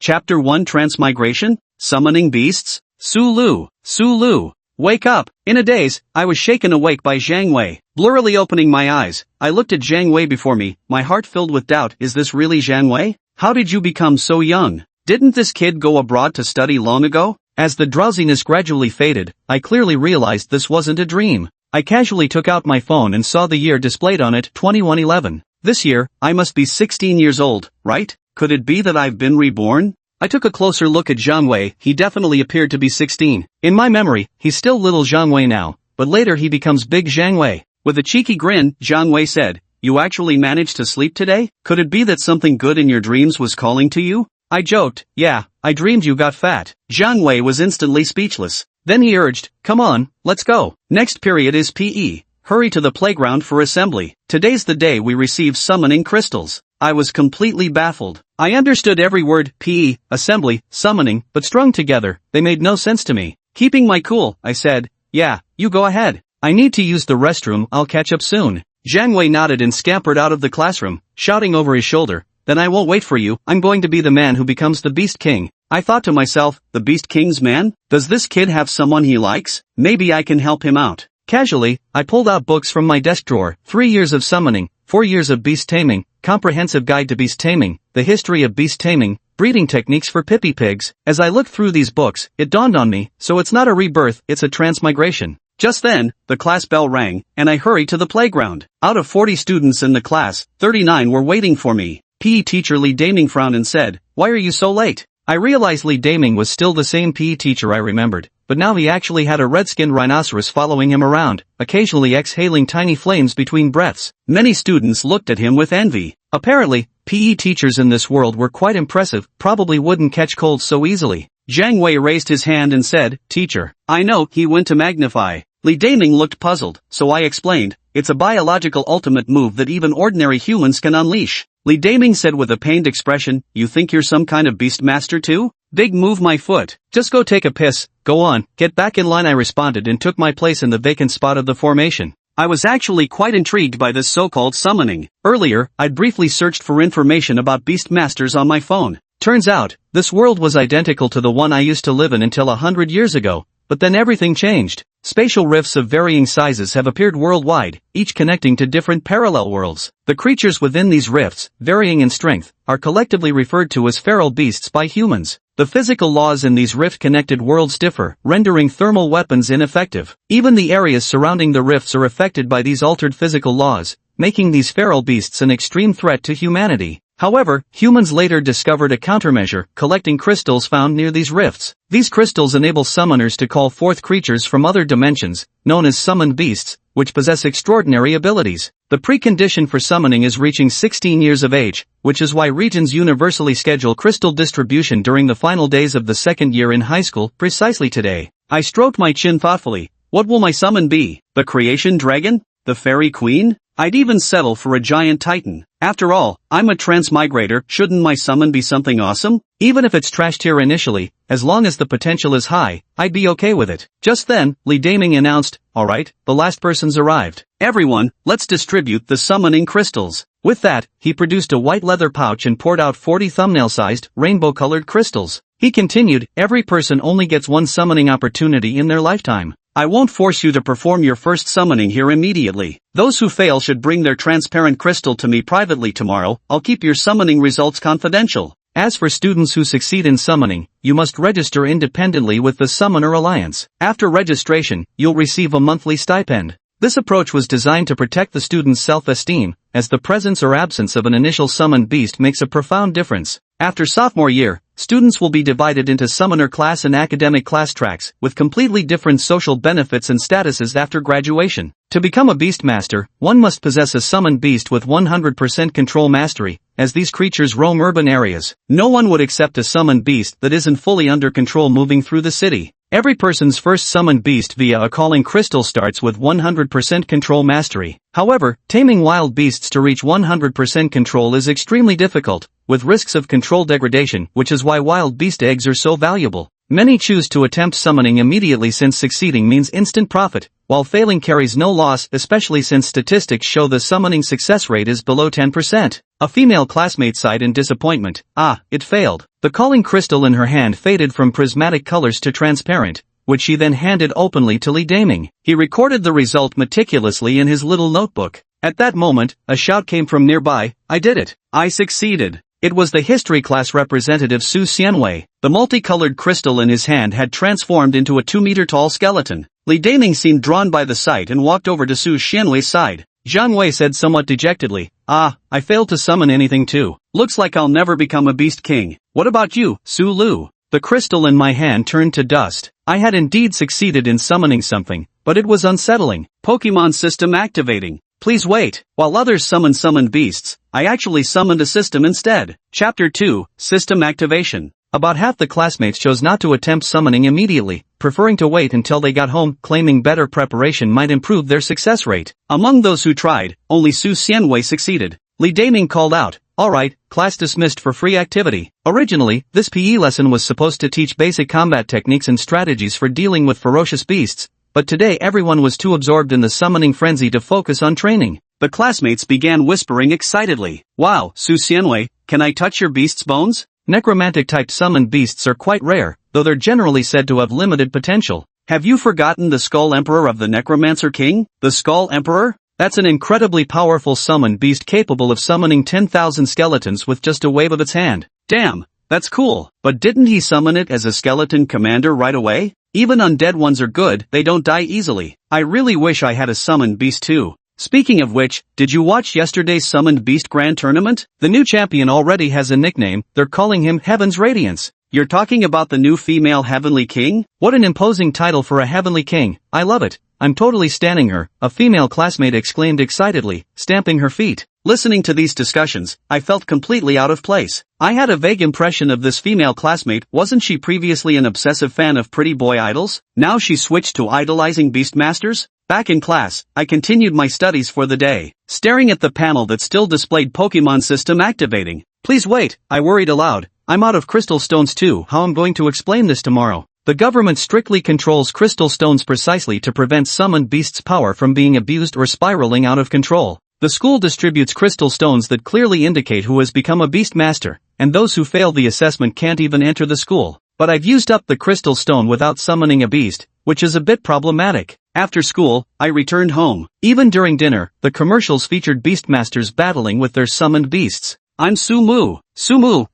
Chapter 1 Transmigration? Summoning Beasts? Sulu, Sulu, wake up! In a daze, I was shaken awake by Zhang Wei. Blurrily opening my eyes, I looked at Zhang Wei before me, my heart filled with doubt. Is this really Zhang Wei? How did you become so young? Didn't this kid go abroad to study long ago? As the drowsiness gradually faded, I clearly realized this wasn't a dream. I casually took out my phone and saw the year displayed on it, 2111. This year, I must be 16 years old, right? Could it be that I've been reborn? I took a closer look at Zhang Wei. He definitely appeared to be 16. In my memory, he's still little Zhang Wei now, but later he becomes big Zhang Wei. With a cheeky grin, Zhang Wei said, "You actually managed to sleep today? Could it be that something good in your dreams was calling to you?" I joked, "Yeah, I dreamed you got fat." Zhang Wei was instantly speechless. Then he urged, "Come on, let's go. Next period is PE. Hurry to the playground for assembly. Today's the day we receive summoning crystals." I was completely baffled. I understood every word, PE, assembly, summoning, but strung together, they made no sense to me. Keeping my cool, I said, "Yeah, you go ahead. I need to use the restroom, I'll catch up soon." Zhang Wei nodded and scampered out of the classroom, shouting over his shoulder, "Then I won't wait for you, I'm going to be the man who becomes the Beast King." I thought to myself, the Beast King's man? Does this kid have someone he likes? Maybe I can help him out. Casually, I pulled out books from my desk drawer, 3 years of summoning, 4 years of beast taming, comprehensive guide to beast taming, the history of beast taming, breeding techniques for pippy pigs. As I looked through these books, it dawned on me, so it's not a rebirth, it's a transmigration. Just then, the class bell rang, and I hurried to the playground. Out of 40 students in the class, 39 were waiting for me. PE teacher Li Daming frowned and said, "Why are you so late?" I realized Li Daming was still the same PE teacher I remembered, but now he actually had a red-skinned rhinoceros following him around, occasionally exhaling tiny flames between breaths. Many students looked at him with envy. Apparently, PE teachers in this world were quite impressive, probably wouldn't catch colds so easily. Zhang Wei raised his hand and said, "Teacher, I know, he went to Magnify." Li Daming looked puzzled, so I explained, "It's a biological ultimate move that even ordinary humans can unleash." Li Daming said with a pained expression, "You think you're some kind of beast master too? Big move my foot. Just go take a piss, go on, get back in line," I responded and took my place in the vacant spot of the formation. I was actually quite intrigued by this so-called summoning. Earlier, I'd briefly searched for information about beast masters on my phone. Turns out, this world was identical to the one I used to live in until 100 years ago, but then everything changed. Spatial rifts of varying sizes have appeared worldwide, each connecting to different parallel worlds. The creatures within these rifts, varying in strength, are collectively referred to as feral beasts by humans. The physical laws in these rift-connected worlds differ, rendering thermal weapons ineffective. Even the areas surrounding the rifts are affected by these altered physical laws, making these feral beasts an extreme threat to humanity. However, humans later discovered a countermeasure, collecting crystals found near these rifts. These crystals enable summoners to call forth creatures from other dimensions, known as summoned beasts, which possess extraordinary abilities. The precondition for summoning is reaching 16 years of age, which is why regions universally schedule crystal distribution during the final days of the second year in high school, precisely today. I stroked my chin thoughtfully. What will my summon be? The creation dragon? The fairy queen? I'd even settle for a giant titan. After all, I'm a transmigrator, shouldn't my summon be something awesome? Even if it's trashed here initially, as long as the potential is high, I'd be okay with it. Just then, Li Daming announced, "Alright, the last person's arrived. Everyone, let's distribute the summoning crystals." With that, he produced a white leather pouch and poured out 40 thumbnail-sized, rainbow-colored crystals. He continued, "Every person only gets one summoning opportunity in their lifetime. I won't force you to perform your first summoning here immediately. Those who fail should bring their transparent crystal to me privately tomorrow. I'll keep your summoning results confidential. As for students who succeed in summoning, you must register independently with the Summoner Alliance. After registration, you'll receive a monthly stipend." This approach was designed to protect the student's self-esteem, as the presence or absence of an initial summoned beast makes a profound difference. After sophomore year, students will be divided into summoner class and academic class tracks, with completely different social benefits and statuses after graduation. To become a beast master, one must possess a summoned beast with 100% control mastery, as these creatures roam urban areas. No one would accept a summoned beast that isn't fully under control moving through the city. Every person's first summoned beast via a calling crystal starts with 100% control mastery. However, taming wild beasts to reach 100% control is extremely difficult, with risks of control degradation, which is why wild beast eggs are so valuable. Many choose to attempt summoning immediately since succeeding means instant profit, while failing carries no loss, especially since statistics show the summoning success rate is below 10%. A female classmate sighed in disappointment. It failed. The calling crystal in her hand faded from prismatic colors to transparent, which she then handed openly to Li Daming. He recorded the result meticulously in his little notebook. At that moment, a shout came from nearby. I did it. I succeeded. It was the history class representative Su Xianwei. The multicolored crystal in his hand had transformed into a 2-meter-tall skeleton. Li Daming seemed drawn by the sight and walked over to Su Xianwei's side. Zhang Wei said somewhat dejectedly, I failed to summon anything too. Looks like I'll never become a beast king. What about you, Su Lu? The crystal in my hand turned to dust. I had indeed succeeded in summoning something, but it was unsettling. Pokemon system activating. Please wait. While others summoned beasts, I actually summoned a system instead. Chapter 2, System Activation. About half the classmates chose not to attempt summoning immediately, preferring to wait until they got home, claiming better preparation might improve their success rate. Among those who tried, only Su Xianwei succeeded. Li Daming called out, "Alright, class dismissed for free activity." Originally, this PE lesson was supposed to teach basic combat techniques and strategies for dealing with ferocious beasts, but today everyone was too absorbed in the summoning frenzy to focus on training. The classmates began whispering excitedly. Wow, Su Xianwei, can I touch your beast's bones? Necromantic-type summoned beasts are quite rare, though they're generally said to have limited potential. Have you forgotten the Skull Emperor of the Necromancer King? The Skull Emperor? That's an incredibly powerful summoned beast capable of summoning 10,000 skeletons with just a wave of its hand. Damn, that's cool. But didn't he summon it as a skeleton commander right away? Even undead ones are good, they don't die easily. I really wish I had a summoned beast too. Speaking of which, did you watch yesterday's Summoned Beast Grand Tournament? The new champion already has a nickname, they're calling him Heaven's Radiance. You're talking about the new female Heavenly King? What an imposing title for a Heavenly King, I love it. I'm totally standing her, a female classmate exclaimed excitedly, stamping her feet. Listening to these discussions, I felt completely out of place. I had a vague impression of this female classmate. Wasn't she previously an obsessive fan of pretty boy idols? Now she switched to idolizing beastmasters? Back in class, I continued my studies for the day, staring at the panel that still displayed Pokemon system activating. Please wait, I worried aloud. I'm out of crystal stones too. How I'm going to explain this tomorrow? The government strictly controls crystal stones precisely to prevent summoned beasts' power from being abused or spiraling out of control. The school distributes crystal stones that clearly indicate who has become a beastmaster, and those who fail the assessment can't even enter the school. But I've used up the crystal stone without summoning a beast, which is a bit problematic. After school, I returned home. Even during dinner, the commercials featured beastmasters battling with their summoned beasts. I'm Sumu,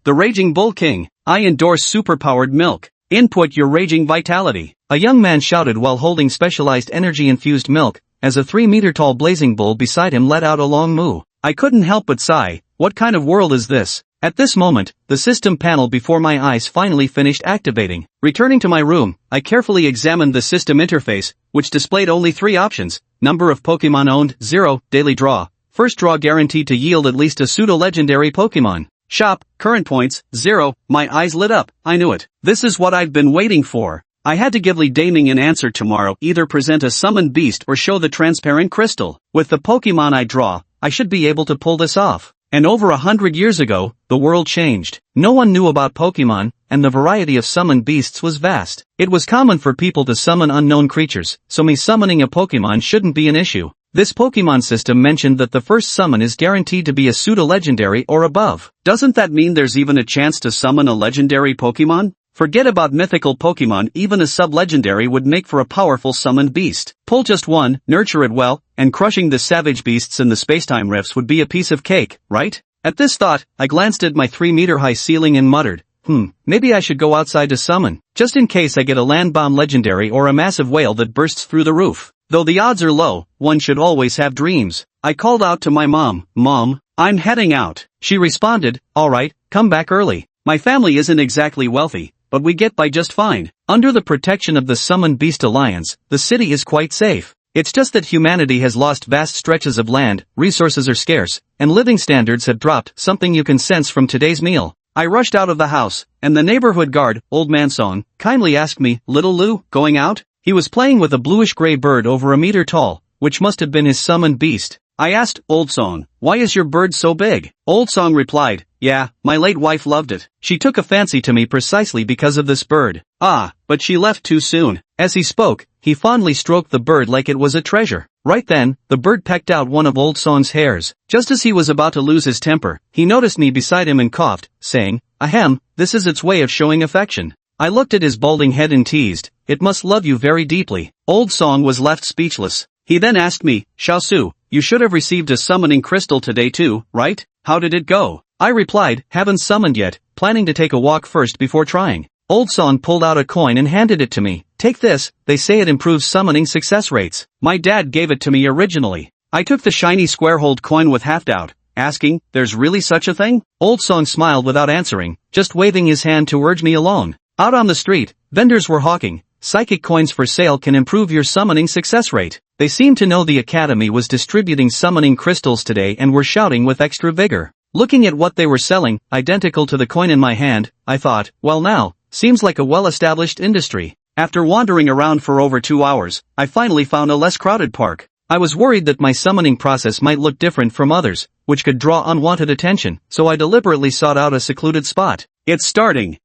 the Raging Bull King. I endorse superpowered milk. Input your raging vitality. A young man shouted while holding specialized energy-infused milk, as a 3-meter-tall blazing bull beside him let out a long moo. I couldn't help but sigh. What kind of world is this? At this moment, the system panel before my eyes finally finished activating. Returning to my room, I carefully examined the system interface, which displayed only 3 options. Number of Pokemon owned, 0, daily draw. First draw guaranteed to yield at least a pseudo-legendary Pokemon. Shop, current points, 0, my eyes lit up. I knew it. This is what I've been waiting for. I had to give Li Daming an answer tomorrow, either present a summoned beast or show the transparent crystal. With the Pokemon I draw, I should be able to pull this off. And over 100 years ago, the world changed. No one knew about Pokemon, and the variety of summoned beasts was vast. It was common for people to summon unknown creatures, so me summoning a Pokemon shouldn't be an issue. This Pokemon system mentioned that the first summon is guaranteed to be a pseudo-legendary or above. Doesn't that mean there's even a chance to summon a legendary Pokemon? Forget about mythical Pokemon, even a sub-legendary would make for a powerful summoned beast. Pull just one, nurture it well, and crushing the savage beasts in the spacetime rifts would be a piece of cake, right? At this thought, I glanced at my 3-meter-high ceiling and muttered, maybe I should go outside to summon, just in case I get a land-bomb legendary or a massive whale that bursts through the roof. Though the odds are low, one should always have dreams. I called out to my mom, "Mom, I'm heading out." She responded, "Alright, come back early. My family isn't exactly wealthy, but we get by just fine. Under the protection of the Summoned Beast Alliance, the city is quite safe. It's just that humanity has lost vast stretches of land, resources are scarce, and living standards have dropped, something you can sense from today's meal." I rushed out of the house, and the neighborhood guard, Old Man Song, kindly asked me, "Little Lou, going out?" He was playing with a bluish-gray bird over a meter tall, which must have been his summoned beast. I asked, Old Song, why is your bird so big? Old Song replied, yeah, my late wife loved it. She took a fancy to me precisely because of this bird. Ah, but she left too soon. As he spoke, he fondly stroked the bird like it was a treasure. Right then, the bird pecked out one of Old Song's hairs. Just as he was about to lose his temper, he noticed me beside him and coughed, saying, ahem, this is its way of showing affection. I looked at his balding head and teased, it must love you very deeply. Old Song was left speechless. He then asked me, Xiaosu, you should have received a summoning crystal today too, right? How did it go? I replied, haven't summoned yet, planning to take a walk first before trying. Old Song pulled out a coin and handed it to me. Take this, they say it improves summoning success rates. My dad gave it to me originally. I took the shiny square-holed coin with half doubt, asking, there's really such a thing? Old Song smiled without answering, just waving his hand to urge me along. Out on the street, vendors were hawking, psychic coins for sale can improve your summoning success rate. They seemed to know the academy was distributing summoning crystals today and were shouting with extra vigor. Looking at what they were selling, identical to the coin in my hand, I thought, well now, seems like a well-established industry. After wandering around for over 2 hours, I finally found a less crowded park. I was worried that my summoning process might look different from others, which could draw unwanted attention, so I deliberately sought out a secluded spot. It's starting!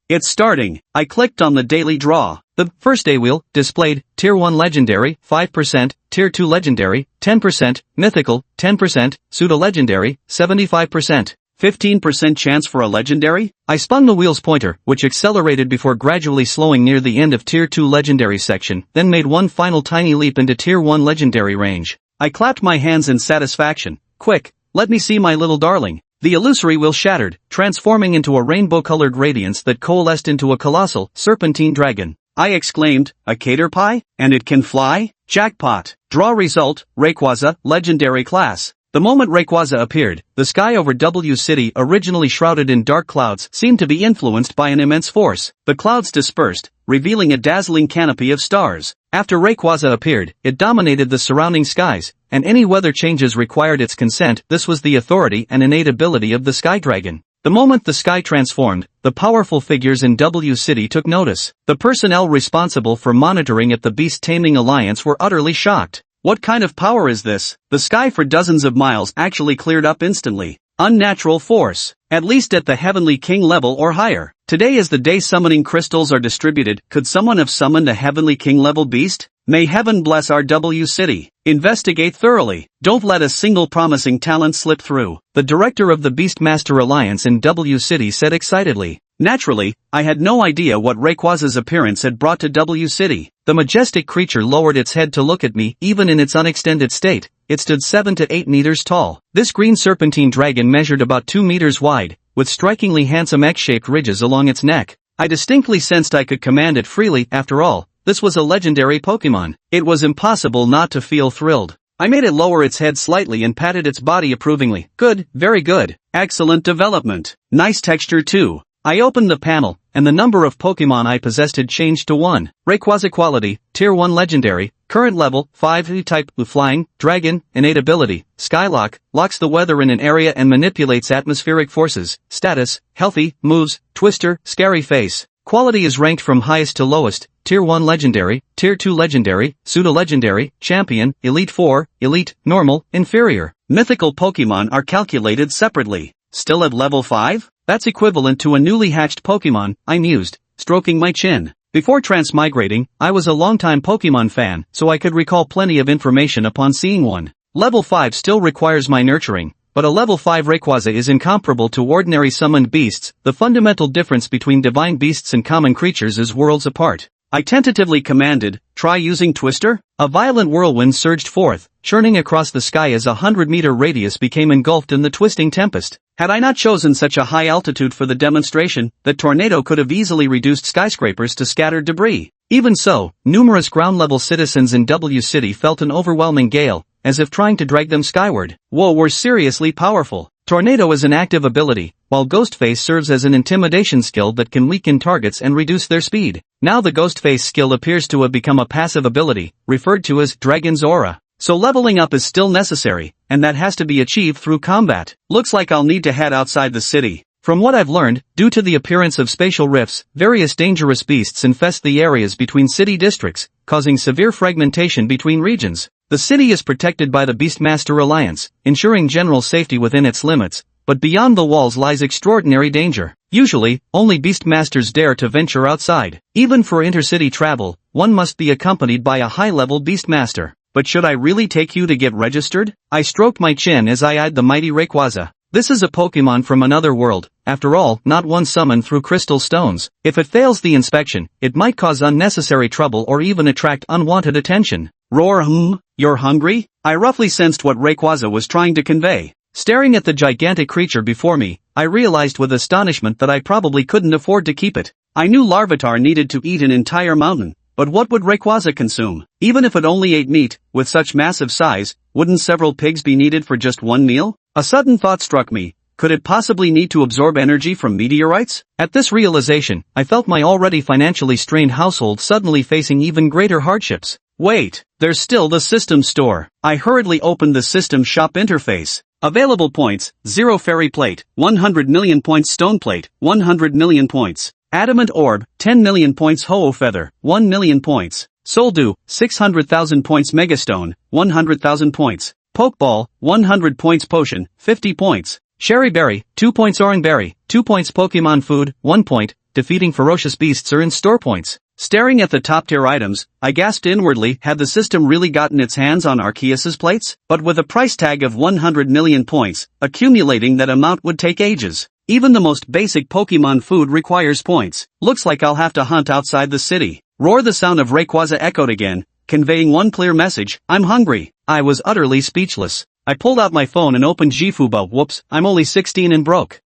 I clicked on the daily draw. The first day wheel displayed Tier 1 Legendary, 5%, Tier 2 Legendary, 10%, Mythical, 10%, Pseudo-Legendary, 75%. 15% chance for a legendary? I spun the wheel's pointer, which accelerated before gradually slowing near the end of Tier 2 Legendary section, then made one final tiny leap into Tier 1 Legendary range. I clapped my hands in satisfaction. Quick, let me see my little darling. The illusory wheel shattered, transforming into a rainbow-colored radiance that coalesced into a colossal, serpentine dragon. I exclaimed, a cater pie? And it can fly? Jackpot! Draw result, Rayquaza, Legendary Class. The moment Rayquaza appeared, the sky over W City, originally shrouded in dark clouds, seemed to be influenced by an immense force. The clouds dispersed, revealing a dazzling canopy of stars. After Rayquaza appeared, it dominated the surrounding skies, and any weather changes required its consent. This was the authority and innate ability of the Sky Dragon. The moment the sky transformed, the powerful figures in W City took notice. The personnel responsible for monitoring at the Beast Taming Alliance were utterly shocked. What kind of power is this? The sky for dozens of miles actually cleared up instantly. Unnatural force. At least at the Heavenly King level or higher. Today is the day summoning crystals are distributed. Could someone have summoned a Heavenly King level beast? May heaven bless our W City. Investigate thoroughly. Don't let a single promising talent slip through. The director of the Beastmaster Alliance in W City said excitedly. Naturally, I had no idea what Rayquaza's appearance had brought to W City. The majestic creature lowered its head to look at me. Even in its unextended state, it stood 7 to 8 meters tall. This green serpentine dragon measured about 2 meters wide, with strikingly handsome X-shaped ridges along its neck. I distinctly sensed I could command it freely. After all, this was a legendary Pokemon. It was impossible not to feel thrilled. I made it lower its head slightly and patted its body approvingly. Good, very good. Excellent development. Nice texture too. I opened the panel, and the number of Pokemon I possessed had changed to 1. Rayquaza quality, Tier 1 Legendary, current level, 5 type, Flying, Dragon, innate ability, Skylock, locks the weather in an area and manipulates atmospheric forces, status, healthy, moves, Twister, Scary Face. Quality is ranked from highest to lowest, Tier 1 Legendary, Tier 2 Legendary, Pseudo-Legendary, Champion, Elite 4, Elite, Normal, Inferior. Mythical Pokemon are calculated separately. Still at level 5? That's equivalent to a newly hatched Pokemon, I mused, stroking my chin. Before transmigrating, I was a longtime Pokemon fan, so I could recall plenty of information upon seeing one. Level 5 still requires my nurturing, but a level 5 Rayquaza is incomparable to ordinary summoned beasts. The fundamental difference between divine beasts and common creatures is worlds apart. I tentatively commanded, try using Twister? A violent whirlwind surged forth, churning across the sky as a 100-meter radius became engulfed in the twisting tempest. Had I not chosen such a high altitude for the demonstration, that tornado could have easily reduced skyscrapers to scattered debris. Even so, numerous ground-level citizens in W City felt an overwhelming gale, as if trying to drag them skyward. Whoa, were seriously powerful. Tornado is an active ability, while Ghostface serves as an intimidation skill that can weaken targets and reduce their speed. Now the Ghostface skill appears to have become a passive ability, referred to as Dragon's Aura. So leveling up is still necessary, and that has to be achieved through combat. Looks like I'll need to head outside the city. From what I've learned, due to the appearance of spatial rifts, various dangerous beasts infest the areas between city districts, causing severe fragmentation between regions. The city is protected by the Beastmaster Alliance, ensuring general safety within its limits, but beyond the walls lies extraordinary danger. Usually, only Beastmasters dare to venture outside. Even for intercity travel, one must be accompanied by a high-level Beastmaster. But should I really take you to get registered? I stroked my chin as I eyed the mighty Rayquaza. This is a Pokemon from another world, after all, not one summoned through crystal stones. If it fails the inspection, it might cause unnecessary trouble or even attract unwanted attention. Roar you're hungry? I roughly sensed what Rayquaza was trying to convey. Staring at the gigantic creature before me, I realized with astonishment that I probably couldn't afford to keep it. I knew Larvitar needed to eat an entire mountain, but what would Rayquaza consume? Even if it only ate meat, with such massive size, wouldn't several pigs be needed for just one meal? A sudden thought struck me. Could it possibly need to absorb energy from meteorites? At this realization, I felt my already financially strained household suddenly facing even greater hardships. Wait, there's still the system store. I hurriedly opened the system shop interface. Available points, 0 fairy plate, 100 million points stone plate, 100 million points. Adamant orb, 10 million points Ho-Oh feather, 1 million points. Soul Dew, 600,000 points Megastone, 100,000 points. Pokeball, 100 points Potion, 50 points. Cherry Berry, 2 points Orange Berry, 2 points Pokemon Food, 1 point. Defeating ferocious beasts earns store points. Staring at the top-tier items, I gasped inwardly, had the system really gotten its hands on Arceus's plates? But with a price tag of 100 million points, accumulating that amount would take ages. Even the most basic Pokemon food requires points. Looks like I'll have to hunt outside the city. Roar! The sound of Rayquaza echoed again, conveying one clear message: I'm hungry. I was utterly speechless. I pulled out my phone and opened Gfubo. Whoops, I'm only 16 and broke.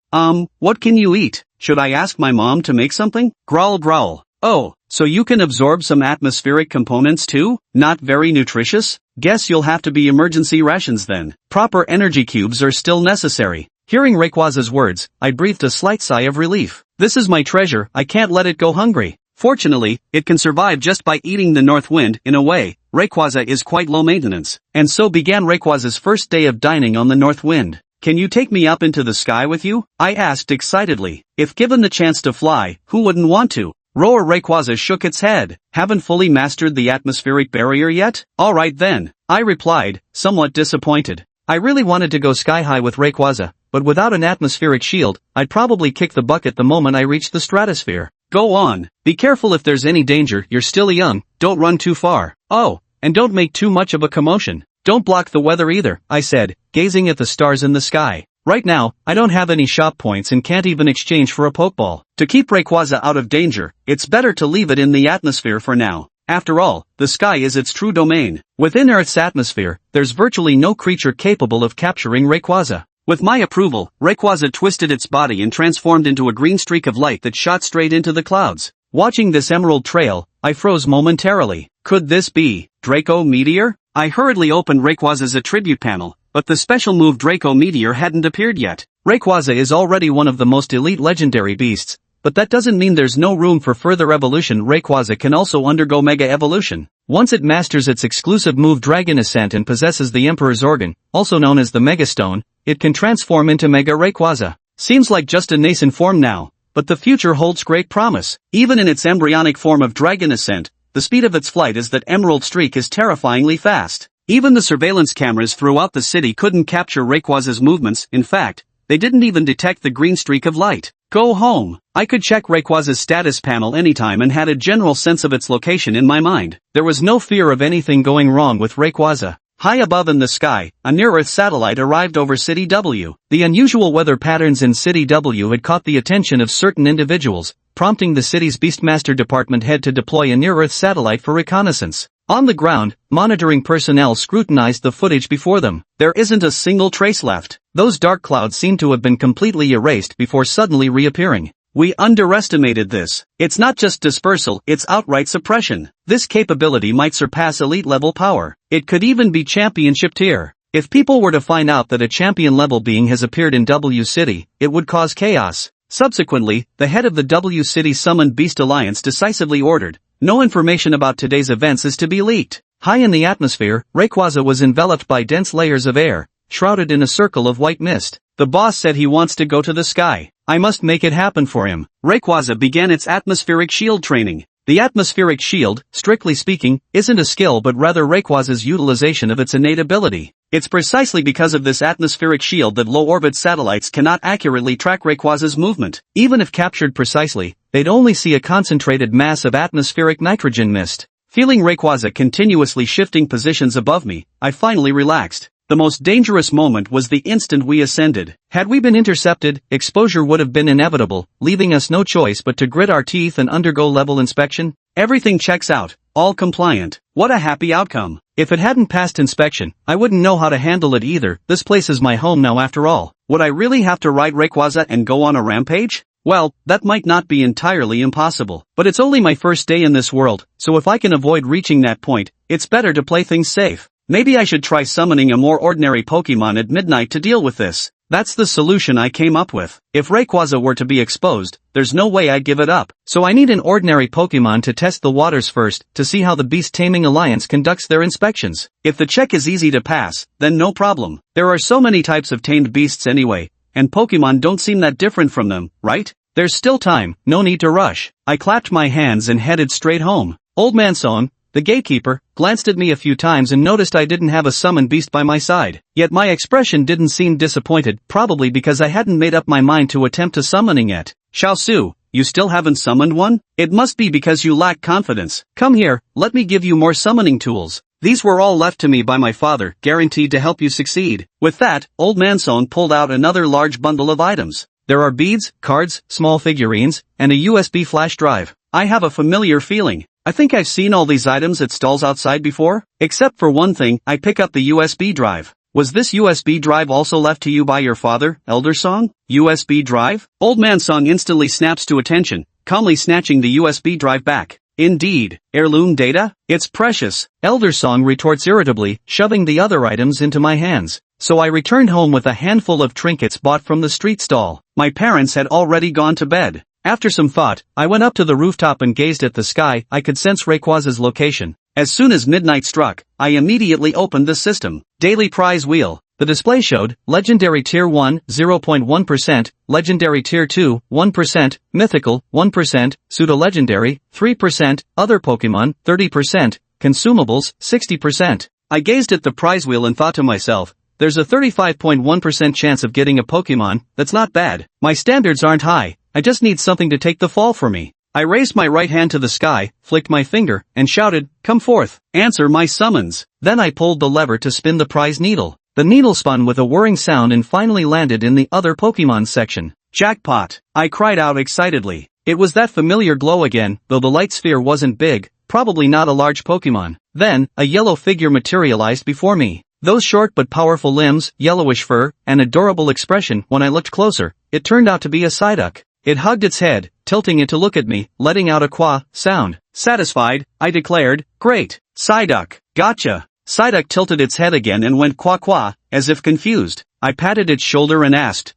What can you eat? Should I ask my mom to make something? Growl growl. Oh, so you can absorb some atmospheric components too? Not very nutritious? Guess you'll have to be emergency rations then. Proper energy cubes are still necessary. Hearing Rayquaza's words, I breathed a slight sigh of relief. This is my treasure, I can't let it go hungry. Fortunately, it can survive just by eating the north wind. In a way, Rayquaza is quite low maintenance. And so began Rayquaza's first day of dining on the north wind. Can you take me up into the sky with you? I asked excitedly. If given the chance to fly, who wouldn't want to? Roar! Rayquaza shook its head. Haven't fully mastered the atmospheric barrier yet? Alright then, I replied, somewhat disappointed. I really wanted to go sky high with Rayquaza, but without an atmospheric shield, I'd probably kick the bucket the moment I reached the stratosphere. Go on. Be careful if there's any danger, you're still young, don't run too far. Oh, and don't make too much of a commotion. Don't block the weather either, I said, gazing at the stars in the sky. Right now, I don't have any shop points and can't even exchange for a Pokeball. To keep Rayquaza out of danger, it's better to leave it in the atmosphere for now. After all, the sky is its true domain. Within Earth's atmosphere, there's virtually no creature capable of capturing Rayquaza. With my approval, Rayquaza twisted its body and transformed into a green streak of light that shot straight into the clouds. Watching this emerald trail, I froze momentarily. Could this be Draco Meteor? I hurriedly opened Rayquaza's attribute panel, but the special move Draco Meteor hadn't appeared yet. Rayquaza is already one of the most elite legendary beasts, but that doesn't mean there's no room for further evolution. Rayquaza can also undergo Mega Evolution. Once it masters its exclusive move Dragon Ascent and possesses the Emperor's Organ, also known as the Megastone, it can transform into Mega Rayquaza. Seems like just a nascent form now, but the future holds great promise. Even in its embryonic form of Dragon Ascent, the speed of its flight is that emerald streak is terrifyingly fast. Even the surveillance cameras throughout the city couldn't capture Rayquaza's movements. In fact, they didn't even detect the green streak of light. Go home. I could check Rayquaza's status panel anytime and had a general sense of its location in my mind. There was no fear of anything going wrong with Rayquaza. High above in the sky, a near-Earth satellite arrived over City W. The unusual weather patterns in City W had caught the attention of certain individuals, prompting the city's Beastmaster department head to deploy a near-Earth satellite for reconnaissance. On the ground, monitoring personnel scrutinized the footage before them. There isn't a single trace left. Those dark clouds seem to have been completely erased before suddenly reappearing. We underestimated this. It's not just dispersal, it's outright suppression. This capability might surpass elite-level power. It could even be championship tier. If people were to find out that a champion-level being has appeared in W City, it would cause chaos. Subsequently, the head of the W City Summoned Beast Alliance decisively ordered, no information about today's events is to be leaked. High in the atmosphere, Rayquaza was enveloped by dense layers of air, shrouded in a circle of white mist. The boss said he wants to go to the sky. I must make it happen for him. Rayquaza began its atmospheric shield training. The atmospheric shield, strictly speaking, isn't a skill but rather Rayquaza's utilization of its innate ability. It's precisely because of this atmospheric shield that low-orbit satellites cannot accurately track Rayquaza's movement. Even if captured precisely, they'd only see a concentrated mass of atmospheric nitrogen mist. Feeling Rayquaza continuously shifting positions above me, I finally relaxed. The most dangerous moment was the instant we ascended. Had we been intercepted, exposure would have been inevitable, leaving us no choice but to grit our teeth and undergo level inspection. Everything checks out, all compliant. What a happy outcome. If it hadn't passed inspection, I wouldn't know how to handle it either. This place is my home now after all. Would I really have to ride Rayquaza and go on a rampage? Well, that might not be entirely impossible. But it's only my first day in this world, so if I can avoid reaching that point, it's better to play things safe. Maybe I should try summoning a more ordinary Pokemon at midnight to deal with this. That's the solution I came up with. If Rayquaza were to be exposed, there's no way I'd give it up. So I need an ordinary Pokemon to test the waters first, to see how the Beast Taming Alliance conducts their inspections. If the check is easy to pass, then no problem. There are so many types of tamed beasts anyway, and Pokemon don't seem that different from them, right? There's still time, no need to rush. I clapped my hands and headed straight home. Old Man Son, the gatekeeper, glanced at me a few times and noticed I didn't have a summoned beast by my side. Yet my expression didn't seem disappointed, probably because I hadn't made up my mind to attempt a summoning yet. Xiaosu, you still haven't summoned one? It must be because you lack confidence. Come here, let me give you more summoning tools. These were all left to me by my father, guaranteed to help you succeed. With that, Old Man Son pulled out another large bundle of items. There are beads, cards, small figurines, and a USB flash drive. I have a familiar feeling. I think I've seen all these items at stalls outside before. Except for one thing, I pick up the USB drive. Was this USB drive also left to you by your father, Elder Song? USB drive? Old Man Song instantly snaps to attention, calmly snatching the USB drive back. Indeed, heirloom data? It's precious. Elder Song retorts irritably, shoving the other items into my hands. So I returned home with a handful of trinkets bought from the street stall. My parents had already gone to bed. After some thought, I went up to the rooftop and gazed at the sky. I could sense Rayquaza's location. As soon as midnight struck, I immediately opened the system. Daily prize wheel. The display showed, Legendary Tier 1, 0.1%, Legendary Tier 2, 1%, Mythical, 1%, Pseudo-Legendary, 3%, Other Pokemon, 30%, Consumables, 60%. I gazed at the prize wheel and thought to myself, there's a 35.1% chance of getting a Pokemon. That's not bad. My standards aren't high. I just need something to take the fall for me. I raised my right hand to the sky, flicked my finger, and shouted, come forth, answer my summons. Then I pulled the lever to spin the prize needle. The needle spun with a whirring sound and finally landed in the Other Pokemon section. Jackpot! I cried out excitedly. It was that familiar glow again, though the light sphere wasn't big, probably not a large Pokemon. Then, a yellow figure materialized before me. Those short but powerful limbs, yellowish fur, and adorable expression. When I looked closer, it turned out to be a Psyduck. It hugged its head, tilting it to look at me, letting out a quah sound. Satisfied, I declared, great, Psyduck, gotcha. Psyduck tilted its head again and went quah quah, as if confused. I patted its shoulder and asked,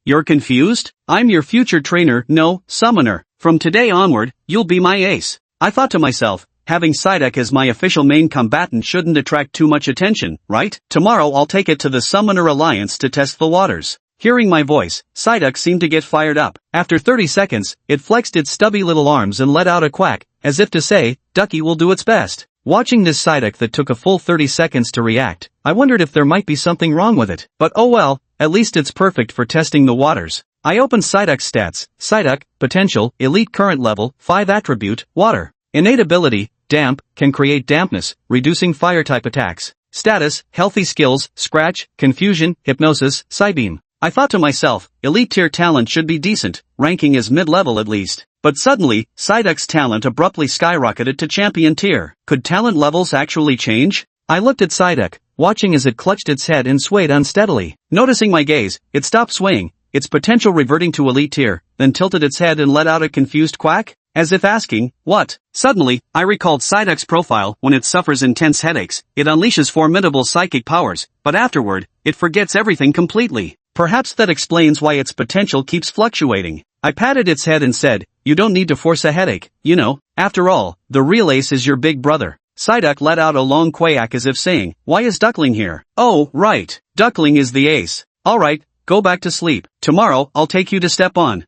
you're confused? I'm your future trainer, no, summoner. From today onward, you'll be my ace. I thought to myself, having Psyduck as my official main combatant shouldn't attract too much attention, right? Tomorrow I'll take it to the Summoner Alliance to test the waters. Hearing my voice, Psyduck seemed to get fired up. After 30 seconds, it flexed its stubby little arms and let out a quack, as if to say, Ducky will do its best. Watching this Psyduck that took a full 30 seconds to react, I wondered if there might be something wrong with it. But oh well, at least it's perfect for testing the waters. I opened Psyduck's stats. Psyduck, potential, elite current level, 5 attribute, water. Innate ability, damp, can create dampness, reducing fire-type attacks. Status, healthy skills, scratch, confusion, hypnosis, Psybeam. I thought to myself, elite tier talent should be decent, ranking as mid-level at least. But suddenly, Psyduck's talent abruptly skyrocketed to champion tier. Could talent levels actually change? I looked at Psyduck, watching as it clutched its head and swayed unsteadily. Noticing my gaze, it stopped swaying, its potential reverting to elite tier, then tilted its head and let out a confused quack, as if asking, what? Suddenly, I recalled Psyduck's profile. When it suffers intense headaches, it unleashes formidable psychic powers, but afterward, it forgets everything completely. Perhaps that explains why its potential keeps fluctuating. I patted its head and said, you don't need to force a headache, you know. After all, the real ace is your big brother. Psyduck let out a long quack as if saying, why is Duckling here? Oh, right. Duckling is the ace. Alright, go back to sleep. Tomorrow, I'll take you to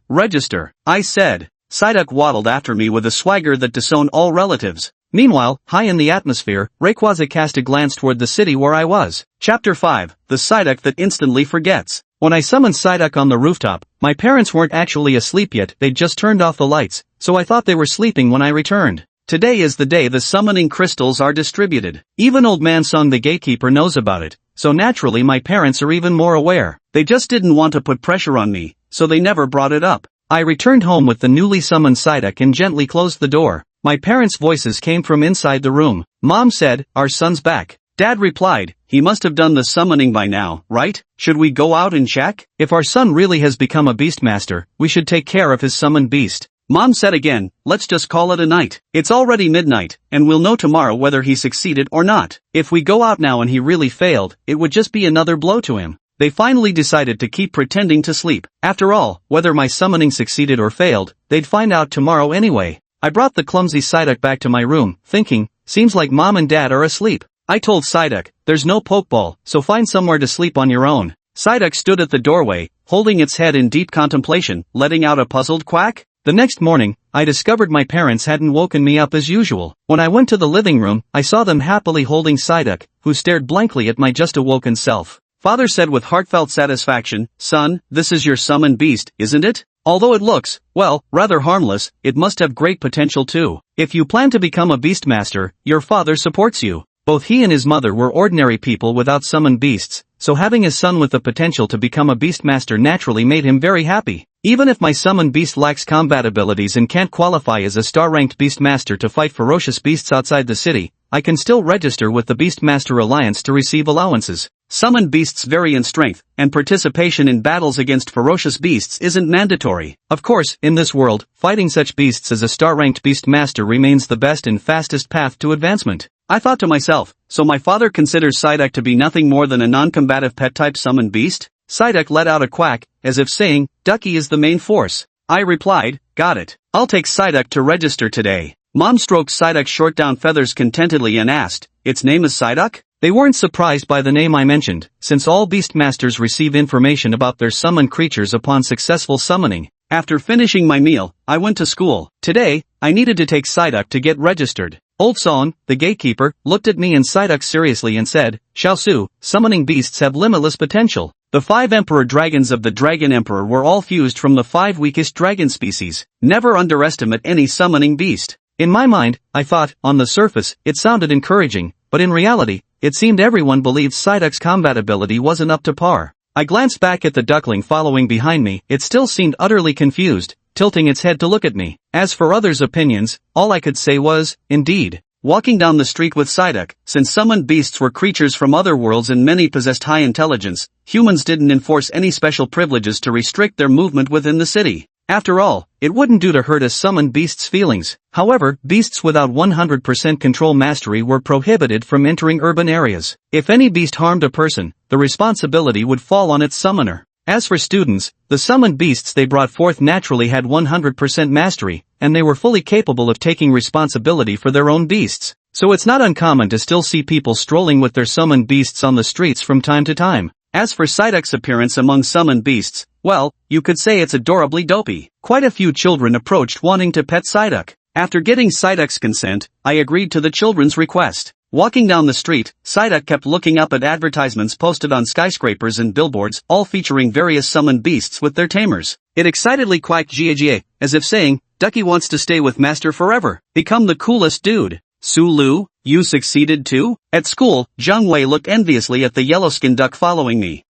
register, I said. Psyduck waddled after me with a swagger that disowned all relatives. Meanwhile, high in the atmosphere, Rayquaza cast a glance toward the city where I was. Chapter 5, The Psyduck That Instantly Forgets. When I summoned Psyduck on the rooftop, my parents weren't actually asleep yet, they'd just turned off the lights, so I thought they were sleeping when I returned. Today is the day the summoning crystals are distributed. Even Old Man Sung the gatekeeper knows about it, so naturally my parents are even more aware. They just didn't want to put pressure on me, so they never brought it up. I returned home with the newly summoned Psyduck and gently closed the door. My parents' voices came from inside the room. Mom said, "Our son's back." Dad replied, "He must have done the summoning by now, right? Should we go out and check? If our son really has become a Beastmaster, we should take care of his summoned beast." Mom said again, "Let's just call it a night. It's already midnight, and we'll know tomorrow whether he succeeded or not. If we go out now and he really failed, it would just be another blow to him." They finally decided to keep pretending to sleep. After all, whether my summoning succeeded or failed, they'd find out tomorrow anyway. I brought the clumsy Psyduck back to my room, thinking, seems like Mom and Dad are asleep. I told Psyduck, "There's no Pokeball, so find somewhere to sleep on your own." Psyduck stood at the doorway, holding its head in deep contemplation, letting out a puzzled quack. The next morning, I discovered my parents hadn't woken me up as usual. When I went to the living room, I saw them happily holding Psyduck, who stared blankly at my just awoken self. Father said with heartfelt satisfaction, "Son, this is your summoned beast, isn't it? Although it looks, well, rather harmless, it must have great potential too. If you plan to become a Beastmaster, your father supports you." Both he and his mother were ordinary people without summoned beasts, so having a son with the potential to become a Beastmaster naturally made him very happy. Even if my summoned beast lacks combat abilities and can't qualify as a star-ranked Beastmaster to fight ferocious beasts outside the city, I can still register with the Beastmaster Alliance to receive allowances. Summoned beasts vary in strength, and participation in battles against ferocious beasts isn't mandatory. Of course, in this world, fighting such beasts as a star-ranked Beastmaster remains the best and fastest path to advancement. I thought to myself, so my father considers Psyduck to be nothing more than a non-combative pet-type summoned beast? Psyduck let out a quack, as if saying, "Ducky is the main force." I replied, "Got it. I'll take Psyduck to register today." Mom stroked Psyduck's short down feathers contentedly and asked, "Its name is Psyduck?" They weren't surprised by the name I mentioned, since all Beastmasters receive information about their summoned creatures upon successful summoning. After finishing my meal, I went to school. Today, I needed to take Psyduck to get registered. Old Song, the gatekeeper, looked at me and Psyduck seriously and said, "Xiaosu, summoning beasts have limitless potential. The 5 Emperor Dragons of the Dragon Emperor were all fused from the 5 weakest dragon species. Never underestimate any summoning beast." In my mind, I thought, on the surface, it sounded encouraging, but in reality, it seemed everyone believed Psyduck's combat ability wasn't up to par. I glanced back at the duckling following behind me, it still seemed utterly confused, tilting its head to look at me. As for others' opinions, all I could say was, indeed. Walking down the street with Psyduck, since summoned beasts were creatures from other worlds and many possessed high intelligence, humans didn't enforce any special privileges to restrict their movement within the city. After all, it wouldn't do to hurt a summoned beast's feelings. However, beasts without 100% control mastery were prohibited from entering urban areas. If any beast harmed a person, the responsibility would fall on its summoner. As for students, the summoned beasts they brought forth naturally had 100% mastery, and they were fully capable of taking responsibility for their own beasts. So it's not uncommon to still see people strolling with their summoned beasts on the streets from time to time. As for Psyduck's appearance among summoned beasts, well, you could say it's adorably dopey. Quite a few children approached wanting to pet Psyduck. After getting Psyduck's consent, I agreed to the children's request. Walking down the street, Psyduck kept looking up at advertisements posted on skyscrapers and billboards, all featuring various summoned beasts with their tamers. It excitedly quacked Jia, as if saying, "Ducky wants to stay with Master forever. Become the coolest dude." "Sulu, you succeeded too?" At school, Zhang Wei looked enviously at the yellow-skinned duck following me.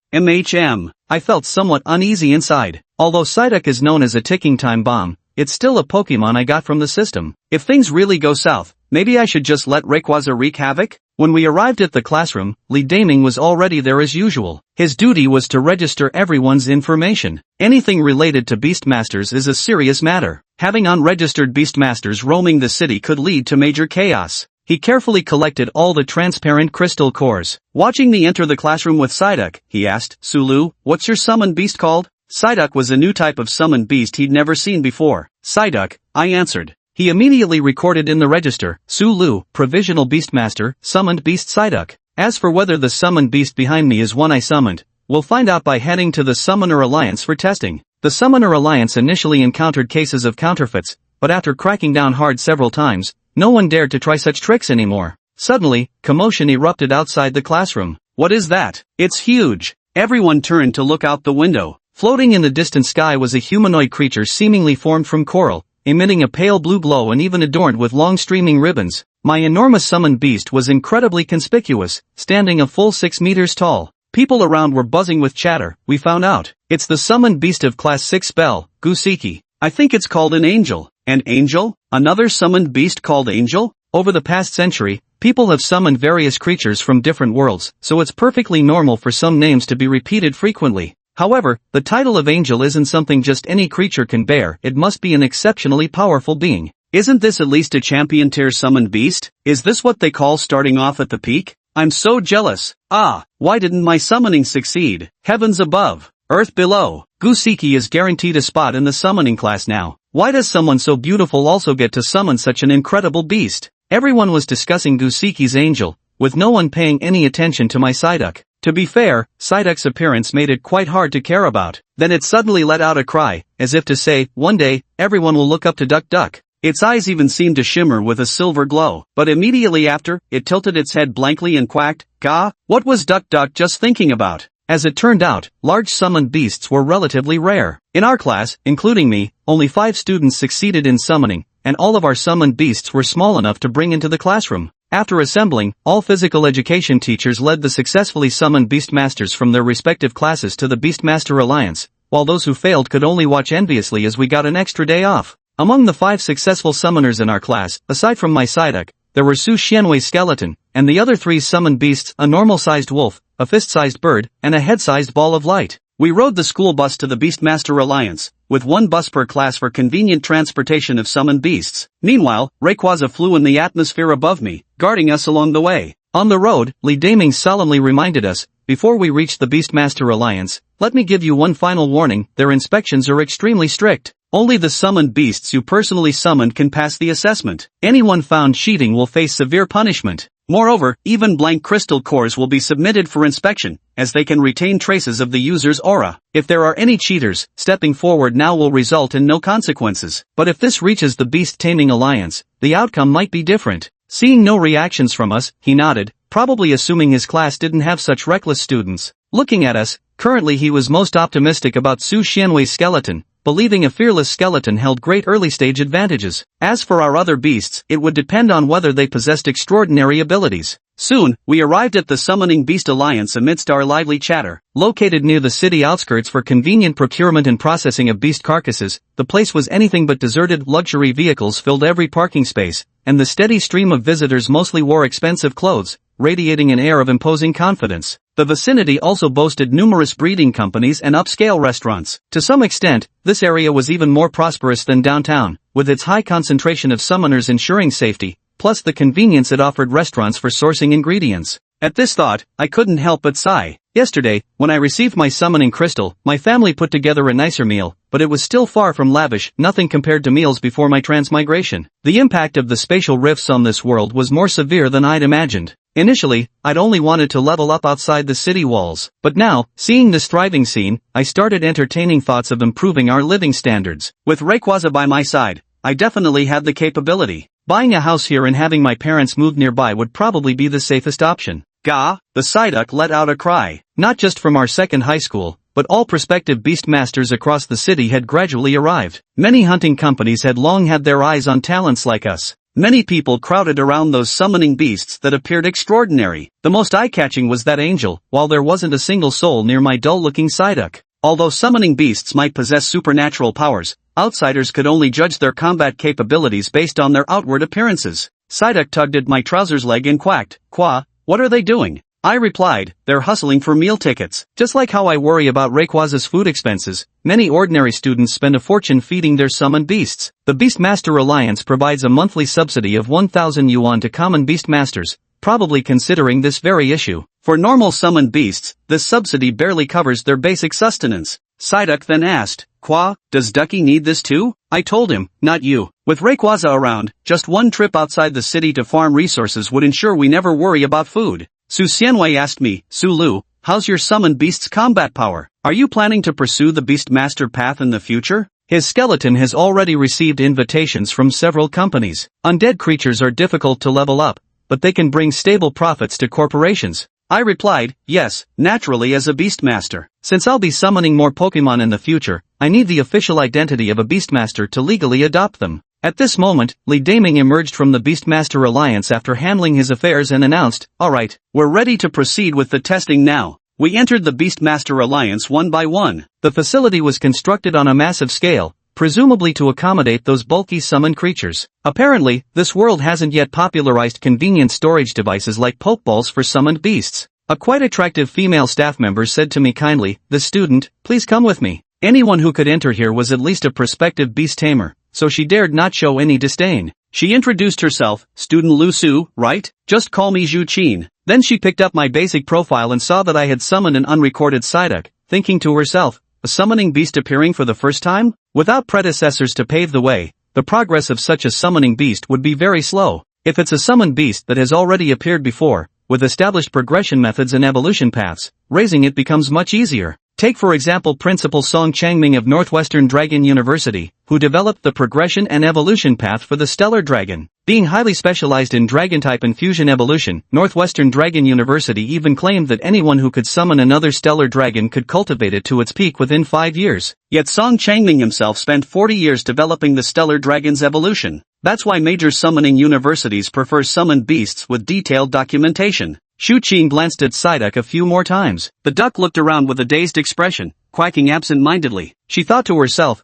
I felt somewhat uneasy inside. Although Psyduck is known as a ticking time bomb, it's still a Pokemon I got from the system. If things really go south, maybe I should just let Rayquaza wreak havoc? When we arrived at the classroom, Li Daming was already there as usual. His duty was to register everyone's information. Anything related to Beastmasters is a serious matter. Having unregistered Beastmasters roaming the city could lead to major chaos. He carefully collected all the transparent crystal cores. Watching me enter the classroom with Psyduck, he asked, "Sulu, what's your summoned beast called?" Psyduck was a new type of summoned beast he'd never seen before. "Psyduck," I answered. He immediately recorded in the register, "Sulu, Provisional Beastmaster, Summoned Beast Psyduck." As for whether the summoned beast behind me is one I summoned, we'll find out by heading to the Summoner Alliance for testing. The Summoner Alliance initially encountered cases of counterfeits, but after cracking down hard several times, no one dared to try such tricks anymore. Suddenly, commotion erupted outside the classroom. What is that? It's huge. Everyone turned to look out the window. Floating in the distant sky was a humanoid creature seemingly formed from coral, emitting a pale blue glow and even adorned with long streaming ribbons. My enormous summoned beast was incredibly conspicuous, standing a full 6 meters tall. People around were buzzing with chatter. We found out. It's the summoned beast of Class 6 spell, Gusiki. I think it's called an angel. An angel? Another summoned beast called angel? Over the past century, people have summoned various creatures from different worlds, so it's perfectly normal for some names to be repeated frequently. However, the title of angel isn't something just any creature can bear, it must be an exceptionally powerful being. Isn't this at least a champion tier summoned beast? Is this what they call starting off at the peak? I'm so jealous. Why didn't my summoning succeed? Heavens above, earth below. Gusiki is guaranteed a spot in the summoning class now. Why does someone so beautiful also get to summon such an incredible beast? Everyone was discussing Gusiki's angel, with no one paying any attention to my Psyduck. To be fair, Psyduck's appearance made it quite hard to care about. Then it suddenly let out a cry, as if to say, one day, everyone will look up to Duck Duck. Its eyes even seemed to shimmer with a silver glow, but immediately after, it tilted its head blankly and quacked, "Gah, what was Duck Duck just thinking about?" As it turned out, large summoned beasts were relatively rare. In our class, including me, only 5 students succeeded in summoning, and all of our summoned beasts were small enough to bring into the classroom. After assembling, all physical education teachers led the successfully summoned Beastmasters from their respective classes to the Beastmaster Alliance, while those who failed could only watch enviously as we got an extra day off. Among the 5 successful summoners in our class, aside from my Psyduck, there were Su Xianwei's skeleton, and the other 3 summoned beasts, a normal-sized wolf, a fist-sized bird, and a head-sized ball of light. We rode the school bus to the Beastmaster Alliance, with 1 bus per class for convenient transportation of summoned beasts. Meanwhile, Rayquaza flew in the atmosphere above me, guarding us along the way. On the road, Li Daming solemnly reminded us, before we reached the Beastmaster Alliance, "Let me give you one final warning, their inspections are extremely strict. Only the summoned beasts you personally summoned can pass the assessment. Anyone found cheating will face severe punishment. Moreover, even blank crystal cores will be submitted for inspection, as they can retain traces of the user's aura. If there are any cheaters, stepping forward now will result in no consequences. But if this reaches the Beast Taming Alliance, the outcome might be different." Seeing no reactions from us, he nodded, probably assuming his class didn't have such reckless students. Looking at us, currently he was most optimistic about Su Xianwei's skeleton, believing a fearless skeleton held great early-stage advantages. As for our other beasts, it would depend on whether they possessed extraordinary abilities. Soon, we arrived at the Summoning Beast Alliance amidst our lively chatter. Located near the city outskirts for convenient procurement and processing of beast carcasses, the place was anything but deserted. Luxury vehicles filled every parking space, and the steady stream of visitors mostly wore expensive clothes, radiating an air of imposing confidence. The vicinity also boasted numerous breeding companies and upscale restaurants. To some extent, this area was even more prosperous than downtown, with its high concentration of summoners ensuring safety, plus the convenience it offered restaurants for sourcing ingredients. At this thought, I couldn't help but sigh. Yesterday, when I received my summoning crystal, my family put together a nicer meal, but it was still far from lavish, nothing compared to meals before my transmigration. The impact of the spatial rifts on this world was more severe than I'd imagined. Initially, I'd only wanted to level up outside the city walls, but now, seeing this thriving scene, I started entertaining thoughts of improving our living standards. With Rayquaza by my side, I definitely had the capability. Buying a house here and having my parents move nearby would probably be the safest option. Gah, the Psyduck let out a cry. Not just from our second high school, but all prospective beastmasters across the city had gradually arrived. Many hunting companies had long had their eyes on talents like us. Many people crowded around those summoning beasts that appeared extraordinary. The most eye-catching was that angel, while there wasn't a single soul near my dull-looking Psyduck. Although summoning beasts might possess supernatural powers, outsiders could only judge their combat capabilities based on their outward appearances. Psyduck tugged at my trouser's leg and quacked, "Qua, what are they doing?" I replied, "They're hustling for meal tickets." Just like how I worry about Rayquaza's food expenses, many ordinary students spend a fortune feeding their summoned beasts. The Beastmaster Alliance provides a monthly subsidy of 1,000 yuan to common beastmasters, probably considering this very issue. For normal summoned beasts, this subsidy barely covers their basic sustenance. Psyduck then asked, "Qua, does Ducky need this too?" I told him, "Not you. With Rayquaza around, just one trip outside the city to farm resources would ensure we never worry about food." Su Xianwei asked me, "Su Lu, how's your summoned beast's combat power? Are you planning to pursue the Beastmaster path in the future? His skeleton has already received invitations from several companies. Undead creatures are difficult to level up, but they can bring stable profits to corporations. I replied, yes, naturally as a Beastmaster. Since I'll be summoning more Pokemon in the future, I need the official identity of a Beastmaster to legally adopt them. At this moment, Lee Daming emerged from the Beastmaster Alliance after handling his affairs and announced, alright, we're ready to proceed with the testing now. We entered the Beastmaster Alliance one by one. The facility was constructed on a massive scale, presumably to accommodate those bulky summoned creatures. Apparently, this world hasn't yet popularized convenient storage devices like Pokeballs for summoned beasts. A quite attractive female staff member said to me kindly, "The student, please come with me." Anyone who could enter here was at least a prospective beast tamer, so she dared not show any disdain. She introduced herself, "Student Lu Su, right? Just call me Zhu Qin." Then she picked up my basic profile and saw that I had summoned an unrecorded Psyduck, thinking to herself, a summoning beast appearing for the first time? Without predecessors to pave the way, the progress of such a summoning beast would be very slow. If it's a summoned beast that has already appeared before, with established progression methods and evolution paths, raising it becomes much easier. Take for example Principal Song Changming of Northwestern Dragon University, who developed the progression and evolution path for the Stellar Dragon. Being highly specialized in Dragon-type and fusion evolution, Northwestern Dragon University even claimed that anyone who could summon another Stellar Dragon could cultivate it to its peak within 5 years. Yet Song Changming himself spent 40 years developing the Stellar Dragon's evolution. That's why major summoning universities prefer summoned beasts with detailed documentation. Zhu Qin glanced at Psyduck a few more times. The duck looked around with a dazed expression, quacking absent-mindedly. She thought to herself,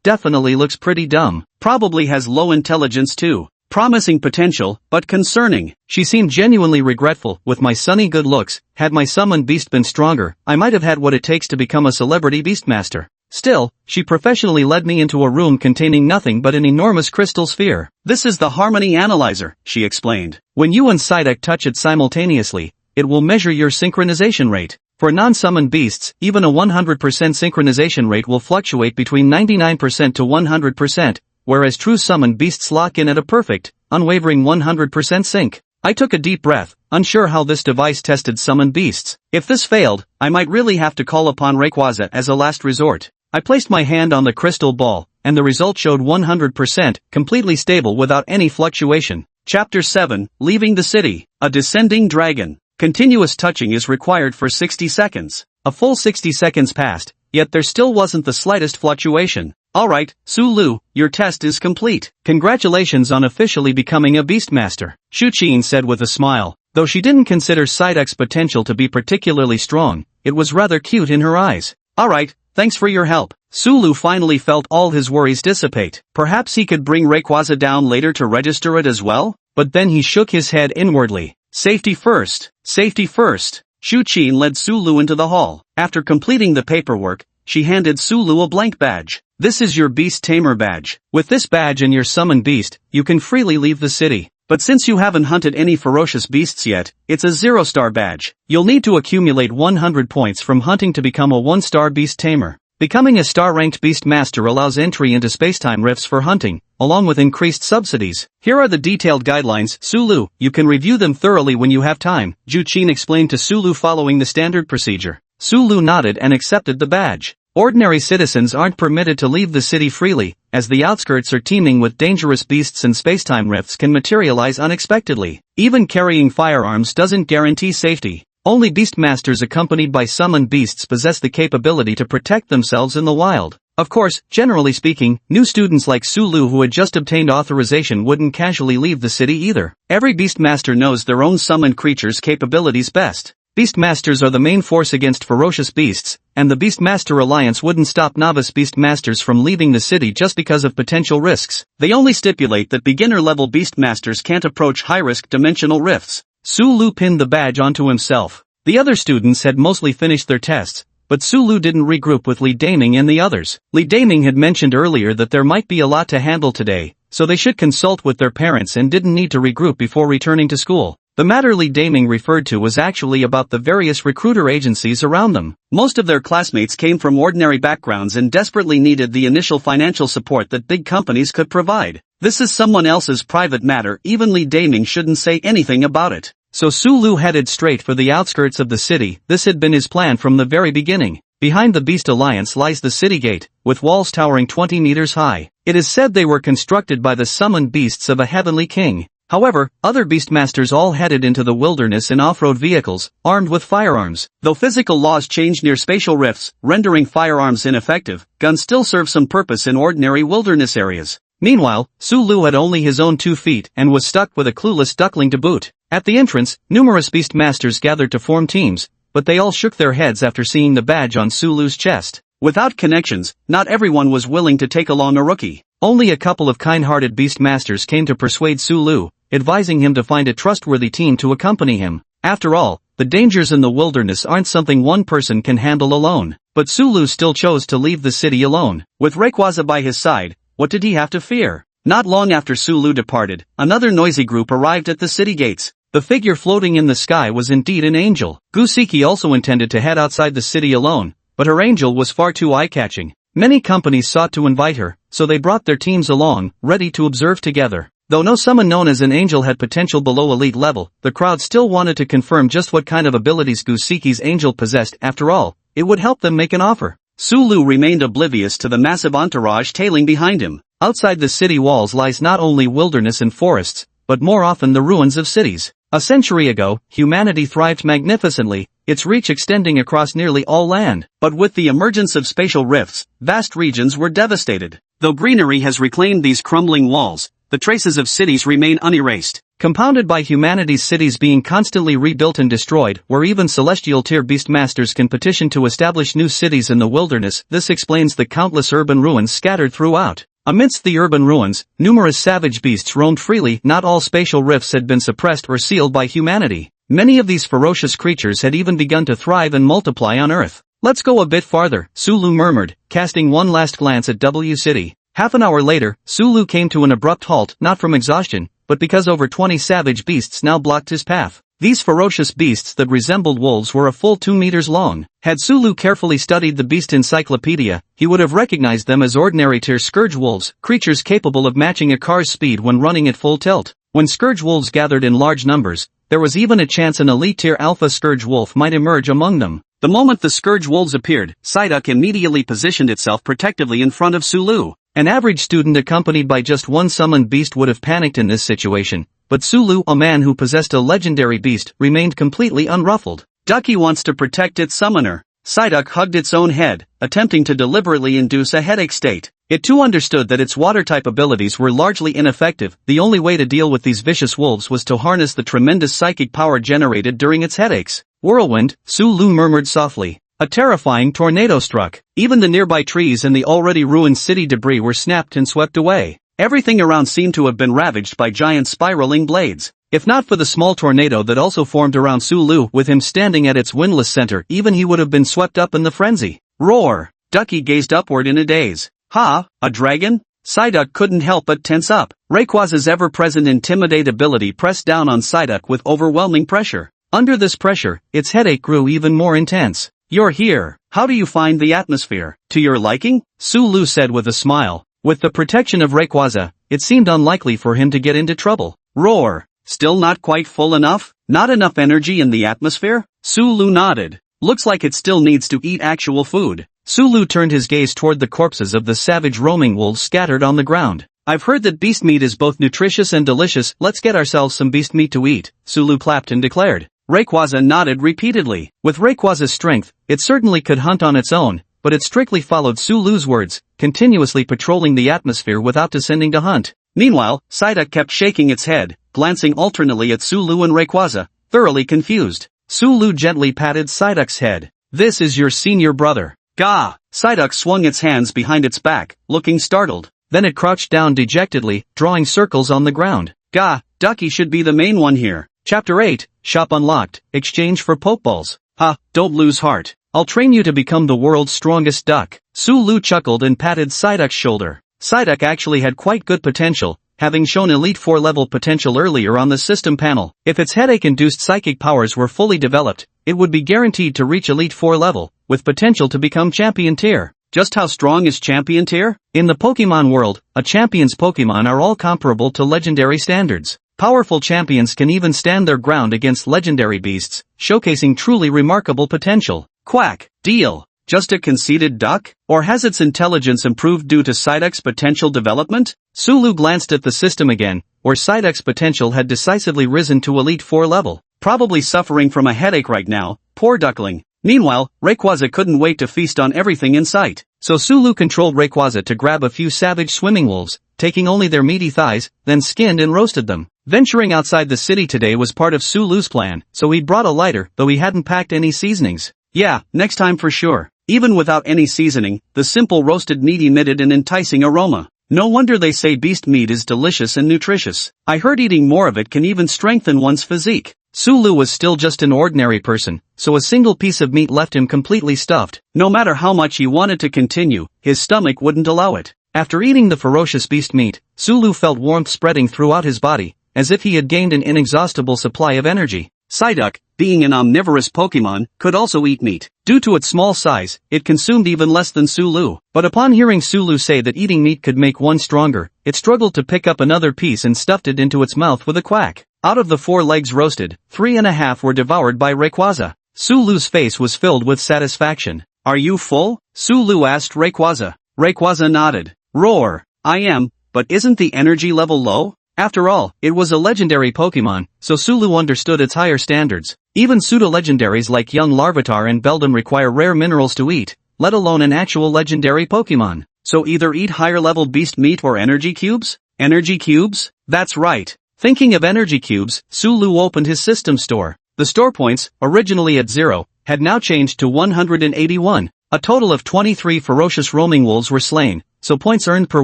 definitely looks pretty dumb. Probably has low intelligence too. Promising potential, but concerning. She seemed genuinely regretful. With my sunny good looks, had my summoned beast been stronger, I might have had what it takes to become a celebrity beastmaster. Still, she professionally led me into a room containing nothing but an enormous crystal sphere. "This is the Harmony Analyzer," she explained. "When you and Psyduck touch it simultaneously, it will measure your synchronization rate. For non-summoned beasts, even a 100% synchronization rate will fluctuate between 99% to 100%, whereas true summoned beasts lock in at a perfect, unwavering 100% sync." I took a deep breath, unsure how this device tested summoned beasts. If this failed, I might really have to call upon Rayquaza as a last resort. I placed my hand on the crystal ball, and the result showed 100%, completely stable without any fluctuation. Chapter 7, Leaving the City. A Descending Dragon. Continuous touching is required for 60 seconds. A full 60 seconds passed, yet there still wasn't the slightest fluctuation. "Alright, Su Lu, your test is complete. Congratulations on officially becoming a Beastmaster," Zhu Qin said with a smile. Though she didn't consider Psyduck's potential to be particularly strong, it was rather cute in her eyes. "Alright, thanks for your help." Su Lu finally felt all his worries dissipate. Perhaps he could bring Rayquaza down later to register it as well? But then he shook his head inwardly. Safety first. Safety first. Zhu Qin led Su Lu into the hall. After completing the paperwork, she handed Su Lu a blank badge. "This is your Beast Tamer badge. With this badge and your summoned beast, you can freely leave the city. But since you haven't hunted any ferocious beasts yet, it's a 0-star badge. You'll need to accumulate 100 points from hunting to become a 1-star Beast Tamer. Becoming a star-ranked Beast Master allows entry into spacetime rifts for hunting, along with increased subsidies. Here are the detailed guidelines, Su Lu. You can review them thoroughly when you have time," Zhu Qin explained to Su Lu following the standard procedure. Su Lu nodded and accepted the badge. Ordinary citizens aren't permitted to leave the city freely, as the outskirts are teeming with dangerous beasts and spacetime rifts can materialize unexpectedly. Even carrying firearms doesn't guarantee safety. Only Beastmasters accompanied by summoned beasts possess the capability to protect themselves in the wild. Of course, generally speaking, new students like Su Lu who had just obtained authorization wouldn't casually leave the city either. Every Beastmaster knows their own summoned creature's capabilities best. Beastmasters are the main force against ferocious beasts, and the Beastmaster Alliance wouldn't stop novice Beastmasters from leaving the city just because of potential risks. They only stipulate that beginner-level Beastmasters can't approach high-risk dimensional rifts. Su Lu pinned the badge onto himself. The other students had mostly finished their tests, but Su Lu didn't regroup with Lee Daming and the others. Lee Daming had mentioned earlier that there might be a lot to handle today, so they should consult with their parents and didn't need to regroup before returning to school. The matter Lee Daming referred to was actually about the various recruiter agencies around them. Most of their classmates came from ordinary backgrounds and desperately needed the initial financial support that big companies could provide. This is someone else's private matter, even Lee Daming shouldn't say anything about it. so Sulu headed straight for the outskirts of the city. This had been his plan from the very beginning. Behind the Beast Alliance lies the city gate, with walls towering 20 meters high. It is said they were constructed by the summoned beasts of a heavenly king. However, other beastmasters all headed into the wilderness in off-road vehicles, armed with firearms. Though physical laws change near spatial rifts, rendering firearms ineffective, guns still serve some purpose in ordinary wilderness areas. Meanwhile, Sulu had only his own 2 feet and was stuck with a clueless duckling to boot. At the entrance, numerous beastmasters gathered to form teams, but they all shook their heads after seeing the badge on Sulu's chest. Without connections, not everyone was willing to take along a rookie. Only a couple of kind-hearted beastmasters came to persuade Sulu, advising him to find a trustworthy team to accompany him. After all, the dangers in the wilderness aren't something one person can handle alone. But Sulu still chose to leave the city alone. With Rayquaza by his side, what did he have to fear? Not long after Sulu departed, another noisy group arrived at the city gates. The figure floating in the sky was indeed an angel. Gusiki also intended to head outside the city alone, but her angel was far too eye-catching. Many companies sought to invite her, so they brought their teams along, ready to observe together. Though no summon known as an angel had potential below elite level, the crowd still wanted to confirm just what kind of abilities Gusiki's angel possessed. After all, it would help them make an offer. Sulu remained oblivious to the massive entourage tailing behind him. Outside the city walls lies not only wilderness and forests, but more often the ruins of cities. A century ago, humanity thrived magnificently, its reach extending across nearly all land. But with the emergence of spatial rifts, vast regions were devastated. Though greenery has reclaimed these crumbling walls, the traces of cities remain unerased. Compounded by humanity's cities being constantly rebuilt and destroyed, where even celestial-tier beastmasters can petition to establish new cities in the wilderness, this explains the countless urban ruins scattered throughout. Amidst the urban ruins, numerous savage beasts roamed freely. Not all spatial rifts had been suppressed or sealed by humanity. Many of these ferocious creatures had even begun to thrive and multiply on Earth. Let's go a bit farther, Sulu murmured, casting one last glance at W City. Half an hour later, Sulu came to an abrupt halt, not from exhaustion, but because over 20 savage beasts now blocked his path. These ferocious beasts that resembled wolves were a full 2 meters long. Had Sulu carefully studied the beast encyclopedia, he would have recognized them as ordinary tier scourge wolves, creatures capable of matching a car's speed when running at full tilt. When scourge wolves gathered in large numbers, there was even a chance an elite tier alpha scourge wolf might emerge among them. The moment the scourge wolves appeared, Psyduck immediately positioned itself protectively in front of Sulu. An average student accompanied by just one summoned beast would have panicked in this situation, but Sulu, a man who possessed a legendary beast, remained completely unruffled. Ducky wants to protect its summoner. Psyduck hugged its own head, attempting to deliberately induce a headache state. It too understood that its water-type abilities were largely ineffective. The only way to deal with these vicious wolves was to harness the tremendous psychic power generated during its headaches. Whirlwind, Sulu murmured softly. A terrifying tornado struck. Even the nearby trees and the already ruined city debris were snapped and swept away. Everything around seemed to have been ravaged by giant spiraling blades. If not for the small tornado that also formed around Sulu, with him standing at its windless center, even he would have been swept up in the frenzy. Roar! Ducky gazed upward in a daze. Ha! A dragon? Psyduck couldn't help but tense up. Rayquaza's ever-present Intimidate ability pressed down on Psyduck with overwhelming pressure. Under this pressure, its headache grew even more intense. You're here. How do you find the atmosphere? To your liking? Sulu said with a smile. With the protection of Rayquaza, it seemed unlikely for him to get into trouble. Roar! Still not quite full enough? Not enough energy in the atmosphere? Sulu nodded. Looks like it still needs to eat actual food. Sulu turned his gaze toward the corpses of the savage roaming wolves scattered on the ground. I've heard that beast meat is both nutritious and delicious. Let's get ourselves some beast meat to eat, Sulu clapped and declared. Rayquaza nodded repeatedly. With Rayquaza's strength, it certainly could hunt on its own, but it strictly followed Sulu's words, continuously patrolling the atmosphere without descending to hunt. Meanwhile, Psyduck kept shaking its head, glancing alternately at Sulu and Rayquaza, thoroughly confused. Sulu gently patted Psyduck's head. This is your senior brother. Gah! Psyduck swung its hands behind its back, looking startled. Then it crouched down dejectedly, drawing circles on the ground. Gah! Ducky should be the main one here. Chapter 8, Shop Unlocked, Exchange for Pokeballs. Ha, don't lose heart. I'll train you to become the world's strongest duck. Sulu chuckled and patted Psyduck's shoulder. Psyduck actually had quite good potential, having shown Elite 4 level potential earlier on the system panel. If its headache-induced psychic powers were fully developed, it would be guaranteed to reach Elite 4 level, with potential to become Champion Tier. Just how strong is Champion Tier? In the Pokemon world, a champion's Pokemon are all comparable to legendary standards. Powerful champions can even stand their ground against legendary beasts, showcasing truly remarkable potential. Quack. Deal. Just a conceited duck? Or has its intelligence improved due to Psyduck's potential development? Sulu glanced at the system again, where Psyduck's potential had decisively risen to Elite 4 level. Probably suffering from a headache right now, poor duckling. Meanwhile, Rayquaza couldn't wait to feast on everything in sight. So Sulu controlled Rayquaza to grab a few savage swimming wolves, taking only their meaty thighs, then skinned and roasted them. Venturing outside the city today was part of Sulu's plan, so he brought a lighter, though he hadn't packed any seasonings. Yeah, next time for sure. Even without any seasoning, the simple roasted meat emitted an enticing aroma. No wonder they say beast meat is delicious and nutritious. I heard eating more of it can even strengthen one's physique. Sulu was still just an ordinary person, so a single piece of meat left him completely stuffed. No matter how much he wanted to continue, his stomach wouldn't allow it. After eating the ferocious beast meat, Sulu felt warmth spreading throughout his body, as if he had gained an inexhaustible supply of energy. Psyduck, being an omnivorous Pokemon, could also eat meat. Due to its small size, it consumed even less than Sulu. But upon hearing Sulu say that eating meat could make one stronger, it struggled to pick up another piece and stuffed it into its mouth with a quack. Out of the 4 legs roasted, 3.5 were devoured by Rayquaza. Sulu's face was filled with satisfaction. Are you full? Sulu asked Rayquaza. Rayquaza nodded. Roar. I am, but isn't the energy level low? After all, it was a legendary Pokemon, so Sulu understood its higher standards. Even pseudo-legendaries like young Larvitar and Beldum require rare minerals to eat, let alone an actual legendary Pokemon. So either eat higher-level beast meat or energy cubes? Energy cubes? That's right. Thinking of energy cubes, Sulu opened his system store. The store points, originally at 0, had now changed to 181. A total of 23 ferocious roaming wolves were slain, so points earned per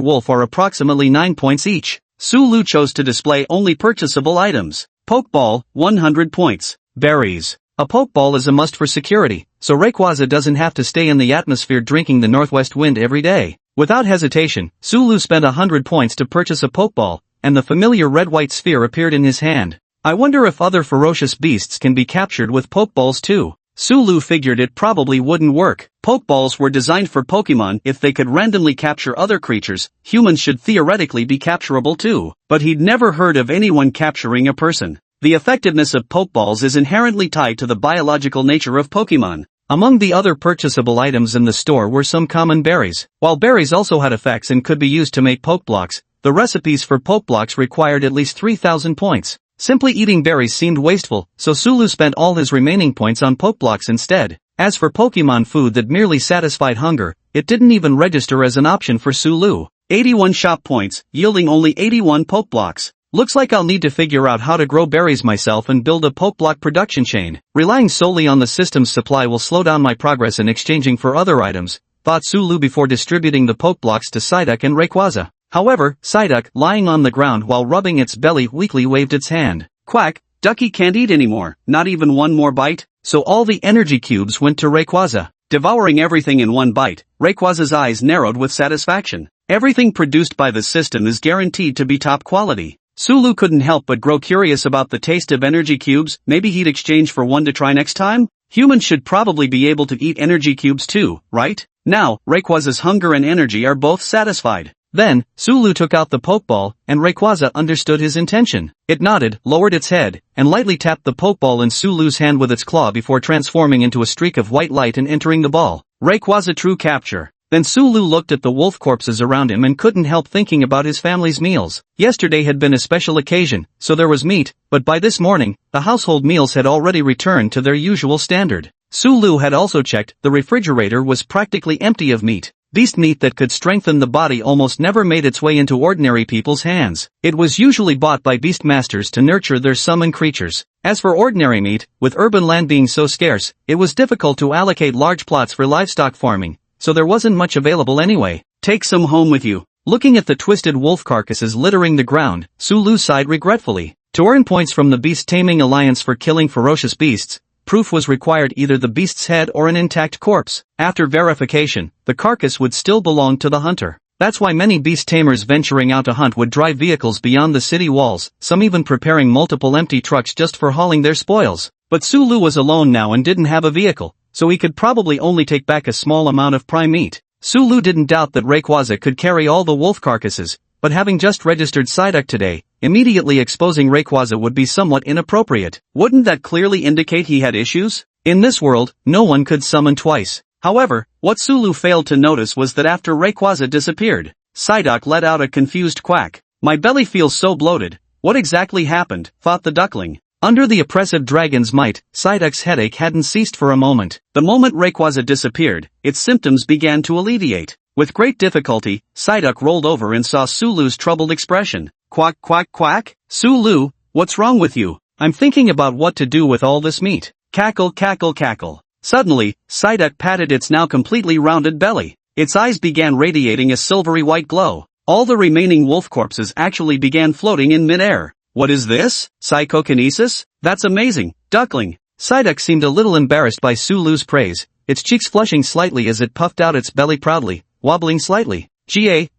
wolf are approximately 9 points each. Sulu chose to display only purchasable items. Pokeball, 100 points. Berries. A Pokeball is a must for security, so Rayquaza doesn't have to stay in the atmosphere drinking the northwest wind every day. Without hesitation, Sulu spent 100 points to purchase a Pokeball, and the familiar red-white sphere appeared in his hand. I wonder if other ferocious beasts can be captured with Pokeballs too. Sulu figured it probably wouldn't work. Pokeballs were designed for Pokemon. If they could randomly capture other creatures, humans should theoretically be capturable too. But he'd never heard of anyone capturing a person. The effectiveness of Pokeballs is inherently tied to the biological nature of Pokemon. Among the other purchasable items in the store were some common berries. While berries also had effects and could be used to make Pokeblocks, the recipes for Pokeblocks required at least 3,000 points. Simply eating berries seemed wasteful, so Sulu spent all his remaining points on Pokeblocks instead. As for Pokemon food that merely satisfied hunger, it didn't even register as an option for Sulu. 81 shop points, yielding only 81 Pokeblocks. Looks like I'll need to figure out how to grow berries myself and build a Pokeblock production chain. Relying solely on the system's supply will slow down my progress in exchanging for other items, thought Sulu before distributing the Pokeblocks to Psyduck and Rayquaza. However, Psyduck, lying on the ground while rubbing its belly weakly waved its hand. Quack, Ducky can't eat anymore, not even one more bite? So all the energy cubes went to Rayquaza. Devouring everything in one bite, Rayquaza's eyes narrowed with satisfaction. Everything produced by the system is guaranteed to be top quality. Sulu couldn't help but grow curious about the taste of energy cubes. Maybe he'd exchange for one to try next time? Humans should probably be able to eat energy cubes too, right? Now, Rayquaza's hunger and energy are both satisfied. Then, Sulu took out the Pokeball, and Rayquaza understood his intention. It nodded, lowered its head, and lightly tapped the Pokeball in Sulu's hand with its claw before transforming into a streak of white light and entering the ball. Rayquaza true capture. Then Sulu looked at the wolf corpses around him and couldn't help thinking about his family's meals. Yesterday had been a special occasion, so there was meat, but by this morning, the household meals had already returned to their usual standard. Sulu had also checked, the refrigerator was practically empty of meat. Beast meat that could strengthen the body almost never made its way into ordinary people's hands. It was usually bought by beast masters to nurture their summon creatures. As for ordinary meat, with urban land being so scarce, it was difficult to allocate large plots for livestock farming, so there wasn't much available anyway. Take some home with you. Looking at the twisted wolf carcasses littering the ground, Sulu sighed regretfully. To earn points from the Beast Taming Alliance for killing ferocious beasts, proof was required, either the beast's head or an intact corpse. After verification, the carcass would still belong to the hunter. That's why many beast tamers venturing out to hunt would drive vehicles beyond the city walls, some even preparing multiple empty trucks just for hauling their spoils. But Sulu was alone now and didn't have a vehicle, so he could probably only take back a small amount of prime meat. Sulu didn't doubt that Rayquaza could carry all the wolf carcasses, but having just registered Psyduck today, immediately exposing Rayquaza would be somewhat inappropriate. Wouldn't that clearly indicate he had issues? In this world, no one could summon twice. However, what Sulu failed to notice was that after Rayquaza disappeared, Psyduck let out a confused quack. My belly feels so bloated. What exactly happened? Thought the duckling. Under the oppressive dragon's might, Psyduck's headache hadn't ceased for a moment. The moment Rayquaza disappeared, its symptoms began to alleviate. With great difficulty, Psyduck rolled over and saw Sulu's troubled expression. Quack quack quack? Sulu, what's wrong with you? I'm thinking about what to do with all this meat. Cackle cackle cackle. Suddenly, Psyduck patted its now completely rounded belly. Its eyes began radiating a silvery white glow. All the remaining wolf corpses actually began floating in midair. What is this? Psychokinesis? That's amazing, duckling. Psyduck seemed a little embarrassed by Sulu's praise, its cheeks flushing slightly as it puffed out its belly proudly, wobbling slightly.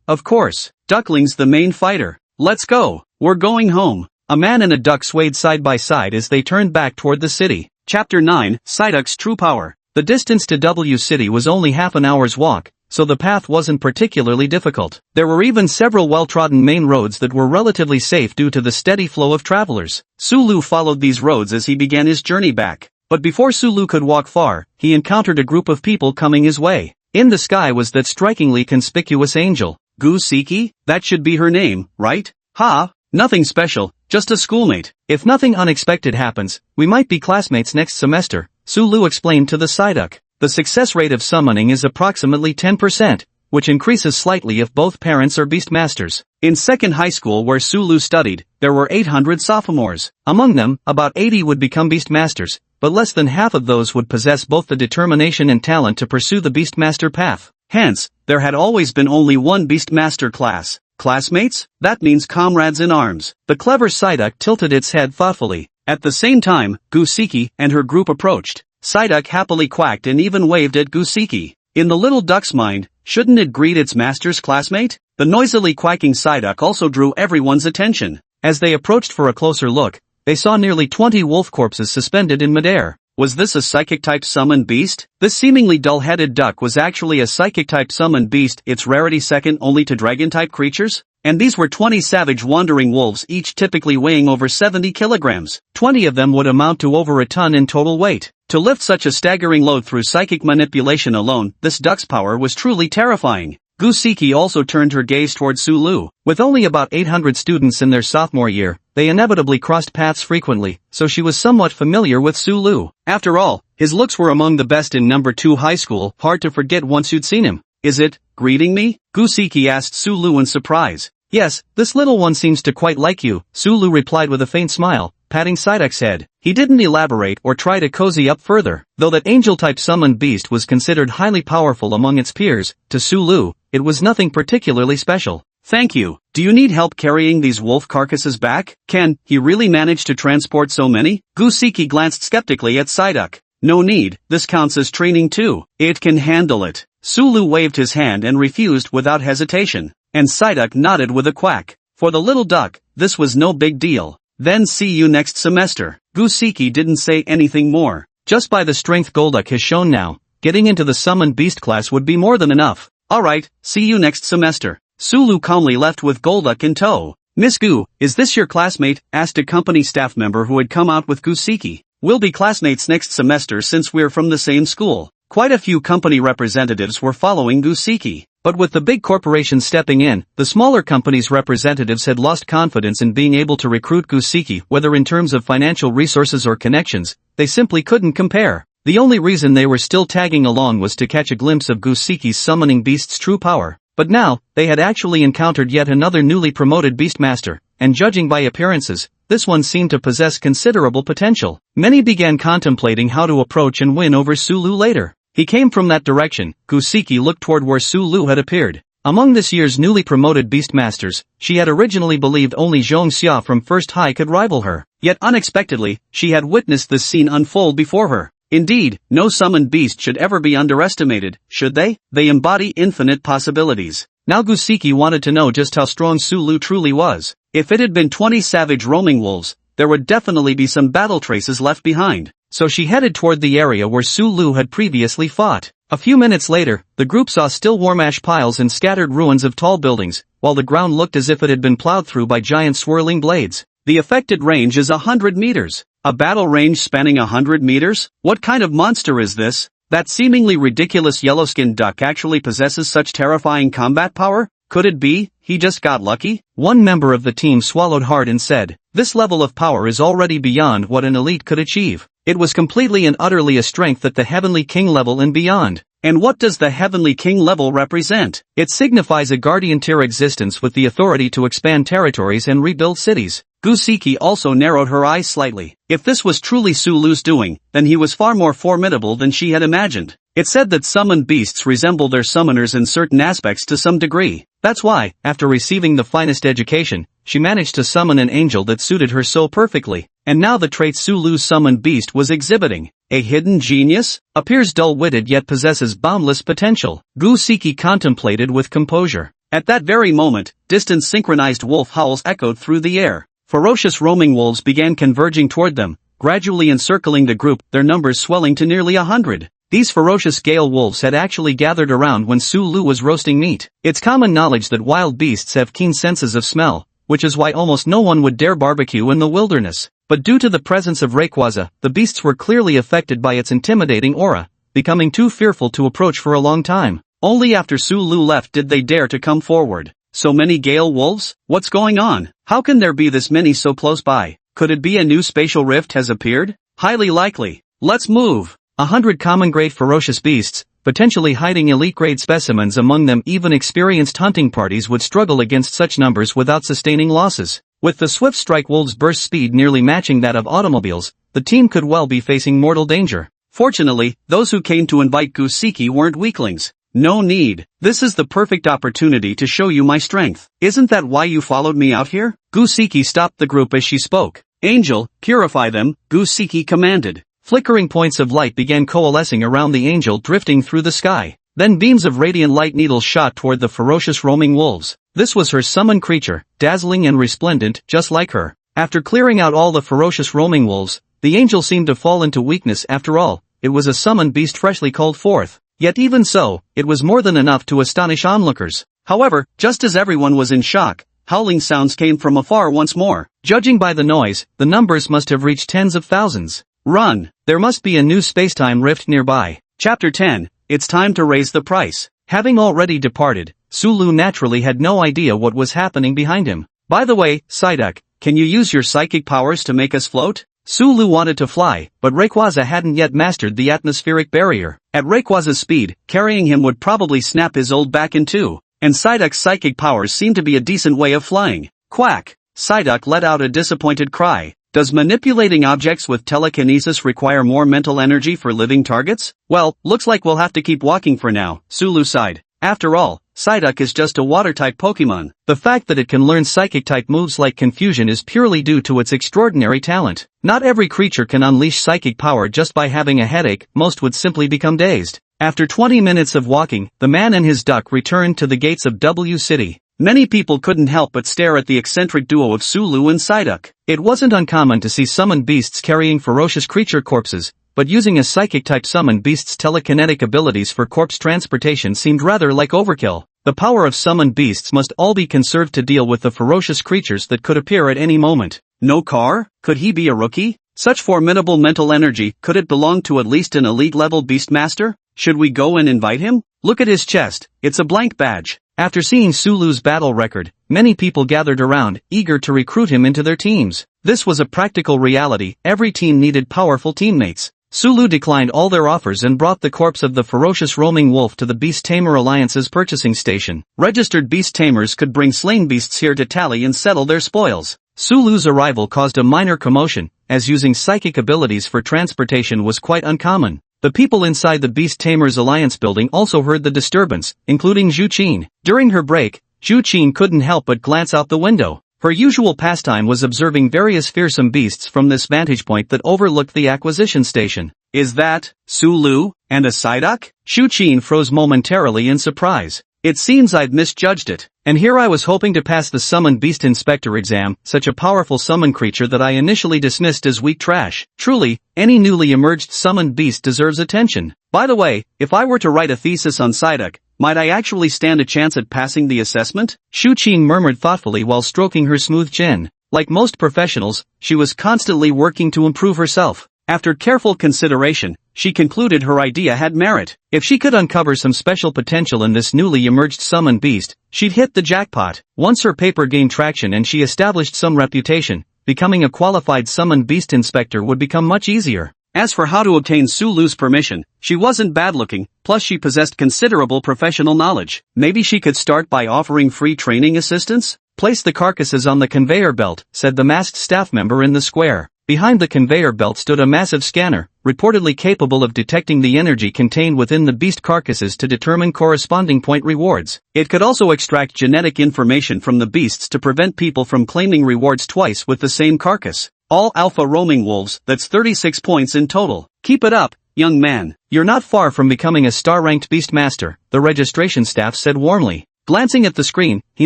Of course, duckling's the main fighter. Let's go. We're going home. A man and a duck swayed side by side as they turned back toward the city. Chapter 9, Psyduck's True Power. The distance to W City was only half an hour's walk, so the path wasn't particularly difficult. There were even several well-trodden main roads that were relatively safe due to the steady flow of travelers. Sulu followed these roads as he began his journey back. But before Sulu could walk far, he encountered a group of people coming his way. In the sky was that strikingly conspicuous angel. Gusiki? That should be her name, right? Ha! Nothing special, just a schoolmate. If nothing unexpected happens, we might be classmates next semester, Sulu explained to the Psyduck. The success rate of summoning is approximately 10%, which increases slightly if both parents are Beastmasters. In second high school where Sulu studied, there were 800 sophomores. Among them, about 80 would become Beastmasters, but less than half of those would possess both the determination and talent to pursue the Beastmaster path. Hence, there had always been only one Beastmaster class. Classmates? That means comrades in arms. The clever Psyduck tilted its head thoughtfully. At the same time, Gusiki and her group approached. Psyduck happily quacked and even waved at Gusiki. In the little duck's mind, shouldn't it greet its master's classmate? The noisily quacking Psyduck also drew everyone's attention. As they approached for a closer look, they saw nearly 20 wolf corpses suspended in midair. Was this a psychic-type summoned beast? This seemingly dull-headed duck was actually a psychic-type summoned beast, its rarity second only to dragon-type creatures? And these were 20 savage wandering wolves, each typically weighing over 70 kilograms. 20 of them would amount to over a ton in total weight. To lift such a staggering load through psychic manipulation alone, this duck's power was truly terrifying. Gusiki also turned her gaze toward Sulu. With only about 800 students in their sophomore year, they inevitably crossed paths frequently, so she was somewhat familiar with Sulu. After all, his looks were among the best in number 2 high school, hard to forget once you'd seen him. Is it greeting me? Gusiki asked Sulu in surprise. Yes, this little one seems to quite like you, Sulu replied with a faint smile, patting Psyduck's head. He didn't elaborate or try to cozy up further. Though that angel-type summoned beast was considered highly powerful among its peers, to Sulu, it was nothing particularly special. Thank you. Do you need help carrying these wolf carcasses back? Can he really manage to transport so many? Gusiki glanced skeptically at Psyduck. No need, this counts as training too. It can handle it. Sulu waved his hand and refused without hesitation. And Psyduck nodded with a quack. For the little duck, this was no big deal. Then see you next semester. Gusiki didn't say anything more. Just by the strength Golduck has shown now, getting into the summoned beast class would be more than enough. Alright, see you next semester. Sulu calmly left with Golduck in tow. Miss Gu, is this your classmate? Asked a company staff member who had come out with Gusiki. We'll be classmates next semester since we're from the same school. Quite a few company representatives were following Gusiki. But with the big corporations stepping in, the smaller companies' representatives had lost confidence in being able to recruit Gusiki, whether in terms of financial resources or connections. They simply couldn't compare. The only reason they were still tagging along was to catch a glimpse of Gusiki's summoning beast's true power. But now, they had actually encountered yet another newly promoted Beastmaster, and judging by appearances, this one seemed to possess considerable potential. Many began contemplating how to approach and win over Sulu later. He came from that direction. Gusiki looked toward where Sulu had appeared. Among this year's newly promoted Beastmasters, she had originally believed only Zhongxia from First High could rival her. Yet unexpectedly, she had witnessed this scene unfold before her. Indeed, no summoned beast should ever be underestimated, should they? They embody infinite possibilities. Now Gusiki wanted to know just how strong Sulu truly was. If it had been 20 savage roaming wolves, there would definitely be some battle traces left behind. So she headed toward the area where Sulu had previously fought. A few minutes later, the group saw still warm ash piles and scattered ruins of tall buildings, while the ground looked as if it had been plowed through by giant swirling blades. The affected range is 100 meters. A battle range spanning 100 meters? What kind of monster is this? That seemingly ridiculous yellow-skinned duck actually possesses such terrifying combat power? Could it be he just got lucky? One member of the team swallowed hard and said, "This level of power is already beyond what an elite could achieve." It was completely and utterly a strength at the Heavenly King level and beyond. And what does the Heavenly King level represent? It signifies a guardian-tier existence with the authority to expand territories and rebuild cities. Gusiki also narrowed her eyes slightly. If this was truly Sulu's doing, then he was far more formidable than she had imagined. It said that summoned beasts resemble their summoners in certain aspects to some degree. That's why, after receiving the finest education, she managed to summon an angel that suited her so perfectly. And now the trait Sulu's summoned beast was exhibiting. A hidden genius? Appears dull-witted yet possesses boundless potential. Gusiki contemplated with composure. At that very moment, distant synchronized wolf howls echoed through the air. Ferocious roaming wolves began converging toward them, gradually encircling the group, their numbers swelling to nearly 100. These ferocious gale wolves had actually gathered around when Sulu was roasting meat. It's common knowledge that wild beasts have keen senses of smell, which is why almost no one would dare barbecue in the wilderness. But due to the presence of Rayquaza, the beasts were clearly affected by its intimidating aura, becoming too fearful to approach for a long time. Only after Sulu left did they dare to come forward. So many gale wolves? What's going on? How can there be this many so close by? Could it be a new spatial rift has appeared? Highly likely. Let's move. 100 common-grade ferocious beasts, potentially hiding elite-grade specimens among them. Even experienced hunting parties would struggle against such numbers without sustaining losses. With the swift strike wolves' burst speed nearly matching that of automobiles, the team could well be facing mortal danger. Fortunately, those who came to invite Gusiki weren't weaklings. No need. This is the perfect opportunity to show you my strength. Isn't that why you followed me out here? Gusiki stopped the group as she spoke. Angel, purify them, Gusiki commanded. Flickering points of light began coalescing around the angel drifting through the sky. Then beams of radiant light needles shot toward the ferocious roaming wolves. This was her summoned creature, dazzling and resplendent, just like her. After clearing out all the ferocious roaming wolves, the angel seemed to fall into weakness. After all, it was a summoned beast freshly called forth. Yet even so, it was more than enough to astonish onlookers. However, just as everyone was in shock, howling sounds came from afar once more. Judging by the noise, the numbers must have reached tens of thousands. Run! There must be a new spacetime rift nearby. Chapter 10, It's time to raise the price. Having already departed, Sulu naturally had no idea what was happening behind him. By the way, Psyduck, can you use your psychic powers to make us float? Sulu wanted to fly, but Rayquaza hadn't yet mastered the atmospheric barrier. At Rayquaza's speed, carrying him would probably snap his old back in two. And Psyduck's psychic powers seemed to be a decent way of flying. Quack! Psyduck let out a disappointed cry. Does manipulating objects with telekinesis require more mental energy for living targets? Well, looks like we'll have to keep walking for now, Sulu sighed. After all, Psyduck is just a water-type Pokemon. The fact that it can learn psychic-type moves like confusion is purely due to its extraordinary talent. Not every creature can unleash psychic power just by having a headache, most would simply become dazed. After 20 minutes of walking, the man and his duck returned to the gates of W City. Many people couldn't help but stare at the eccentric duo of Sulu and Psyduck. It wasn't uncommon to see summoned beasts carrying ferocious creature corpses, but using a psychic-type summoned beast's telekinetic abilities for corpse transportation seemed rather like overkill. The power of summoned beasts must all be conserved to deal with the ferocious creatures that could appear at any moment. No car? Could he be a rookie? Such formidable mental energy, could it belong to at least an elite-level beastmaster? Should we go and invite him? Look at his chest, it's a blank badge. After seeing Sulu's battle record, many people gathered around, eager to recruit him into their teams. This was a practical reality, every team needed powerful teammates. Sulu declined all their offers and brought the corpse of the ferocious roaming wolf to the Beast Tamer Alliance's purchasing station. Registered beast tamers could bring slain beasts here to tally and settle their spoils. Sulu's arrival caused a minor commotion, as using psychic abilities for transportation was quite uncommon. The people inside the Beast Tamers Alliance building also heard the disturbance, including Zhu Qin. During her break, Zhu Qin couldn't help but glance out the window. Her usual pastime was observing various fearsome beasts from this vantage point that overlooked the acquisition station. Is that Sulu and a Psyduck? Zhu Qin froze momentarily in surprise. It seems I'd misjudged it. And here I was hoping to pass the Summoned Beast Inspector exam, such a powerful summon creature that I initially dismissed as weak trash. Truly, any newly emerged summoned beast deserves attention. By the way, if I were to write a thesis on Psyduck, might I actually stand a chance at passing the assessment? Shu Qing murmured thoughtfully while stroking her smooth chin. Like most professionals, she was constantly working to improve herself. After careful consideration, she concluded her idea had merit. If she could uncover some special potential in this newly emerged summoned beast, she'd hit the jackpot. Once her paper gained traction and she established some reputation, becoming a qualified summoned beast inspector would become much easier. As for how to obtain Sulu's permission, she wasn't bad-looking, plus she possessed considerable professional knowledge. Maybe she could start by offering free training assistance? Place the carcasses on the conveyor belt, said the masked staff member in the square. Behind the conveyor belt stood a massive scanner, reportedly capable of detecting the energy contained within the beast carcasses to determine corresponding point rewards. It could also extract genetic information from the beasts to prevent people from claiming rewards twice with the same carcass. All alpha roaming wolves, that's 36 points in total. Keep it up, young man. You're not far from becoming a star-ranked beastmaster, the registration staff said warmly. Glancing at the screen, he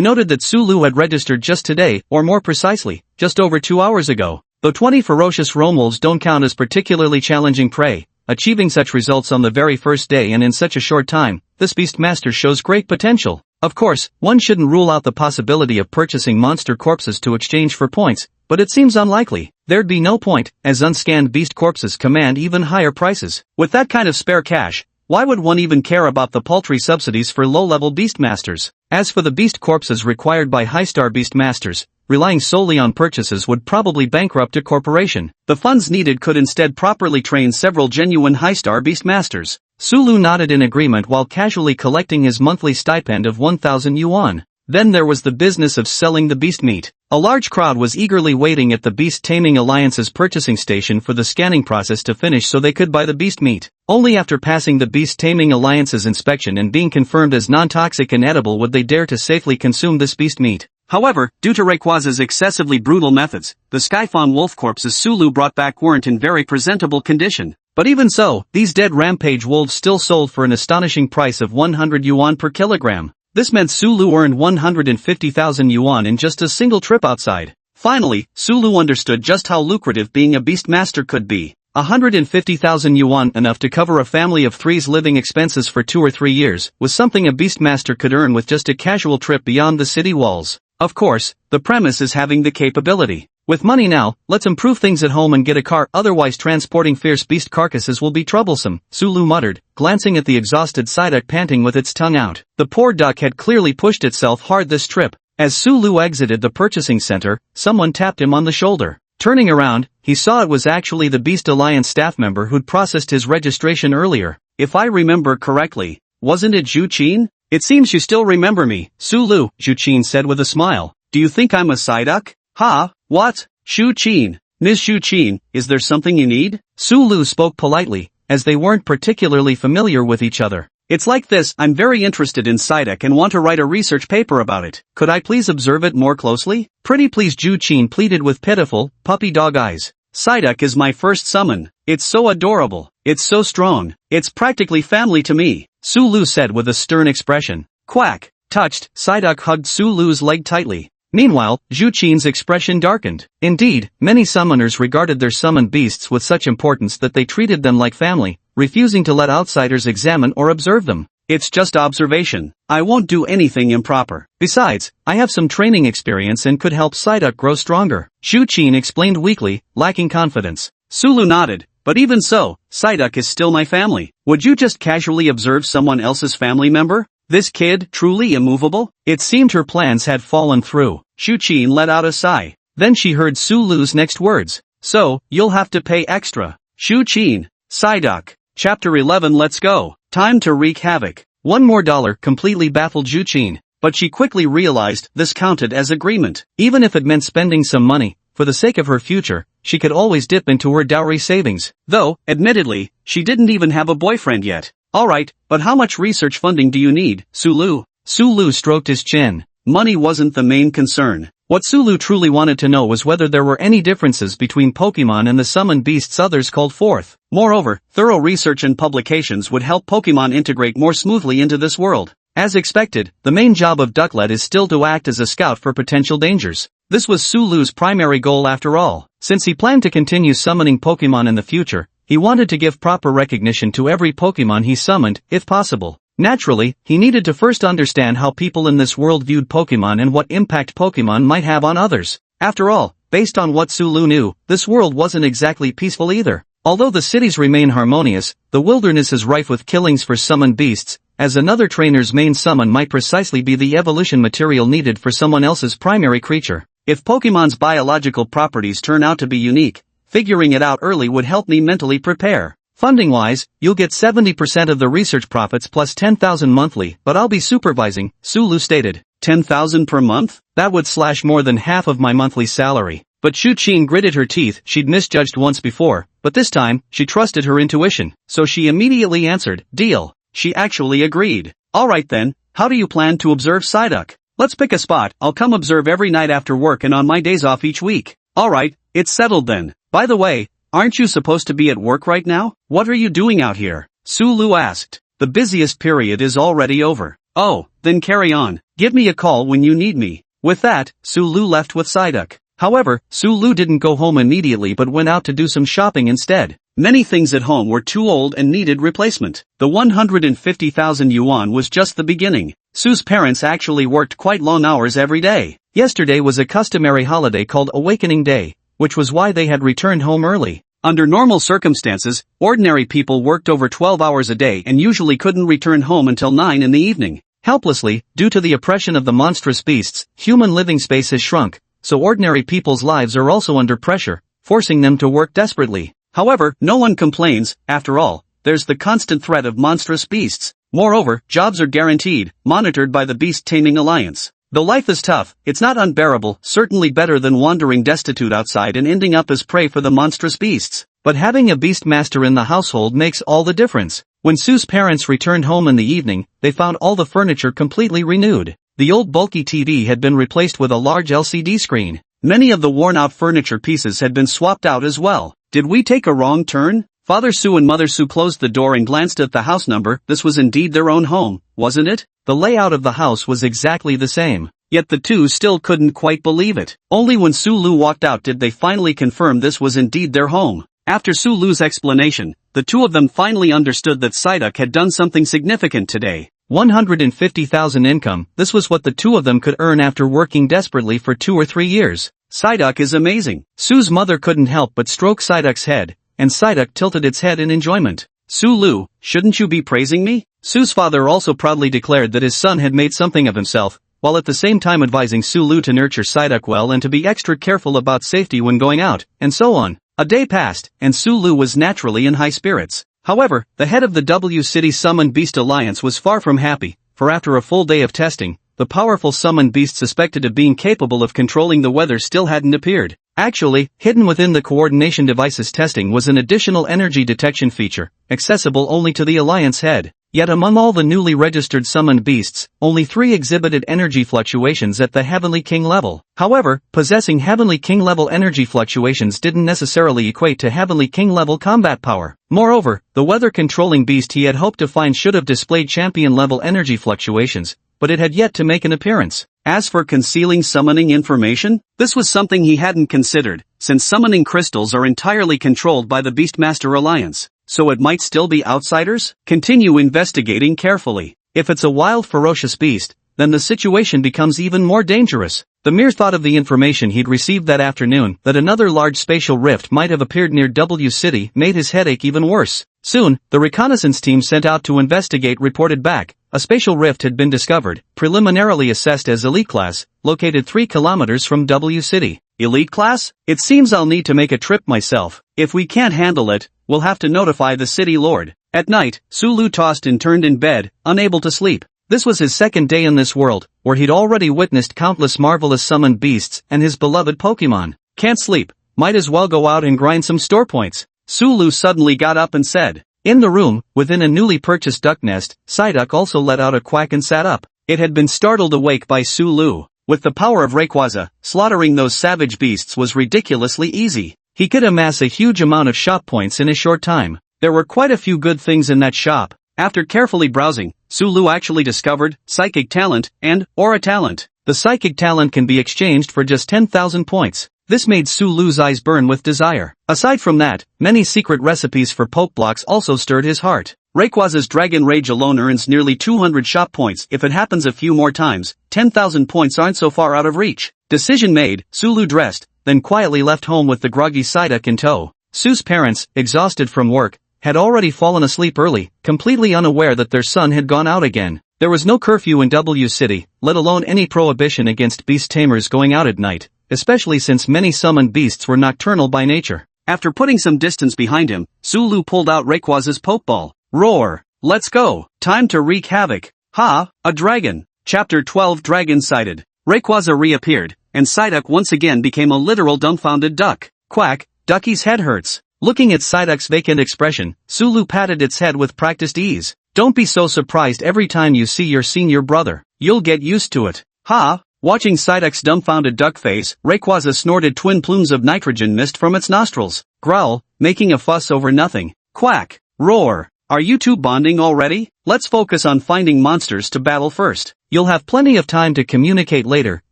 noted that Sulu had registered just today, or more precisely, just over 2 hours ago. Though 20 ferocious roam wolves don't count as particularly challenging prey, achieving such results on the very first day and in such a short time, this beastmaster shows great potential. Of course, one shouldn't rule out the possibility of purchasing monster corpses to exchange for points, but it seems unlikely. There'd be no point, as unscanned beast corpses command even higher prices. With that kind of spare cash, why would one even care about the paltry subsidies for low-level beastmasters? As for the beast corpses required by high-star beastmasters, relying solely on purchases would probably bankrupt a corporation. The funds needed could instead properly train several genuine high-star beastmasters. Sulu nodded in agreement while casually collecting his monthly stipend of 1,000 yuan. Then there was the business of selling the beast meat. A large crowd was eagerly waiting at the Beast Taming Alliance's purchasing station for the scanning process to finish so they could buy the beast meat. Only after passing the Beast Taming Alliance's inspection and being confirmed as non-toxic and edible would they dare to safely consume this beast meat. However, due to Rayquaza's excessively brutal methods, the Skyfawn wolf corpses Sulu brought back weren't in very presentable condition. But even so, these dead rampage wolves still sold for an astonishing price of 100 yuan per kilogram. This meant Sulu earned 150,000 yuan in just a single trip outside. Finally, Sulu understood just how lucrative being a beastmaster could be. 150,000 yuan, enough to cover a family of three's living expenses for 2 or 3 years, was something a beastmaster could earn with just a casual trip beyond the city walls. Of course, the premise is having the capability. With money now, let's improve things at home and get a car, otherwise transporting fierce beast carcasses will be troublesome, Sulu muttered, glancing at the exhausted Psyduck panting with its tongue out. The poor duck had clearly pushed itself hard this trip. As Sulu exited the purchasing center, someone tapped him on the shoulder. Turning around, he saw it was actually the Beast Alliance staff member who'd processed his registration earlier. If I remember correctly, wasn't it Zhu Qin? It seems you still remember me, Sulu, Zhu Qin said with a smile. Do you think I'm a Psyduck? Ha, what? Shu Qin. Ms. Shu Qin, is there something you need? Sulu spoke politely, as they weren't particularly familiar with each other. It's like this, I'm very interested in Psyduck and want to write a research paper about it. Could I please observe it more closely? Pretty please, Zhu Qin pleaded with pitiful, puppy dog eyes. Psyduck is my first summon. It's so adorable. It's so strong. It's practically family to me, Sulu said with a stern expression. Quack. Touched, Psyduck hugged Sulu's leg tightly. Meanwhile, Zhu Qin's expression darkened. Indeed, many summoners regarded their summoned beasts with such importance that they treated them like family, refusing to let outsiders examine or observe them. It's just observation. I won't do anything improper. Besides, I have some training experience and could help Psyduck grow stronger, Zhu Qin explained weakly, lacking confidence. Sulu nodded, but even so, Psyduck is still my family. Would you just casually observe someone else's family member? This kid, truly immovable? It seemed her plans had fallen through. Zhu Qin let out a sigh. Then she heard Sulu's next words. So, you'll have to pay extra. Zhu Qin. Psyduck. Chapter 11 Let's go. Time to wreak havoc. $1 more completely baffled Zhu Qin. But she quickly realized this counted as agreement. Even if it meant spending some money, for the sake of her future, she could always dip into her dowry savings. Though, admittedly, she didn't even have a boyfriend yet. Alright, but how much research funding do you need, Sulu? Sulu stroked his chin. Money wasn't the main concern. What Sulu truly wanted to know was whether there were any differences between Pokemon and the summoned beasts others called forth. Moreover, thorough research and publications would help Pokemon integrate more smoothly into this world. As expected, the main job of Ducklet is still to act as a scout for potential dangers. This was Sulu's primary goal after all. Since he planned to continue summoning Pokemon in the future, He wanted to give proper recognition to every Pokemon he summoned, if possible. Naturally, he needed to first understand how people in this world viewed Pokemon and what impact Pokemon might have on others. After all, based on what Sulu knew, this world wasn't exactly peaceful either. Although the cities remain harmonious, the wilderness is rife with killings for summoned beasts, as another trainer's main summon might precisely be the evolution material needed for someone else's primary creature. If Pokemon's biological properties turn out to be unique, figuring it out early would help me mentally prepare. Funding-wise, you'll get 70% of the research profits plus 10,000 monthly, but I'll be supervising, Sulu stated. 10,000 per month? That would slash more than half of my monthly salary. But Shu-Chin gritted her teeth. She'd misjudged once before, but this time, she trusted her intuition, so she immediately answered, deal. She actually agreed. Alright then, how do you plan to observe Psyduck? Let's pick a spot. I'll come observe every night after work and on my days off each week. Alright, it's settled then. By the way, aren't you supposed to be at work right now? What are you doing out here? Sulu asked. The busiest period is already over. Oh, then carry on. Give me a call when you need me. With that, Sulu left with Psyduck. However, Sulu didn't go home immediately but went out to do some shopping instead. Many things at home were too old and needed replacement. The 150,000 yuan was just the beginning. Su's parents actually worked quite long hours every day. Yesterday was a customary holiday called Awakening Day, which was why they had returned home early. Under normal circumstances, ordinary people worked over 12 hours a day and usually couldn't return home until 9 in the evening. Helplessly, due to the oppression of the monstrous beasts, human living space has shrunk, so ordinary people's lives are also under pressure, forcing them to work desperately. However, no one complains. After all, there's the constant threat of monstrous beasts. Moreover, jobs are guaranteed, monitored by the Beast Taming Alliance. Though life is tough, it's not unbearable, certainly better than wandering destitute outside and ending up as prey for the monstrous beasts. But having a beast master in the household makes all the difference. When Su's parents returned home in the evening, they found all the furniture completely renewed. The old bulky TV had been replaced with a large LCD screen. Many of the worn-out furniture pieces had been swapped out as well. Did we take a wrong turn? Father Su and Mother Su closed the door and glanced at the house number. This was indeed their own home, wasn't it? The layout of the house was exactly the same. Yet the two still couldn't quite believe it. Only when Sulu walked out did they finally confirm this was indeed their home. After Sulu's explanation, the two of them finally understood that Psyduck had done something significant today. 150,000 income. This was what the two of them could earn after working desperately for 2 or 3 years. Psyduck is amazing. Su's mother couldn't help but stroke Psyduck's head, and Psyduck tilted its head in enjoyment. Sulu, shouldn't you be praising me? Su's father also proudly declared that his son had made something of himself, while at the same time advising Sulu to nurture Psyduck well and to be extra careful about safety when going out, and so on. A day passed, and Sulu was naturally in high spirits. However, the head of the W City Summoned Beast Alliance was far from happy, for after a full day of testing, the powerful summoned beast suspected of being capable of controlling the weather still hadn't appeared. Actually, hidden within the coordination device's testing was an additional energy detection feature, accessible only to the Alliance head. Yet among all the newly registered summoned beasts, only 3 exhibited energy fluctuations at the Heavenly King level. However, possessing Heavenly King level energy fluctuations didn't necessarily equate to Heavenly King level combat power. Moreover, the weather-controlling beast he had hoped to find should have displayed champion level energy fluctuations, but it had yet to make an appearance. As for concealing summoning information, this was something he hadn't considered, since summoning crystals are entirely controlled by the Beastmaster Alliance. So it might still be outsiders? Continue investigating carefully. If it's a wild, ferocious beast, then the situation becomes even more dangerous. The mere thought of the information he'd received that afternoon, that another large spatial rift might have appeared near W City, made his headache even worse. Soon, the reconnaissance team sent out to investigate reported back. A spatial rift had been discovered, preliminarily assessed as elite class, located 3 kilometers from W City. Elite class? It seems I'll need to make a trip myself. If we can't handle it, we'll have to notify the city lord. At night, Sulu tossed and turned in bed, unable to sleep. This was his second day in this world, where he'd already witnessed countless marvelous summoned beasts and his beloved Pokemon. Can't sleep, might as well go out and grind some store points. Sulu suddenly got up and said. In the room, within a newly purchased duck nest, Psyduck also let out a quack and sat up. It had been startled awake by Sulu. With the power of Rayquaza, slaughtering those savage beasts was ridiculously easy. He could amass a huge amount of shop points in a short time. There were quite a few good things in that shop. After carefully browsing, Sulu actually discovered Psychic Talent and Aura Talent. The Psychic Talent can be exchanged for just 10,000 points. This made Sulu's eyes burn with desire. Aside from that, many secret recipes for poke blocks also stirred his heart. Rayquaza's Dragon Rage alone earns nearly 200 shop points. If it happens a few more times, 10,000 points aren't so far out of reach. Decision made, Sulu dressed, then quietly left home with the groggy Psyduck in tow. Sue's parents, exhausted from work, had already fallen asleep early, completely unaware that their son had gone out again. There was no curfew in W City, let alone any prohibition against beast tamers going out at night, especially since many summoned beasts were nocturnal by nature. After putting some distance behind him, Sulu pulled out Rayquaza's Pokeball. Roar! Let's go! Time to wreak havoc! Ha! A dragon! Chapter 12 Dragon Sighted. Rayquaza reappeared, and Psyduck once again became a literal dumbfounded duck. Quack! Ducky's head hurts. Looking at Psyduck's vacant expression, Sulu patted its head with practiced ease. Don't be so surprised every time you see your senior brother. You'll get used to it. Ha! Watching Psyduck's dumbfounded duck face, Rayquaza snorted twin plumes of nitrogen mist from its nostrils. Growl, making a fuss over nothing. Quack! Roar! Are you two bonding already? Let's focus on finding monsters to battle first. You'll have plenty of time to communicate later,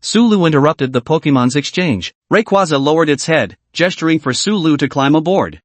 Sulu interrupted the Pokemon's exchange. Rayquaza lowered its head, gesturing for Sulu to climb aboard.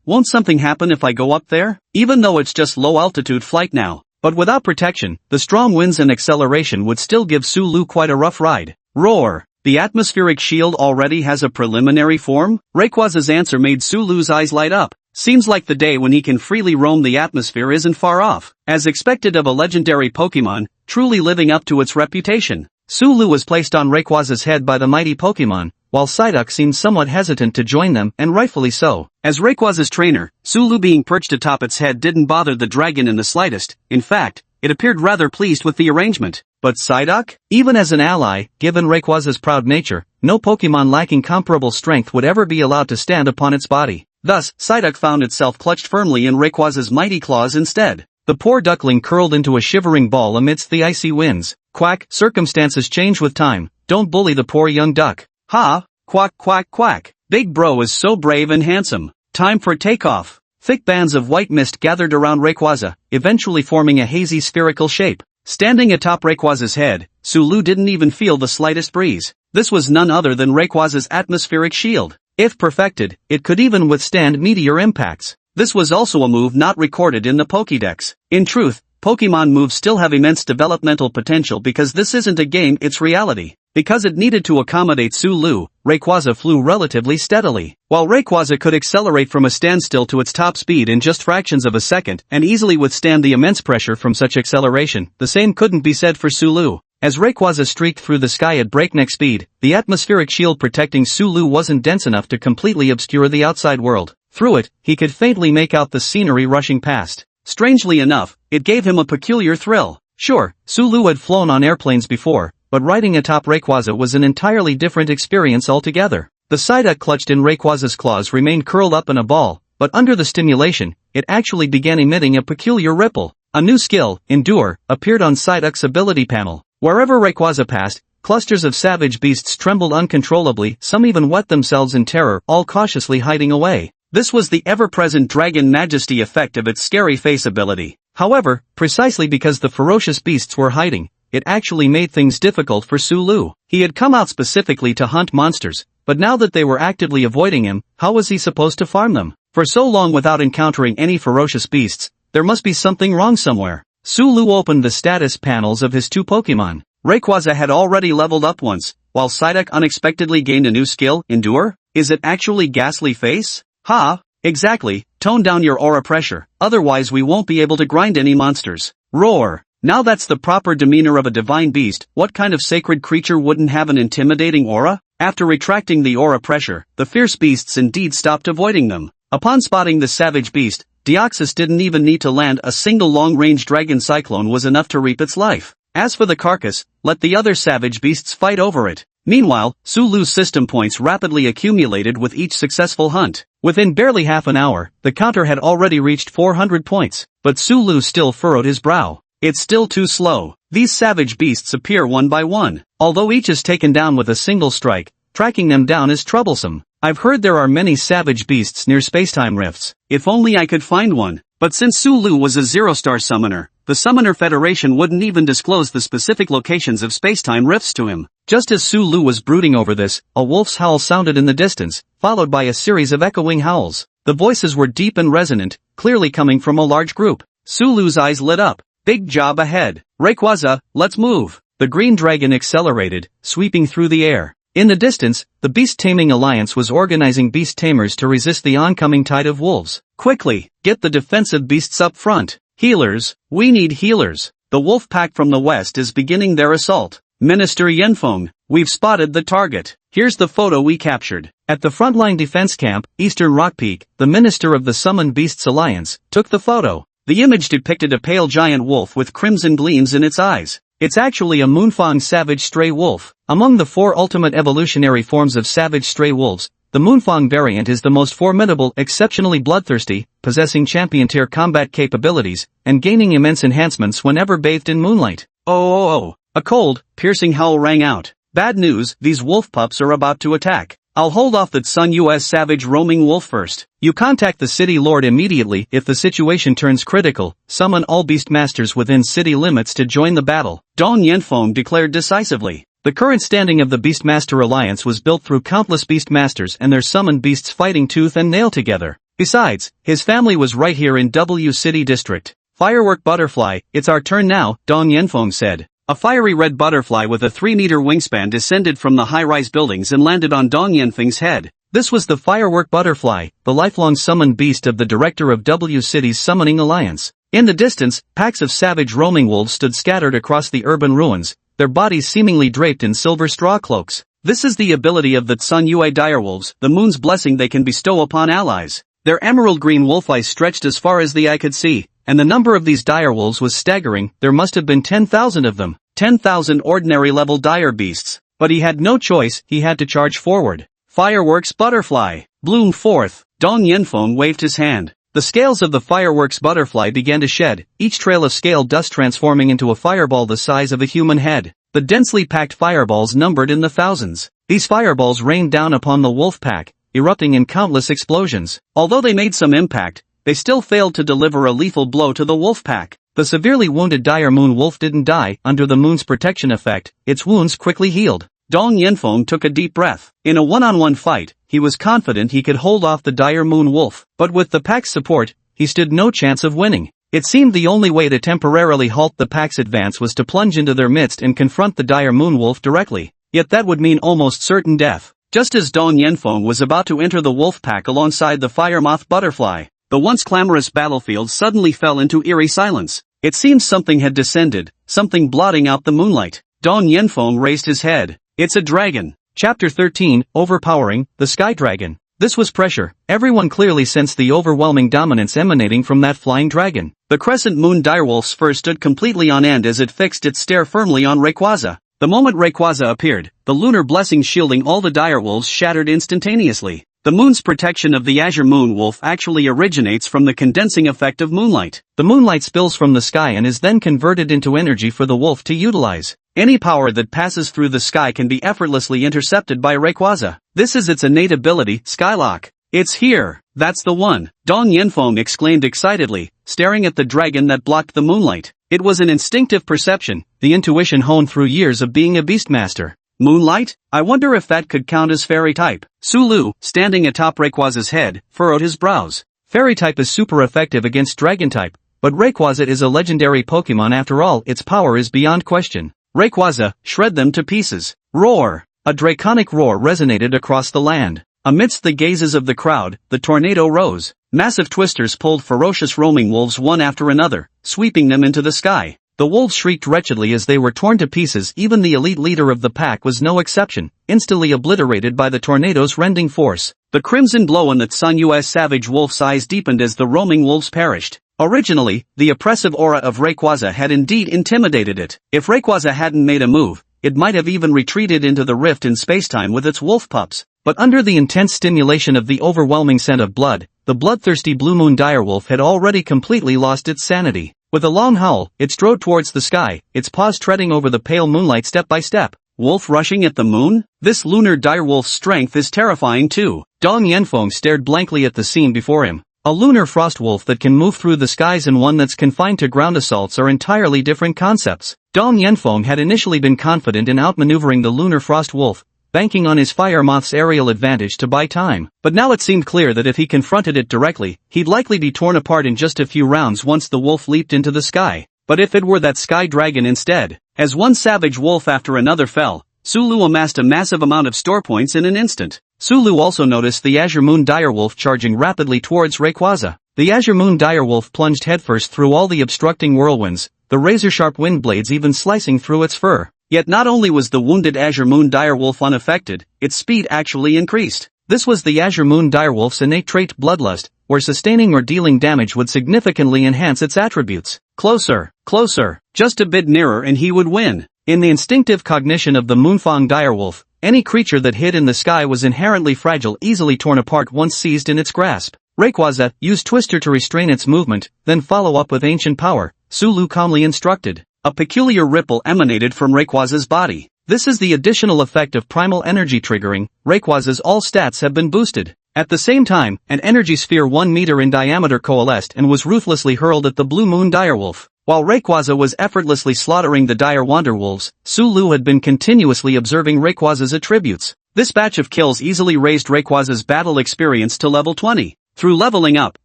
Won't something happen if I go up there? Even though it's just low-altitude flight now. But without protection, the strong winds and acceleration would still give Sulu quite a rough ride. Roar! The atmospheric shield already has a preliminary form? Rayquaza's answer made Sulu's eyes light up. Seems like the day when he can freely roam the atmosphere isn't far off. As expected of a legendary Pokemon, truly living up to its reputation. Sulu was placed on Rayquaza's head by the mighty Pokemon, while Psyduck seemed somewhat hesitant to join them, and rightfully so. As Rayquaza's trainer, Sulu being perched atop its head didn't bother the dragon in the slightest. In fact, it appeared rather pleased with the arrangement. But Psyduck? Even as an ally, given Rayquaza's proud nature, no Pokemon lacking comparable strength would ever be allowed to stand upon its body. Thus, Psyduck found itself clutched firmly in Rayquaza's mighty claws instead. The poor duckling curled into a shivering ball amidst the icy winds. Quack, circumstances change with time. Don't bully the poor young duck. Ha! Quack quack quack. Big Bro is so brave and handsome. Time for takeoff. Thick bands of white mist gathered around Rayquaza, eventually forming a hazy spherical shape. Standing atop Rayquaza's head, Sulu didn't even feel the slightest breeze. This was none other than Rayquaza's atmospheric shield. If perfected, it could even withstand meteor impacts. This was also a move not recorded in the Pokédex. In truth, Pokemon moves still have immense developmental potential because this isn't a game, it's reality. Because it needed to accommodate Sulu, Rayquaza flew relatively steadily. While Rayquaza could accelerate from a standstill to its top speed in just fractions of a second and easily withstand the immense pressure from such acceleration, the same couldn't be said for Sulu. As Rayquaza streaked through the sky at breakneck speed, the atmospheric shield protecting Sulu wasn't dense enough to completely obscure the outside world. Through it, he could faintly make out the scenery rushing past. Strangely enough, it gave him a peculiar thrill. Sure, Sulu had flown on airplanes before, but riding atop Rayquaza was an entirely different experience altogether. The Psyduck clutched in Rayquaza's claws remained curled up in a ball, but under the stimulation, it actually began emitting a peculiar ripple. A new skill, Endure, appeared on Psyduck's ability panel. Wherever Rayquaza passed, clusters of savage beasts trembled uncontrollably, some even wet themselves in terror, all cautiously hiding away. This was the ever-present Dragon Majesty effect of its scary face ability. However, precisely because the ferocious beasts were hiding, it actually made things difficult for Sulu. He had come out specifically to hunt monsters, but now that they were actively avoiding him, how was he supposed to farm them? For so long without encountering any ferocious beasts, there must be something wrong somewhere. Sulu opened the status panels of his two Pokemon. Rayquaza had already leveled up once, while Psyduck unexpectedly gained a new skill, Endure? Is it actually Ghastly Face? Ha! Exactly, tone down your aura pressure, otherwise we won't be able to grind any monsters. Roar! Now that's the proper demeanor of a divine beast, what kind of sacred creature wouldn't have an intimidating aura? After retracting the aura pressure, the fierce beasts indeed stopped avoiding them. Upon spotting the savage beast, Deoxys didn't even need to land a single long-range dragon cyclone was enough to reap its life. As for the carcass, let the other savage beasts fight over it. Meanwhile, Sulu's system points rapidly accumulated with each successful hunt. Within barely half an hour, the counter had already reached 400 points, but Sulu still furrowed his brow. It's still too slow. These savage beasts appear one by one. Although each is taken down with a single strike, tracking them down is troublesome. I've heard there are many savage beasts near spacetime rifts. If only I could find one. But since Sulu was a zero-star summoner, the Summoner Federation wouldn't even disclose the specific locations of spacetime rifts to him. Just as Su Lu was brooding over this, a wolf's howl sounded in the distance, followed by a series of echoing howls. The voices were deep and resonant, clearly coming from a large group. Su Lu's eyes lit up. Big job ahead. Rayquaza, let's move. The green dragon accelerated, sweeping through the air. In the distance, the Beast Taming Alliance was organizing beast tamers to resist the oncoming tide of wolves. Quickly, get the defensive beasts up front. Healers, we need healers. The wolf pack from the west is beginning their assault. Minister Yanfeng, we've spotted the target. Here's the photo we captured. At the frontline defense camp, Eastern Rock Peak, the minister of the Summoned Beasts Alliance took the photo. The image depicted a pale giant wolf with crimson gleams in its eyes. It's actually a Moonfang savage stray wolf. Among the 4 ultimate evolutionary forms of savage stray wolves, the Moonfang variant is the most formidable, exceptionally bloodthirsty, possessing champion-tier combat capabilities, and gaining immense enhancements whenever bathed in moonlight. Oh. A cold, piercing howl rang out. Bad news, these wolf pups are about to attack. I'll hold off that Sun US savage roaming wolf first. You contact the city lord immediately if the situation turns critical. Summon all beastmasters within city limits to join the battle. Dong Yanfeng declared decisively. The current standing of the Beastmaster Alliance was built through countless beastmasters and their summoned beasts fighting tooth and nail together. Besides, his family was right here in W City District. Firework Butterfly, it's our turn now, Dong Yanfeng said. A fiery red butterfly with a 3-meter wingspan descended from the high-rise buildings and landed on Dong Yanfeng's head. This was the Firework Butterfly, the lifelong summoned beast of the director of W City's Summoning Alliance. In the distance, packs of savage roaming wolves stood scattered across the urban ruins, their bodies seemingly draped in silver straw cloaks. This is the ability of the Sun Yue direwolves, the moon's blessing they can bestow upon allies. Their emerald green wolf eyes stretched as far as the eye could see, and the number of these direwolves was staggering. There must have been 10,000 of them. 10,000 ordinary-level dire beasts. But he had no choice, he had to charge forward. Fireworks Butterfly, bloom forth. Dong Yanfeng waved his hand. The scales of the Fireworks Butterfly began to shed, each trail of scale dust transforming into a fireball the size of a human head. The densely packed fireballs numbered in the thousands. These fireballs rained down upon the wolf pack, erupting in countless explosions. Although they made some impact, they still failed to deliver a lethal blow to the wolf pack. The severely wounded dire moon wolf didn't die under the moon's protection effect, its wounds quickly healed. Dong Yanfeng took a deep breath. In a one-on-one fight, he was confident he could hold off the dire moon wolf, but with the pack's support, he stood no chance of winning. It seemed the only way to temporarily halt the pack's advance was to plunge into their midst and confront the dire moon wolf directly. Yet that would mean almost certain death. Just as Dong Yanfeng was about to enter the wolf pack alongside the fire moth butterfly, the once clamorous battlefield suddenly fell into eerie silence. It seemed something had descended, something blotting out the moonlight. Dong Yanfeng raised his head. It's a dragon. Chapter 13, Overpowering, the Sky Dragon. This was pressure. Everyone clearly sensed the overwhelming dominance emanating from that flying dragon. The crescent moon direwolf's fur stood completely on end as it fixed its stare firmly on Rayquaza. The moment Rayquaza appeared, the lunar blessing shielding all the direwolves shattered instantaneously. The moon's protection of the azure moon wolf actually originates from the condensing effect of moonlight. The moonlight spills from the sky and is then converted into energy for the wolf to utilize. Any power that passes through the sky can be effortlessly intercepted by Rayquaza. This is its innate ability, Skylock. It's here. That's the one. Dong Yanfeng exclaimed excitedly, staring at the dragon that blocked the moonlight. It was an instinctive perception, the intuition honed through years of being a beastmaster. Moonlight? I wonder if that could count as fairy type. Su Lu, standing atop Rayquaza's head, furrowed his brows. Fairy type is super effective against dragon type, but Rayquaza is a legendary Pokemon after all, its power is beyond question. Rayquaza, shred them to pieces. Roar! A draconic roar resonated across the land. Amidst the gazes of the crowd, the tornado rose. Massive twisters pulled ferocious roaming wolves one after another, sweeping them into the sky. The wolves shrieked wretchedly as they were torn to pieces. Even the elite leader of the pack was no exception, instantly obliterated by the tornado's rending force. The crimson glow in the Sun US savage wolf's eyes deepened as the roaming wolves perished. Originally, the oppressive aura of Rayquaza had indeed intimidated it. If Rayquaza hadn't made a move, it might have even retreated into the rift in spacetime with its wolf pups. But under the intense stimulation of the overwhelming scent of blood, the bloodthirsty Blue Moon direwolf had already completely lost its sanity. With a long howl, it strode towards the sky, its paws treading over the pale moonlight step by step. Wolf rushing at the moon? This lunar direwolf's strength is terrifying too. Dong Yanfeng stared blankly at the scene before him. A lunar frost wolf that can move through the skies and one that's confined to ground assaults are entirely different concepts. Dong Yenfeng had initially been confident in outmaneuvering the lunar frost wolf, banking on his fire moth's aerial advantage to buy time. But now it seemed clear that if he confronted it directly, he'd likely be torn apart in just a few rounds once the wolf leaped into the sky. But if it were that sky dragon instead? As one savage wolf after another fell, Sulu amassed a massive amount of store points in an instant. Sulu also noticed the Azure Moon direwolf charging rapidly towards Rayquaza. The Azure Moon direwolf plunged headfirst through all the obstructing whirlwinds, the razor-sharp wind blades even slicing through its fur. Yet not only was the wounded Azure Moon direwolf unaffected, its speed actually increased. This was the Azure Moon direwolf's innate trait Bloodlust, where sustaining or dealing damage would significantly enhance its attributes. Closer, closer, just a bit nearer and he would win. In the instinctive cognition of the Moonfang direwolf, any creature that hid in the sky was inherently fragile, easily torn apart once seized in its grasp. Rayquaza, use Twister to restrain its movement, then follow up with Ancient Power, Sulu calmly instructed. A peculiar ripple emanated from Rayquaza's body. This is the additional effect of primal energy triggering. Rayquaza's all stats have been boosted. At the same time, an energy sphere 1 meter in diameter coalesced and was ruthlessly hurled at the Blue Moon direwolf. While Rayquaza was effortlessly slaughtering the dire wanderwolves, Sulu had been continuously observing Rayquaza's attributes. This batch of kills easily raised Rayquaza's battle experience to level 20. Through leveling up,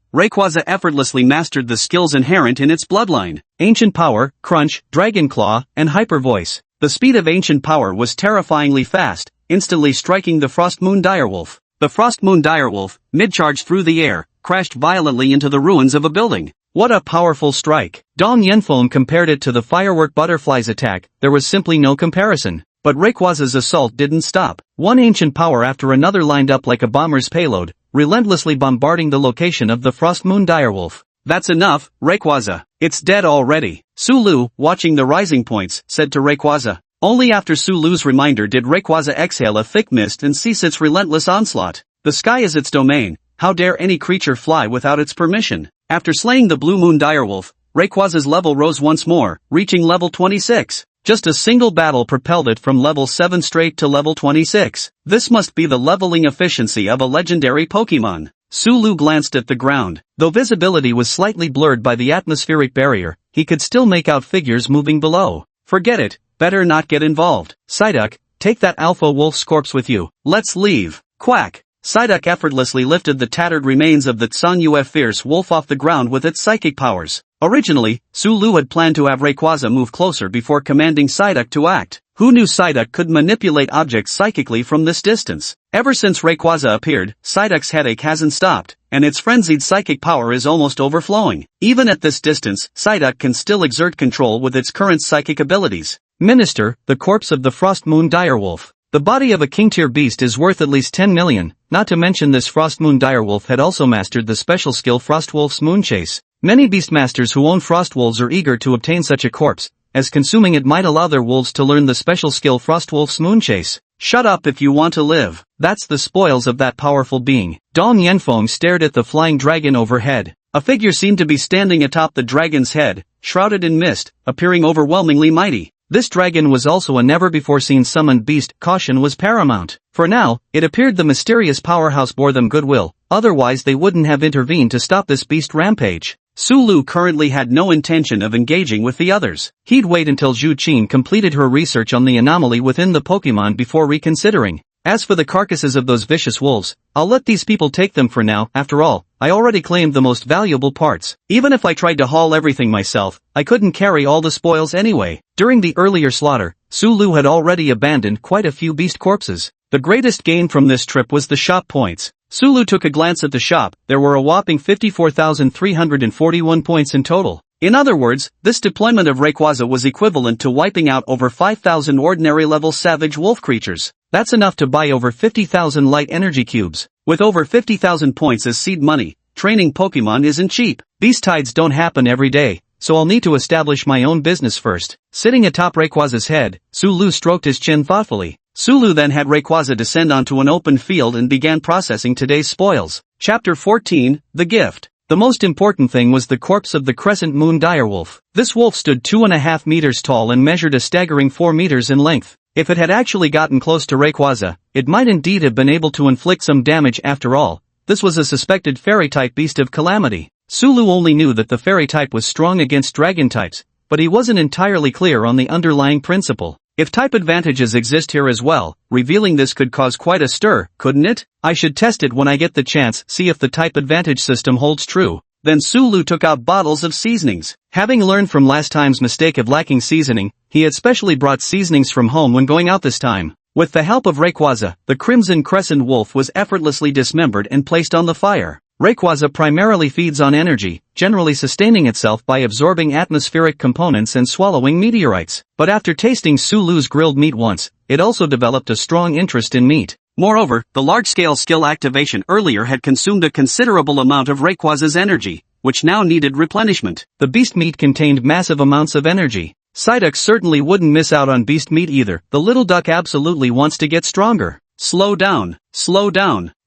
Rayquaza effortlessly mastered the skills inherent in its bloodline. Ancient Power, Crunch, Dragon Claw, and Hyper Voice. The speed of Ancient Power was terrifyingly fast, instantly striking the Frost Moon direwolf. The Frost Moon direwolf, mid-charge through the air, crashed violently into the ruins of a building. What a powerful strike! Dong Yenfeng compared it to the firework butterfly's attack. There was simply no comparison. But Rayquaza's assault didn't stop. One Ancient Power after another lined up like a bomber's payload, relentlessly bombarding the location of the Frost Moon direwolf. That's enough, Rayquaza. It's dead already. Sulu, watching the rising points, said to Rayquaza. Only after Sulu's reminder did Rayquaza exhale a thick mist and cease its relentless onslaught. The sky is its domain. How dare any creature fly without its permission? After slaying the Blue Moon direwolf, Rayquaza's level rose once more, reaching level 26. Just a single battle propelled it from level 7 straight to level 26. This must be the leveling efficiency of a legendary Pokémon. Sulu glanced at the ground. Though visibility was slightly blurred by the atmospheric barrier, he could still make out figures moving below. Forget it, better not get involved. Psyduck, take that alpha wolf's corpse with you. Let's leave. Quack. Psyduck effortlessly lifted the tattered remains of the Tsanyue fierce wolf off the ground with its psychic powers. Originally, Sulu had planned to have Rayquaza move closer before commanding Psyduck to act. Who knew Psyduck could manipulate objects psychically from this distance? Ever since Rayquaza appeared, Psyduck's headache hasn't stopped, and its frenzied psychic power is almost overflowing. Even at this distance, Psyduck can still exert control with its current psychic abilities. Minister, the corpse of the Frost Moon direwolf. The body of a king-tier beast is worth at least 10 million, not to mention this Frost Moon direwolf had also mastered the special skill Frostwolf's Moonchase. Many beastmasters who own Frostwolves are eager to obtain such a corpse, as consuming it might allow their wolves to learn the special skill Frostwolf's Moonchase. Shut up if you want to live. That's the spoils of that powerful being. Dong Yenfeng stared at the flying dragon overhead. A figure seemed to be standing atop the dragon's head, shrouded in mist, appearing overwhelmingly mighty. This dragon was also a never-before-seen summoned beast. Caution was paramount. For now, it appeared the mysterious powerhouse bore them goodwill, otherwise they wouldn't have intervened to stop this beast rampage. Sulu currently had no intention of engaging with the others. He'd wait until Zhu Qin completed her research on the anomaly within the Pokémon before reconsidering. As for the carcasses of those vicious wolves, I'll let these people take them for now. After all, I already claimed the most valuable parts. Even if I tried to haul everything myself, I couldn't carry all the spoils anyway. During the earlier slaughter, Sulu had already abandoned quite a few beast corpses. The greatest gain from this trip was the shop points. Sulu took a glance at the shop. There were a whopping 54,341 points in total. In other words, this deployment of Rayquaza was equivalent to wiping out over 5,000 ordinary-level savage wolf creatures. That's enough to buy over 50,000 light energy cubes. With over 50,000 points as seed money, training Pokémon isn't cheap. Beast tides don't happen every day, so I'll need to establish my own business first. Sitting atop Rayquaza's head, Sulu stroked his chin thoughtfully. Sulu then had Rayquaza descend onto an open field and began processing today's spoils. Chapter 14, The Gift. The most important thing was the corpse of the Crescent Moon direwolf. This wolf stood 2.5 meters tall and measured a staggering 4 meters in length. If it had actually gotten close to Rayquaza, it might indeed have been able to inflict some damage. After all, This was a suspected fairy-type beast of calamity. Sulu only knew that the fairy type was strong against dragon types, but he wasn't entirely clear on the underlying principle. If type advantages exist here as well, revealing this could cause quite a stir, couldn't it? I should test it when I get the chance, see if the type advantage system holds true. Then Sulu took out bottles of seasonings. Having learned from last time's mistake of lacking seasoning, he had specially brought seasonings from home when going out this time. With the help of Rayquaza, the Crimson Crescent Wolf was effortlessly dismembered and placed on the fire. Rayquaza primarily feeds on energy, generally sustaining itself by absorbing atmospheric components and swallowing meteorites. But after tasting Sulu's grilled meat once, it also developed a strong interest in meat. Moreover, the large-scale skill activation earlier had consumed a considerable amount of Rayquaza's energy, which now needed replenishment. The beast meat contained massive amounts of energy. Psyduck certainly wouldn't miss out on beast meat either. The little duck absolutely wants to get stronger. Slow down.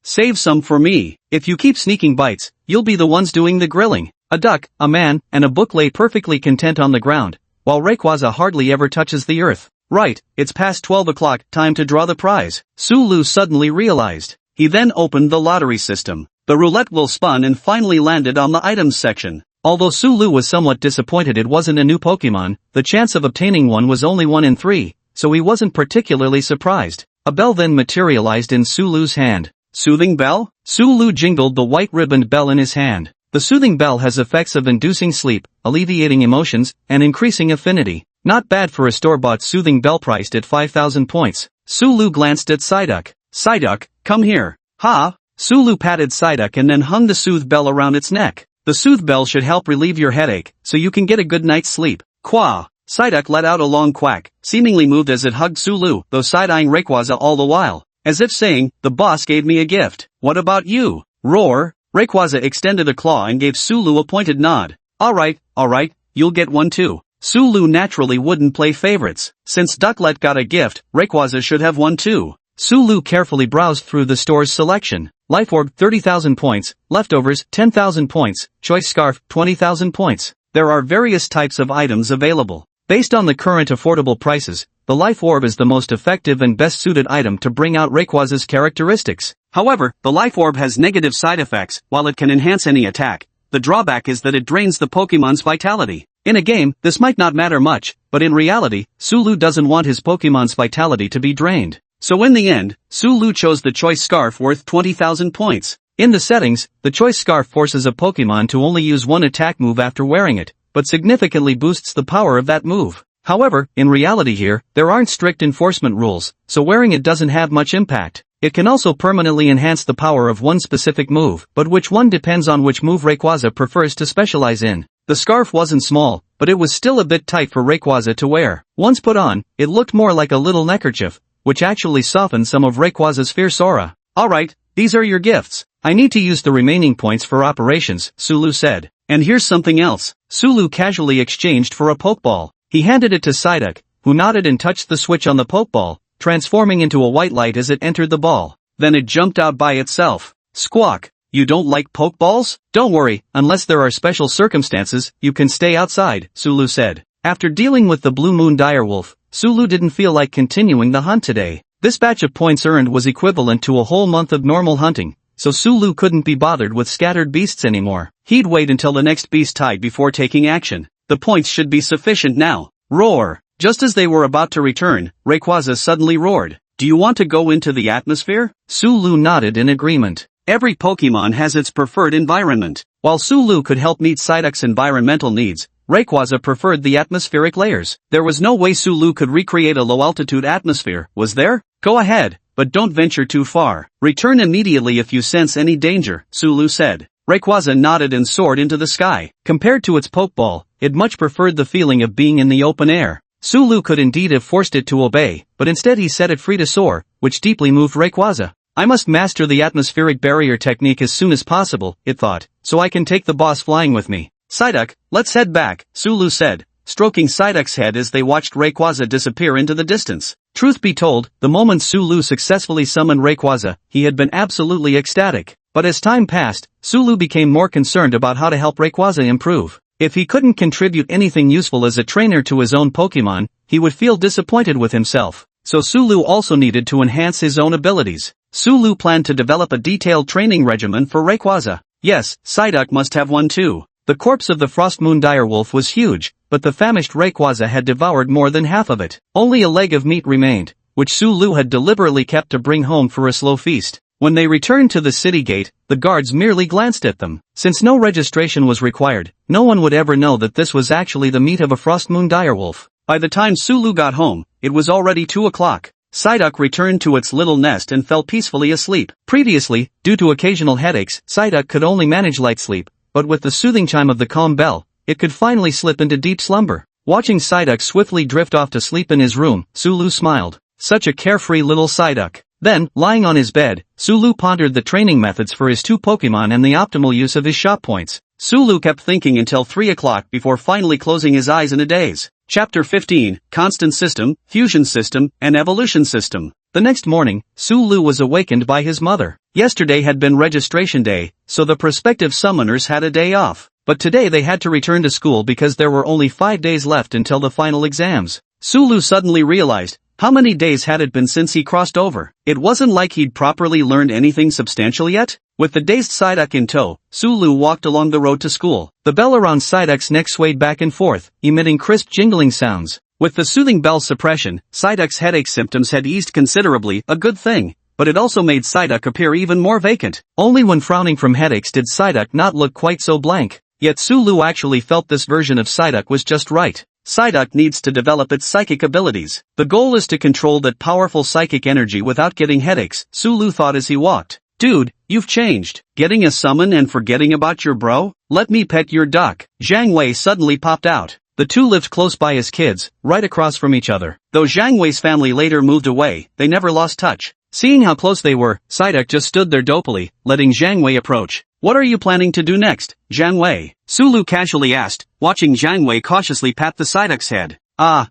Save some for me. If you keep sneaking bites, you'll be the ones doing the grilling. A duck, a man, and a book lay perfectly content on the ground, while Rayquaza hardly ever touches the earth. Right, it's past 12 o'clock, time to draw the prize, Sulu suddenly realized. He then opened the lottery system. The roulette wheel spun and finally landed on the items section. Although Sulu was somewhat disappointed it wasn't a new Pokemon, the chance of obtaining one was only 1 in 3, so he wasn't particularly surprised. A bell then materialized in Sulu's hand. Soothing bell? Sulu jingled the white ribboned bell in his hand. The soothing bell has effects of inducing sleep, alleviating emotions, and increasing affinity. Not bad for a store-bought soothing bell priced at 5,000 points. Sulu glanced at Psyduck. Psyduck, come here. Ha! Sulu patted Psyduck and then hung the soothe bell around its neck. The soothe bell should help relieve your headache, so you can get a good night's sleep. Quah! Psyduck let out a long quack, seemingly moved as it hugged Sulu, though side-eyeing Rayquaza all the while. As if saying, the boss gave me a gift. What about you? Roar! Rayquaza extended a claw and gave Sulu a pointed nod. Alright, you'll get one too. Sulu naturally wouldn't play favorites. Since Ducklet got a gift, Rayquaza should have one too. Sulu carefully browsed through the store's selection. Life Orb 30,000 points, Leftovers 10,000 points, Choice Scarf 20,000 points. There are various types of items available. Based on the current affordable prices, the Life Orb is the most effective and best suited item to bring out Rayquaza's characteristics. However, the Life Orb has negative side effects. While it can enhance any attack, the drawback is that it drains the Pokemon's vitality. In a game, this might not matter much, but in reality, Sulu doesn't want his Pokemon's vitality to be drained. So in the end, Sulu chose the Choice Scarf worth 20,000 points. In the settings, the Choice Scarf forces a Pokemon to only use one attack move after wearing it, but significantly boosts the power of that move. However, in reality here, there aren't strict enforcement rules, so wearing it doesn't have much impact. It can also permanently enhance the power of one specific move, but which one depends on which move Rayquaza prefers to specialize in. The scarf wasn't small, but it was still a bit tight for Rayquaza to wear. Once put on, it looked more like a little neckerchief, which actually softened some of Rayquaza's fierce aura. Alright, these are your gifts. I need to use the remaining points for operations, Sulu said. And here's something else. Sulu casually exchanged for a Pokeball. He handed it to Psyduck, who nodded and touched the switch on the Pokeball, transforming into a white light as it entered the ball. Then it jumped out by itself. Squawk! You don't like Pokeballs? Don't worry, unless there are special circumstances, you can stay outside, Sulu said. After dealing with the Blue Moon Direwolf, Sulu didn't feel like continuing the hunt today. This batch of points earned was equivalent to a whole month of normal hunting, so Sulu couldn't be bothered with scattered beasts anymore. He'd wait until the next beast tide before taking action. The points should be sufficient now. Roar! Just as they were about to return, Rayquaza suddenly roared. Do you want to go into the atmosphere? Sulu nodded in agreement. Every Pokemon has its preferred environment. While Sulu could help meet Psyduck's environmental needs, Rayquaza preferred the atmospheric layers. There was no way Sulu could recreate a low-altitude atmosphere, was there? Go ahead, but don't venture too far. Return immediately if you sense any danger, Sulu said. Rayquaza nodded and soared into the sky. Compared to its Pokeball, it much preferred the feeling of being in the open air. Sulu could indeed have forced it to obey, but instead he set it free to soar, which deeply moved Rayquaza. I must master the atmospheric barrier technique as soon as possible, it thought, so I can take the boss flying with me. Psyduck, let's head back, Sulu said, stroking Psyduck's head as they watched Rayquaza disappear into the distance. Truth be told, the moment Sulu successfully summoned Rayquaza, he had been absolutely ecstatic. But as time passed, Sulu became more concerned about how to help Rayquaza improve. If he couldn't contribute anything useful as a trainer to his own Pokemon, he would feel disappointed with himself. so Sulu also needed to enhance his own abilities. Sulu planned to develop a detailed training regimen for Rayquaza. Yes, Psyduck must have one too. The corpse of the Frost Moon direwolf was huge, but the famished Rayquaza had devoured more than half of it. Only a leg of meat remained, which Sulu had deliberately kept to bring home for a slow feast. When they returned to the city gate, the guards merely glanced at them. Since no registration was required, no one would ever know that this was actually the meat of a Frost Moon direwolf. By the time Sulu got home, it was already 2 o'clock. Psyduck returned to its little nest and fell peacefully asleep. Previously, due to occasional headaches, Psyduck could only manage light sleep, but with the soothing chime of the calm bell, it could finally slip into deep slumber. Watching Psyduck swiftly drift off to sleep in his room, Sulu smiled. Such a carefree little Psyduck. Then, lying on his bed, Sulu pondered the training methods for his 2 Pokemon and the optimal use of his shot points. Sulu kept thinking until 3 o'clock before finally closing his eyes in a daze. Chapter 15, Constant System, Fusion System, and Evolution System. The next morning, Sulu was awakened by his mother. Yesterday had been registration day, so the prospective summoners had a day off. But today they had to return to school because there were only 5 days left until the final exams. Sulu suddenly realized, how many days had it been since he crossed over? It wasn't like he'd properly learned anything substantial yet. With the dazed Psyduck in tow, Sulu walked along the road to school. The bell around Psyduck's neck swayed back and forth, emitting crisp jingling sounds. With the soothing bell suppression, Psyduck's headache symptoms had eased considerably, a good thing. But it also made Psyduck appear even more vacant. Only when frowning from headaches did Psyduck not look quite so blank. Yet Sulu actually felt this version of Psyduck was just right. Psyduck needs to develop its psychic abilities. The goal is to control that powerful psychic energy without getting headaches, Sulu thought as he walked. Dude, you've changed. Getting a summon and forgetting about your bro? Let me pet your duck. Zhang Wei suddenly popped out. The two lived close by as kids, right across from each other. Though Zhang Wei's family later moved away, they never lost touch. Seeing how close they were, Psyduck just stood there dopily, letting Zhang Wei approach. What are you planning to do next, Zhang Wei? Sulu casually asked, watching Zhang Wei cautiously pat the Psyduck's head.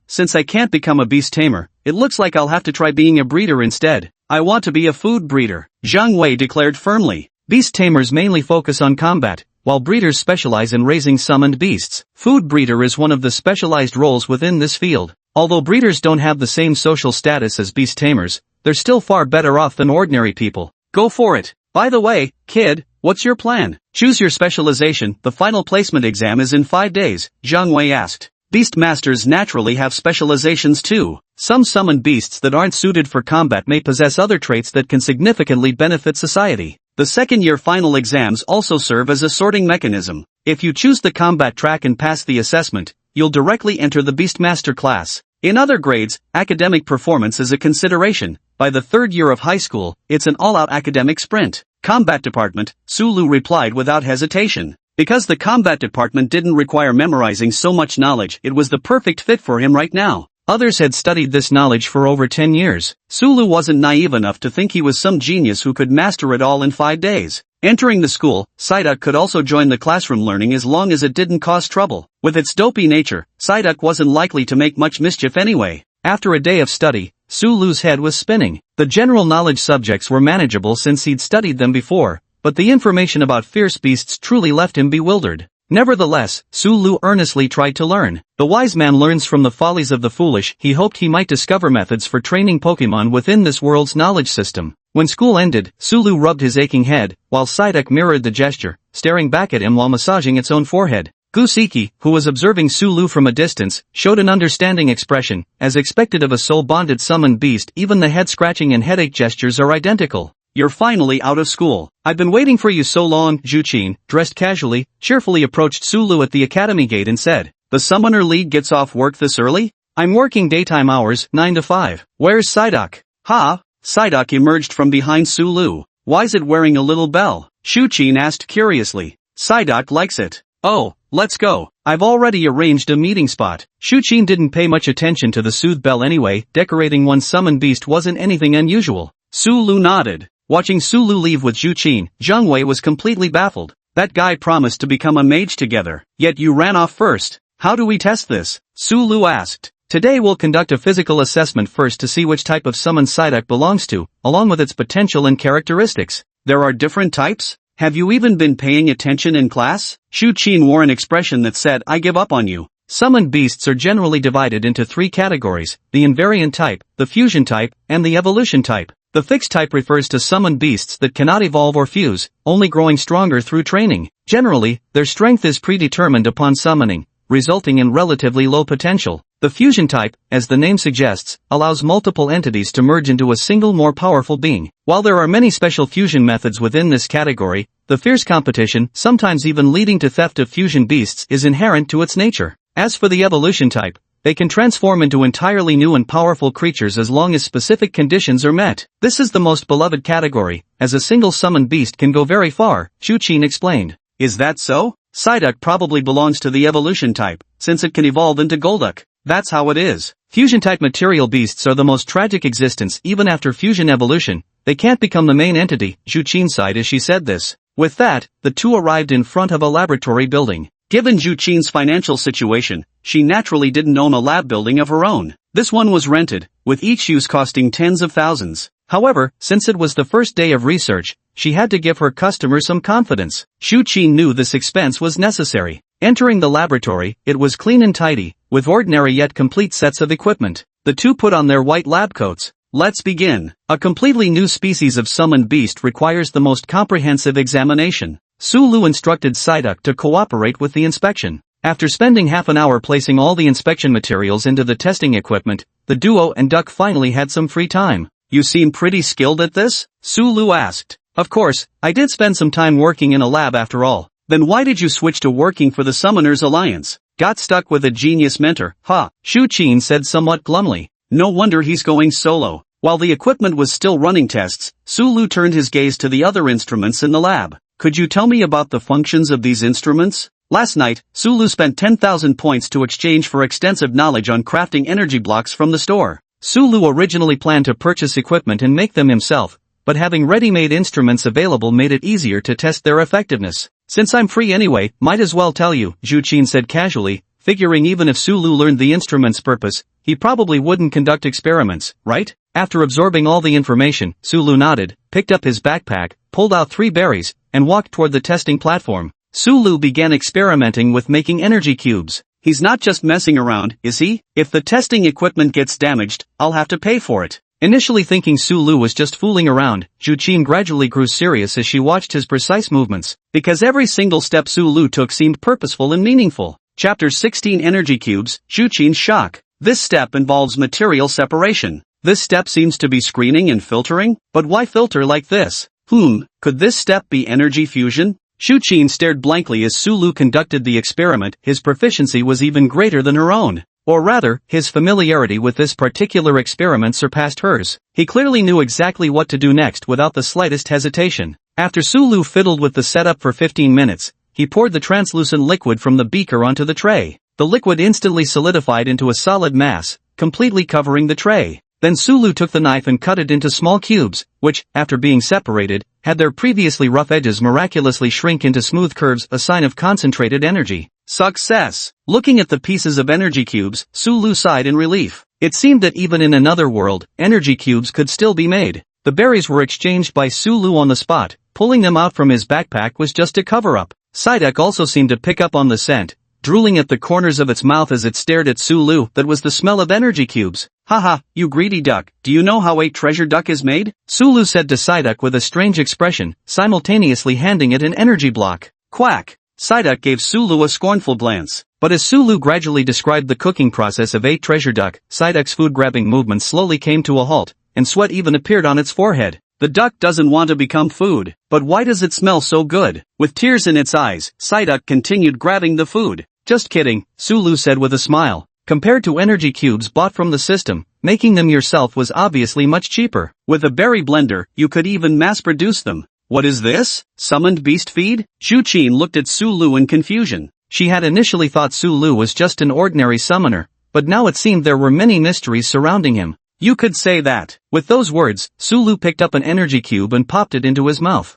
Since I can't become a beast tamer, it looks like I'll have to try being a breeder instead. I want to be a food breeder, Zhang Wei declared firmly. Beast tamers mainly focus on combat, while breeders specialize in raising summoned beasts. Food breeder is one of the specialized roles within this field. Although breeders don't have the same social status as beast tamers, they're still far better off than ordinary people. Go for it. By the way, kid, what's your plan? Choose your specialization. The final placement exam is in 5 days, Zhang Wei asked. Beast masters naturally have specializations too. Some summoned beasts that aren't suited for combat may possess other traits that can significantly benefit society. The second-year final exams also serve as a sorting mechanism. If you choose the combat track and pass the assessment, you'll directly enter the Beastmaster class. In other grades, academic performance is a consideration. By the 3rd year of high school, it's an all-out academic sprint. Combat department, Sulu replied without hesitation. Because the combat department didn't require memorizing so much knowledge, it was the perfect fit for him right now. Others had studied this knowledge for over 10 years. Sulu wasn't naive enough to think he was some genius who could master it all in 5 days. Entering the school, Psyduck could also join the classroom learning as long as it didn't cause trouble. With its dopey nature, Psyduck wasn't likely to make much mischief anyway. After a day of study, Sulu's head was spinning. The general knowledge subjects were manageable since he'd studied them before, but the information about fierce beasts truly left him bewildered. Nevertheless, Sulu earnestly tried to learn. The wise man learns from the follies of the foolish. He hoped he might discover methods for training Pokemon within this world's knowledge system. When school ended, Sulu rubbed his aching head, while Psyduck mirrored the gesture, staring back at him while massaging its own forehead. Gusiki, who was observing Sulu from a distance, showed an understanding expression. As expected of a soul-bonded summoned beast, even the head-scratching and headache gestures are identical. You're finally out of school. I've been waiting for you so long. Juchin, dressed casually, cheerfully approached Sulu at the academy gate and said, The Summoner League gets off work this early? I'm working daytime hours, 9 to 5. Where's Psyduck? Ha? Psyduck emerged from behind Sulu. Why's it wearing a little bell? Shuchin asked curiously. Psyduck likes it. Oh, let's go. I've already arranged a meeting spot. Shuchin didn't pay much attention to the soothe bell anyway. Decorating one's summoned beast wasn't anything unusual. Sulu nodded. Watching Sulu leave with Juchin, Zhang Wei was completely baffled. That guy promised to become a mage together, yet you ran off first. How do we test this? Sulu asked. Today we'll conduct a physical assessment first to see which type of summon Psyduck belongs to, along with its potential and characteristics. There are different types? Have you even been paying attention in class? Shuchin wore an expression that said, I give up on you. Summoned beasts are generally divided into three categories: the invariant type, the fusion type, and the evolution type. The fixed type refers to summoned beasts that cannot evolve or fuse, only growing stronger through training. Generally, their strength is predetermined upon summoning, resulting in relatively low potential. The fusion type, as the name suggests, allows multiple entities to merge into a single more powerful being. While there are many special fusion methods within this category, the fierce competition, sometimes even leading to theft of fusion beasts, is inherent to its nature. As for the evolution type, they can transform into entirely new and powerful creatures as long as specific conditions are met. This is the most beloved category, as a single summoned beast can go very far, Shu Qin explained. Is that so? Psyduck probably belongs to the evolution type, since it can evolve into Golduck. That's how it is. Fusion-type material beasts are the most tragic existence. Even after fusion evolution, they can't become the main entity, Shu Qin sighed as she said this. With that, the two arrived in front of a laboratory building. Given Shu Qin's financial situation, she naturally didn't own a lab building of her own. This one was rented, with each use costing tens of thousands. However, since it was the first day of research, she had to give her customers some confidence. Shu Qin knew this expense was necessary. Entering the laboratory, it was clean and tidy, with ordinary yet complete sets of equipment. The two put on their white lab coats. Let's begin. A completely new species of summoned beast requires the most comprehensive examination. Su Lu instructed Psyduck to cooperate with the inspection. After spending half an hour placing all the inspection materials into the testing equipment, the duo and Duck finally had some free time. You seem pretty skilled at this? Su Lu asked. Of course, I did spend some time working in a lab after all. Then why did you switch to working for the Summoners Alliance? Got stuck with a genius mentor, huh? Shu Qin said somewhat glumly. No wonder he's going solo. While the equipment was still running tests, Su Lu turned his gaze to the other instruments in the lab. Could you tell me about the functions of these instruments? Last night, Su Lu spent 10,000 points to exchange for extensive knowledge on crafting energy blocks from the store. Su Lu originally planned to purchase equipment and make them himself, but having ready-made instruments available made it easier to test their effectiveness. Since I'm free anyway, might as well tell you, Shu Qin said casually, figuring even if Su Lu learned the instrument's purpose, he probably wouldn't conduct experiments, right? After absorbing all the information, Su Lu nodded, picked up his backpack, pulled out 3 berries, and walked toward the testing platform. Su Lu began experimenting with making energy cubes. He's not just messing around, is he? If the testing equipment gets damaged, I'll have to pay for it. Initially thinking Su Lu was just fooling around, Shu Qin gradually grew serious as she watched his precise movements. Because every single step Su Lu took seemed purposeful and meaningful. Chapter 16 Energy Cubes, Shu Qin's shock. This step involves material separation. This step seems to be screening and filtering, but why filter like this? Could this step be energy fusion? Shu Qin stared blankly as Su Lu conducted the experiment. His proficiency was even greater than her own. Or rather, his familiarity with this particular experiment surpassed hers. He clearly knew exactly what to do next without the slightest hesitation. After Su Lu fiddled with the setup for 15 minutes, he poured the translucent liquid from the beaker onto the tray. The liquid instantly solidified into a solid mass, completely covering the tray. Then Su Lu took the knife and cut it into small cubes, which, after being separated, had their previously rough edges miraculously shrink into smooth curves, a sign of concentrated energy. Success! Looking at the pieces of energy cubes, Su Lu sighed in relief. It seemed that even in another world, energy cubes could still be made. The berries were exchanged by Su Lu on the spot. Pulling them out from his backpack was just a cover-up. Psyduck also seemed to pick up on the scent, drooling at the corners of its mouth as it stared at Su Lu. That was the smell of energy cubes. Haha, you greedy duck, do you know how a treasure duck is made? Su Lu said to Psyduck with a strange expression, simultaneously handing it an energy block. Quack! Psyduck gave Su Lu a scornful glance. But as Su Lu gradually described the cooking process of a treasure duck, Psyduck's food-grabbing movements slowly came to a halt, and sweat even appeared on its forehead. The duck doesn't want to become food, but why does it smell so good? With tears in its eyes, Psyduck continued grabbing the food. Just kidding, Su Lu said with a smile. Compared to energy cubes bought from the system, making them yourself was obviously much cheaper. With a berry blender, you could even mass-produce them. What is this? Summoned beast feed? Shu Qin looked at Su Lu in confusion. She had initially thought Su Lu was just an ordinary summoner, but now it seemed there were many mysteries surrounding him. You could say that. With those words, Su Lu picked up an energy cube and popped it into his mouth.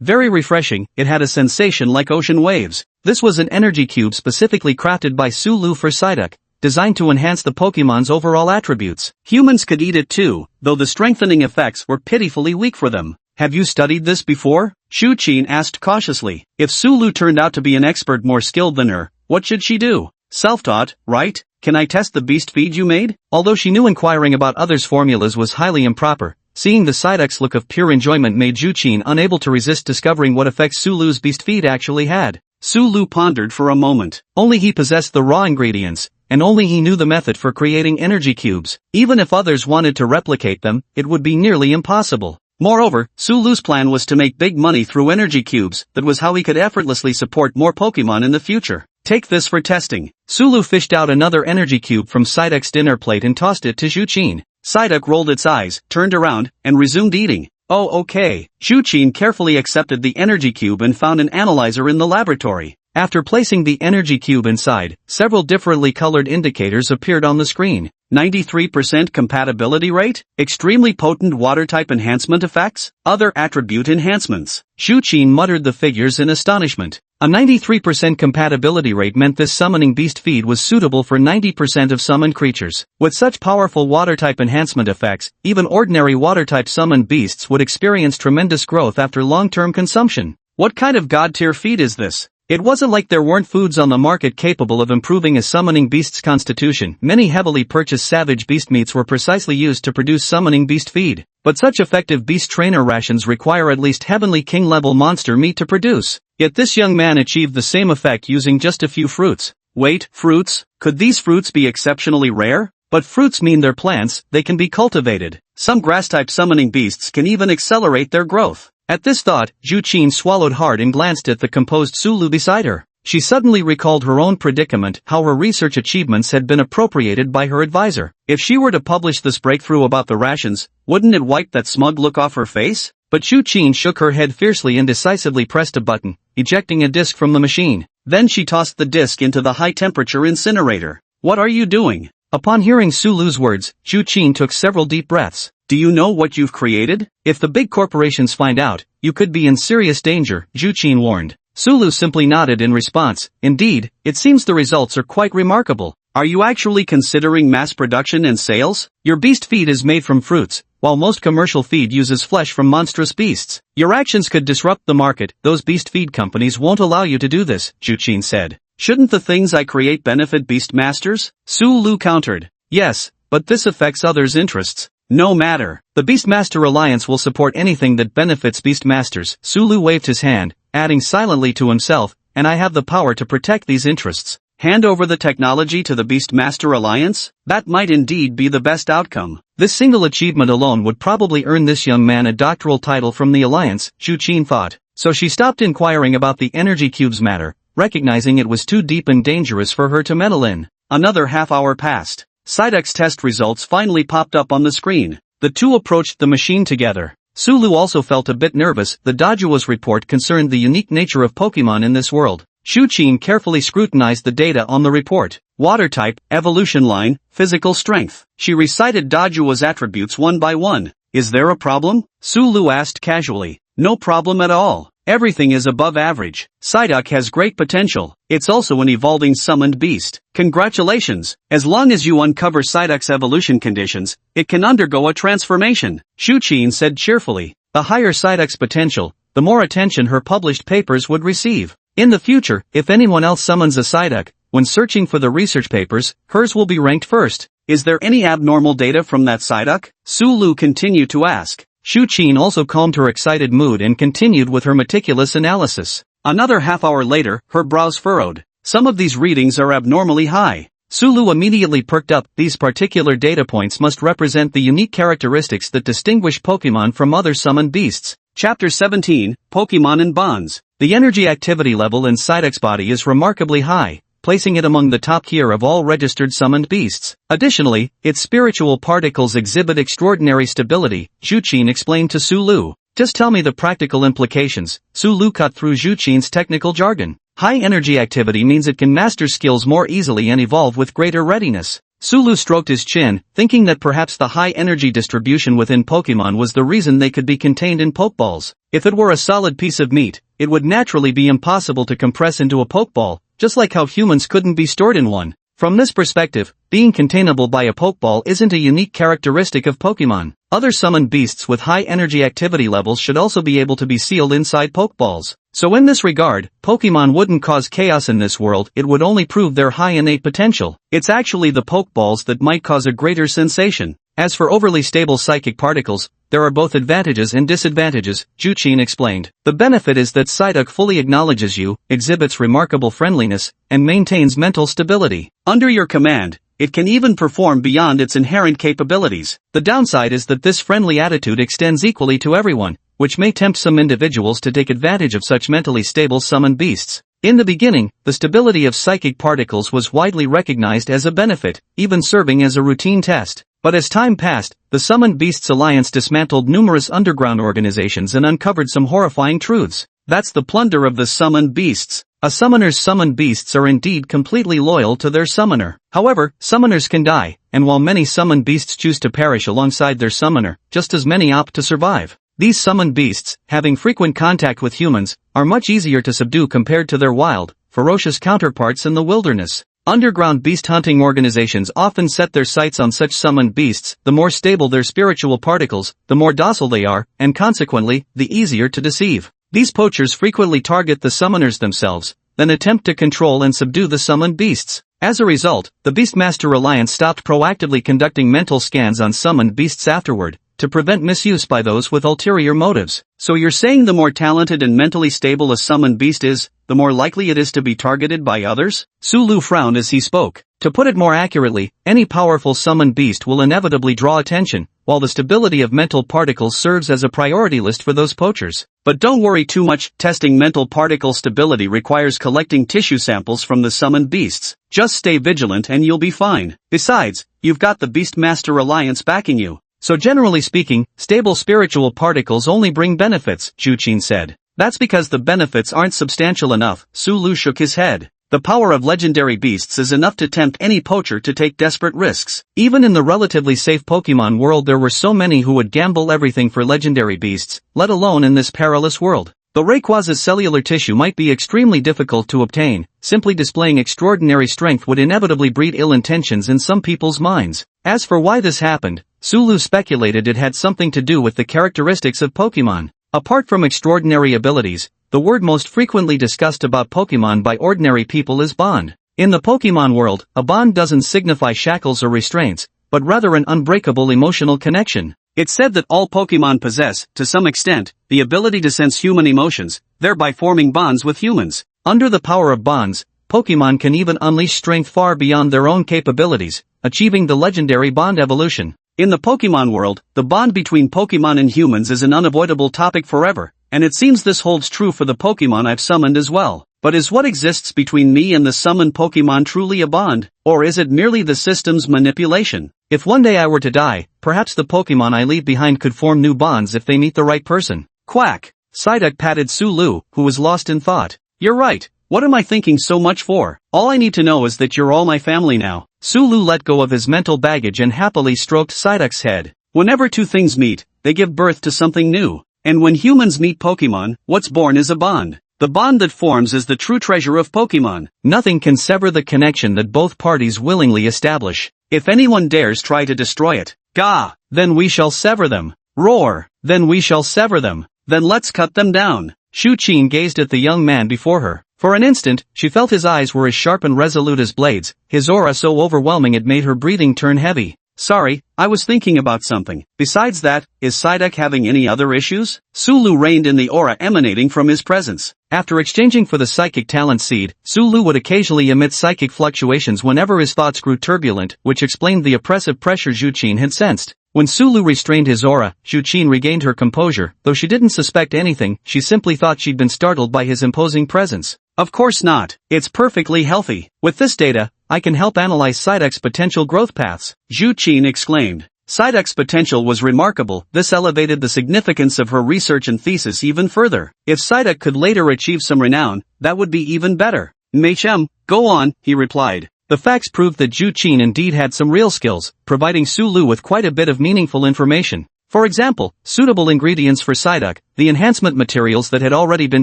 Very refreshing. It had a sensation like ocean waves. This was an energy cube specifically crafted by Su Lu for Psyduck, designed to enhance the Pokemon's overall attributes. Humans could eat it too, though the strengthening effects were pitifully weak for them. Have you studied this before? Shu Qin asked cautiously. If Su Lu turned out to be an expert more skilled than her, what should she do? Self-taught, right? Can I test the beast feed you made? Although she knew inquiring about others' formulas was highly improper, seeing the Psyduck's look of pure enjoyment made Zhu Qin unable to resist discovering what effects Sulu's beast feed actually had. Sulu pondered for a moment. Only he possessed the raw ingredients, and only he knew the method for creating energy cubes. Even if others wanted to replicate them, it would be nearly impossible. Moreover, Sulu's plan was to make big money through energy cubes. That was how he could effortlessly support more Pokemon in the future. Take this for testing. Sulu fished out another energy cube from Psyduck's dinner plate and tossed it to Zhu Qin. Psyduck rolled its eyes, turned around, and resumed eating. Oh okay. Zhu Qin carefully accepted the energy cube and found an analyzer in the laboratory. After placing the energy cube inside, several differently colored indicators appeared on the screen. 93% compatibility rate, extremely potent water-type enhancement effects, other attribute enhancements. Zhu Qin muttered the figures in astonishment. A 93% compatibility rate meant this summoning beast feed was suitable for 90% of summoned creatures. With such powerful water-type enhancement effects, even ordinary water-type summoned beasts would experience tremendous growth after long-term consumption. What kind of god-tier feed is this? It wasn't like there weren't foods on the market capable of improving a summoning beast's constitution. Many heavily purchased savage beast meats were precisely used to produce summoning beast feed. But such effective beast trainer rations require at least heavenly king-level monster meat to produce. Yet this young man achieved the same effect using just a few fruits. Wait, fruits? Could these fruits be exceptionally rare? But fruits mean they're plants, they can be cultivated. Some grass-type summoning beasts can even accelerate their growth. At this thought, Zhu Qin swallowed hard and glanced at the composed Sulu beside her. She suddenly recalled her own predicament, how her research achievements had been appropriated by her advisor. If she were to publish this breakthrough about the rations, wouldn't it wipe that smug look off her face? But Zhu Qin shook her head fiercely and decisively pressed a button, ejecting a disc from the machine. Then she tossed the disc into the high-temperature incinerator. What are you doing? Upon hearing Sulu's words, Zhu Qin took several deep breaths. Do you know what you've created? If the big corporations find out, you could be in serious danger, Zhu Qin warned. Sulu simply nodded in response. Indeed, it seems the results are quite remarkable. Are you actually considering mass production and sales? Your beast feed is made from fruits, while most commercial feed uses flesh from monstrous beasts. Your actions could disrupt the market. Those beast feed companies won't allow you to do this, Zhu Qin said. Shouldn't the things I create benefit beast masters? Sulu countered. Yes, but this affects others' interests. No matter. The Beastmaster Alliance will support anything that benefits Beastmasters. Sulu waved his hand, adding silently to himself, and I have the power to protect these interests. Hand over the technology to the Beastmaster Alliance? That might indeed be the best outcome. This single achievement alone would probably earn this young man a doctoral title from the Alliance, Zhu Qin thought. So she stopped inquiring about the energy cubes matter, recognizing it was too deep and dangerous for her to meddle in. Another half hour passed. Psyduck's test results finally popped up on the screen. The two approached the machine together. Sulu also felt a bit nervous. The Dojua's report concerned the unique nature of Pokemon in this world. Zhu Qin carefully scrutinized the data on the report. Water type, evolution line, physical strength. She recited Dojua's attributes one by one. Is there a problem? Sulu asked casually. No problem at all. Everything is above average. Psyduck has great potential. It's also an evolving summoned beast. Congratulations. As long as you uncover Psyduck's evolution conditions, it can undergo a transformation, Zhu Qin said cheerfully. The higher Psyduck's potential, the more attention her published papers would receive. In the future, if anyone else summons a Psyduck, when searching for the research papers, hers will be ranked first. Is there any abnormal data from that Psyduck? Sulu continued to ask. Zhu Qin also calmed her excited mood and continued with her meticulous analysis. Another half hour later, her brows furrowed. Some of these readings are abnormally high. Sulu immediately perked up. These particular data points must represent the unique characteristics that distinguish Pokemon from other summoned beasts. Chapter 17, Pokemon and Bonds. The energy activity level in Psyduck's body is remarkably high, placing it among the top tier of all registered summoned beasts. Additionally, its spiritual particles exhibit extraordinary stability, Zhu Qin explained to Sulu. Just tell me the practical implications. Sulu cut through Zhu Qin's technical jargon. High energy activity means it can master skills more easily and evolve with greater readiness. Sulu stroked his chin, thinking that perhaps the high energy distribution within Pokemon was the reason they could be contained in Pokeballs. If it were a solid piece of meat, it would naturally be impossible to compress into a Pokeball, just like how humans couldn't be stored in one. From this perspective, being containable by a Pokeball isn't a unique characteristic of Pokemon. Other summoned beasts with high energy activity levels should also be able to be sealed inside Pokeballs. So in this regard, Pokemon wouldn't cause chaos in this world, it would only prove their high innate potential. It's actually the Pokeballs that might cause a greater sensation. As for overly stable psychic particles, there are both advantages and disadvantages, Juchin explained. The benefit is that Psyduck fully acknowledges you, exhibits remarkable friendliness, and maintains mental stability. Under your command, it can even perform beyond its inherent capabilities. The downside is that this friendly attitude extends equally to everyone, which may tempt some individuals to take advantage of such mentally stable summoned beasts. In the beginning, the stability of psychic particles was widely recognized as a benefit, even serving as a routine test. But as time passed, the Summoned Beasts Alliance dismantled numerous underground organizations and uncovered some horrifying truths. That's the plunder of the summoned beasts. A summoner's summoned beasts are indeed completely loyal to their summoner. However, summoners can die, and while many summoned beasts choose to perish alongside their summoner, just as many opt to survive. These summoned beasts, having frequent contact with humans, are much easier to subdue compared to their wild, ferocious counterparts in the wilderness. Underground beast hunting organizations often set their sights on such summoned beasts. The more stable their spiritual particles, the more docile they are, and consequently, the easier to deceive. These poachers frequently target the summoners themselves, then attempt to control and subdue the summoned beasts. As a result, the Beastmaster Alliance stopped proactively conducting mental scans on summoned beasts afterward, to prevent misuse by those with ulterior motives. So you're saying the more talented and mentally stable a summoned beast is, the more likely it is to be targeted by others? Sulu frowned as he spoke. To put it more accurately, any powerful summoned beast will inevitably draw attention, while the stability of mental particles serves as a priority list for those poachers. But don't worry too much, testing mental particle stability requires collecting tissue samples from the summoned beasts. Just stay vigilant and you'll be fine. Besides, you've got the Beastmaster Alliance backing you. So generally speaking, stable spiritual particles only bring benefits, Juchin said. That's because the benefits aren't substantial enough, Sulu shook his head. The power of legendary beasts is enough to tempt any poacher to take desperate risks. Even in the relatively safe Pokemon world there were so many who would gamble everything for legendary beasts, let alone in this perilous world. The Rayquaza's cellular tissue might be extremely difficult to obtain, simply displaying extraordinary strength would inevitably breed ill intentions in some people's minds. As for why this happened, Sulu speculated it had something to do with the characteristics of Pokemon. Apart from extraordinary abilities, the word most frequently discussed about Pokemon by ordinary people is bond. In the Pokemon world, a bond doesn't signify shackles or restraints, but rather an unbreakable emotional connection. It's said that all Pokemon possess, to some extent, the ability to sense human emotions, thereby forming bonds with humans. Under the power of bonds, Pokemon can even unleash strength far beyond their own capabilities, achieving the legendary bond evolution. In the Pokemon world, the bond between Pokemon and humans is an unavoidable topic forever, and it seems this holds true for the Pokemon I've summoned as well. But is what exists between me and the summoned Pokemon truly a bond, or is it merely the system's manipulation? If one day I were to die, perhaps the Pokemon I leave behind could form new bonds if they meet the right person. Quack! Psyduck patted Sulu, who was lost in thought. You're right. What am I thinking so much for? All I need to know is that you're all my family now. Sulu let go of his mental baggage and happily stroked Psyduck's head. Whenever two things meet, they give birth to something new. And when humans meet Pokemon, what's born is a bond. The bond that forms is the true treasure of Pokemon. Nothing can sever the connection that both parties willingly establish. If anyone dares try to destroy it, gah! Then we shall sever them. Roar! Then we shall sever them. Then let's cut them down. Juchin gazed at the young man before her. For an instant, she felt his eyes were as sharp and resolute as blades, his aura so overwhelming it made her breathing turn heavy. Sorry, I was thinking about something. Besides that, is Psyduck having any other issues? Sulu reined in the aura emanating from his presence. After exchanging for the psychic talent seed, Sulu would occasionally emit psychic fluctuations whenever his thoughts grew turbulent, which explained the oppressive pressure Juchin had sensed. When Sulu restrained his aura, Juchin regained her composure. Though she didn't suspect anything, she simply thought she'd been startled by his imposing presence. Of course not. It's perfectly healthy. With this data, I can help analyze Psyduck's potential growth paths, Juchin exclaimed. Psyduck's potential was remarkable. This elevated the significance of her research and thesis even further. If Psyduck could later achieve some renown, that would be even better. Machem, go on, he replied. The facts proved that Juchin indeed had some real skills, providing Sulu with quite a bit of meaningful information. For example, suitable ingredients for Psyduck, the enhancement materials that had already been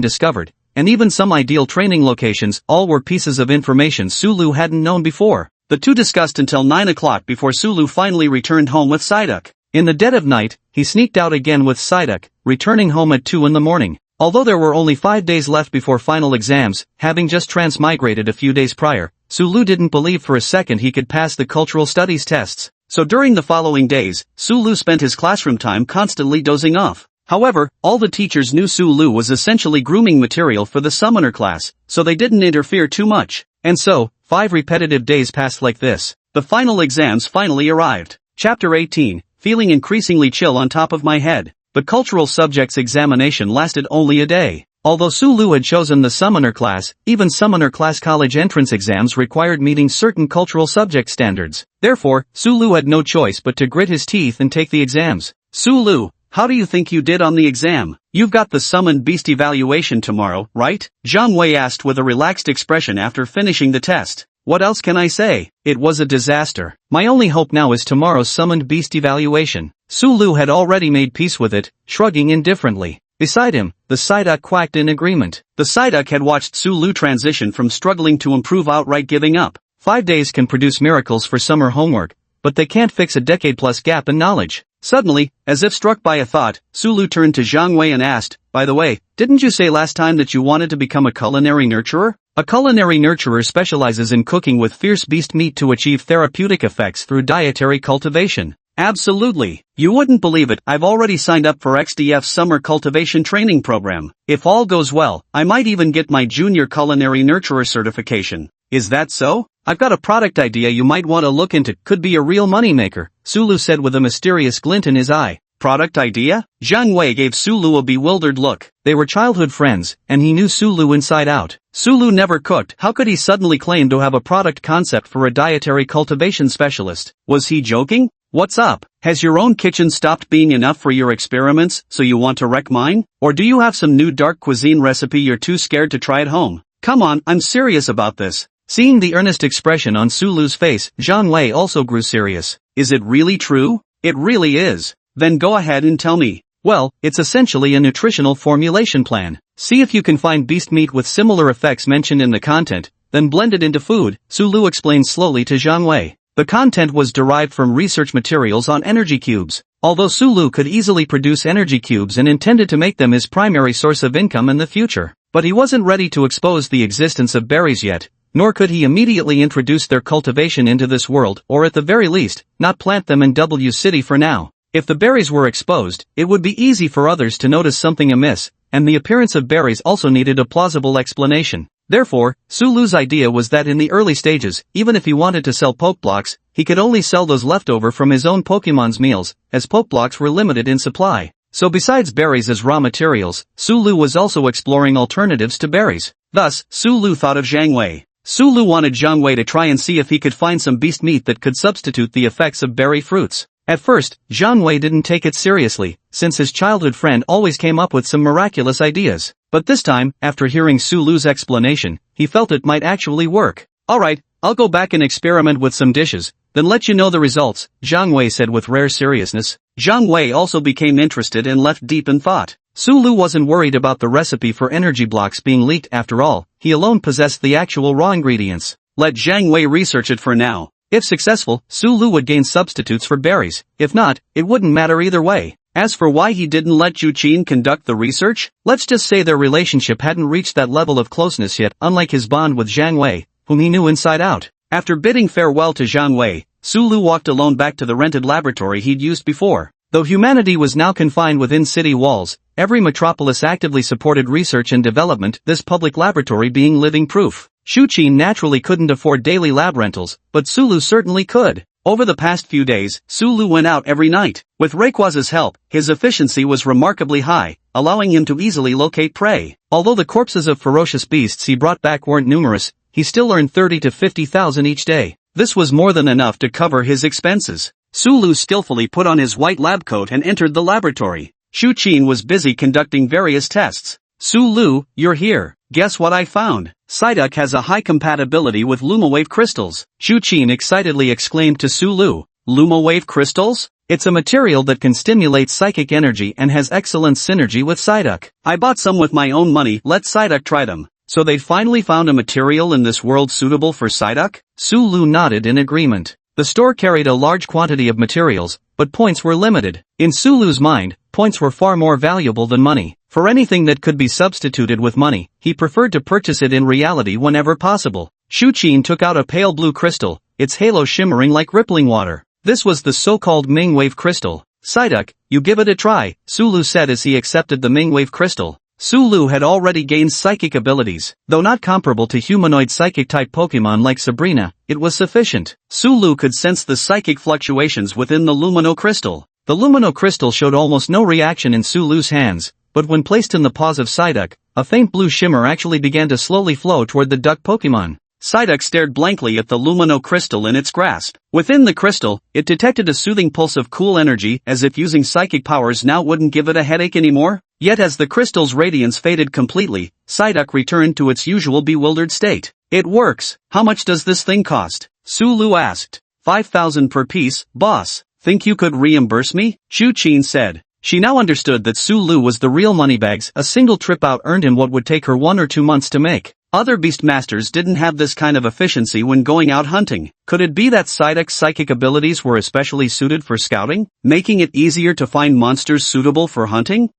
discovered, and even some ideal training locations, all were pieces of information Sulu hadn't known before. The two discussed until 9 o'clock before Sulu finally returned home with Psyduck. In the dead of night, he sneaked out again with Psyduck, returning home at 2 in the morning. Although there were only 5 days left before final exams, having just transmigrated a few days prior, Sulu didn't believe for a second he could pass the cultural studies tests. So during the following days, Sulu spent his classroom time constantly dozing off. However, all the teachers knew Sulu was essentially grooming material for the summoner class, so they didn't interfere too much. And so, 5 repetitive days passed like this. The final exams finally arrived. Chapter 18, feeling increasingly chill on top of my head. The cultural subjects examination lasted only a day. Although Sulu had chosen the summoner class, even summoner class college entrance exams required meeting certain cultural subject standards. Therefore, Sulu had no choice but to grit his teeth and take the exams. Sulu, how do you think you did on the exam? You've got the summoned beast evaluation tomorrow, right? Zhang Wei asked with a relaxed expression after finishing the test. What else can I say? It was a disaster. My only hope now is tomorrow's summoned beast evaluation. Sulu had already made peace with it, shrugging indifferently. Beside him, the Psyduck quacked in agreement. The Psyduck had watched Sulu transition from struggling to improve outright giving up. 5 days can produce miracles for summer homework, but they can't fix a decade-plus gap in knowledge. Suddenly, as if struck by a thought, Sulu turned to Zhang Wei and asked, by the way, didn't you say last time that you wanted to become a culinary nurturer? A culinary nurturer specializes in cooking with fierce beast meat to achieve therapeutic effects through dietary cultivation. Absolutely. You wouldn't believe it, I've already signed up for XDF's summer cultivation training program. If all goes well, I might even get my junior culinary nurturer certification. Is that so? I've got a product idea you might want to look into, could be a real moneymaker, Sulu said with a mysterious glint in his eye. Product idea? Zhang Wei gave Sulu a bewildered look. They were childhood friends, and he knew Sulu inside out. Sulu never cooked, how could he suddenly claim to have a product concept for a dietary cultivation specialist? Was he joking? What's up? Has your own kitchen stopped being enough for your experiments, so you want to wreck mine? Or do you have some new dark cuisine recipe you're too scared to try at home? Come on, I'm serious about this. Seeing the earnest expression on Sulu's face, Zhang Wei also grew serious. Is it really true? It really is. Then go ahead and tell me. Well, it's essentially a nutritional formulation plan. See if you can find beast meat with similar effects mentioned in the content, then blend it into food, Sulu explained slowly to Zhang Wei. The content was derived from research materials on energy cubes. Although Sulu could easily produce energy cubes and intended to make them his primary source of income in the future, but he wasn't ready to expose the existence of berries yet, nor could he immediately introduce their cultivation into this world, or at the very least, not plant them in W City for now. If the berries were exposed, it would be easy for others to notice something amiss, and the appearance of berries also needed a plausible explanation. Therefore, Sulu's idea was that in the early stages, even if he wanted to sell Pokeblocks, he could only sell those left over from his own Pokemon's meals, as Pokeblocks were limited in supply. So besides berries as raw materials, Sulu was also exploring alternatives to berries. Thus, Sulu thought of Zhang Wei. Sulu wanted Zhang Wei to try and see if he could find some beast meat that could substitute the effects of berry fruits. At first, Zhang Wei didn't take it seriously, since his childhood friend always came up with some miraculous ideas. But this time, after hearing Sulu's explanation, he felt it might actually work. Alright, I'll go back and experiment with some dishes, then let you know the results, Zhang Wei said with rare seriousness. Zhang Wei also became interested and left deep in thought. Sulu wasn't worried about the recipe for energy blocks being leaked after all, he alone possessed the actual raw ingredients. Let Zhang Wei research it for now. If successful, Sulu would gain substitutes for berries. If not, it wouldn't matter either way. As for why he didn't let Yu Qin conduct the research, let's just say their relationship hadn't reached that level of closeness yet, unlike his bond with Zhang Wei, whom he knew inside out. After bidding farewell to Zhang Wei, Sulu walked alone back to the rented laboratory he'd used before. Though humanity was now confined within city walls, every metropolis actively supported research and development, this public laboratory being living proof. Yu Qin naturally couldn't afford daily lab rentals, but Sulu certainly could. Over the past few days, Sulu went out every night. With Rayquaz's help, his efficiency was remarkably high, allowing him to easily locate prey. Although the corpses of ferocious beasts he brought back weren't numerous, he still earned 30 to 50,000 each day. This was more than enough to cover his expenses. Sulu skillfully put on his white lab coat and entered the laboratory. Yu Qin was busy conducting various tests. Sulu, you're here. Guess what I found? Psyduck has a high compatibility with Lumawave crystals. Yu Qin excitedly exclaimed to Sulu. Lumawave crystals? It's a material that can stimulate psychic energy and has excellent synergy with Psyduck. I bought some with my own money, let Psyduck try them. So they'd finally found a material in this world suitable for Psyduck? Sulu nodded in agreement. The store carried a large quantity of materials, but points were limited. In Sulu's mind, points were far more valuable than money. For anything that could be substituted with money, he preferred to purchase it in reality whenever possible. Shuqin took out a pale blue crystal, its halo shimmering like rippling water. This was the so-called Mingwave crystal. Psyduck, you give it a try, Sulu said as he accepted the Mingwave crystal. Sulu had already gained psychic abilities. Though not comparable to humanoid psychic-type Pokemon like Sabrina, it was sufficient. Sulu could sense the psychic fluctuations within the Lumino crystal. The Lumino crystal showed almost no reaction in Sulu's hands, but when placed in the paws of Psyduck, a faint blue shimmer actually began to slowly flow toward the duck Pokemon. Psyduck stared blankly at the Lumino crystal in its grasp. Within the crystal, it detected a soothing pulse of cool energy, as if using psychic powers now wouldn't give it a headache anymore. Yet as the crystal's radiance faded completely, Psyduck returned to its usual bewildered state. It works. How much does this thing cost? Sulu asked. 5,000 per piece, boss. Think you could reimburse me? Shuqin said. She now understood that Sulu was the real moneybags a single trip out earned in what would take her 1 or 2 months to make. Other Beastmasters didn't have this kind of efficiency when going out hunting. Could it be that Psyduck's psychic abilities were especially suited for scouting, making it easier to find monsters suitable for hunting?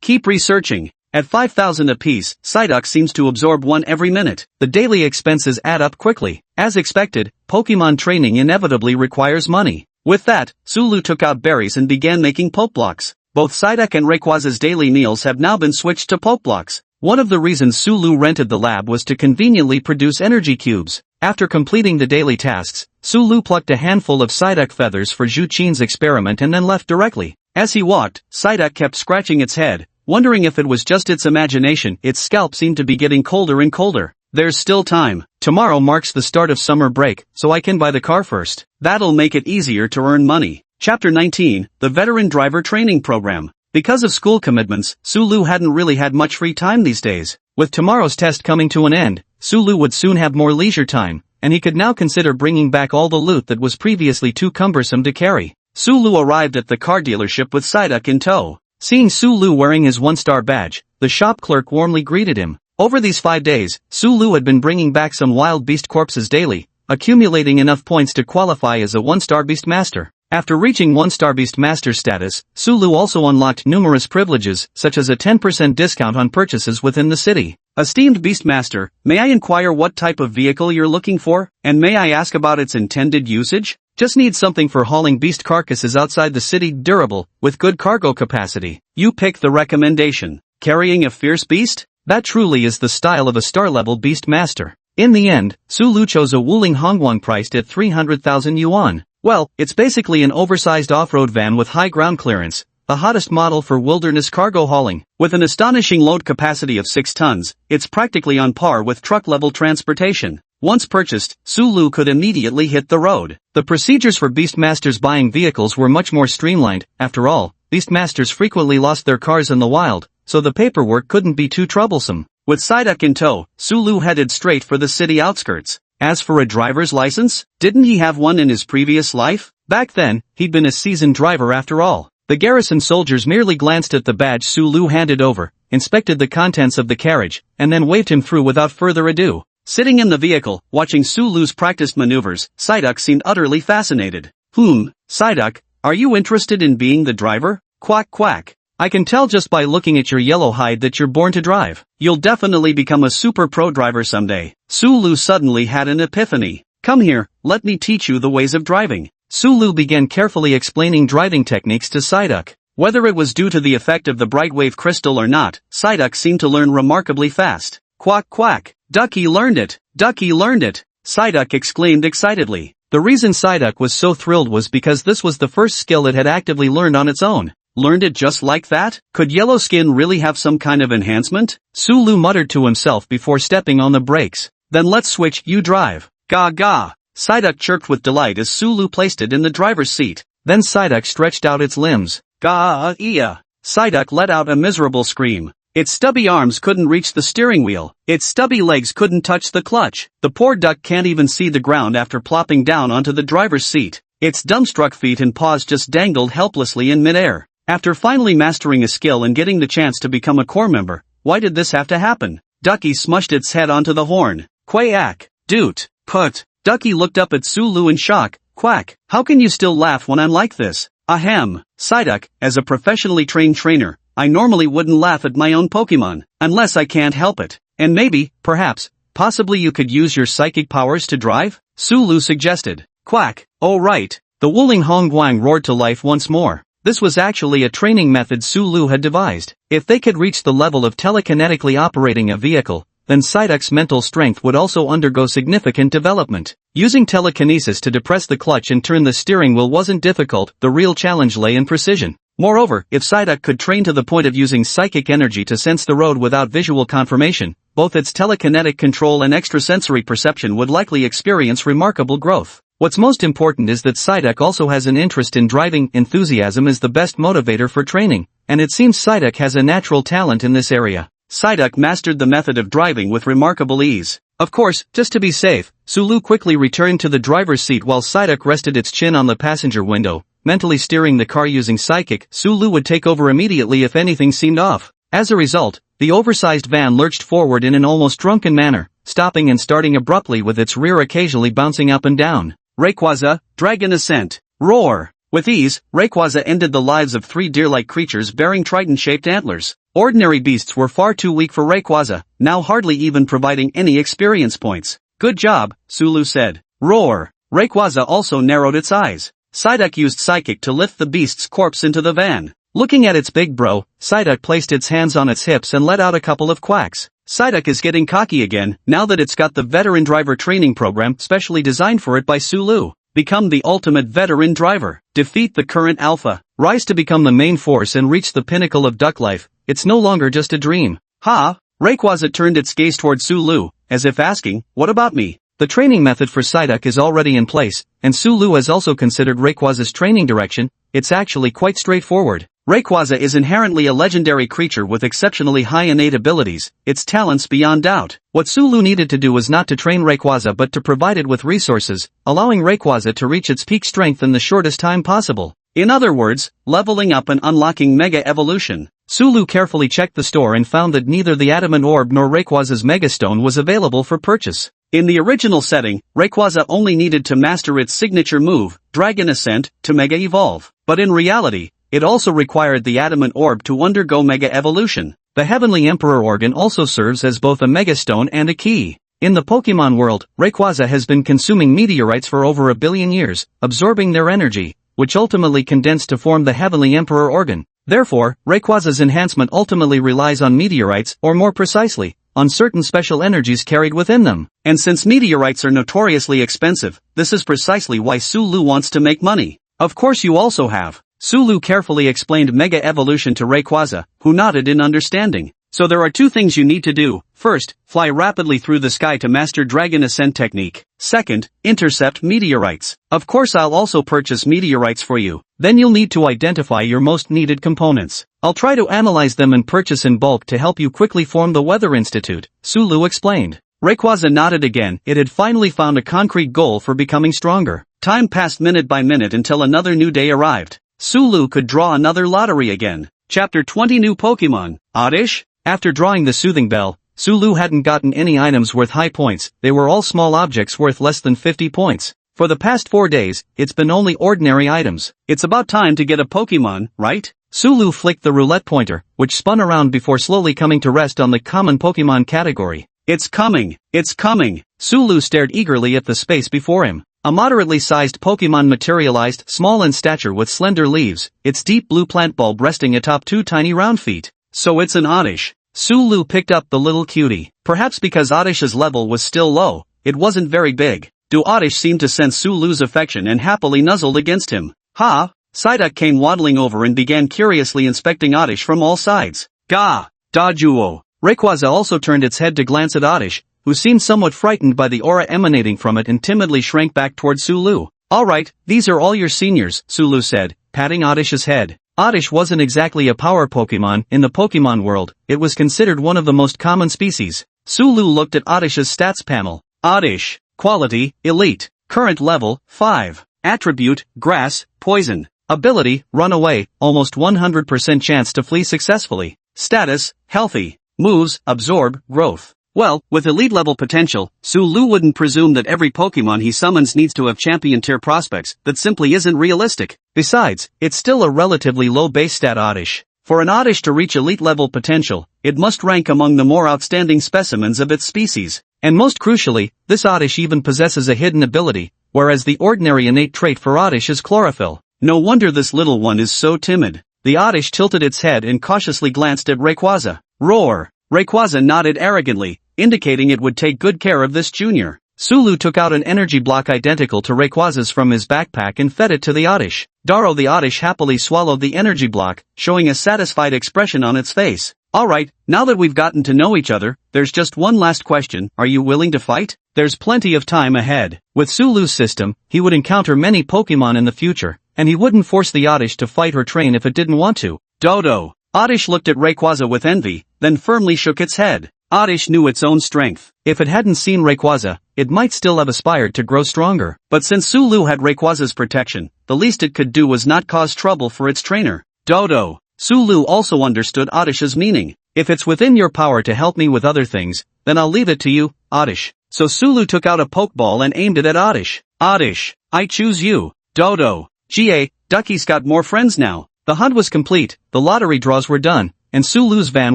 Keep researching. At 5,000 apiece, Psyduck seems to absorb one every minute. The daily expenses add up quickly. As expected, Pokemon training inevitably requires money. With that, Sulu took out berries and began making Poke Blocks. Both Psyduck and Rayquaza's daily meals have now been switched to Poke Blocks. One of the reasons Sulu rented the lab was to conveniently produce energy cubes. After completing the daily tasks, Sulu plucked a handful of Psyduck feathers for Shuqin's experiment and then left directly. As he walked, Psyduck kept scratching its head, wondering if it was just its imagination. Its scalp seemed to be getting colder and colder. There's still time. Tomorrow marks the start of summer break, so I can buy the car first. That'll make it easier to earn money. Chapter 19, the Veteran Driver Training Program. Because of school commitments, Sulu hadn't really had much free time these days. With tomorrow's test coming to an end, Sulu would soon have more leisure time, and he could now consider bringing back all the loot that was previously too cumbersome to carry. Sulu arrived at the car dealership with Psyduck in tow. Seeing Sulu wearing his 1-star badge, the shop clerk warmly greeted him. Over these 5 days, Sulu had been bringing back some wild beast corpses daily, accumulating enough points to qualify as a 1-star Beastmaster. After reaching 1-star Beastmaster status, Sulu also unlocked numerous privileges, such as a 10% discount on purchases within the city. Esteemed Beastmaster, may I inquire what type of vehicle you're looking for, and may I ask about its intended usage? Just need something for hauling beast carcasses outside the city, durable, with good cargo capacity. You pick the recommendation. Carrying a fierce beast? That truly is the style of a star-level Beastmaster. In the end, Sulu chose a Wuling Hongguang priced at 300,000 yuan. Well, it's basically an oversized off-road van with high ground clearance, the hottest model for wilderness cargo hauling. With an astonishing load capacity of 6 tons, it's practically on par with truck-level transportation. Once purchased, Sulu could immediately hit the road. The procedures for Beastmasters buying vehicles were much more streamlined. After all, Beastmasters frequently lost their cars in the wild, so the paperwork couldn't be too troublesome. With Psyduck in tow, Sulu headed straight for the city outskirts. As for a driver's license, didn't he have one in his previous life? Back then, he'd been a seasoned driver after all. The garrison soldiers merely glanced at the badge Sulu handed over, inspected the contents of the carriage, and then waved him through without further ado. Sitting in the vehicle, watching Sulu's practiced maneuvers, Psyduck seemed utterly fascinated. Psyduck, are you interested in being the driver? Quack quack. I can tell just by looking at your yellow hide that you're born to drive. You'll definitely become a super pro driver someday. Sulu suddenly had an epiphany. Come here, let me teach you the ways of driving. Sulu began carefully explaining driving techniques to Psyduck. Whether it was due to the effect of the Brightwave crystal or not, Psyduck seemed to learn remarkably fast. Quack quack. Ducky learned it. Ducky learned it. Psyduck exclaimed excitedly. The reason Psyduck was so thrilled was because this was the first skill it had actively learned on its own. Learned it just like that? Could yellow skin really have some kind of enhancement? Sulu muttered to himself before stepping on the brakes. Then let's switch, you drive. Ga ga. Psyduck chirped with delight as Sulu placed it in the driver's seat. Then Psyduck stretched out its limbs. Ga-ia. Psyduck let out a miserable scream. Its stubby arms couldn't reach the steering wheel. Its stubby legs couldn't touch the clutch. The poor duck can't even see the ground after plopping down onto the driver's seat. Its dumbstruck feet and paws just dangled helplessly in midair. After finally mastering a skill and getting the chance to become a corps member, why did this have to happen? Ducky smushed its head onto the horn. Quack. Doot. Put. Ducky looked up at Sulu in shock. Quack. How can you still laugh when I'm like this? Ahem. Psyduck, as a professionally trained trainer, I normally wouldn't laugh at my own Pokemon, unless I can't help it. And maybe, perhaps, possibly you could use your psychic powers to drive? Sulu suggested. Quack. Oh right. The Wuling Hongguang roared to life once more. This was actually a training method Sulu had devised. If they could reach the level of telekinetically operating a vehicle, then Psyduck's mental strength would also undergo significant development. Using telekinesis to depress the clutch and turn the steering wheel wasn't difficult, the real challenge lay in precision. Moreover, if Psyduck could train to the point of using psychic energy to sense the road without visual confirmation, both its telekinetic control and extrasensory perception would likely experience remarkable growth. What's most important is that Psyduck also has an interest in driving. Enthusiasm is the best motivator for training, and it seems Psyduck has a natural talent in this area. Psyduck mastered the method of driving with remarkable ease. Of course, just to be safe, Sulu quickly returned to the driver's seat while Psyduck rested its chin on the passenger window, mentally steering the car using psychic. Sulu would take over immediately if anything seemed off. As a result, the oversized van lurched forward in an almost drunken manner, stopping and starting abruptly with its rear occasionally bouncing up and down. Rayquaza, Dragon Ascent. Roar. With ease, Rayquaza ended the lives of 3 deer-like creatures bearing trident-shaped antlers. Ordinary beasts were far too weak for Rayquaza, now hardly even providing any experience points. Good job, Sulu said. Roar. Rayquaza also narrowed its eyes. Psyduck used Psychic to lift the beast's corpse into the van. Looking at its big bro, Psyduck placed its hands on its hips and let out a couple of quacks. Psyduck is getting cocky again, now that it's got the veteran driver training program specially designed for it by Sulu. Become the ultimate veteran driver. Defeat the current alpha. Rise to become the main force and reach the pinnacle of duck life. It's no longer just a dream. Ha! Rayquaza turned its gaze toward Sulu, as if asking, what about me? The training method for Psyduck is already in place, and Sulu has also considered Rayquaza's training direction. It's actually quite straightforward. Rayquaza is inherently a legendary creature with exceptionally high innate abilities, its talents beyond doubt. What Sulu needed to do was not to train Rayquaza but to provide it with resources, allowing Rayquaza to reach its peak strength in the shortest time possible. In other words, leveling up and unlocking Mega Evolution. Sulu carefully checked the store and found that neither the Adamant Orb nor Rayquaza's Megastone was available for purchase. In the original setting, Rayquaza only needed to master its signature move, Dragon Ascent, to Mega Evolve. But in reality, it also required the Adamant Orb to undergo Mega Evolution. The Heavenly Emperor organ also serves as both a Megastone and a key. In the Pokemon world, Rayquaza has been consuming meteorites for over 1 billion years, absorbing their energy, which ultimately condensed to form the Heavenly Emperor organ. Therefore, Rayquaza's enhancement ultimately relies on meteorites, or more precisely, on certain special energies carried within them. And since meteorites are notoriously expensive, this is precisely why Sulu wants to make money. Of course you also have. Sulu carefully explained Mega Evolution to Rayquaza, who nodded in understanding. So there are 2 things you need to do. First, fly rapidly through the sky to master Dragon Ascent technique. Second, intercept meteorites. Of course I'll also purchase meteorites for you. Then you'll need to identify your most needed components. I'll try to analyze them and purchase in bulk to help you quickly form the Weather Institute, Sulu explained. Rayquaza nodded again. It had finally found a concrete goal for becoming stronger. Time passed minute by minute until another new day arrived. Sulu could draw another lottery again. Chapter 20 New Pokemon. Oddish? After drawing the soothing bell, Sulu hadn't gotten any items worth high points. They were all small objects worth less than 50 points. For the past 4 days, it's been only ordinary items. It's about time to get a Pokemon, right? Sulu flicked the roulette pointer, which spun around before slowly coming to rest on the common Pokemon category. It's coming! It's coming! Sulu stared eagerly at the space before him. A moderately sized Pokemon materialized, small in stature with slender leaves, its deep blue plant bulb resting atop 2 tiny round feet. So it's an Oddish. Sulu picked up the little cutie. Perhaps because Oddish's level was still low, it wasn't very big. Oddish seemed to sense Sulu's affection and happily nuzzled against him. Ha! Psyduck came waddling over and began curiously inspecting Oddish from all sides. Gah! Dajuo! Rayquaza also turned its head to glance at Oddish, who seemed somewhat frightened by the aura emanating from it and timidly shrank back toward Sulu. Alright, these are all your seniors, Sulu said, patting Oddish's head. Oddish wasn't exactly a power Pokemon. In the Pokemon world, it was considered one of the most common species. Sulu looked at Oddish's stats panel. Oddish. Quality, Elite. Current level, 5. Attribute, Grass, Poison. Ability, Run Away, almost 100% chance to flee successfully. Status, Healthy. Moves, Absorb, Growth. Well, with elite level potential, Sulu wouldn't presume that every Pokemon he summons needs to have champion tier prospects. That simply isn't realistic. Besides, it's still a relatively low base stat Oddish. For an Oddish to reach elite level potential, it must rank among the more outstanding specimens of its species. And most crucially, this Oddish even possesses a hidden ability, whereas the ordinary innate trait for Oddish is chlorophyll. No wonder this little one is so timid. The Oddish tilted its head and cautiously glanced at Rayquaza. Roar! Rayquaza nodded arrogantly, indicating it would take good care of this junior. Sulu took out an energy block identical to Rayquaza's from his backpack and fed it to the Oddish. Daro the Oddish happily swallowed the energy block, showing a satisfied expression on its face. Alright, now that we've gotten to know each other, there's just one last question. Are you willing to fight? There's plenty of time ahead. With Sulu's system, he would encounter many Pokemon in the future, and he wouldn't force the Oddish to fight or train if it didn't want to. Dodo. Oddish looked at Rayquaza with envy, then firmly shook its head. Oddish knew its own strength. If it hadn't seen Rayquaza, it might still have aspired to grow stronger. But since Sulu had Rayquaza's protection, the least it could do was not cause trouble for its trainer. Dodo. Sulu also understood Oddish's meaning. If it's within your power to help me with other things, then I'll leave it to you, Oddish. So Sulu took out a Pokeball and aimed it at Oddish. Oddish, I choose you. Dodo. Gee, Ducky's got more friends now. The hunt was complete, the lottery draws were done, and Sulu's van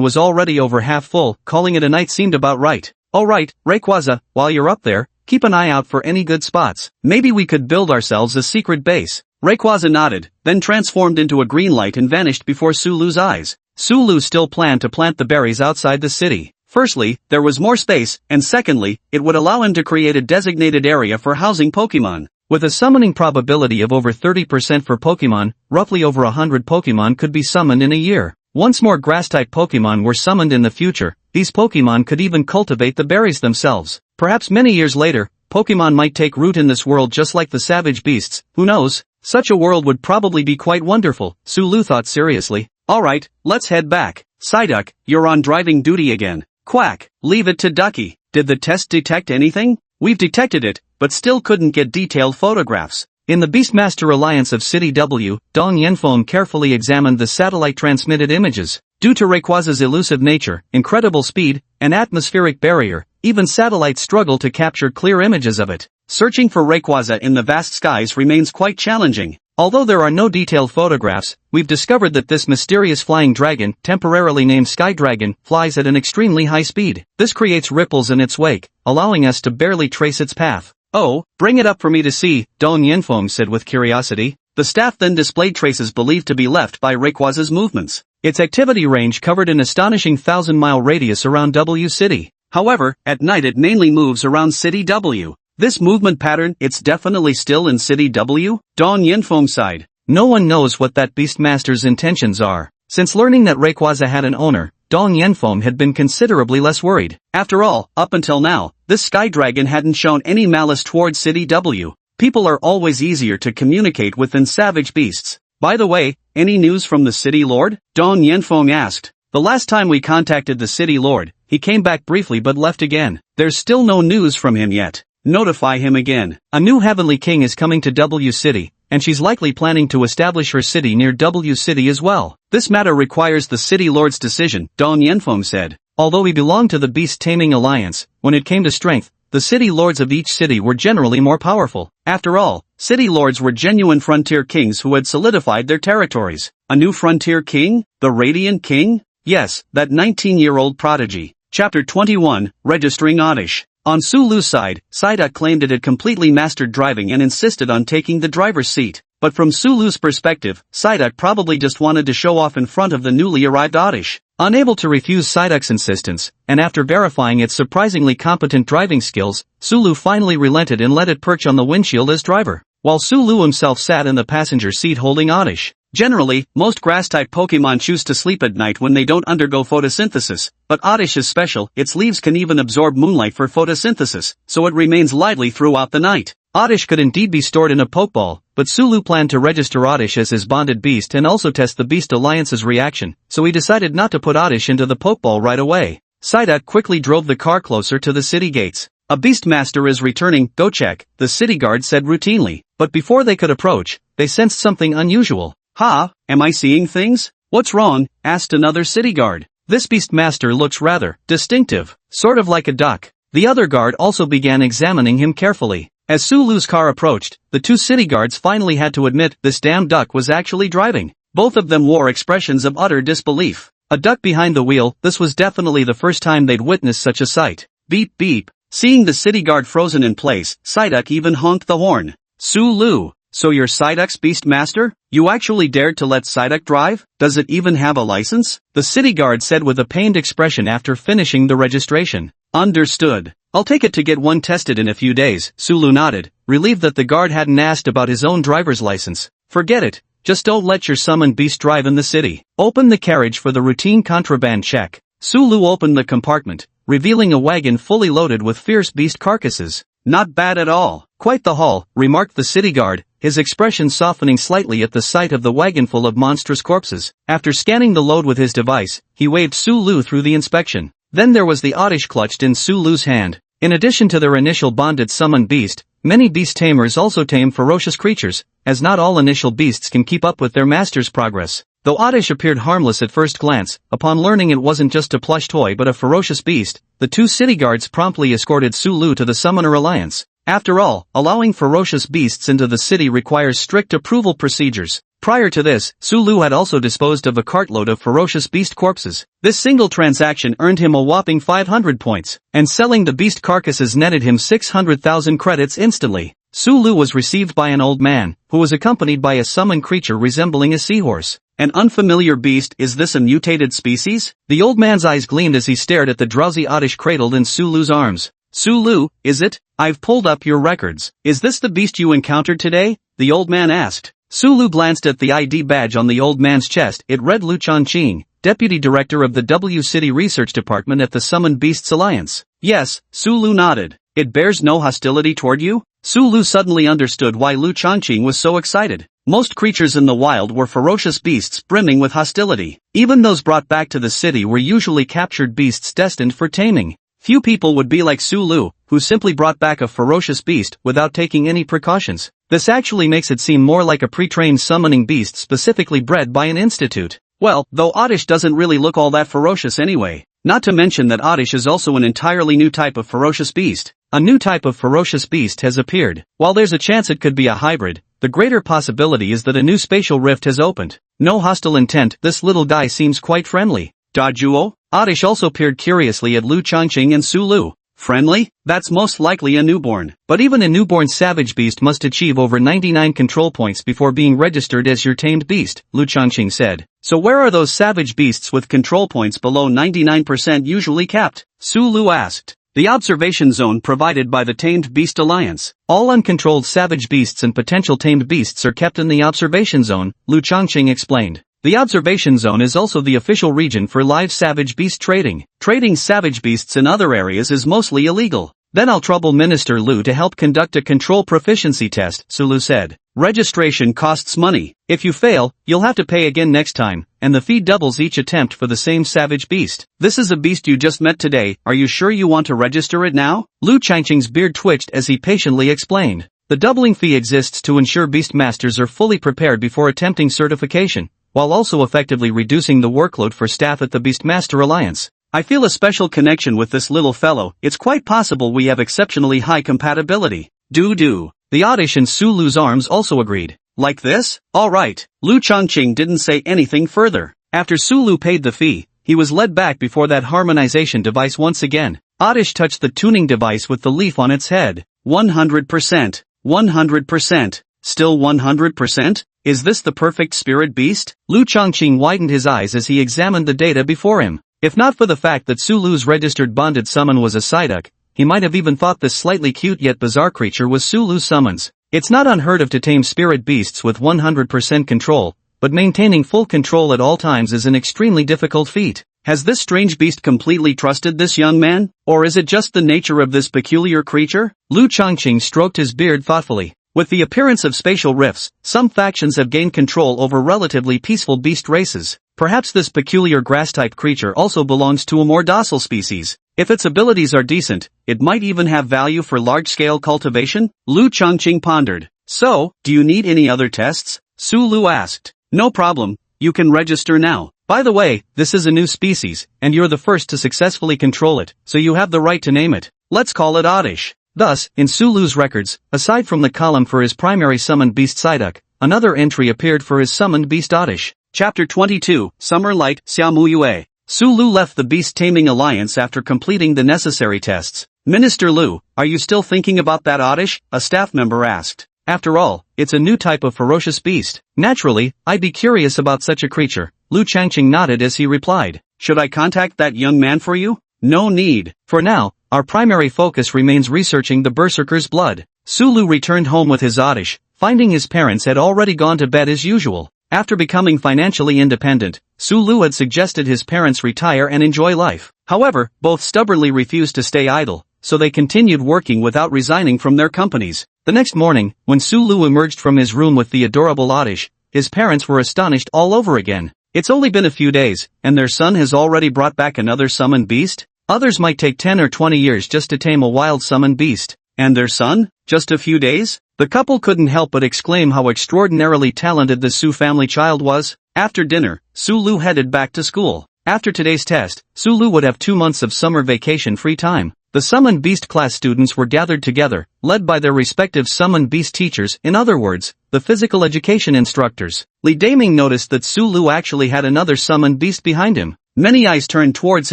was already over half full. Calling it a night seemed about right. Alright, Rayquaza, while you're up there, keep an eye out for any good spots. Maybe we could build ourselves a secret base. Rayquaza nodded, then transformed into a green light and vanished before Sulu's eyes. Sulu still planned to plant the berries outside the city. Firstly, there was more space, and secondly, it would allow him to create a designated area for housing Pokemon. With a summoning probability of over 30% for Pokemon, roughly over 100 Pokemon could be summoned in a year. Once more grass-type Pokemon were summoned in the future, these Pokemon could even cultivate the berries themselves. Perhaps many years later, Pokemon might take root in this world just like the savage beasts, who knows? Such a world would probably be quite wonderful, Sulu thought seriously. Alright, let's head back. Psyduck, you're on driving duty again. Quack, leave it to Ducky. Did the test detect anything? We've detected it, but still couldn't get detailed photographs. In the Beastmaster Alliance of City W, Dong Yenfeng carefully examined the satellite-transmitted images. Due to Rayquaza's elusive nature, incredible speed, and atmospheric barrier, even satellites struggle to capture clear images of it. Searching for Rayquaza in the vast skies remains quite challenging. Although there are no detailed photographs, we've discovered that this mysterious flying dragon, temporarily named Sky Dragon, flies at an extremely high speed. This creates ripples in its wake, allowing us to barely trace its path. Oh, bring it up for me to see, Dong Yenfeng said with curiosity. The staff then displayed traces believed to be left by Rayquaza's movements. Its activity range covered an astonishing 1,000-mile radius around W City. However, at night it mainly moves around City W. This movement pattern, it's definitely still in City W? Dong Yenfeng sighed. No one knows what that Beastmaster's intentions are. Since learning that Rayquaza had an owner, Dong Yenfeng had been considerably less worried. After all, up until now, this Sky Dragon hadn't shown any malice towards City W. People are always easier to communicate with than savage beasts. By the way, any news from the City Lord? Dong Yenfeng asked. The last time we contacted the City Lord, he came back briefly but left again. There's still no news from him yet. Notify him again. A new Heavenly King is coming to W City, and she's likely planning to establish her city near W City as well. This matter requires the City Lord's decision, Dong Yenfeng said. Although we belonged to the Beast Taming Alliance, when it came to strength, the City Lords of each city were generally more powerful. After all, City Lords were genuine frontier kings who had solidified their territories. A new frontier king? The Radiant King? Yes, that 19-year-old prodigy. Chapter 21, Registering Oddish. On Sulu's side, Psyduck claimed it had completely mastered driving and insisted on taking the driver's seat. But from Sulu's perspective, Psyduck probably just wanted to show off in front of the newly arrived Oddish. Unable to refuse Psyduck's insistence, and after verifying its surprisingly competent driving skills, Sulu finally relented and let it perch on the windshield as driver, while Sulu himself sat in the passenger seat holding Oddish. Generally, most grass-type Pokemon choose to sleep at night when they don't undergo photosynthesis, but Oddish is special. Its leaves can even absorb moonlight for photosynthesis, so it remains lively throughout the night. Oddish could indeed be stored in a Pokeball, but Sulu planned to register Oddish as his bonded beast and also test the Beast Alliance's reaction, so he decided not to put Oddish into the Pokeball right away. Psyduck quickly drove the car closer to the city gates. A Beastmaster is returning, go check, the city guard said routinely. But before they could approach, they sensed something unusual. Ha, am I seeing things? What's wrong? Asked another city guard. This beastmaster looks rather distinctive, sort of like a duck. The other guard also began examining him carefully. As Sulu's car approached, the two city guards finally had to admit this damn duck was actually driving. Both of them wore expressions of utter disbelief. A duck behind the wheel, this was definitely the first time they'd witnessed such a sight. Beep beep. Seeing the city guard frozen in place, Psyduck even honked the horn. Sulu, so you're Psyduck's beastmaster? You actually dared to let Psyduck drive? Does it even have a license? The city guard said with a pained expression after finishing the registration. Understood. I'll take it to get one tested in a few days, Sulu nodded, relieved that the guard hadn't asked about his own driver's license. Forget it. Just don't let your summoned beast drive in the city. Open the carriage for the routine contraband check. Sulu opened the compartment, revealing a wagon fully loaded with fierce beast carcasses. Not bad at all. Quite the haul, remarked the city guard, his expression softening slightly at the sight of the wagon full of monstrous corpses. After scanning the load with his device, he waved Sulu through the inspection. Then there was the oddish clutched in Sulu's hand. In addition to their initial bonded summoned beast, many beast tamers also tame ferocious creatures, as not all initial beasts can keep up with their master's progress. Though Oddish appeared harmless at first glance, upon learning it wasn't just a plush toy but a ferocious beast, the two city guards promptly escorted Sulu to the Summoner Alliance. After all, allowing ferocious beasts into the city requires strict approval procedures. Prior to this, Sulu had also disposed of a cartload of ferocious beast corpses. This single transaction earned him a whopping 500 points, and selling the beast carcasses netted him 600,000 credits instantly. Sulu was received by an old man, who was accompanied by a summoned creature resembling a seahorse. An unfamiliar beast, is this a mutated species? The old man's eyes gleamed as he stared at the drowsy Oddish cradled in Sulu's arms. Sulu, is it? I've pulled up your records. Is this the beast you encountered today? The old man asked. Sulu glanced at the ID badge on the old man's chest. It read Lu Changqing, Deputy Director of the W City Research Department at the Summoned Beasts Alliance. Yes, Sulu nodded. It bears no hostility toward you? Sulu suddenly understood why Lu Changqing was so excited. Most creatures in the wild were ferocious beasts brimming with hostility. Even those brought back to the city were usually captured beasts destined for taming. Few people would be like Sulu, who simply brought back a ferocious beast without taking any precautions. This actually makes it seem more like a pre-trained summoning beast specifically bred by an institute. Well, though Oddish doesn't really look all that ferocious anyway. Not to mention that Oddish is also an entirely new type of ferocious beast. A new type of ferocious beast has appeared. While there's a chance it could be a hybrid, the greater possibility is that a new spatial rift has opened. No hostile intent, this little guy seems quite friendly. Dajuo? Oddish also peered curiously at Lu Changqing and Sulu. Friendly? That's most likely a newborn. But even a newborn savage beast must achieve over 99 control points before being registered as your tamed beast, Lu Changqing said. So where are those savage beasts with control points below 99% usually kept? Sulu asked. The observation zone provided by the Tamed Beast Alliance. All uncontrolled savage beasts and potential tamed beasts are kept in the observation zone, Lu Changqing explained. The observation zone is also the official region for live savage beast trading. Trading savage beasts in other areas is mostly illegal. Then I'll trouble Minister Lu to help conduct a control proficiency test, Sulu said. Registration costs money. If you fail, you'll have to pay again next time, and the fee doubles each attempt for the same savage beast. This is a beast you just met today, are you sure you want to register it now? Lu Changqing's beard twitched as he patiently explained. The doubling fee exists to ensure beastmasters are fully prepared before attempting certification, while also effectively reducing the workload for staff at the Beastmaster Alliance. I feel a special connection with this little fellow, it's quite possible we have exceptionally high compatibility. The Oddish and Sulu's arms also agreed. Like this? Alright. Lu Changqing didn't say anything further. After Sulu paid the fee, he was led back before that harmonization device once again. Oddish touched the tuning device with the leaf on its head. 100%. 100%. Still 100%? Is this the perfect spirit beast? Lu Changqing widened his eyes as he examined the data before him. If not for the fact that Sulu's registered bonded summon was a Psyduck, he might have even thought this slightly cute yet bizarre creature was Sulu's summons. It's not unheard of to tame spirit beasts with 100% control, but maintaining full control at all times is an extremely difficult feat. Has this strange beast completely trusted this young man? Or is it just the nature of this peculiar creature? Lu Changqing stroked his beard thoughtfully. With the appearance of spatial rifts, some factions have gained control over relatively peaceful beast races. Perhaps this peculiar grass-type creature also belongs to a more docile species. If its abilities are decent, it might even have value for large-scale cultivation? Lu Changqing pondered. So, do you need any other tests? Sulu asked. No problem, you can register now. By the way, this is a new species, and you're the first to successfully control it, so you have the right to name it. Let's call it Oddish. Thus, in Sulu's records, aside from the column for his primary summoned beast Psyduck, another entry appeared for his summoned beast Oddish. Chapter 22, Summer Light, Xiaomuyue. Sulu left the Beast Taming Alliance after completing the necessary tests. Minister Lu, are you still thinking about that Oddish? A staff member asked. After all, it's a new type of ferocious beast. Naturally, I'd be curious about such a creature. Lu Changqing nodded as he replied. Should I contact that young man for you? No need. For now, our primary focus remains researching the berserker's blood. Sulu returned home with his Oddish, finding his parents had already gone to bed as usual. After becoming financially independent, Sulu had suggested his parents retire and enjoy life. However, both stubbornly refused to stay idle, so they continued working without resigning from their companies. The next morning, when Sulu emerged from his room with the adorable Oddish, his parents were astonished all over again. It's only been a few days, and their son has already brought back another summoned beast? Others might take 10 or 20 years just to tame a wild summoned beast. And their son? Just a few days? The couple couldn't help but exclaim how extraordinarily talented the Su family child was. After dinner, Sulu headed back to school. After today's test, Sulu would have 2 months of summer vacation free time. The summoned beast class students were gathered together, led by their respective summoned beast teachers, in other words, the physical education instructors. Li Daming noticed that Sulu actually had another summoned beast behind him. Many eyes turned towards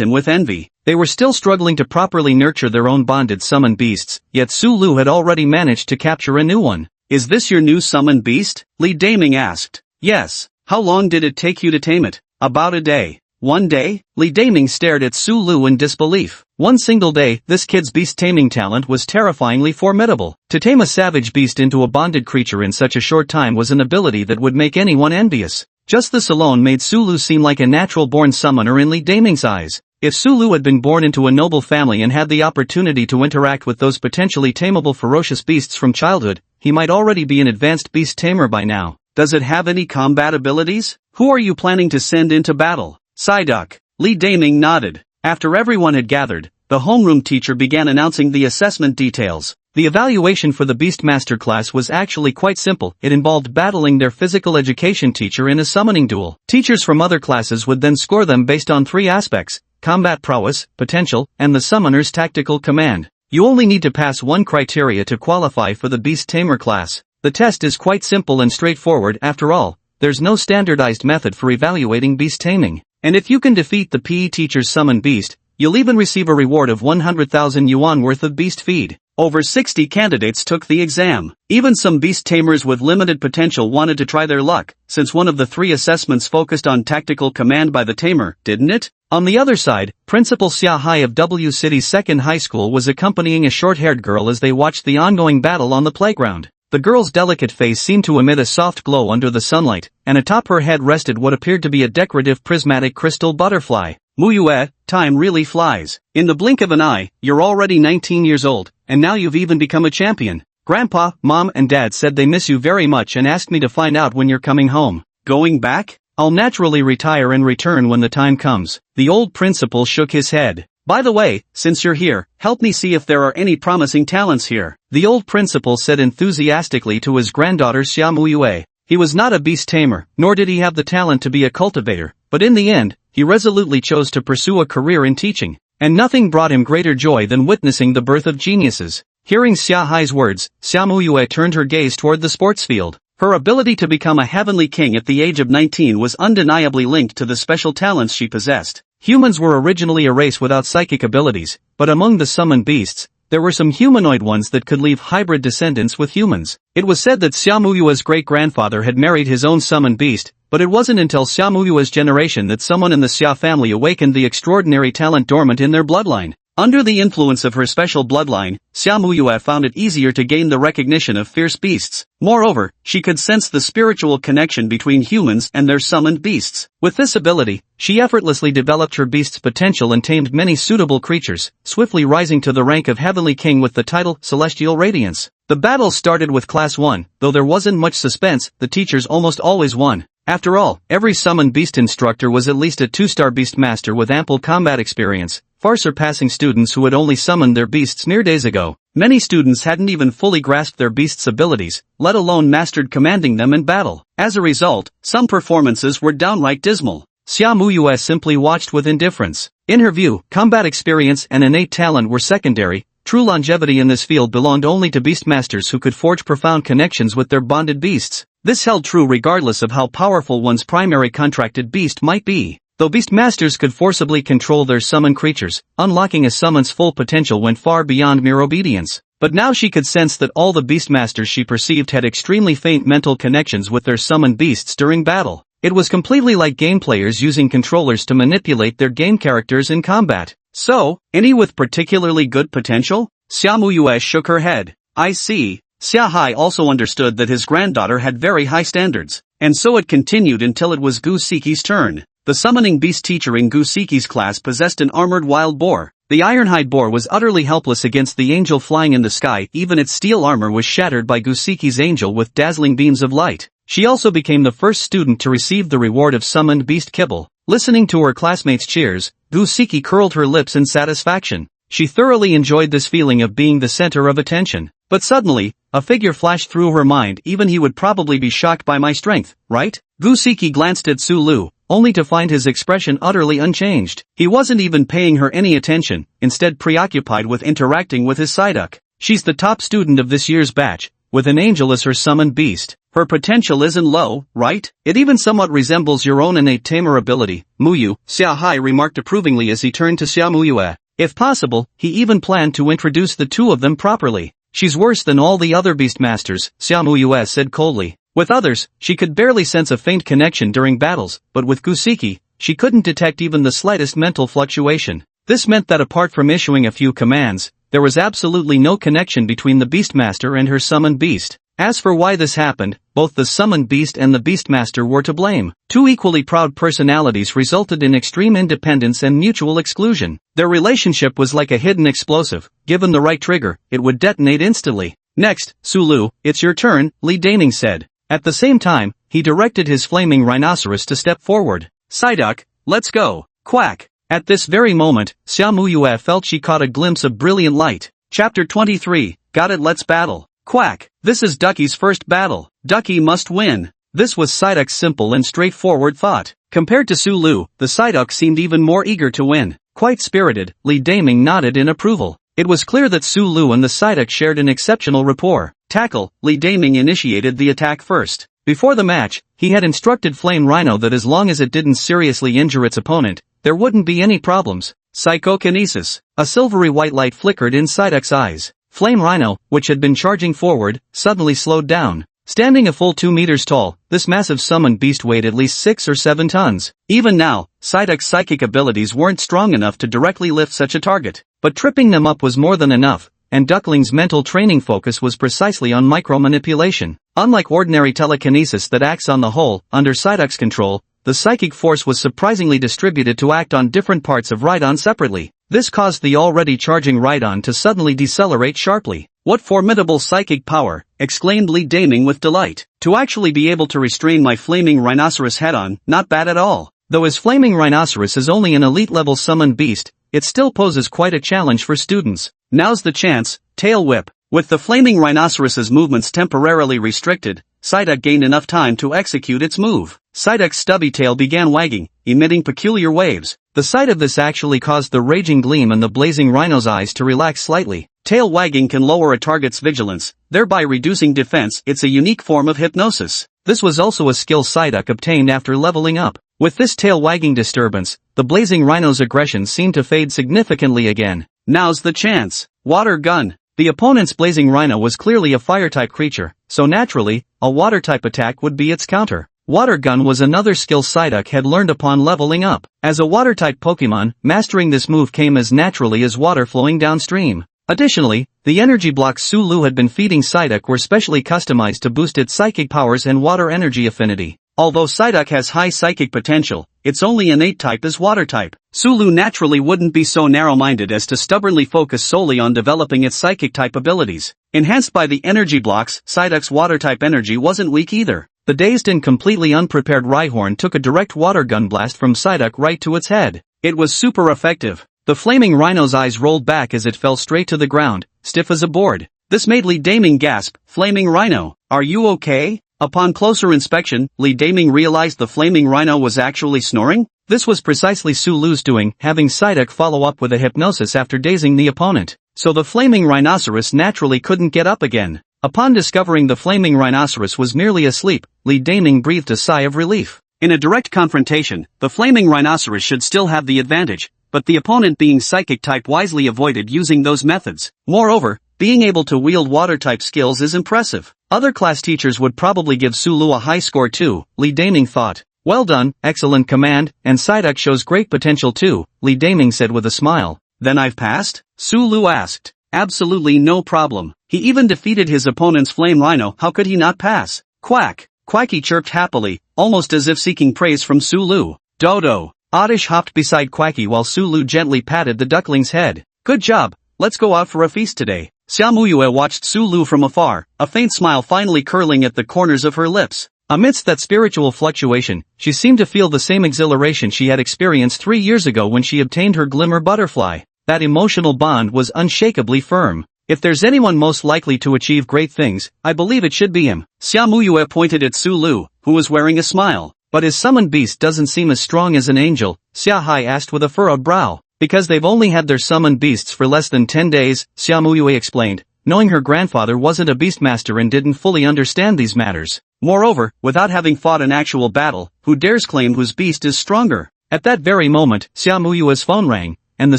him with envy. They were still struggling to properly nurture their own bonded summoned beasts, yet Sulu had already managed to capture a new one. Is this your new summoned beast? Li Daming asked. Yes. How long did it take you to tame it? About a day. 1 day? Li Daming stared at Sulu in disbelief. One single day, this kid's beast taming talent was terrifyingly formidable. To tame a savage beast into a bonded creature in such a short time was an ability that would make anyone envious. Just this alone made Sulu seem like a natural-born summoner in Li Daming's eyes. If Sulu had been born into a noble family and had the opportunity to interact with those potentially tameable ferocious beasts from childhood, he might already be an advanced beast tamer by now. Does it have any combat abilities? Who are you planning to send into battle? Psyduck. Li Daming nodded. After everyone had gathered, the homeroom teacher began announcing the assessment details. The evaluation for the Beastmaster class was actually quite simple. It involved battling their physical education teacher in a summoning duel. Teachers from other classes would then score them based on 3 aspects: combat prowess, potential, and the summoner's tactical command. You only need to pass 1 criteria to qualify for the Beast Tamer class. The test is quite simple and straightforward. After all, there's no standardized method for evaluating beast taming. And if you can defeat the PE teacher's summoned beast, you'll even receive a reward of 100,000 yuan worth of beast feed. Over 60 candidates took the exam. Even some beast tamers with limited potential wanted to try their luck, since one of the 3 assessments focused on tactical command by the tamer, didn't it? On the other side, Principal Xia Hai of W City's second high school was accompanying a short-haired girl as they watched the ongoing battle on the playground. The girl's delicate face seemed to emit a soft glow under the sunlight, and atop her head rested what appeared to be a decorative prismatic crystal butterfly. Muyue, time really flies. In the blink of an eye, you're already 19 years old, and now you've even become a champion. Grandpa, Mom, and Dad said they miss you very much and asked me to find out when you're coming home. Going back? I'll naturally retire and return when the time comes. The old principal shook his head. By the way, since you're here, help me see if there are any promising talents here. The old principal said enthusiastically to his granddaughter Xiaomuyue. He was not a beast tamer, nor did he have the talent to be a cultivator, but in the end, he resolutely chose to pursue a career in teaching. And nothing brought him greater joy than witnessing the birth of geniuses. Hearing Xia Hai's words, Xiaomuyue turned her gaze toward the sports field. Her ability to become a heavenly king at the age of 19 was undeniably linked to the special talents she possessed. Humans were originally a race without psychic abilities, but among the summoned beasts, there were some humanoid ones that could leave hybrid descendants with humans. It was said that Xiaomuyue's great-grandfather had married his own summoned beast, but it wasn't until Xiaomuyue's generation that someone in the Xia family awakened the extraordinary talent dormant in their bloodline. Under the influence of her special bloodline, Xiaomuyue found it easier to gain the recognition of fierce beasts. Moreover, she could sense the spiritual connection between humans and their summoned beasts. With this ability, she effortlessly developed her beast's potential and tamed many suitable creatures, swiftly rising to the rank of Heavenly King with the title Celestial Radiance. The battle started with Class 1, though there wasn't much suspense, the teachers almost always won. After all, every summoned beast instructor was at least a 2-star beast master with ample combat experience, far surpassing students who had only summoned their beasts mere days ago. Many students hadn't even fully grasped their beasts' abilities, let alone mastered commanding them in battle. As a result, some performances were downright dismal. Xia Muyue simply watched with indifference. In her view, combat experience and innate talent were secondary. True longevity in this field belonged only to beastmasters who could forge profound connections with their bonded beasts. This held true regardless of how powerful one's primary contracted beast might be. Though beastmasters could forcibly control their summoned creatures, unlocking a summon's full potential went far beyond mere obedience. But now she could sense that all the beastmasters she perceived had extremely faint mental connections with their summoned beasts during battle. It was completely like game players using controllers to manipulate their game characters in combat. So, any with particularly good potential? Xia Muyue shook her head. I see. Xia Hai also understood that his granddaughter had very high standards, and so it continued until it was Gu Siki's turn. The summoning beast teacher in Gu Siki's class possessed an armored wild boar. The ironhide boar was utterly helpless against the angel flying in the sky. Even its steel armor was shattered by Gu Siki's angel with dazzling beams of light. She also became the first student to receive the reward of summoned beast kibble. Listening to her classmates' cheers, Gu Siki curled her lips in satisfaction. She thoroughly enjoyed this feeling of being the center of attention. But suddenly, a figure flashed through her mind. Even he would probably be shocked by my strength, right? Gu Siki glanced at Su Lu, only to find his expression utterly unchanged. He wasn't even paying her any attention, instead preoccupied with interacting with his Psyduck. She's the top student of this year's batch, with an angel as her summoned beast. Her potential isn't low, right? It even somewhat resembles your own innate tamer ability, Muyu, Xia Hai remarked approvingly as he turned to Xia Muyue. If possible, he even planned to introduce the two of them properly. She's worse than all the other beastmasters, Xia Muyue said coldly. With others, she could barely sense a faint connection during battles, but with Gu Siki, she couldn't detect even the slightest mental fluctuation. This meant that apart from issuing a few commands, there was absolutely no connection between the beastmaster and her summoned beast. As for why this happened, both the summoned beast and the beastmaster were to blame. Two equally proud personalities resulted in extreme independence and mutual exclusion. Their relationship was like a hidden explosive. Given the right trigger, it would detonate instantly. Next, Su Lu, it's your turn, Li Daming said. At the same time, he directed his flaming rhinoceros to step forward. Psyduck, let's go. Quack. At this very moment, Xia Muyue felt she caught a glimpse of brilliant light. Chapter 23, Got it, let's battle. Quack. This is Ducky's first battle. Ducky must win. This was Psyduck's simple and straightforward thought. Compared to Su Lu, the Psyduck seemed even more eager to win. Quite spirited, Li Daming nodded in approval. It was clear that Su Lu and the Psyduck shared an exceptional rapport. Tackle, Li Daming initiated the attack first. Before the match, he had instructed Flame Rhino that as long as it didn't seriously injure its opponent, there wouldn't be any problems. Psychokinesis. A silvery white light flickered in Psyduck's eyes. Flame Rhino, which had been charging forward, suddenly slowed down. Standing a full 2 meters tall, this massive summoned beast weighed at least 6 or 7 tons. Even now, Psyduck's psychic abilities weren't strong enough to directly lift such a target. But tripping them up was more than enough, and Duckling's mental training focus was precisely on micromanipulation. Unlike ordinary telekinesis that acts on the whole, under Psyduck's control, the psychic force was surprisingly distributed to act on different parts of Rhydon separately. This caused the already charging Rhydon to suddenly decelerate sharply. What formidable psychic power, exclaimed Li Daming with delight. To actually be able to restrain my flaming rhinoceros head-on, not bad at all. Though his flaming rhinoceros is only an elite-level summoned beast, it still poses quite a challenge for students. Now's the chance, tail whip. With the flaming rhinoceros's movements temporarily restricted, Psyduck gained enough time to execute its move. Psyduck's stubby tail began wagging, emitting peculiar waves. The sight of this actually caused the raging gleam in the blazing rhino's eyes to relax slightly. Tail wagging can lower a target's vigilance, thereby reducing defense. It's a unique form of hypnosis. This was also a skill Psyduck obtained after leveling up. With this tail wagging disturbance, the blazing rhino's aggression seemed to fade significantly again. Now's the chance. Water gun. The opponent's blazing rhino was clearly a fire-type creature, so naturally, a water-type attack would be its counter. Water gun was another skill Psyduck had learned upon leveling up. As a water-type Pokemon, mastering this move came as naturally as water flowing downstream. Additionally, the energy blocks Su Lu had been feeding Psyduck were specially customized to boost its psychic powers and water energy affinity. Although Psyduck has high psychic potential, its only innate type is water type. Su Lu naturally wouldn't be so narrow-minded as to stubbornly focus solely on developing its psychic type abilities. Enhanced by the energy blocks, Psyduck's water type energy wasn't weak either. The dazed and completely unprepared Rhyhorn took a direct water gun blast from Psyduck right to its head. It was super effective. The flaming rhino's eyes rolled back as it fell straight to the ground, stiff as a board. This made Li Daming gasp. Flaming Rhino, are you okay? Upon closer inspection, Li Daming realized the flaming rhino was actually snoring. This was precisely Sulu's doing, having Psyduck follow up with a hypnosis after dazing the opponent. So the flaming rhinoceros naturally couldn't get up again. Upon discovering the flaming rhinoceros was merely asleep, Li Daming breathed a sigh of relief. In a direct confrontation, the flaming rhinoceros should still have the advantage, but the opponent being psychic type wisely avoided using those methods. Moreover, being able to wield water type skills is impressive. Other class teachers would probably give Sulu a high score too, Li Daming thought. Well done, excellent command, and Psyduck shows great potential too, Li Daming said with a smile. Then I've passed? Sulu asked. Absolutely no problem. He even defeated his opponent's flame rhino, how could he not pass? Quack! Quacky chirped happily, almost as if seeking praise from Sulu. Dodo! Oddish hopped beside Quacky while Sulu gently patted the duckling's head. Good job, let's go out for a feast today. Xiaomuyue watched Sulu from afar, a faint smile finally curling at the corners of her lips. Amidst that spiritual fluctuation, she seemed to feel the same exhilaration she had experienced 3 years ago when she obtained her glimmer butterfly. That emotional bond was unshakably firm. If there's anyone most likely to achieve great things, I believe it should be him. Xiaomuyue pointed at Sulu, who was wearing a smile. But his summoned beast doesn't seem as strong as an angel, Xia Hai asked with a furrowed brow. Because they've only had their summoned beasts for less than 10 days, Xiaomuyue explained, knowing her grandfather wasn't a beastmaster and didn't fully understand these matters. Moreover, without having fought an actual battle, who dares claim whose beast is stronger? At that very moment, Xiaomuyue's phone rang, and the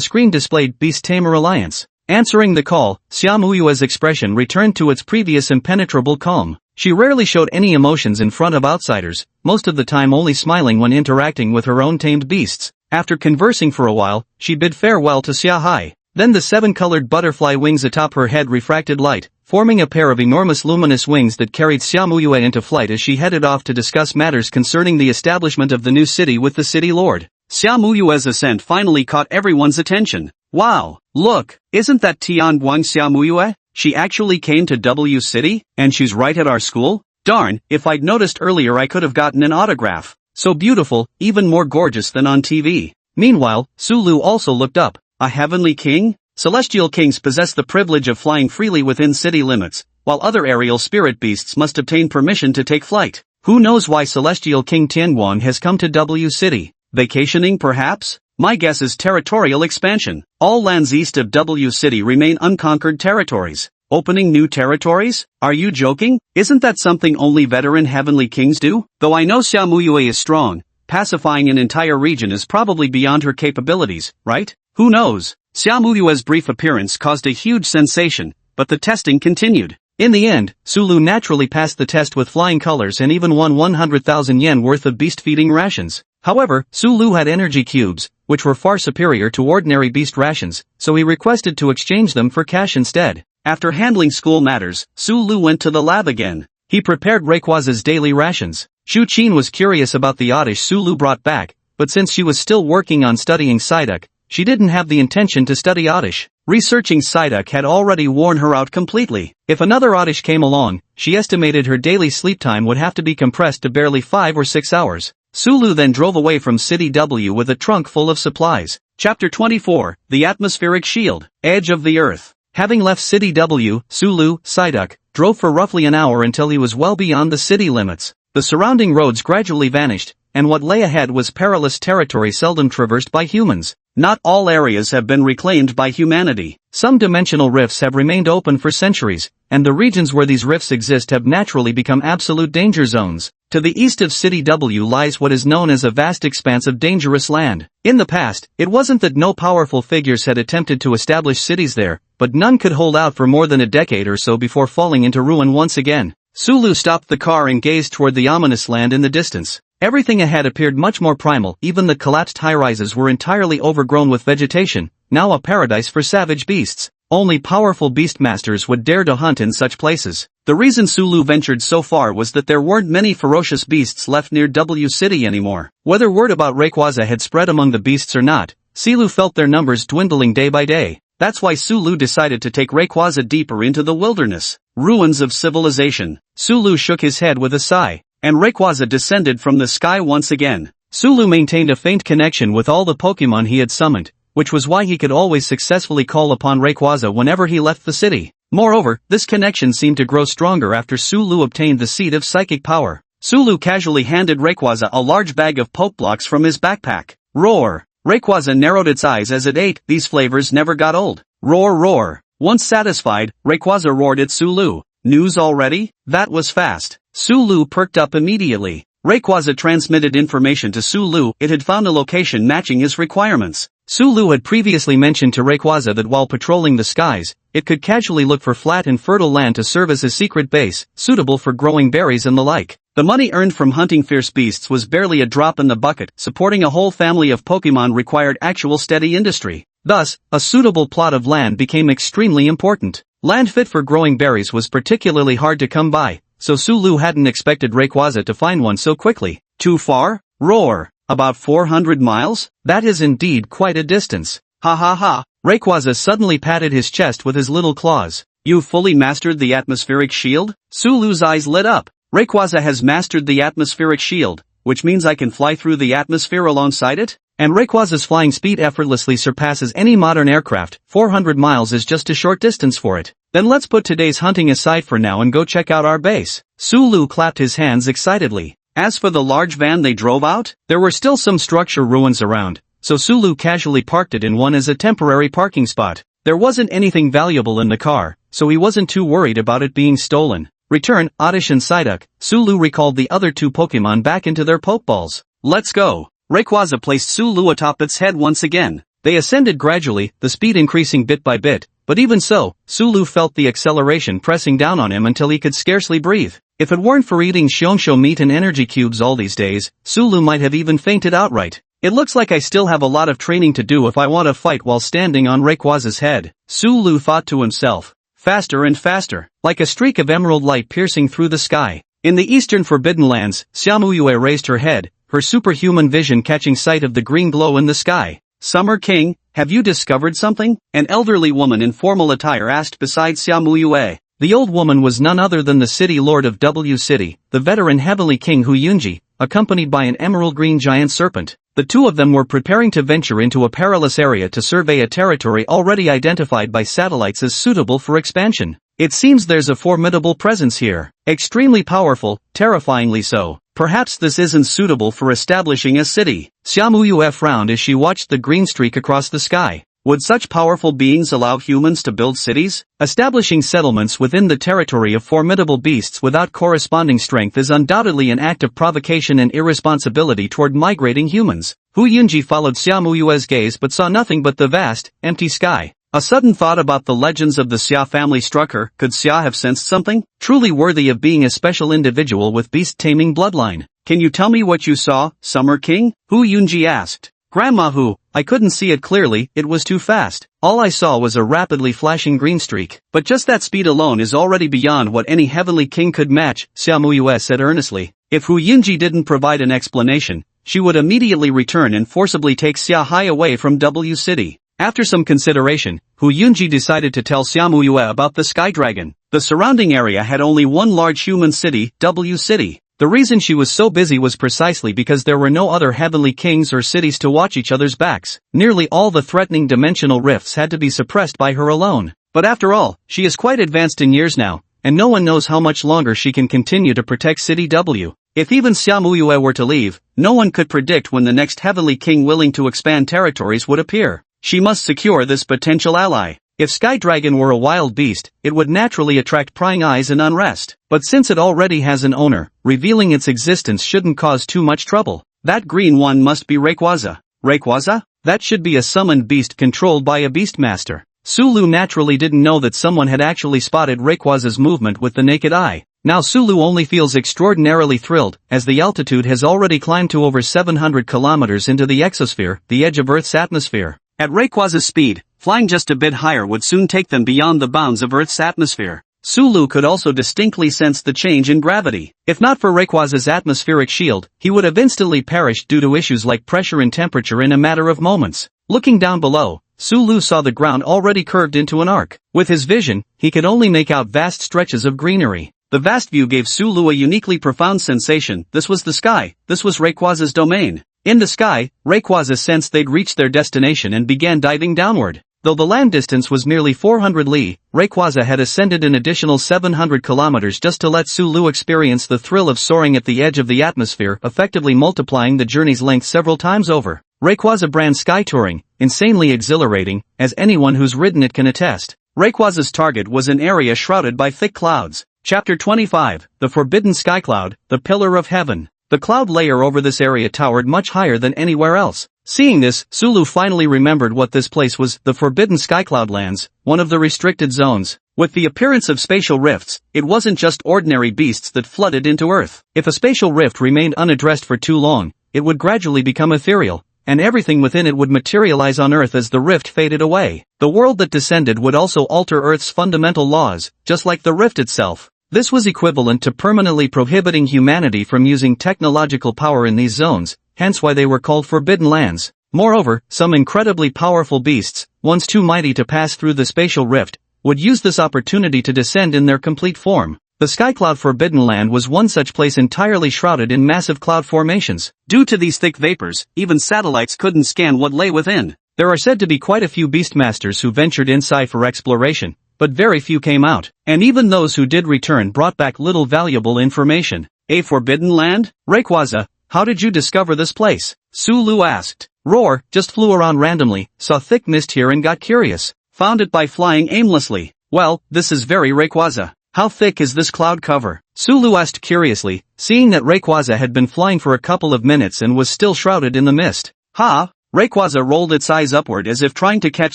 screen displayed Beast Tamer Alliance. Answering the call, Xiaomuyue's expression returned to its previous impenetrable calm. She rarely showed any emotions in front of outsiders, most of the time only smiling when interacting with her own tamed beasts. After conversing for a while, she bid farewell to Xia Hai. Then the 7-colored butterfly wings atop her head refracted light, forming a pair of enormous luminous wings that carried Xiaomuyue into flight as she headed off to discuss matters concerning the establishment of the new city with the city lord. Xiaomuyue's ascent finally caught everyone's attention. Wow, look, isn't that Tianguang Xiaomuyue? She actually came to W City, and she's right at our school? Darn, if I'd noticed earlier I could have gotten an autograph. So beautiful, even more gorgeous than on TV. Meanwhile, Sulu also looked up. A heavenly king? Celestial kings possess the privilege of flying freely within city limits, while other aerial spirit beasts must obtain permission to take flight. Who knows why Celestial King Tianguang has come to W City? Vacationing perhaps? My guess is territorial expansion. All lands east of W City remain unconquered territories. Opening new territories? Are you joking? Isn't that something only veteran heavenly kings do? Though I know Xiaomuyue is strong, pacifying an entire region is probably beyond her capabilities, right? Who knows? Xiaomuyue's brief appearance caused a huge sensation, but the testing continued. In the end, Sulu naturally passed the test with flying colors and even won 100,000 yen worth of beast-feeding rations. However, Sulu had energy cubes, which were far superior to ordinary beast rations, so he requested to exchange them for cash instead. After handling school matters, Sulu went to the lab again. He prepared Rayquaza's daily rations. Shu Qin was curious about the oddish Sulu brought back, but since she was still working on studying Psyduck, she didn't have the intention to study Oddish. Researching Psyduck had already worn her out completely. If another Oddish came along, she estimated her daily sleep time would have to be compressed to barely 5 or 6 hours. Sulu then drove away from City W with a trunk full of supplies. Chapter 24, The Atmospheric Shield, Edge of the Earth. Having left City W, Sulu, Psyduck, drove for roughly an hour until he was well beyond the city limits. The surrounding roads gradually vanished, and what lay ahead was perilous territory seldom traversed by humans. Not all areas have been reclaimed by humanity. Some dimensional rifts have remained open for centuries, and the regions where these rifts exist have naturally become absolute danger zones. To the east of City W lies what is known as a vast expanse of dangerous land. In the past, it wasn't that no powerful figures had attempted to establish cities there, but none could hold out for more than a decade or so before falling into ruin once again. Sulu stopped the car and gazed toward the ominous land in the distance. Everything ahead appeared much more primal, even the collapsed high-rises were entirely overgrown with vegetation, now a paradise for savage beasts. Only powerful beastmasters would dare to hunt in such places. The reason Sulu ventured so far was that there weren't many ferocious beasts left near W City anymore. Whether word about Rayquaza had spread among the beasts or not, Sulu felt their numbers dwindling day by day. That's why Sulu decided to take Rayquaza deeper into the wilderness. Ruins of civilization. Sulu shook his head with a sigh, and Rayquaza descended from the sky once again. Sulu maintained a faint connection with all the Pokemon he had summoned, which was why he could always successfully call upon Rayquaza whenever he left the city. Moreover, this connection seemed to grow stronger after Sulu obtained the seed of psychic power. Sulu casually handed Rayquaza a large bag of Pokeblocks from his backpack. Roar. Rayquaza narrowed its eyes as it ate. These flavors never got old. Roar roar. Once satisfied, Rayquaza roared at Sulu. News already? That was fast. Sulu perked up immediately. Rayquaza transmitted information to Sulu. It had found a location matching his requirements. Sulu had previously mentioned to Rayquaza that while patrolling the skies, it could casually look for flat and fertile land to serve as a secret base, suitable for growing berries and the like. The money earned from hunting fierce beasts was barely a drop in the bucket. Supporting a whole family of Pokemon required actual steady industry. Thus, a suitable plot of land became extremely important. Land fit for growing berries was particularly hard to come by, so Sulu hadn't expected Rayquaza to find one so quickly. Too far? Roar. About 400 miles? That is indeed quite a distance. Ha ha ha. Rayquaza suddenly patted his chest with his little claws. You've fully mastered the atmospheric shield? Sulu's eyes lit up. Rayquaza has mastered the atmospheric shield, which means I can fly through the atmosphere alongside it? And Rayquaza's flying speed effortlessly surpasses any modern aircraft. 400 miles is just a short distance for it. Then let's put today's hunting aside for now and go check out our base. Sulu clapped his hands excitedly. As for the large van they drove out, there were still some structure ruins around, so Sulu casually parked it in one as a temporary parking spot. There wasn't anything valuable in the car, so he wasn't too worried about it being stolen. Return, Oddish and Psyduck. Sulu recalled the other two Pokemon back into their Pokeballs. Let's go. Rayquaza placed Sulu atop its head once again. They ascended gradually, the speed increasing bit by bit, but even so, Sulu felt the acceleration pressing down on him until he could scarcely breathe. If it weren't for eating Shonshou meat and energy cubes all these days, Sulu might have even fainted outright. It looks like I still have a lot of training to do if I want to fight while standing on Rayquaza's head, Sulu thought to himself. Faster and faster, like a streak of emerald light piercing through the sky. In the eastern Forbidden Lands, Xiaomuyue raised her head, her superhuman vision catching sight of the green glow in the sky. Summer King, have you discovered something? An elderly woman in formal attire asked beside Xiaomuyue. The old woman was none other than the city lord of W City, the veteran Heavenly King Hu Yunji, accompanied by an emerald green giant serpent. The two of them were preparing to venture into a perilous area to survey a territory already identified by satellites as suitable for expansion. It seems there's a formidable presence here. Extremely powerful, terrifyingly so. Perhaps this isn't suitable for establishing a city. Xiaomuyue frowned as she watched the green streak across the sky. Would such powerful beings allow humans to build cities? Establishing settlements within the territory of formidable beasts without corresponding strength is undoubtedly an act of provocation and irresponsibility toward migrating humans. Hu Yunji followed Xiaomuyue's gaze but saw nothing but the vast, empty sky. A sudden thought about the legends of the Xia family struck her. Could Xia have sensed something truly worthy of being a special individual with beast-taming bloodline? Can you tell me what you saw, Summer King? Hu Yunji asked. Grandma Hu, I couldn't see it clearly, it was too fast. All I saw was a rapidly flashing green streak. But just that speed alone is already beyond what any heavenly king could match, Xiaomuyue said earnestly. If Hu Yunji didn't provide an explanation, she would immediately return and forcibly take Xia Hai away from W City. After some consideration, Hu Yunji decided to tell Xiaomuyue about the Sky Dragon. The surrounding area had only one large human city, W City. The reason she was so busy was precisely because there were no other heavenly kings or cities to watch each other's backs. Nearly all the threatening dimensional rifts had to be suppressed by her alone. But after all, she is quite advanced in years now, and no one knows how much longer she can continue to protect City W. If even Xiaomuyue were to leave, no one could predict when the next heavenly king willing to expand territories would appear. She must secure this potential ally. If Sky Dragon were a wild beast, it would naturally attract prying eyes and unrest. But since it already has an owner, revealing its existence shouldn't cause too much trouble. That green one must be Rayquaza. Rayquaza? That should be a summoned beast controlled by a beastmaster. Sulu naturally didn't know that someone had actually spotted Rayquaza's movement with the naked eye. Now Sulu only feels extraordinarily thrilled, as the altitude has already climbed to over 700 kilometers into the exosphere, the edge of Earth's atmosphere. At Rayquaza's speed, flying just a bit higher would soon take them beyond the bounds of Earth's atmosphere. Sulu could also distinctly sense the change in gravity. If not for Rayquaza's atmospheric shield, he would have instantly perished due to issues like pressure and temperature in a matter of moments. Looking down below, Sulu saw the ground already curved into an arc. With his vision, he could only make out vast stretches of greenery. The vast view gave Sulu a uniquely profound sensation. This was the sky, this was Rayquaza's domain. In the sky, Rayquaza sensed they'd reached their destination and began diving downward. Though the land distance was merely 400 li, Rayquaza had ascended an additional 700 kilometers just to let Sulu experience the thrill of soaring at the edge of the atmosphere, effectively multiplying the journey's length several times over. Rayquaza brand sky touring, insanely exhilarating, as anyone who's ridden it can attest. Rayquaza's target was an area shrouded by thick clouds. Chapter 25, The Forbidden Sky Cloud, the Pillar of Heaven. The cloud layer over this area towered much higher than anywhere else. Seeing this, Sulu finally remembered what this place was, the Forbidden Skycloud Lands, one of the restricted zones. With the appearance of spatial rifts, it wasn't just ordinary beasts that flooded into Earth. If a spatial rift remained unaddressed for too long, it would gradually become ethereal, and everything within it would materialize on Earth as the rift faded away. The world that descended would also alter Earth's fundamental laws, just like the rift itself. This was equivalent to permanently prohibiting humanity from using technological power in these zones, hence why they were called Forbidden Lands. Moreover, some incredibly powerful beasts, once too mighty to pass through the spatial rift, would use this opportunity to descend in their complete form. The Skycloud Forbidden Land was one such place entirely shrouded in massive cloud formations. Due to these thick vapors, even satellites couldn't scan what lay within. There are said to be quite a few beastmasters who ventured inside for exploration, but very few came out, and even those who did return brought back little valuable information. A forbidden land? Rayquaza, how did you discover this place? Sulu asked. Roar, just flew around randomly, saw thick mist here and got curious. Found it by flying aimlessly. Well, this is very Rayquaza. How thick is this cloud cover? Sulu asked curiously, seeing that Rayquaza had been flying for a couple of minutes and was still shrouded in the mist. Ha! Rayquaza rolled its eyes upward as if trying to catch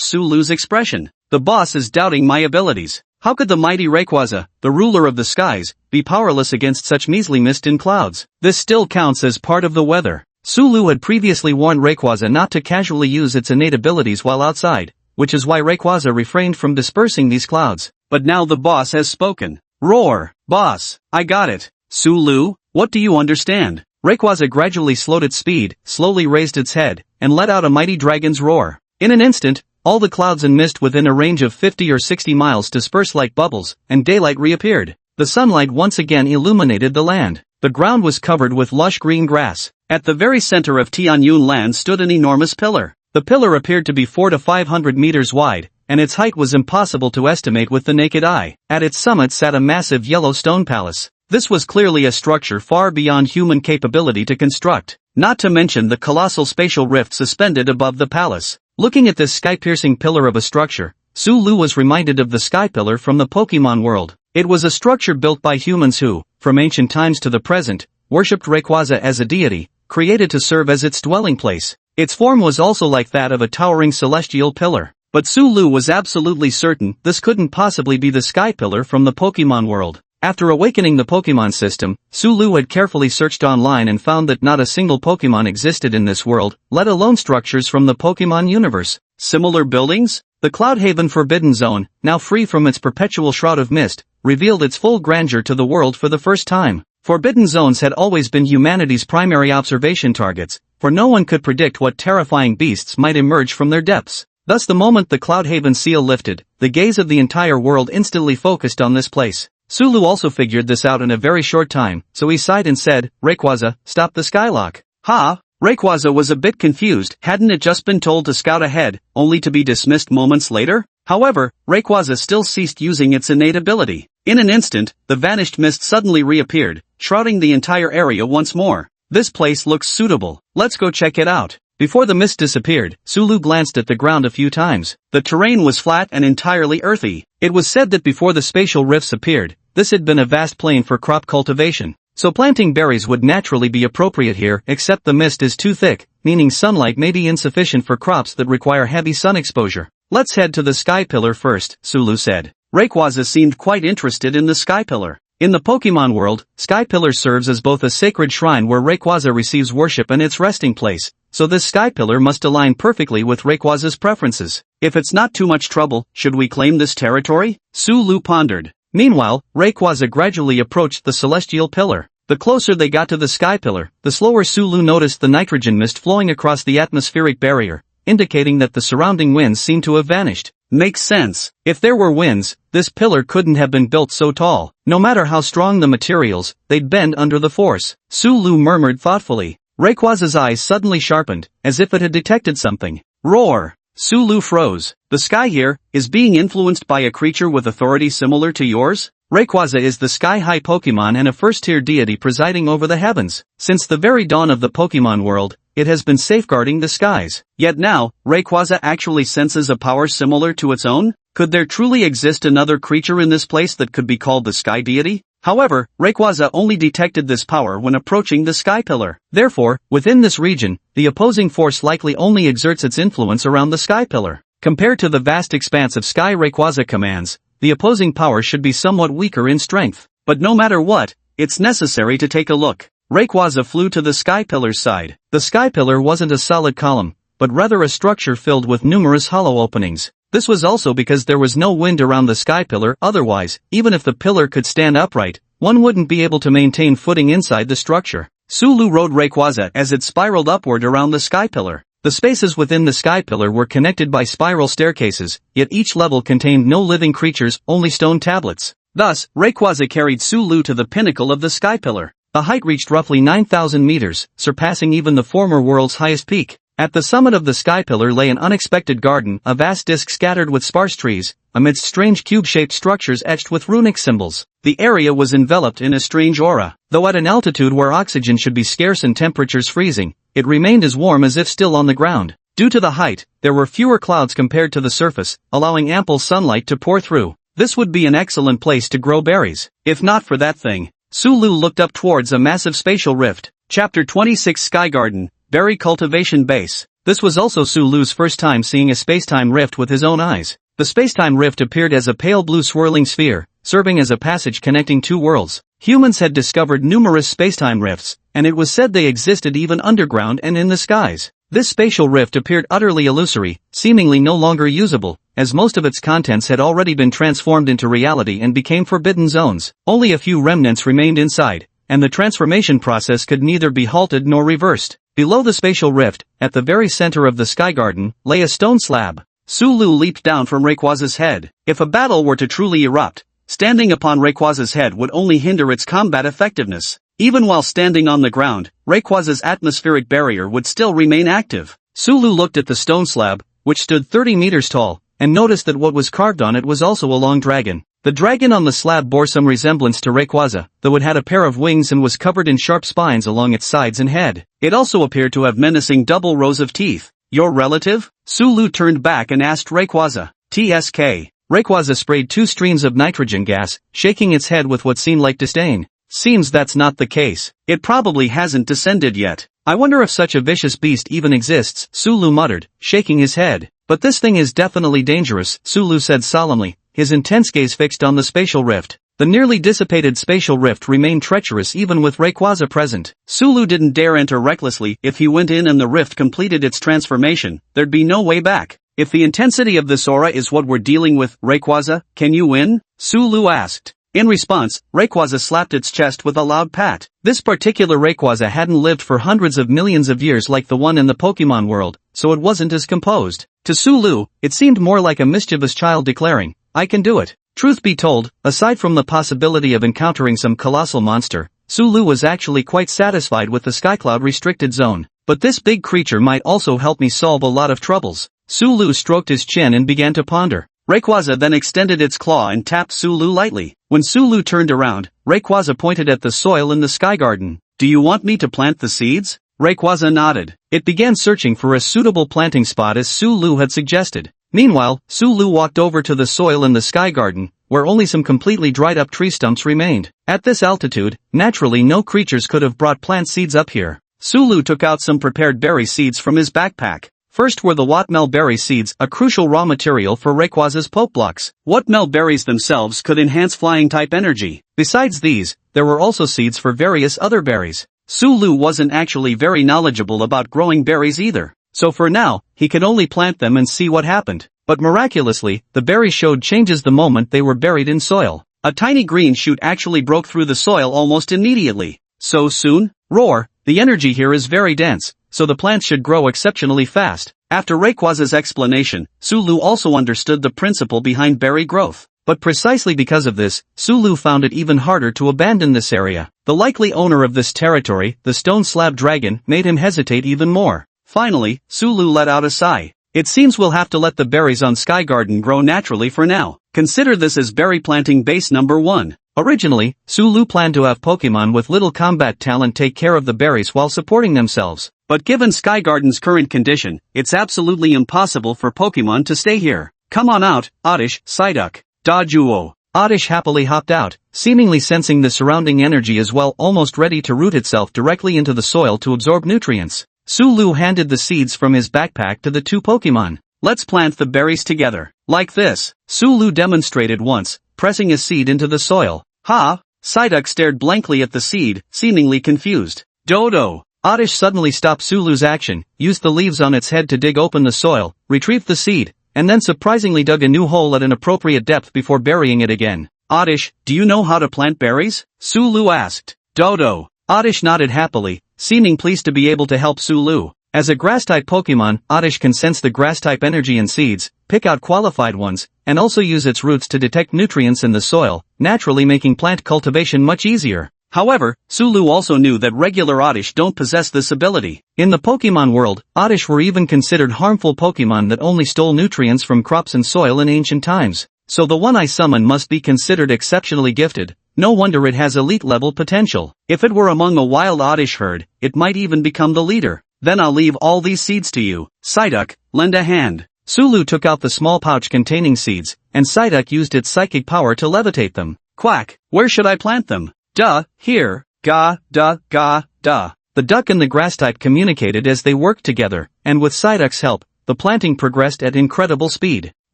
Sulu's expression. The boss is doubting my abilities. How could the mighty Rayquaza, the ruler of the skies, be powerless against such measly mist in clouds? This still counts as part of the weather. Sulu had previously warned Rayquaza not to casually use its innate abilities while outside, which is why Rayquaza refrained from dispersing these clouds. But now the boss has spoken. Roar! Boss, I got it. Sulu, what do you understand? Rayquaza gradually slowed its speed, slowly raised its head, and let out a mighty dragon's roar. In an instant, all the clouds and mist within a range of 50 or 60 miles dispersed like bubbles, and daylight reappeared. The sunlight once again illuminated the land. The ground was covered with lush green grass. At the very center of Tianyun land stood an enormous pillar. The pillar appeared to be 400 to 500 meters wide, and its height was impossible to estimate with the naked eye. At its summit sat a massive yellow stone palace. This was clearly a structure far beyond human capability to construct, not to mention the colossal spatial rift suspended above the palace. Looking at this sky-piercing pillar of a structure, Sulu was reminded of the sky pillar from the Pokemon world. It was a structure built by humans who, from ancient times to the present, worshipped Rayquaza as a deity, created to serve as its dwelling place. Its form was also like that of a towering celestial pillar. But Sulu was absolutely certain this couldn't possibly be the sky pillar from the Pokemon world. After awakening the Pokemon system, Sulu had carefully searched online and found that not a single Pokemon existed in this world, let alone structures from the Pokemon universe. Similar buildings? The Cloudhaven Forbidden Zone, now free from its perpetual shroud of mist, revealed its full grandeur to the world for the first time. Forbidden zones had always been humanity's primary observation targets, for no one could predict what terrifying beasts might emerge from their depths. Thus the moment the Cloudhaven seal lifted, the gaze of the entire world instantly focused on this place. Sulu also figured this out in a very short time, so he sighed and said, Rayquaza, stop the skylock. Ha! Rayquaza was a bit confused. Hadn't it just been told to scout ahead, only to be dismissed moments later? However, Rayquaza still ceased using its innate ability. In an instant, the vanished mist suddenly reappeared, shrouding the entire area once more. This place looks suitable. Let's go check it out. Before the mist disappeared, Sulu glanced at the ground a few times. The terrain was flat and entirely earthy. It was said that before the spatial rifts appeared, this had been a vast plain for crop cultivation. So planting berries would naturally be appropriate here, except the mist is too thick, meaning sunlight may be insufficient for crops that require heavy sun exposure. Let's head to the sky pillar first, Sulu said. Rayquaza seemed quite interested in the sky pillar. In the Pokemon world, Sky Pillar serves as both a sacred shrine where Rayquaza receives worship and its resting place, so this Sky Pillar must align perfectly with Rayquaza's preferences. If it's not too much trouble, should we claim this territory? Sulu pondered. Meanwhile, Rayquaza gradually approached the Celestial Pillar. The closer they got to the Sky Pillar, the slower Sulu noticed the nitrogen mist flowing across the atmospheric barrier, indicating that the surrounding winds seemed to have vanished. Makes sense. If there were winds, this pillar couldn't have been built so tall. No matter how strong the materials, they'd bend under the force. Sulu murmured thoughtfully. Rayquaza's eyes suddenly sharpened, as if it had detected something. Roar! Sulu froze. The sky here is being influenced by a creature with authority similar to yours? Rayquaza is the sky-high Pokemon and a first-tier deity presiding over the heavens. Since the very dawn of the Pokemon world, it has been safeguarding the skies. Yet now, Rayquaza actually senses a power similar to its own? Could there truly exist another creature in this place that could be called the Sky Deity? However, Rayquaza only detected this power when approaching the Sky Pillar. Therefore, within this region, the opposing force likely only exerts its influence around the Sky Pillar. Compared to the vast expanse of sky Rayquaza commands, the opposing power should be somewhat weaker in strength. But no matter what, it's necessary to take a look. Rayquaza flew to the Sky Pillar's side. The Sky Pillar wasn't a solid column, but rather a structure filled with numerous hollow openings. This was also because there was no wind around the Sky Pillar. Otherwise, even if the pillar could stand upright, one wouldn't be able to maintain footing inside the structure. Sulu rode Rayquaza as it spiraled upward around the Sky Pillar. The spaces within the Sky Pillar were connected by spiral staircases, yet each level contained no living creatures, only stone tablets. Thus, Rayquaza carried Sulu to the pinnacle of the Sky Pillar. The height reached roughly 9,000 meters, surpassing even the former world's highest peak. At the summit of the Sky Pillar lay an unexpected garden, a vast disk scattered with sparse trees, amidst strange cube-shaped structures etched with runic symbols. The area was enveloped in a strange aura. Though at an altitude where oxygen should be scarce and temperatures freezing, it remained as warm as if still on the ground. Due to the height, there were fewer clouds compared to the surface, allowing ample sunlight to pour through. This would be an excellent place to grow berries. If not for that thing. Sulu looked up towards a massive spatial rift. Chapter 26 Sky Garden, Berry Cultivation Base. This was also Sulu's first time seeing a spacetime rift with his own eyes. The spacetime rift appeared as a pale blue swirling sphere, serving as a passage connecting two worlds. Humans had discovered numerous spacetime rifts, and it was said they existed even underground and in the skies. This spatial rift appeared utterly illusory, seemingly no longer usable, as most of its contents had already been transformed into reality and became forbidden zones. Only a few remnants remained inside, and the transformation process could neither be halted nor reversed. Below the spatial rift, at the very center of the Sky Garden, lay a stone slab. Sulu leaped down from Rayquaza's head. If a battle were to truly erupt, standing upon Rayquaza's head would only hinder its combat effectiveness. Even while standing on the ground, Rayquaza's atmospheric barrier would still remain active. Sulu looked at the stone slab, which stood 30 meters tall, and noticed that what was carved on it was also a long dragon. The dragon on the slab bore some resemblance to Rayquaza, though it had a pair of wings and was covered in sharp spines along its sides and head. It also appeared to have menacing double rows of teeth. Your relative? Sulu turned back and asked Rayquaza. TSK. Rayquaza sprayed 2 streams of nitrogen gas, shaking its head with what seemed like disdain. Seems that's not the case. It probably hasn't descended yet. I wonder if such a vicious beast even exists, Sulu muttered, shaking his head. But this thing is definitely dangerous, Sulu said solemnly, his intense gaze fixed on the spatial rift. The nearly dissipated spatial rift remained treacherous even with Rayquaza present. Sulu didn't dare enter recklessly. If he went in and the rift completed its transformation, there'd be no way back. If the intensity of this aura is what we're dealing with, Rayquaza, can you win? Sulu asked. In response, Rayquaza slapped its chest with a loud pat. This particular Rayquaza hadn't lived for hundreds of millions of years like the one in the Pokemon world, so it wasn't as composed. To Sulu, it seemed more like a mischievous child declaring, I can do it. Truth be told, aside from the possibility of encountering some colossal monster, Sulu was actually quite satisfied with the Skycloud restricted zone. But this big creature might also help me solve a lot of troubles. Sulu stroked his chin and began to ponder. Rayquaza then extended its claw and tapped Sulu lightly. When Sulu turned around, Rayquaza pointed at the soil in the Sky Garden. Do you want me to plant the seeds? Rayquaza nodded. It began searching for a suitable planting spot as Sulu had suggested. Meanwhile, Sulu walked over to the soil in the Sky Garden, where only some completely dried up tree stumps remained. At this altitude, naturally no creatures could have brought plant seeds up here. Sulu took out some prepared berry seeds from his backpack. First were the Whatmel berry seeds, a crucial raw material for Rayquaza's Poke Blocks. Whatmel berries themselves could enhance flying-type energy. Besides these, there were also seeds for various other berries. Sulu wasn't actually very knowledgeable about growing berries either, so for now, he could only plant them and see what happened. But miraculously, the berries showed changes the moment they were buried in soil. A tiny green shoot actually broke through the soil almost immediately. So soon? Roar, the energy here is very dense, so the plants should grow exceptionally fast. After Rayquaza's explanation, Sulu also understood the principle behind berry growth. But precisely because of this, Sulu found it even harder to abandon this area. The likely owner of this territory, the stone slab dragon, made him hesitate even more. Finally, Sulu let out a sigh. It seems we'll have to let the berries on Sky Garden grow naturally for now. Consider this as berry planting base number 1. Originally, Su Lu planned to have Pokemon with little combat talent take care of the berries while supporting themselves. But given Sky Garden's current condition, it's absolutely impossible for Pokemon to stay here. Come on out, Oddish, Psyduck. Dajuo. Oddish happily hopped out, seemingly sensing the surrounding energy as well, almost ready to root itself directly into the soil to absorb nutrients. Su Lu handed the seeds from his backpack to the two Pokemon. Let's plant the berries together. Like this. Su Lu demonstrated once, pressing a seed into the soil. Ha! Psyduck stared blankly at the seed, seemingly confused. Dodo. Oddish suddenly stopped Su Lu's action, used the leaves on its head to dig open the soil, retrieved the seed, and then surprisingly dug a new hole at an appropriate depth before burying it again. Oddish, do you know how to plant berries? Su Lu asked. Dodo. Oddish nodded happily, seeming pleased to be able to help Su Lu. As a grass-type Pokemon, Oddish can sense the grass-type energy in seeds, pick out qualified ones, and also use its roots to detect nutrients in the soil, naturally making plant cultivation much easier. However, Su Lu also knew that regular Oddish don't possess this ability. In the Pokemon world, Oddish were even considered harmful Pokemon that only stole nutrients from crops and soil in ancient times. So the one I summon must be considered exceptionally gifted. No wonder it has elite-level potential. If it were among a wild Oddish herd, it might even become the leader. Then I'll leave all these seeds to you. Psyduck, lend a hand. Su Lu took out the small pouch containing seeds, and Psyduck used its psychic power to levitate them. Quack, where should I plant them? Duh, here. Ga, duh, ga, duh. The duck and the grass type communicated as they worked together, and with Psyduck's help, the planting progressed at incredible speed.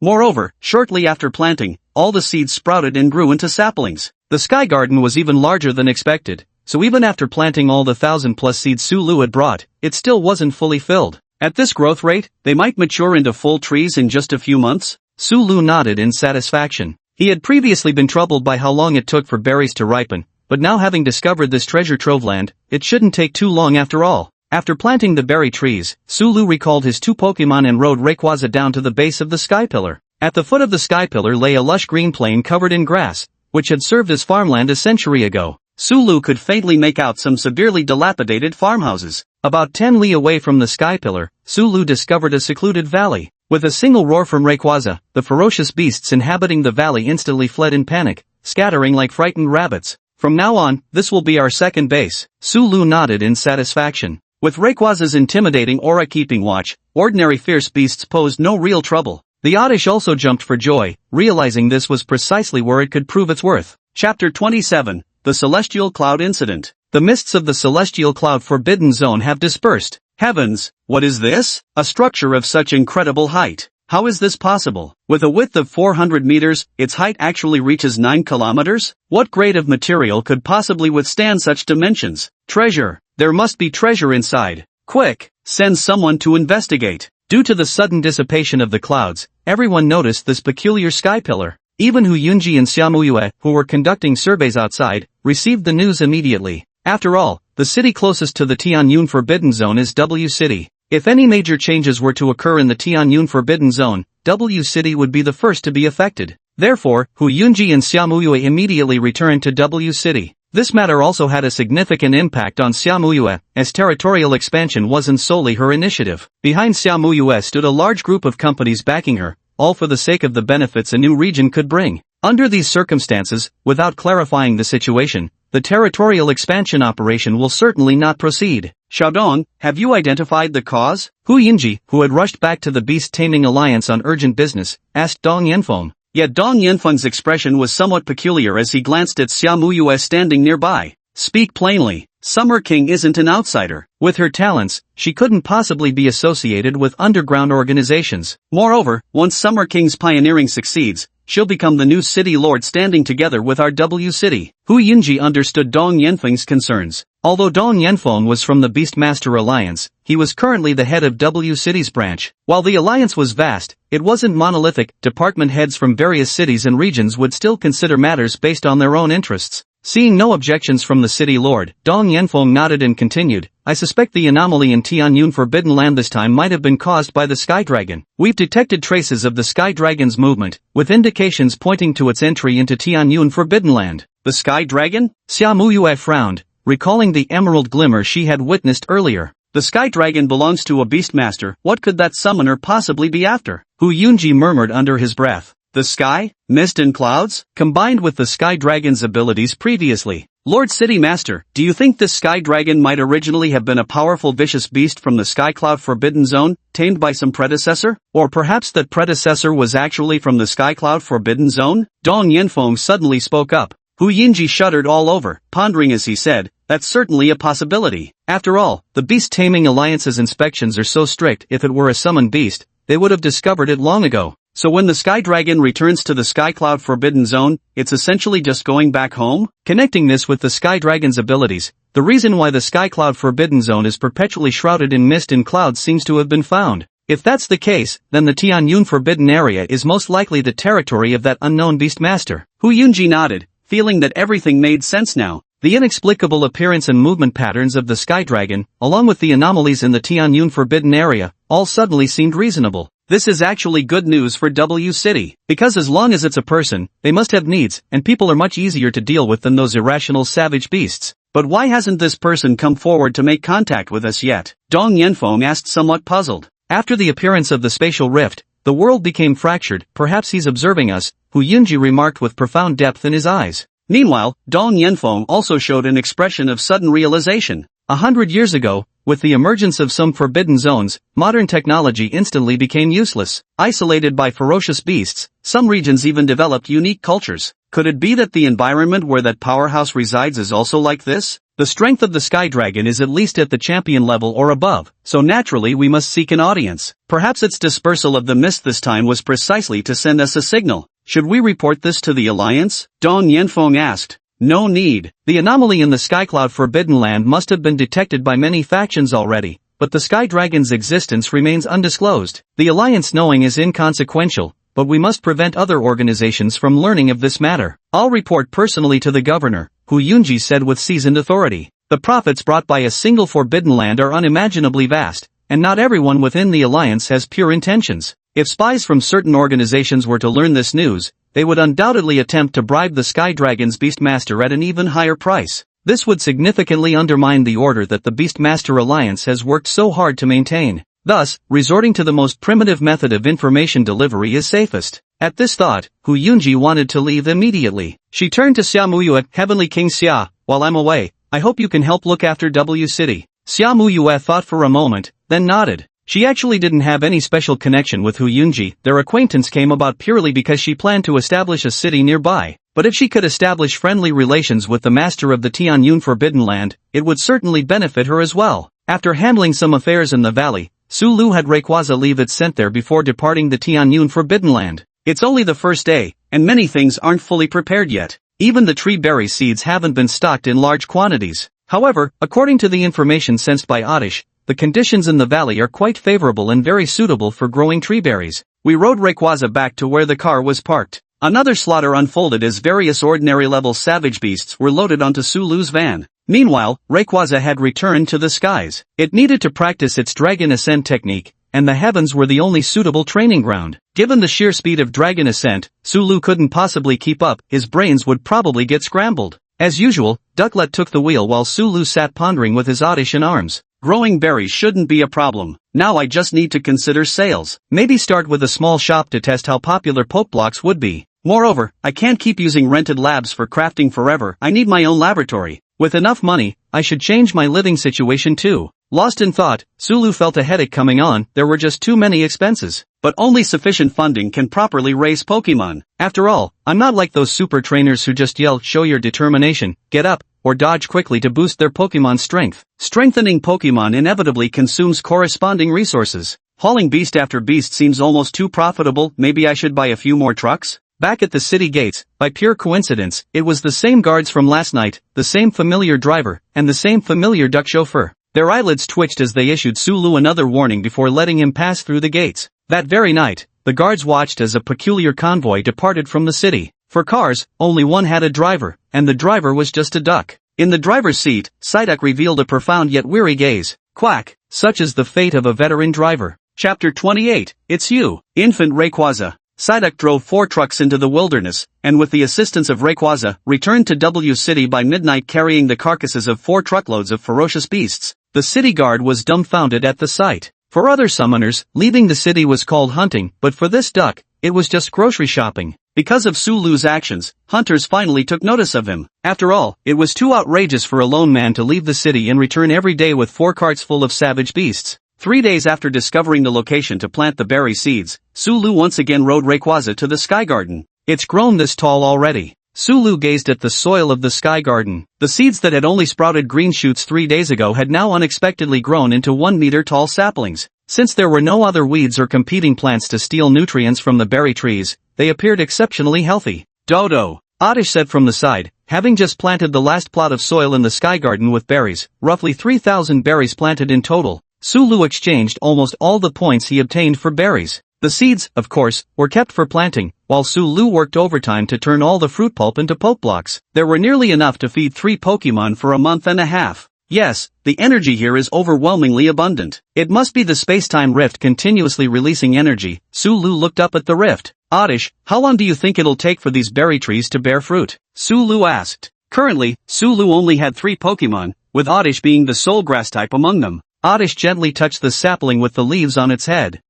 Moreover, shortly after planting, all the seeds sprouted and grew into saplings. The Sky Garden was even larger than expected, so even after planting all the 1,000+ seeds Su Lu had brought, it still wasn't fully filled. At this growth rate, they might mature into full trees in just a few months? Su Lu nodded in satisfaction. He had previously been troubled by how long it took for berries to ripen, but now having discovered this treasure trove land, it shouldn't take too long after all. After planting the berry trees, Su Lu recalled his two Pokemon and rode Rayquaza down to the base of the Sky Pillar. At the foot of the Sky Pillar lay a lush green plain covered in grass, which had served as farmland a century ago. Su Lu could faintly make out some severely dilapidated farmhouses. About 10 li away from the Sky Pillar, Su Lu discovered a secluded valley. With a single roar from Rayquaza, the ferocious beasts inhabiting the valley instantly fled in panic, scattering like frightened rabbits. From now on, this will be our second base. Su Lu nodded in satisfaction. With Rayquaza's intimidating aura keeping watch, ordinary fierce beasts posed no real trouble. The Oddish also jumped for joy, realizing this was precisely where it could prove its worth. Chapter 27, The Celestial Cloud Incident. The mists of the Celestial Cloud Forbidden Zone have dispersed. Heavens, what is this? A structure of such incredible height. How is this possible? With a width of 400 meters, its height actually reaches 9 kilometers? What grade of material could possibly withstand such dimensions? Treasure. There must be treasure inside. Quick, send someone to investigate. Due to the sudden dissipation of the clouds, everyone noticed this peculiar sky pillar. Even Hu Yunji and Xiaomuyue, who were conducting surveys outside, received the news immediately. After all, the city closest to the Tianyun Forbidden Zone is W City. If any major changes were to occur in the Tianyun Forbidden Zone, W City would be the first to be affected. Therefore, Hu Yunji and Xiaomuyue immediately returned to W City. This matter also had a significant impact on Xiaomuyue, as territorial expansion wasn't solely her initiative. Behind Xiaomuyue stood a large group of companies backing her, all for the sake of the benefits a new region could bring. Under these circumstances, without clarifying the situation, the territorial expansion operation will certainly not proceed. Xiaodong, have you identified the cause? Hu Yunji, who had rushed back to the Beast Taming Alliance on urgent business, asked Dong Yanfeng. Yet Dong Yanfeng's expression was somewhat peculiar as he glanced at Xiaomuyue standing nearby. Speak plainly, Summer King isn't an outsider. With her talents, she couldn't possibly be associated with underground organizations. Moreover, once Summer King's pioneering succeeds, she'll become the new city lord standing together with our W City. Hu Yunji understood Dong Yanfeng's concerns. Although Dong Yanfeng was from the Beastmaster Alliance, he was currently the head of W City's branch. While the alliance was vast, it wasn't monolithic. Department heads from various cities and regions would still consider matters based on their own interests. Seeing no objections from the city lord, Dong Yanfeng nodded and continued, I suspect the anomaly in Tianyun Forbidden Land this time might have been caused by the Sky Dragon. We've detected traces of the Sky Dragon's movement, with indications pointing to its entry into Tianyun Forbidden Land. The Sky Dragon? Xiaomuyue frowned, recalling the emerald glimmer she had witnessed earlier. The Sky Dragon belongs to a Beastmaster. What could that summoner possibly be after? Hu Yunji murmured under his breath. The sky, mist and clouds, combined with the Sky Dragon's abilities previously. Lord City Master, do you think this Sky Dragon might originally have been a powerful vicious beast from the Sky Cloud Forbidden Zone, tamed by some predecessor? Or perhaps that predecessor was actually from the Sky Cloud Forbidden Zone? Dong Yanfeng suddenly spoke up. Hu Yinji shuddered all over, pondering as he said, that's certainly a possibility. After all, the Beast Taming Alliance's inspections are so strict. If it were a summoned beast, they would have discovered it long ago. So when the Sky Dragon returns to the Sky Cloud Forbidden Zone, it's essentially just going back home? Connecting this with the Sky Dragon's abilities, the reason why the Sky Cloud Forbidden Zone is perpetually shrouded in mist and clouds seems to have been found. If that's the case, then the Tianyun Forbidden Area is most likely the territory of that unknown Beastmaster. Hu Yunji nodded, feeling that everything made sense now. The inexplicable appearance and movement patterns of the Sky Dragon, along with the anomalies in the Tianyun Forbidden Area, all suddenly seemed reasonable. This is actually good news for W City, because as long as it's a person, they must have needs, and people are much easier to deal with than those irrational savage beasts. But why hasn't this person come forward to make contact with us yet? Dong Yanfeng asked, somewhat puzzled. After the appearance of the spatial rift, the world became fractured. Perhaps he's observing us, Hu Yunji remarked with profound depth in his eyes. Meanwhile, Dong Yanfeng also showed an expression of sudden realization. 100 years ago, with the emergence of some forbidden zones, modern technology instantly became useless. Isolated by ferocious beasts, some regions even developed unique cultures. Could it be that the environment where that powerhouse resides is also like this? The strength of the Sky Dragon is at least at the champion level or above, so naturally we must seek an audience. Perhaps its dispersal of the mist this time was precisely to send us a signal. Should we report this to the Alliance? Dong Yanfeng asked. No need. The anomaly in the Sky Cloud Forbidden Land must have been detected by many factions already, but the Sky Dragon's existence remains undisclosed. The Alliance knowing is inconsequential, but we must prevent other organizations from learning of this matter. I'll report personally to the governor, Hu Yunji said with seasoned authority. The profits brought by a single forbidden land are unimaginably vast, and not everyone within the Alliance has pure intentions. If spies from certain organizations were to learn this news, they would undoubtedly attempt to bribe the Sky Dragon's Beastmaster at an even higher price. This would significantly undermine the order that the Beastmaster Alliance has worked so hard to maintain. Thus, resorting to the most primitive method of information delivery is safest. At this thought, Hu Yunji wanted to leave immediately. She turned to Xia Muyue, Heavenly King Xia, while I'm away, I hope you can help look after W City. Xia Muyue thought for a moment, then nodded. She actually didn't have any special connection with Hu Yunji. Their acquaintance came about purely because she planned to establish a city nearby. But if she could establish friendly relations with the master of the Tianyun Forbidden Land, it would certainly benefit her as well. After handling some affairs in the valley, Sulu had Rayquaza leave its scent there before departing the Tianyun Forbidden Land. It's only the first day, and many things aren't fully prepared yet. Even the tree berry seeds haven't been stocked in large quantities. However, according to the information sensed by Oddish, the conditions in the valley are quite favorable and very suitable for growing tree berries. We rode Rayquaza back to where the car was parked. Another slaughter unfolded as various ordinary-level savage beasts were loaded onto Sulu's van. Meanwhile, Rayquaza had returned to the skies. It needed to practice its dragon ascent technique, and the heavens were the only suitable training ground. Given the sheer speed of dragon ascent, Sulu couldn't possibly keep up. His brains would probably get scrambled. As usual, Ducklet took the wheel while Sulu sat pondering with his Oddish in arms. Growing berries shouldn't be a problem. Now I just need to consider sales. Maybe start with a small shop to test how popular Pokeblocks would be. Moreover, I can't keep using rented labs for crafting forever. I need my own laboratory. With enough money, I should change my living situation too. Lost in thought, Sulu felt a headache coming on. There were just too many expenses. But only sufficient funding can properly raise Pokemon. After all, I'm not like those super trainers who just yell, show your determination, get up, or dodge quickly to boost their Pokemon strength. Strengthening Pokemon inevitably consumes corresponding resources. Hauling beast after beast seems almost too profitable. Maybe I should buy a few more trucks? Back at the city gates, by pure coincidence, it was the same guards from last night, the same familiar driver, and the same familiar duck chauffeur. Their eyelids twitched as they issued Sulu another warning before letting him pass through the gates. That very night, the guards watched as a peculiar convoy departed from the city. For cars, only one had a driver, and the driver was just a duck. In the driver's seat, Psyduck revealed a profound yet weary gaze. Quack, such is the fate of a veteran driver. Chapter 28, It's You, Infant Rayquaza. Psyduck drove 4 trucks into the wilderness, and with the assistance of Rayquaza, returned to W City by midnight carrying the carcasses of 4 truckloads of ferocious beasts. The city guard was dumbfounded at the sight. For other summoners, leaving the city was called hunting, but for this duck, it was just grocery shopping. Because of Sulu's actions, hunters finally took notice of him. After all, it was too outrageous for a lone man to leave the city and return every day with 4 carts full of savage beasts. 3 days after discovering the location to plant the berry seeds, Sulu once again rode Rayquaza to the Sky Garden. It's grown this tall already. Sulu gazed at the soil of the Sky Garden. The seeds that had only sprouted green shoots 3 days ago had now unexpectedly grown into 1-meter-tall saplings. Since there were no other weeds or competing plants to steal nutrients from the berry trees, they appeared exceptionally healthy. Dodo, Oddish said from the side, having just planted the last plot of soil in the Sky Garden with berries, roughly 3,000 berries planted in total. Sulu exchanged almost all the points he obtained for berries. The seeds, of course, were kept for planting, while Sulu worked overtime to turn all the fruit pulp into poke blocks. There were nearly enough to feed 3 Pokemon for a month and a half. Yes, the energy here is overwhelmingly abundant. It must be the space-time rift continuously releasing energy. Sulu looked up at the rift. Oddish, how long do you think it'll take for these berry trees to bear fruit? Sulu asked. Currently, Sulu only had 3 Pokemon, with Oddish being the sole grass type among them. Oddish gently touched the sapling with the leaves on its head.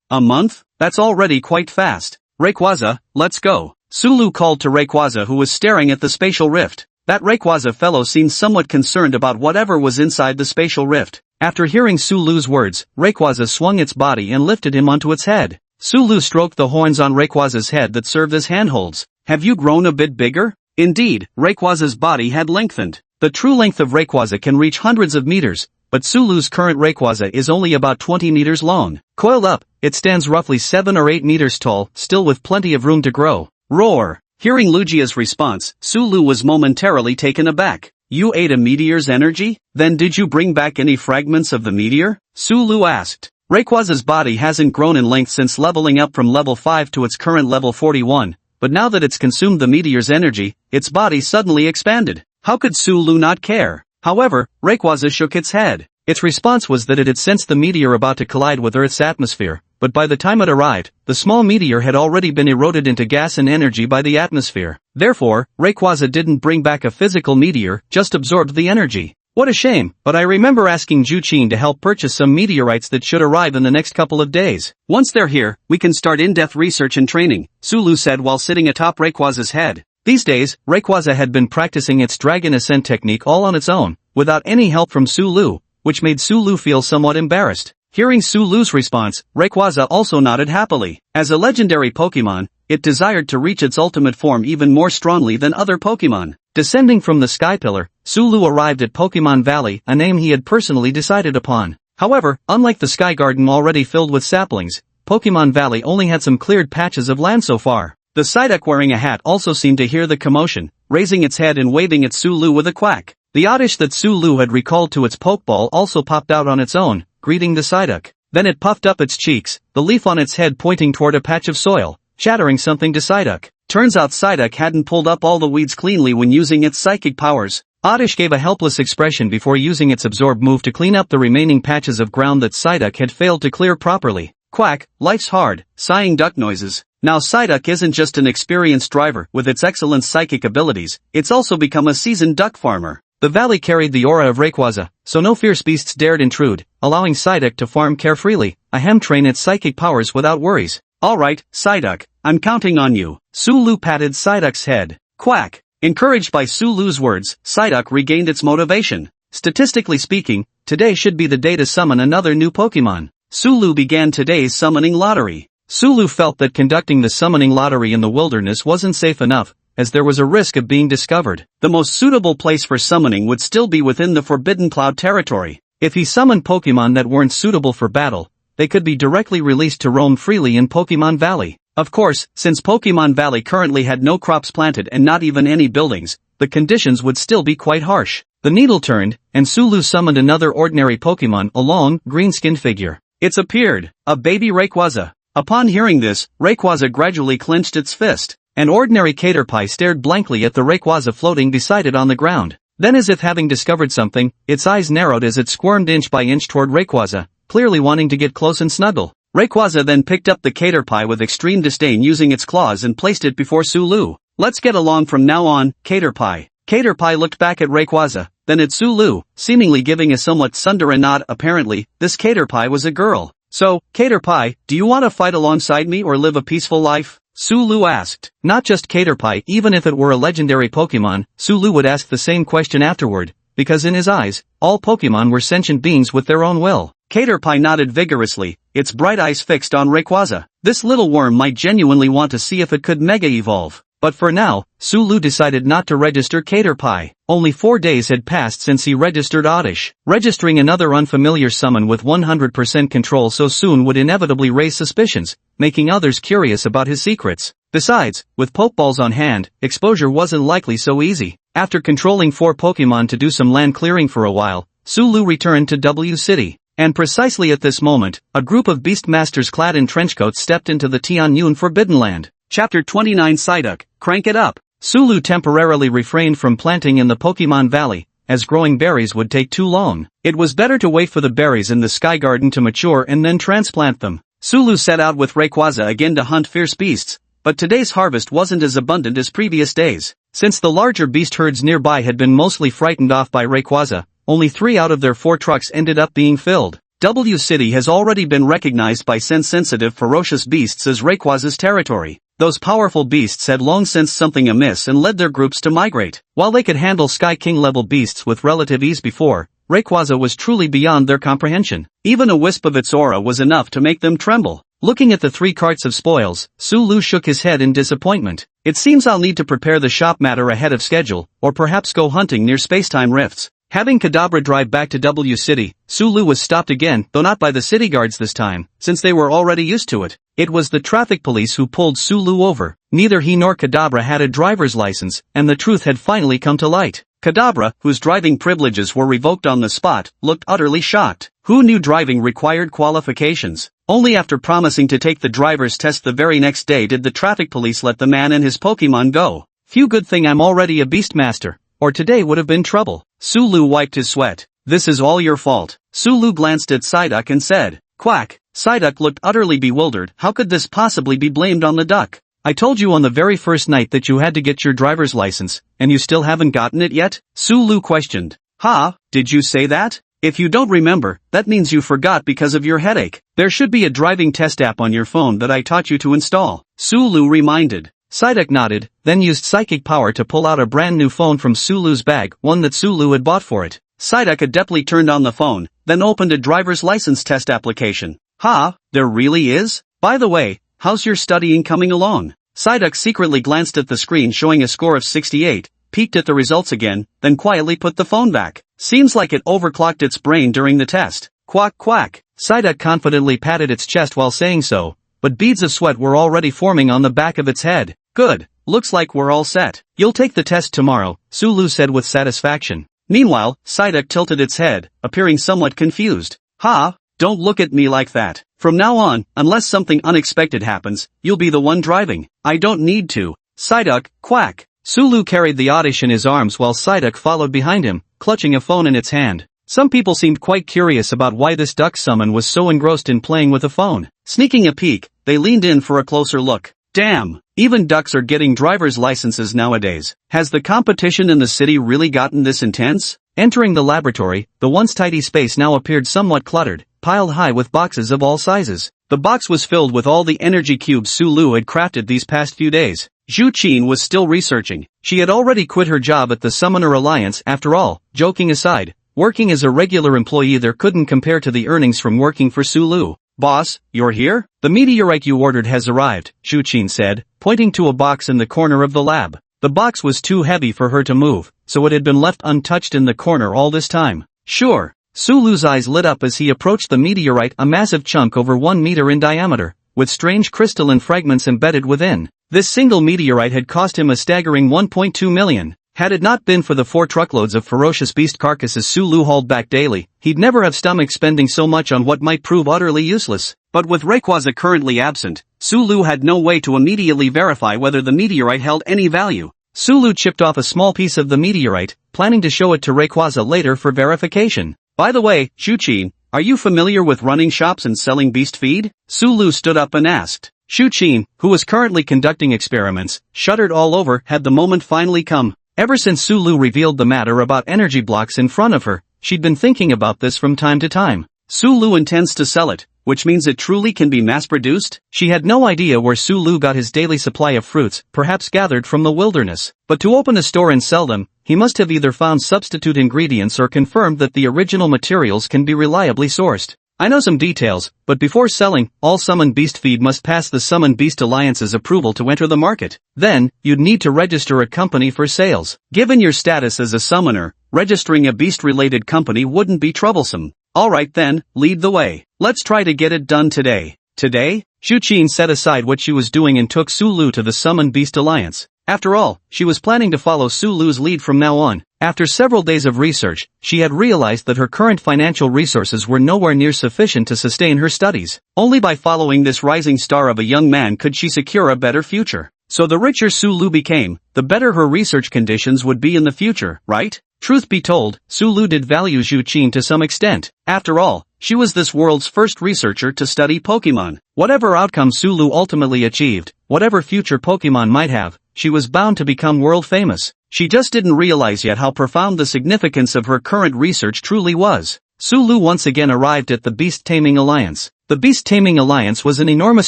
A month? That's already quite fast. Rayquaza, let's go. Sulu called to Rayquaza, who was staring at the spatial rift. That Rayquaza fellow seemed somewhat concerned about whatever was inside the spatial rift. After hearing Sulu's words, Rayquaza swung its body and lifted him onto its head. Sulu stroked the horns on Rayquaza's head that served as handholds. Have you grown a bit bigger? Indeed, Rayquaza's body had lengthened. The true length of Rayquaza can reach hundreds of meters, but Sulu's current Rayquaza is only about 20 meters long. Coiled up, it stands roughly 7 or 8 meters tall, still with plenty of room to grow. Roar! Hearing Lugia's response, Sulu was momentarily taken aback. You ate a meteor's energy? Then did you bring back any fragments of the meteor? Sulu asked. Rayquaza's body hasn't grown in length since leveling up from level 5 to its current level 41, but now that it's consumed the meteor's energy, its body suddenly expanded. How could Sulu not care? However, Rayquaza shook its head. Its response was that it had sensed the meteor about to collide with Earth's atmosphere, but by the time it arrived, the small meteor had already been eroded into gas and energy by the atmosphere. Therefore, Rayquaza didn't bring back a physical meteor, just absorbed the energy. What a shame, but I remember asking Juqin to help purchase some meteorites that should arrive in the next couple of days. Once they're here, we can start in-depth research and training, Sulu said while sitting atop Rayquaza's head. These days, Rayquaza had been practicing its dragon ascent technique all on its own, without any help from Sulu, which made Sulu feel somewhat embarrassed. Hearing Sulu's response, Rayquaza also nodded happily. As a legendary Pokemon, it desired to reach its ultimate form even more strongly than other Pokemon. Descending from the Sky Pillar, Sulu arrived at Pokemon Valley, a name he had personally decided upon. However, unlike the Sky Garden already filled with saplings, Pokemon Valley only had some cleared patches of land so far. The Psyduck wearing a hat also seemed to hear the commotion, raising its head and waving at Sulu with a quack. The Oddish that Sulu had recalled to its Pokeball also popped out on its own, greeting the Psyduck. Then it puffed up its cheeks, the leaf on its head pointing toward a patch of soil, chattering something to Psyduck. Turns out Psyduck hadn't pulled up all the weeds cleanly when using its psychic powers. Oddish gave a helpless expression before using its absorb move to clean up the remaining patches of ground that Psyduck had failed to clear properly. Quack, life's hard, sighing duck noises. Now Psyduck isn't just an experienced driver with its excellent psychic abilities, it's also become a seasoned duck farmer. The valley carried the aura of Rayquaza, so no fierce beasts dared intrude, allowing Psyduck to farm carefreely, train its psychic powers without worries. Alright, Psyduck, I'm counting on you. Sulu patted Psyduck's head. Quack. Encouraged by Sulu's words, Psyduck regained its motivation. Statistically speaking, today should be the day to summon another new Pokemon. Sulu began today's summoning lottery. Sulu felt that conducting the summoning lottery in the wilderness wasn't safe enough, as there was a risk of being discovered. The most suitable place for summoning would still be within the Forbidden Cloud territory. If he summoned Pokemon that weren't suitable for battle, they could be directly released to roam freely in Pokemon Valley. Of course, since Pokemon Valley currently had no crops planted and not even any buildings, the conditions would still be quite harsh. The needle turned, and Sulu summoned another ordinary Pokemon, a long, green-skinned figure. It's appeared, a baby Rayquaza. Upon hearing this, Rayquaza gradually clenched its fist. An ordinary Caterpie stared blankly at the Rayquaza floating beside it on the ground. Then, as if having discovered something, its eyes narrowed as it squirmed inch by inch toward Rayquaza, clearly wanting to get close and snuggle. Rayquaza then picked up the Caterpie with extreme disdain using its claws and placed it before Sulu. Let's get along from now on, Caterpie. Caterpie looked back at Rayquaza, then at Sulu, seemingly giving a somewhat sundera nod. Apparently, this Caterpie was a girl. So, Cater Pie, do you want to fight alongside me or live a peaceful life? Sulu asked. Not just Cater Pie, even if it were a legendary Pokemon, Sulu would ask the same question afterward, because in his eyes, all Pokemon were sentient beings with their own will. Cater Pie nodded vigorously, its bright eyes fixed on Rayquaza. This little worm might genuinely want to see if it could mega-evolve. But for now, Sulu decided not to register Cater Pie. Only 4 days had passed since he registered Oddish. Registering another unfamiliar summon with 100% control so soon would inevitably raise suspicions, making others curious about his secrets. Besides, with Pokeballs on hand, exposure wasn't likely so easy. After controlling 4 Pokemon to do some land clearing for a while, Sulu returned to W City. And precisely at this moment, a group of Beastmasters clad in trenchcoats stepped into the Tianyun Forbidden Land. Chapter 29 Psyduck, crank it up. Sulu temporarily refrained from planting in the Pokemon Valley, as growing berries would take too long. It was better to wait for the berries in the Sky Garden to mature and then transplant them. Sulu set out with Rayquaza again to hunt fierce beasts, but today's harvest wasn't as abundant as previous days. Since the larger beast herds nearby had been mostly frightened off by Rayquaza, only 3 out of their 4 trucks ended up being filled. W City has already been recognized by sense-sensitive ferocious beasts as Rayquaza's territory. Those powerful beasts had long sensed something amiss and led their groups to migrate. While they could handle Sky King-level beasts with relative ease before, Rayquaza was truly beyond their comprehension. Even a wisp of its aura was enough to make them tremble. Looking at the 3 carts of spoils, Sulu shook his head in disappointment. It seems I'll need to prepare the shop matter ahead of schedule, or perhaps go hunting near space-time rifts. Having Kadabra drive back to W City, Sulu was stopped again, though not by the city guards this time, since they were already used to it. It was the traffic police who pulled Sulu over. Neither he nor Kadabra had a driver's license, and the truth had finally come to light. Kadabra, whose driving privileges were revoked on the spot, looked utterly shocked. Who knew driving required qualifications? Only after promising to take the driver's test the very next day did the traffic police let the man and his Pokemon go. Phew, good thing I'm already a Beastmaster, or today would have been trouble. Sulu wiped his sweat. This is all your fault. Sulu glanced at Psyduck and said, "Quack." Psyduck looked utterly bewildered. How could this possibly be blamed on the duck? I told you on the very first night that you had to get your driver's license, and you still haven't gotten it yet? Sulu questioned. Ha, did you say that? If you don't remember, that means you forgot because of your headache. There should be a driving test app on your phone that I taught you to install. Sulu reminded. Psyduck nodded, then used psychic power to pull out a brand new phone from Sulu's bag, one that Sulu had bought for it. Psyduck adeptly turned on the phone, then opened a driver's license test application. Ha, there really is? By the way, how's your studying coming along? Psyduck secretly glanced at the screen showing a score of 68, peeked at the results again, then quietly put the phone back. Seems like it overclocked its brain during the test. Quack quack. Psyduck confidently patted its chest while saying so, but beads of sweat were already forming on the back of its head. Good, looks like we're all set. You'll take the test tomorrow, Sulu said with satisfaction. Meanwhile, Psyduck tilted its head, appearing somewhat confused. Ha, don't look at me like that. From now on, unless something unexpected happens, you'll be the one driving. I don't need to. Psyduck, quack. Sulu carried the Oddish in his arms while Psyduck followed behind him, clutching a phone in its hand. Some people seemed quite curious about why this duck summon was so engrossed in playing with a phone. Sneaking a peek, they leaned in for a closer look. Damn, even ducks are getting driver's licenses nowadays. Has the competition in the city really gotten this intense? Entering the laboratory, the once tidy space now appeared somewhat cluttered, piled high with boxes of all sizes. The box was filled with all the energy cubes Sulu had crafted these past few days. Zhu Qin was still researching. She had already quit her job at the Summoner Alliance. After all, joking aside, working as a regular employee there couldn't compare to the earnings from working for Sulu. Boss, you're here? The meteorite you ordered has arrived, Zhu Qin said, pointing to a box in the corner of the lab. The box was too heavy for her to move, so it had been left untouched in the corner all this time. Sure. Sulu's eyes lit up as he approached the meteorite, a massive chunk over 1 meter in diameter, with strange crystalline fragments embedded within. This single meteorite had cost him a staggering 1.2 million. Had it not been for the 4 truckloads of ferocious beast carcasses Sulu hauled back daily, he'd never have stomached spending so much on what might prove utterly useless. But with Rayquaza currently absent, Sulu had no way to immediately verify whether the meteorite held any value. Sulu chipped off a small piece of the meteorite, planning to show it to Rayquaza later for verification. By the way, Zhu Qin, are you familiar with running shops and selling beast feed? Sulu stood up and asked. Zhu Qin, who was currently conducting experiments, shuddered all over. Had the moment finally come? Ever since Sulu revealed the matter about energy blocks in front of her, she'd been thinking about this from time to time. Sulu intends to sell it, which means it truly can be mass-produced? She had no idea where Su Lu got his daily supply of fruits, perhaps gathered from the wilderness. But to open a store and sell them, he must have either found substitute ingredients or confirmed that the original materials can be reliably sourced. I know some details, but before selling, all Summon Beast feed must pass the Summon Beast Alliance's approval to enter the market. Then, you'd need to register a company for sales. Given your status as a summoner, registering a beast-related company wouldn't be troublesome. Alright then, lead the way. Let's try to get it done today. Today? Zhu Qin set aside what she was doing and took Su Lu to the Summon Beast Alliance. After all, she was planning to follow Su Lu's lead from now on. After several days of research, she had realized that her current financial resources were nowhere near sufficient to sustain her studies. Only by following this rising star of a young man could she secure a better future. So the richer Su Lu became, the better her research conditions would be in the future, right? Truth be told, Su Lu did value Zhu Qin to some extent. After all, she was this world's first researcher to study Pokemon. Whatever outcome Su Lu ultimately achieved, whatever future Pokemon might have, she was bound to become world famous. She just didn't realize yet how profound the significance of her current research truly was. Su Lu once again arrived at the Beast Taming Alliance. The Beast Taming Alliance was an enormous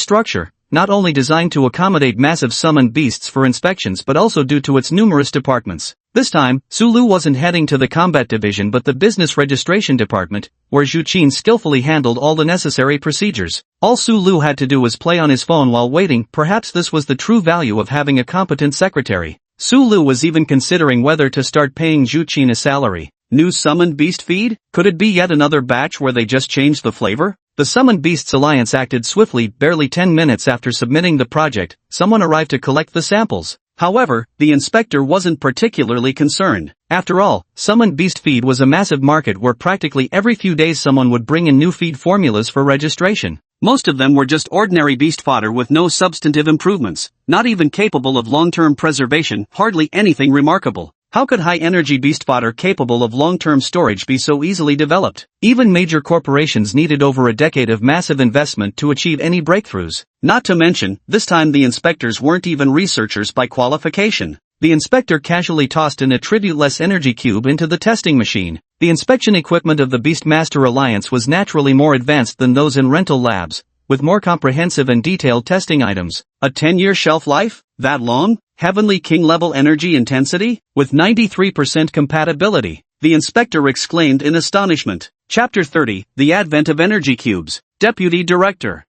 structure, not only designed to accommodate massive summoned beasts for inspections but also due to its numerous departments. This time, Su Lu wasn't heading to the combat division but the business registration department, where Zhu Qin skillfully handled all the necessary procedures. All Su Lu had to do was play on his phone while waiting. Perhaps this was the true value of having a competent secretary. Su Lu was even considering whether to start paying Zhu Qin a salary. New summoned beast feed? Could it be yet another batch where they just changed the flavor? The Summoned Beasts Alliance acted swiftly. Barely 10 minutes after submitting the project, someone arrived to collect the samples. However, the inspector wasn't particularly concerned. After all, Summoned Beast Feed was a massive market where practically every few days someone would bring in new feed formulas for registration. Most of them were just ordinary beast fodder with no substantive improvements, not even capable of long-term preservation, hardly anything remarkable. How could high-energy beast fodder capable of long-term storage be so easily developed? Even major corporations needed over a decade of massive investment to achieve any breakthroughs. Not to mention, this time the inspectors weren't even researchers by qualification. The inspector casually tossed in a tribute-less energy cube into the testing machine. The inspection equipment of the Beastmaster Alliance was naturally more advanced than those in rental labs, with more comprehensive and detailed testing items. A 10-year shelf life? That long? Heavenly King-level energy intensity? With 93% compatibility. The inspector exclaimed in astonishment. Chapter 30, The Advent of Energy Cubes. Deputy Director,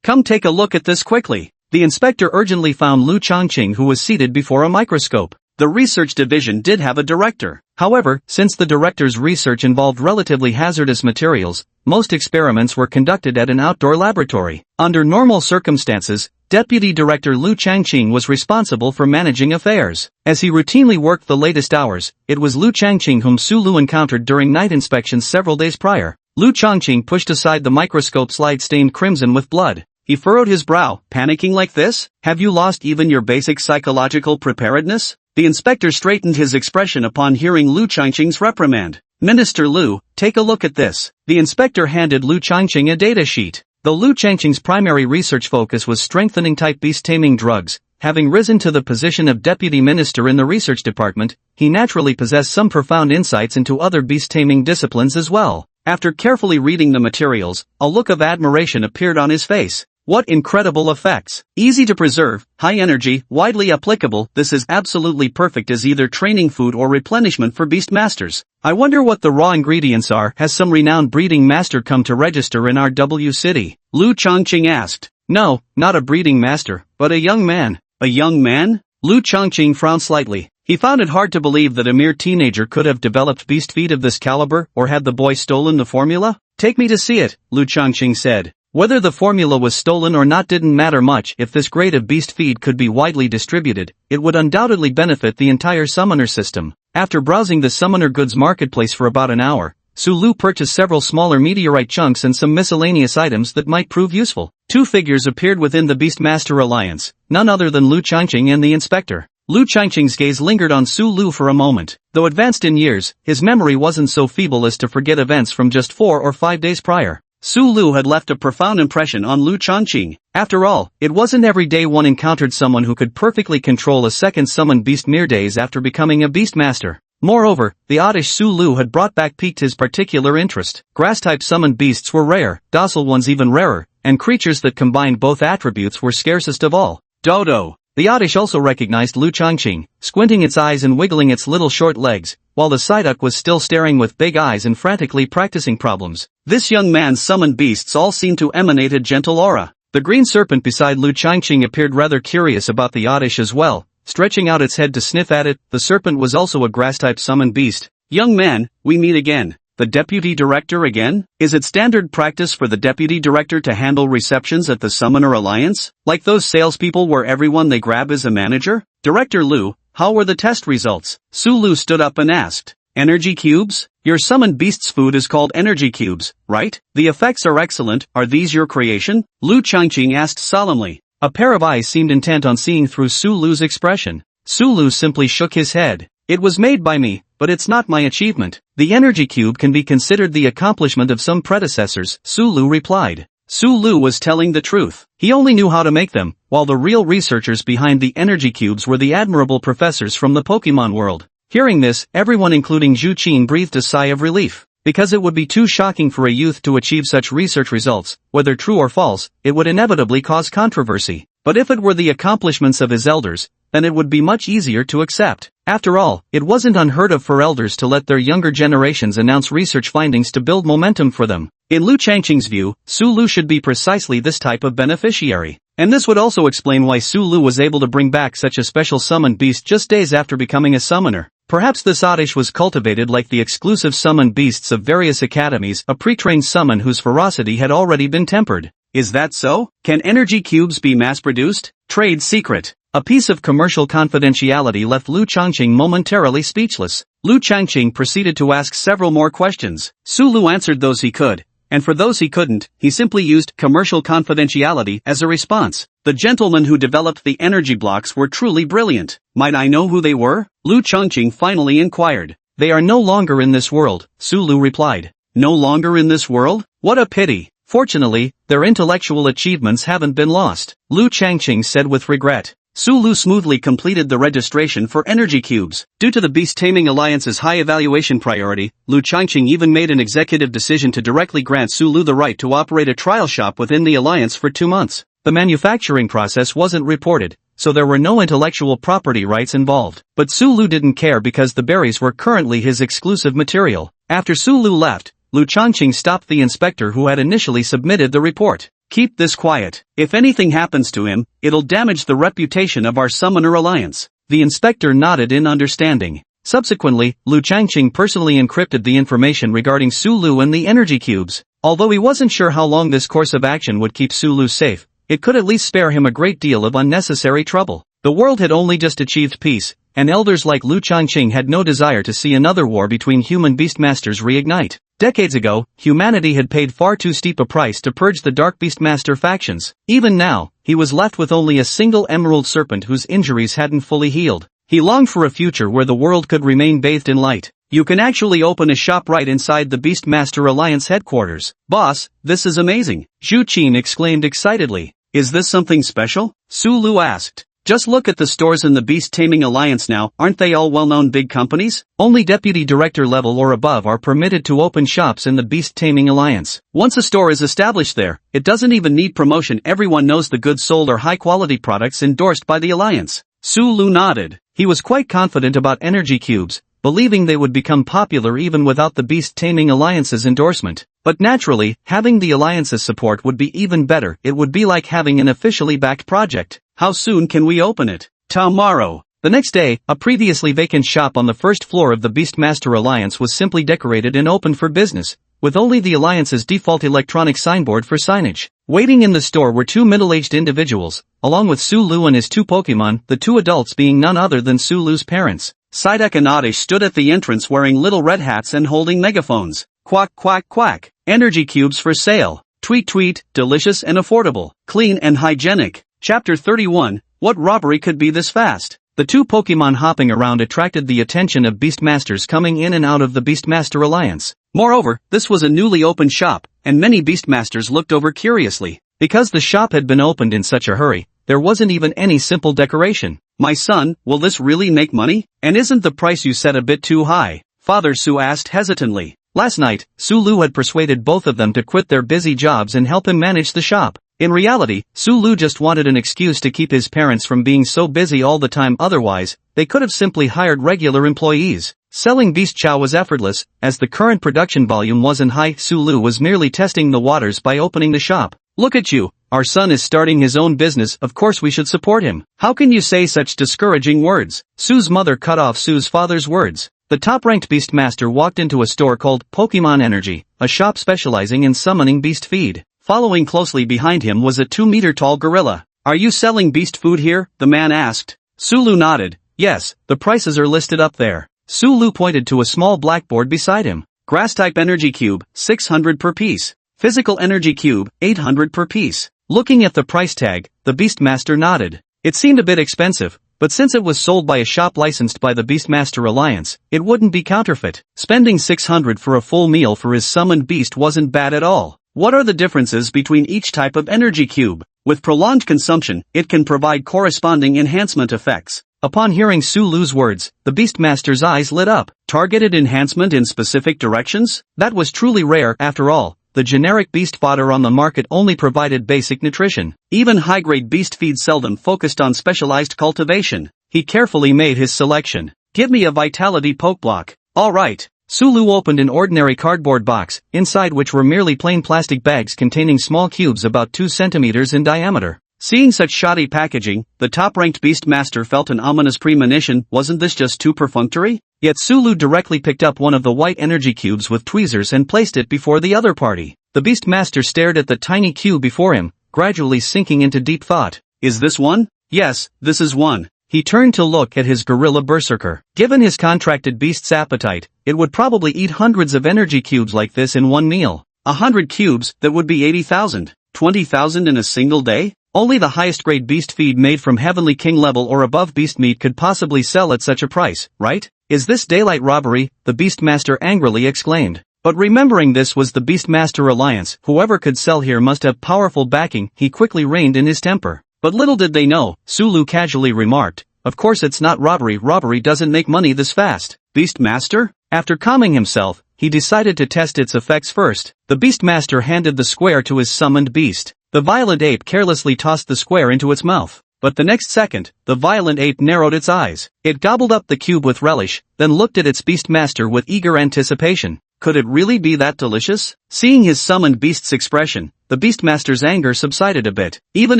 come take a look at this quickly. The inspector urgently found Lu Changqing, who was seated before a microscope. The research division did have a director. However, since the director's research involved relatively hazardous materials, most experiments were conducted at an outdoor laboratory. Under normal circumstances, Deputy Director Lu Changqing was responsible for managing affairs. As he routinely worked the latest hours, it was Lu Changqing whom Su Lu encountered during night inspections several days prior. Lu Changqing pushed aside the microscope slide stained crimson with blood. He furrowed his brow. Panicking like this? Have you lost even your basic psychological preparedness? The inspector straightened his expression upon hearing Lu Changqing's reprimand. Minister Lu, take a look at this. The inspector handed Lu Changqing a data sheet. Though Lu Changqing's primary research focus was strengthening type beast-taming drugs, having risen to the position of deputy minister in the research department, he naturally possessed some profound insights into other beast-taming disciplines as well. After carefully reading the materials, a look of admiration appeared on his face. What incredible effects! Easy to preserve, high energy, widely applicable. This is absolutely perfect as either training food or replenishment for beast masters. I wonder what the raw ingredients are. Has some renowned breeding master come to register in our W city? Lu Changqing asked. No, not a breeding master, but a young man. A young man? Lu Changqing frowned slightly. He found it hard to believe that a mere teenager could have developed beast feed of this caliber, or had the boy stolen the formula? Take me to see it, Lu Changqing said. Whether the formula was stolen or not didn't matter much. If this grade of beast feed could be widely distributed, it would undoubtedly benefit the entire summoner system. After browsing the summoner goods marketplace for about an hour, Su Lu purchased several smaller meteorite chunks and some miscellaneous items that might prove useful. Two figures appeared within the Beastmaster Alliance, none other than Lu Changqing and the inspector. Lu Changqing's gaze lingered on Su Lu for a moment. Though advanced in years, his memory wasn't so feeble as to forget events from just 4 or 5 days prior. Su Lu had left a profound impression on Lu Changqing. After all, it wasn't every day one encountered someone who could perfectly control a second summoned beast mere days after becoming a beastmaster. Moreover, the oddish Sulu had brought back piqued his particular interest. Grass-type summoned beasts were rare, docile ones even rarer, and creatures that combined both attributes were scarcest of all. Dodo. The oddish also recognized Lu Changqing, squinting its eyes and wiggling its little short legs, while the Psyduck was still staring with big eyes and frantically practicing problems. This young man's summoned beasts all seemed to emanate a gentle aura. The green serpent beside Lu Changqing appeared rather curious about the oddish as well, stretching out its head to sniff at it. The serpent was also a grass-type summoned beast. Young man, we meet again. The deputy director again? Is it standard practice for the deputy director to handle receptions at the Summoner Alliance? Like those salespeople where everyone they grab is a manager? Director Lu, how were the test results? Sulu stood up and asked. Energy cubes? Your summoned beast's food is called energy cubes, right? The effects are excellent. Are these your creation? Lu Changqing asked solemnly. A pair of eyes seemed intent on seeing through Sulu's expression. Sulu simply shook his head. It was made by me, but it's not my achievement. The energy cube can be considered the accomplishment of some predecessors, Sulu replied. Sulu was telling the truth. He only knew how to make them, while the real researchers behind the energy cubes were the admirable professors from the Pokemon world. Hearing this, everyone including Zhu Qin breathed a sigh of relief. Because it would be too shocking for a youth to achieve such research results, whether true or false, it would inevitably cause controversy. But if it were the accomplishments of his elders, then it would be much easier to accept. After all, it wasn't unheard of for elders to let their younger generations announce research findings to build momentum for them. In Lu Changqing's view, Sulu should be precisely this type of beneficiary. And this would also explain why Sulu was able to bring back such a special summoned beast just days after becoming a summoner. Perhaps this oddish was cultivated like the exclusive summoned beasts of various academies, a pre-trained summon whose ferocity had already been tempered. Is that so? Can energy cubes be mass-produced? Trade secret. A piece of commercial confidentiality left Lu Changqing momentarily speechless. Lu Changqing proceeded to ask several more questions. Sulu answered those he could, and for those he couldn't, he simply used commercial confidentiality as a response. The gentlemen who developed the energy blocks were truly brilliant. Might I know who they were? Lu Changqing finally inquired. They are no longer in this world, Sulu replied. No longer in this world? What a pity. Fortunately, their intellectual achievements haven't been lost, Lu Changqing said with regret. Sulu smoothly completed the registration for energy cubes. Due to the Beast Taming Alliance's high evaluation priority, Lu Changqing even made an executive decision to directly grant Sulu the right to operate a trial shop within the alliance for 2 months. The manufacturing process wasn't reported, so there were no intellectual property rights involved. But Sulu didn't care because the berries were currently his exclusive material. After Sulu left, Lu Changqing stopped the inspector who had initially submitted the report. Keep this quiet. If anything happens to him, it'll damage the reputation of our Summoner Alliance. The inspector nodded in understanding. Subsequently, Lu Changqing personally encrypted the information regarding Sulu and the energy cubes. Although he wasn't sure how long this course of action would keep Sulu safe, it could at least spare him a great deal of unnecessary trouble. The world had only just achieved peace, and elders like Lu Changqing had no desire to see another war between human beastmasters reignite. Decades ago, humanity had paid far too steep a price to purge the Dark Beastmaster factions. Even now, he was left with only a single emerald serpent whose injuries hadn't fully healed. He longed for a future where the world could remain bathed in light. You can actually open a shop right inside the Beastmaster Alliance headquarters. Boss, this is amazing, Zhu Qin exclaimed excitedly. Is this something special? Sulu asked. Just look at the stores in the Beast Taming Alliance now, aren't they all well-known big companies? Only deputy director level or above are permitted to open shops in the Beast Taming Alliance. Once a store is established there, it doesn't even need promotion. Everyone knows the goods sold are high-quality products endorsed by the Alliance. Sulu nodded. He was quite confident about energy cubes, believing they would become popular even without the Beast Taming Alliance's endorsement. But naturally, having the Alliance's support would be even better. It would be like having an officially backed project. How soon can we open it? Tomorrow. The next day, a previously vacant shop on the first floor of the Beastmaster Alliance was simply decorated and opened for business, with only the Alliance's default electronic signboard for signage. Waiting in the store were 2 middle-aged individuals, along with Sulu and his 2 Pokemon, the 2 adults being none other than Sulu's parents. Psyduck and Oddish stood at the entrance wearing little red hats and holding megaphones. Quack quack quack. Energy cubes for sale. Tweet tweet, delicious and affordable. Clean and hygienic. Chapter 31, What robbery could be this fast? The 2 Pokemon hopping around attracted the attention of Beastmasters coming in and out of the Beastmaster Alliance. Moreover, this was a newly opened shop, and many Beastmasters looked over curiously. Because the shop had been opened in such a hurry, there wasn't even any simple decoration. My son, will this really make money? And isn't the price you set a bit too high? Father Su asked hesitantly. Last night, Su Lu had persuaded both of them to quit their busy jobs and help him manage the shop. In reality, Su Lu just wanted an excuse to keep his parents from being so busy all the time. Otherwise, they could have simply hired regular employees. Selling beast chow was effortless, as the current production volume wasn't high. Su Lu was merely testing the waters by opening the shop. Look at you, our son is starting his own business, of course we should support him. How can you say such discouraging words? Su's mother cut off Su's father's words. The top-ranked Beastmaster walked into a store called Pokemon Energy, a shop specializing in summoning beast feed. Following closely behind him was a 2-meter-tall gorilla. Are you selling beast food here? The man asked. Su Lu nodded. Yes, the prices are listed up there. Su Lu pointed to a small blackboard beside him. Grass-type energy cube, 600 per piece. Physical energy cube, 800 per piece. Looking at the price tag, the Beastmaster nodded. It seemed a bit expensive, but since it was sold by a shop licensed by the Beastmaster Alliance, it wouldn't be counterfeit. Spending 600 for a full meal for his summoned beast wasn't bad at all. What are the differences between each type of energy cube? With prolonged consumption, it can provide corresponding enhancement effects. Upon hearing Su Lu's words, the Beastmaster's eyes lit up. Targeted enhancement in specific directions? That was truly rare. After all, the generic beast fodder on the market only provided basic nutrition. Even high-grade beast feed seldom focused on specialized cultivation. He carefully made his selection. Give me a vitality poke block. All right. Su Lu opened an ordinary cardboard box, inside which were merely plain plastic bags containing small cubes about 2 centimeters in diameter. Seeing such shoddy packaging, the top-ranked Beastmaster felt an ominous premonition. Wasn't this just too perfunctory? Yet Su Lu directly picked up one of the white energy cubes with tweezers and placed it before the other party. The Beastmaster stared at the tiny cube before him, gradually sinking into deep thought. Is this one? Yes, this is one. He turned to look at his gorilla berserker. Given his contracted beast's appetite, it would probably eat hundreds of energy cubes like this in one meal. 100 cubes, that would be 80,000. 20,000 in a single day? Only the highest grade beast feed made from Heavenly King level or above beast meat could possibly sell at such a price, right? Is this daylight robbery? The Beastmaster angrily exclaimed. But remembering this was the Beastmaster Alliance, whoever could sell here must have powerful backing. He quickly reined in his temper. But little did they know, Su Lu casually remarked, of course it's not robbery. Robbery doesn't make money this fast. Beastmaster? After calming himself, he decided to test its effects first. The Beastmaster handed the square to his summoned beast. The violent ape carelessly tossed the square into its mouth. But the next second, the violent ape narrowed its eyes. It gobbled up the cube with relish, then looked at its Beastmaster with eager anticipation. Could it really be that delicious? Seeing his summoned beast's expression, the Beastmaster's anger subsided a bit. Even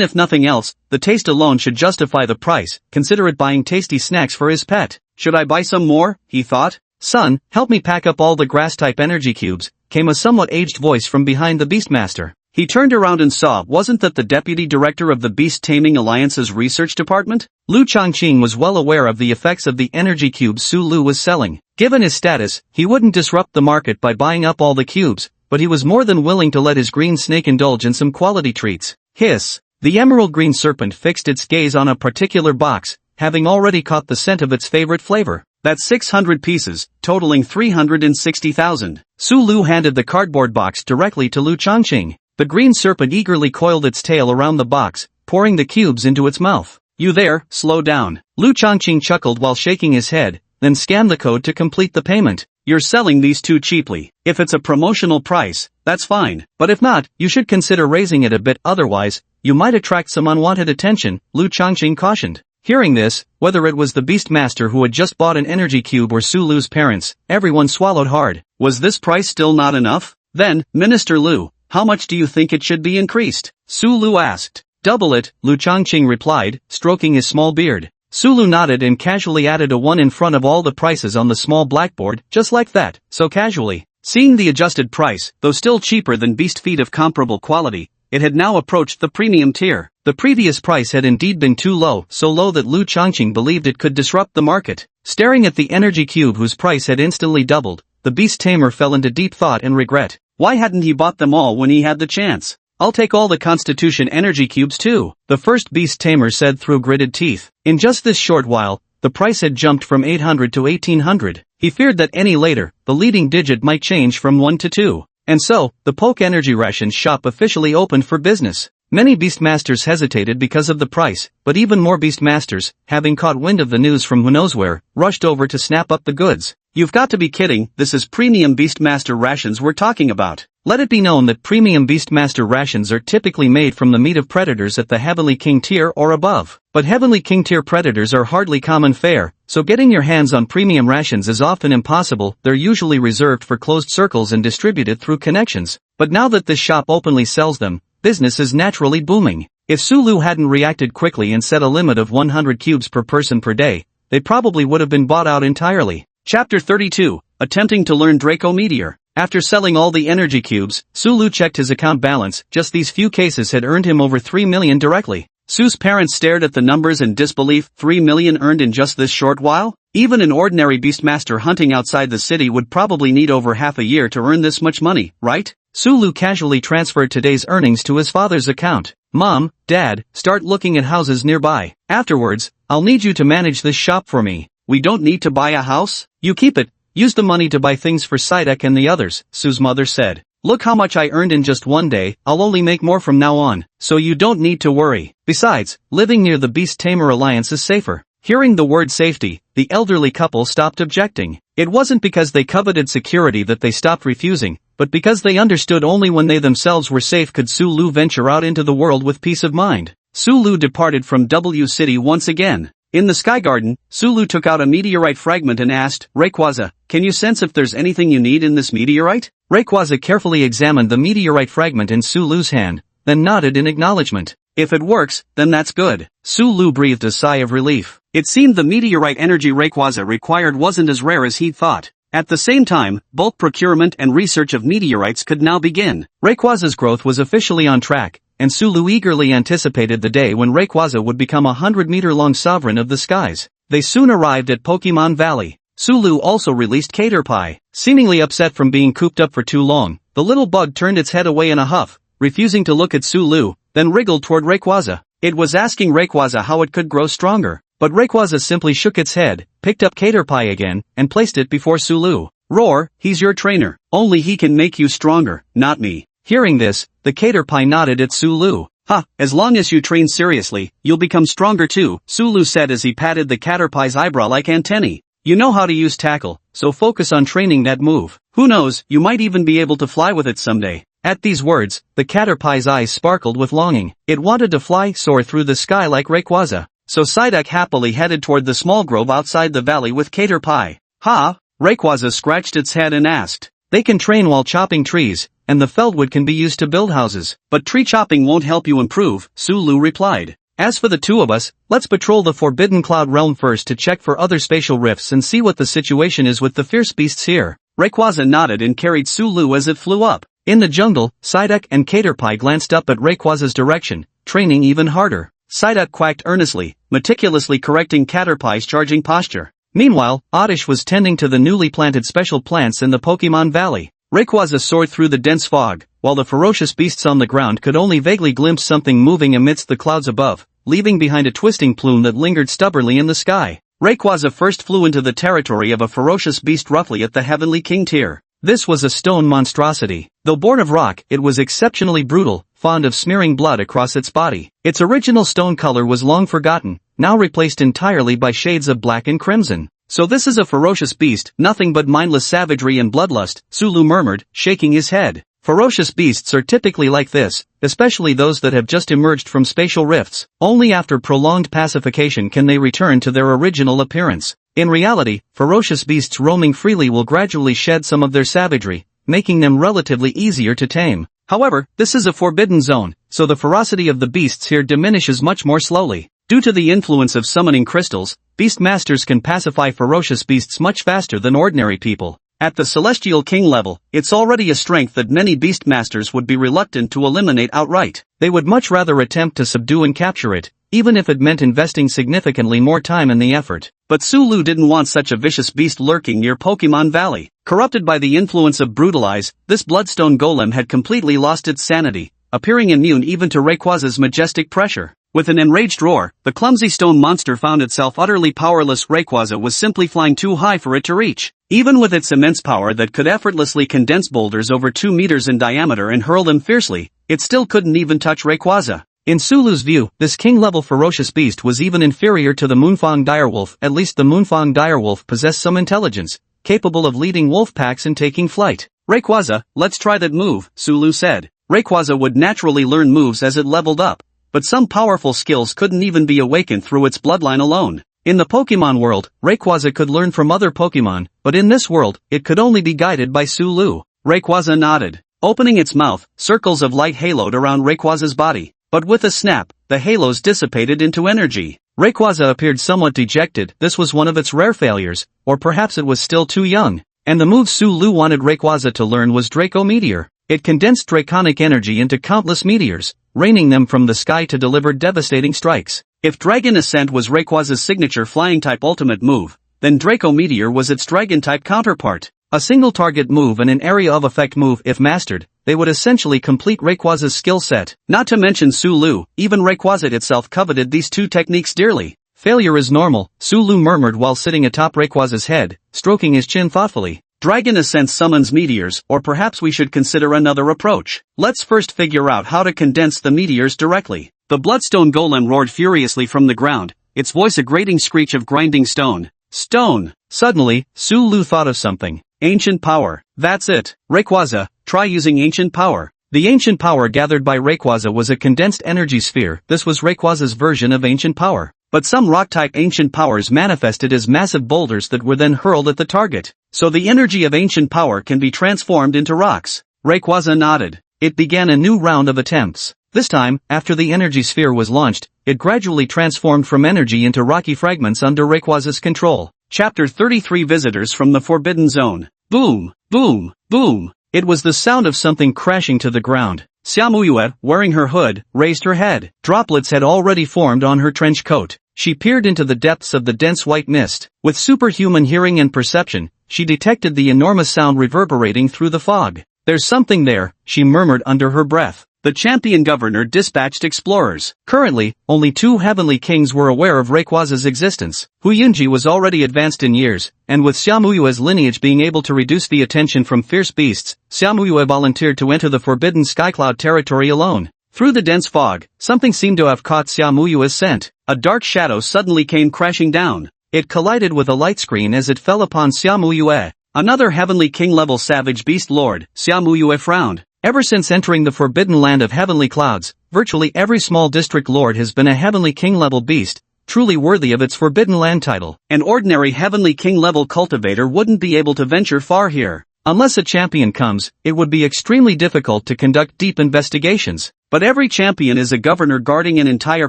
if nothing else, the taste alone should justify the price. Consider it buying tasty snacks for his pet. Should I buy some more? He thought. Son, help me pack up all the grass-type energy cubes, came a somewhat aged voice from behind the Beastmaster. He turned around and saw, wasn't that the deputy director of the Beast Taming Alliance's research department? Lu Chongqing was well aware of the effects of the energy cubes Su Lu was selling. Given his status, he wouldn't disrupt the market by buying up all the cubes, but he was more than willing to let his green snake indulge in some quality treats. Hiss! The emerald green serpent fixed its gaze on a particular box, having already caught the scent of its favorite flavor. That's 600 pieces, totaling 360,000. Su Lu handed the cardboard box directly to Lu Chongqing. The green serpent eagerly coiled its tail around the box, pouring the cubes into its mouth. You there, slow down. Lu Chongqing chuckled while shaking his head, then scanned the code to complete the payment. You're selling these too cheaply. If it's a promotional price, that's fine. But if not, you should consider raising it a bit, otherwise, you might attract some unwanted attention, Lu Chongqing cautioned. Hearing this, whether it was the Beastmaster who had just bought an energy cube or Su Lu's parents, everyone swallowed hard. Was this price still not enough? Then, Minister Lu, how much do you think it should be increased? Su Lu asked. Double it, Lu Chongqing replied, stroking his small beard. Su Lu nodded and casually added a 1 in front of all the prices on the small blackboard, just like that, so casually. Seeing the adjusted price, though still cheaper than beast feed of comparable quality, it had now approached the premium tier. The previous price had indeed been too low, so low that Lu Chongqing believed it could disrupt the market. Staring at the energy cube whose price had instantly doubled, the beast tamer fell into deep thought and regret. Why hadn't he bought them all when he had the chance? I'll take all the Constitution energy cubes too, the first beast tamer said through gritted teeth. In just this short while, the price had jumped from 800 to 1800. He feared that any later, the leading digit might change from 1 to 2. And so, the Poke Energy Rations shop officially opened for business. Many Beastmasters hesitated because of the price, but even more Beastmasters, having caught wind of the news from who knows where, rushed over to snap up the goods. You've got to be kidding, this is premium Beastmaster rations we're talking about. Let it be known that premium Beastmaster rations are typically made from the meat of predators at the Heavenly King tier or above. But Heavenly King tier predators are hardly common fare, so getting your hands on premium rations is often impossible. They're usually reserved for closed circles and distributed through connections. But now that this shop openly sells them, business is naturally booming. If Sulu hadn't reacted quickly and set a limit of 100 cubes per person per day, they probably would have been bought out entirely. Chapter 32, Attempting to Learn Draco Meteor. After selling all the energy cubes, Sulu checked his account balance. Just these few cases had earned him over 3 million directly. Su's parents stared at the numbers in disbelief. 3 million earned in just this short while? Even an ordinary Beastmaster hunting outside the city would probably need over half a year to earn this much money, right? Sulu casually transferred today's earnings to his father's account. Mom, Dad, start looking at houses nearby. Afterwards, I'll need you to manage this shop for me. We don't need to buy a house? You keep it. Use the money to buy things for Sidek and the others, Su's mother said. Look how much I earned in just one day. I'll only make more from now on, so you don't need to worry. Besides, living near the Beast Tamer Alliance is safer. Hearing the word safety, the elderly couple stopped objecting. It wasn't because they coveted security that they stopped refusing, but because they understood only when they themselves were safe could Sulu venture out into the world with peace of mind. Sulu departed from W City once again. In the Sky Garden, Sulu took out a meteorite fragment and asked, Rayquaza, can you sense if there's anything you need in this meteorite? Rayquaza carefully examined the meteorite fragment in Sulu's hand, then nodded in acknowledgement. If it works, then that's good. Sulu breathed a sigh of relief. It seemed the meteorite energy Rayquaza required wasn't as rare as he'd thought. At the same time, bulk procurement and research of meteorites could now begin. Rayquaza's growth was officially on track, and Sulu eagerly anticipated the day when Rayquaza would become a 100-meter-long sovereign of the skies. They soon arrived at Pokemon Valley. Sulu also released Caterpie. Seemingly upset from being cooped up for too long, the little bug turned its head away in a huff, refusing to look at Sulu, then wriggled toward Rayquaza. It was asking Rayquaza how it could grow stronger, but Rayquaza simply shook its head, picked up Caterpie again, and placed it before Sulu. Roar, he's your trainer. Only he can make you stronger, not me. Hearing this, the Caterpie nodded at Sulu. Ha, as long as you train seriously, you'll become stronger too, Sulu said as he patted the Caterpie's eyebrow like antennae. You know how to use tackle, so focus on training that move. Who knows, you might even be able to fly with it someday. At these words, the Caterpie's eyes sparkled with longing. It wanted to fly, soar through the sky like Rayquaza. So Psyduck happily headed toward the small grove outside the valley with Caterpie. Ha? Rayquaza scratched its head and asked. They can train while chopping trees, and the feldwood can be used to build houses. But tree chopping won't help you improve, Sulu replied. As for the two of us, let's patrol the Forbidden Cloud Realm first to check for other spatial rifts and see what the situation is with the fierce beasts here. Rayquaza nodded and carried Sulu as it flew up. In the jungle, Psyduck and Caterpie glanced up at Rayquaza's direction, training even harder. Psyduck quacked earnestly, meticulously correcting Caterpie's charging posture. Meanwhile, Oddish was tending to the newly planted special plants in the Pokemon Valley. Rayquaza soared through the dense fog, while the ferocious beasts on the ground could only vaguely glimpse something moving amidst the clouds above, leaving behind a twisting plume that lingered stubbornly in the sky. Rayquaza first flew into the territory of a ferocious beast roughly at the Heavenly King tier. This was a stone monstrosity. Though born of rock, it was exceptionally brutal, fond of smearing blood across its body. Its original stone color was long forgotten, now replaced entirely by shades of black and crimson. So this is a ferocious beast, nothing but mindless savagery and bloodlust, Sulu murmured, shaking his head. Ferocious beasts are typically like this, especially those that have just emerged from spatial rifts. Only after prolonged pacification can they return to their original appearance. In reality, ferocious beasts roaming freely will gradually shed some of their savagery, making them relatively easier to tame. However, this is a forbidden zone, so the ferocity of the beasts here diminishes much more slowly. Due to the influence of summoning crystals, Beastmasters can pacify ferocious beasts much faster than ordinary people. At the Celestial King level, it's already a strength that many Beastmasters would be reluctant to eliminate outright. They would much rather attempt to subdue and capture it, even if it meant investing significantly more time in the effort. But Sulu didn't want such a vicious beast lurking near Pokemon Valley. Corrupted by the influence of Brutalize, this Bloodstone Golem had completely lost its sanity, appearing immune even to Rayquaza's majestic pressure. With an enraged roar, the clumsy stone monster found itself utterly powerless. Rayquaza was simply flying too high for it to reach. Even with its immense power that could effortlessly condense boulders over 2 meters in diameter and hurl them fiercely, it still couldn't even touch Rayquaza. In Sulu's view, this king-level ferocious beast was even inferior to the Moonfang direwolf. At least the Moonfang direwolf possessed some intelligence, capable of leading wolf packs and taking flight. Rayquaza, let's try that move, Sulu said. Rayquaza would naturally learn moves as it leveled up, but some powerful skills couldn't even be awakened through its bloodline alone. In the Pokemon world, Rayquaza could learn from other Pokemon, but in this world, it could only be guided by Sulu. Rayquaza nodded. Opening its mouth, circles of light haloed around Rayquaza's body. But with a snap, the halos dissipated into energy. Rayquaza appeared somewhat dejected. This was one of its rare failures, or perhaps it was still too young. And the move Sulu wanted Rayquaza to learn was Draco Meteor. It condensed draconic energy into countless meteors, raining them from the sky to deliver devastating strikes. If Dragon Ascent was Rayquaza's signature flying-type ultimate move, then Draco Meteor was its Dragon-type counterpart. A single target move and an area of effect move. If mastered, they would essentially complete Rayquaza's skill set. Not to mention Sulu, even Rayquaza itself coveted these two techniques dearly. Failure is normal, Sulu murmured while sitting atop Rayquaza's head, stroking his chin thoughtfully. Dragon Ascent summons meteors, or perhaps we should consider another approach. Let's first figure out how to condense the meteors directly. The Bloodstone Golem roared furiously from the ground, its voice a grating screech of grinding stone. Stone! Suddenly, Sulu thought of something. Ancient power. That's it. Rayquaza, try using ancient power. The ancient power gathered by Rayquaza was a condensed energy sphere. This was Rayquaza's version of ancient power. But some rock-type ancient powers manifested as massive boulders that were then hurled at the target. So the energy of ancient power can be transformed into rocks. Rayquaza nodded. It began a new round of attempts. This time, after the energy sphere was launched, it gradually transformed from energy into rocky fragments under Rayquaza's control. Chapter 33 Visitors from the Forbidden Zone. Boom, boom, boom. It was the sound of something crashing to the ground. Xiaomuyue, wearing her hood, raised her head. Droplets had already formed on her trench coat. She peered into the depths of the dense white mist. With superhuman hearing and perception, she detected the enormous sound reverberating through the fog. "There's something there," she murmured under her breath. The champion governor dispatched explorers. Currently, only 2 heavenly kings were aware of Rayquaza's existence. Hu Yunji was already advanced in years, and with Xiaomuyue's lineage being able to reduce the attention from fierce beasts, Xiaomuyue volunteered to enter the forbidden Skycloud territory alone. Through the dense fog, something seemed to have caught Xiaomuyue's scent. A dark shadow suddenly came crashing down. It collided with a light screen as it fell upon Xiaomuyue. Another heavenly king-level savage beast lord. Xiaomuyue frowned. Ever since entering the forbidden land of heavenly clouds, virtually every small district lord has been a heavenly king-level beast, truly worthy of its forbidden land title. An ordinary heavenly king-level cultivator wouldn't be able to venture far here. Unless a champion comes, it would be extremely difficult to conduct deep investigations. But every champion is a governor guarding an entire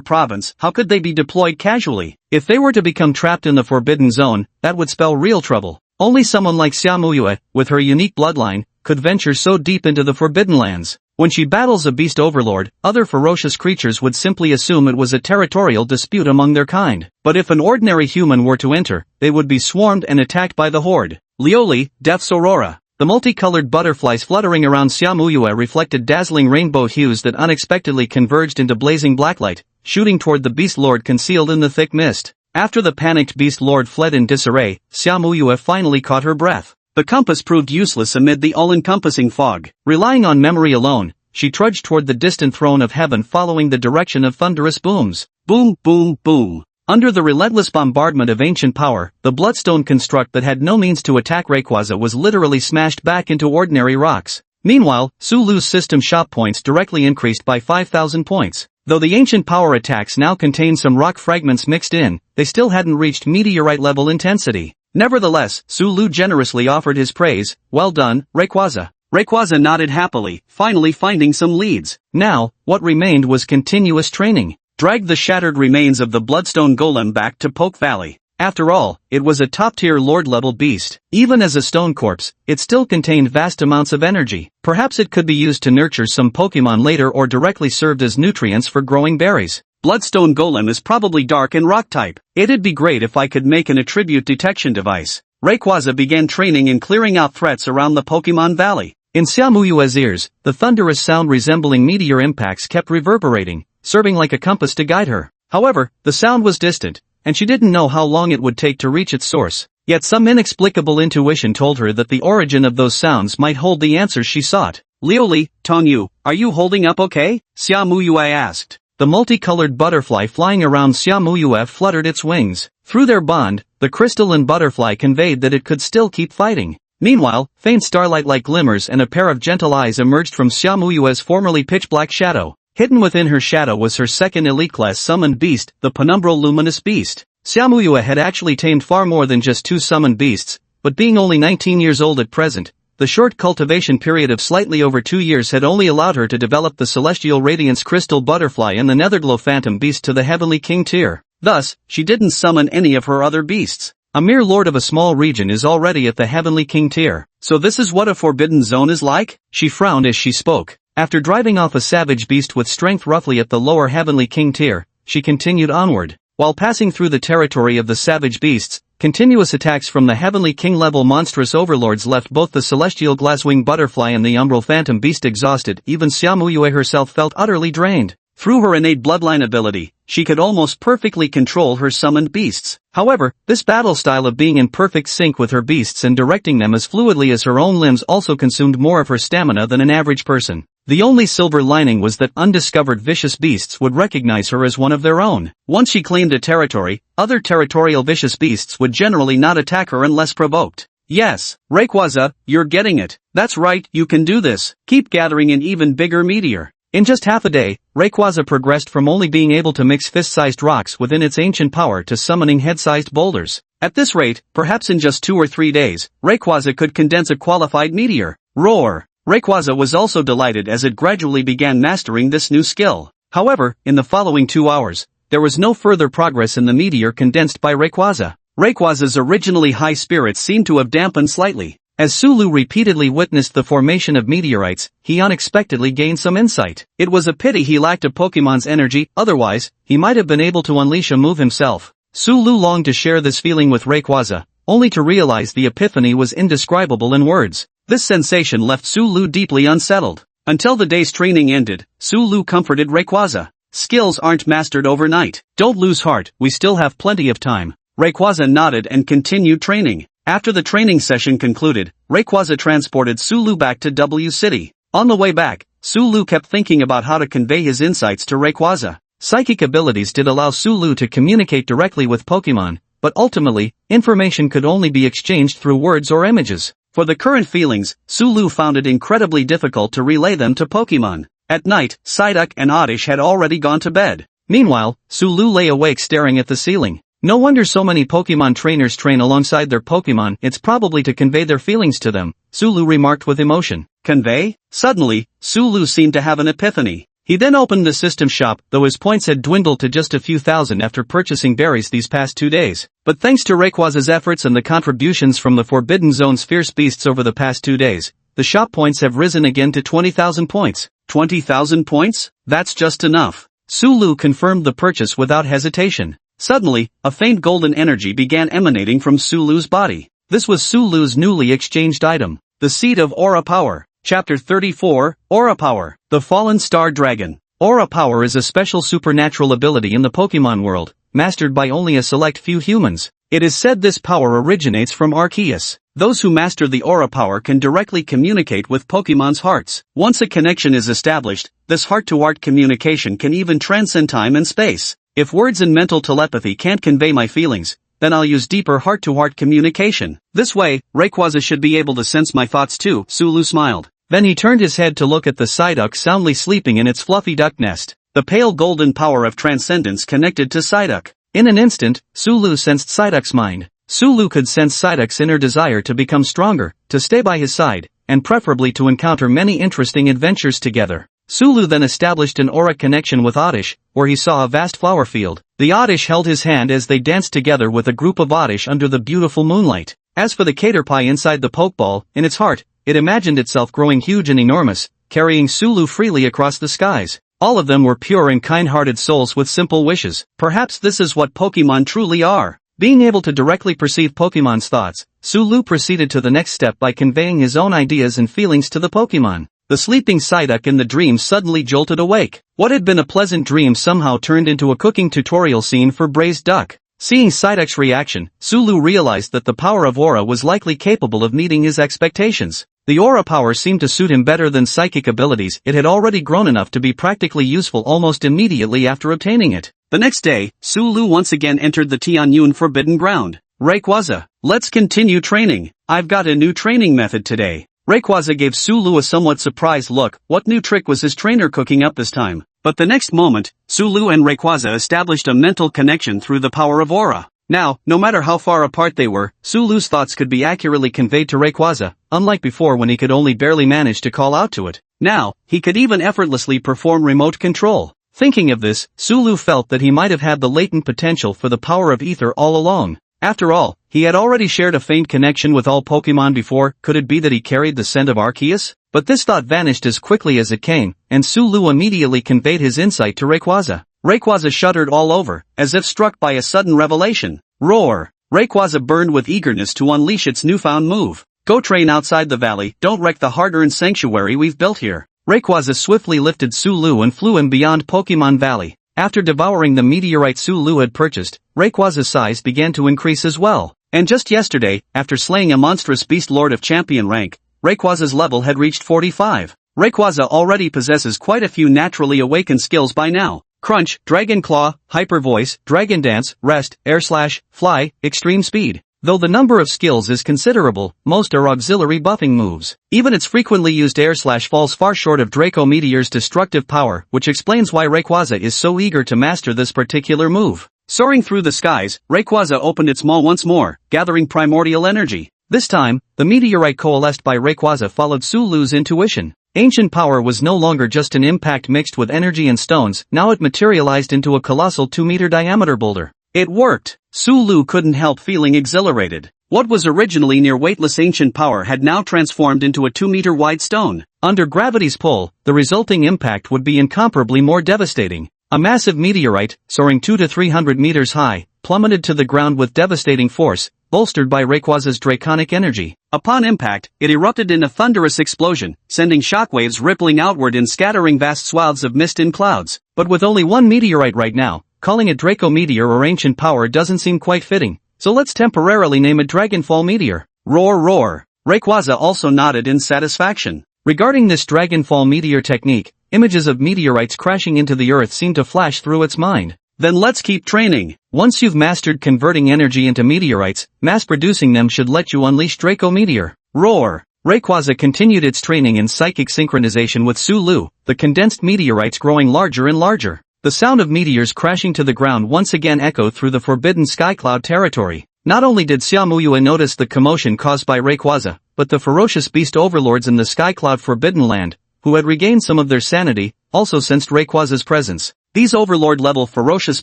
province. How could they be deployed casually? If they were to become trapped in the forbidden zone, that would spell real trouble. Only someone like Xiaomuyue, with her unique bloodline, could venture so deep into the forbidden lands. When she battles a beast overlord, other ferocious creatures would simply assume it was a territorial dispute among their kind. But if an ordinary human were to enter, they would be swarmed and attacked by the horde. Lioli, Death's Aurora. The multicolored butterflies fluttering around Xiaomuyue reflected dazzling rainbow hues that unexpectedly converged into blazing blacklight, shooting toward the beast lord concealed in the thick mist. After the panicked beast lord fled in disarray, Xiaomuyue finally caught her breath. The compass proved useless amid the all-encompassing fog. Relying on memory alone, she trudged toward the distant throne of heaven following the direction of thunderous booms. Boom, boom, boom. Under the relentless bombardment of ancient power, the bloodstone construct that had no means to attack Rayquaza was literally smashed back into ordinary rocks. Meanwhile, Sulu's system shot points directly increased by 5,000 points. Though the ancient power attacks now contained some rock fragments mixed in, they still hadn't reached meteorite-level intensity. Nevertheless, Sulu generously offered his praise. "Well done, Rayquaza." Rayquaza nodded happily, finally finding some leads. Now, what remained was continuous training. Drag the shattered remains of the Bloodstone Golem back to Poke Valley. After all, it was a top-tier lord-level beast. Even as a stone corpse, it still contained vast amounts of energy. Perhaps it could be used to nurture some Pokemon later or directly served as nutrients for growing berries. Bloodstone Golem is probably dark and rock-type. It'd be great if I could make an attribute detection device. Rayquaza began training in clearing out threats around the Pokemon Valley. In Xiaomuyue's ears, the thunderous sound resembling meteor impacts kept reverberating, serving like a compass to guide her. However, the sound was distant, and she didn't know how long it would take to reach its source. Yet some inexplicable intuition told her that the origin of those sounds might hold the answers she sought. Liuli, Tongyu, are you holding up okay? Xia Muyue asked. The multicolored butterfly flying around Xia Muyue fluttered its wings. Through their bond, the crystalline butterfly conveyed that it could still keep fighting. Meanwhile, faint starlight-like glimmers and a pair of gentle eyes emerged from Xia Muyue's formerly pitch-black shadow. Hidden within her shadow was her second elite-class summoned beast, the penumbral luminous beast. Xia Muyue had actually tamed far more than just 2 summoned beasts, but being only 19 years old at present, the short cultivation period of slightly over 2 years had only allowed her to develop the Celestial Radiance Crystal Butterfly and the Netherglow Phantom Beast to the Heavenly King tier. Thus, she didn't summon any of her other beasts. A mere lord of a small region is already at the Heavenly King tier. So this is what a forbidden zone is like? She frowned as she spoke. After driving off a savage beast with strength roughly at the lower Heavenly King tier, she continued onward. While passing through the territory of the savage beasts, continuous attacks from the Heavenly King-level monstrous overlords left both the Celestial Glasswing Butterfly and the Umbral Phantom Beast exhausted. Even Xia Muyue herself felt utterly drained. Through her innate bloodline ability, she could almost perfectly control her summoned beasts. However, this battle style of being in perfect sync with her beasts and directing them as fluidly as her own limbs also consumed more of her stamina than an average person. The only silver lining was that undiscovered vicious beasts would recognize her as one of their own. Once she claimed a territory, other territorial vicious beasts would generally not attack her unless provoked. Yes, Rayquaza, you're getting it. That's right, you can do this. Keep gathering an even bigger meteor. In just half a day, Rayquaza progressed from only being able to mix fist-sized rocks within its ancient power to summoning head-sized boulders. At this rate, perhaps in just 2 or 3 days, Rayquaza could condense a qualified meteor. Roar! Rayquaza was also delighted as it gradually began mastering this new skill. However, in the following 2 hours, there was no further progress in the meteor condensed by Rayquaza. Rayquaza's originally high spirits seemed to have dampened slightly. As Sulu repeatedly witnessed the formation of meteorites, he unexpectedly gained some insight. It was a pity he lacked a Pokemon's energy, otherwise, he might have been able to unleash a move himself. Sulu longed to share this feeling with Rayquaza, only to realize the epiphany was indescribable in words. This sensation left Sulu deeply unsettled. Until the day's training ended, Sulu comforted Rayquaza. Skills aren't mastered overnight. Don't lose heart, we still have plenty of time. Rayquaza nodded and continued training. After the training session concluded, Rayquaza transported Sulu back to W City. On the way back, Sulu kept thinking about how to convey his insights to Rayquaza. Psychic abilities did allow Sulu to communicate directly with Pokemon, but ultimately, information could only be exchanged through words or images. For the current feelings, Sulu found it incredibly difficult to relay them to Pokemon. At night, Psyduck and Oddish had already gone to bed. Meanwhile, Sulu lay awake staring at the ceiling. No wonder so many Pokemon trainers train alongside their Pokemon, it's probably to convey their feelings to them, Sulu remarked with emotion. Convey? Suddenly, Sulu seemed to have an epiphany. He then opened the system shop, though his points had dwindled to just a few thousand after purchasing berries these past 2 days. But thanks to Rayquaza's efforts and the contributions from the Forbidden Zone's fierce beasts over the past 2 days, the shop points have risen again to 20,000 points. 20,000 points? That's just enough. Sulu confirmed the purchase without hesitation. Suddenly, a faint golden energy began emanating from Sulu's body. This was Sulu's newly exchanged item, the Seed of Aura Power. Chapter 34, Aura Power. The Fallen Star Dragon. Aura Power is a special supernatural ability in the Pokemon world, mastered by only a select few humans. It is said this power originates from Arceus. Those who master the Aura Power can directly communicate with Pokemon's hearts. Once a connection is established, this heart-to-heart communication can even transcend time and space. If words and mental telepathy can't convey my feelings, then I'll use deeper heart-to-heart communication. This way, Rayquaza should be able to sense my thoughts too, Sulu smiled. Then he turned his head to look at the Psyduck soundly sleeping in its fluffy duck nest. The pale golden power of transcendence connected to Psyduck. In an instant, Sulu sensed Psyduck's mind. Sulu could sense Psyduck's inner desire to become stronger, to stay by his side, and preferably to encounter many interesting adventures together. Sulu then established an aura connection with Oddish, where he saw a vast flower field. The Oddish held his hand as they danced together with a group of Oddish under the beautiful moonlight. As for the Caterpie inside the Pokeball, in its heart, it imagined itself growing huge and enormous, carrying Sulu freely across the skies. All of them were pure and kind-hearted souls with simple wishes. Perhaps this is what Pokemon truly are. Being able to directly perceive Pokemon's thoughts, Sulu proceeded to the next step by conveying his own ideas and feelings to the Pokemon. The sleeping Psyduck in the dream suddenly jolted awake. What had been a pleasant dream somehow turned into a cooking tutorial scene for braised duck. Seeing Psyduck's reaction, Sulu realized that the power of Aura was likely capable of meeting his expectations. The aura power seemed to suit him better than psychic abilities. It had already grown enough to be practically useful almost immediately after obtaining it. The next day, Su Lu once again entered the Tianyun Forbidden Ground. Rayquaza, let's continue training. I've got a new training method today. Rayquaza gave Su Lu a somewhat surprised look. What new trick was his trainer cooking up this time? But the next moment, Su Lu and Rayquaza established a mental connection through the power of aura. Now, no matter how far apart they were, Su Lu's thoughts could be accurately conveyed to Rayquaza, unlike before when he could only barely manage to call out to it. Now, he could even effortlessly perform remote control. Thinking of this, Su Lu felt that he might have had the latent potential for the power of ether all along. After all, he had already shared a faint connection with all Pokemon before. Could it be that he carried the scent of Arceus? But this thought vanished as quickly as it came, and Su Lu immediately conveyed his insight to Rayquaza. Rayquaza shuddered all over, as if struck by a sudden revelation. Roar! Rayquaza burned with eagerness to unleash its newfound move. Go train outside the valley, don't wreck the hard-earned sanctuary we've built here. Rayquaza swiftly lifted Su Lu and flew him beyond Pokemon Valley. After devouring the meteorite Su Lu had purchased, Rayquaza's size began to increase as well. And just yesterday, after slaying a monstrous beast lord of champion rank, Rayquaza's level had reached 45. Rayquaza already possesses quite a few naturally awakened skills by now. Crunch, Dragon Claw, Hyper Voice, Dragon Dance, Rest, Air Slash, Fly, Extreme Speed. Though the number of skills is considerable, most are auxiliary buffing moves. Even its frequently used Air Slash falls far short of Draco Meteor's destructive power, which explains why Rayquaza is so eager to master this particular move. Soaring through the skies, Rayquaza opened its maw once more, gathering primordial energy. This time, the meteorite coalesced by Rayquaza followed Su Lu's intuition. Ancient power was no longer just an impact mixed with energy and stones, now it materialized into a colossal 2-meter diameter boulder. It worked! Su Lu couldn't help feeling exhilarated. What was originally near weightless ancient power had now transformed into a 2-meter wide stone. Under gravity's pull, the resulting impact would be incomparably more devastating. A massive meteorite, soaring 200 to 300 meters high, plummeted to the ground with devastating force, bolstered by Rayquaza's draconic energy. Upon impact, it erupted in a thunderous explosion, sending shockwaves rippling outward and scattering vast swaths of mist in clouds. But with only one meteorite right now, calling it Draco Meteor or Ancient Power doesn't seem quite fitting, so let's temporarily name it Dragonfall Meteor. Roar roar! Rayquaza also nodded in satisfaction. Regarding this Dragonfall Meteor technique, images of meteorites crashing into the earth seemed to flash through its mind. Then let's keep training. Once you've mastered converting energy into meteorites, mass-producing them should let you unleash Draco Meteor. Roar! Rayquaza continued its training in psychic synchronization with Su Lu, the condensed meteorites growing larger and larger. The sound of meteors crashing to the ground once again echoed through the forbidden Skycloud territory. Not only did Xiaomuyue notice the commotion caused by Rayquaza, but the ferocious beast overlords in the Skycloud Forbidden Land, who had regained some of their sanity, also sensed Rayquaza's presence. These overlord-level ferocious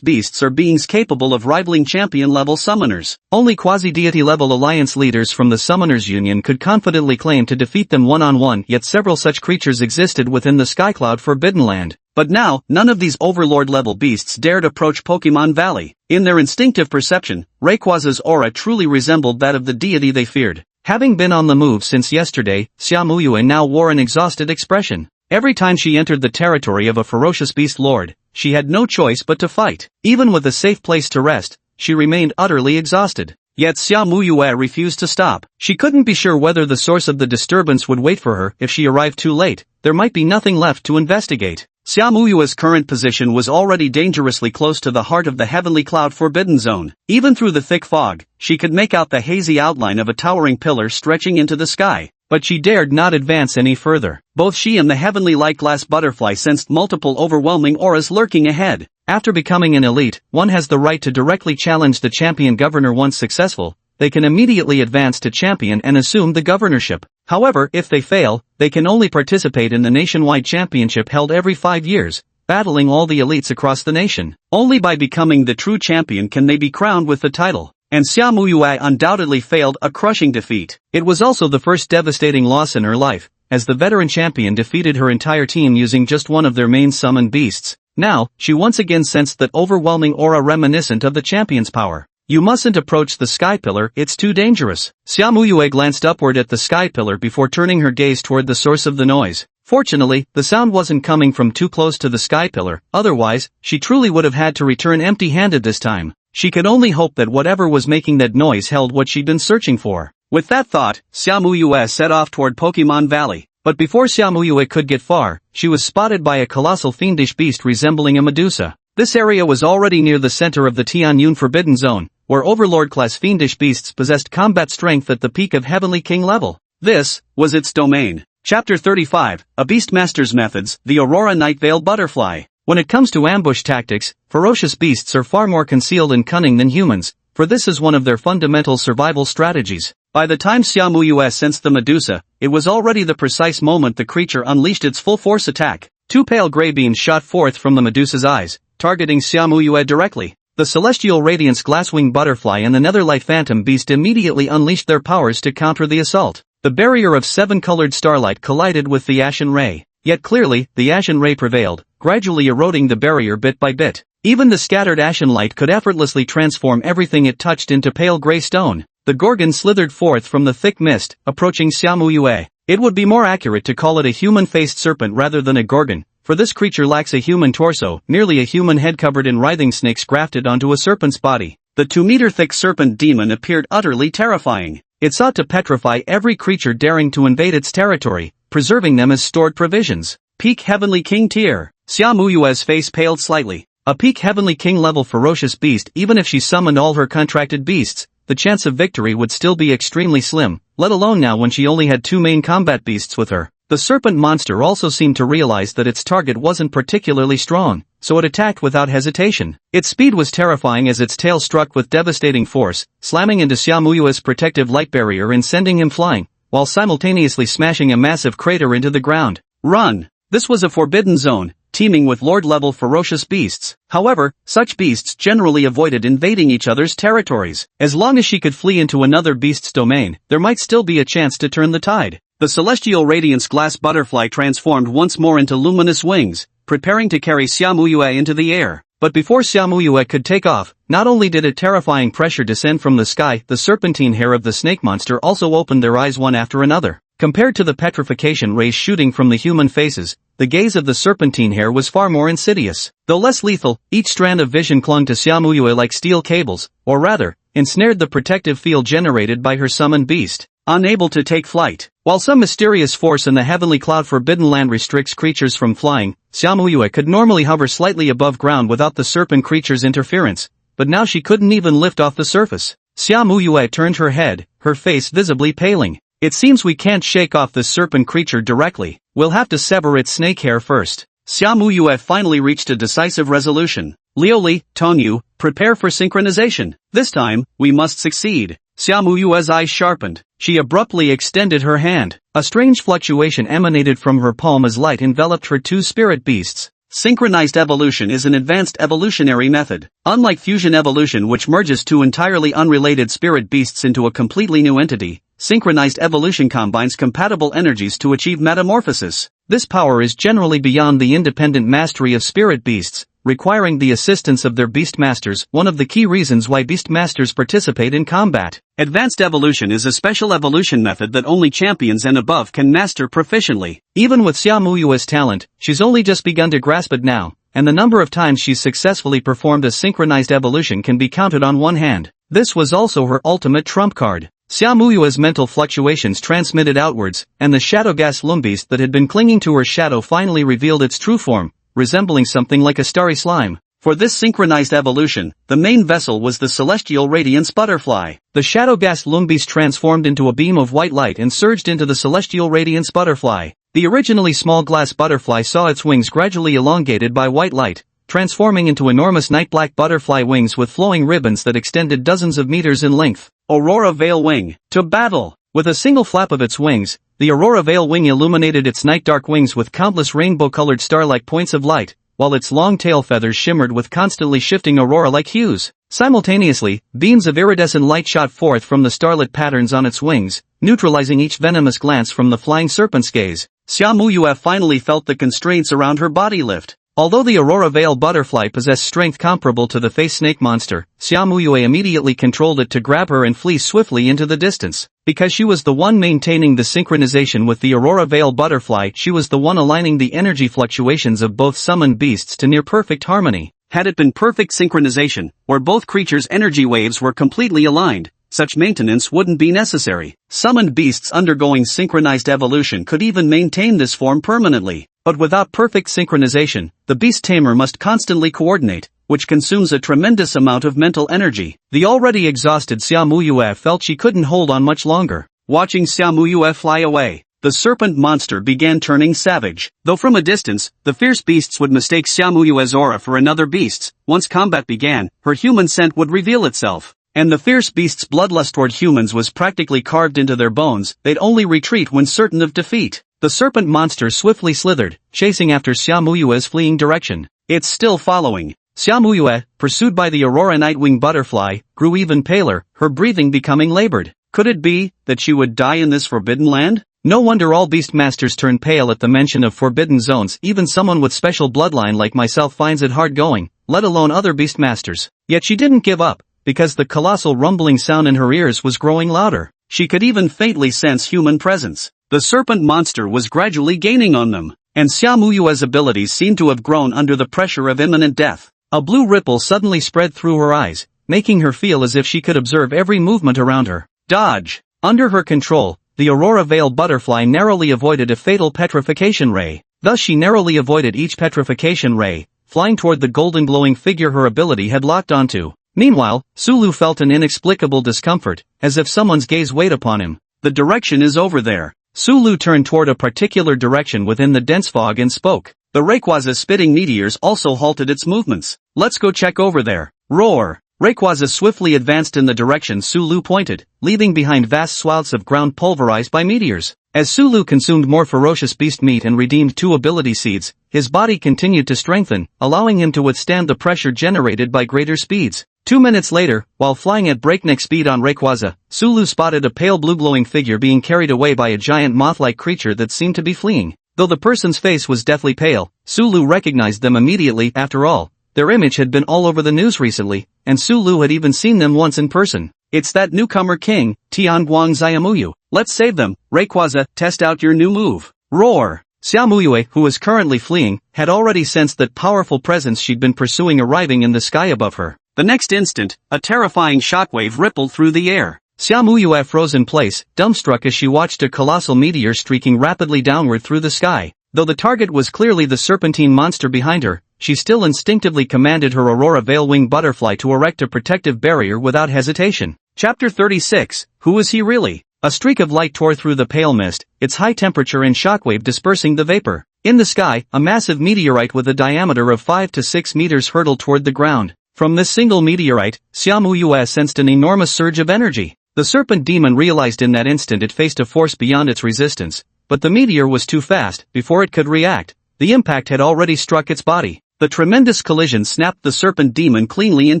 beasts are beings capable of rivaling champion-level summoners. Only quasi-deity-level alliance leaders from the Summoners Union could confidently claim to defeat them one-on-one, yet several such creatures existed within the Skycloud Forbidden Land. But now, none of these overlord-level beasts dared approach Pokemon Valley. In their instinctive perception, Rayquaza's aura truly resembled that of the deity they feared. Having been on the move since yesterday, Xiaomuyue now wore an exhausted expression. Every time she entered the territory of a ferocious beast lord, she had no choice but to fight. Even with a safe place to rest, she remained utterly exhausted. Yet Xiaomuyue refused to stop. She couldn't be sure whether the source of the disturbance would wait for her. If she arrived too late, there might be nothing left to investigate. Xiaomuyue's current position was already dangerously close to the heart of the Heavenly Cloud Forbidden Zone. Even through the thick fog, she could make out the hazy outline of a towering pillar stretching into the sky. But she dared not advance any further. Both she and the heavenly light-glass butterfly sensed multiple overwhelming auras lurking ahead. After becoming an elite, one has the right to directly challenge the champion governor. Once successful, they can immediately advance to champion and assume the governorship. However, if they fail, they can only participate in the nationwide championship held every 5 years, battling all the elites across the nation. Only by becoming the true champion can they be crowned with the title. And Xiaomuyue undoubtedly failed a crushing defeat. It was also the first devastating loss in her life, as the veteran champion defeated her entire team using just one of their main summoned beasts. Now, she once again sensed that overwhelming aura reminiscent of the champion's power. You mustn't approach the sky pillar, it's too dangerous. Xiaomuyue glanced upward at the sky pillar before turning her gaze toward the source of the noise. Fortunately, the sound wasn't coming from too close to the sky pillar, otherwise, she truly would have had to return empty-handed this time. She could only hope that whatever was making that noise held what she'd been searching for. With that thought, Xiaomuyue set off toward Pokemon Valley. But before Xiaomuyue could get far, she was spotted by a colossal fiendish beast resembling a Medusa. This area was already near the center of the Tianyun Forbidden Zone, where Overlord-class fiendish beasts possessed combat strength at the peak of Heavenly King level. This was its domain. Chapter 35, A Beastmaster's Methods, the Aurora Night-Veiled Butterfly. When it comes to ambush tactics, ferocious beasts are far more concealed and cunning than humans, for this is one of their fundamental survival strategies. By the time Xiaomuyue sensed the Medusa, it was already the precise moment the creature unleashed its full-force attack. Two pale gray beams shot forth from the Medusa's eyes, targeting Xiaomuyue directly. The Celestial Radiance Glasswing Butterfly and the Netherlight Phantom Beast immediately unleashed their powers to counter the assault. The barrier of seven-colored starlight collided with the Ashen Ray. Yet clearly, the Ashen Ray prevailed, gradually eroding the barrier bit by bit. Even the scattered Ashen Light could effortlessly transform everything it touched into pale gray stone. The Gorgon slithered forth from the thick mist, approaching Xiaomuyue. It would be more accurate to call it a human-faced serpent rather than a Gorgon, for this creature lacks a human torso, merely a human head covered in writhing snakes grafted onto a serpent's body. The 2-meter-thick serpent demon appeared utterly terrifying. It sought to petrify every creature daring to invade its territory, preserving them as stored provisions. Peak Heavenly King tier. Xiaomuyue's face paled slightly. A peak Heavenly King level ferocious beast, even if she summoned all her contracted beasts, the chance of victory would still be extremely slim, let alone now when she only had two main combat beasts with her. The serpent monster also seemed to realize that its target wasn't particularly strong, so it attacked without hesitation. Its speed was terrifying as its tail struck with devastating force, slamming into Xiaomuyue's protective light barrier and sending him flying, while simultaneously smashing a massive crater into the ground. Run! This was a forbidden zone, teeming with lord-level ferocious beasts. However, such beasts generally avoided invading each other's territories. As long as she could flee into another beast's domain, there might still be a chance to turn the tide. The Celestial Radiance Glass Butterfly transformed once more into luminous wings, preparing to carry Xiaomuyue into the air. But before Xiaomuyue could take off, not only did a terrifying pressure descend from the sky, the serpentine hair of the snake monster also opened their eyes one after another. Compared to the petrification rays shooting from the human faces, the gaze of the serpentine hair was far more insidious. Though less lethal, each strand of vision clung to Xiaomuyue like steel cables, or rather, ensnared the protective field generated by her summoned beast. Unable to take flight. While some mysterious force in the heavenly cloud forbidden land restricts creatures from flying, Xiaomuyue could normally hover slightly above ground without the serpent creature's interference, but now she couldn't even lift off the surface. Xiaomuyue turned her head, her face visibly paling. It seems we can't shake off this serpent creature directly. We'll have to sever its snake hair first. Xiaomuyue finally reached a decisive resolution. Liuli, Tongyu, prepare for synchronization. This time, we must succeed. Xiaomuyue's eyes sharpened. She abruptly extended her hand. A strange fluctuation emanated from her palm as light enveloped her two spirit beasts. Synchronized evolution is an advanced evolutionary method. Unlike fusion evolution, which merges two entirely unrelated spirit beasts into a completely new entity, synchronized evolution combines compatible energies to achieve metamorphosis. This power is generally beyond the independent mastery of spirit beasts, requiring the assistance of their beast masters, one of the key reasons why beast masters participate in combat. Advanced evolution is a special evolution method that only champions and above can master proficiently. Even with Xiaomuyue's talent, she's only just begun to grasp it now, and the number of times she's successfully performed a synchronized evolution can be counted on one hand. This was also her ultimate trump card. Xiaomuyue's mental fluctuations transmitted outwards, and the shadow gas lumbeast that had been clinging to her shadow finally revealed its true form, resembling something like a starry slime. For this synchronized evolution, the main vessel was the Celestial Radiance Butterfly. The shadow gas lumbeast transformed into a beam of white light and surged into the Celestial Radiance Butterfly. The originally small glass butterfly saw its wings gradually elongated by white light, transforming into enormous night-black butterfly wings with flowing ribbons that extended dozens of meters in length. Aurora Veil Wing. To battle! With a single flap of its wings, the Aurora Veil Wing illuminated its night-dark wings with countless rainbow-colored star-like points of light, while its long tail feathers shimmered with constantly shifting aurora-like hues. Simultaneously, beams of iridescent light shot forth from the starlit patterns on its wings, neutralizing each venomous glance from the flying serpent's gaze. Xiaomuyue finally felt the constraints around her body lift. Although the Aurora Veil Butterfly possessed strength comparable to the face snake monster, Xiaomuyue immediately controlled it to grab her and flee swiftly into the distance. Because she was the one maintaining the synchronization with the Aurora Veil Butterfly, she was the one aligning the energy fluctuations of both summoned beasts to near-perfect harmony. Had it been perfect synchronization, where both creatures' energy waves were completely aligned, such maintenance wouldn't be necessary. Summoned beasts undergoing synchronized evolution could even maintain this form permanently. But without perfect synchronization, the beast tamer must constantly coordinate, which consumes a tremendous amount of mental energy. The already exhausted Xia Muyue felt she couldn't hold on much longer. Watching Xia Muyue fly away, the serpent monster began turning savage. Though from a distance, the fierce beasts would mistake Xia Muyue's aura for another beast's. Once combat began, her human scent would reveal itself. And the fierce beast's bloodlust toward humans was practically carved into their bones. They'd only retreat when certain of defeat. The serpent monster swiftly slithered, chasing after Xia Muyue's fleeing direction. It's still following. Xia Muyue, pursued by the Aurora Nightwing butterfly, grew even paler, her breathing becoming labored. Could it be that she would die in this forbidden land? No wonder all beastmasters turn pale at the mention of forbidden zones. Even someone with special bloodline like myself finds it hard going, let alone other beastmasters. Yet she didn't give up, because the colossal rumbling sound in her ears was growing louder. She could even faintly sense human presence. The serpent monster was gradually gaining on them, and Xia Muyue's abilities seemed to have grown under the pressure of imminent death. A blue ripple suddenly spread through her eyes, making her feel as if she could observe every movement around her. Dodge! Under her control, the Aurora Veil butterfly narrowly avoided a fatal petrification ray. Thus she narrowly avoided each petrification ray, flying toward the golden glowing figure her ability had locked onto. Meanwhile, Sulu felt an inexplicable discomfort, as if someone's gaze weighed upon him. The direction is over there. Sulu turned toward a particular direction within the dense fog and spoke. The Rayquaza spitting meteors also halted its movements. Let's go check over there. Roar! Rayquaza swiftly advanced in the direction Sulu pointed, leaving behind vast swaths of ground pulverized by meteors. As Sulu consumed more ferocious beast meat and redeemed 2 ability seeds, his body continued to strengthen, allowing him to withstand the pressure generated by greater speeds. 2 minutes later, while flying at breakneck speed on Rayquaza, Sulu spotted a pale blue glowing figure being carried away by a giant moth-like creature that seemed to be fleeing. Though the person's face was deathly pale, Sulu recognized them immediately. After all, their image had been all over the news recently, and Sulu had even seen them once in person. It's that newcomer king, Tianguang Xiaomuyu. Let's save them. Rayquaza, test out your new move. Roar! Xia Muyue, who was currently fleeing, had already sensed that powerful presence she'd been pursuing arriving in the sky above her. The next instant, a terrifying shockwave rippled through the air. Xia Muyue froze in place, dumbstruck as she watched a colossal meteor streaking rapidly downward through the sky. Though the target was clearly the serpentine monster behind her, she still instinctively commanded her Aurora Veil-wing butterfly to erect a protective barrier without hesitation. Chapter 36, Who is he really? A streak of light tore through the pale mist, its high temperature and shockwave dispersing the vapor. In the sky, a massive meteorite with a diameter of 5 to 6 meters hurtled toward the ground. From this single meteorite, Xia Muyue sensed an enormous surge of energy. The serpent demon realized in that instant it faced a force beyond its resistance, but the meteor was too fast. Before it could react, the impact had already struck its body. The tremendous collision snapped the serpent demon cleanly in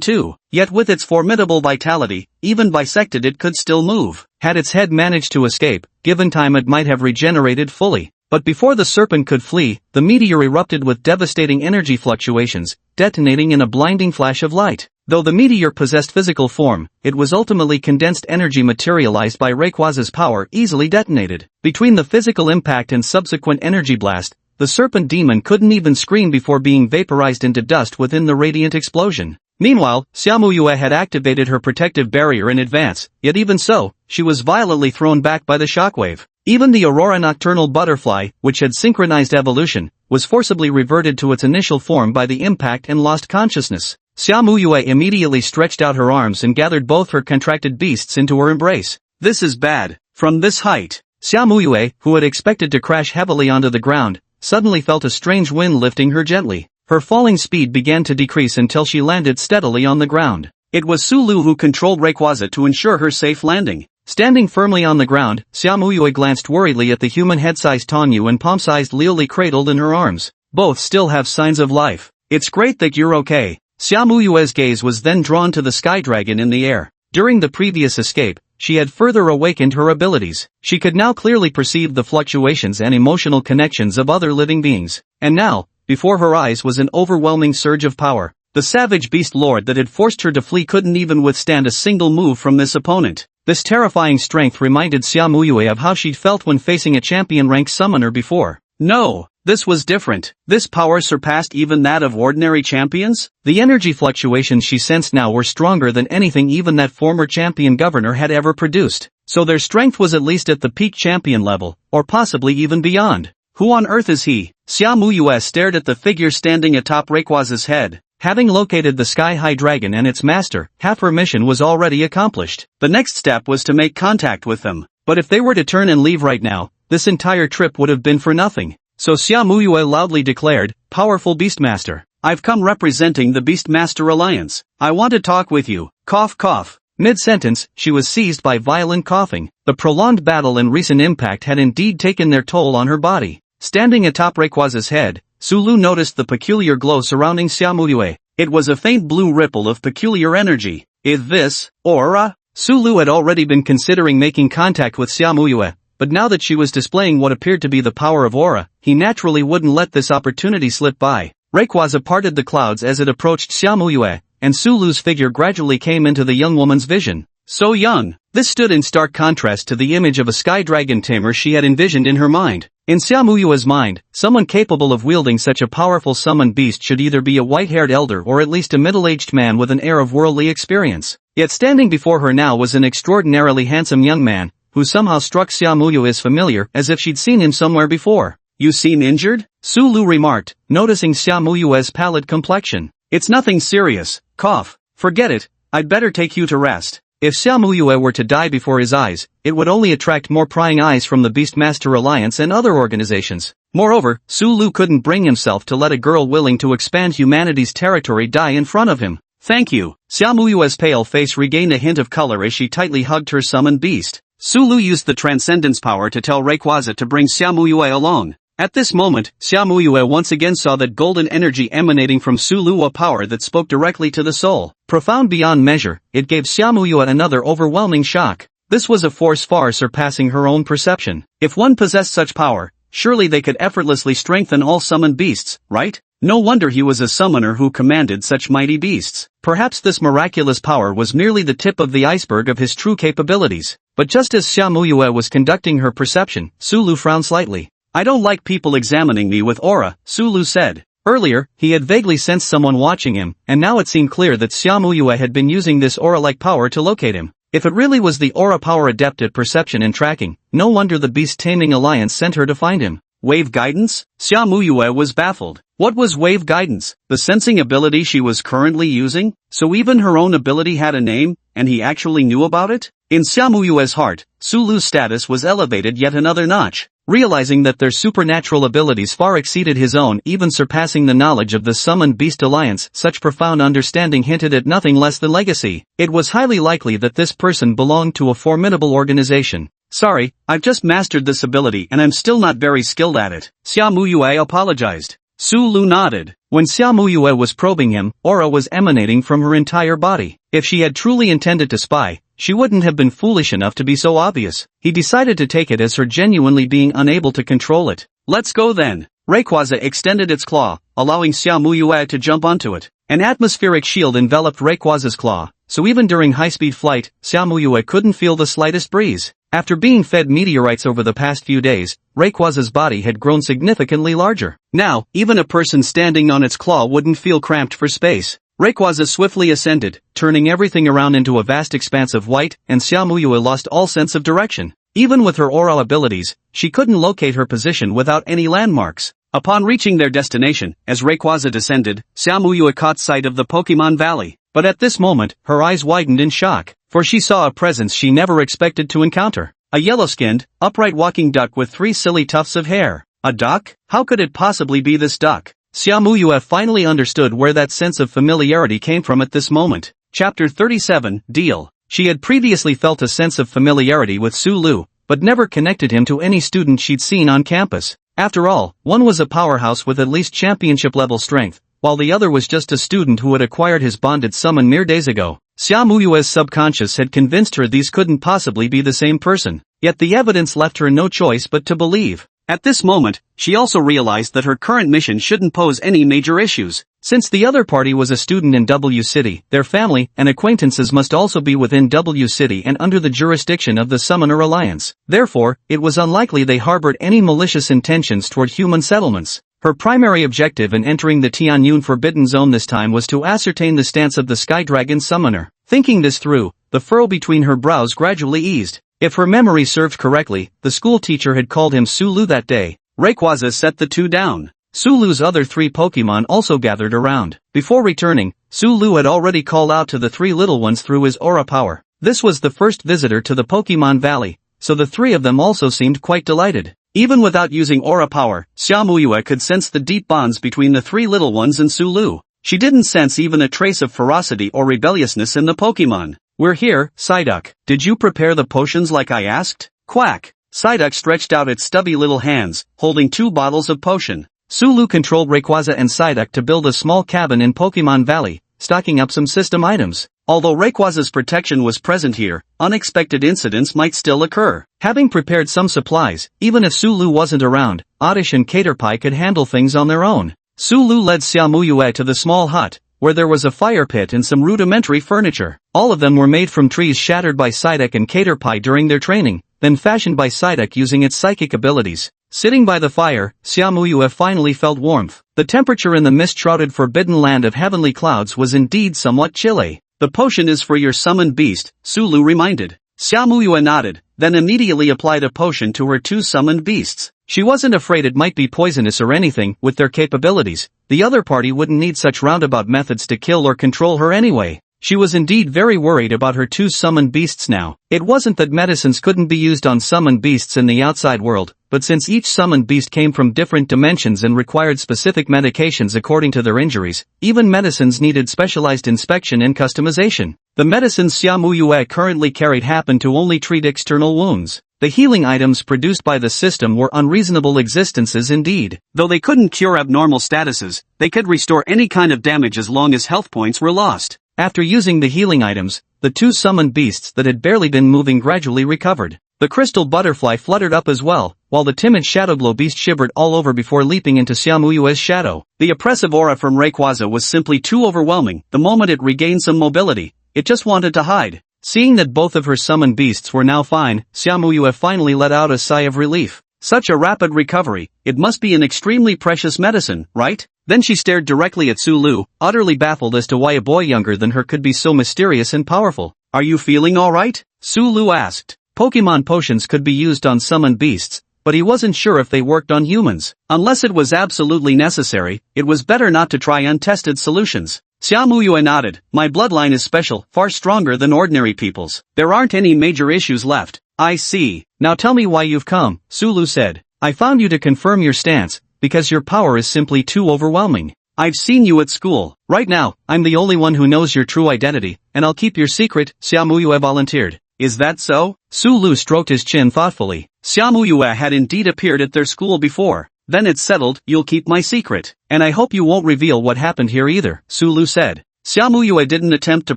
two. Yet with its formidable vitality, even bisected it could still move. Had its head managed to escape, given time it might have regenerated fully. But before the serpent could flee, the meteor erupted with devastating energy fluctuations, detonating in a blinding flash of light. Though the meteor possessed physical form, it was ultimately condensed energy materialized by Rayquaza's power easily detonated. Between the physical impact and subsequent energy blast, the serpent demon couldn't even scream before being vaporized into dust within the radiant explosion. Meanwhile, Xia Muyue had activated her protective barrier in advance, yet even so, she was violently thrown back by the shockwave. Even the Aurora Nocturnal Butterfly, which had synchronized evolution, was forcibly reverted to its initial form by the impact and lost consciousness. Xia Muyue immediately stretched out her arms and gathered both her contracted beasts into her embrace. This is bad. From this height, Xia Muyue, who had expected to crash heavily onto the ground, suddenly felt a strange wind lifting her gently. Her falling speed began to decrease until she landed steadily on the ground. It was Sulu who controlled Rayquaza to ensure her safe landing. Standing firmly on the ground, Xia Muyue glanced worriedly at the human head-sized Tonyu and palm-sized Liuli cradled in her arms. Both still have signs of life. It's great that you're okay. Xia Muyue's gaze was then drawn to the sky dragon in the air. During the previous escape, she had further awakened her abilities. She could now clearly perceive the fluctuations and emotional connections of other living beings. And now, before her eyes was an overwhelming surge of power. The savage beast lord that had forced her to flee couldn't even withstand a single move from this opponent. This terrifying strength reminded Xia Muyue of how she'd felt when facing a champion-ranked summoner before. No, this was different. This power surpassed even that of ordinary champions? The energy fluctuations she sensed now were stronger than anything even that former champion governor had ever produced. So their strength was at least at the peak champion level, or possibly even beyond. Who on earth is he? Xia Muyue stared at the figure standing atop Rayquaza's head. Having located the sky-high dragon and its master, half her mission was already accomplished. The next step was to make contact with them. But if they were to turn and leave right now, this entire trip would have been for nothing. So Xia Muyue loudly declared, "Powerful Beastmaster, I've come representing the Beastmaster Alliance. I want to talk with you." Cough cough. Mid-sentence, she was seized by violent coughing. The prolonged battle and recent impact had indeed taken their toll on her body. Standing atop Rayquaza's head, Sulu noticed the peculiar glow surrounding Xia Muyue. It was a faint blue ripple of peculiar energy. Is this aura? Sulu had already been considering making contact with Xia Muyue, but now that she was displaying what appeared to be the power of aura, he naturally wouldn't let this opportunity slip by. Rayquaza parted the clouds as it approached Xia Muyue, and Sulu's figure gradually came into the young woman's vision. So young. This stood in stark contrast to the image of a sky dragon tamer she had envisioned in her mind. In Xia Muyue's mind, someone capable of wielding such a powerful summoned beast should either be a white-haired elder or at least a middle-aged man with an air of worldly experience. Yet standing before her now was an extraordinarily handsome young man, who somehow struck Xia Muyue as familiar, as if she'd seen him somewhere before. You seem injured? Sulu remarked, noticing Xia Muyue's pallid complexion. It's nothing serious. Cough. Forget it. I'd better take you to rest. If Xia Muyue were to die before his eyes, it would only attract more prying eyes from the Beastmaster Alliance and other organizations. Moreover, Sulu couldn't bring himself to let a girl willing to expand humanity's territory die in front of him. Thank you. Xia Muyue's pale face regained a hint of color as she tightly hugged her summoned beast. Sulu used the transcendence power to tell Rayquaza to bring Xia Muyue along. At this moment, Xia Muyue once again saw that golden energy emanating from Sulu, a power that spoke directly to the soul. Profound beyond measure, it gave Xia Muyue another overwhelming shock. This was a force far surpassing her own perception. If one possessed such power, surely they could effortlessly strengthen all summoned beasts, right? No wonder he was a summoner who commanded such mighty beasts. Perhaps this miraculous power was merely the tip of the iceberg of his true capabilities. But just as Xia Muyue was conducting her perception, Sulu frowned slightly. I don't like people examining me with aura, Sulu said. Earlier, he had vaguely sensed someone watching him, and now it seemed clear that Xia Muyue had been using this aura-like power to locate him. If it really was the aura power adept at perception and tracking, no wonder the Beast Taming Alliance sent her to find him. Wave guidance? Xia Muyue was baffled. What was wave guidance? The sensing ability she was currently using? So even her own ability had a name, and he actually knew about it? In Xia Muyue's heart, Sulu's status was elevated yet another notch. Realizing that their supernatural abilities far exceeded his own, even surpassing the knowledge of the Summoned Beast Alliance, such profound understanding hinted at nothing less than legacy. It was highly likely that this person belonged to a formidable organization. Sorry, I've just mastered this ability and I'm still not very skilled at it. Xia Muyue apologized. Sulu nodded. When Xia Muyue was probing him, aura was emanating from her entire body. If she had truly intended to spy, she wouldn't have been foolish enough to be so obvious. He decided to take it as her genuinely being unable to control it. Let's go then. Rayquaza extended its claw, allowing Xia Muyue to jump onto it. An atmospheric shield enveloped Rayquaza's claw, so even during high-speed flight, Xia Muyue couldn't feel the slightest breeze. After being fed meteorites over the past few days, Rayquaza's body had grown significantly larger. Now, even a person standing on its claw wouldn't feel cramped for space. Rayquaza swiftly ascended, turning everything around into a vast expanse of white, and Xia Muyue lost all sense of direction. Even with her aura abilities, she couldn't locate her position without any landmarks. Upon reaching their destination, as Rayquaza descended, Xia Muyue caught sight of the Pokemon Valley. But at this moment, her eyes widened in shock, for she saw a presence she never expected to encounter. A yellow-skinned, upright walking duck with 3 silly tufts of hair. A duck? How could it possibly be this duck? Xia Muyue finally understood where that sense of familiarity came from at this moment. Chapter 37, Deal. She had previously felt a sense of familiarity with Sulu, but never connected him to any student she'd seen on campus. After all, one was a powerhouse with at least championship-level strength, while the other was just a student who had acquired his bonded summon mere days ago. Xia Muyue's subconscious had convinced her these couldn't possibly be the same person, yet the evidence left her no choice but to believe. At this moment, she also realized that her current mission shouldn't pose any major issues. Since the other party was a student in W City, their family and acquaintances must also be within W City and under the jurisdiction of the Summoner Alliance. Therefore, it was unlikely they harbored any malicious intentions toward human settlements. Her primary objective in entering the Tianyun Forbidden Zone this time was to ascertain the stance of the Sky Dragon Summoner. Thinking this through, the furrow between her brows gradually eased. If her memory served correctly, the school teacher had called him Sulu that day. Rayquaza set the two down. Sulu's other three Pokemon also gathered around. Before returning, Sulu had already called out to the three little ones through his aura power. This was the first visitor to the Pokemon Valley, so the three of them also seemed quite delighted. Even without using aura power, Xiaomuyue could sense the deep bonds between the three little ones and Sulu. She didn't sense even a trace of ferocity or rebelliousness in the Pokemon. "We're here, Psyduck. Did you prepare the potions like I asked?" Quack! Psyduck stretched out its stubby little hands, holding 2 bottles of potion. Sulu controlled Rayquaza and Psyduck to build a small cabin in Pokemon Valley, stocking up some system items. Although Rayquaza's protection was present here, unexpected incidents might still occur. Having prepared some supplies, even if Sulu wasn't around, Oddish and Caterpie could handle things on their own. Sulu led Xiaomuyue to the small hut, where there was a fire pit and some rudimentary furniture. All of them were made from trees shattered by Psyduck and Caterpie during their training, then fashioned by Psyduck using its psychic abilities. Sitting by the fire, Xiaomuyue finally felt warmth. The temperature in the mist-shrouded forbidden land of heavenly clouds was indeed somewhat chilly. "The potion is for your summoned beast," Sulu reminded. Xiaomuyue nodded, then immediately applied a potion to her 2 summoned beasts. She wasn't afraid it might be poisonous or anything. With their capabilities, the other party wouldn't need such roundabout methods to kill or control her anyway. She was indeed very worried about her 2 summoned beasts now. It wasn't that medicines couldn't be used on summoned beasts in the outside world, but since each summoned beast came from different dimensions and required specific medications according to their injuries, even medicines needed specialized inspection and customization. The medicines Xiaomuyue currently carried happened to only treat external wounds. The healing items produced by the system were unreasonable existences indeed. Though they couldn't cure abnormal statuses, they could restore any kind of damage as long as health points were lost. After using the healing items, the 2 summoned beasts that had barely been moving gradually recovered. The crystal butterfly fluttered up as well, while the timid Shadowglow beast shivered all over before leaping into Xiaomuyue's shadow. The oppressive aura from Rayquaza was simply too overwhelming. The moment it regained some mobility, it just wanted to hide. Seeing that both of her summoned beasts were now fine, Xiaomuyue finally let out a sigh of relief. Such a rapid recovery, it must be an extremely precious medicine, right? Then she stared directly at Sulu, utterly baffled as to why a boy younger than her could be so mysterious and powerful. "Are you feeling alright?" Sulu asked. Pokemon potions could be used on summoned beasts, but he wasn't sure if they worked on humans. Unless it was absolutely necessary, it was better not to try untested solutions. Xiaomuyue nodded. "My bloodline is special, far stronger than ordinary people's. There aren't any major issues left." "I see. Now tell me why you've come," Sulu said. "I found you to confirm your stance, because your power is simply too overwhelming. I've seen you at school. Right now, I'm the only one who knows your true identity, and I'll keep your secret," Xiaomuyue volunteered. "Is that so?" Sulu stroked his chin thoughtfully. Xiaomuyue had indeed appeared at their school before. "Then it's settled, you'll keep my secret. And I hope you won't reveal what happened here either," Sulu said. Xiaomuyue didn't attempt to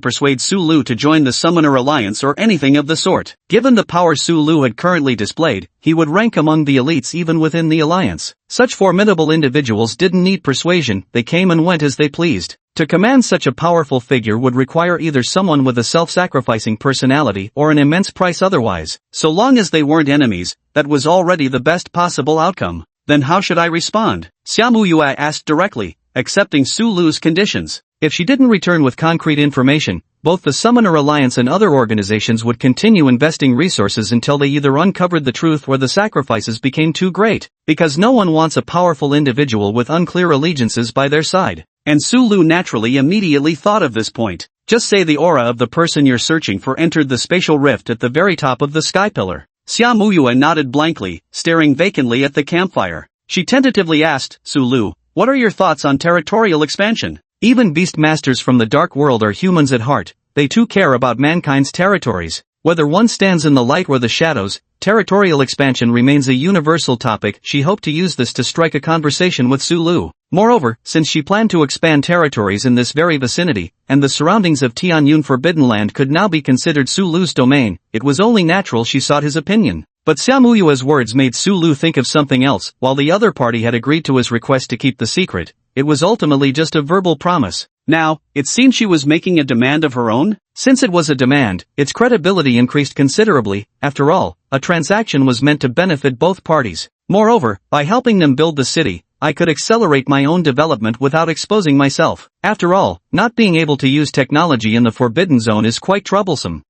persuade Sulu to join the Summoner Alliance or anything of the sort. Given the power Sulu had currently displayed, he would rank among the elites even within the alliance. Such formidable individuals didn't need persuasion, they came and went as they pleased. To command such a powerful figure would require either someone with a self-sacrificing personality or an immense price otherwise. So long as they weren't enemies, that was already the best possible outcome. "Then how should I respond?" Xiaomuyue asked directly, accepting Sulu's conditions. If she didn't return with concrete information, both the Summoner Alliance and other organizations would continue investing resources until they either uncovered the truth or the sacrifices became too great, because no one wants a powerful individual with unclear allegiances by their side. And Sulu naturally immediately thought of this point. Just say the aura of the person you're searching for entered the spatial rift at the very top of the sky pillar. Xiaomuyue nodded blankly, staring vacantly at the campfire. She tentatively asked, "Sulu, what are your thoughts on territorial expansion?" Even beast masters from the dark world are humans at heart, they too care about mankind's territories. Whether one stands in the light or the shadows, territorial expansion remains a universal topic. She hoped to use this to strike a conversation with Sulu. Moreover, since she planned to expand territories in this very vicinity, and the surroundings of Tianyun Forbidden Land could now be considered Sulu's domain, it was only natural she sought his opinion. But Xiaomuyue's words made Su Lu think of something else. While the other party had agreed to his request to keep the secret, it was ultimately just a verbal promise. Now, it seemed she was making a demand of her own? Since it was a demand, its credibility increased considerably. After all, a transaction was meant to benefit both parties. Moreover, by helping them build the city, I could accelerate my own development without exposing myself. After all, not being able to use technology in the Forbidden Zone is quite troublesome.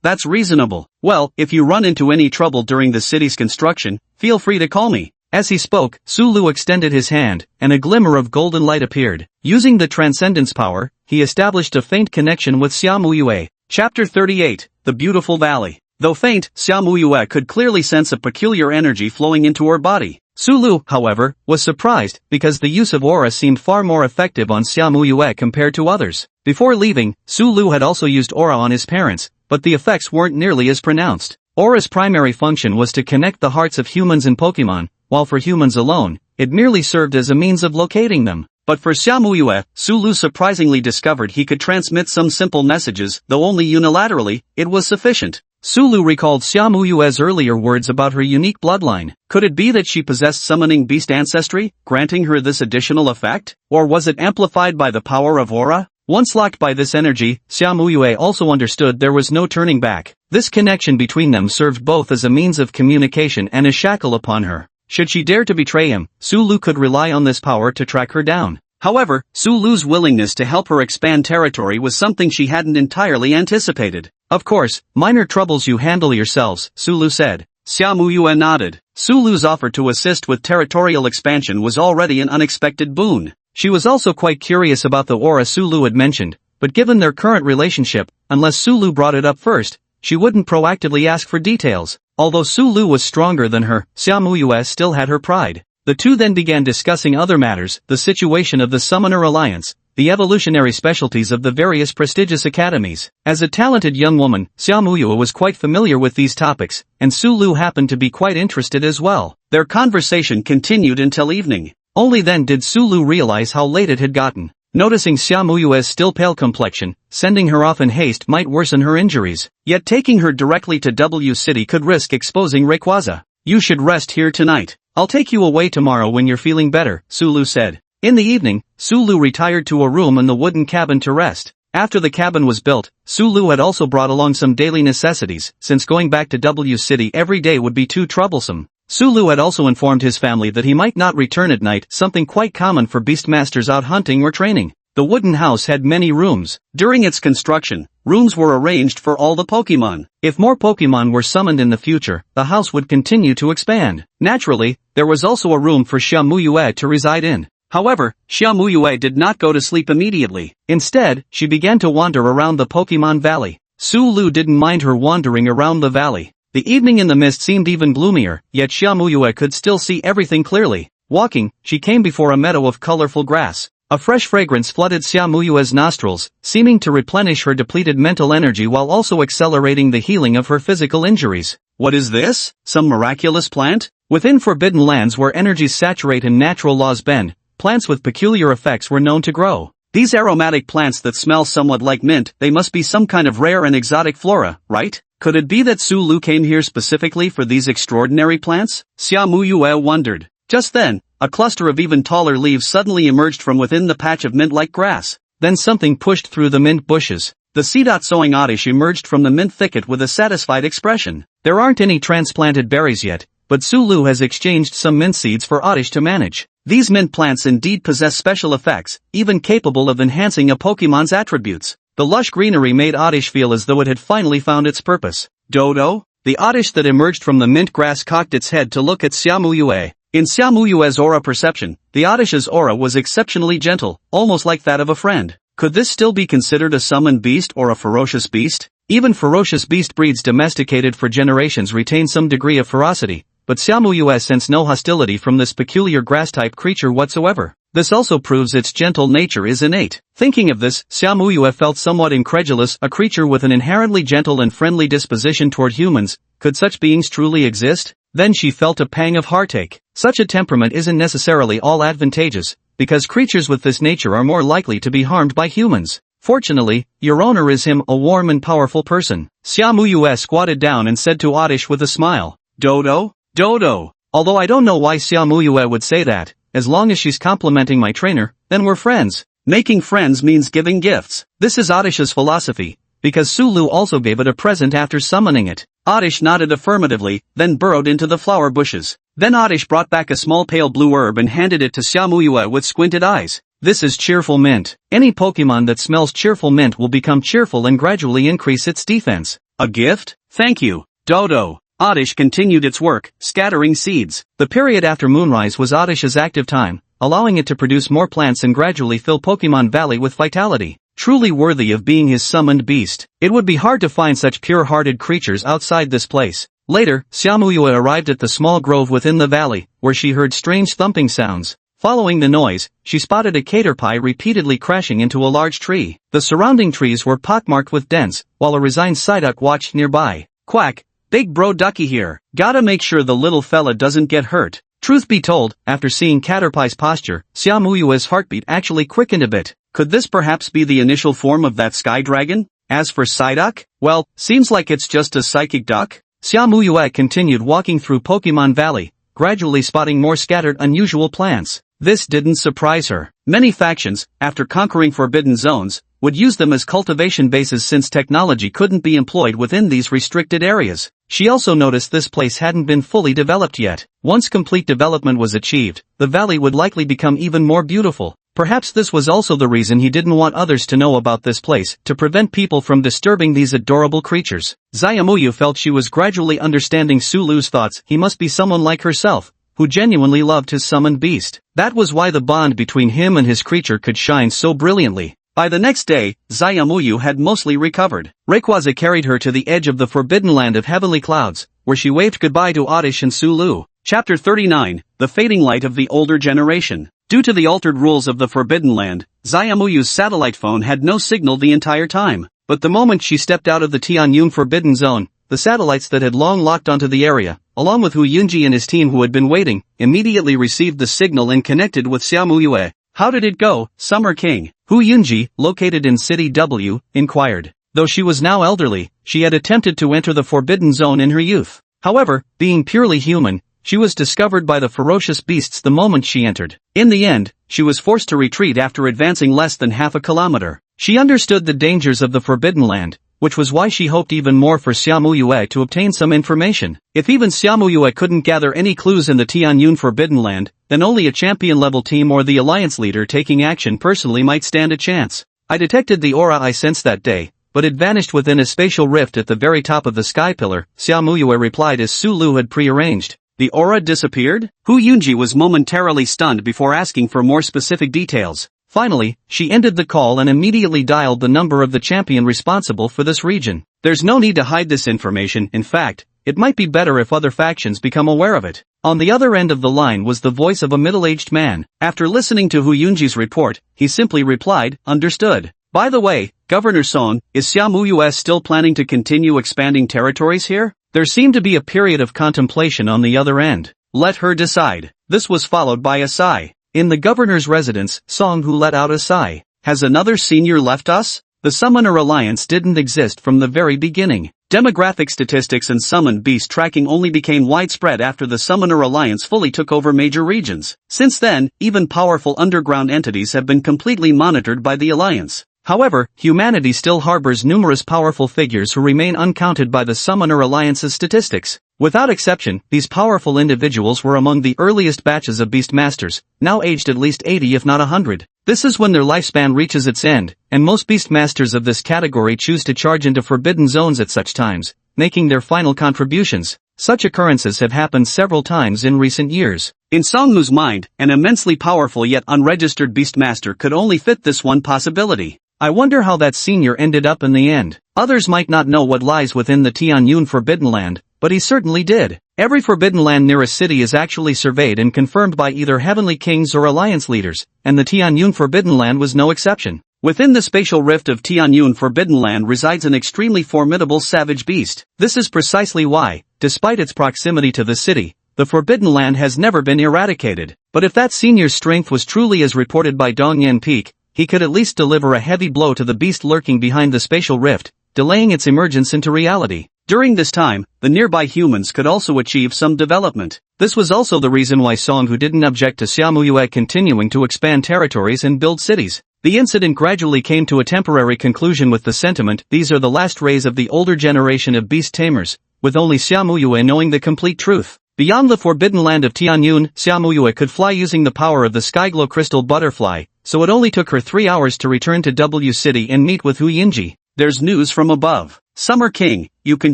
That's reasonable. Well, if you run into any trouble during the city's construction, feel free to call me. As he spoke, Su Lu extended his hand, and a glimmer of golden light appeared. Using the transcendence power, he established a faint connection with Xiaomuyue. Chapter 38, The Beautiful Valley. Though faint, Xiaomuyue could clearly sense a peculiar energy flowing into her body. Su Lu, however, was surprised, because the use of aura seemed far more effective on Xiaomuyue compared to others. Before leaving, Su Lu had also used aura on his parents, but the effects weren't nearly as pronounced. Aura's primary function was to connect the hearts of humans and Pokemon, while for humans alone, it merely served as a means of locating them. But for Xiaomuyue, Su Lu surprisingly discovered he could transmit some simple messages, though only unilaterally, it was sufficient. Su Lu recalled Xiaomuyue's earlier words about her unique bloodline. Could it be that she possessed summoning beast ancestry, granting her this additional effect? Or was it amplified by the power of aura? Once locked by this energy, Xiaomuyue also understood there was no turning back. This connection between them served both as a means of communication and a shackle upon her. Should she dare to betray him, Su Lu could rely on this power to track her down. However, Su Lu's willingness to help her expand territory was something she hadn't entirely anticipated. Of course, minor troubles you handle yourselves, Su Lu said. Xiaomuyue nodded. Su Lu's offer to assist with territorial expansion was already an unexpected boon. She was also quite curious about the aura Su Lu had mentioned, but given their current relationship, unless Su Lu brought it up first, she wouldn't proactively ask for details. Although Su Lu was stronger than her, Xiaomuyue still had her pride. The two then began discussing other matters, the situation of the Summoner Alliance, the evolutionary specialties of the various prestigious academies. As a talented young woman, Xiaomuyue was quite familiar with these topics, and Su Lu happened to be quite interested as well. Their conversation continued until evening. Only then did Su Lu realize how late it had gotten. Noticing Xiaomuyue's still pale complexion, sending her off in haste might worsen her injuries. Yet taking her directly to W City could risk exposing Rayquaza. You should rest here tonight. I'll take you away tomorrow when you're feeling better, Su Lu said. In the evening, Su Lu retired to a room in the wooden cabin to rest. After the cabin was built, Su Lu had also brought along some daily necessities, since going back to W City every day would be too troublesome. Su Lu had also informed his family that he might not return at night, something quite common for beastmasters out hunting or training. The wooden house had many rooms. During its construction, rooms were arranged for all the Pokemon. If more Pokemon were summoned in the future, the house would continue to expand. Naturally, there was also a room for Xiaomuyue to reside in. However, Xiaomuyue did not go to sleep immediately. Instead, she began to wander around the Pokemon Valley. Su Lu didn't mind her wandering around the valley. The evening in the mist seemed even gloomier, yet Xiaomuyue could still see everything clearly. Walking, she came before a meadow of colorful grass. A fresh fragrance flooded Xiaomuyue's nostrils, seeming to replenish her depleted mental energy while also accelerating the healing of her physical injuries. What is this? Some miraculous plant? Within forbidden lands where energies saturate and natural laws bend, plants with peculiar effects were known to grow. These aromatic plants that smell somewhat like mint, they must be some kind of rare and exotic flora, right? Could it be that Su Lu came here specifically for these extraordinary plants? Xiaomuyue wondered. Just then, a cluster of even taller leaves suddenly emerged from within the patch of mint-like grass. Then something pushed through the mint bushes. The seed-sowing oddish emerged from the mint thicket with a satisfied expression. There aren't any transplanted berries yet, but Su Lu has exchanged some mint seeds for oddish to manage. These mint plants indeed possess special effects, even capable of enhancing a Pokemon's attributes. The lush greenery made oddish feel as though it had finally found its purpose. Dodo? The oddish that emerged from the mint grass cocked its head to look at Xiaomuyue. In Xiaomuyue's aura perception, the oddish's aura was exceptionally gentle, almost like that of a friend. Could this still be considered a summoned beast or a ferocious beast? Even ferocious beast breeds domesticated for generations retain some degree of ferocity, but Xiaomuyue sensed no hostility from this peculiar grass-type creature whatsoever. This also proves its gentle nature is innate. Thinking of this, Xiaomuyue felt somewhat incredulous. A creature with an inherently gentle and friendly disposition toward humans, could such beings truly exist? Then she felt a pang of heartache. Such a temperament isn't necessarily all advantageous, because creatures with this nature are more likely to be harmed by humans. Fortunately, your owner is him, a warm and powerful person. Xiaomuyue squatted down and said to Oddish with a smile, Dodo? Dodo. Although I don't know why Xiaomuyue would say that, as long as she's complimenting my trainer, then we're friends. Making friends means giving gifts. This is Odish's philosophy, because Sulu also gave it a present after summoning it. Odish nodded affirmatively, then burrowed into the flower bushes. Then Odish brought back a small pale blue herb and handed it to Xiaomuyue with squinted eyes. This is cheerful mint. Any Pokemon that smells cheerful mint will become cheerful and gradually increase its defense. A gift? Thank you, Dodo. Oddish continued its work, scattering seeds. The period after moonrise was Oddish's active time, allowing it to produce more plants and gradually fill Pokemon Valley with vitality. Truly worthy of being his summoned beast. It would be hard to find such pure-hearted creatures outside this place. Later, Xiaomuyue arrived at the small grove within the valley, where she heard strange thumping sounds. Following the noise, she spotted a caterpie repeatedly crashing into a large tree. The surrounding trees were pockmarked with dents, while a resigned Psyduck watched nearby. Quack, big bro ducky here. Gotta make sure the little fella doesn't get hurt. Truth be told, after seeing Caterpie's posture, Xiaomuyue's heartbeat actually quickened a bit. Could this perhaps be the initial form of that sky dragon? As for Psyduck, well, seems like it's just a psychic duck. Xiaomuyue continued walking through Pokemon Valley, gradually spotting more scattered unusual plants. This didn't surprise her. Many factions, after conquering forbidden zones, would use them as cultivation bases since technology couldn't be employed within these restricted areas. She also noticed this place hadn't been fully developed yet. Once complete development was achieved, the valley would likely become even more beautiful. Perhaps this was also the reason he didn't want others to know about this place, to prevent people from disturbing these adorable creatures. Xiaomuyu felt she was gradually understanding Sulu's thoughts. He must be someone like herself, who genuinely loved his summoned beast. That was why the bond between him and his creature could shine so brilliantly. By the next day, Xiaomuyu had mostly recovered. Rayquaza carried her to the edge of the forbidden land of heavenly clouds, where she waved goodbye to Oddish and Sulu. Chapter 39, The Fading Light of the Older Generation. Due to the altered rules of the Forbidden Land, Xiaomuyu's satellite phone had no signal the entire time. But the moment she stepped out of the Tianyun Forbidden Zone, the satellites that had long locked onto the area, along with Hu Yunji and his team who had been waiting, immediately received the signal and connected with Xiaomuyue. How did it go, Summer King? Hu Yunji, located in City W, inquired. Though she was now elderly, she had attempted to enter the Forbidden Zone in her youth. However, being purely human, she was discovered by the ferocious beasts the moment she entered. In the end, she was forced to retreat after advancing less than half a kilometer. She understood the dangers of the Forbidden Land, which was why she hoped even more for Xiaomuyue to obtain some information. If even Xiaomuyue couldn't gather any clues in the Tianyun Forbidden Land, then only a champion-level team or the alliance leader taking action personally might stand a chance. I detected the aura I sensed that day, but it vanished within a spatial rift at the very top of the sky pillar, Xiaomuyue replied as Sulu had prearranged. The aura disappeared? Hu Yunji was momentarily stunned before asking for more specific details. Finally, she ended the call and immediately dialed the number of the champion responsible for this region. There's no need to hide this information. In fact, it might be better if other factions become aware of it. On the other end of the line was the voice of a middle-aged man. After listening to Hu Yunji's report, he simply replied, "Understood. By the way, Governor Son, is Xiaomuyue still planning to continue expanding territories here?" There seemed to be a period of contemplation on the other end. Let her decide. This was followed by a sigh. In the governor's residence, Song Hu let out a sigh. Has another senior left us? The Summoner Alliance didn't exist from the very beginning. Demographic statistics and summoned beast tracking only became widespread after the Summoner Alliance fully took over major regions. Since then, even powerful underground entities have been completely monitored by the Alliance. However, humanity still harbors numerous powerful figures who remain uncounted by the Summoner Alliance's statistics. Without exception, these powerful individuals were among the earliest batches of Beastmasters, now aged at least 80 if not 100. This is when their lifespan reaches its end, and most Beastmasters of this category choose to charge into forbidden zones at such times, making their final contributions. Such occurrences have happened several times in recent years. In Songhu's mind, an immensely powerful yet unregistered Beastmaster could only fit this one possibility. I wonder how that senior ended up in the end. Others might not know what lies within the Tianyun Forbidden Land, but he certainly did. Every Forbidden Land near a city is actually surveyed and confirmed by either Heavenly Kings or Alliance leaders, and the Tianyun Forbidden Land was no exception. Within the spatial rift of Tianyun Forbidden Land resides an extremely formidable savage beast. This is precisely why, despite its proximity to the city, the Forbidden Land has never been eradicated. But if that senior's strength was truly as reported by Dongyan Peak, he could at least deliver a heavy blow to the beast lurking behind the spatial rift, delaying its emergence into reality. During this time, the nearby humans could also achieve some development. This was also the reason why Song-hu didn't object to Xiaomuyue continuing to expand territories and build cities. The incident gradually came to a temporary conclusion with the sentiment, "These are the last rays of the older generation of beast tamers," with only Xiaomuyue knowing the complete truth. Beyond the forbidden land of Tianyun, Xiaomuyue could fly using the power of the Skyglow crystal butterfly, so it only took her 3 hours to return to W City and meet with Hu Yunji. There's news from above. Summer King, you can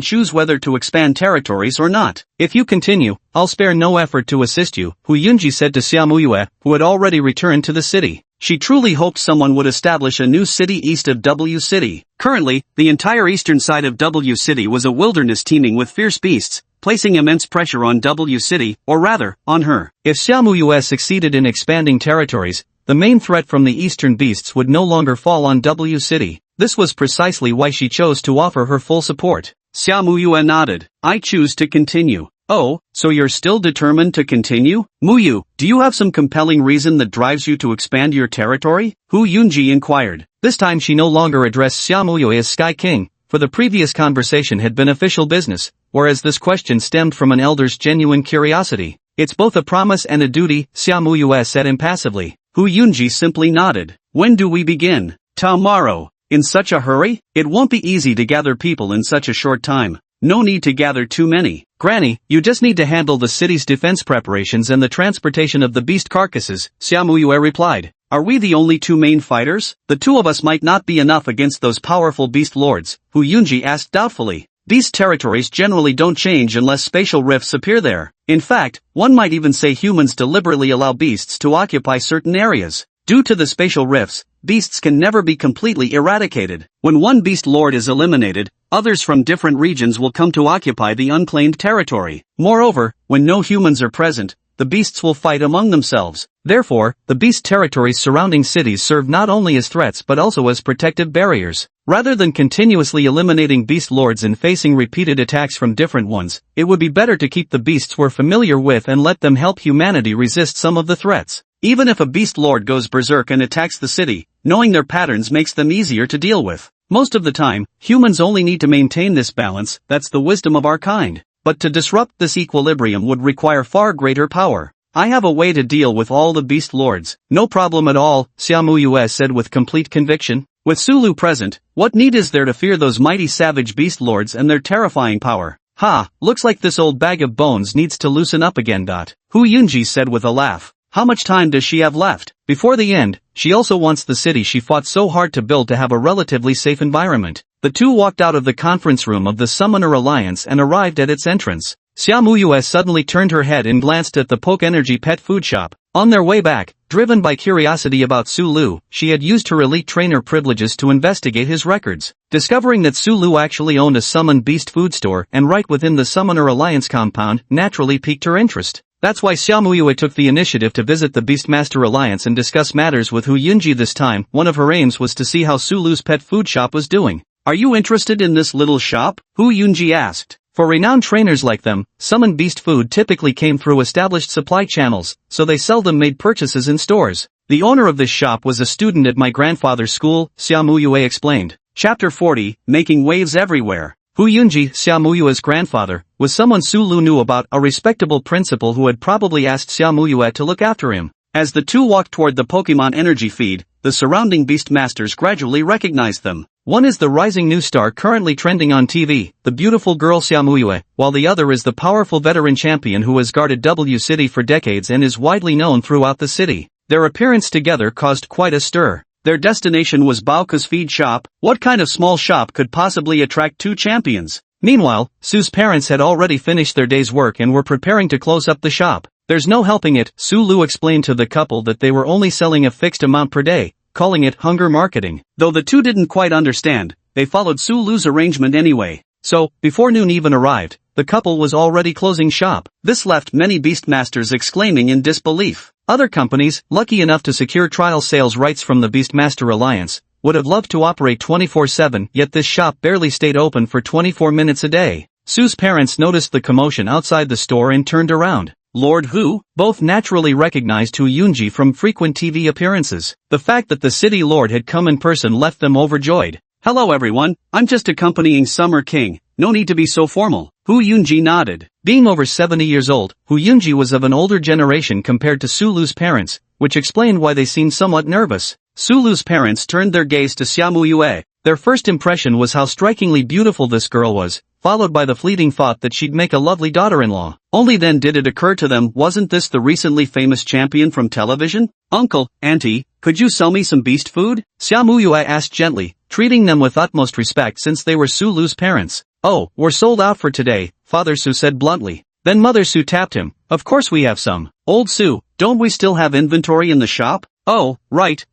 choose whether to expand territories or not. If you continue, I'll spare no effort to assist you, Hu Yunji said to Xiaomuyue, who had already returned to the city. She truly hoped someone would establish a new city east of W City. Currently, the entire eastern side of W City was a wilderness teeming with fierce beasts, placing immense pressure on W City, or rather, on her. If Xiaomuyue succeeded in expanding territories, the main threat from the eastern beasts would no longer fall on W City. This was precisely why she chose to offer her full support. Xiaomuyue nodded. I choose to continue. Oh, so you're still determined to continue? Muyu, do you have some compelling reason that drives you to expand your territory? Hu Yunji inquired. This time she no longer addressed Xiaomuyue as Sky King, for the previous conversation had been official business, whereas this question stemmed from an elder's genuine curiosity. It's both a promise and a duty, Xiaomuyue said impassively. Hu Yunji simply nodded. When do we begin? Tomorrow. In such a hurry? It won't be easy to gather people in such a short time. No need to gather too many. Granny, you just need to handle the city's defense preparations and the transportation of the beast carcasses, Xiaomuyue replied. Are we the only two main fighters? The two of us might not be enough against those powerful beast lords, Hu Yunji asked doubtfully. Beast territories generally don't change unless spatial rifts appear there. In fact, one might even say humans deliberately allow beasts to occupy certain areas. Due to the spatial rifts, beasts can never be completely eradicated. When one beast lord is eliminated, others from different regions will come to occupy the unclaimed territory. Moreover, when no humans are present, the beasts will fight among themselves. Therefore, the beast territories surrounding cities serve not only as threats but also as protective barriers. Rather than continuously eliminating beast lords and facing repeated attacks from different ones, it would be better to keep the beasts we're familiar with and let them help humanity resist some of the threats. Even if a beast lord goes berserk and attacks the city, knowing their patterns makes them easier to deal with. Most of the time, humans only need to maintain this balance, that's the wisdom of our kind. But to disrupt this equilibrium would require far greater power. I have a way to deal with all the beast lords. No problem at all, Xiaomuyue said with complete conviction. With Sulu present, what need is there to fear those mighty savage beast lords and their terrifying power? Ha, looks like this old bag of bones needs to loosen up again. Hu Yunji said with a laugh. How much time does she have left? Before the end, she also wants the city she fought so hard to build to have a relatively safe environment. The two walked out of the conference room of the Summoner Alliance and arrived at its entrance. Xiaomuyue suddenly turned her head and glanced at the Poke Energy pet food shop. On their way back, driven by curiosity about Sulu, she had used her elite trainer privileges to investigate his records. Discovering that Sulu actually owned a summoned beast food store and right within the Summoner Alliance compound naturally piqued her interest. That's why Xiaomuyue took the initiative to visit the Beastmaster Alliance and discuss matters with Hu Yunji this time. One of her aims was to see how Sulu's pet food shop was doing. Are you interested in this little shop? Hu Yunji asked. For renowned trainers like them, summoned beast food typically came through established supply channels, so they seldom made purchases in stores. The owner of this shop was a student at my grandfather's school, Xiaomuyue explained. Chapter 40, Making Waves Everywhere. Hu Yunji, Xiaomuyue's grandfather, was someone Sulu knew about, a respectable principal who had probably asked Xiaomuyue to look after him. As the two walked toward the Pokemon energy feed, the surrounding beast masters gradually recognized them. One is the rising new star currently trending on TV, the beautiful girl Xiaomuyue, while the other is the powerful veteran champion who has guarded W City for decades and is widely known throughout the city. Their appearance together caused quite a stir. Their destination was Baoka's feed shop. What kind of small shop could possibly attract two champions? Meanwhile, Su's parents had already finished their day's work and were preparing to close up the shop. There's no helping it, Sulu explained to the couple that they were only selling a fixed amount per day, calling it hunger marketing. Though the two didn't quite understand, they followed Sulu's arrangement anyway. So, before noon even arrived, the couple was already closing shop. This left many beastmasters exclaiming in disbelief. Other companies, lucky enough to secure trial sales rights from the Beastmaster Alliance, would have loved to operate 24/7, yet this shop barely stayed open for 24 minutes a day. Su's parents noticed the commotion outside the store and turned around. Lord Hu, both naturally recognized Hu Yunji from frequent TV appearances. The fact that the city lord had come in person left them overjoyed. Hello everyone, I'm just accompanying Summer King, no need to be so formal. Hu Yunji nodded. Being over 70 years old, Hu Yunji was of an older generation compared to Sulu's parents, which explained why they seemed somewhat nervous. Sulu's parents turned their gaze to Xiamu Yue. Their first impression was how strikingly beautiful this girl was, followed by the fleeting thought that she'd make a lovely daughter-in-law. Only then did it occur to them, wasn't this the recently famous champion from television? Uncle, auntie, could you sell me some beast food? Xiamu Yue asked gently, treating them with utmost respect since they were Sulu's parents. Oh, we're sold out for today, Father Su said bluntly. Then Mother Su tapped him. Of course we have some. Old Su, don't we still have inventory in the shop? Oh, right.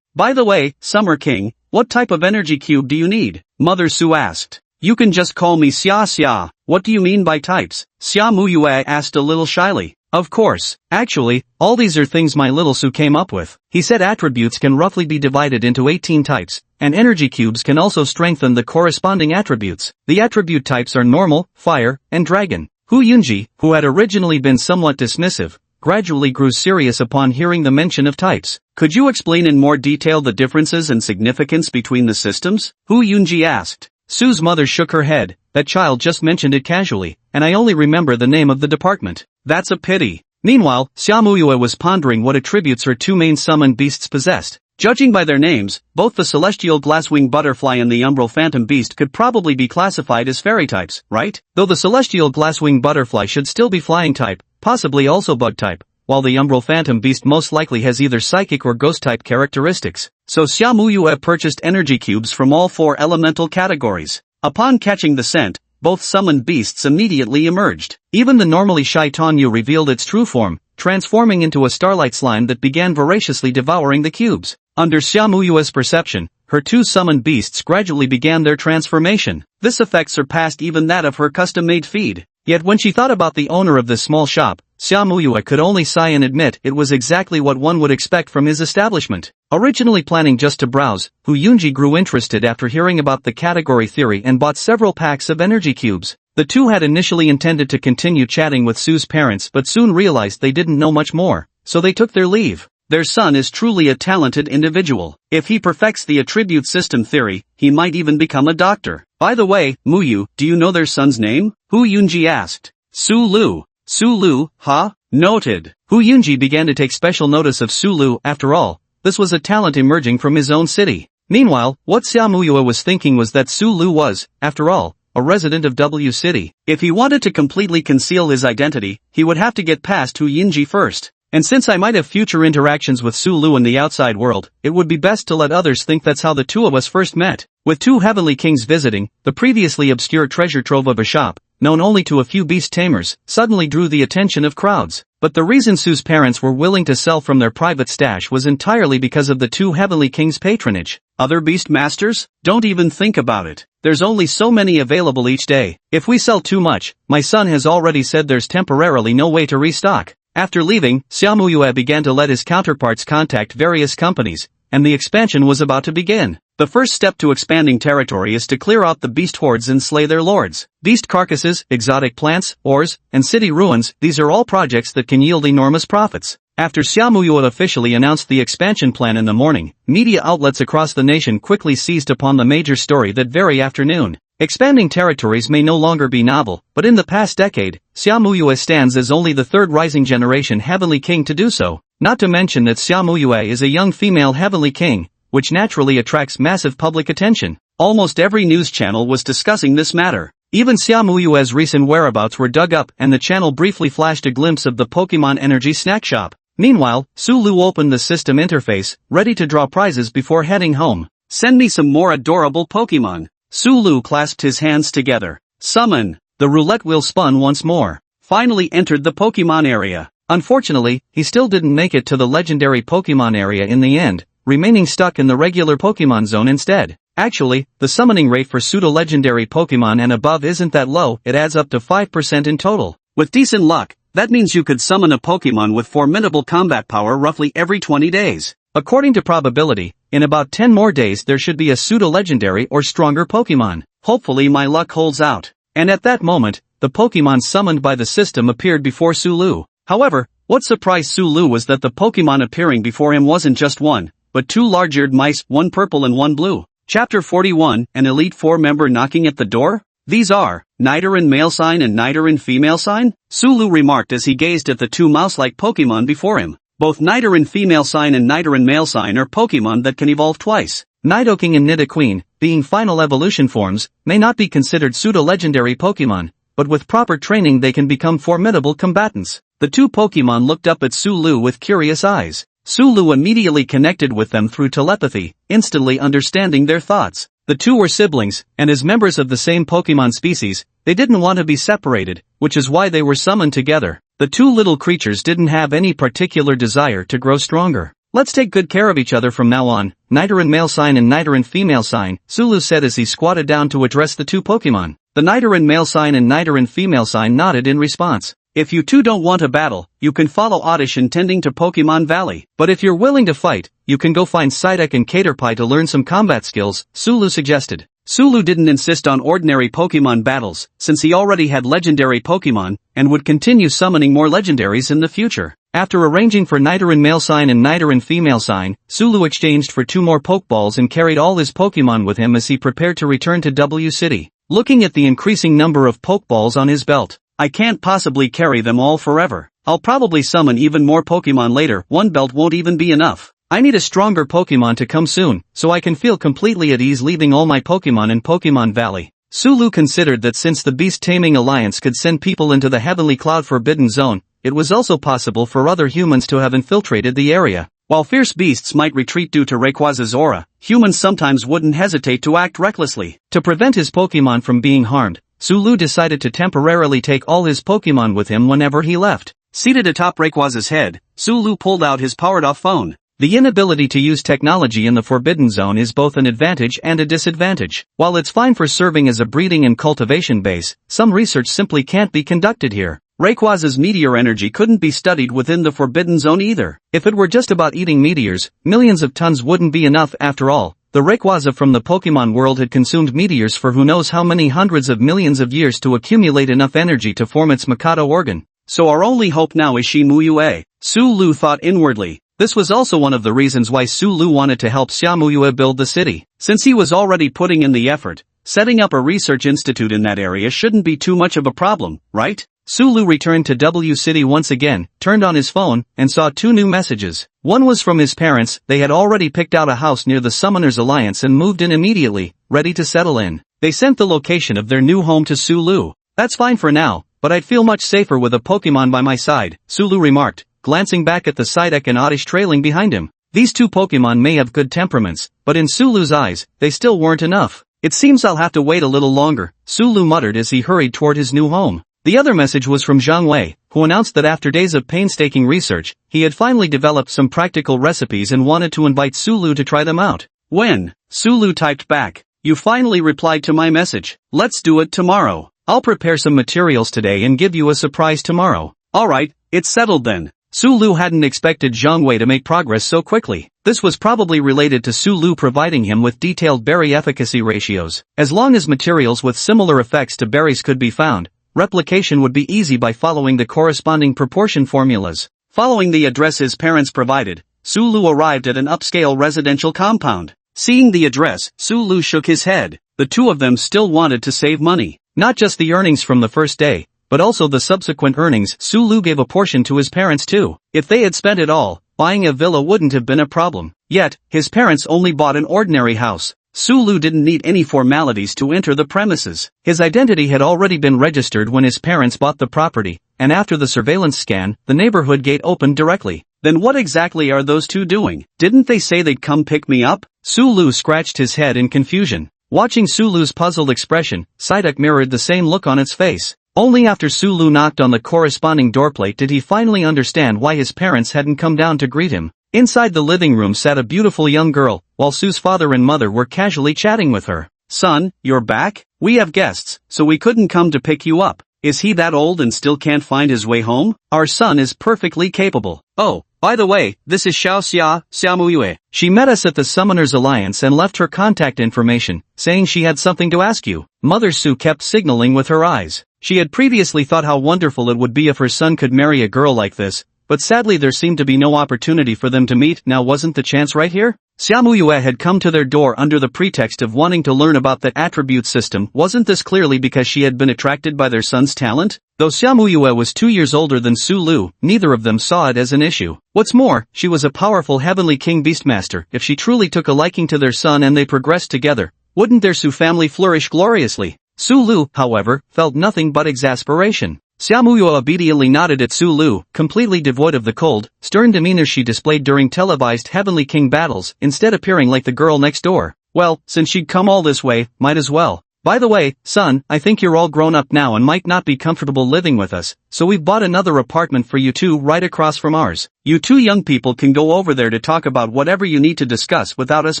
By the way, Summer King, what type of energy cube do you need? Mother Su asked. You can just call me Xia. What do you mean by types? Xiamu Yue asked a little shyly. Of course. Actually, all these are things my little Su came up with. He said attributes can roughly be divided into 18 types, and energy cubes can also strengthen the corresponding attributes. The attribute types are normal, fire, and dragon. Hu Yunji, who had originally been somewhat dismissive, gradually grew serious upon hearing the mention of types. Could you explain in more detail the differences and significance between the systems? Hu Yunji asked. Su's mother shook her head. That child just mentioned it casually, and I only remember the name of the department. That's a pity. Meanwhile, Xiamu Yue was pondering what attributes her two main summoned beasts possessed. Judging by their names, both the celestial glasswing butterfly and the umbral phantom beast could probably be classified as fairy types, right? Though the celestial glasswing butterfly should still be flying type, possibly also bug type, while the umbral phantom beast most likely has either psychic or ghost type characteristics. So Xiamu Yue purchased energy cubes from all four elemental categories. Upon catching the scent, both summoned beasts immediately emerged. Even the normally shy Tanyu revealed its true form, transforming into a starlight slime that began voraciously devouring the cubes. Under Xiamu Yue's perception, her two summoned beasts gradually began their transformation. This effect surpassed even that of her custom-made feed. Yet when she thought about the owner of this small shop, Xiamu Yue could only sigh and admit it was exactly what one would expect from his establishment. Originally planning just to browse, Hu Yunji grew interested after hearing about the category theory and bought several packs of energy cubes. The two had initially intended to continue chatting with Su's parents but soon realized they didn't know much more, so they took their leave. Their son is truly a talented individual. If he perfects the attribute system theory, he might even become a doctor. By the way, Muyu, do you know their son's name? Hu Yunji asked. Su Lu, huh? Noted. Hu Yunji began to take special notice of Su Lu. After all, this was a talent emerging from his own city. Meanwhile, what Xiamu Yue was thinking was that Su Lu was, after all, a resident of W City. If he wanted to completely conceal his identity, he would have to get past Hu Yunji first. And since I might have future interactions with Su Lu in the outside world, it would be best to let others think that's how the two of us first met. With two heavenly kings visiting, the previously obscure treasure trove of a shop, known only to a few beast tamers, suddenly drew the attention of crowds. But the reason Su's parents were willing to sell from their private stash was entirely because of the two heavenly kings' patronage. Other beast masters? Don't even think about it. There's only so many available each day. If we sell too much, my son has already said there's temporarily no way to restock. After leaving, Xiamu Yue began to let his counterparts contact various companies, and the expansion was about to begin. The first step to expanding territory is to clear out the beast hordes and slay their lords. Beast carcasses, exotic plants, ores, and city ruins, these are all projects that can yield enormous profits. After Xiamu Yue officially announced the expansion plan in the morning, media outlets across the nation quickly seized upon the major story that very afternoon. Expanding territories may no longer be novel, but in the past decade, Xiamu Yue stands as only the third rising generation heavenly king to do so. Not to mention that Xiamu Yue is a young female heavenly king, which naturally attracts massive public attention. Almost every news channel was discussing this matter. Even Xiamu Yue's recent whereabouts were dug up and the channel briefly flashed a glimpse of the Pokemon Energy snack shop. Meanwhile, Su Lu opened the system interface, ready to draw prizes before heading home. Send me some more adorable Pokemon. Su Lu clasped his hands together. Summon. The roulette wheel spun once more. Finally entered the Pokemon area. Unfortunately, he still didn't make it to the legendary Pokemon area in the end, remaining stuck in the regular Pokemon zone instead. Actually, the summoning rate for pseudo-legendary Pokemon and above isn't that low, it adds up to 5% in total. With decent luck, that means you could summon a Pokemon with formidable combat power roughly every 20 days. According to probability, in about 10 more days there should be a pseudo-legendary or stronger Pokemon. Hopefully my luck holds out. And at that moment, the Pokemon summoned by the system appeared before Su Lu. However, what surprised Su Lu was that the Pokemon appearing before him wasn't just one, but two large-eared mice, one purple and one blue. Chapter 41, an Elite Four member knocking at the door? These are, Nidoran male sign and Nidoran female sign? Sulu remarked as he gazed at the two mouse-like Pokemon before him. Both Nidoran female sign and Nidoran male sign are Pokemon that can evolve twice. Nidoking and Nidoqueen, being final evolution forms, may not be considered pseudo-legendary Pokemon, but with proper training they can become formidable combatants. The two Pokemon looked up at Sulu with curious eyes. Sulu immediately connected with them through telepathy, instantly understanding their thoughts. The two were siblings, and as members of the same Pokemon species, they didn't want to be separated, which is why they were summoned together. The two little creatures didn't have any particular desire to grow stronger. Let's take good care of each other from now on, Nidoran male sign and Nidoran female sign, Sulu said as he squatted down to address the two Pokemon. The Nidoran male sign and Nidoran female sign nodded in response. If you two don't want a battle, you can follow Oddish intending to Pokemon Valley. But if you're willing to fight, you can go find Psyduck and Caterpie to learn some combat skills, Sulu suggested. Sulu didn't insist on ordinary Pokemon battles, since he already had legendary Pokemon, and would continue summoning more legendaries in the future. After arranging for Nidoran male sign and Nidoran female sign, Sulu exchanged for 2 more Pokeballs and carried all his Pokemon with him as he prepared to return to W City. Looking at the increasing number of Pokeballs on his belt, I can't possibly carry them all forever. I'll probably summon even more Pokemon later, one belt won't even be enough. I need a stronger Pokemon to come soon, so I can feel completely at ease leaving all my Pokemon in Pokemon Valley. Sulu considered that since the Beast Taming Alliance could send people into the Heavenly Cloud Forbidden Zone, it was also possible for other humans to have infiltrated the area. While fierce beasts might retreat due to Rayquaza's aura, humans sometimes wouldn't hesitate to act recklessly. To prevent his Pokemon from being harmed, Sulu decided to temporarily take all his Pokemon with him whenever he left. Seated atop Rayquaza's head, Sulu pulled out his powered-off phone. The inability to use technology in the Forbidden Zone is both an advantage and a disadvantage. While it's fine for serving as a breeding and cultivation base, some research simply can't be conducted here. Rayquaza's meteor energy couldn't be studied within the Forbidden Zone either. If it were just about eating meteors, millions of tons wouldn't be enough after all. The Rayquaza from the Pokemon world had consumed meteors for who knows how many hundreds of millions of years to accumulate enough energy to form its Mikado organ. So our only hope now is Shimuyue, Sulu thought inwardly. This was also one of the reasons why Sulu wanted to help Xiamuyue build the city. Since he was already putting in the effort, setting up a research institute in that area shouldn't be too much of a problem, right? Sulu returned to W City once again, turned on his phone, and saw 2 new messages. One was from his parents. They had already picked out a house near the Summoners Alliance and moved in immediately, ready to settle in. They sent the location of their new home to Sulu. That's fine for now, but I'd feel much safer with a Pokemon by my side, Sulu remarked, glancing back at the Psyduck and Oddish trailing behind him. These 2 Pokemon may have good temperaments, but in Sulu's eyes, they still weren't enough. It seems I'll have to wait a little longer, Sulu muttered as he hurried toward his new home. The other message was from Zhang Wei, who announced that after days of painstaking research, he had finally developed some practical recipes and wanted to invite Sulu to try them out. When? Sulu typed back. You finally replied to my message. Let's do it tomorrow. I'll prepare some materials today and give you a surprise tomorrow. Alright, it's settled then. Sulu hadn't expected Zhang Wei to make progress so quickly. This was probably related to Sulu providing him with detailed berry efficacy ratios. As long as materials with similar effects to berries could be found, replication would be easy by following the corresponding proportion formulas. Following the address his parents provided, Sulu arrived at an upscale residential compound. Seeing the address, Sulu shook his head. The two of them still wanted to save money. Not just the earnings from the first day, but also the subsequent earnings. Sulu gave a portion to his parents too. If they had spent it all, buying a villa wouldn't have been a problem. Yet, his parents only bought an ordinary house. Sulu didn't need any formalities to enter the premises. His identity had already been registered when his parents bought the property, and after the surveillance scan, the neighborhood gate opened directly. Then what exactly are those two doing? Didn't they say they'd come pick me up? Sulu scratched his head in confusion. Watching Sulu's puzzled expression, Psyduck mirrored the same look on its face. Only after Sulu knocked on the corresponding doorplate did he finally understand why his parents hadn't come down to greet him. Inside the living room sat a beautiful young girl, while Sue's father and mother were casually chatting with her. Son, you're back? We have guests, so we couldn't come to pick you up. Is he that old and still can't find his way home? Our son is perfectly capable. Oh, by the way, this is Xiamuyue. She met us at the Summoners Alliance and left her contact information, saying she had something to ask you. Mother Sue kept signaling with her eyes. She had previously thought how wonderful it would be if her son could marry a girl like this, but sadly there seemed to be no opportunity for them to meet. Now wasn't the chance right here? Xiaomuyue had come to their door under the pretext of wanting to learn about the attribute system. Wasn't this clearly because she had been attracted by their son's talent? Though Xiaomuyue was 2 years older than Su Lu, neither of them saw it as an issue. What's more, she was a powerful heavenly king beastmaster. If she truly took a liking to their son and they progressed together, wouldn't their Su family flourish gloriously? Su Lu, however, felt nothing but exasperation. Xiaomuyue obediently nodded at Su Lu, completely devoid of the cold, stern demeanor she displayed during televised Heavenly King battles, instead appearing like the girl next door. Well, since she'd come all this way, might as well. By the way, son, I think you're all grown up now and might not be comfortable living with us, so we've bought another apartment for you two right across from ours. You two young people can go over there to talk about whatever you need to discuss without us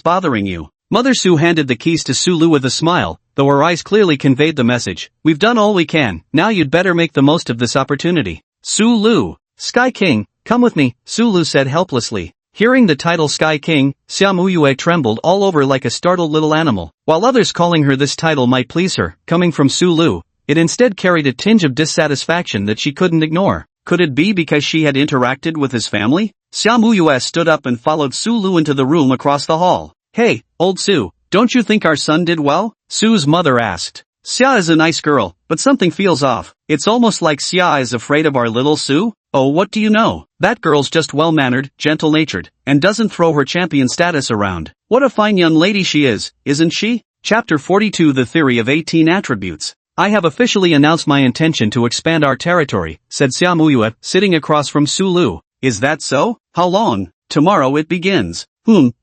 bothering you. Mother Su handed the keys to Su Lu with a smile, though her eyes clearly conveyed the message. We've done all we can, now you'd better make the most of this opportunity. Su Lu, Sky King, come with me, Su Lu said helplessly. Hearing the title Sky King, Xiaomuyue trembled all over like a startled little animal. While others calling her this title might please her, coming from Su Lu, it instead carried a tinge of dissatisfaction that she couldn't ignore. Could it be because she had interacted with his family? Xiaomuyue stood up and followed Su Lu into the room across the hall. Hey, old Su, don't you think our son did well? Su's mother asked. Xia is a nice girl, but something feels off. It's almost like Xia is afraid of our little Su. Oh, what do you know? That girl's just well-mannered, gentle-natured, and doesn't throw her champion status around. What a fine young lady she is, isn't she? Chapter 42 The Theory of 18 Attributes. I have officially announced my intention to expand our territory, said Xiaomuyue, sitting across from Su Lu. Is that so? How long? Tomorrow it begins.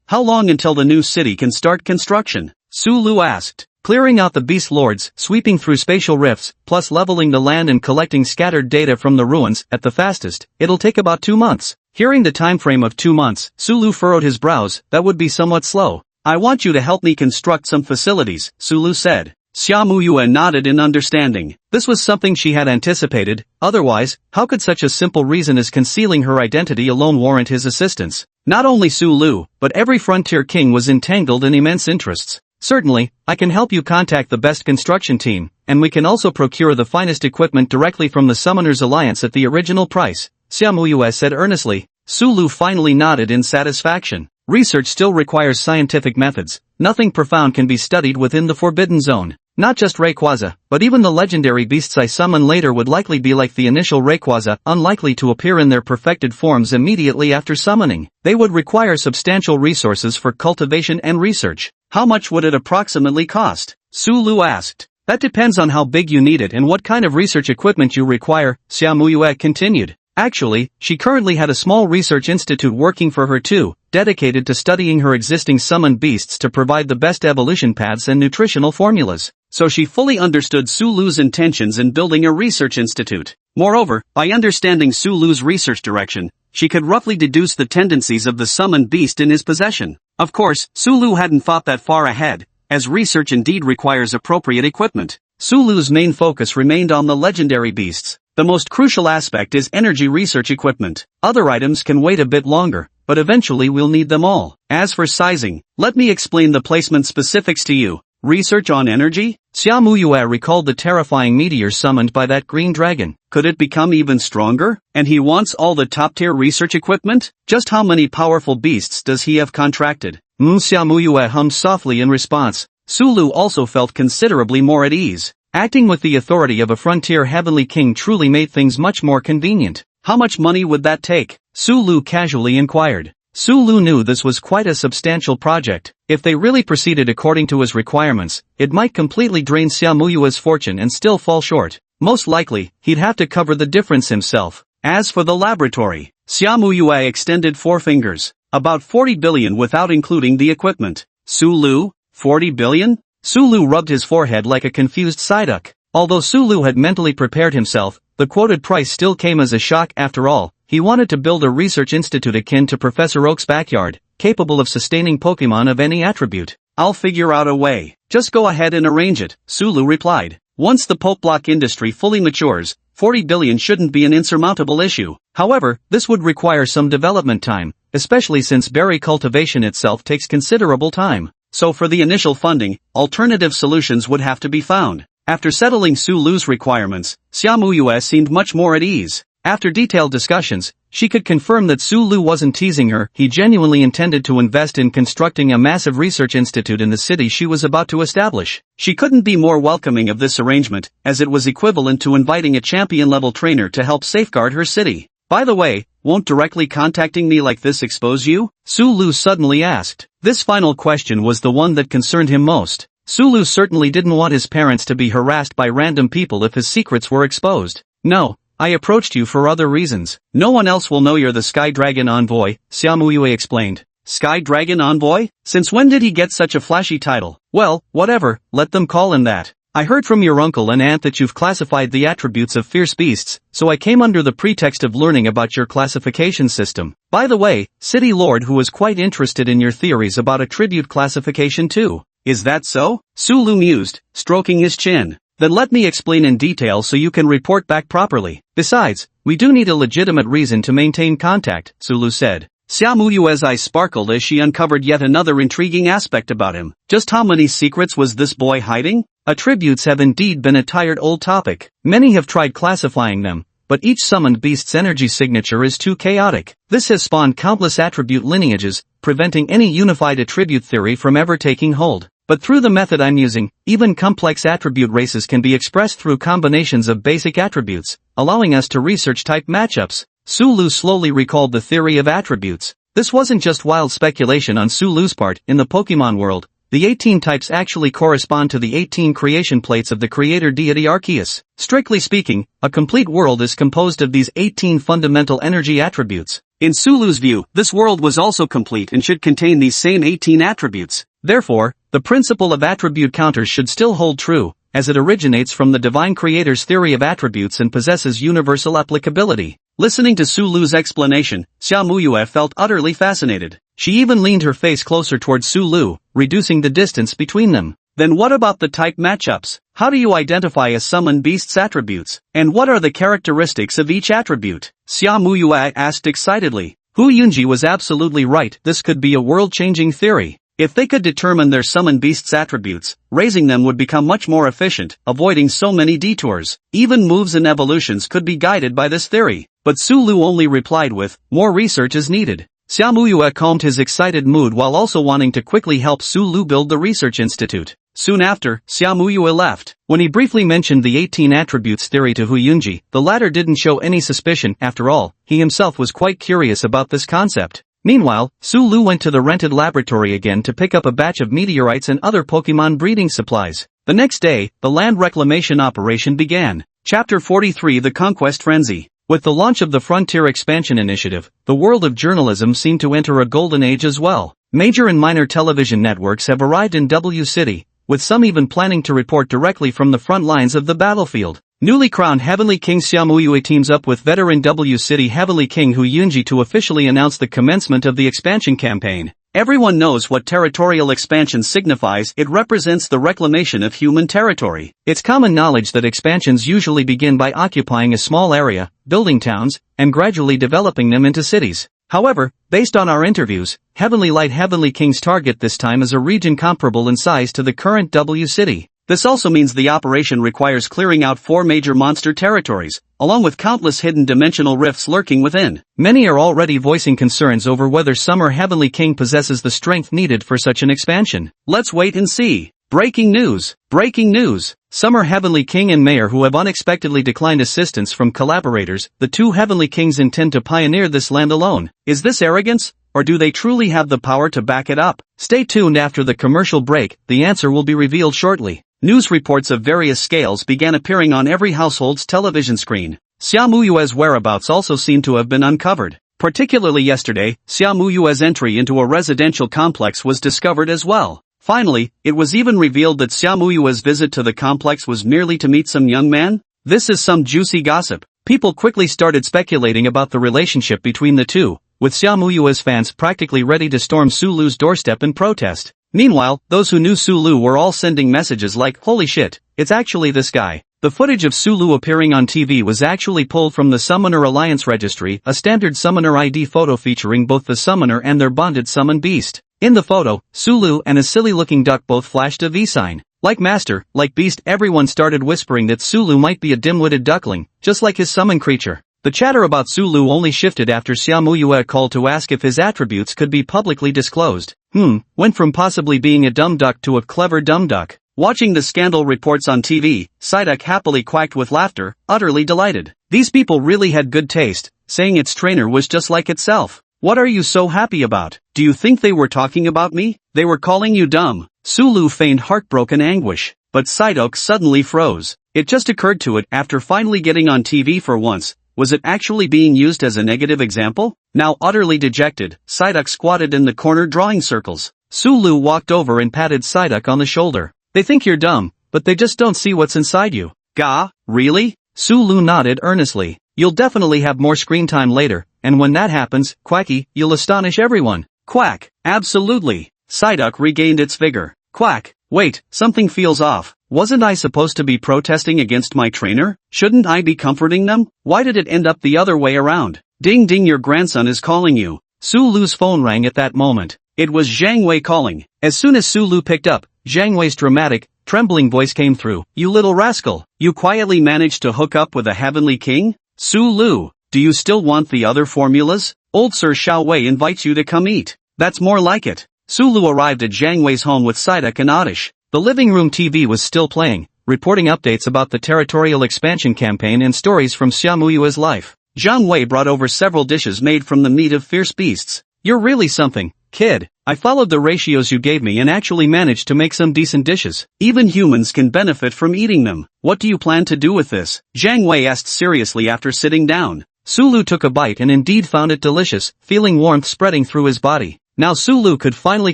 How long until the new city can start construction? Su Lu asked. Clearing out the beast lords, sweeping through spatial rifts, plus leveling the land and collecting scattered data from the ruins, at the fastest, it'll take about 2 months. Hearing the time frame of 2 months, Su Lu furrowed his brows. That would be somewhat slow. I want you to help me construct some facilities, Su Lu said. Xiaomuyue nodded in understanding. This was something she had anticipated, otherwise, how could such a simple reason as concealing her identity alone warrant his assistance? Not only Su Lu, but every frontier king was entangled in immense interests. Certainly, I can help you contact the best construction team, and we can also procure the finest equipment directly from the Summoners Alliance at the original price, Xiaomuyue said earnestly. Su Lu finally nodded in satisfaction. Research still requires scientific methods. Nothing profound can be studied within the Forbidden Zone. Not just Rayquaza, but even the legendary beasts I summon later would likely be like the initial Rayquaza, unlikely to appear in their perfected forms immediately after summoning. They would require substantial resources for cultivation and research. How much would it approximately cost? Su Lu asked. That depends on how big you need it and what kind of research equipment you require, Xiaomuyue continued. Actually, she currently had a small research institute working for her too, dedicated to studying her existing summoned beasts to provide the best evolution paths and nutritional formulas. So she fully understood Su Lu's intentions in building a research institute. Moreover, by understanding Su Lu's research direction, she could roughly deduce the tendencies of the summoned beast in his possession. Of course, Su Lu hadn't thought that far ahead, as research indeed requires appropriate equipment. Su Lu's main focus remained on the legendary beasts. The most crucial aspect is energy research equipment. Other items can wait a bit longer, but eventually we'll need them all. As for sizing, let me explain the placement specifics to you. Research on energy? Xiaomuyue recalled the terrifying meteor summoned by that green dragon. Could it become even stronger? And he wants all the top-tier research equipment? Just how many powerful beasts does he have contracted? Xiaomuyue hummed softly in response. Su Lu also felt considerably more at ease. Acting with the authority of a frontier heavenly king truly made things much more convenient. How much money would that take? Su Lu casually inquired. Su Lu knew this was quite a substantial project. If they really proceeded according to his requirements, it might completely drain Xiaomuyue's fortune and still fall short. Most likely, he'd have to cover the difference himself. As for the laboratory, Xiaomuyue extended 4 fingers. About 40 billion without including the equipment. Su Lu, 40 billion? Su Lu rubbed his forehead like a confused Psyduck. Although Su Lu had mentally prepared himself, the quoted price still came as a shock. After all, he wanted to build a research institute akin to Professor Oak's backyard, capable of sustaining Pokemon of any attribute. I'll figure out a way. Just go ahead and arrange it, Su Lu replied. Once the Pokeblock industry fully matures, 40 billion shouldn't be an insurmountable issue. However, this would require some development time, especially since berry cultivation itself takes considerable time. So for the initial funding, alternative solutions would have to be found. After settling Su Lu's requirements, Xiaomuyue seemed much more at ease. After detailed discussions, she could confirm that Sulu wasn't teasing her. He genuinely intended to invest in constructing a massive research institute in the city she was about to establish. She couldn't be more welcoming of this arrangement, as it was equivalent to inviting a champion-level trainer to help safeguard her city. By the way, won't directly contacting me like this expose you? Sulu suddenly asked. This final question was the one that concerned him most. Sulu certainly didn't want his parents to be harassed by random people if his secrets were exposed. No, I approached you for other reasons. No one else will know you're the Sky Dragon Envoy, Xiaomuyue explained. Sky Dragon Envoy? Since when did he get such a flashy title? Well, whatever, let them call him that. I heard from your uncle and aunt that you've classified the attributes of fierce beasts, so I came under the pretext of learning about your classification system. By the way, City Lord who was quite interested in your theories about attribute classification too. Is that so? Sulu mused, stroking his chin. Then let me explain in detail so you can report back properly. Besides, we do need a legitimate reason to maintain contact, Sulu said. Xiaomuyue's eyes sparkled as she uncovered yet another intriguing aspect about him. Just how many secrets was this boy hiding? Attributes have indeed been a tired old topic. Many have tried classifying them, but each summoned beast's energy signature is too chaotic. This has spawned countless attribute lineages, preventing any unified attribute theory from ever taking hold. But through the method I'm using, even complex attribute races can be expressed through combinations of basic attributes, allowing us to research type matchups. Sulu slowly recalled the theory of attributes. This wasn't just wild speculation on Sulu's part. In the Pokemon world, the 18 types actually correspond to the 18 creation plates of the creator deity Arceus. Strictly speaking, a complete world is composed of these 18 fundamental energy attributes. In Sulu's view, this world was also complete and should contain these same 18 attributes. Therefore, the principle of attribute counters should still hold true, as it originates from the divine creator's theory of attributes and possesses universal applicability. Listening to Sulu's explanation, Xiaomuyue felt utterly fascinated. She even leaned her face closer towards Sulu, reducing the distance between them. Then what about the type matchups? How do you identify a summoned beast's attributes? And what are the characteristics of each attribute? Xiaomuyue asked excitedly. Hu Yunji was absolutely right. This could be a world-changing theory. If they could determine their summoned beast's attributes, raising them would become much more efficient, avoiding so many detours. Even moves and evolutions could be guided by this theory. But Sulu only replied with, more research is needed. Xiaomuyue calmed his excited mood while also wanting to quickly help Sulu build the research institute. Soon after, Xiaomuyue left. When he briefly mentioned the 18 attributes theory to Hu Yunji, the latter didn't show any suspicion. After all, he himself was quite curious about this concept. Meanwhile, Sulu went to the rented laboratory again to pick up a batch of meteorites and other Pokemon breeding supplies. The next day, the land reclamation operation began. Chapter 43: The Conquest Frenzy. With the launch of the Frontier Expansion Initiative, the world of journalism seemed to enter a golden age as well. Major and minor television networks have arrived in W City, with some even planning to report directly from the front lines of the battlefield. Newly crowned Heavenly King Xiaomuyue teams up with veteran W City Heavenly King Hu Yunji to officially announce the commencement of the expansion campaign. Everyone knows what territorial expansion signifies. It represents the reclamation of human territory. It's common knowledge that expansions usually begin by occupying a small area, building towns, and gradually developing them into cities. However, based on our interviews, Heavenly Light Heavenly King's target this time is a region comparable in size to the current W City. This also means the operation requires clearing out 4 major monster territories, along with countless hidden dimensional rifts lurking within. Many are already voicing concerns over whether Summer Heavenly King possesses the strength needed for such an expansion. Let's wait and see. Breaking news! Breaking news! Summer Heavenly King and Mayor who have unexpectedly declined assistance from collaborators. The 2 Heavenly Kings intend to pioneer this land alone. Is this arrogance? Or do they truly have the power to back it up? Stay tuned after the commercial break. The answer will be revealed shortly. News reports of various scales began appearing on every household's television screen. Xiaomuyue's whereabouts also seemed to have been uncovered. Particularly yesterday, Xiaomuyue's entry into a residential complex was discovered as well. Finally, it was even revealed that Xiaomuyue's visit to the complex was merely to meet some young man. This is some juicy gossip. People quickly started speculating about the relationship between the two, with Xiaomuyue's fans practically ready to storm Sulu's doorstep in protest. Meanwhile, those who knew Sulu were all sending messages like, holy shit, it's actually this guy. The footage of Sulu appearing on TV was actually pulled from the Summoner Alliance Registry, a standard Summoner ID photo featuring both the Summoner and their bonded summon beast. In the photo, Sulu and a silly-looking duck both flashed a V sign. Like Master, like Beast, everyone started whispering that Sulu might be a dim-witted duckling, just like his summon creature. The chatter about Sulu only shifted after Xiaomuyue called to ask if his attributes could be publicly disclosed. Went from possibly being a dumb duck to a clever dumb duck. Watching the scandal reports on TV, Psyduck happily quacked with laughter, utterly delighted. These people really had good taste, saying its trainer was just like itself. What are you so happy about? Do you think they were talking about me? They were calling you dumb. Sulu feigned heartbroken anguish, but Psyduck suddenly froze. It just occurred to it after finally getting on TV for once. Was it actually being used as a negative example? Now utterly dejected, Psyduck squatted in the corner drawing circles. Sulu walked over and patted Psyduck on the shoulder. They think you're dumb, but they just don't see what's inside you. Gah, really? Sulu nodded earnestly. You'll definitely have more screen time later, and when that happens, Quacky, you'll astonish everyone. Quack, absolutely. Psyduck regained its vigor. Quack, wait, something feels off. Wasn't I supposed to be protesting against my trainer? Shouldn't I be comforting them? Why did it end up the other way around? Ding ding, your grandson is calling you. Sulu's phone rang at that moment. It was Zhang Wei calling. As soon as Sulu picked up, Zhang Wei's dramatic, trembling voice came through. You little rascal, you quietly managed to hook up with a heavenly king? Sulu, do you still want the other formulas? Old Sir Xiao Wei invites you to come eat. That's more like it. Sulu arrived at Zhang Wei's home with Psyduck and Oddish. The living room TV was still playing, reporting updates about the territorial expansion campaign and stories from Xiaomuyue's life. Zhang Wei brought over several dishes made from the meat of fierce beasts. You're really something, kid. I followed the ratios you gave me and actually managed to make some decent dishes. Even humans can benefit from eating them. What do you plan to do with this? Zhang Wei asked seriously after sitting down. Sulu took a bite and indeed found it delicious, feeling warmth spreading through his body. Now Sulu could finally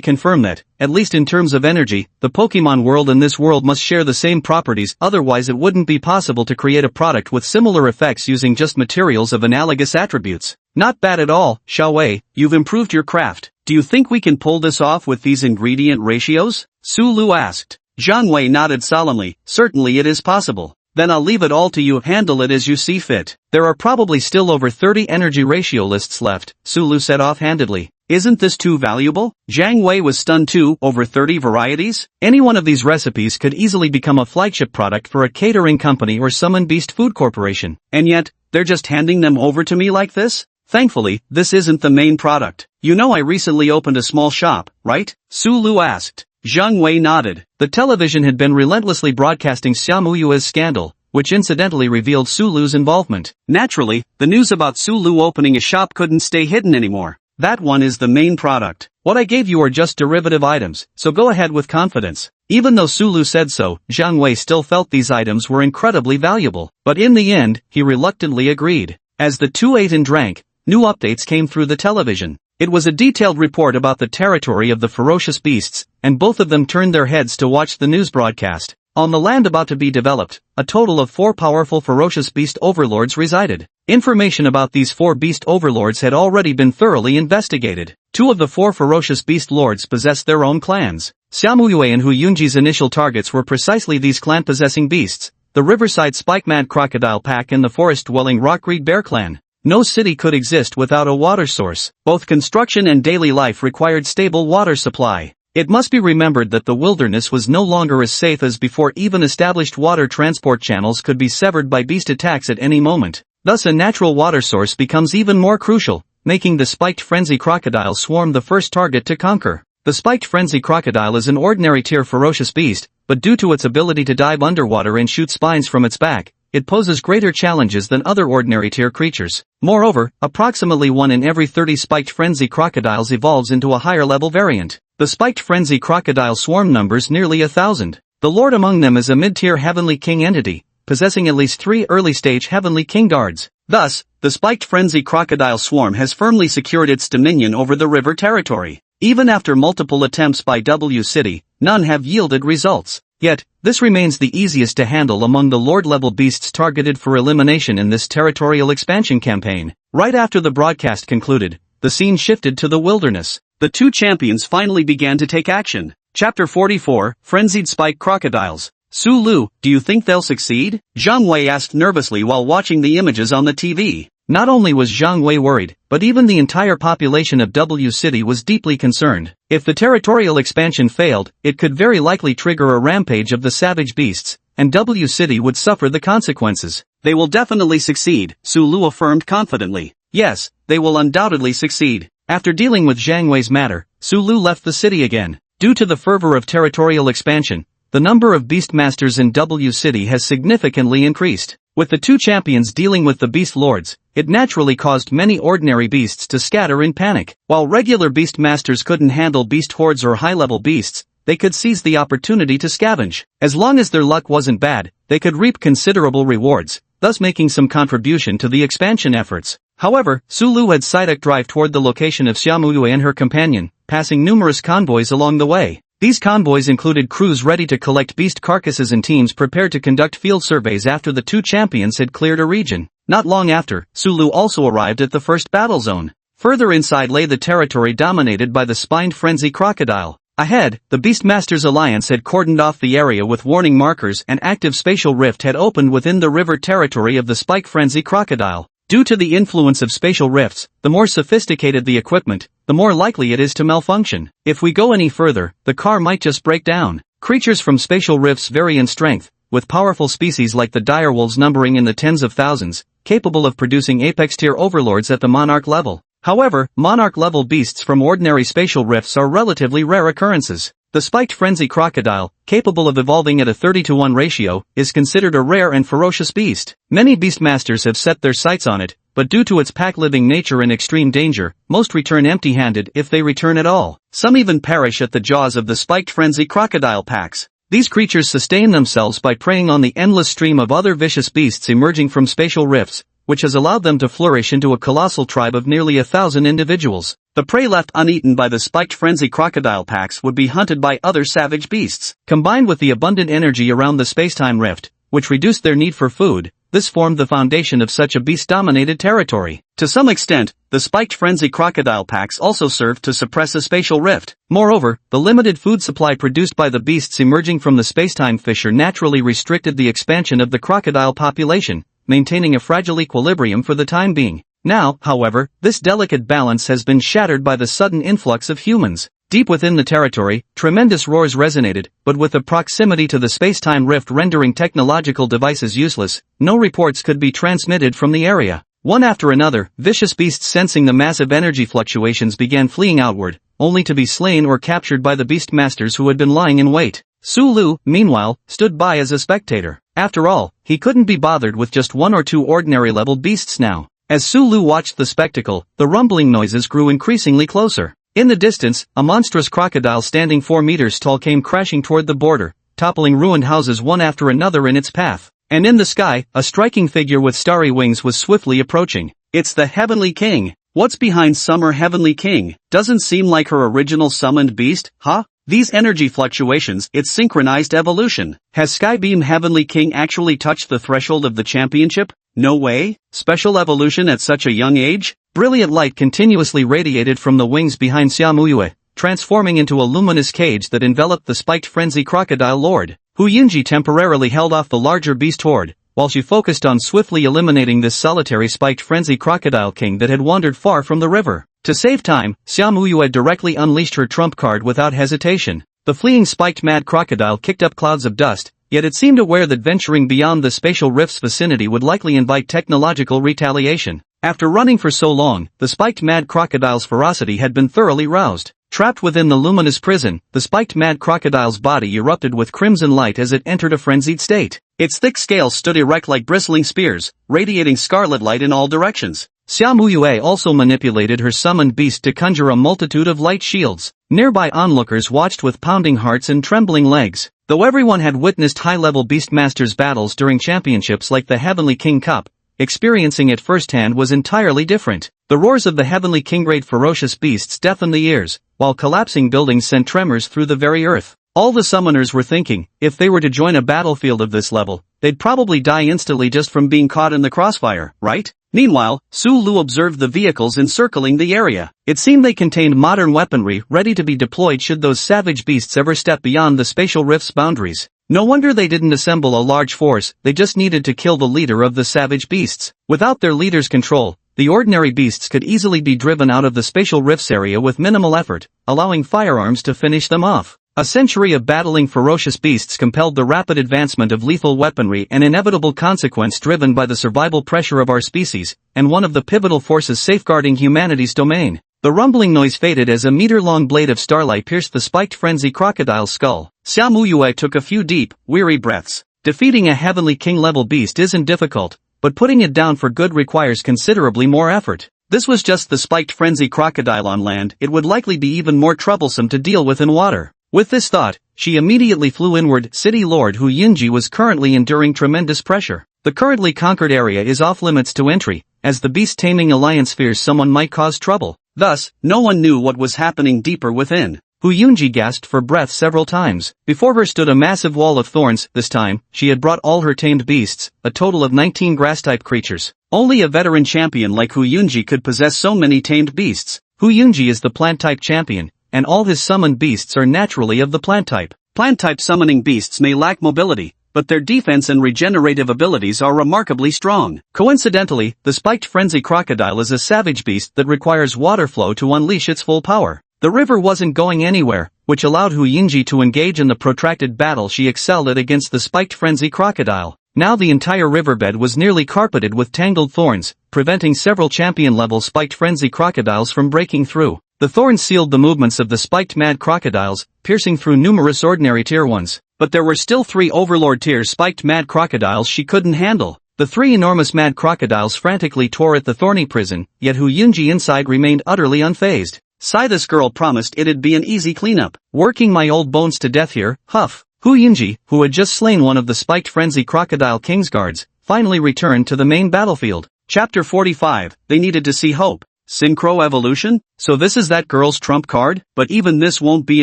confirm that, at least in terms of energy, the Pokemon world and this world must share the same properties, otherwise it wouldn't be possible to create a product with similar effects using just materials of analogous attributes. Not bad at all, Xiao Wei, you've improved your craft. Do you think we can pull this off with these ingredient ratios? Sulu asked. Zhang Wei nodded solemnly, certainly it is possible. Then I'll leave it all to you, handle it as you see fit. There are probably still over 30 energy ratio lists left, Sulu said offhandedly. Isn't this too valuable? Zhang Wei was stunned too. Over 30 varieties? Any one of these recipes could easily become a flagship product for a catering company or Summon Beast Food Corporation. And yet, they're just handing them over to me like this? Thankfully, this isn't the main product. You know I recently opened a small shop, right? Sulu asked. Zhang Wei nodded. The television had been relentlessly broadcasting Xiaomuyue's scandal, which incidentally revealed Sulu's involvement. Naturally, the news about Sulu opening a shop couldn't stay hidden anymore. That one is the main product. What I gave you are just derivative items, so go ahead with confidence. Even though Sulu said so, Zhang Wei still felt these items were incredibly valuable. But in the end, he reluctantly agreed. As the two ate and drank, new updates came through the television. It was a detailed report about the territory of the ferocious beasts, and both of them turned their heads to watch the news broadcast. On the land about to be developed, a total of 4 powerful ferocious beast overlords resided. Information about these 4 beast overlords had already been thoroughly investigated. 2 of the 4 ferocious beast lords possessed their own clans. Xiaomuyue and Hu Yunji's initial targets were precisely these clan-possessing beasts, the Riverside Spike-Mad Crocodile Pack and the forest-dwelling Rockreed Bear Clan. No city could exist without a water source. Both construction and daily life required stable water supply. It must be remembered that the wilderness was no longer as safe as before. Even established water transport channels could be severed by beast attacks at any moment. Thus a natural water source becomes even more crucial, making the spiked frenzy crocodile swarm the first target to conquer. The spiked frenzy crocodile is an ordinary tier ferocious beast, but due to its ability to dive underwater and shoot spines from its back, it poses greater challenges than other ordinary tier creatures. Moreover, approximately 1 in every 30 spiked frenzy crocodiles evolves into a higher level variant. The spiked frenzy crocodile swarm numbers nearly 1,000. The lord among them is a mid-tier heavenly king entity, possessing at least 3 early-stage heavenly king guards. Thus, the spiked frenzy crocodile swarm has firmly secured its dominion over the river territory. Even after multiple attempts by W City, none have yielded results. Yet, this remains the easiest to handle among the lord-level beasts targeted for elimination in this territorial expansion campaign. Right after the broadcast concluded, the scene shifted to the wilderness. The 2 champions finally began to take action. Chapter 44, Frenzied Spike Crocodiles. Sulu, do you think they'll succeed? Zhang Wei asked nervously while watching the images on the TV. Not only was Zhang Wei worried, but even the entire population of W City was deeply concerned. If the territorial expansion failed, it could very likely trigger a rampage of the savage beasts, and W City would suffer the consequences. They will definitely succeed, Su Lu affirmed confidently. Yes, they will undoubtedly succeed. After dealing with Zhang Wei's matter, Su Lu left the city again. Due to the fervor of territorial expansion, the number of Beastmasters in W City has significantly increased. With the two champions dealing with the Beast Lords, it naturally caused many ordinary beasts to scatter in panic. While regular Beastmasters couldn't handle beast hordes or high-level beasts, they could seize the opportunity to scavenge. As long as their luck wasn't bad, they could reap considerable rewards, thus making some contribution to the expansion efforts. However, Su Lu had Psyduck drive toward the location of Xiaomuyue and her companion, passing numerous convoys along the way. These convoys included crews ready to collect beast carcasses and teams prepared to conduct field surveys after the two champions had cleared a region. Not long after, Su Lu also arrived at the first battle zone. Further inside lay the territory dominated by the spined frenzy crocodile. Ahead, the Beastmasters Alliance had cordoned off the area with warning markers and active spatial rift had opened within the river territory of the spike frenzy crocodile. Due to the influence of spatial rifts, the more sophisticated the equipment, the more likely it is to malfunction. If we go any further, the car might just break down. Creatures from spatial rifts vary in strength, with powerful species like the direwolves numbering in the tens of thousands, capable of producing apex-tier overlords at the monarch level. However, monarch-level beasts from ordinary spatial rifts are relatively rare occurrences. The spiked frenzy crocodile, capable of evolving at a 30-to-1 ratio, is considered a rare and ferocious beast. Many beastmasters have set their sights on it, but due to its pack-living nature and extreme danger, most return empty-handed if they return at all. Some even perish at the jaws of the spiked frenzy crocodile packs. These creatures sustain themselves by preying on the endless stream of other vicious beasts emerging from spatial rifts, which has allowed them to flourish into a colossal tribe of nearly 1,000 individuals. The prey left uneaten by the spiked frenzy crocodile packs would be hunted by other savage beasts. Combined with the abundant energy around the spacetime rift, which reduced their need for food, this formed the foundation of such a beast-dominated territory. To some extent, the spiked frenzy crocodile packs also served to suppress a spatial rift. Moreover, the limited food supply produced by the beasts emerging from the spacetime fissure naturally restricted the expansion of the crocodile population, maintaining a fragile equilibrium for the time being. Now, however, this delicate balance has been shattered by the sudden influx of humans. Deep within the territory, tremendous roars resonated, but with the proximity to the spacetime rift rendering technological devices useless, no reports could be transmitted from the area. One after another, vicious beasts sensing the massive energy fluctuations began fleeing outward, only to be slain or captured by the beastmasters who had been lying in wait. Su Lu, meanwhile, stood by as a spectator. After all, he couldn't be bothered with just one or two ordinary-level beasts now. As Su Lu watched the spectacle, the rumbling noises grew increasingly closer. In the distance, a monstrous crocodile standing 4 meters tall came crashing toward the border, toppling ruined houses one after another in its path. And in the sky, a striking figure with starry wings was swiftly approaching. It's the Heavenly King. What's behind Summer Heavenly King? Doesn't seem like her original summoned beast, huh? These energy fluctuations, it's synchronized evolution. Has Skybeam Heavenly King actually touched the threshold of the championship? No way? Special evolution at such a young age? Brilliant light continuously radiated from the wings behind Xiaomuyue, transforming into a luminous cage that enveloped the spiked frenzy crocodile lord. Hu Yinji temporarily held off the larger beast horde, while she focused on swiftly eliminating this solitary spiked frenzy crocodile king that had wandered far from the river. To save time, Xiaomuyue directly unleashed her trump card without hesitation. The fleeing spiked mad crocodile kicked up clouds of dust, yet it seemed aware that venturing beyond the spatial rift's vicinity would likely invite technological retaliation. After running for so long, the spiked mad crocodile's ferocity had been thoroughly roused. Trapped within the luminous prison, the spiked mad crocodile's body erupted with crimson light as it entered a frenzied state. Its thick scales stood erect like bristling spears, radiating scarlet light in all directions. Xiaomuyue also manipulated her summoned beast to conjure a multitude of light shields. Nearby onlookers watched with pounding hearts and trembling legs. Though everyone had witnessed high-level beastmasters battles during championships like the Heavenly King Cup, experiencing it firsthand was entirely different. The roars of the Heavenly King-grade ferocious beasts deafened the ears, while collapsing buildings sent tremors through the very earth. All the summoners were thinking, if they were to join a battlefield of this level, they'd probably die instantly just from being caught in the crossfire, right? Meanwhile, Su Lu observed the vehicles encircling the area. It seemed they contained modern weaponry ready to be deployed should those savage beasts ever step beyond the spatial rift's boundaries. No wonder they didn't assemble a large force, they just needed to kill the leader of the savage beasts. Without their leader's control, the ordinary beasts could easily be driven out of the spatial rift's area with minimal effort, allowing firearms to finish them off. A century of battling ferocious beasts compelled the rapid advancement of lethal weaponry, an inevitable consequence driven by the survival pressure of our species, and one of the pivotal forces safeguarding humanity's domain. The rumbling noise faded as a meter-long blade of starlight pierced the spiked frenzy crocodile's skull. Xia Muyue took a few deep, weary breaths. Defeating a heavenly king-level beast isn't difficult, but putting it down for good requires considerably more effort. This was just the spiked frenzy crocodile on land. It would likely be even more troublesome to deal with in water. With this thought, she immediately flew inward. City Lord Hu Yunji was currently enduring tremendous pressure. The currently conquered area is off-limits to entry, as the beast-taming alliance fears someone might cause trouble. Thus, no one knew what was happening deeper within. Hu Yunji gasped for breath several times. Before her stood a massive wall of thorns. This time, she had brought all her tamed beasts, a total of 19 grass-type creatures. Only a veteran champion like Hu Yunji could possess so many tamed beasts. Hu Yunji is the plant-type champion, and all his summoned beasts are naturally of the plant type. Plant-type summoning beasts may lack mobility, but their defense and regenerative abilities are remarkably strong. Coincidentally, the spiked frenzy crocodile is a savage beast that requires water flow to unleash its full power. The river wasn't going anywhere, which allowed Hu Yunji to engage in the protracted battle she excelled at against the spiked frenzy crocodile. Now the entire riverbed was nearly carpeted with tangled thorns, preventing several champion-level spiked frenzy crocodiles from breaking through. The thorns sealed the movements of the spiked mad crocodiles, piercing through numerous ordinary tier 1s. But there were still 3 overlord tier spiked mad crocodiles she couldn't handle. The 3 enormous mad crocodiles frantically tore at the thorny prison, yet Hu Yunji inside remained utterly unfazed. Sigh, this girl promised it'd be an easy cleanup. Working my old bones to death here, huff. Hu Yunji, who had just slain one of the spiked frenzy crocodile king's guards, finally returned to the main battlefield. Chapter 45, they needed to see hope. Synchro evolution? So this is that girl's trump card? But even this won't be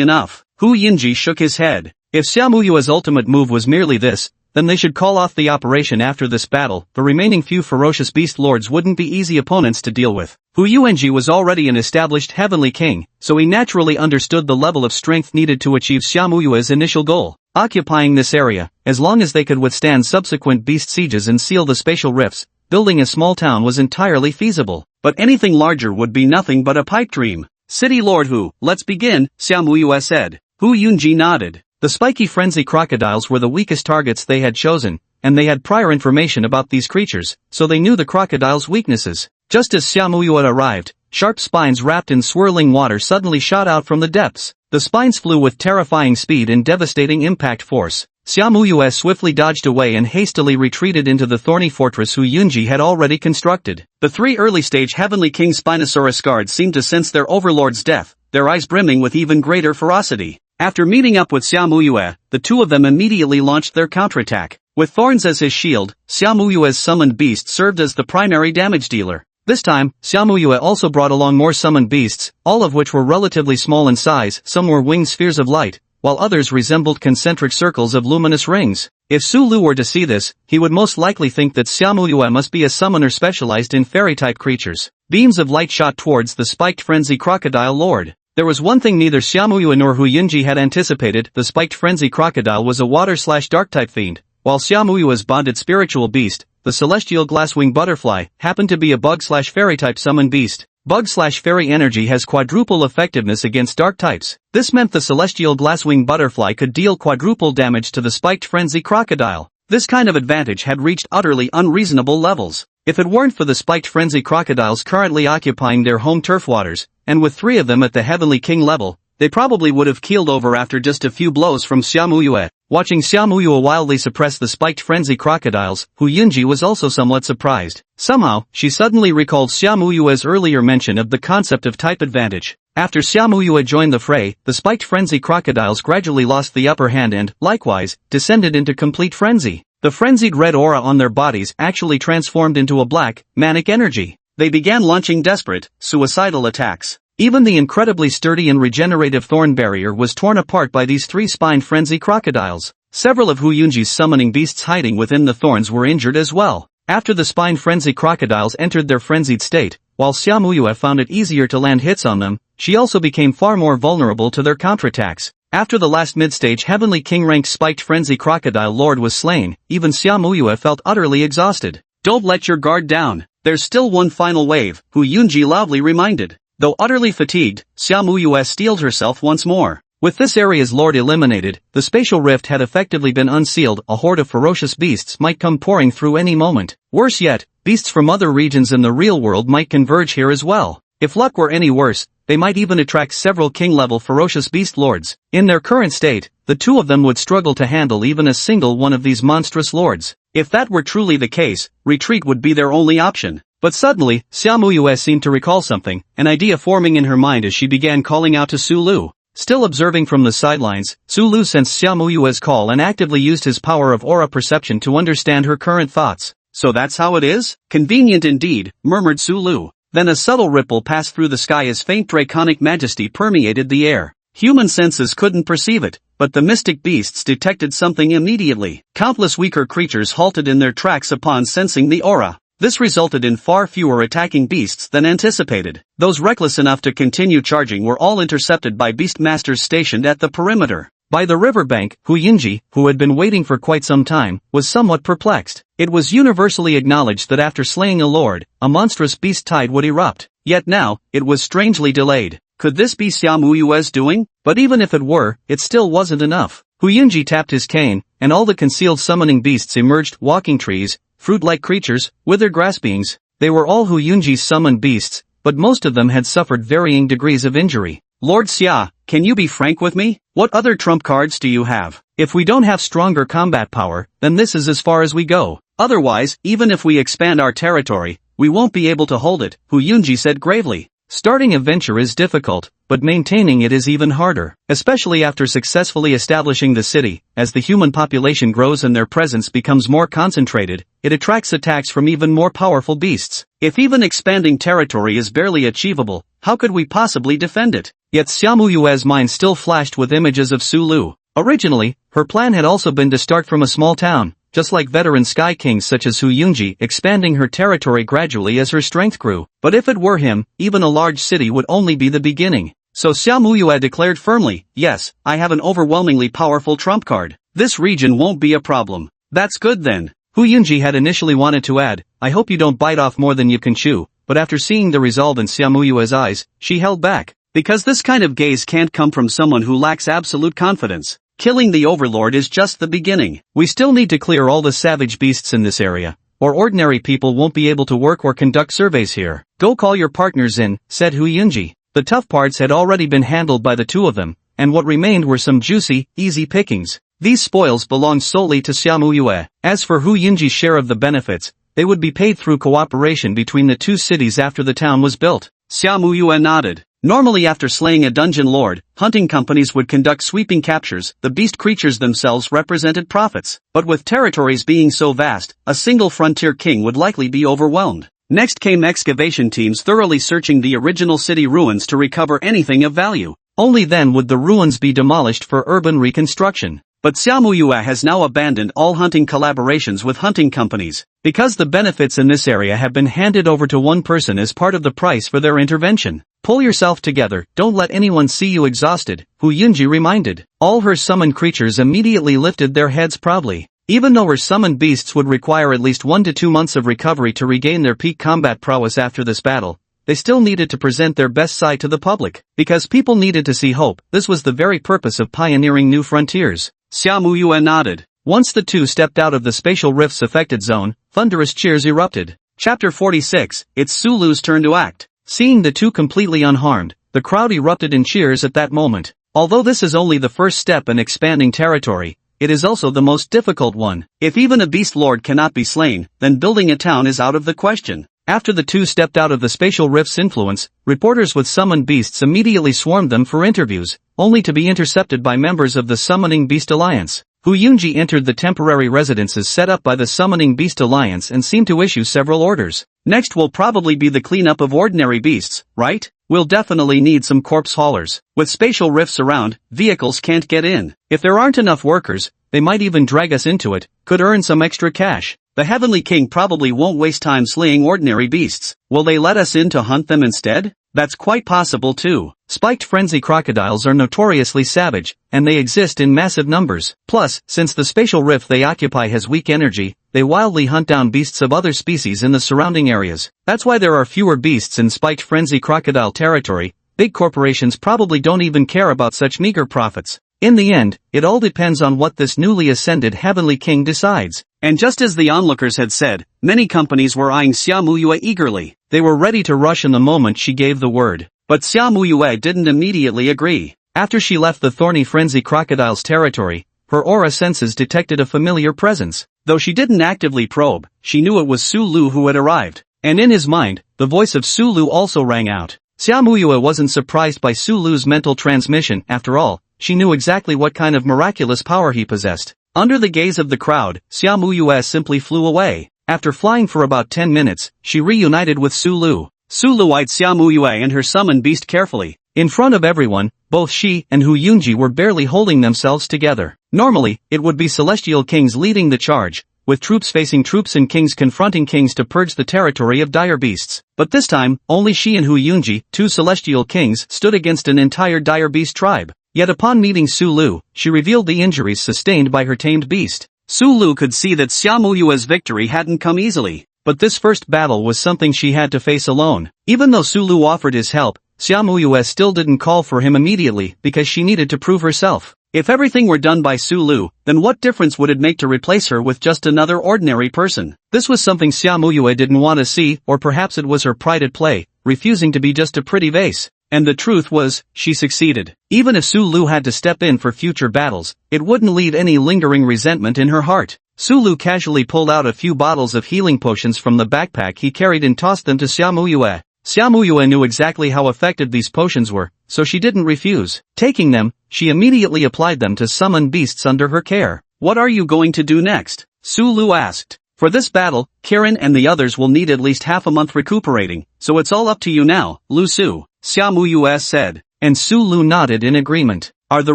enough. Hu Yunji shook his head. If Xia Muyue's ultimate move was merely this, then they should call off the operation after this battle. The remaining few ferocious beast lords wouldn't be easy opponents to deal with. Hu Yunji was already an established heavenly king, so he naturally understood the level of strength needed to achieve Xia Muyue's initial goal. Occupying this area, as long as they could withstand subsequent beast sieges and seal the spatial rifts, building a small town was entirely feasible. But anything larger would be nothing but a pipe dream. City Lord Hu, let's begin, Xia Muyue said. Hu Yunji nodded. The spiky frenzy crocodiles were the weakest targets they had chosen, and they had prior information about these creatures, so they knew the crocodile's weaknesses. Just as Xia Muyue arrived, sharp spines wrapped in swirling water suddenly shot out from the depths. The spines flew with terrifying speed and devastating impact force. Xia Muyue swiftly dodged away and hastily retreated into the thorny fortress Hu Yunji had already constructed. The 3 early-stage Heavenly King Spinosaurus guards seemed to sense their overlord's death, their eyes brimming with even greater ferocity. After meeting up with Xia Muyue, the 2 of them immediately launched their counterattack. With thorns as his shield, Xia Muyue's summoned beast served as the primary damage dealer. This time, Xia Muyue also brought along more summoned beasts, all of which were relatively small in size. Some were winged spheres of light, while others resembled concentric circles of luminous rings. If Su Lu were to see this, he would most likely think that Xia Muyue must be a summoner specialized in fairy-type creatures. Beams of light shot towards the spiked frenzy crocodile lord. There was one thing neither Xia Muyue nor Hu Yunji had anticipated. The spiked frenzy crocodile was a water/dark-type fiend, while Xia Muyue's bonded spiritual beast, the celestial glasswing butterfly, happened to be a bug/fairy-type summoned beast. Bug/fairy energy has quadruple effectiveness against dark types. This meant the celestial glasswing butterfly could deal quadruple damage to the spiked frenzy crocodile. This kind of advantage had reached utterly unreasonable levels. If it weren't for the spiked frenzy crocodiles currently occupying their home turf waters, and with 3 of them at the Heavenly King level, they probably would have keeled over after just a few blows from Xia Muyue. Watching Xia Muyue wildly suppress the spiked frenzy crocodiles, Hu Yunji was also somewhat surprised. Somehow, she suddenly recalled Xia Muyue's earlier mention of the concept of type advantage. After Xia Muyue joined the fray, the spiked frenzy crocodiles gradually lost the upper hand and, likewise, descended into complete frenzy. The frenzied red aura on their bodies actually transformed into a black, manic energy. They began launching desperate, suicidal attacks. Even the incredibly sturdy and regenerative thorn barrier was torn apart by these 3 spine frenzy crocodiles. Several of Hu Yunji's summoning beasts hiding within the thorns were injured as well. After the spine frenzy crocodiles entered their frenzied state, while Xia Muyue found it easier to land hits on them, she also became far more vulnerable to their counterattacks. After the last mid-stage Heavenly King-ranked spiked frenzy crocodile lord was slain, even Xia Muyue felt utterly exhausted. Don't let your guard down. There's still one final wave, Hu Yunji loudly reminded. Though utterly fatigued, Xia Muyue steeled herself once more. With this area's lord eliminated, the spatial rift had effectively been unsealed. A horde of ferocious beasts might come pouring through any moment. Worse yet, beasts from other regions in the real world might converge here as well. If luck were any worse, they might even attract several king-level ferocious beast lords. In their current state, the two of them would struggle to handle even a single one of these monstrous lords. If that were truly the case, retreat would be their only option. But suddenly, Xiaomuyue seemed to recall something, an idea forming in her mind as she began calling out to Sulu. Still observing from the sidelines, Sulu sensed Xiaomuyue's call and actively used his power of aura perception to understand her current thoughts. So that's how it is? Convenient indeed, murmured Sulu. Then a subtle ripple passed through the sky as faint draconic majesty permeated the air. Human senses couldn't perceive it, but the mystic beasts detected something immediately. Countless weaker creatures halted in their tracks upon sensing the aura. This resulted in far fewer attacking beasts than anticipated. Those reckless enough to continue charging were all intercepted by beastmasters stationed at the perimeter. By the riverbank, Hu Yunji, who had been waiting for quite some time, was somewhat perplexed. It was universally acknowledged that after slaying a lord, a monstrous beast tide would erupt. Yet now, it was strangely delayed. Could this be Xiaomuyue's doing? But even if it were, it still wasn't enough. Hu Yunji tapped his cane, and all the concealed summoning beasts emerged, walking trees, fruit-like creatures, withered grass beings. They were all Hu Yunji's summoned beasts, but most of them had suffered varying degrees of injury. Lord Xia, can you be frank with me? What other trump cards do you have? If we don't have stronger combat power, then this is as far as we go. Otherwise, even if we expand our territory, we won't be able to hold it, Hu Yunji said gravely. Starting a venture is difficult, but maintaining it is even harder, especially after successfully establishing the city. As the human population grows and their presence becomes more concentrated, it attracts attacks from even more powerful beasts. If even expanding territory is barely achievable, how could we possibly defend it? Yet Xiaomuyue's mind still flashed with images of Sulu. Originally, her plan had also been to start from a small town, just like veteran Sky Kings such as Hu Yunji, expanding her territory gradually as her strength grew. But if it were him, even a large city would only be the beginning. So Xiaomuyue declared firmly, yes, I have an overwhelmingly powerful trump card. This region won't be a problem. That's good then. Hu Yunji had initially wanted to add, I hope you don't bite off more than you can chew, but after seeing the resolve in Xiaomuyue's eyes, she held back. Because this kind of gaze can't come from someone who lacks absolute confidence. Killing the overlord is just the beginning. We still need to clear all the savage beasts in this area, or ordinary people won't be able to work or conduct surveys here. Go call your partners in, said Hu Yunji. The tough parts had already been handled by the two of them, and what remained were some juicy, easy pickings. These spoils belonged solely to Xiaomuyue. As for Hu Yunji's share of the benefits, they would be paid through cooperation between the two cities after the town was built. Xiaomuyue nodded. Normally after slaying a dungeon lord, hunting companies would conduct sweeping captures. The beast creatures themselves represented profits. But with territories being so vast, a single frontier king would likely be overwhelmed. Next came excavation teams thoroughly searching the original city ruins to recover anything of value. Only then would the ruins be demolished for urban reconstruction. But Xiaomuyue has now abandoned all hunting collaborations with hunting companies, because the benefits in this area have been handed over to one person as part of the price for their intervention. Pull yourself together, don't let anyone see you exhausted, Hu Yunji reminded. All her summoned creatures immediately lifted their heads proudly. Even though her summoned beasts would require at least 1 to 2 months of recovery to regain their peak combat prowess after this battle, they still needed to present their best side to the public. Because people needed to see hope, this was the very purpose of pioneering new frontiers. Xiaomuyue nodded. Once the two stepped out of the spatial rift's affected zone, thunderous cheers erupted. Chapter 46, it's Sulu's turn to act. Seeing the two completely unharmed, the crowd erupted in cheers at that moment. Although this is only the first step in expanding territory, it is also the most difficult one. If even a beast lord cannot be slain, then building a town is out of the question. After the two stepped out of the spatial rift's influence, reporters with summoned beasts immediately swarmed them for interviews, only to be intercepted by members of the Summoning Beast Alliance. Hu Yunji entered the temporary residences set up by the Summoning Beast Alliance and seemed to issue several orders. Next will probably be the cleanup of ordinary beasts, right? We'll definitely need some corpse haulers. With spatial rifts around, vehicles can't get in. If there aren't enough workers, they might even drag us into it, could earn some extra cash. The Heavenly King probably won't waste time slaying ordinary beasts. Will they let us in to hunt them instead? That's quite possible too. Spiked frenzy crocodiles are notoriously savage, and they exist in massive numbers. Plus, since the spatial rift they occupy has weak energy, they wildly hunt down beasts of other species in the surrounding areas. That's why there are fewer beasts in spiked frenzy crocodile territory, Big corporations probably don't even care about such meager profits. In the end, it all depends on what this newly ascended heavenly king decides. And just as the onlookers had said, many companies were eyeing Xia Muyue eagerly. They were ready to rush in the moment she gave the word. But Xia Muyue didn't immediately agree. After she left the thorny frenzy crocodile's territory, her aura senses detected a familiar presence. Though she didn't actively probe, she knew it was Su Lu who had arrived. And in his mind, the voice of Su Lu also rang out. Xia Muyue wasn't surprised by Su Lu's mental transmission. After all, she knew exactly what kind of miraculous power he possessed. Under the gaze of the crowd, Xia Muyue simply flew away. After flying for about 10 minutes, she reunited with Su Lu. Su Lu eyed Xia Muyue and her summoned beast carefully. In front of everyone, both she and Hu Yunji were barely holding themselves together. Normally, it would be celestial kings leading the charge, with troops facing troops and kings confronting kings to purge the territory of dire beasts. But this time, only she and Hu Yunji, two celestial kings, stood against an entire dire beast tribe. Yet upon meeting Su Lu, she revealed the injuries sustained by her tamed beast. Su Lu could see that Xia Muyue's victory hadn't come easily. But this first battle was something she had to face alone. Even though Su Lu offered his help, Xia Muyue still didn't call for him immediately because she needed to prove herself. If everything were done by Su Lu, then what difference would it make to replace her with just another ordinary person? This was something Xia Muyue didn't want to see, or perhaps it was her pride at play, refusing to be just a pretty vase. And the truth was, she succeeded. Even if Su Lu had to step in for future battles, it wouldn't leave any lingering resentment in her heart. Su Lu casually pulled out a few bottles of healing potions from the backpack he carried and tossed them to Xia Muyue. Xia Muyue knew exactly how effective these potions were, so she didn't refuse. Taking them, she immediately applied them to summon beasts under her care. What are you going to do next? Su Lu asked. For this battle, Kirin and the others will need at least half a month recuperating, so it's all up to you now, Lu Su, Xia Muyue said. And Su Lu nodded in agreement. Are the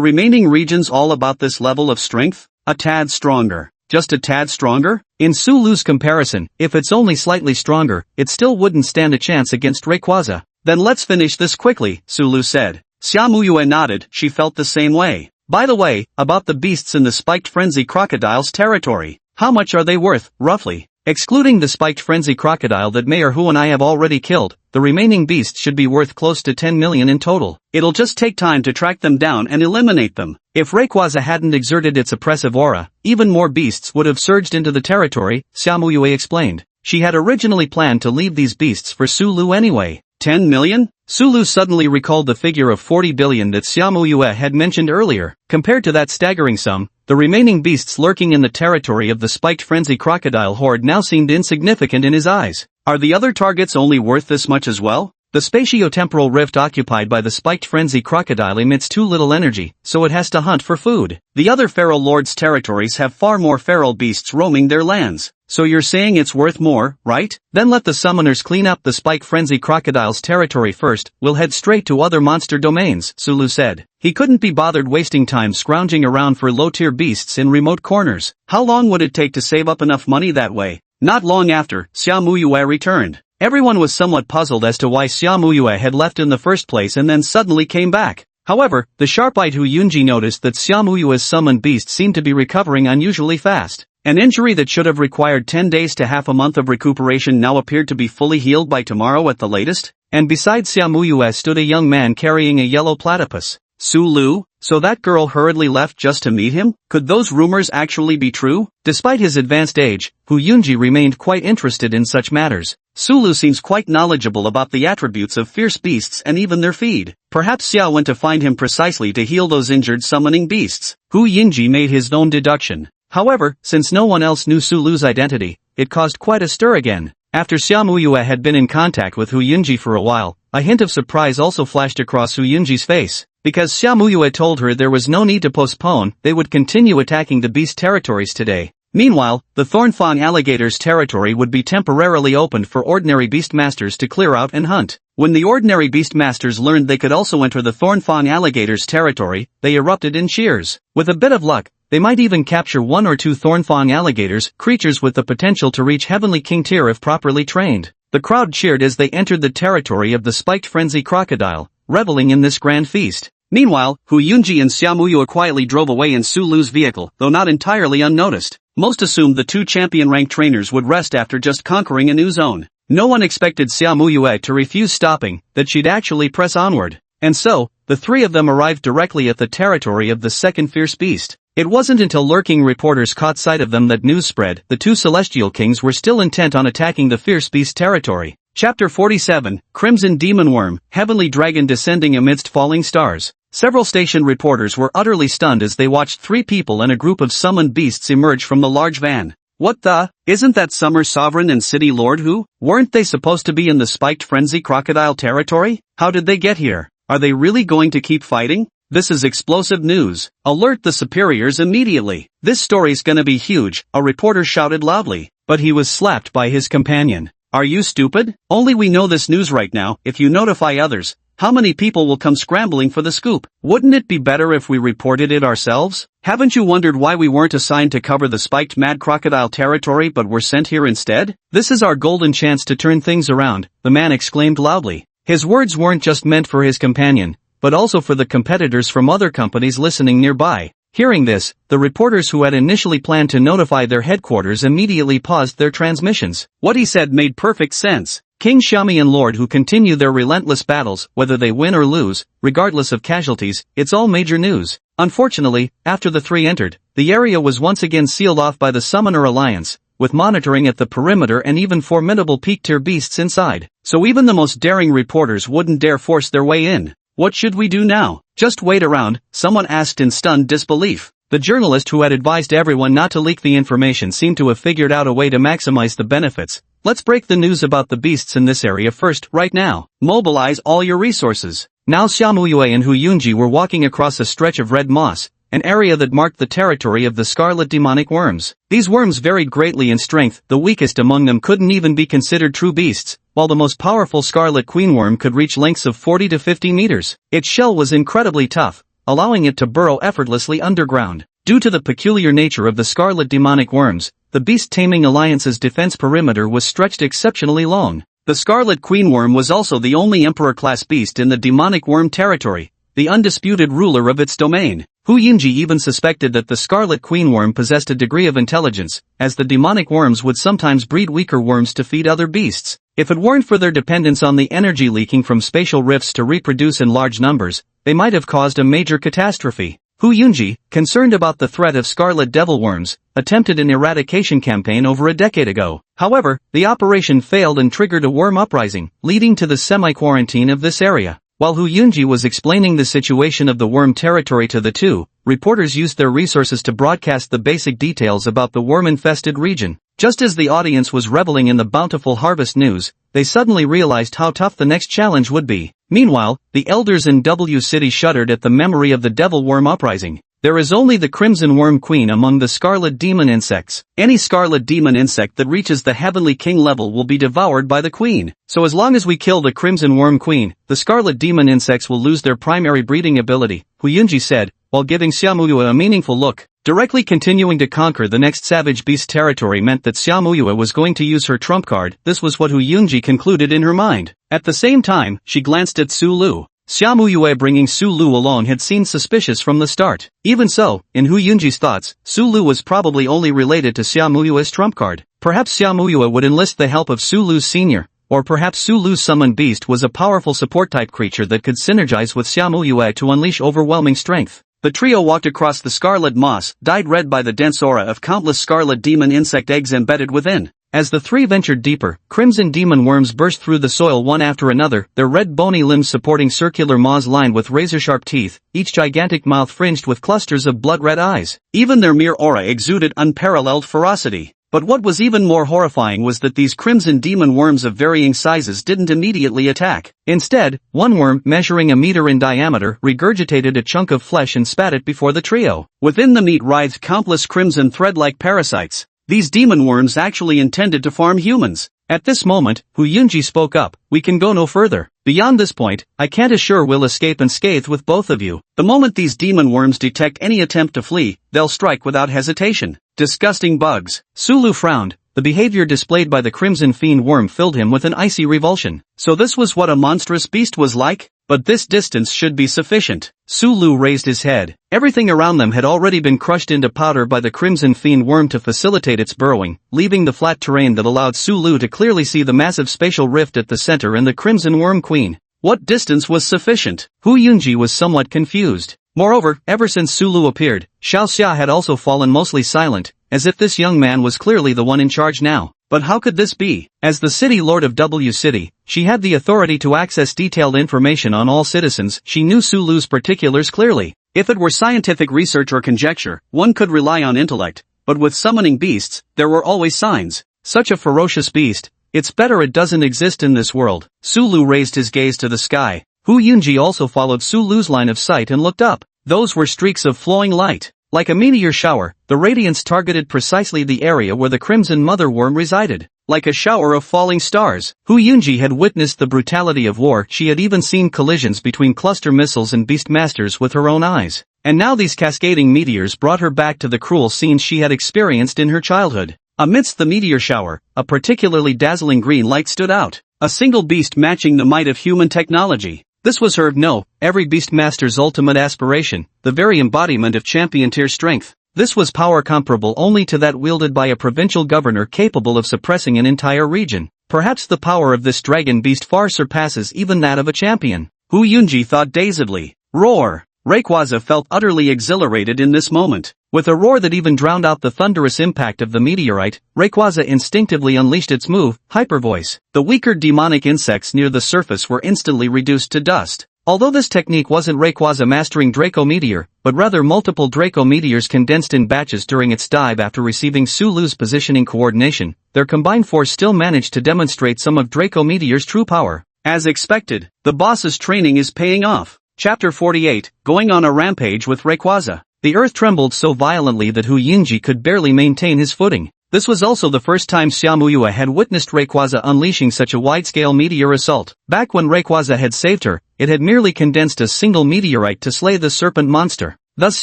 remaining regions all about this level of strength? A tad stronger. Just a tad stronger? In Su Lu's comparison, if it's only slightly stronger, it still wouldn't stand a chance against Rayquaza. Then let's finish this quickly, Su Lu said. Xia Muyue nodded, she felt the same way. By the way, about the beasts in the spiked frenzy crocodile's territory. How much are they worth, roughly? Excluding the spiked frenzy crocodile that Mayor Hu and I have already killed, the remaining beasts should be worth close to 10 million in total. It'll just take time to track them down and eliminate them. If Rayquaza hadn't exerted its oppressive aura, even more beasts would have surged into the territory, Xia Muyue explained. She had originally planned to leave these beasts for Su Lu anyway. 10 million? Su Lu suddenly recalled the figure of 40 billion that Xia Muyue had mentioned earlier. Compared to that staggering sum, the remaining beasts lurking in the territory of the spiked frenzy crocodile horde now seemed insignificant in his eyes. Are the other targets only worth this much as well? The spatio-temporal rift occupied by the spiked frenzy crocodile emits too little energy, so it has to hunt for food. The other feral lords' territories have far more feral beasts roaming their lands. So you're saying it's worth more, right? Then let the summoners clean up the spike frenzy crocodile's territory first, we'll head straight to other monster domains, Su Lu said. He couldn't be bothered wasting time scrounging around for low-tier beasts in remote corners. How long would it take to save up enough money that way? Not long after, Xia Muyue returned. Everyone was somewhat puzzled as to why Xia Muyue had left in the first place and then suddenly came back. However, the sharp-eyed Hu Yunji noticed that Xia Muyue's summoned beast seemed to be recovering unusually fast. An injury that should have required 10 days to half a month of recuperation now appeared to be fully healed by tomorrow at the latest. And beside Xia Muyue stood a young man carrying a yellow platypus. Su Lu? So that girl hurriedly left just to meet him? Could those rumors actually be true? Despite his advanced age, Hu Yunji remained quite interested in such matters. Su Lu seems quite knowledgeable about the attributes of fierce beasts and even their feed. Perhaps Xiao went to find him precisely to heal those injured summoning beasts. Hu Yunji made his own deduction. However, since no one else knew Su Lu's identity, it caused quite a stir again. After Xia Muyue had been in contact with Hu Yunji for a while, a hint of surprise also flashed across Hu Yunji's face. Because Xia Muyue told her there was no need to postpone, they would continue attacking the beast territories today. Meanwhile, the Thornfang alligator's territory would be temporarily opened for ordinary beastmasters to clear out and hunt. When the ordinary beastmasters learned they could also enter the Thornfang alligator's territory, they erupted in cheers. With a bit of luck, they might even capture one or two Thornfang alligators, creatures with the potential to reach Heavenly King tier if properly trained. The crowd cheered as they entered the territory of the spiked frenzy crocodile, reveling in this grand feast. Meanwhile, Hu Yunji and Xia Muyue quietly drove away in Su Lu's vehicle, though not entirely unnoticed. Most assumed the two champion-ranked trainers would rest after just conquering a new zone. No one expected Xia Muyue to refuse stopping, that she'd actually press onward. And so, the three of them arrived directly at the territory of the second fierce beast. It wasn't until lurking reporters caught sight of them that news spread. The two celestial kings were still intent on attacking the fierce beast territory. Chapter 47, Crimson Demon Worm, Heavenly Dragon Descending Amidst Falling Stars. Several station reporters were utterly stunned as they watched three people and a group of summoned beasts emerge from the large van. What the? Isn't that Summer Sovereign and City Lord who? Weren't they supposed to be in the spiked frenzy crocodile territory? How did they get here? Are they really going to keep fighting? This is explosive news. Alert the superiors immediately. This story's gonna be huge, a reporter shouted loudly. But he was slapped by his companion. Are you stupid? Only we know this news right now. If you notify others, how many people will come scrambling for the scoop? Wouldn't it be better if we reported it ourselves? Haven't you wondered why we weren't assigned to cover the spiked mad crocodile territory but were sent here instead? This is our golden chance to turn things around, the man exclaimed loudly. His words weren't just meant for his companion, but also for the competitors from other companies listening nearby. Hearing this, the reporters who had initially planned to notify their headquarters immediately paused their transmissions. What he said made perfect sense. King Xiaomi and Lord who continue their relentless battles, whether they win or lose, regardless of casualties, it's all major news. Unfortunately, after the three entered, the area was once again sealed off by the Summoner Alliance, with monitoring at the perimeter and even formidable peak-tier beasts inside. So even the most daring reporters wouldn't dare force their way in. What should we do now? Just wait around, someone asked in stunned disbelief. The journalist who had advised everyone not to leak the information seemed to have figured out a way to maximize the benefits. Let's break the news about the beasts in this area first, right now. Mobilize all your resources. Now Xiaomuyue and Hu Yunji were walking across a stretch of red moss, an area that marked the territory of the scarlet demonic worms. These worms varied greatly in strength, the weakest among them couldn't even be considered true beasts, while the most powerful scarlet queen worm could reach lengths of 40 to 50 meters. Its shell was incredibly tough, allowing it to burrow effortlessly underground. Due to the peculiar nature of the scarlet demonic worms, the Beast Taming Alliance's defense perimeter was stretched exceptionally long. The scarlet queen worm was also the only emperor-class beast in the demonic worm territory, the undisputed ruler of its domain. Hu Yunji even suspected that the scarlet queen worm possessed a degree of intelligence, as the demonic worms would sometimes breed weaker worms to feed other beasts. If it weren't for their dependence on the energy leaking from spatial rifts to reproduce in large numbers, they might have caused a major catastrophe. Hu Yunji, concerned about the threat of scarlet devil worms, attempted an eradication campaign over a decade ago. However, the operation failed and triggered a worm uprising, leading to the semi-quarantine of this area. While Hu Yunji was explaining the situation of the worm territory to the two, reporters used their resources to broadcast the basic details about the worm-infested region. Just as the audience was reveling in the bountiful harvest news, they suddenly realized how tough the next challenge would be. Meanwhile, the elders in W City shuddered at the memory of the devil worm uprising. There is only the Crimson Worm Queen among the scarlet demon insects. Any scarlet demon insect that reaches the heavenly king level will be devoured by the queen. So as long as we kill the Crimson Worm Queen, the scarlet demon insects will lose their primary breeding ability, Hu Yunji said, while giving Xiaomuyue a meaningful look. Directly continuing to conquer the next savage beast territory meant that Xiaomuyue was going to use her trump card. This was what Hu Yunji concluded in her mind. At the same time, she glanced at Su Lu. Xiaomuyue bringing Su Lu along had seemed suspicious from the start. Even so, in Hu Yunji's thoughts, Su Lu was probably only related to Xiaomuyue's trump card. Perhaps Xiaomuyue would enlist the help of Su Lu's senior, or perhaps Su Lu's summoned beast was a powerful support-type creature that could synergize with Xiaomuyue to unleash overwhelming strength. The trio walked across the scarlet moss, dyed red by the dense aura of countless scarlet demon insect eggs embedded within. As the three ventured deeper, crimson demon worms burst through the soil one after another, their red bony limbs supporting circular maws lined with razor-sharp teeth, each gigantic mouth fringed with clusters of blood-red eyes. Even their mere aura exuded unparalleled ferocity. But what was even more horrifying was that these crimson demon worms of varying sizes didn't immediately attack. Instead, one worm, measuring a meter in diameter, regurgitated a chunk of flesh and spat it before the trio. Within the meat writhed countless crimson thread-like parasites. These demon worms actually intended to farm humans. At this moment, Hu Yunji spoke up, "We can go no further. Beyond this point, I can't assure we'll escape unscathed with both of you. The moment these demon worms detect any attempt to flee, they'll strike without hesitation. Disgusting bugs." Su Lu frowned. The behavior displayed by the crimson fiend worm filled him with an icy revulsion. So this was what a monstrous beast was like? But this distance should be sufficient. Su Lu raised his head. Everything around them had already been crushed into powder by the crimson fiend worm to facilitate its burrowing, leaving the flat terrain that allowed Su Lu to clearly see the massive spatial rift at the center and the crimson worm queen. What distance was sufficient? Hu Yunji was somewhat confused. Moreover, ever since Sulu appeared, Xiao Xia had also fallen mostly silent, as if this young man was clearly the one in charge now. But how could this be? As the city lord of W City, she had the authority to access detailed information on all citizens. She knew Sulu's particulars clearly. If it were scientific research or conjecture, one could rely on intellect, but with summoning beasts, there were always signs. Such a ferocious beast, it's better it doesn't exist in this world. Sulu raised his gaze to the sky. Hu Yunji also followed Sulu's line of sight and looked up. Those were streaks of flowing light. Like a meteor shower, the radiance targeted precisely the area where the Crimson Mother Worm resided. Like a shower of falling stars. Hu Yunji had witnessed the brutality of war. She had even seen collisions between cluster missiles and beastmasters with her own eyes. And now these cascading meteors brought her back to the cruel scenes she had experienced in her childhood. Amidst the meteor shower, a particularly dazzling green light stood out. A single beast matching the might of human technology. This was every beastmaster's ultimate aspiration, the very embodiment of champion-tier strength. This was power comparable only to that wielded by a provincial governor capable of suppressing an entire region. Perhaps the power of this dragon beast far surpasses even that of a champion. Hu Yunji thought dazedly. Roar! Rayquaza felt utterly exhilarated in this moment. With a roar that even drowned out the thunderous impact of the meteorite, Rayquaza instinctively unleashed its move, Hyper Voice. The weaker demonic insects near the surface were instantly reduced to dust. Although this technique wasn't Rayquaza mastering Draco Meteor, but rather multiple Draco Meteors condensed in batches during its dive after receiving Sulu's positioning coordination, their combined force still managed to demonstrate some of Draco Meteor's true power. As expected, the boss's training is paying off. Chapter 48, Going on a Rampage with Rayquaza. The earth trembled so violently that Hu Yunji could barely maintain his footing. This was also the first time Xiaomuyue had witnessed Rayquaza unleashing such a wide-scale meteor assault. Back when Rayquaza had saved her, it had merely condensed a single meteorite to slay the serpent monster. Thus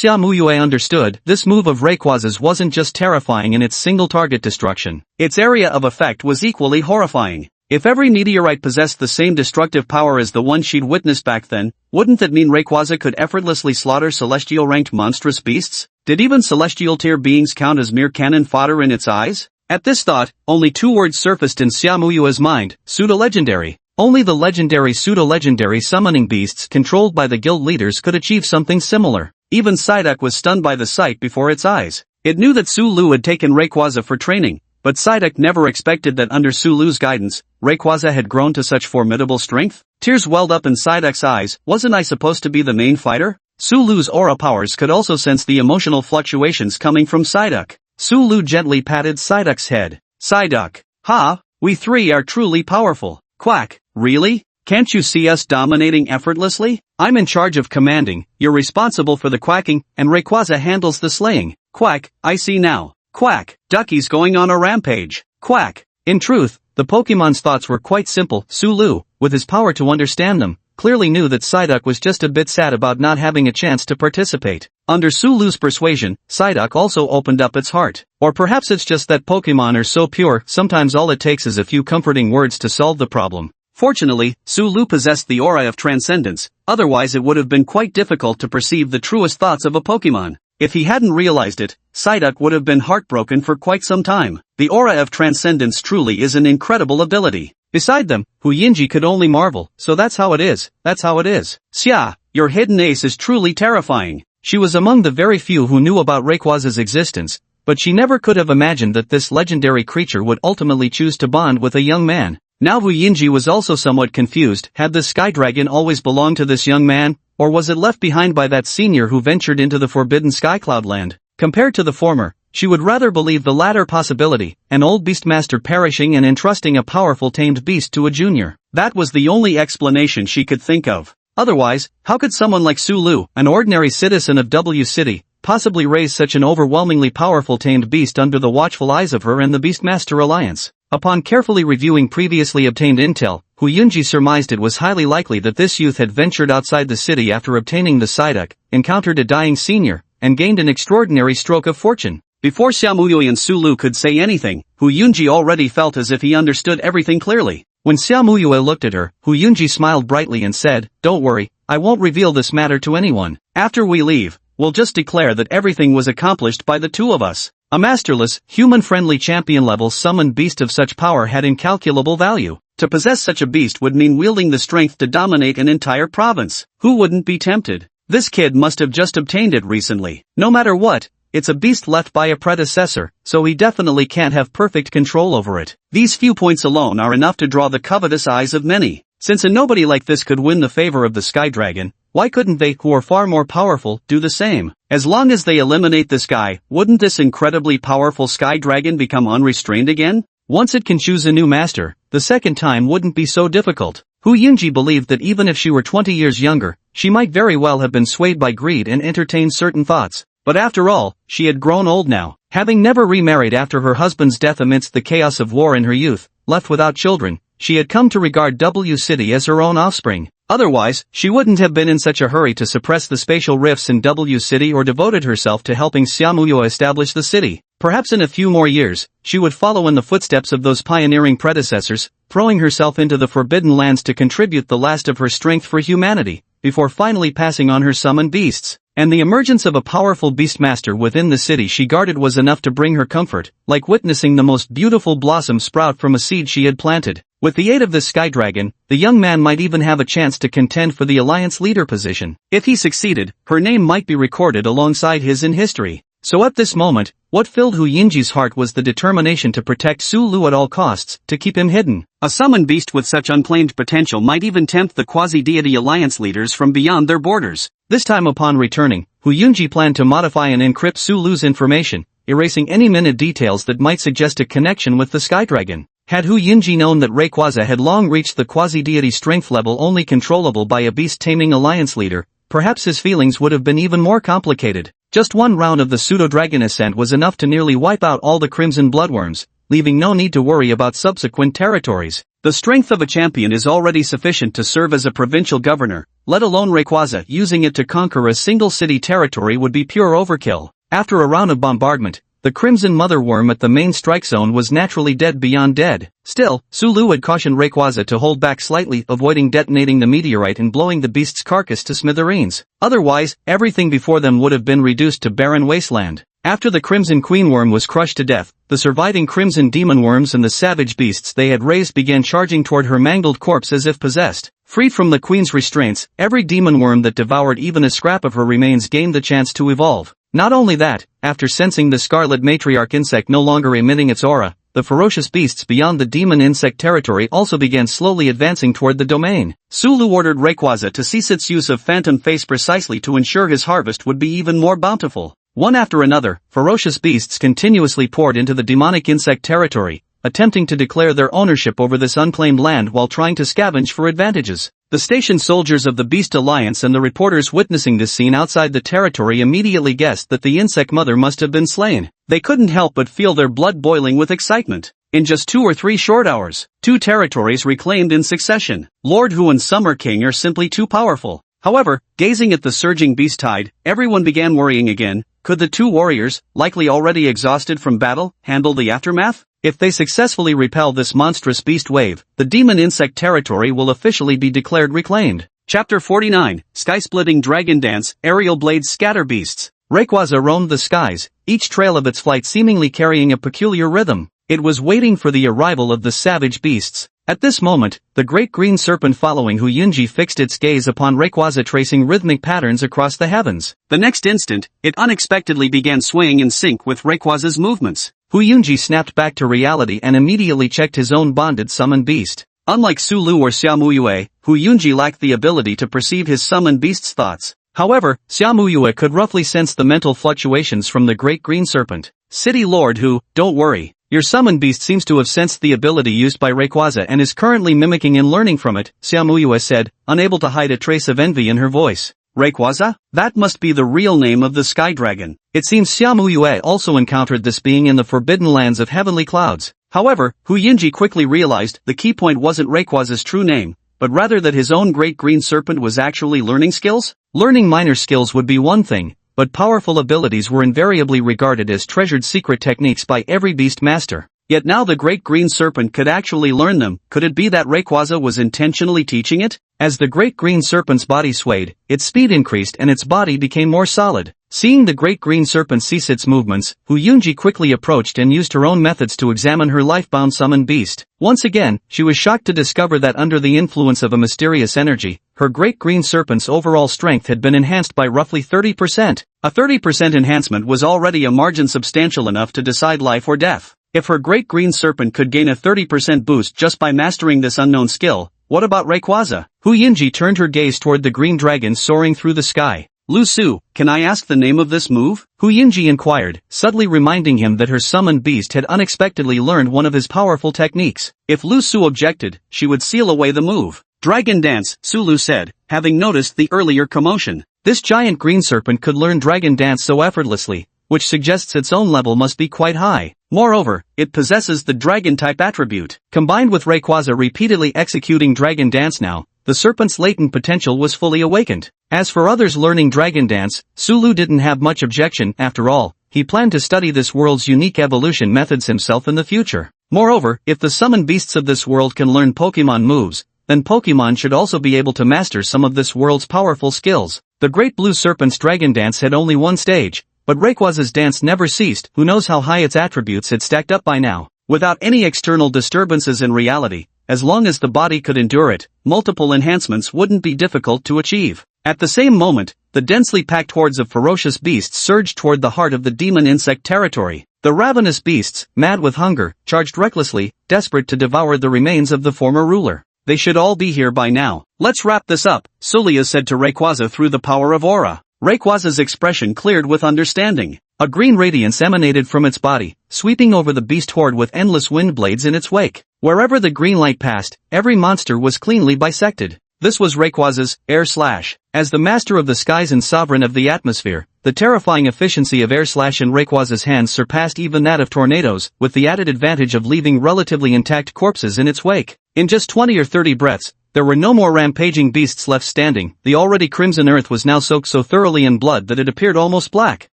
Xiaomuyue understood, this move of Rayquaza's wasn't just terrifying in its single-target destruction. Its area of effect was equally horrifying. If every meteorite possessed the same destructive power as the one she'd witnessed back then, wouldn't that mean Rayquaza could effortlessly slaughter celestial-ranked monstrous beasts? Did even celestial-tier beings count as mere cannon fodder in its eyes? At this thought, only two words surfaced in Xiaomuyue's mind, pseudo-legendary. Only the legendary pseudo-legendary summoning beasts controlled by the guild leaders could achieve something similar. Even Psyduck was stunned by the sight before its eyes. It knew that Sulu had taken Rayquaza for training, but Psyduck never expected that under Sulu's guidance, Rayquaza had grown to such formidable strength. Tears welled up in Psyduck's eyes. Wasn't I supposed to be the main fighter? Sulu's aura powers could also sense the emotional fluctuations coming from Psyduck. Sulu gently patted Psyduck's head. Psyduck. Ha, we three are truly powerful. Quack, really? Can't you see us dominating effortlessly? I'm in charge of commanding, you're responsible for the quacking, and Rayquaza handles the slaying. Quack, I see now. Quack, Ducky's going on a rampage. Quack. In truth, the Pokemon's thoughts were quite simple. Sulu, with his power to understand them, clearly knew that Psyduck was just a bit sad about not having a chance to participate. Under Sulu's persuasion, Psyduck also opened up its heart. Or perhaps it's just that Pokemon are so pure, sometimes all it takes is a few comforting words to solve the problem. Fortunately, Sulu possessed the aura of transcendence, otherwise it would have been quite difficult to perceive the truest thoughts of a Pokemon. If he hadn't realized it, Psyduck would have been heartbroken for quite some time. The aura of transcendence truly is an incredible ability. Beside them, Hu Yunji could only marvel, so that's how it is. Xia, your hidden ace is truly terrifying. She was among the very few who knew about Rayquaza's existence, but she never could have imagined that this legendary creature would ultimately choose to bond with a young man. Now Hu Yunji was also somewhat confused. Had the Sky Dragon always belonged to this young man, or was it left behind by that senior who ventured into the forbidden Skycloud land? Compared to the former, she would rather believe the latter possibility, an old beastmaster perishing and entrusting a powerful tamed beast to a junior. That was the only explanation she could think of. Otherwise, how could someone like Sulu, an ordinary citizen of W City, possibly raise such an overwhelmingly powerful tamed beast under the watchful eyes of her and the Beastmaster Alliance? Upon carefully reviewing previously obtained intel, Hu Yunji surmised it was highly likely that this youth had ventured outside the city after obtaining the Psyduck, encountered a dying senior, and gained an extraordinary stroke of fortune. Before Xiaomuyue and Sulu could say anything, Hu Yunji already felt as if he understood everything clearly. When Xiaomuyue looked at her, Hu Yunji smiled brightly and said, "Don't worry, I won't reveal this matter to anyone. After we leave, we'll just declare that everything was accomplished by the two of us." A masterless, human-friendly champion-level summoned beast of such power had incalculable value. To possess such a beast would mean wielding the strength to dominate an entire province. Who wouldn't be tempted? This kid must have just obtained it recently. No matter what, it's a beast left by a predecessor, so he definitely can't have perfect control over it. These few points alone are enough to draw the covetous eyes of many. Since a nobody like this could win the favor of the Sky Dragon, why couldn't they, who are far more powerful, do the same? As long as they eliminate this guy, wouldn't this incredibly powerful Sky Dragon become unrestrained again? Once it can choose a new master, the second time wouldn't be so difficult. Hu Yunji believed that even if she were 20 years younger, she might very well have been swayed by greed and entertained certain thoughts. But after all, she had grown old now. Having never remarried after her husband's death amidst the chaos of war in her youth, left without children, she had come to regard W City as her own offspring. Otherwise, she wouldn't have been in such a hurry to suppress the spatial rifts in W City or devoted herself to helping Xiaomuyo establish the city. Perhaps in a few more years, she would follow in the footsteps of those pioneering predecessors, throwing herself into the Forbidden Lands to contribute the last of her strength for humanity, before finally passing on her summoned beasts. And the emergence of a powerful beastmaster within the city she guarded was enough to bring her comfort, like witnessing the most beautiful blossom sprout from a seed she had planted. With the aid of this Sky Dragon, the young man might even have a chance to contend for the alliance leader position. If he succeeded, her name might be recorded alongside his in history. So at this moment, what filled Hu Yinji's heart was the determination to protect Su Lu at all costs, to keep him hidden. A summoned beast with such unclaimed potential might even tempt the quasi-deity alliance leaders from beyond their borders. This time upon returning, Hu Yunji planned to modify and encrypt Su Lu's information, erasing any minute details that might suggest a connection with the Sky Dragon. Had Hu Yunji known that Rayquaza had long reached the quasi-deity strength level only controllable by a beast-taming alliance leader, perhaps his feelings would have been even more complicated. Just one round of the pseudo-dragon ascent was enough to nearly wipe out all the crimson bloodworms, leaving no need to worry about subsequent territories. The strength of a champion is already sufficient to serve as a provincial governor, let alone Rayquaza. Using it to conquer a single city territory would be pure overkill. After a round of bombardment, the crimson motherworm at the main strike zone was naturally dead beyond dead. Still, Su Lu had cautioned Rayquaza to hold back slightly, avoiding detonating the meteorite and blowing the beast's carcass to smithereens. Otherwise, everything before them would have been reduced to barren wasteland. After the crimson queenworm was crushed to death, the surviving crimson demon worms and the savage beasts they had raised began charging toward her mangled corpse as if possessed. Freed from the queen's restraints, every demon worm that devoured even a scrap of her remains gained the chance to evolve. Not only that, after sensing the scarlet matriarch insect no longer emitting its aura, the ferocious beasts beyond the demon insect territory also began slowly advancing toward the domain. Su Lu ordered Rayquaza to cease its use of phantom face precisely to ensure his harvest would be even more bountiful. One after another, ferocious beasts continuously poured into the demonic insect territory, attempting to declare their ownership over this unclaimed land while trying to scavenge for advantages. The stationed soldiers of the Beast Alliance and the reporters witnessing this scene outside the territory immediately guessed that the insect mother must have been slain. They couldn't help but feel their blood boiling with excitement. In just 2 or 3 short hours, 2 territories reclaimed in succession. Lord Hu and Summer King are simply too powerful. However, gazing at the surging beast tide, everyone began worrying again. Could the 2 warriors, likely already exhausted from battle, handle the aftermath? If they successfully repel this monstrous beast wave, the demon insect territory will officially be declared reclaimed. Chapter 49, Sky-Splitting Dragon Dance, Aerial Blades Scatter Beasts. Rayquaza roamed the skies, each trail of its flight seemingly carrying a peculiar rhythm. It was waiting for the arrival of the savage beasts. At this moment, the great green serpent following Hu Yunji fixed its gaze upon Rayquaza tracing rhythmic patterns across the heavens. The next instant, it unexpectedly began swaying in sync with Rayquaza's movements. Hu Yunji snapped back to reality and immediately checked his own bonded summoned beast. Unlike Su Lu or Xiaomuyue, Hu Yunji lacked the ability to perceive his summoned beast's thoughts. However, Xiaomuyue could roughly sense the mental fluctuations from the great green serpent. City Lord Hu, don't worry. Your summoned beast seems to have sensed the ability used by Rayquaza and is currently mimicking and learning from it, Xiaomuyue said, unable to hide a trace of envy in her voice. Rayquaza? That must be the real name of the Sky Dragon. It seems Xiaomuyue also encountered this being in the Forbidden Lands of Heavenly Clouds. However, Hu Yinji quickly realized the key point wasn't Rayquaza's true name, but rather that his own great green serpent was actually learning skills? Learning minor skills would be one thing, but powerful abilities were invariably regarded as treasured secret techniques by every beast master. Yet now the great green serpent could actually learn them. Could it be that Rayquaza was intentionally teaching it? As the great green serpent's body swayed, its speed increased and its body became more solid. Seeing the great green serpent cease its movements, Hu Yunji quickly approached and used her own methods to examine her life-bound summoned beast. Once again, she was shocked to discover that under the influence of a mysterious energy, her great green serpent's overall strength had been enhanced by roughly 30%. A 30% enhancement was already a margin substantial enough to decide life or death. If her great green serpent could gain a 30% boost just by mastering this unknown skill, what about Rayquaza? Hu Yunji turned her gaze toward the green dragon soaring through the sky. Lu Su, can I ask the name of this move? Hu Yunji inquired, subtly reminding him that her summoned beast had unexpectedly learned one of his powerful techniques. If Lu Su objected, she would seal away the move. Dragon Dance, Su Lu said, having noticed the earlier commotion. This giant green serpent could learn Dragon Dance so effortlessly, which suggests its own level must be quite high. Moreover, it possesses the Dragon-type attribute. Combined with Rayquaza repeatedly executing Dragon Dance now, the serpent's latent potential was fully awakened. As for others learning Dragon Dance, Su Lu didn't have much objection. After all, he planned to study this world's unique evolution methods himself in the future. Moreover, if the summoned beasts of this world can learn Pokemon moves, then Pokemon should also be able to master some of this world's powerful skills. The Great Blue Serpent's Dragon Dance had only one stage, but Rayquaza's dance never ceased. Who knows how high its attributes had stacked up by now. Without any external disturbances in reality, as long as the body could endure it, multiple enhancements wouldn't be difficult to achieve. At the same moment, the densely packed hordes of ferocious beasts surged toward the heart of the demon insect territory. The ravenous beasts, mad with hunger, charged recklessly, desperate to devour the remains of the former ruler. They should all be here by now. Let's wrap this up, Sulia said to Rayquaza through the power of aura. Rayquaza's expression cleared with understanding. A green radiance emanated from its body, sweeping over the beast horde with endless wind blades in its wake. Wherever the green light passed, every monster was cleanly bisected. This was Rayquaza's Air Slash. As the master of the skies and sovereign of the atmosphere, the terrifying efficiency of Air Slash in Rayquaza's hands surpassed even that of tornadoes, with the added advantage of leaving relatively intact corpses in its wake. In just 20 or 30 breaths, there were no more rampaging beasts left standing. The already crimson earth was now soaked so thoroughly in blood that it appeared almost black.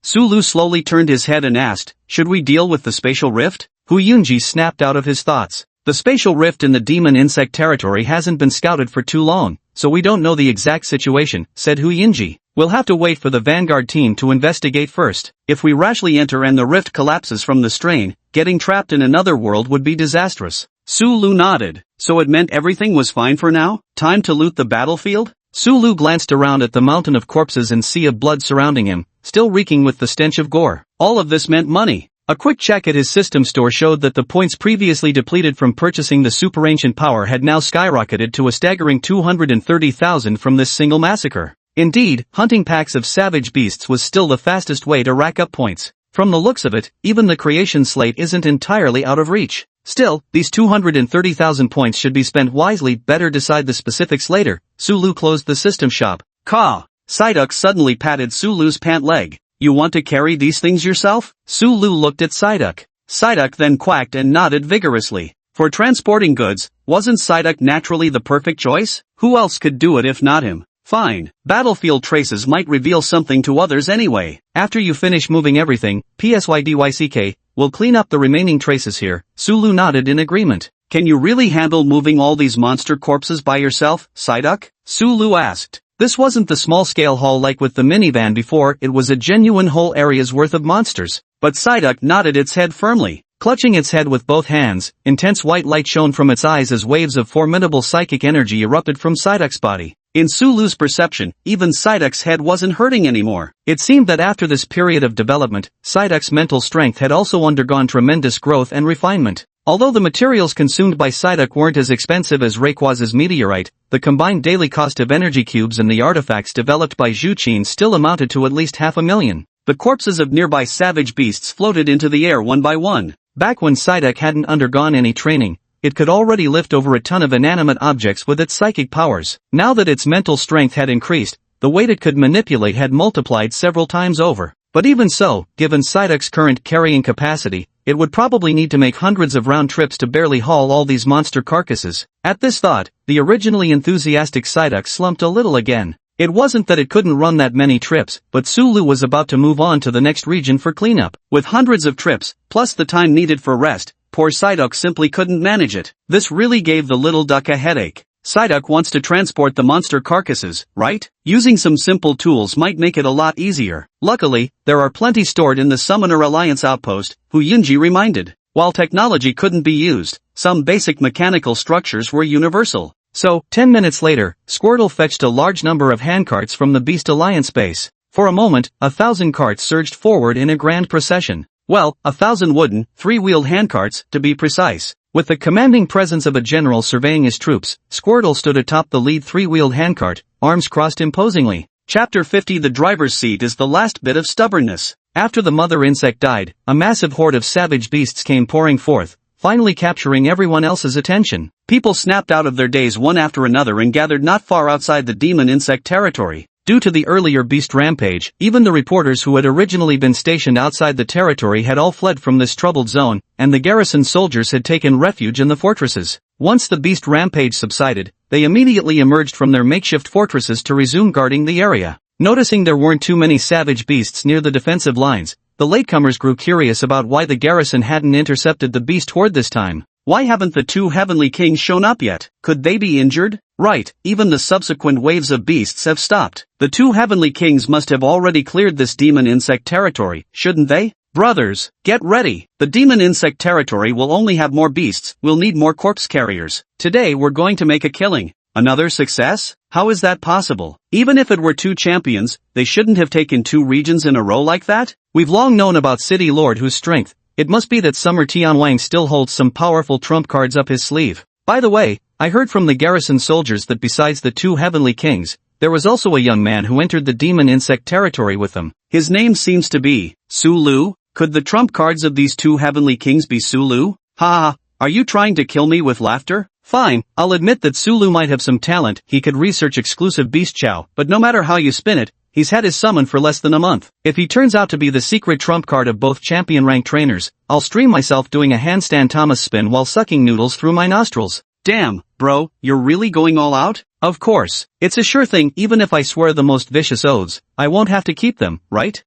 Su Lu slowly turned his head and asked, should we deal with the spatial rift? Hu Yunji snapped out of his thoughts. The spatial rift in the demon insect territory hasn't been scouted for too long, so we don't know the exact situation, said Hu Yunji. We'll have to wait for the vanguard team to investigate first. If we rashly enter and the rift collapses from the strain, getting trapped in another world would be disastrous. Su Lu nodded. So it meant everything was fine for now? Time to loot the battlefield? Su Lu glanced around at the mountain of corpses and sea of blood surrounding him, still reeking with the stench of gore. All of this meant money. A quick check at his system store showed that the points previously depleted from purchasing the super ancient power had now skyrocketed to a staggering 230,000 from this single massacre. Indeed, hunting packs of savage beasts was still the fastest way to rack up points. From the looks of it, even the creation slate isn't entirely out of reach. Still, these 230,000 points should be spent wisely. Better decide the specifics later. Su Lu closed the system shop. Caw! Psyduck suddenly patted Su Lu's pant leg. You want to carry these things yourself? Su Lu looked at Psyduck. Psyduck then quacked and nodded vigorously. For transporting goods, wasn't Psyduck naturally the perfect choice? Who else could do it if not him? Fine. Battlefield traces might reveal something to others anyway. After you finish moving everything, PSYDYCK, we'll clean up the remaining traces here. Su Lu nodded in agreement. Can you really handle moving all these monster corpses by yourself, Psyduck? Su Lu asked. This wasn't the small-scale haul like with the minivan before, it was a genuine whole area's worth of monsters. But Psyduck nodded its head firmly. Clutching its head with both hands, intense white light shone from its eyes as waves of formidable psychic energy erupted from Psyduck's body. In Su Lu's perception, even Psyduck's head wasn't hurting anymore. It seemed that after this period of development, Psyduck's mental strength had also undergone tremendous growth and refinement. Although the materials consumed by Psyduck weren't as expensive as Rayquaza's meteorite, the combined daily cost of energy cubes and the artifacts developed by Zhu Qin still amounted to at least 500,000. The corpses of nearby savage beasts floated into the air one by one. Back when Psyduck hadn't undergone any training, it could already lift over a ton of inanimate objects with its psychic powers. Now that its mental strength had increased, the weight it could manipulate had multiplied several times over. But even so, given Psyduck's current carrying capacity, it would probably need to make hundreds of round trips to barely haul all these monster carcasses. At this thought, the originally enthusiastic Psyduck slumped a little again. It wasn't that it couldn't run that many trips, but Su Lu was about to move on to the next region for cleanup. With hundreds of trips, plus the time needed for rest, poor Psyduck simply couldn't manage it. This really gave the little duck a headache. Psyduck wants to transport the monster carcasses, right? Using some simple tools might make it a lot easier. Luckily, there are plenty stored in the Summoner Alliance outpost, who Yunji reminded. While technology couldn't be used, some basic mechanical structures were universal. So, 10 minutes later, Squirtle fetched a large number of handcarts from the Beast Alliance base. For a moment, 1,000 carts surged forward in a grand procession. Well, 1,000 wooden, three-wheeled handcarts, to be precise. With the commanding presence of a general surveying his troops, Squirtle stood atop the lead three-wheeled handcart, arms crossed imposingly. Chapter 50. The driver's seat is the last bit of stubbornness. After the mother insect died, a massive horde of savage beasts came pouring forth, finally capturing everyone else's attention. People snapped out of their days one after another and gathered not far outside the demon insect territory. Due to the earlier beast rampage, even the reporters who had originally been stationed outside the territory had all fled from this troubled zone, and the garrison soldiers had taken refuge in the fortresses. Once the beast rampage subsided, they immediately emerged from their makeshift fortresses to resume guarding the area. Noticing there weren't too many savage beasts near the defensive lines, the latecomers grew curious about why the garrison hadn't intercepted the beast horde this time. Why haven't the two heavenly kings shown up yet? Could they be injured? Right, even the subsequent waves of beasts have stopped. The two heavenly kings must have already cleared this demon insect territory, shouldn't they? Brothers, get ready. The demon insect territory will only have more beasts, we'll need more corpse carriers. Today we're going to make a killing. Another success? How is that possible? Even if it were two champions, they shouldn't have taken two regions in a row like that? We've long known about City Lord whose strength. It must be that Summer Tianwang still holds some powerful trump cards up his sleeve. By the way, I heard from the garrison soldiers that besides the two heavenly kings, there was also a young man who entered the demon insect territory with them. His name seems to be Sulu. Could the trump cards of these two heavenly kings be Sulu? Ha! Are you trying to kill me with laughter? Fine, I'll admit that Sulu might have some talent, he could research exclusive beast chow, but no matter how you spin it, he's had his summon for less than a month. If he turns out to be the secret trump card of both champion rank trainers, I'll stream myself doing a handstand Thomas spin while sucking noodles through my nostrils. Damn, bro, you're really going all out? Of course, it's a sure thing even if I swear the most vicious oaths, I won't have to keep them, right?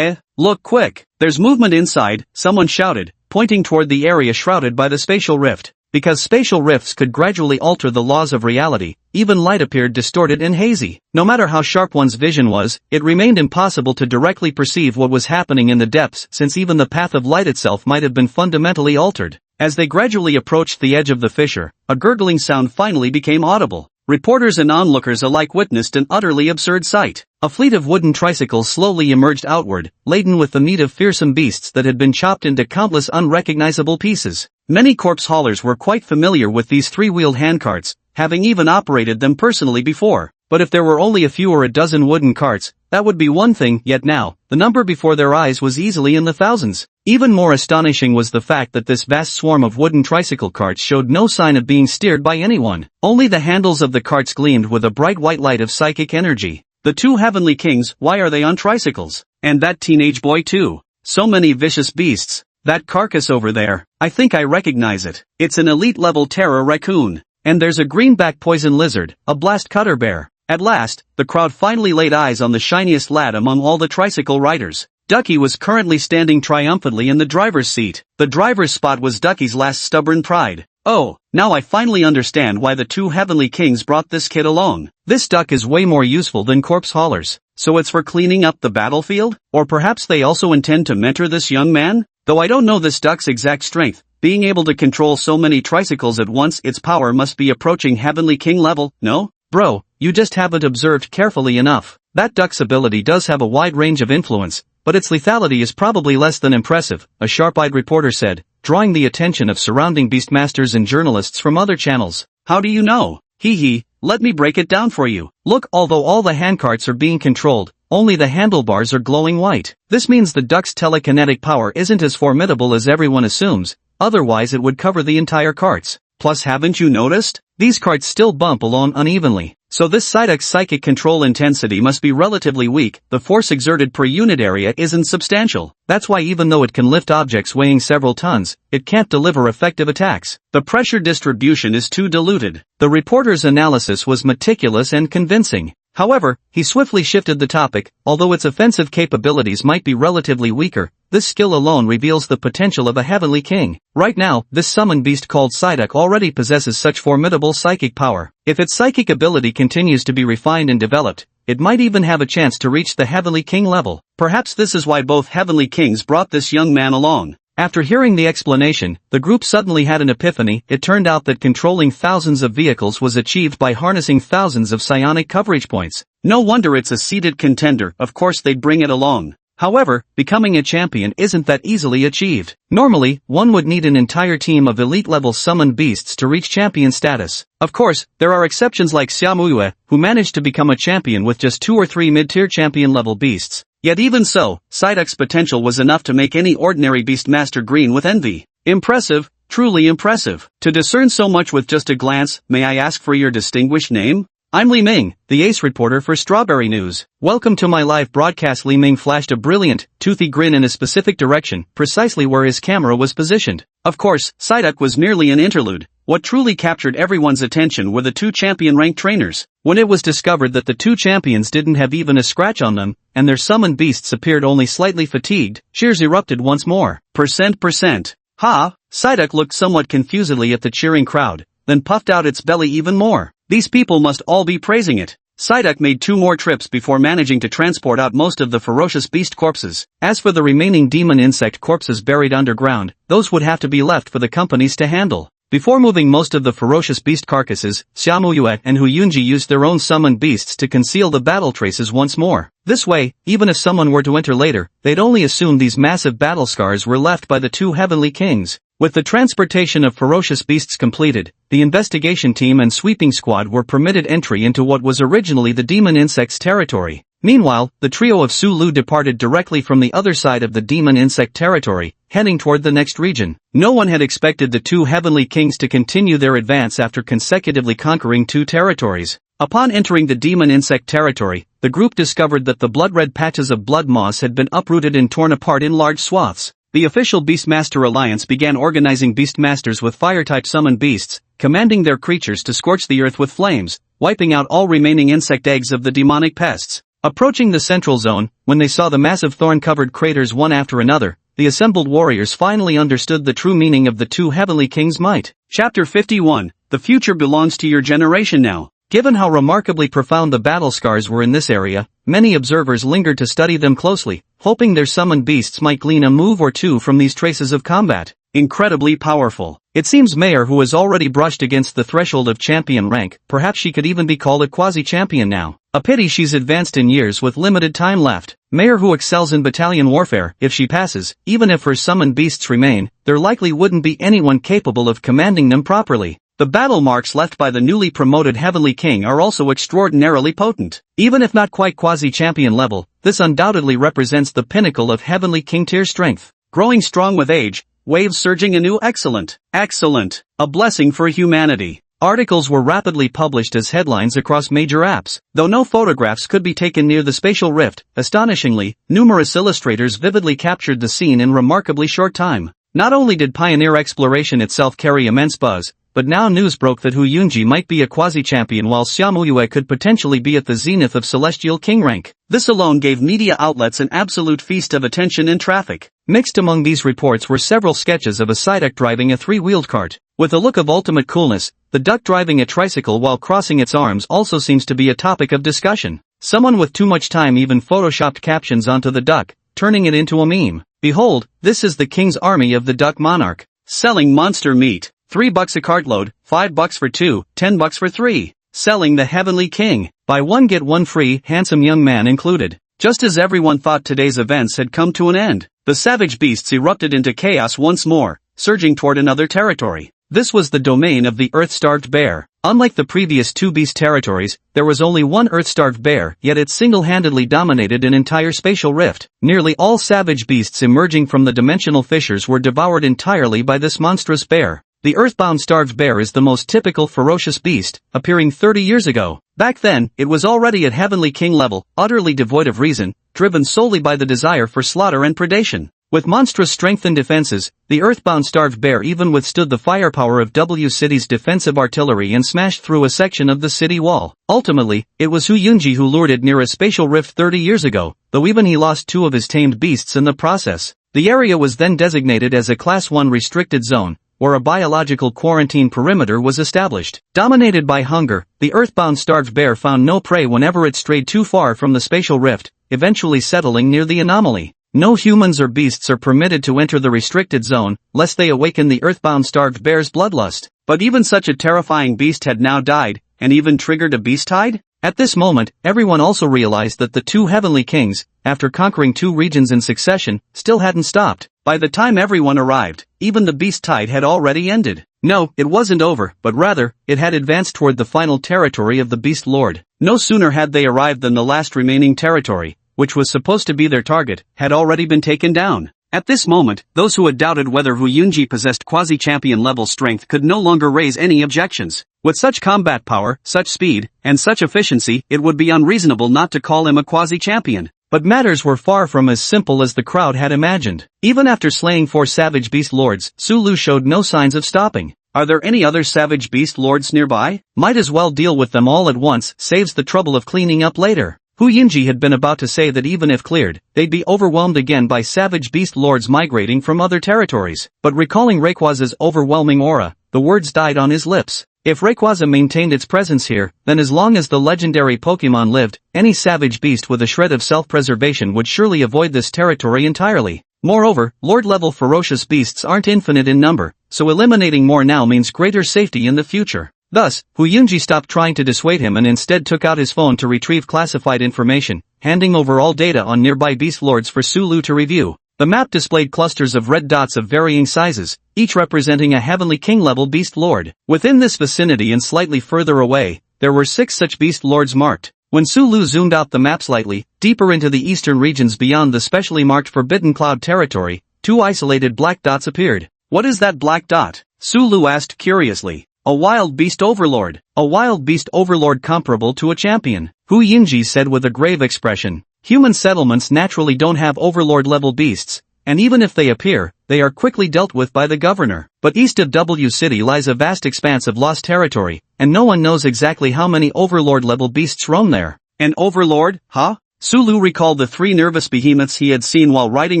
Look quick, there's movement inside, someone shouted, pointing toward the area shrouded by the spatial rift. Because spatial rifts could gradually alter the laws of reality, even light appeared distorted and hazy. No matter how sharp one's vision was, it remained impossible to directly perceive what was happening in the depths since even the path of light itself might have been fundamentally altered. As they gradually approached the edge of the fissure, a gurgling sound finally became audible. Reporters and onlookers alike witnessed an utterly absurd sight. A fleet of wooden tricycles slowly emerged outward, laden with the meat of fearsome beasts that had been chopped into countless unrecognizable pieces. Many corpse haulers were quite familiar with these three-wheeled handcarts, having even operated them personally before. But if there were only a few or a dozen wooden carts, that would be one thing, yet now, the number before their eyes was easily in the thousands. Even more astonishing was the fact that this vast swarm of wooden tricycle carts showed no sign of being steered by anyone. Only the handles of the carts gleamed with a bright white light of psychic energy. The two heavenly kings, why are they on tricycles? And that teenage boy too. So many vicious beasts. That carcass over there, I think I recognize it. It's an elite-level terror raccoon. And there's a greenback poison lizard, a blast cutter bear. At last, the crowd finally laid eyes on the shiniest lad among all the tricycle riders. Ducky was currently standing triumphantly in the driver's seat. The driver's spot was Ducky's last stubborn pride. Oh, now I finally understand why the two heavenly kings brought this kid along. This duck is way more useful than corpse haulers. So it's for cleaning up the battlefield? Or perhaps they also intend to mentor this young man? Though I don't know this duck's exact strength, being able to control so many tricycles at once, its power must be approaching heavenly king level, no? Bro, you just haven't observed carefully enough. That duck's ability does have a wide range of influence, but its lethality is probably less than impressive, a sharp-eyed reporter said, drawing the attention of surrounding beastmasters and journalists from other channels. How do you know? Hee, let me break it down for you. Look, although all the handcarts are being controlled, only the handlebars are glowing white. This means the duck's telekinetic power isn't as formidable as everyone assumes, otherwise it would cover the entire carts. Plus, haven't you noticed? These carts still bump along unevenly. So this Psyduck's psychic control intensity must be relatively weak. The force exerted per unit area isn't substantial. That's why even though it can lift objects weighing several tons, it can't deliver effective attacks. The pressure distribution is too diluted. The reporter's analysis was meticulous and convincing. However, he swiftly shifted the topic. Although its offensive capabilities might be relatively weaker, this skill alone reveals the potential of a heavenly king. Right now, this summon beast called Psyduck already possesses such formidable psychic power. If its psychic ability continues to be refined and developed, it might even have a chance to reach the heavenly king level. Perhaps this is why both heavenly kings brought this young man along. After hearing the explanation, the group suddenly had an epiphany. It turned out that controlling thousands of vehicles was achieved by harnessing thousands of psionic coverage points. No wonder it's a seeded contender, of course they'd bring it along. However, becoming a champion isn't that easily achieved. Normally, one would need an entire team of elite-level summoned beasts to reach champion status. Of course, there are exceptions like Xiaomuyue, who managed to become a champion with just 2 or 3 mid-tier champion-level beasts. Yet even so, Psyduck's potential was enough to make any ordinary beastmaster green with envy. Impressive, truly impressive. To discern so much with just a glance, may I ask for your distinguished name? I'm Li Ming, the ace reporter for Strawberry News. Welcome to my live broadcast. Li Ming flashed a brilliant, toothy grin in a specific direction, precisely where his camera was positioned. Of course, Psyduck was merely an interlude. What truly captured everyone's attention were the 2 champion-ranked trainers. When it was discovered that the 2 champions didn't have even a scratch on them, and their summoned beasts appeared only slightly fatigued, cheers erupted once more. Percent. Ha! Psyduck looked somewhat confusedly at the cheering crowd, then puffed out its belly even more. These people must all be praising it. Psyduck made 2 more trips before managing to transport out most of the ferocious beast corpses. As for the remaining demon insect corpses buried underground, those would have to be left for the companies to handle. Before moving most of the ferocious beast carcasses, Xiaomuyue and Hu Yunji used their own summoned beasts to conceal the battle traces once more. This way, even if someone were to enter later, they'd only assume these massive battle scars were left by the 2 heavenly kings. With the transportation of ferocious beasts completed, the investigation team and sweeping squad were permitted entry into what was originally the demon insect's territory. Meanwhile, the trio of Su Lu departed directly from the other side of the demon insect territory, heading toward the next region. No one had expected the 2 heavenly kings to continue their advance after consecutively conquering 2 territories. Upon entering the demon insect territory, the group discovered that the blood-red patches of blood moss had been uprooted and torn apart in large swaths. The official Beastmaster Alliance began organizing Beastmasters with fire-type summoned beasts, commanding their creatures to scorch the earth with flames, wiping out all remaining insect eggs of the demonic pests. Approaching the central zone, when they saw the massive thorn-covered craters one after another, the assembled warriors finally understood the true meaning of the 2 heavenly kings' might. Chapter 51. The future belongs to your generation now. Given how remarkably profound the battle scars were in this area, many observers lingered to study them closely, hoping their summoned beasts might glean a move or 2 from these traces of combat. Incredibly powerful. It seems Mayor, who has already brushed against the threshold of champion rank, perhaps she could even be called a quasi-champion now. A pity she's advanced in years with limited time left. Mayor, who excels in battalion warfare, if she passes, even if her summoned beasts remain, there likely wouldn't be anyone capable of commanding them properly. The battle marks left by the newly promoted Heavenly King are also extraordinarily potent. Even if not quite quasi-champion level, this undoubtedly represents the pinnacle of Heavenly King tier strength. Growing strong with age, waves surging anew. Excellent. A blessing for humanity. Articles were rapidly published as headlines across major apps. Though no photographs could be taken near the spatial rift, astonishingly, numerous illustrators vividly captured the scene in remarkably short time. Not only did pioneer exploration itself carry immense buzz, but now news broke that Hu Yunji might be a quasi-champion while Xiaomuyue could potentially be at the zenith of Celestial King rank. This alone gave media outlets an absolute feast of attention and traffic. Mixed among these reports were several sketches of a Psyduck driving a 3-wheeled cart. With a look of ultimate coolness, the duck driving a tricycle while crossing its arms also seems to be a topic of discussion. Someone with too much time even photoshopped captions onto the duck, turning it into a meme. Behold, this is the king's army of the duck monarch. Selling monster meat. $3 a cartload, $5 for 2, $10 for 3. Selling the Heavenly King. Buy 1 get 1 free, handsome young man included. Just as everyone thought today's events had come to an end, the savage beasts erupted into chaos once more, surging toward another territory. This was the domain of the Earth-starved bear. Unlike the previous 2 beast territories, there was only one Earth-starved bear, yet it single-handedly dominated an entire spatial rift. Nearly all savage beasts emerging from the dimensional fissures were devoured entirely by this monstrous bear. The earthbound starved bear is the most typical ferocious beast, appearing 30 years ago. Back then, it was already at Heavenly King level, utterly devoid of reason, driven solely by the desire for slaughter and predation. With monstrous strength and defenses, the earthbound starved bear even withstood the firepower of W City's defensive artillery and smashed through a section of the city wall. Ultimately, it was Hu Yunji who lured it near a spatial rift 30 years ago, though even he lost 2 of his tamed beasts in the process. The area was then designated as a Class 1 restricted zone, where a biological quarantine perimeter was established. Dominated by hunger, the earthbound starved bear found no prey whenever it strayed too far from the spatial rift, eventually settling near the anomaly. No humans or beasts are permitted to enter the restricted zone, lest they awaken the earthbound starved bear's bloodlust. But even such a terrifying beast had now died, and even triggered a beast tide? At this moment, everyone also realized that the 2 heavenly kings, after conquering 2 regions in succession, still hadn't stopped. By the time everyone arrived, even the beast tide had already ended. No, it wasn't over, but rather, it had advanced toward the final territory of the Beast Lord. No sooner had they arrived than the last remaining territory, which was supposed to be their target, had already been taken down. At this moment, those who had doubted whether Hu Yunji possessed quasi-champion level strength could no longer raise any objections. With such combat power, such speed, and such efficiency, it would be unreasonable not to call him a quasi-champion. But matters were far from as simple as the crowd had imagined. Even after slaying 4 savage beast lords, Su Lu showed no signs of stopping. Are there any other savage beast lords nearby? Might as well deal with them all at once, saves the trouble of cleaning up later. Hu Yunji had been about to say that even if cleared, they'd be overwhelmed again by savage beast lords migrating from other territories. But recalling Rayquaza's overwhelming aura, the words died on his lips. If Rayquaza maintained its presence here, then as long as the legendary Pokémon lived, any savage beast with a shred of self-preservation would surely avoid this territory entirely. Moreover, Lord-level ferocious beasts aren't infinite in number, so eliminating more now means greater safety in the future. Thus, Hu Yunji stopped trying to dissuade him and instead took out his phone to retrieve classified information, handing over all data on nearby beast lords for Su Lu to review. The map displayed clusters of red dots of varying sizes, each representing a heavenly king-level beast lord. Within this vicinity and slightly further away, there were 6 such beast lords marked. When Su Lu zoomed out the map slightly, deeper into the eastern regions beyond the specially marked Forbidden Cloud territory, 2 isolated black dots appeared. What is that black dot? Su Lu asked curiously. A wild beast overlord. A wild beast overlord comparable to a champion, Hu Yunji said with a grave expression. Human settlements naturally don't have overlord-level beasts, and even if they appear, they are quickly dealt with by the governor. But east of W City lies a vast expanse of lost territory, and no one knows exactly how many overlord-level beasts roam there. An overlord, huh? Su Lu recalled the 3 nervous behemoths he had seen while riding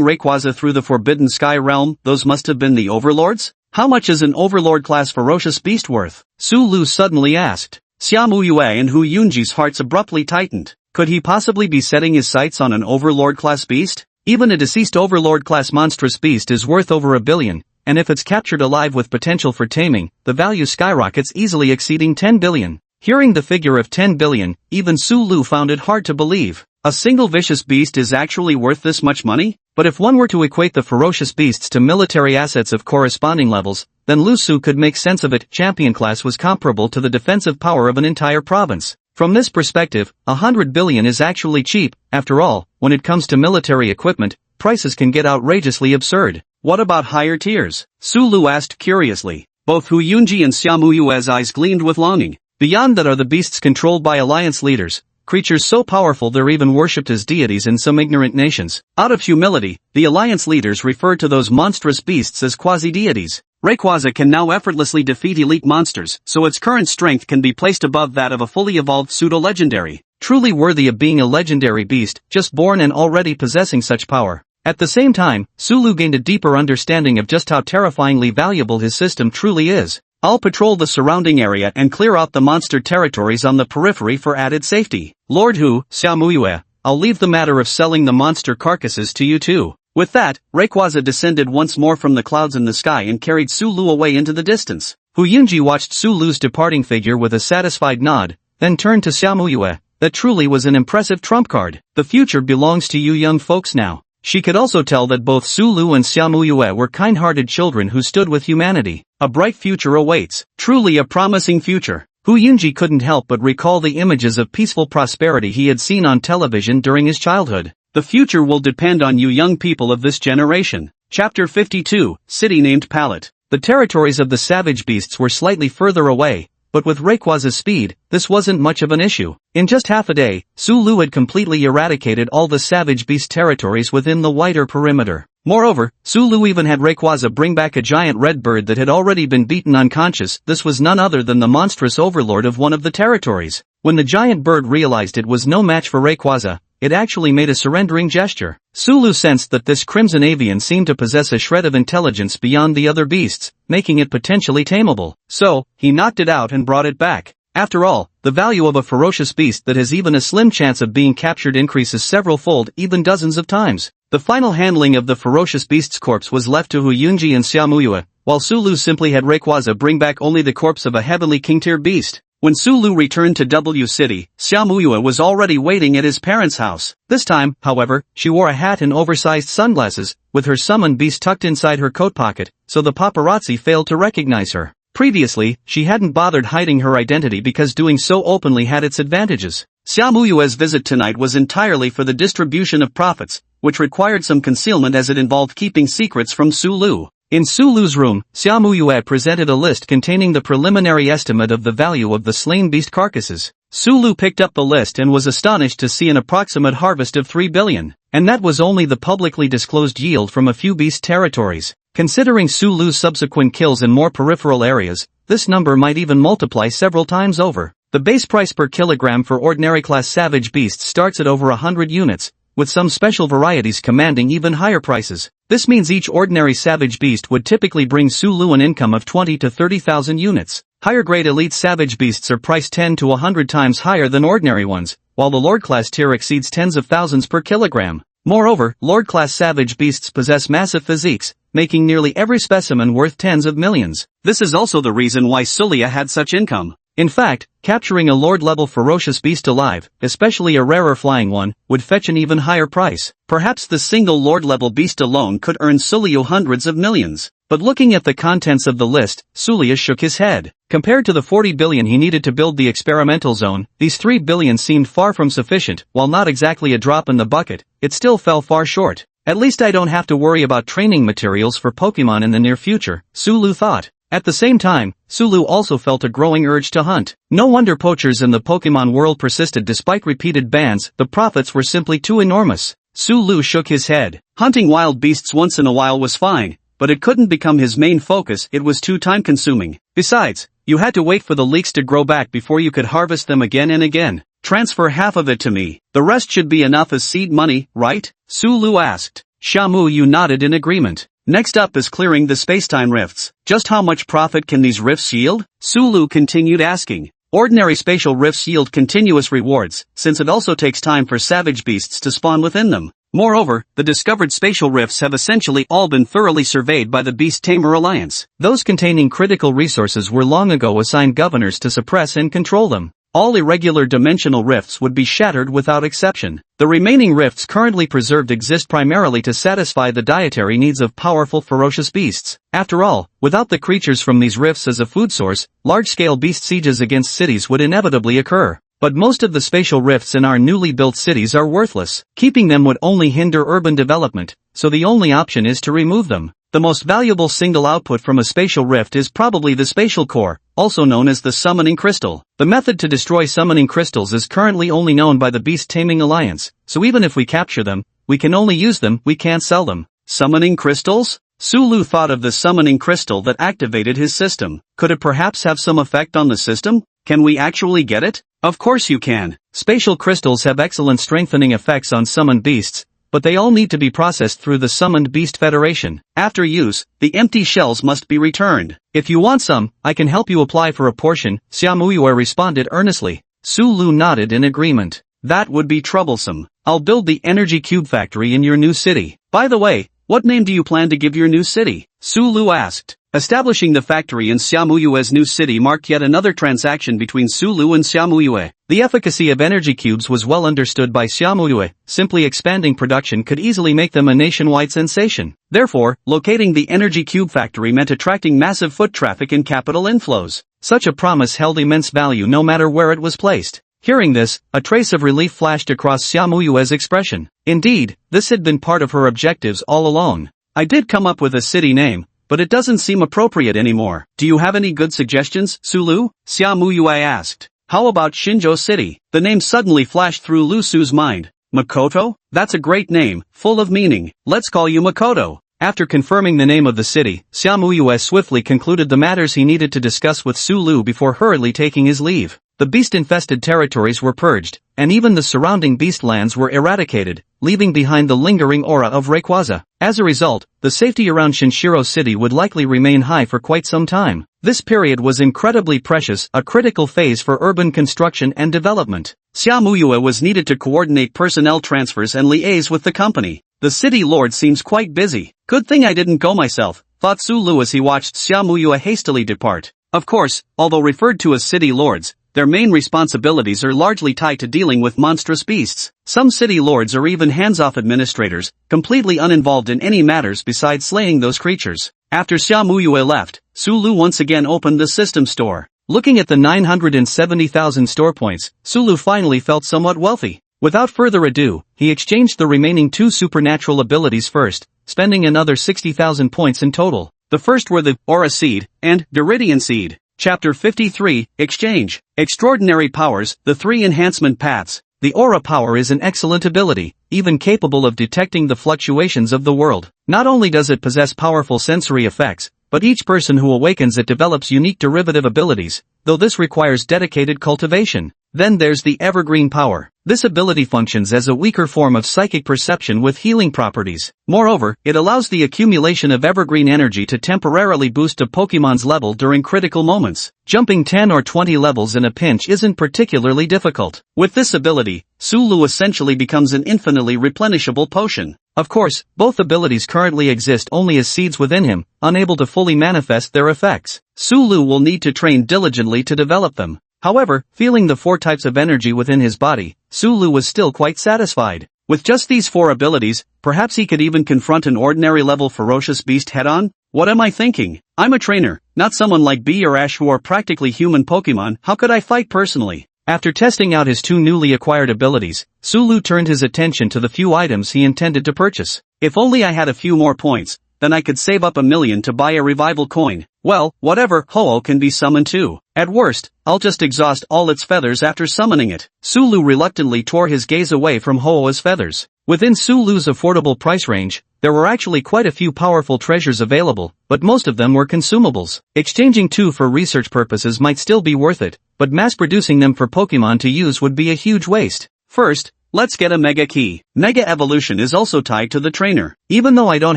Rayquaza through the Forbidden Sky realm. Those must have been the overlords? How much is an overlord-class ferocious beast worth? Su Lu suddenly asked. Xiaomu Yue and Hu Yunji's hearts abruptly tightened. Could he possibly be setting his sights on an overlord-class beast? Even a deceased overlord-class monstrous beast is worth over 1 billion, and if it's captured alive with potential for taming, the value skyrockets, easily exceeding 10 billion. Hearing the figure of 10 billion, even Su Lu found it hard to believe. A single vicious beast is actually worth this much money? But if one were to equate the ferocious beasts to military assets of corresponding levels, then Lu Su could make sense of it. Champion class was comparable to the defensive power of an entire province. From this perspective, 100 billion is actually cheap. After all, when it comes to military equipment, prices can get outrageously absurd. What about higher tiers? Su Lu asked curiously. Both Hu Yunji and Xiaomu Yue's eyes gleamed with longing. Beyond that are the beasts controlled by alliance leaders. Creatures so powerful they're even worshipped as deities in some ignorant nations. Out of humility, the alliance leaders referred to those monstrous beasts as quasi-deities. Rayquaza can now effortlessly defeat elite monsters, so its current strength can be placed above that of a fully evolved pseudo-legendary. Truly worthy of being a legendary beast, just born and already possessing such power. At the same time, Su Lu gained a deeper understanding of just how terrifyingly valuable his system truly is. I'll patrol the surrounding area and clear out the monster territories on the periphery for added safety. Lord Hu, Xiaomu Yue, I'll leave the matter of selling the monster carcasses to you too. With that, Rayquaza descended once more from the clouds in the sky and carried Su Lu away into the distance. Hu Yunji watched Su Lu's departing figure with a satisfied nod, then turned to Xiaomu Yue. That truly was an impressive trump card. The future belongs to you young folks now. She could also tell that both Su Lu and Xiaomu Yue were kind-hearted children who stood with humanity. A bright future awaits. Truly a promising future. Hu Yunji couldn't help but recall the images of peaceful prosperity he had seen on television during his childhood. The future will depend on you young people of this generation. Chapter 52, City Named Palette. The territories of the savage beasts were slightly further away, but with Rayquaza's speed, this wasn't much of an issue. In just half a day, Su Lu had completely eradicated all the savage beast territories within the wider perimeter. Moreover, Sulu even had Rayquaza bring back a giant red bird that had already been beaten unconscious. This was none other than the monstrous overlord of one of the territories. When the giant bird realized it was no match for Rayquaza, it actually made a surrendering gesture. Sulu sensed that this crimson avian seemed to possess a shred of intelligence beyond the other beasts, making it potentially tameable. So, he knocked it out and brought it back. After all, the value of a ferocious beast that has even a slim chance of being captured increases several-fold, even dozens of times. The final handling of the ferocious beast's corpse was left to Huyunji and Xiaomuyue, while Sulu simply had Rayquaza bring back only the corpse of a heavenly king-tier beast. When Sulu returned to W City, Xiaomuyue was already waiting at his parents' house. This time, however, she wore a hat and oversized sunglasses, with her summoned beast tucked inside her coat pocket, so the paparazzi failed to recognize her. Previously, she hadn't bothered hiding her identity because doing so openly had its advantages. Xiaomuyue's visit tonight was entirely for the distribution of profits, which required some concealment as it involved keeping secrets from Sulu. In Sulu's room, Xiaomuyue presented a list containing the preliminary estimate of the value of the slain beast carcasses. Sulu picked up the list and was astonished to see an approximate harvest of 3 billion, and that was only the publicly disclosed yield from a few beast territories. Considering Sulu's subsequent kills in more peripheral areas, this number might even multiply several times over. The base price per kilogram for ordinary class savage beasts starts at over 100 units, with some special varieties commanding even higher prices. This means each ordinary savage beast would typically bring Sulu an income of 20 to 30,000 units. Higher grade elite savage beasts are priced 10 to 100 times higher than ordinary ones, while the Lord class tier exceeds tens of thousands per kilogram. Moreover, Lord class savage beasts possess massive physiques, making nearly every specimen worth tens of millions. This is also the reason why Sulia had such income. In fact, capturing a Lord-level ferocious beast alive, especially a rarer flying one, would fetch an even higher price. Perhaps the single Lord-level beast alone could earn Sulio hundreds of millions. But looking at the contents of the list, Sulia shook his head. Compared to the 40 billion he needed to build the experimental zone, these 3 billion seemed far from sufficient. While not exactly a drop in the bucket, it still fell far short. At least I don't have to worry about training materials for Pokemon in the near future, Sulu thought. At the same time, Sulu also felt a growing urge to hunt. No wonder poachers in the Pokemon world persisted despite repeated bans. The profits were simply too enormous. Sulu shook his head. Hunting wild beasts once in a while was fine, but it couldn't become his main focus. It was too time-consuming. Besides, you had to wait for the leeks to grow back before you could harvest them again and again. Transfer half of it to me. The rest should be enough as seed money, right? Sulu asked. Xiaomuyue nodded in agreement. Next up is clearing the spacetime rifts. Just how much profit can these rifts yield? Sulu continued asking. Ordinary spatial rifts yield continuous rewards, since it also takes time for savage beasts to spawn within them. Moreover, the discovered spatial rifts have essentially all been thoroughly surveyed by the Beast Tamer Alliance. Those containing critical resources were long ago assigned governors to suppress and control them. All irregular dimensional rifts would be shattered without exception. The remaining rifts currently preserved exist primarily to satisfy the dietary needs of powerful ferocious beasts. After all, without the creatures from these rifts as a food source, large-scale beast sieges against cities would inevitably occur. But most of the spatial rifts in our newly built cities are worthless. Keeping them would only hinder urban development, so the only option is to remove them. The most valuable single output from a spatial rift is probably the spatial core, also known as the summoning crystal. The method to destroy summoning crystals is currently only known by the Beast Taming Alliance, so even if we capture them, we can only use them, we can't sell them. Summoning crystals? Sulu thought of the summoning crystal that activated his system. Could it perhaps have some effect on the system? Can we actually get it? Of course you can. Spatial crystals have excellent strengthening effects on summoned beasts, but they all need to be processed through the Summoned Beast Federation. After use, the empty shells must be returned. If you want some, I can help you apply for a portion, Xiaomuyue responded earnestly. Sulu nodded in agreement. That would be troublesome. I'll build the energy cube factory in your new city. By the way, what name do you plan to give your new city? Sulu asked. Establishing the factory in Xiaomuyue's new city marked yet another transaction between Sulu and Xiaomuyue. The efficacy of energy cubes was well understood by Xiaomuyue. Simply expanding production could easily make them a nationwide sensation. Therefore, locating the energy cube factory meant attracting massive foot traffic and capital inflows. Such a promise held immense value no matter where it was placed. Hearing this, a trace of relief flashed across Xiaomuyue's expression. Indeed, this had been part of her objectives all along. I did come up with a city name, but it doesn't seem appropriate anymore. Do you have any good suggestions, Sulu? Xiaomuyue asked. How about Shinjo City? The name suddenly flashed through Lu Su's mind. Makoto? That's a great name, full of meaning. Let's call you Makoto. After confirming the name of the city, Xiaomuyue swiftly concluded the matters he needed to discuss with Su Lu before hurriedly taking his leave. The beast-infested territories were purged, and even the surrounding beast lands were eradicated, leaving behind the lingering aura of Rayquaza. As a result, the safety around Shinshiro City would likely remain high for quite some time. This period was incredibly precious, a critical phase for urban construction and development. Xiaomuyue was needed to coordinate personnel transfers and liaise with the company. The city lord seems quite busy. Good thing I didn't go myself, thought Su Lu as he watched Xiaomuyue hastily depart. Of course, although referred to as city lords, their main responsibilities are largely tied to dealing with monstrous beasts. Some city lords are even hands-off administrators, completely uninvolved in any matters besides slaying those creatures. After Xiaomuyue left, Su Lu once again opened the system store. Looking at the 970,000 store points, Su Lu finally felt somewhat wealthy. Without further ado, he exchanged the remaining 2 supernatural abilities first, spending another 60,000 points in total. The first were the Aura Seed and Viridian Seed. Chapter 53, Exchange. Extraordinary Powers, the 3 Enhancement Paths. The Aura Power is an excellent ability, even capable of detecting the fluctuations of the world. Not only does it possess powerful sensory effects, but each person who awakens it develops unique derivative abilities, though this requires dedicated cultivation. Then there's the Evergreen Power. This ability functions as a weaker form of psychic perception with healing properties. Moreover, it allows the accumulation of evergreen energy to temporarily boost a Pokémon's level during critical moments. Jumping 10 or 20 levels in a pinch isn't particularly difficult. With this ability, Su Lu essentially becomes an infinitely replenishable potion. Of course, both abilities currently exist only as seeds within him, unable to fully manifest their effects. Su Lu will need to train diligently to develop them. However, feeling the 4 types of energy within his body, Su Lu was still quite satisfied. With just these 4 abilities, perhaps he could even confront an ordinary-level ferocious beast head-on? What am I thinking? I'm a trainer, not someone like Bee or Ash who are practically human Pokemon. How could I fight personally? After testing out his 2 newly acquired abilities, Su Lu turned his attention to the few items he intended to purchase. If only I had a few more points, then I could save up 1,000,000 to buy a revival coin. Well, whatever, Ho-Oh can be summoned too. At worst, I'll just exhaust all its feathers after summoning it. Su Lu reluctantly tore his gaze away from Ho-Oh's feathers. Within Su Lu's affordable price range, there were actually quite a few powerful treasures available, but most of them were consumables. Exchanging 2 for research purposes might still be worth it, but mass-producing them for Pokemon to use would be a huge waste. First, let's get a Mega Key. Mega Evolution is also tied to the trainer. Even though I don't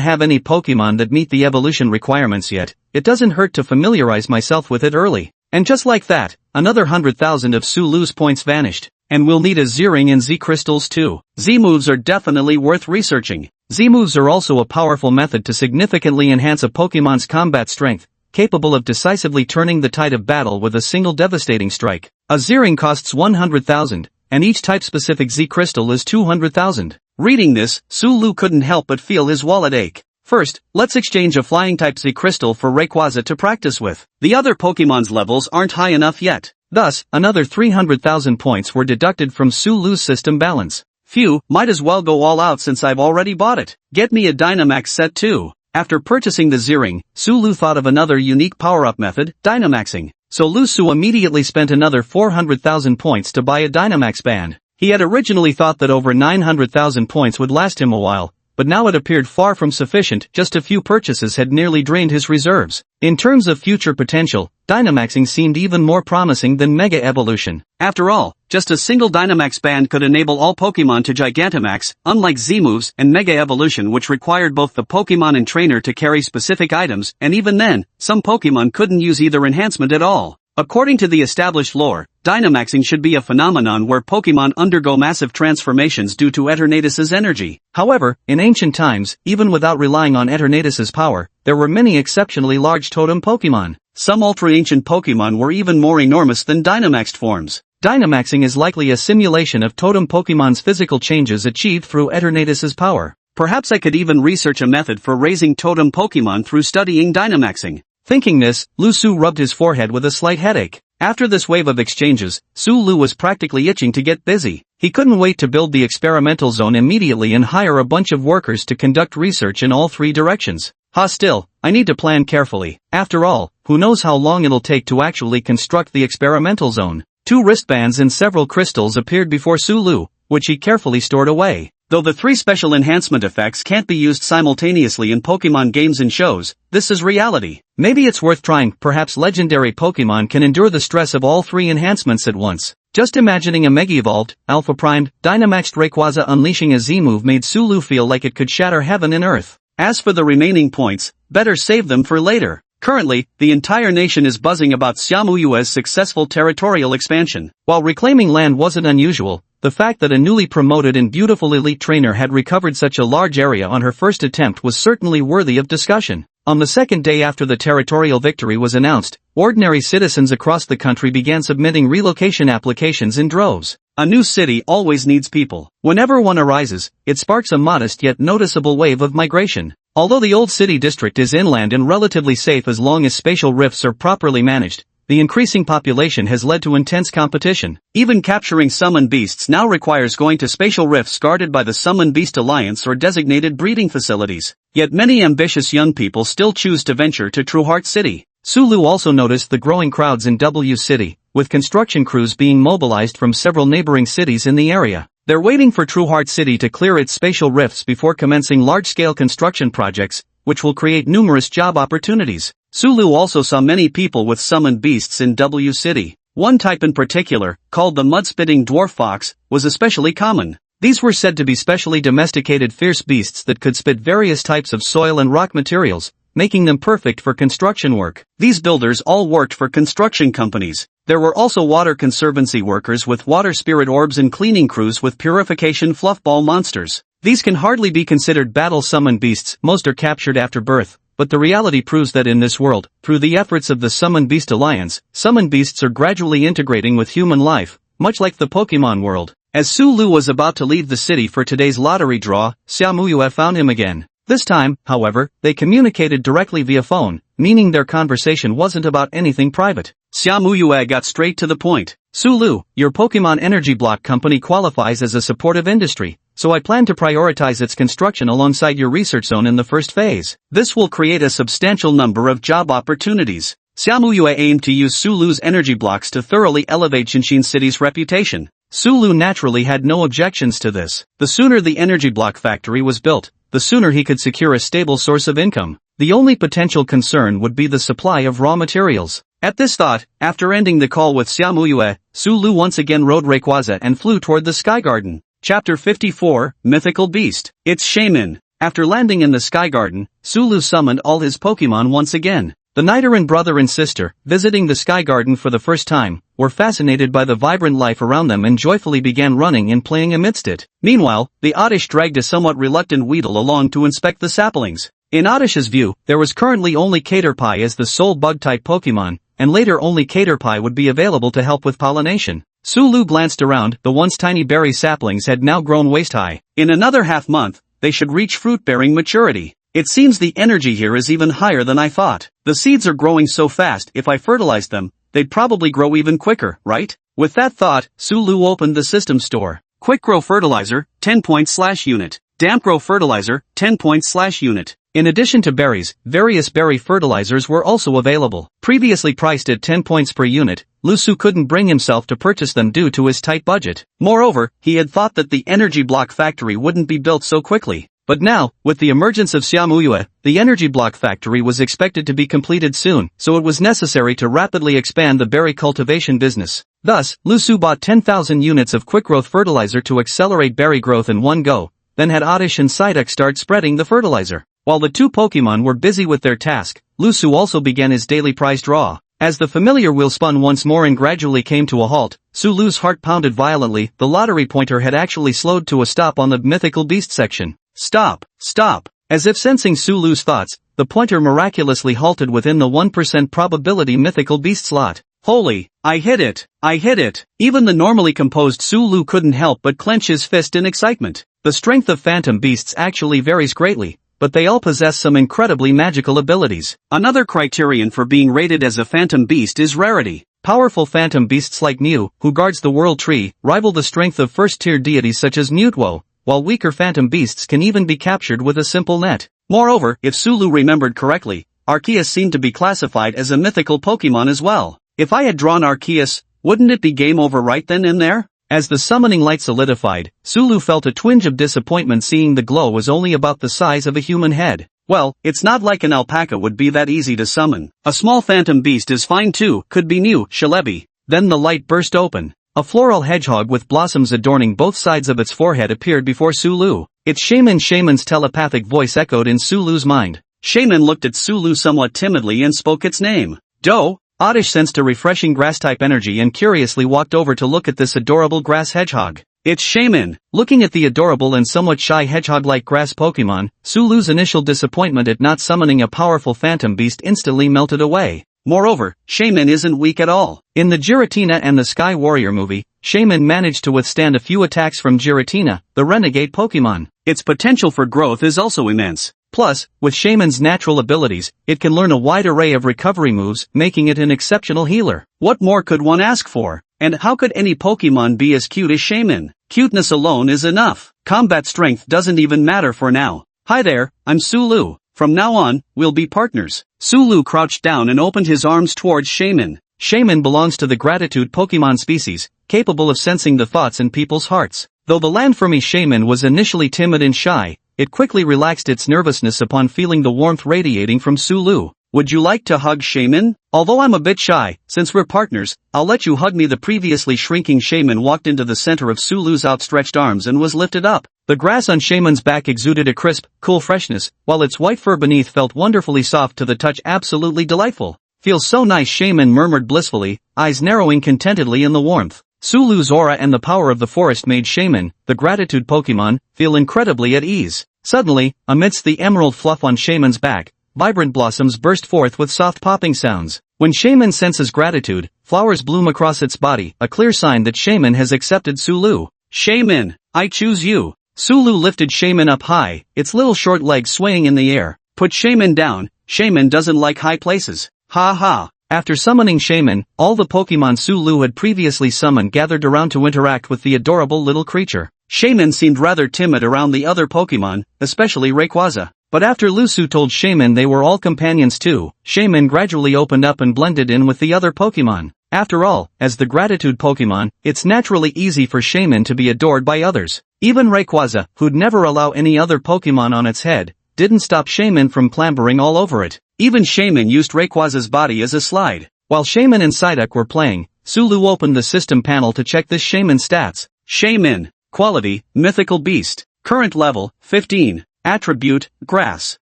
have any Pokemon that meet the evolution requirements yet, it doesn't hurt to familiarize myself with it early. And just like that, another 100,000 of Su Lu's points vanished. And we'll need a Z-Ring and Z-Crystals too. Z-moves are definitely worth researching. Z-moves are also a powerful method to significantly enhance a Pokemon's combat strength, capable of decisively turning the tide of battle with a single devastating strike. A Z-Ring costs 100,000, and each type-specific Z-Crystal is 200,000. Reading this, Su Lu couldn't help but feel his wallet ache. First, let's exchange a Flying-type Z-Crystal for Rayquaza to practice with. The other Pokemon's levels aren't high enough yet. Thus, another 300,000 points were deducted from Su Lu's system balance. Phew, might as well go all out since I've already bought it. Get me a Dynamax set too. After purchasing the Z-Ring, Su Lu thought of another unique power-up method, Dynamaxing. So Lu Su immediately spent another 400,000 points to buy a Dynamax band. He had originally thought that over 900,000 points would last him a while, but now it appeared far from sufficient. Just a few purchases had nearly drained his reserves. In terms of future potential, Dynamaxing seemed even more promising than Mega Evolution. After all, just a single Dynamax band could enable all Pokemon to Gigantamax, unlike Z-moves and Mega Evolution, which required both the Pokemon and trainer to carry specific items, and even then, some Pokemon couldn't use either enhancement at all. According to the established lore, Dynamaxing should be a phenomenon where Pokemon undergo massive transformations due to Eternatus's energy. However, in ancient times, even without relying on Eternatus's power, there were many exceptionally large totem Pokemon. Some ultra-ancient Pokemon were even more enormous than Dynamaxed forms. Dynamaxing is likely a simulation of totem Pokemon's physical changes achieved through Eternatus's power. Perhaps I could even research a method for raising totem Pokemon through studying Dynamaxing. Thinking this, Lu Su rubbed his forehead with a slight headache. After this wave of exchanges, Su Lu was practically itching to get busy. He couldn't wait to build the experimental zone immediately and hire a bunch of workers to conduct research in all 3 directions. Still, I need to plan carefully. After all, who knows how long it'll take to actually construct the experimental zone. 2 wristbands and several crystals appeared before Su Lu, which he carefully stored away. Though the 3 special enhancement effects can't be used simultaneously in Pokemon games and shows, this is reality. Maybe it's worth trying, perhaps legendary Pokemon can endure the stress of all 3 enhancements at once. Just imagining a Mega-Evolved, Alpha-Primed, Dynamaxed Rayquaza unleashing a Z-move made Sulu feel like it could shatter heaven and earth. As for the remaining points, better save them for later. Currently, the entire nation is buzzing about Xiaomuyue's successful territorial expansion. While reclaiming land wasn't unusual, the fact that a newly promoted and beautiful elite trainer had recovered such a large area on her first attempt was certainly worthy of discussion. On the second day after the territorial victory was announced, ordinary citizens across the country began submitting relocation applications in droves. A new city always needs people. Whenever one arises, it sparks a modest yet noticeable wave of migration. Although the old city district is inland and relatively safe as long as spatial rifts are properly managed, the increasing population has led to intense competition. Even capturing summon beasts now requires going to spatial rifts guarded by the Summon Beast Alliance or designated breeding facilities. Yet many ambitious young people still choose to venture to True Heart City. Sulu also noticed the growing crowds in W City, with construction crews being mobilized from several neighboring cities in the area. They're waiting for True Heart City to clear its spatial rifts before commencing large-scale construction projects, which will create numerous job opportunities. Sulu also saw many people with summoned beasts in W City. One type in particular, called the mud-spitting dwarf fox, was especially common. These were said to be specially domesticated fierce beasts that could spit various types of soil and rock materials, making them perfect for construction work. These builders all worked for construction companies. There were also water conservancy workers with water spirit orbs and cleaning crews with purification fluffball monsters. These can hardly be considered battle-summoned beasts, most are captured after birth, but the reality proves that in this world, through the efforts of the Summon Beast Alliance, summoned beasts are gradually integrating with human life, much like the Pokemon world. As Sulu was about to leave the city for today's lottery draw, Xiaomuyue found him again. This time, however, they communicated directly via phone, meaning their conversation wasn't about anything private. Xiaomuyue got straight to the point. Sulu, your Pokemon Energy Block company qualifies as a supportive industry, so I plan to prioritize its construction alongside your research zone in the first phase. This will create a substantial number of job opportunities. Xiaomuyue aimed to use Sulu's energy blocks to thoroughly elevate Jinshin City's reputation. Sulu naturally had no objections to this. The sooner the energy block factory was built, the sooner he could secure a stable source of income. The only potential concern would be the supply of raw materials. At this thought, after ending the call with Xiaomuyue, Sulu once again rode Rayquaza and flew toward the Sky Garden. Chapter 54, Mythical Beast. It's Shaman. After landing in the Sky Garden, Sulu summoned all his Pokemon once again. The Nidoran brother and sister, visiting the Sky Garden for the first time, were fascinated by the vibrant life around them and joyfully began running and playing amidst it. Meanwhile, the Oddish dragged a somewhat reluctant Weedle along to inspect the saplings. In Oddish's view, there was currently only Caterpie as the sole bug-type Pokemon, and later only Caterpie would be available to help with pollination. Sulu glanced around, the once tiny berry saplings had now grown waist-high. In another half-month, they should reach fruit-bearing maturity. It seems the energy here is even higher than I thought. The seeds are growing so fast, if I fertilized them, they'd probably grow even quicker, right? With that thought, Sulu opened the system store. Quick Grow Fertilizer, 10 points/unit. Damp Grow Fertilizer, 10 points/unit. In addition to berries, various berry fertilizers were also available. Previously priced at 10 points per unit, Lusu couldn't bring himself to purchase them due to his tight budget. Moreover, he had thought that the energy block factory wouldn't be built so quickly. But now, with the emergence of Xiaomuyue, the energy block factory was expected to be completed soon, so it was necessary to rapidly expand the berry cultivation business. Thus, Lusu bought 10,000 units of quick-growth fertilizer to accelerate berry growth in one go, then had Oddish and Psyduck start spreading the fertilizer. While the two Pokemon were busy with their task, Lusu also began his daily prize draw. As the familiar wheel spun once more and gradually came to a halt, Sulu's heart pounded violently. The lottery pointer had actually slowed to a stop on the mythical beast section. Stop, stop. As if sensing Sulu's thoughts, the pointer miraculously halted within the 1% probability mythical beast slot. Holy, I hit it, I hit it. Even the normally composed Sulu couldn't help but clench his fist in excitement. The strength of phantom beasts actually varies greatly, but they all possess some incredibly magical abilities. Another criterion for being rated as a phantom beast is rarity. Powerful phantom beasts like Mew, who guards the World Tree, rival the strength of first-tier deities such as Mutwo, while weaker phantom beasts can even be captured with a simple net. Moreover, if Sulu remembered correctly, Arceus seemed to be classified as a mythical Pokemon as well. If I had drawn Arceus, wouldn't it be game over right then and there? As the summoning light solidified, Sulu felt a twinge of disappointment seeing the glow was only about the size of a human head. Well, it's not like an alpaca would be that easy to summon. A small phantom beast is fine too, could be new, Shalebi. Then the light burst open. A floral hedgehog with blossoms adorning both sides of its forehead appeared before Sulu. It's Shaman. Shaman's telepathic voice echoed in Sulu's mind. Shaman looked at Sulu somewhat timidly and spoke its name. Do. Oddish sensed a refreshing grass-type energy and curiously walked over to look at this adorable grass hedgehog. It's Shaman. Looking at the adorable and somewhat shy hedgehog-like grass Pokemon, Sulu's initial disappointment at not summoning a powerful phantom beast instantly melted away. Moreover, Shaman isn't weak at all. In the Giratina and the Sky Warrior movie, Shaman managed to withstand a few attacks from Giratina, the renegade Pokemon. Its potential for growth is also immense. Plus, with Shaman's natural abilities, it can learn a wide array of recovery moves, making it an exceptional healer. What more could one ask for? And how could any Pokemon be as cute as Shaman? Cuteness alone is enough. Combat strength doesn't even matter for now. Hi there, I'm Sulu. From now on, we'll be partners. Sulu crouched down and opened his arms towards Shaman. Shaman belongs to the Gratitude Pokemon species, capable of sensing the thoughts in people's hearts. Though the Landformy Shaman was initially timid and shy, it quickly relaxed its nervousness upon feeling the warmth radiating from Sulu. Would you like to hug Shaman? Although I'm a bit shy, since we're partners, I'll let you hug me. The previously shrinking Shaman walked into the center of Sulu's outstretched arms and was lifted up. The grass on Shaman's back exuded a crisp, cool freshness, while its white fur beneath felt wonderfully soft to the touch. Absolutely delightful. Feels so nice, Shaman murmured blissfully, eyes narrowing contentedly in the warmth. Sulu's aura and the power of the forest made Shaman, the Gratitude Pokemon, feel incredibly at ease. Suddenly, amidst the emerald fluff on Shaman's back, vibrant blossoms burst forth with soft popping sounds. When Shaman senses gratitude, flowers bloom across its body, a clear sign that Shaman has accepted Sulu. Shaman, I choose you. Sulu lifted Shaman up high, its little short legs swaying in the air. Put Shaman down, Shaman doesn't like high places. Ha ha. After summoning Shaman, all the Pokemon Sulu had previously summoned gathered around to interact with the adorable little creature. Shaman seemed rather timid around the other Pokemon, especially Rayquaza. But after Lusu told Shaman they were all companions too, Shaman gradually opened up and blended in with the other Pokemon. After all, as the Gratitude Pokemon, it's naturally easy for Shaman to be adored by others. Even Rayquaza, who'd never allow any other Pokemon on its head, didn't stop Shaman from clambering all over it. Even Shaman used Rayquaza's body as a slide. While Shaman and Psyduck were playing, Sulu opened the system panel to check this Shaman stats. Shaman. Quality, Mythical Beast. Current level, 15. Attribute, Grass.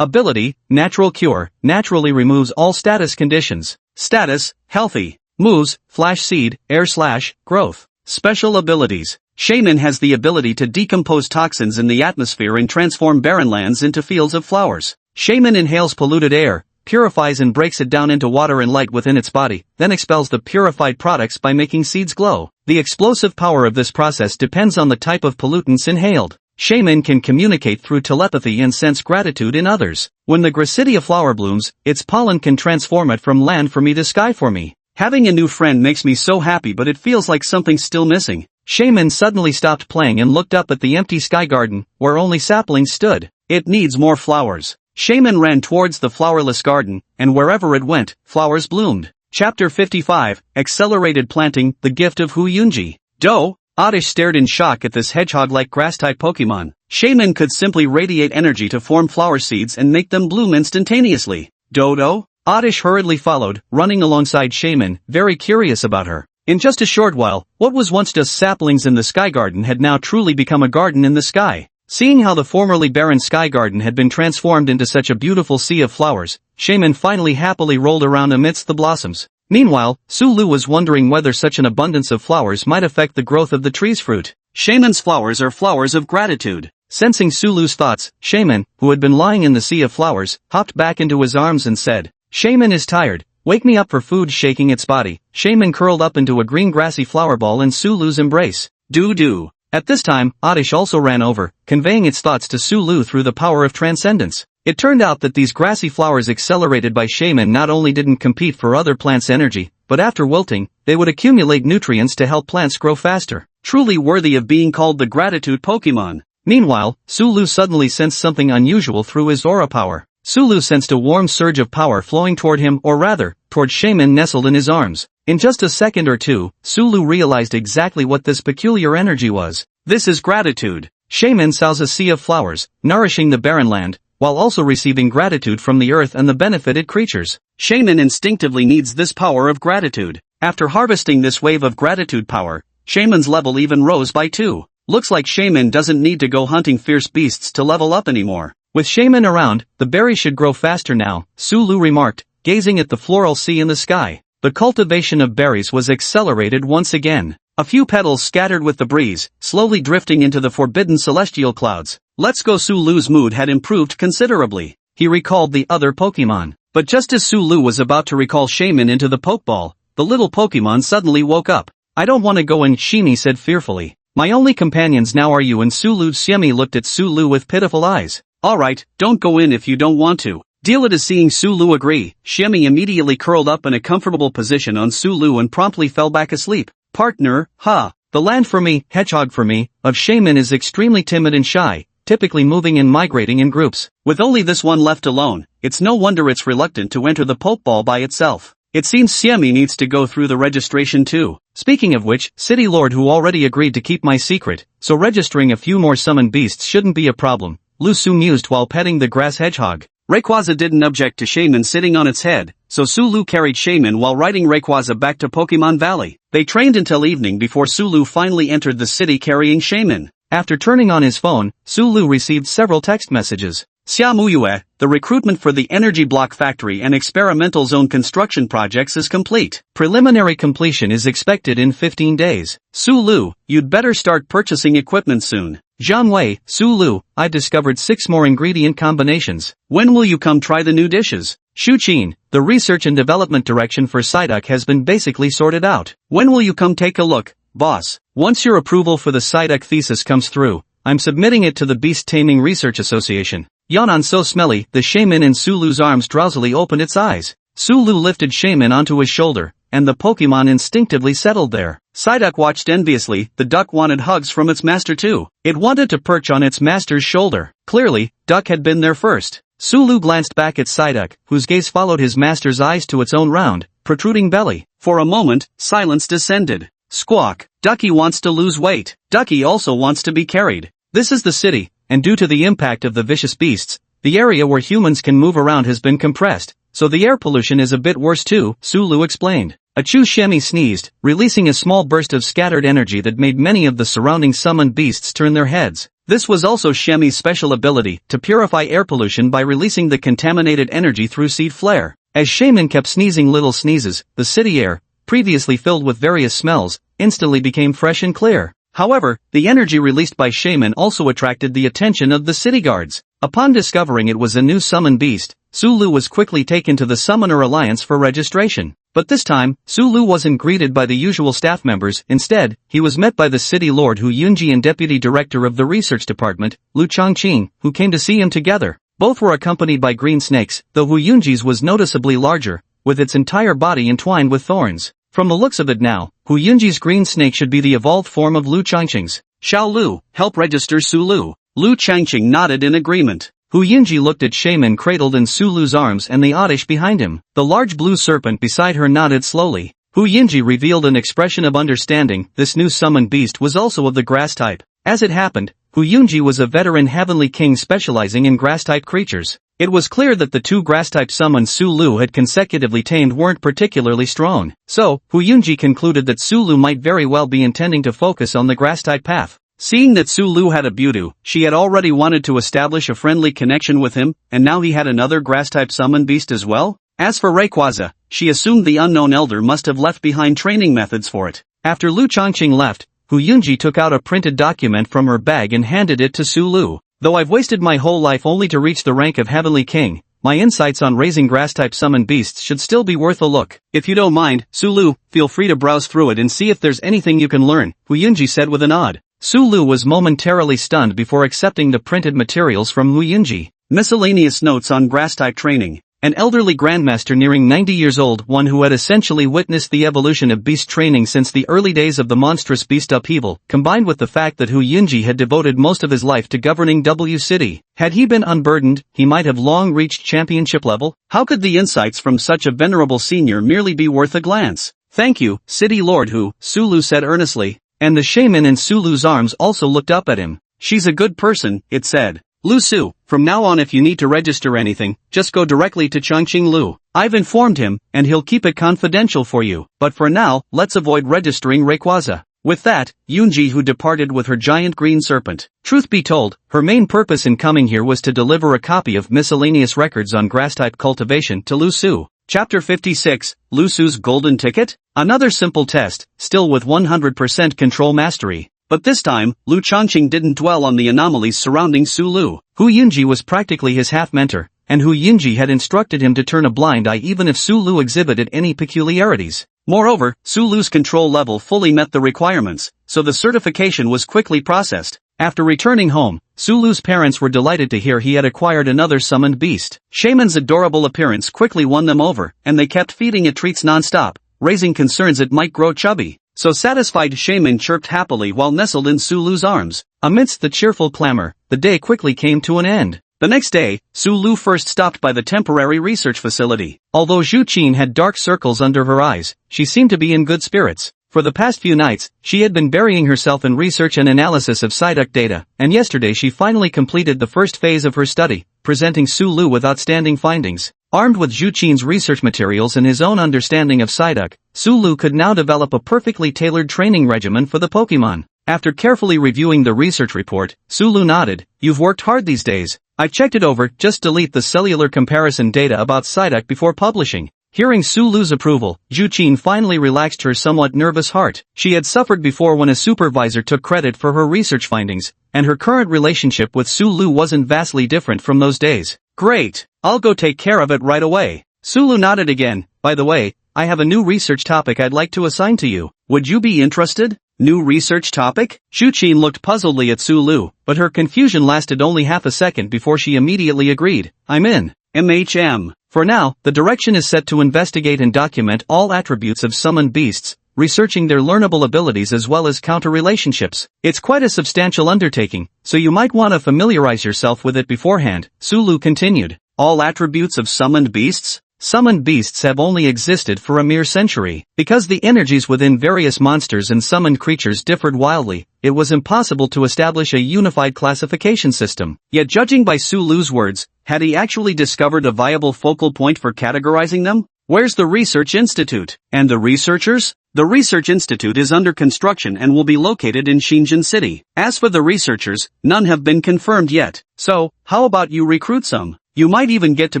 Ability, Natural Cure, naturally removes all status conditions. Status, Healthy. Moves, Flash Seed, Air Slash, Growth. Special abilities. Shaman has the ability to decompose toxins in the atmosphere and transform barren lands into fields of flowers. Shaman inhales polluted air, purifies and breaks it down into water and light within its body, then expels the purified products by making seeds glow. The explosive power of this process depends on the type of pollutants inhaled. Shaman can communicate through telepathy and sense gratitude in others. When the Gracidia flower blooms, its pollen can transform it from land for me to sky for me. Having a new friend makes me so happy, but it feels like something's still missing. Shaman suddenly stopped playing and looked up at the empty sky garden, where only saplings stood. It needs more flowers. Shaman ran towards the flowerless garden, and wherever it went, flowers bloomed. Chapter 55, Accelerated Planting, The Gift of Hu Yunji. Do. Oddish stared in shock at this hedgehog-like grass-type Pokemon. Shaman could simply radiate energy to form flower seeds and make them bloom instantaneously. Dodo? Oddish hurriedly followed, running alongside Shaman, very curious about her. In just a short while, what was once just saplings in the sky garden had now truly become a garden in the sky. Seeing how the formerly barren sky garden had been transformed into such a beautiful sea of flowers, Shaman finally happily rolled around amidst the blossoms. Meanwhile, Sulu was wondering whether such an abundance of flowers might affect the growth of the tree's fruit. Shaman's flowers are flowers of gratitude. Sensing Sulu's thoughts, Shaman, who had been lying in the sea of flowers, hopped back into his arms and said, "Shaman is tired. Wake me up for food." Shaking its body, Shaman curled up into a green grassy flower ball in Sulu's embrace. Do. At this time, Oddish also ran over, conveying its thoughts to Sulu through the power of transcendence. It turned out that these grassy flowers accelerated by Shaman not only didn't compete for other plants' energy, but after wilting, they would accumulate nutrients to help plants grow faster. Truly worthy of being called the Gratitude Pokemon. Meanwhile, Sulu suddenly sensed something unusual through his aura power. Sulu sensed a warm surge of power flowing toward him, or rather, toward Shaman nestled in his arms. In just a second or two, Sulu realized exactly what this peculiar energy was. This is gratitude. Shaman sows a sea of flowers, nourishing the barren land, while also receiving gratitude from the earth and the benefited creatures. Shaman instinctively needs this power of gratitude. After harvesting this wave of gratitude power, Shaman's level even rose by 2. Looks like Shaman doesn't need to go hunting fierce beasts to level up anymore. With Shaman around, the berries should grow faster now, Sulu remarked, gazing at the floral sea in the sky. The cultivation of berries was accelerated once again. A few petals scattered with the breeze, slowly drifting into the forbidden celestial clouds. Let's go. Sulu's mood had improved considerably. He recalled the other Pokemon. But just as Sulu was about to recall Shaman into the Pokeball, the little Pokemon suddenly woke up. I don't want to go in, Shimi said fearfully. My only companions now are you and Sulu. Shimi looked at Sulu with pitiful eyes. Alright, don't go in if you don't want to. Deal it. As seeing Sulu agree, Shimi immediately curled up in a comfortable position on Sulu and promptly fell back asleep. Partner, The land for me, hedgehog for me, of Shaman is extremely timid and shy, typically moving and migrating in groups. With only this one left alone, it's no wonder it's reluctant to enter the Pokeball by itself. It seems Shimi needs to go through the registration too. Speaking of which, City Lord who already agreed to keep my secret, so registering a few more summoned beasts shouldn't be a problem, Lu Su mused while petting the grass hedgehog. Rayquaza didn't object to Shaman sitting on its head, so Sulu carried Shaman while riding Rayquaza back to Pokemon Valley. They trained until evening before Sulu finally entered the city carrying Shaman. After turning on his phone, Sulu received several text messages. Xiamuyue, the recruitment for the Energy Block Factory and Experimental Zone construction projects is complete. Preliminary completion is expected in 15 days. Sulu, you'd better start purchasing equipment soon. Jiangwei, Sulu, I discovered 6 more ingredient combinations. When will you come try the new dishes? Shuqin, the research and development direction for Psyduck has been basically sorted out. When will you come take a look, boss? Once your approval for the Psyduck thesis comes through, I'm submitting it to the Beast Taming Research Association. Yanan so smelly, the Shaman in Sulu's arms drowsily opened its eyes. Sulu lifted Shaman onto his shoulder, and the Pokemon instinctively settled there. Psyduck watched enviously. The duck wanted hugs from its master too. It wanted to perch on its master's shoulder. Clearly, Duck had been there first. Sulu glanced back at Psyduck, whose gaze followed his master's eyes to its own round, protruding belly. For a moment, silence descended. Squawk. Ducky wants to lose weight. Ducky also wants to be carried. This is the city, and due to the impact of the vicious beasts, the area where humans can move around has been compressed, so the air pollution is a bit worse too, Sulu explained. Achoo! Shemi sneezed, releasing a small burst of scattered energy that made many of the surrounding summoned beasts turn their heads. This was also Shemi's special ability, to purify air pollution by releasing the contaminated energy through seed flare. As Shaman kept sneezing little sneezes, the city air, previously filled with various smells, instantly became fresh and clear. However, the energy released by Shaman also attracted the attention of the city guards. Upon discovering it was a new summon beast, Sulu was quickly taken to the Summoner Alliance for registration. But this time, Sulu wasn't greeted by the usual staff members. Instead, he was met by the city lord Hu Yunji and deputy director of the research department, Lu Changqing, who came to see him together. Both were accompanied by green snakes, though Hu Yunji's was noticeably larger, with its entire body entwined with thorns. From the looks of it now, Hu Yunji's green snake should be the evolved form of Lu Changqing's. Xiao Lu, help register Sulu. Lu Changqing nodded in agreement. Hu Yunji looked at Shaman cradled in Sulu's arms and the oddish behind him. The large blue serpent beside her nodded slowly. Hu Yunji revealed an expression of understanding. This new summoned beast was also of the grass type. As it happened, Hu Yunji was a veteran heavenly king specializing in grass-type creatures. It was clear that the 2 grass-type summons Sulu had consecutively tamed weren't particularly strong. So, Hu Yunji concluded that Sulu might very well be intending to focus on the grass-type path. Seeing that Sulu had a Budu, she had already wanted to establish a friendly connection with him, and now he had another grass-type summon beast as well? As for Rayquaza, she assumed the unknown elder must have left behind training methods for it. After Lu Changqing left, Hu Yunji took out a printed document from her bag and handed it to Sulu. Though I've wasted my whole life only to reach the rank of Heavenly King, my insights on raising grass-type summon beasts should still be worth a look. If you don't mind, Sulu, feel free to browse through it and see if there's anything you can learn, Hu Yunji said with a nod. Sulu was momentarily stunned before accepting the printed materials from Hu Yunji. Miscellaneous notes on grass-type training. an elderly grandmaster nearing 90 years old, one who had essentially witnessed the evolution of beast training since the early days of the monstrous beast upheaval, combined with the fact that Hu Yunji had devoted most of his life to governing W City. Had he been unburdened, he might have long reached championship level. How could the insights from such a venerable senior merely be worth a glance? Thank you, City Lord Hu, Sulu said earnestly. And the shaman in Sulu's arms also looked up at him. She's a good person, it said. Lu Su, from now on if you need to register anything, just go directly to Changqing Lu. I've informed him, and he'll keep it confidential for you, but for now, let's avoid registering Rayquaza. With that, Yunji Hu departed with her giant green serpent. Truth be told, her main purpose in coming here was to deliver a copy of miscellaneous records on grass-type cultivation to Lu Su. Chapter 56, Lu Su's Golden Ticket? Another simple test, still with 100% control mastery. But this time, Lu Changqing didn't dwell on the anomalies surrounding Su Lu. Hu Yunji was practically his half-mentor, and Hu Yunji had instructed him to turn a blind eye even if Su Lu exhibited any peculiarities. Moreover, Su Lu's control level fully met the requirements, so the certification was quickly processed. After returning home, Su Lu's parents were delighted to hear he had acquired another summoned beast. Shaman's adorable appearance quickly won them over, and they kept feeding it treats non-stop, raising concerns it might grow chubby. So satisfied, Shaman chirped happily while nestled in Su Lu's arms. Amidst the cheerful clamor, the day quickly came to an end. The next day, Su Lu first stopped by the temporary research facility. Although Zhu Qin had dark circles under her eyes, she seemed to be in good spirits. For the past few nights, she had been burying herself in research and analysis of Psyduck data, and yesterday she finally completed the first phase of her study, presenting Su Lu with outstanding findings. Armed with Zhu Qin's research materials and his own understanding of Psyduck, Su Lu could now develop a perfectly tailored training regimen for the Pokémon. After carefully reviewing the research report, Su Lu nodded. You've worked hard these days. I've checked it over, just delete the cellular comparison data about Psyduck before publishing. Hearing Su Lu's approval, Zhu Qin finally relaxed her somewhat nervous heart. She had suffered before when a supervisor took credit for her research findings, and her current relationship with Su Lu wasn't vastly different from those days. Great, I'll go take care of it right away. Su Lu nodded again. By the way, I have a new research topic I'd like to assign to you. Would you be interested? New research topic? Zhu Qin looked puzzledly at Su Lu, but her confusion lasted only half a second before she immediately agreed. I'm in. MHM. For now, the direction is set to investigate and document all attributes of summoned beasts, researching their learnable abilities as well as counter-relationships. It's quite a substantial undertaking, so you might want to familiarize yourself with it beforehand, Su Lu continued. All attributes of summoned beasts? Summoned beasts have only existed for a mere century. Because the energies within various monsters and summoned creatures differed wildly, it was impossible to establish a unified classification system. Yet judging by Su Lu's words, had he actually discovered a viable focal point for categorizing them? Where's the research institute? And the researchers? The research institute is under construction and will be located in Shenzhen City. As for the researchers, none have been confirmed yet. So, how about you recruit some? You might even get to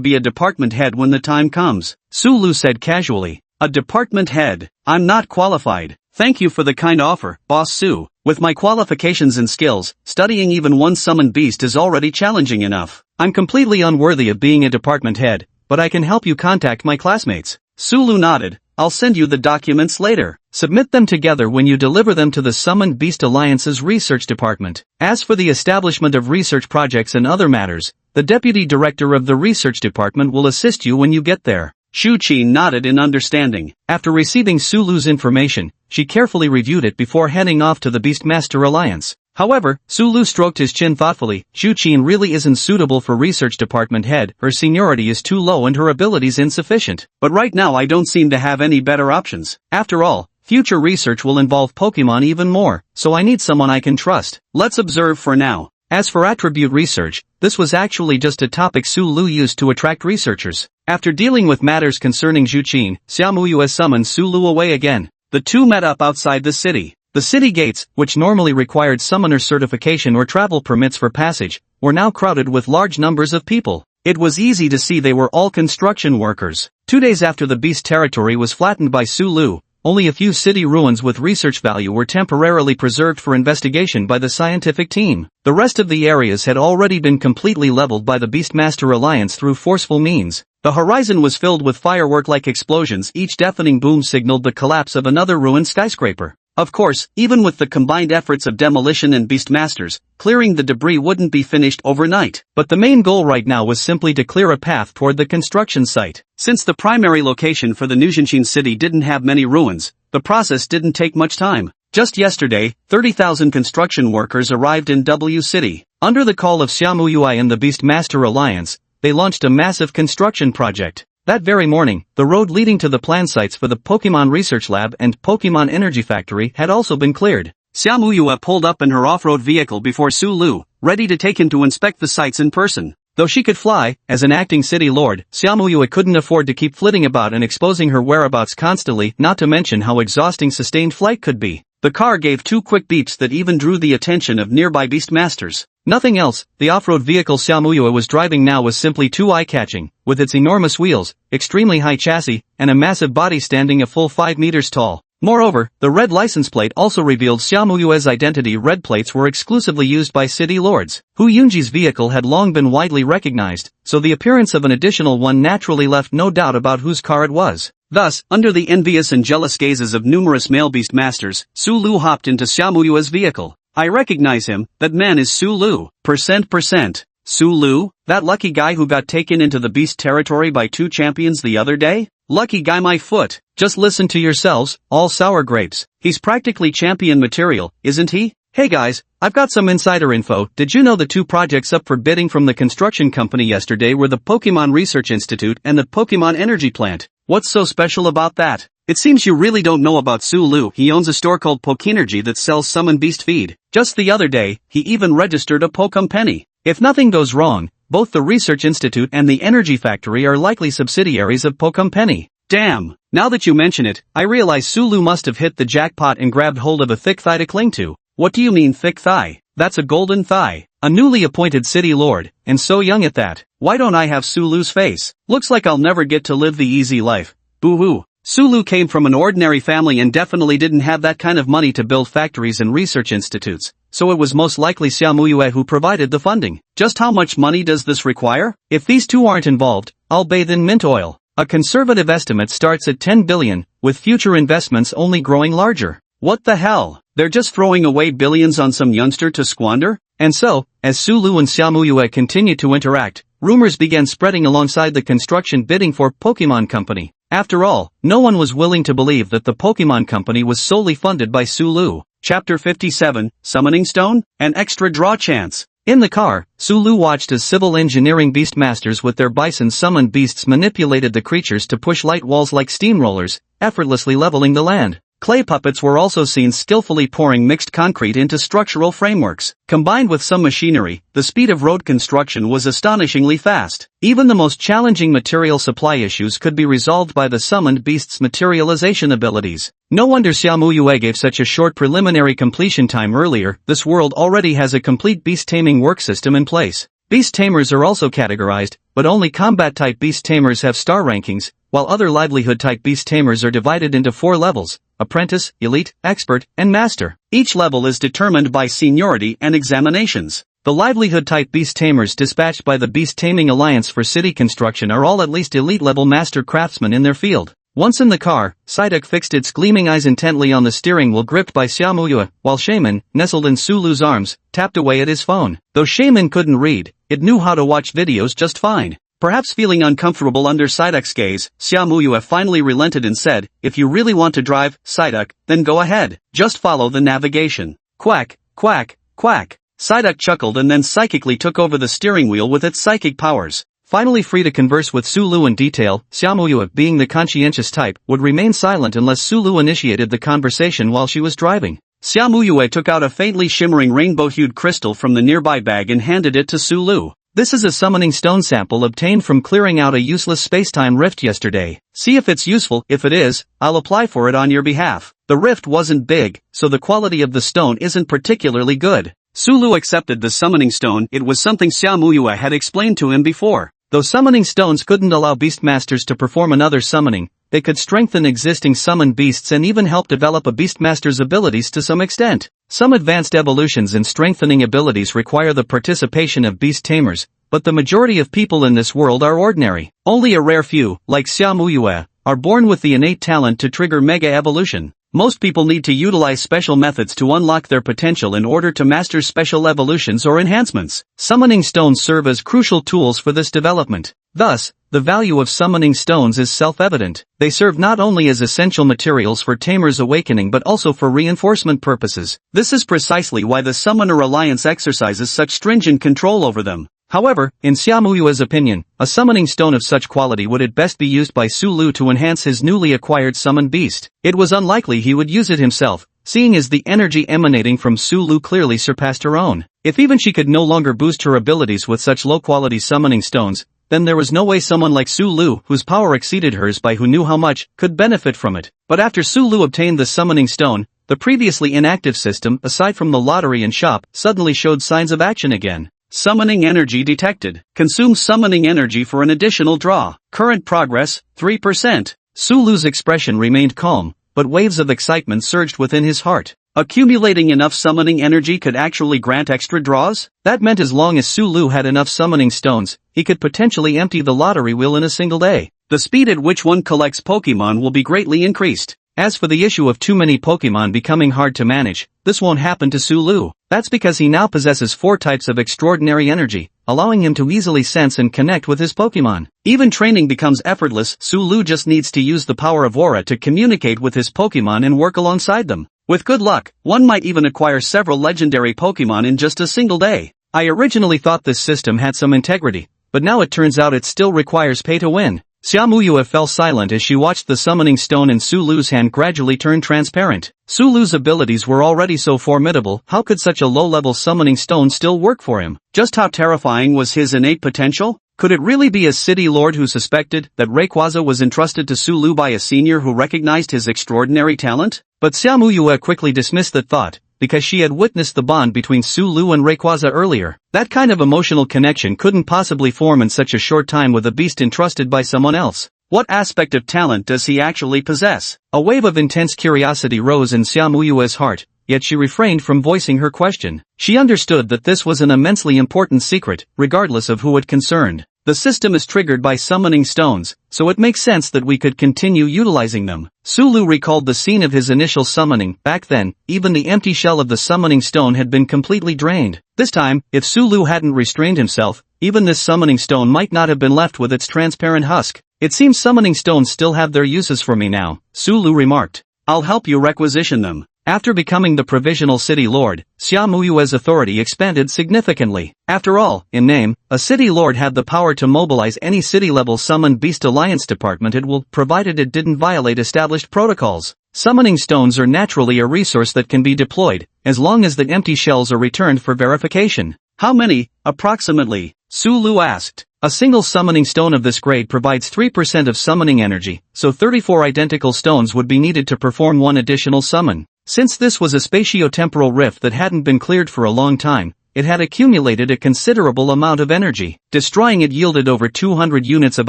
be a department head when the time comes. Su Lu said casually. A department head? I'm not qualified. Thank you for the kind offer, Boss Su. With my qualifications and skills, studying even one summoned beast is already challenging enough. I'm completely unworthy of being a department head, but I can help you contact my classmates. Su Lu nodded. I'll send you the documents later. Submit them together when you deliver them to the Summoned Beast Alliance's research department. As for the establishment of research projects and other matters, the deputy director of the research department will assist you when you get there. Zhu Qin nodded in understanding. After receiving Su Lu's information, she carefully reviewed it before heading off to the Beastmaster Alliance. However, Su Lu stroked his chin thoughtfully. Zhu Qin really isn't suitable for research department head, her seniority is too low and her abilities insufficient. But right now I don't seem to have any better options. After all, future research will involve Pokemon even more, so I need someone I can trust. Let's observe for now. As for attribute research, this was actually just a topic Su Lu used to attract researchers. After dealing with matters concerning Zhu Qin, Xiaomu has summoned Su Lu away again. The two met up outside the city. The city gates, which normally required summoner certification or travel permits for passage, were now crowded with large numbers of people. It was easy to see they were all construction workers. 2 days after the beast territory was flattened by Su Lu, only a few city ruins with research value were temporarily preserved for investigation by the scientific team. The rest of the areas had already been completely leveled by the Beastmaster Alliance through forceful means. The horizon was filled with firework-like explosions. Each deafening boom signaled the collapse of another ruined skyscraper. Of course, even with the combined efforts of demolition and beastmasters, clearing the debris wouldn't be finished overnight. But the main goal right now was simply to clear a path toward the construction site. Since the primary location for the Nujinqin city didn't have many ruins, the process didn't take much time. Just yesterday, 30,000 construction workers arrived in W City. Under the call of Xiaomuyue and the Beastmaster Alliance, they launched a massive construction project. That very morning, the road leading to the plan sites for the Pokemon Research Lab and Pokemon Energy Factory had also been cleared. Xiaomuyue pulled up in her off-road vehicle before Su Lu, ready to take him to inspect the sites in person. Though she could fly, as an acting city lord, Xiaomuyue couldn't afford to keep flitting about and exposing her whereabouts constantly, not to mention how exhausting sustained flight could be. The car gave 2 quick beeps that even drew the attention of nearby beastmasters. Nothing else, the off-road vehicle Xiaomuyue was driving now was simply too eye-catching, with its enormous wheels, extremely high chassis, and a massive body standing a full 5 meters tall. Moreover, the red license plate also revealed Xiaomuyue's identity. Red plates were exclusively used by city lords. Hu Yunji's vehicle had long been widely recognized, so the appearance of an additional one naturally left no doubt about whose car it was. Thus, under the envious and jealous gazes of numerous male beastmasters, Su Lu hopped into Xiaomuyue's vehicle. I recognize him, that man is Su Lu. %. Su Lu, that lucky guy who got taken into the beast territory by 2 champions the other day? Lucky guy my foot. Just listen to yourselves, all sour grapes. He's practically champion material, isn't he? Hey guys, I've got some insider info. Did you know the 2 projects up for bidding from the construction company yesterday were the Pokemon Research Institute and the Pokemon Energy Plant? What's so special about that? It seems you really don't know about Su Lu. He owns a store called Pokenergy that sells summon beast feed. Just the other day, he even registered a Pokem Penny. If nothing goes wrong, both the Research Institute and the Energy Factory are likely subsidiaries of Pokem Penny. Damn, now that you mention it, I realize Su Lu must have hit the jackpot and grabbed hold of a thick thigh to cling to. What do you mean thick thigh? That's a golden thigh. A newly appointed city lord, and so young at that. Why don't I have Su Lu's face? Looks like I'll never get to live the easy life. Boo-hoo. Su Lu came from an ordinary family and definitely didn't have that kind of money to build factories and research institutes, so it was most likely Xiaomuyue who provided the funding. Just how much money does this require? If these 2 aren't involved, I'll bathe in mint oil. A conservative estimate starts at 10 billion, with future investments only growing larger. What the hell? They're just throwing away billions on some youngster to squander? And so, as Su Lu and Xiaomuyue continued to interact, rumors began spreading alongside the construction bidding for Pokemon Company. After all, no one was willing to believe that the Pokemon Company was solely funded by Su Lu. Chapter 57, Summoning Stone? An extra draw chance. In the car, Su Lu watched as civil engineering beastmasters with their bison-summoned beasts manipulated the creatures to push light walls like steamrollers, effortlessly leveling the land. Clay puppets were also seen skillfully pouring mixed concrete into structural frameworks. Combined with some machinery, the speed of road construction was astonishingly fast. Even the most challenging material supply issues could be resolved by the summoned beasts' materialization abilities. No wonder Xiaomuyue gave such a short preliminary completion time earlier. This world already has a complete beast taming work system in place. Beast tamers are also categorized, but only combat-type beast tamers have star rankings, while other livelihood-type beast tamers are divided into 4 levels: apprentice, elite, expert, and master. Each level is determined by seniority and examinations. The livelihood-type beast tamers dispatched by the Beast Taming Alliance for city construction are all at least elite-level master craftsmen in their field. Once in the car, Psyduck fixed its gleaming eyes intently on the steering wheel gripped by Xiaomuyue, while Shaman, nestled in Su Lu's arms, tapped away at his phone. Though Shaman couldn't read, it knew how to watch videos just fine. Perhaps feeling uncomfortable under Psyduck's gaze, Xiaomuyue finally relented and said, "If you really want to drive, Psyduck, then go ahead. Just follow the navigation." Quack, quack, quack. Psyduck chuckled and then psychically took over the steering wheel with its psychic powers. Finally free to converse with Su Lu in detail, Xiaomuyue, being the conscientious type, would remain silent unless Su Lu initiated the conversation while she was driving. Xiaomuyue took out a faintly shimmering rainbow-hued crystal from the nearby bag and handed it to Su Lu. This is a summoning stone sample obtained from clearing out a useless space-time rift yesterday. See if it's useful. If it is, I'll apply for it on your behalf. The rift wasn't big, so the quality of the stone isn't particularly good. Su Lu accepted the summoning stone. It was something Xiaomuyue had explained to him before. Though summoning stones couldn't allow beastmasters to perform another summoning, they could strengthen existing summoned beasts and even help develop a beastmaster's abilities to some extent. Some advanced evolutions and strengthening abilities require the participation of beast tamers, but the majority of people in this world are ordinary. Only a rare few, like Xiaomuyue, are born with the innate talent to trigger mega evolution. Most people need to utilize special methods to unlock their potential in order to master special evolutions or enhancements. Summoning stones serve as crucial tools for this development. Thus, the value of summoning stones is self-evident. They serve not only as essential materials for Tamer's awakening but also for reinforcement purposes. This is precisely why the Summoner Alliance exercises such stringent control over them. However, in Xiaomuyue's opinion, a summoning stone of such quality would at best be used by Su Lu to enhance his newly acquired summoned beast. It was unlikely he would use it himself, seeing as the energy emanating from Su Lu clearly surpassed her own. If even she could no longer boost her abilities with such low-quality summoning stones, then there was no way someone like Su Lu, whose power exceeded hers by who knew how much, could benefit from it. But after Su Lu obtained the summoning stone, the previously inactive system, aside from the lottery and shop, suddenly showed signs of action again. Summoning energy detected. Consume summoning energy for an additional draw. Current progress, 3%. Su Lu's expression remained calm, but waves of excitement surged within his heart. Accumulating enough summoning energy could actually grant extra draws? That meant as long as Su Lu had enough summoning stones, he could potentially empty the lottery wheel in a single day. The speed at which one collects Pokemon will be greatly increased. As for the issue of too many Pokemon becoming hard to manage, this won't happen to Su Lu. That's because he now possesses 4 types of extraordinary energy, allowing him to easily sense and connect with his Pokemon. Even training becomes effortless. Su Lu just needs to use the power of aura to communicate with his Pokemon and work alongside them. With good luck, one might even acquire several legendary Pokemon in just a single day. I originally thought this system had some integrity, but now it turns out it still requires pay to win. Xiaomuyue fell silent as she watched the summoning stone in Su Lu's hand gradually turn transparent. Su Lu's abilities were already so formidable, how could such a low-level summoning stone still work for him? Just how terrifying was his innate potential? Could it really be a city lord who suspected that Rayquaza was entrusted to Su Lu by a senior who recognized his extraordinary talent? But Xiaomuyue quickly dismissed that thought, because she had witnessed the bond between Su Lu and Rayquaza earlier. That kind of emotional connection couldn't possibly form in such a short time with a beast entrusted by someone else. What aspect of talent does he actually possess? A wave of intense curiosity rose in Xiaomuyue's heart, yet she refrained from voicing her question. She understood that this was an immensely important secret, regardless of who it concerned. The system is triggered by summoning stones, so it makes sense that we could continue utilizing them. Su Lu recalled the scene of his initial summoning. Back then, even the empty shell of the summoning stone had been completely drained. This time, if Su Lu hadn't restrained himself, even this summoning stone might not have been left with its transparent husk. It seems summoning stones still have their uses for me now, Su Lu remarked. I'll help you requisition them. After becoming the provisional city lord, Xiaomuyue's authority expanded significantly. After all, in name, a city lord had the power to mobilize any city-level summoned beast alliance department at will, provided it didn't violate established protocols. Summoning stones are naturally a resource that can be deployed, as long as the empty shells are returned for verification. How many, approximately? Su Lu asked. A single summoning stone of this grade provides 3% of summoning energy, so 34 identical stones would be needed to perform one additional summon. Since this was a spatio-temporal rift that hadn't been cleared for a long time, it had accumulated a considerable amount of energy. Destroying it yielded over 200 units of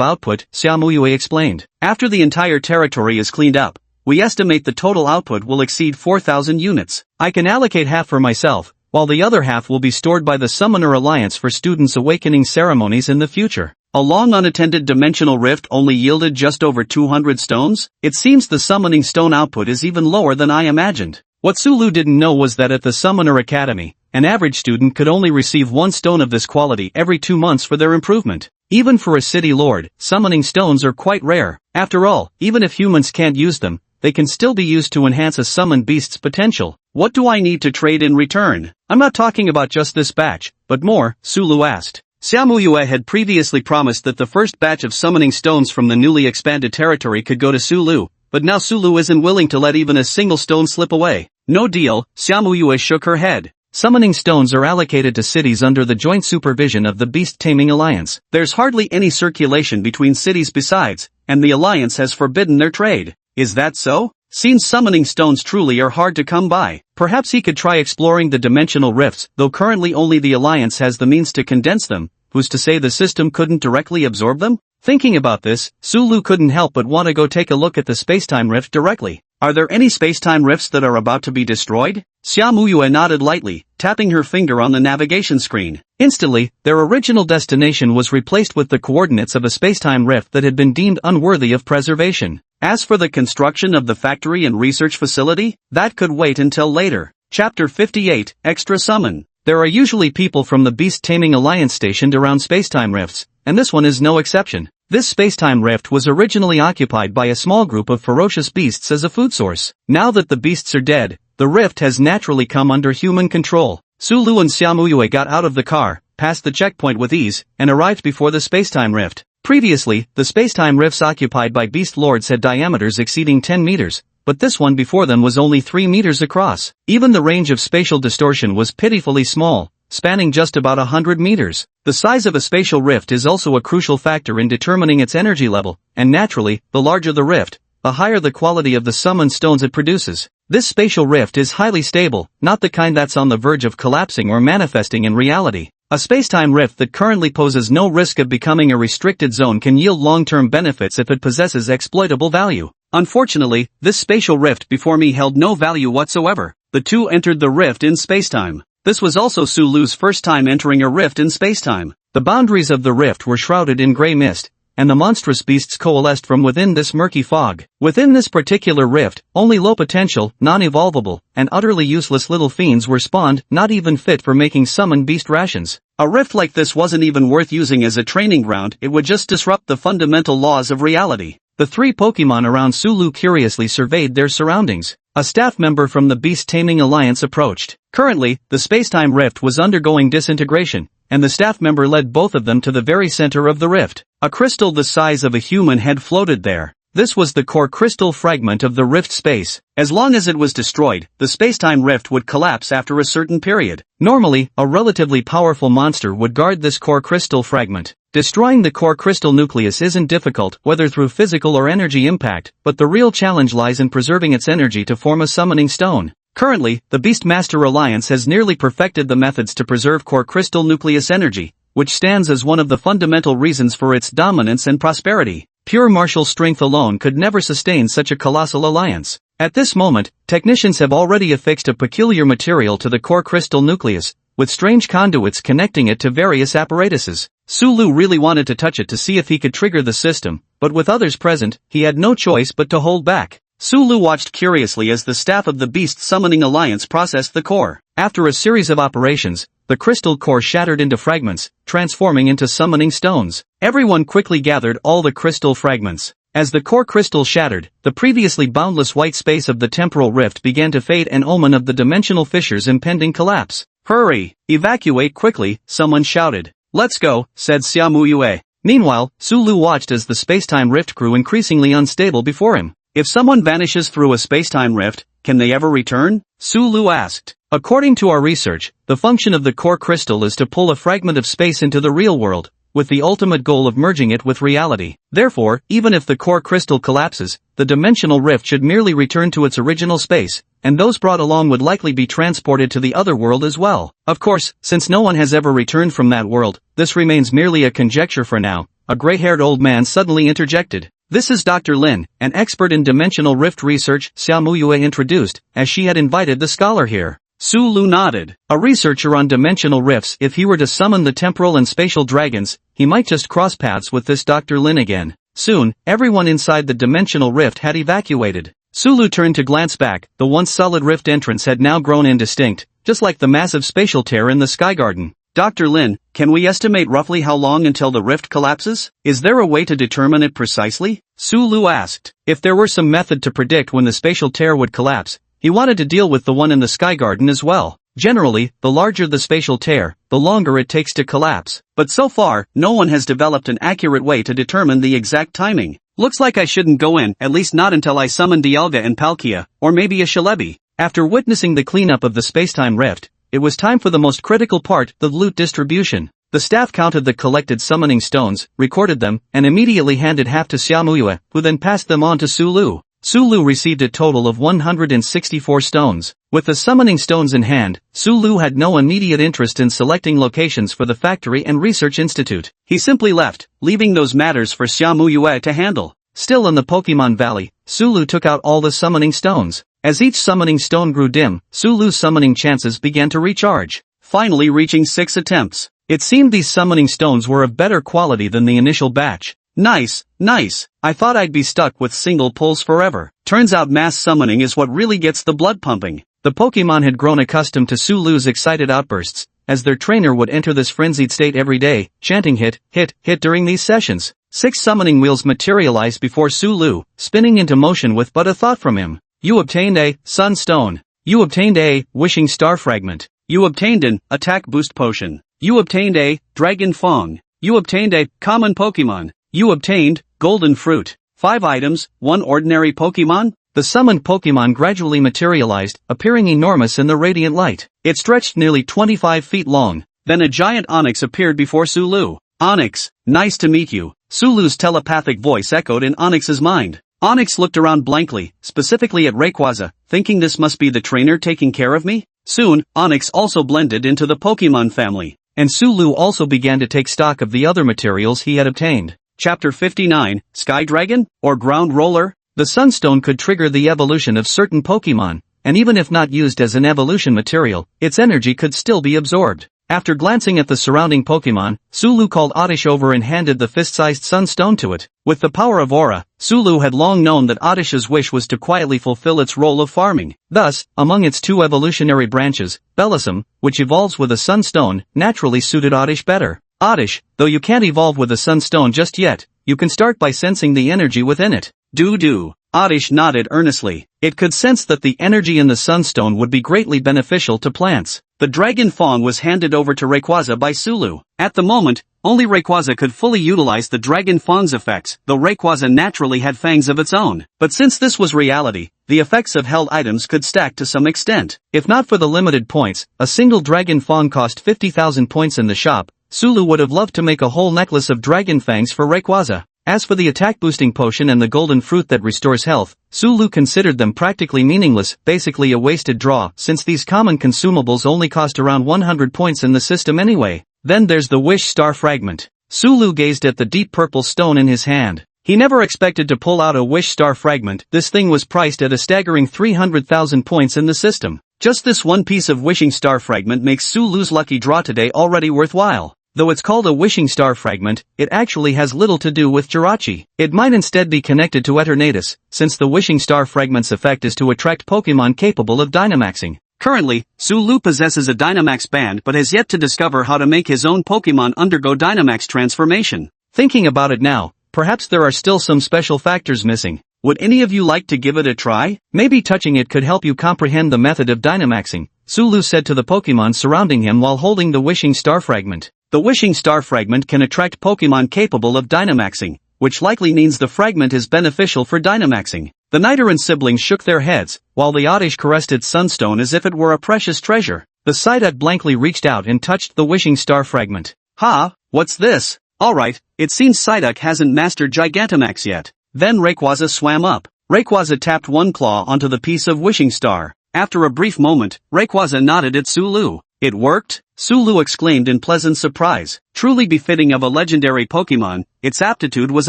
output, Xiaomuyue explained. After the entire territory is cleaned up, we estimate the total output will exceed 4,000 units. I can allocate half for myself, while the other half will be stored by the Summoner Alliance for students' awakening ceremonies in the future. A long unattended dimensional rift only yielded just over 200 stones? It seems the summoning stone output is even lower than I imagined. What Su Lu didn't know was that at the Summoner Academy, an average student could only receive one stone of this quality every 2 months for their improvement. Even for a city lord, summoning stones are quite rare. After all, even if humans can't use them, they can still be used to enhance a summoned beast's potential. What do I need to trade in return? I'm not talking about just this batch, but more, Su Lu asked. Xiaomuyue had previously promised that the first batch of summoning stones from the newly expanded territory could go to Su Lu, but now Su Lu isn't willing to let even a single stone slip away. No deal, Xiaomuyue shook her head. Summoning stones are allocated to cities under the joint supervision of the Beast Taming Alliance. There's hardly any circulation between cities besides, and the Alliance has forbidden their trade. Is that so? Seems summoning stones truly are hard to come by. Perhaps he could try exploring the dimensional rifts, though currently only the Alliance has the means to condense them. Who's to say the system couldn't directly absorb them? Thinking about this, Su Lu couldn't help but want to go take a look at the spacetime rift directly. Are there any spacetime rifts that are about to be destroyed? Xiaomuyue nodded lightly, tapping her finger on the navigation screen. Instantly, their original destination was replaced with the coordinates of a spacetime rift that had been deemed unworthy of preservation. As for the construction of the factory and research facility, that could wait until later. Chapter 58, Extra Summon. There are usually people from the Beast Taming Alliance stationed around spacetime rifts, and this one is no exception. This spacetime rift was originally occupied by a small group of ferocious beasts as a food source. Now that the beasts are dead, the rift has naturally come under human control. Sulu and Xiaomuyue got out of the car, passed the checkpoint with ease, and arrived before the spacetime rift. Previously, the spacetime rifts occupied by beast lords had diameters exceeding 10 meters, but this one before them was only 3 meters across. Even the range of spatial distortion was pitifully small, spanning just about 100 meters. The size of a spatial rift is also a crucial factor in determining its energy level, and naturally, the larger the rift, the higher the quality of the summoned stones it produces. This spatial rift is highly stable, not the kind that's on the verge of collapsing or manifesting in reality. A spacetime rift that currently poses no risk of becoming a restricted zone can yield long-term benefits if it possesses exploitable value. Unfortunately, this spatial rift before me held no value whatsoever. The two entered the rift in spacetime. This was also Sulu's first time entering a rift in spacetime. The boundaries of the rift were shrouded in gray mist, and the monstrous beasts coalesced from within this murky fog. Within this particular rift, only low-potential, non-evolvable, and utterly useless little fiends were spawned, not even fit for making summoned beast rations. A rift like this wasn't even worth using as a training ground, it would just disrupt the fundamental laws of reality. The three Pokemon around Sulu curiously surveyed their surroundings. A staff member from the Beast Taming Alliance approached. Currently, the spacetime rift was undergoing disintegration, and the staff member led both of them to the very center of the rift. A crystal the size of a human head floated there. This was the core crystal fragment of the rift space. As long as it was destroyed, the spacetime rift would collapse after a certain period. Normally, a relatively powerful monster would guard this core crystal fragment. Destroying the core crystal nucleus isn't difficult, whether through physical or energy impact, but the real challenge lies in preserving its energy to form a summoning stone. Currently, the Beastmaster Alliance has nearly perfected the methods to preserve core crystal nucleus energy, which stands as one of the fundamental reasons for its dominance and prosperity. Pure martial strength alone could never sustain such a colossal alliance. At this moment, technicians have already affixed a peculiar material to the core crystal nucleus, with strange conduits connecting it to various apparatuses. Sulu really wanted to touch it to see if he could trigger the system, but with others present, he had no choice but to hold back. Sulu watched curiously as the staff of the Beast Summoning Alliance processed the core. After a series of operations, the crystal core shattered into fragments, transforming into summoning stones. Everyone quickly gathered all the crystal fragments. As the core crystal shattered, the previously boundless white space of the temporal rift began to fade, an omen of the dimensional fissure's impending collapse. "Hurry! Evacuate quickly," someone shouted. "Let's go," said Xiaomuyue. Meanwhile, Sulu watched as the spacetime rift grew increasingly unstable before him. If someone vanishes through a spacetime rift, can they ever return? Sulu asked. According to our research, the function of the core crystal is to pull a fragment of space into the real world, with the ultimate goal of merging it with reality. Therefore, even if the core crystal collapses, the dimensional rift should merely return to its original space, and those brought along would likely be transported to the other world as well. Of course, since no one has ever returned from that world, this remains merely a conjecture for now. A gray-haired old man suddenly interjected. "This is Dr. Lin, an expert in dimensional rift research," Xiaomuyue introduced, as she had invited the scholar here. Sulu nodded. A researcher on dimensional rifts. If he were to summon the temporal and spatial dragons, he might just cross paths with this Dr. Lin again. Soon, everyone inside the dimensional rift had evacuated. Sulu turned to glance back. The once solid rift entrance had now grown indistinct, just like the massive spatial tear in the Sky Garden. "Dr. Lin, can we estimate roughly how long until the rift collapses? Is there a way to determine it precisely?" Sulu asked. If there were some method to predict when the spatial tear would collapse, he wanted to deal with the one in the Sky Garden as well. Generally, the larger the spatial tear, the longer it takes to collapse. But so far, no one has developed an accurate way to determine the exact timing. "Looks like I shouldn't go in, at least not until I summon Dialga and Palkia, or maybe a Shalebi." After witnessing the cleanup of the spacetime rift, it was time for the most critical part, the loot distribution. The staff counted the collected summoning stones, recorded them, and immediately handed half to Xiaomuyue, who then passed them on to Sulu. Sulu received a total of 164 stones. With the summoning stones in hand, Sulu had no immediate interest in selecting locations for the factory and research institute. He simply left, leaving those matters for Xiaomuyue to handle. Still in the Pokemon Valley, Sulu took out all the summoning stones. As each summoning stone grew dim, Sulu's summoning chances began to recharge, finally reaching 6 attempts. It seemed these summoning stones were of better quality than the initial batch. Nice, nice. I thought I'd be stuck with single pulls forever. Turns out mass summoning is what really gets the blood pumping. The Pokemon had grown accustomed to Sulu's excited outbursts, as their trainer would enter this frenzied state every day, chanting hit, hit, hit during these sessions. 6 summoning wheels materialized before Sulu, spinning into motion with but a thought from him. You obtained a Sunstone. You obtained a Wishing Star Fragment. You obtained an Attack Boost Potion. You obtained a Dragon Fong. You obtained a Common Pokemon. You obtained Golden Fruit. 5 items, 1 ordinary Pokemon? The summoned Pokemon gradually materialized, appearing enormous in the radiant light. It stretched nearly 25 feet long. Then a giant Onix appeared before Sulu. Onix, nice to meet you. Sulu's telepathic voice echoed in Onix's mind. Onix looked around blankly, specifically at Rayquaza, thinking this must be the trainer taking care of me? Soon, Onix also blended into the Pokemon family. And Sulu also began to take stock of the other materials he had obtained. Chapter 59, Sky Dragon, or Ground Roller? The Sunstone could trigger the evolution of certain Pokemon, and even if not used as an evolution material, its energy could still be absorbed. After glancing at the surrounding Pokemon, Sulu called Oddish over and handed the fist-sized Sunstone to it. With the power of Aura, Sulu had long known that Oddish's wish was to quietly fulfill its role of farming. Thus, among its 2 evolutionary branches, Bellossom, which evolves with a Sunstone, naturally suited Oddish better. Oddish, though you can't evolve with a Sunstone just yet, you can start by sensing the energy within it. Do. Oddish nodded earnestly. It could sense that the energy in the Sunstone would be greatly beneficial to plants. The Dragon Fong was handed over to Rayquaza by Sulu. At the moment, only Rayquaza could fully utilize the Dragon Fong's effects, though Rayquaza naturally had fangs of its own. But since this was reality, the effects of held items could stack to some extent. If not for the limited points, a single Dragon Fong cost 50,000 points in the shop. Sulu would have loved to make a whole necklace of dragon fangs for Rayquaza. As for the attack-boosting potion and the golden fruit that restores health, Sulu considered them practically meaningless, basically a wasted draw, since these common consumables only cost around 100 points in the system anyway. Then there's the Wish Star Fragment. Sulu gazed at the deep purple stone in his hand. He never expected to pull out a Wish Star Fragment. This thing was priced at a staggering 300,000 points in the system. Just this one piece of Wishing Star Fragment makes Sulu's lucky draw today already worthwhile. Though it's called a Wishing Star Fragment, it actually has little to do with Jirachi. It might instead be connected to Eternatus, since the Wishing Star Fragment's effect is to attract Pokemon capable of Dynamaxing. Currently, Sulu possesses a Dynamax band but has yet to discover how to make his own Pokemon undergo Dynamax transformation. Thinking about it now, perhaps there are still some special factors missing. Would any of you like to give it a try? Maybe touching it could help you comprehend the method of Dynamaxing, Sulu said to the Pokemon surrounding him while holding the Wishing Star Fragment. The Wishing Star Fragment can attract Pokemon capable of Dynamaxing, which likely means the fragment is beneficial for Dynamaxing. The Nidoran siblings shook their heads, while the Oddish caressed its Sunstone as if it were a precious treasure. The Psyduck blankly reached out and touched the Wishing Star Fragment. Ha, what's this? Alright, it seems Psyduck hasn't mastered Gigantamax yet. Then Rayquaza swam up. Rayquaza tapped one claw onto the piece of Wishing Star. After a brief moment, Rayquaza nodded at Sulu. It worked? Sulu exclaimed in pleasant surprise. Truly befitting of a legendary Pokemon, its aptitude was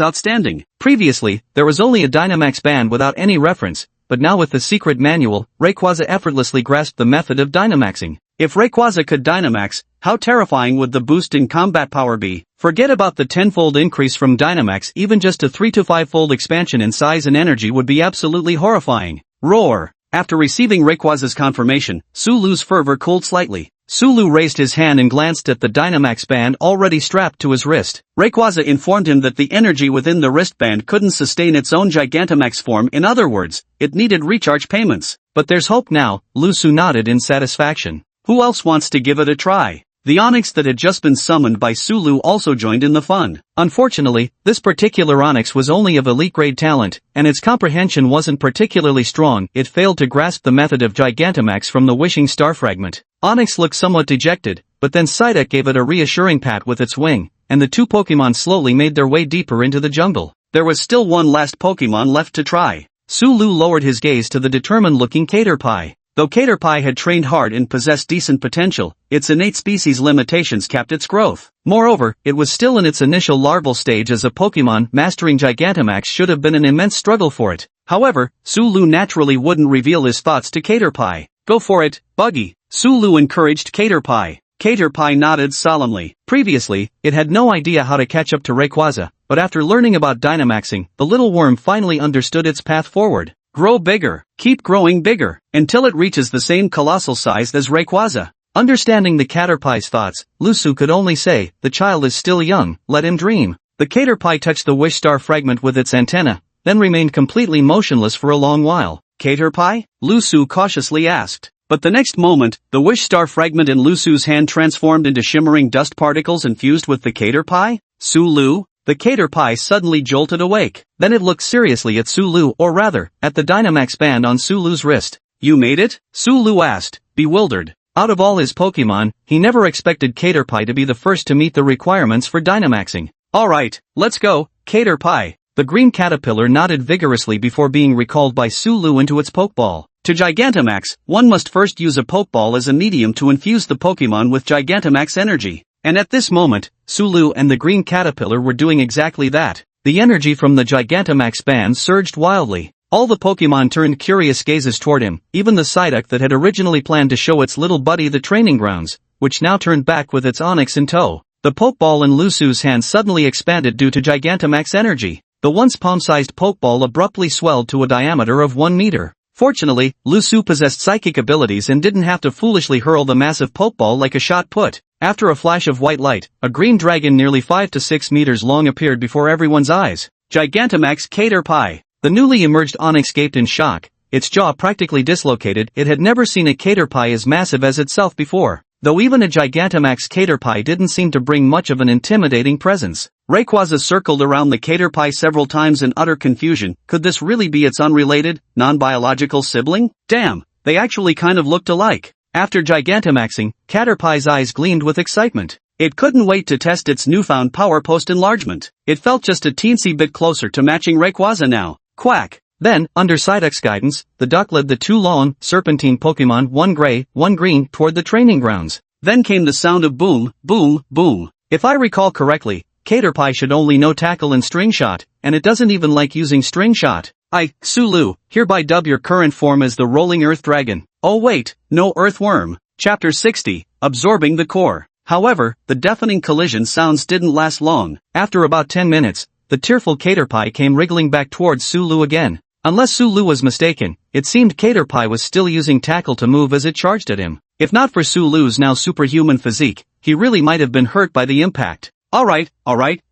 outstanding. Previously, there was only a Dynamax band without any reference, but now with the secret manual, Rayquaza effortlessly grasped the method of Dynamaxing. If Rayquaza could Dynamax, how terrifying would the boost in combat power be? Forget about the tenfold increase from Dynamax, even just a 3 to 5-fold expansion in size and energy would be absolutely horrifying. Roar! After receiving Rayquaza's confirmation, Sulu's fervor cooled slightly. Sulu raised his hand and glanced at the Dynamax band already strapped to his wrist. Rayquaza informed him that the energy within the wristband couldn't sustain its own Gigantamax form. In other words, it needed recharge payments. But there's hope now, Lusu nodded in satisfaction. Who else wants to give it a try? The Onix that had just been summoned by Sulu also joined in the fun. Unfortunately, this particular Onix was only of elite grade talent, and its comprehension wasn't particularly strong. It failed to grasp the method of Gigantamax from the Wishing Star Fragment. Onix looked somewhat dejected, but then Psyduck gave it a reassuring pat with its wing, and the 2 Pokemon slowly made their way deeper into the jungle. There was still one last Pokemon left to try. Sulu lowered his gaze to the determined-looking Caterpie. Though Caterpie had trained hard and possessed decent potential, its innate species limitations capped its growth. Moreover, it was still in its initial larval stage as a Pokemon. Mastering Gigantamax should have been an immense struggle for it. However, Sulu naturally wouldn't reveal his thoughts to Caterpie. Go for it, Buggy, Sulu encouraged Caterpie. Caterpie nodded solemnly. Previously, it had no idea how to catch up to Rayquaza, but after learning about Dynamaxing, the little worm finally understood its path forward. Grow bigger, keep growing bigger, until it reaches the same colossal size as Rayquaza. Understanding the Caterpie's thoughts, Lusu could only say, the child is still young, let him dream. The Caterpie touched the wish star fragment with its antenna, then remained completely motionless for a long while. Caterpie? Lusu cautiously asked. But the next moment, the wish star fragment in Lusu's hand transformed into shimmering dust particles and fused with the Caterpie? Sulu? The Caterpie suddenly jolted awake. Then it looked seriously at Sulu, or rather, at the Dynamax band on Sulu's wrist. You made it? Sulu asked, bewildered. Out of all his Pokemon, he never expected Caterpie to be the first to meet the requirements for Dynamaxing. Alright, let's go, Caterpie. The green caterpillar nodded vigorously before being recalled by Sulu into its Pokeball. To Gigantamax, one must first use a Pokeball as a medium to infuse the Pokemon with Gigantamax energy. And at this moment, Sulu and the green caterpillar were doing exactly that. The energy from the Gigantamax band surged wildly. All the Pokemon turned curious gazes toward him, even the Psyduck that had originally planned to show its little buddy the training grounds, which now turned back with its Onix in tow. The Pokeball in Lusu's hand suddenly expanded due to Gigantamax energy. The once palm-sized Pokeball abruptly swelled to a diameter of 1 meter. Fortunately, Lusu possessed psychic abilities and didn't have to foolishly hurl the massive Pokeball like a shot put. After a flash of white light, a green dragon nearly 5 to 6 meters long appeared before everyone's eyes. Gigantamax Caterpie. The newly emerged Onix gaped in shock, its jaw practically dislocated. It had never seen a Caterpie as massive as itself before, though even a Gigantamax Caterpie didn't seem to bring much of an intimidating presence. Rayquaza circled around the Caterpie several times in utter confusion. Could this really be its unrelated, non-biological sibling? Damn, they actually kind of looked alike. After Gigantamaxing, Caterpie's eyes gleamed with excitement. It couldn't wait to test its newfound power post-enlargement. It felt just a teensy bit closer to matching Rayquaza now. Quack! Then, under Psyduck's guidance, the duck led the two long, serpentine Pokemon, one gray, one green, toward the training grounds. Then came the sound of boom, boom, boom. If I recall correctly, Caterpie should only know tackle and string shot, and it doesn't even like using string shot. I, Sulu, hereby dub your current form as the Rolling Earth Dragon. Oh wait, no Earthworm. Chapter 60, Absorbing the Core. However, the deafening collision sounds didn't last long. After about 10 minutes, the tearful Caterpie came wriggling back towards Sulu again. Unless Sulu was mistaken, it seemed Caterpie was still using tackle to move as it charged at him. If not for Sulu's now superhuman physique, he really might have been hurt by the impact. Alright,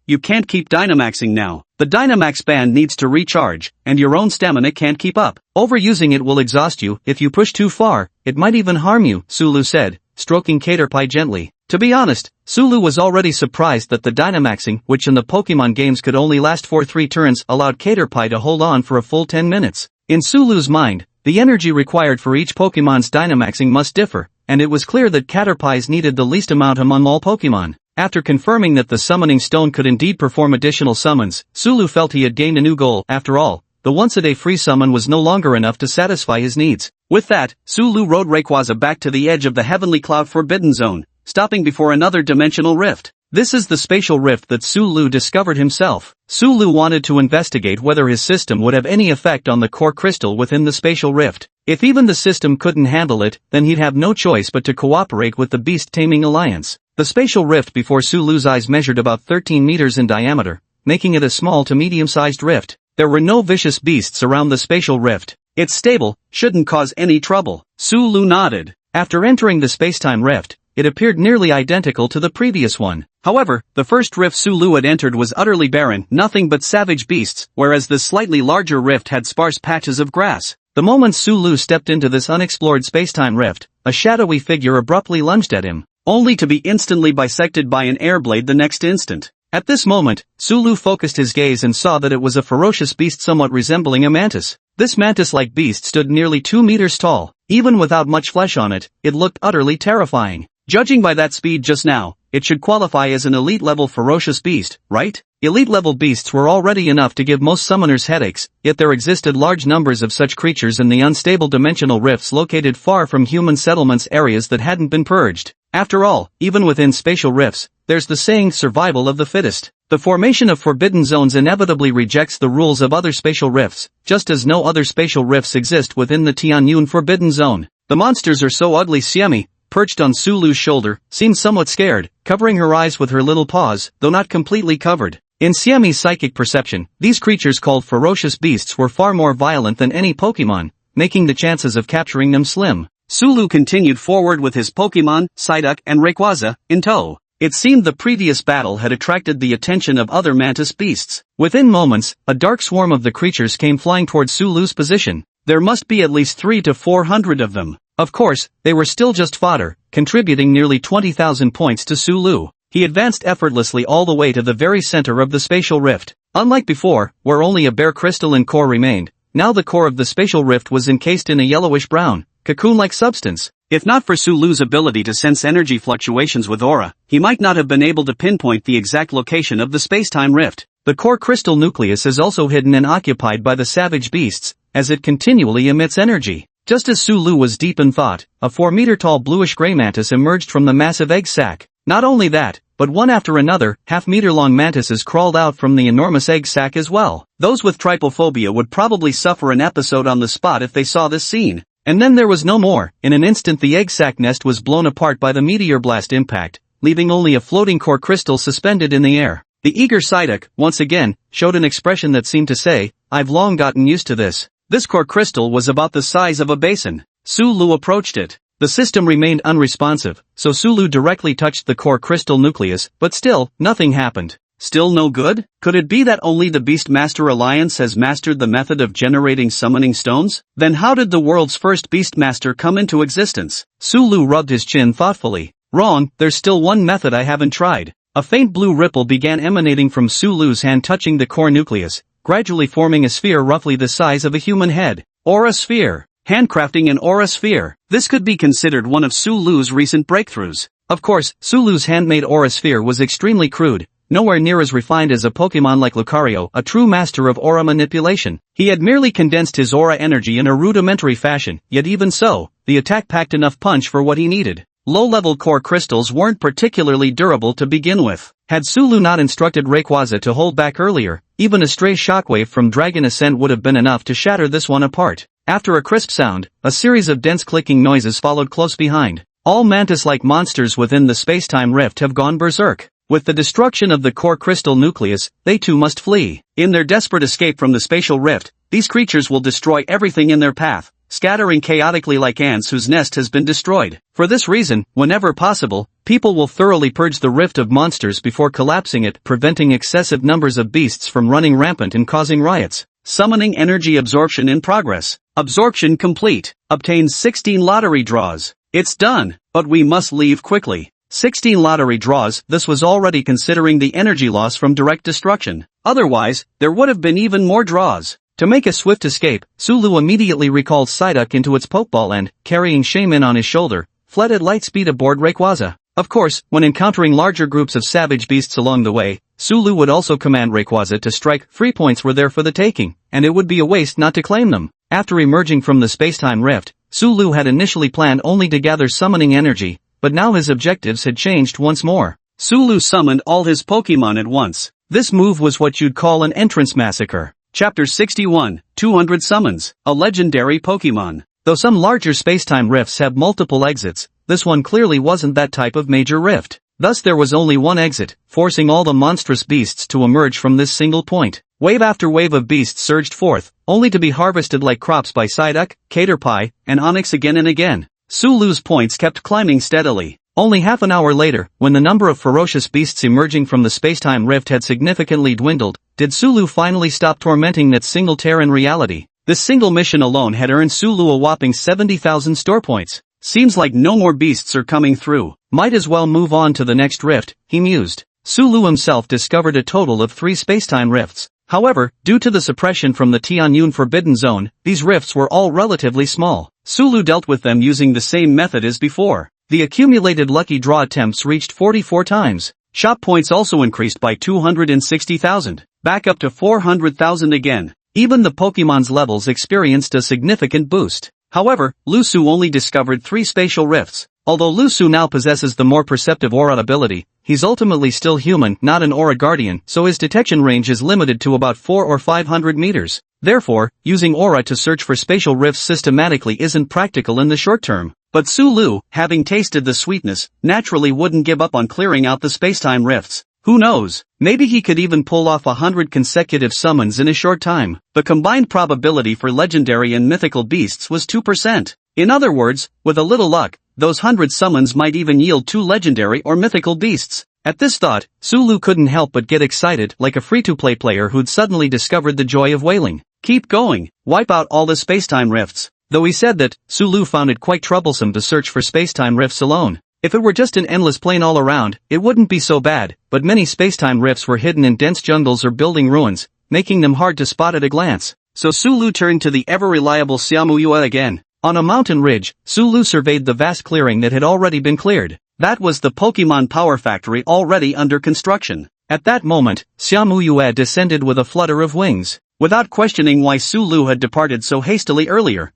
you can't keep Dynamaxing now. The Dynamax band needs to recharge, and your own stamina can't keep up. Overusing it will exhaust you. If you push too far, it might even harm you, Sulu said, stroking Caterpie gently. To be honest, Sulu was already surprised that the Dynamaxing, which in the Pokemon games could only last for 3 turns, allowed Caterpie to hold on for a full 10 minutes. In Sulu's mind, the energy required for each Pokemon's Dynamaxing must differ, and it was clear that Caterpie's needed the least amount among all Pokemon. After confirming that the summoning stone could indeed perform additional summons, Sulu felt he had gained a new goal. After all, the once-a-day free summon was no longer enough to satisfy his needs. With that, Sulu rode Rayquaza back to the edge of the Heavenly Cloud Forbidden Zone, stopping before another dimensional rift. This is the spatial rift that Sulu discovered himself. Sulu wanted to investigate whether his system would have any effect on the core crystal within the spatial rift. If even the system couldn't handle it, then he'd have no choice but to cooperate with the Beast Taming Alliance. The spatial rift before Sulu's eyes measured about 13 meters in diameter, making it a small to medium-sized rift. There were no vicious beasts around the spatial rift. It's stable, shouldn't cause any trouble. Sulu nodded. After entering the space-time rift, it appeared nearly identical to the previous one. However, the first rift Sulu had entered was utterly barren, nothing but savage beasts, whereas the slightly larger rift had sparse patches of grass. The moment Sulu stepped into this unexplored space-time rift, a shadowy figure abruptly lunged at him, only to be instantly bisected by an air blade the next instant. At this moment, Sulu focused his gaze and saw that it was a ferocious beast somewhat resembling a mantis. This mantis-like beast stood nearly 2 meters tall. Even without much flesh on it, it looked utterly terrifying. Judging by that speed just now, it should qualify as an elite-level ferocious beast, right? Elite-level beasts were already enough to give most summoners headaches, yet there existed large numbers of such creatures in the unstable dimensional rifts located far from human settlements, areas that hadn't been purged. After all, even within spatial rifts, there's the saying survival of the fittest. The formation of forbidden zones inevitably rejects the rules of other spatial rifts, just as no other spatial rifts exist within the Tianyun Forbidden Zone. The monsters are so ugly, Siemi, perched on Sulu's shoulder, seemed somewhat scared, covering her eyes with her little paws, though not completely covered. In Xiami's psychic perception, these creatures called ferocious beasts were far more violent than any Pokemon, making the chances of capturing them slim. Sulu continued forward with his Pokemon, Psyduck and Rayquaza, in tow. It seemed the previous battle had attracted the attention of other mantis beasts. Within moments, a dark swarm of the creatures came flying towards Sulu's position. There must be at least 300 to 400 of them. Of course, they were still just fodder, contributing nearly 20,000 points to Sulu. He advanced effortlessly all the way to the very center of the spatial rift. Unlike before, where only a bare crystal and core remained, now the core of the spatial rift was encased in a yellowish-brown, cocoon-like substance. If not for Sulu's ability to sense energy fluctuations with aura, he might not have been able to pinpoint the exact location of the space-time rift. The core crystal nucleus is also hidden and occupied by the savage beasts, as it continually emits energy. Just as Sulu was deep in thought, a 4-meter-tall bluish-gray mantis emerged from the massive egg sac. Not only that, but one after another, half-meter-long mantises crawled out from the enormous egg sac as well. Those with trypophobia would probably suffer an episode on the spot if they saw this scene. And then there was no more. In an instant the egg sac nest was blown apart by the meteor blast impact, leaving only a floating core crystal suspended in the air. The eager Psyduck, once again, showed an expression that seemed to say, "I've long gotten used to this." This core crystal was about the size of a basin. Sulu approached it. The system remained unresponsive, so Sulu directly touched the core crystal nucleus, but still, nothing happened. Still no good? Could it be that only the Beastmaster Alliance has mastered the method of generating summoning stones? Then how did the world's first Beastmaster come into existence? Sulu rubbed his chin thoughtfully. Wrong, there's still one method I haven't tried. A faint blue ripple began emanating from Sulu's hand touching the core nucleus, gradually forming a sphere roughly the size of a human head. Aura sphere. Handcrafting an aura sphere. This could be considered one of Sulu's recent breakthroughs. Of course, Sulu's handmade aura sphere was extremely crude, nowhere near as refined as a Pokemon like Lucario, a true master of aura manipulation. He had merely condensed his aura energy in a rudimentary fashion, yet even so, the attack packed enough punch for what he needed. Low-level core crystals weren't particularly durable to begin with. Had Sulu not instructed Rayquaza to hold back earlier, even a stray shockwave from Dragon Ascent would have been enough to shatter this one apart. After a crisp sound, a series of dense clicking noises followed close behind. All mantis-like monsters within the space-time rift have gone berserk. With the destruction of the core crystal nucleus, they too must flee. In their desperate escape from the spatial rift, these creatures will destroy everything in their path, scattering chaotically like ants whose nest has been destroyed. For this reason, whenever possible, people will thoroughly purge the rift of monsters before collapsing it, preventing excessive numbers of beasts from running rampant and causing riots. Summoning energy absorption in progress. Absorption complete. Obtain 16 lottery draws. It's done, but we must leave quickly. 16 lottery draws. This was already considering the energy loss from direct destruction. Otherwise, there would have been even more draws. To make a swift escape, Sulu immediately recalled Psyduck into its Pokeball and, carrying Shaman on his shoulder, fled at light speed aboard Rayquaza. Of course, when encountering larger groups of savage beasts along the way, Sulu would also command Rayquaza to strike. 3 points were there for the taking, and it would be a waste not to claim them. After emerging from the space-time rift, Sulu had initially planned only to gather summoning energy, but now his objectives had changed once more. Sulu summoned all his Pokemon at once. This move was what you'd call an entrance massacre. Chapter 61, 200 Summons, a legendary Pokemon. Though some larger space-time rifts have multiple exits, this one clearly wasn't that type of major rift. Thus there was only one exit, forcing all the monstrous beasts to emerge from this single point. Wave after wave of beasts surged forth, only to be harvested like crops by Psyduck, Caterpie, and Onix again and again. Sulu's points kept climbing steadily. Only half an hour later, when the number of ferocious beasts emerging from the space-time rift had significantly dwindled, did Sulu finally stop tormenting that single Terran reality. This single mission alone had earned Sulu a whopping 70,000 store points. Seems like no more beasts are coming through. Might as well move on to the next rift, he mused. Sulu himself discovered a total of 3 space-time rifts. However, due to the suppression from the Tianyun Forbidden Zone, these rifts were all relatively small. Sulu dealt with them using the same method as before. The accumulated lucky draw attempts reached 44 times. Shop points also increased by 260,000, back up to 400,000 again. Even the Pokemon's levels experienced a significant boost. However, Lusu only discovered 3 spatial rifts. Although Lusu now possesses the more perceptive aura ability, he's ultimately still human, not an aura guardian, so his detection range is limited to about 400 or 500 meters. Therefore, using aura to search for spatial rifts systematically isn't practical in the short term. But Sulu, having tasted the sweetness, naturally wouldn't give up on clearing out the spacetime rifts. Who knows, maybe he could even pull off 100 consecutive summons in a short time. The combined probability for legendary and mythical beasts was 2%. In other words, with a little luck, those 100 summons might even yield 2 legendary or mythical beasts. At this thought, Sulu couldn't help but get excited like a free-to-play player who'd suddenly discovered the joy of whaling. Keep going, wipe out all the spacetime rifts. Though he said that, Sulu found it quite troublesome to search for spacetime rifts alone. If it were just an endless plain all around, it wouldn't be so bad, but many spacetime rifts were hidden in dense jungles or building ruins, making them hard to spot at a glance. So Sulu turned to the ever-reliable Xiaomuyue again. On a mountain ridge, Sulu surveyed the vast clearing that had already been cleared. That was the Pokemon Power Factory already under construction. At that moment, Xiaomuyue descended with a flutter of wings. Without questioning why Sulu had departed so hastily earlier,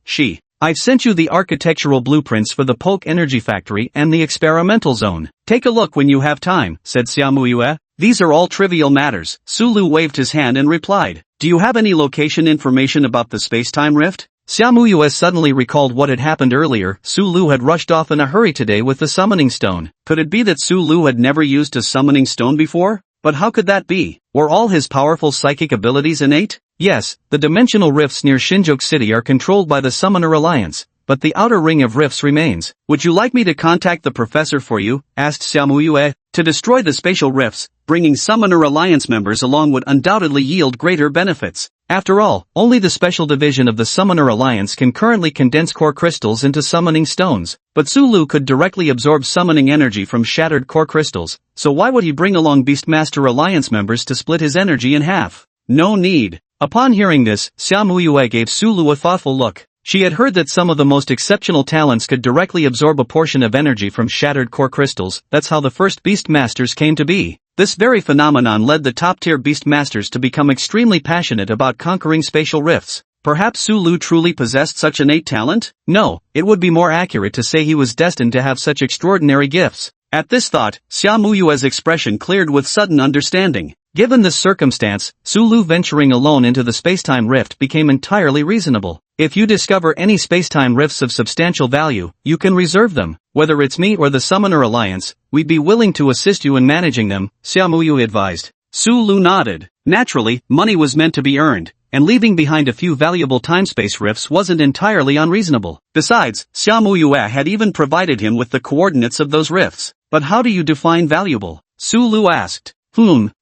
I've sent you the architectural blueprints for the Poke Energy Factory and the experimental zone. Take a look when you have time, said Xiaomuyue. These are all trivial matters. Sulu waved his hand and replied. Do you have any location information about the spacetime rift? Xiaomuyue suddenly recalled what had happened earlier. Sulu had rushed off in a hurry today with the summoning stone. Could it be that Sulu had never used a summoning stone before? But how could that be? Were all his powerful psychic abilities innate? Yes, the dimensional rifts near Shinjuku City are controlled by the Summoner Alliance, but the outer ring of rifts remains. Would you like me to contact the professor for you? Asked Xiaomuyue. To destroy the spatial rifts, bringing Summoner Alliance members along would undoubtedly yield greater benefits. After all, only the special division of the Summoner Alliance can currently condense core crystals into summoning stones, but Sulu could directly absorb summoning energy from shattered core crystals, so why would he bring along Beastmaster Alliance members to split his energy in half? No need. Upon hearing this, Xiaomuyue gave Sulu a thoughtful look. She had heard that some of the most exceptional talents could directly absorb a portion of energy from shattered core crystals. That's how the first Beastmasters came to be. This very phenomenon led the top-tier Beastmasters to become extremely passionate about conquering spatial rifts. Perhaps Sulu truly possessed such innate talent? No, it would be more accurate to say he was destined to have such extraordinary gifts. At this thought, Xiaomuyue's expression cleared with sudden understanding. Given this circumstance, Sulu venturing alone into the spacetime rift became entirely reasonable. If you discover any spacetime rifts of substantial value, you can reserve them. Whether it's me or the Summoner Alliance, we'd be willing to assist you in managing them, Xiaomuyue advised. Sulu nodded. Naturally, money was meant to be earned, and leaving behind a few valuable time-space rifts wasn't entirely unreasonable. Besides, Xiaomuyue had even provided him with the coordinates of those rifts. But how do you define valuable? Sulu asked.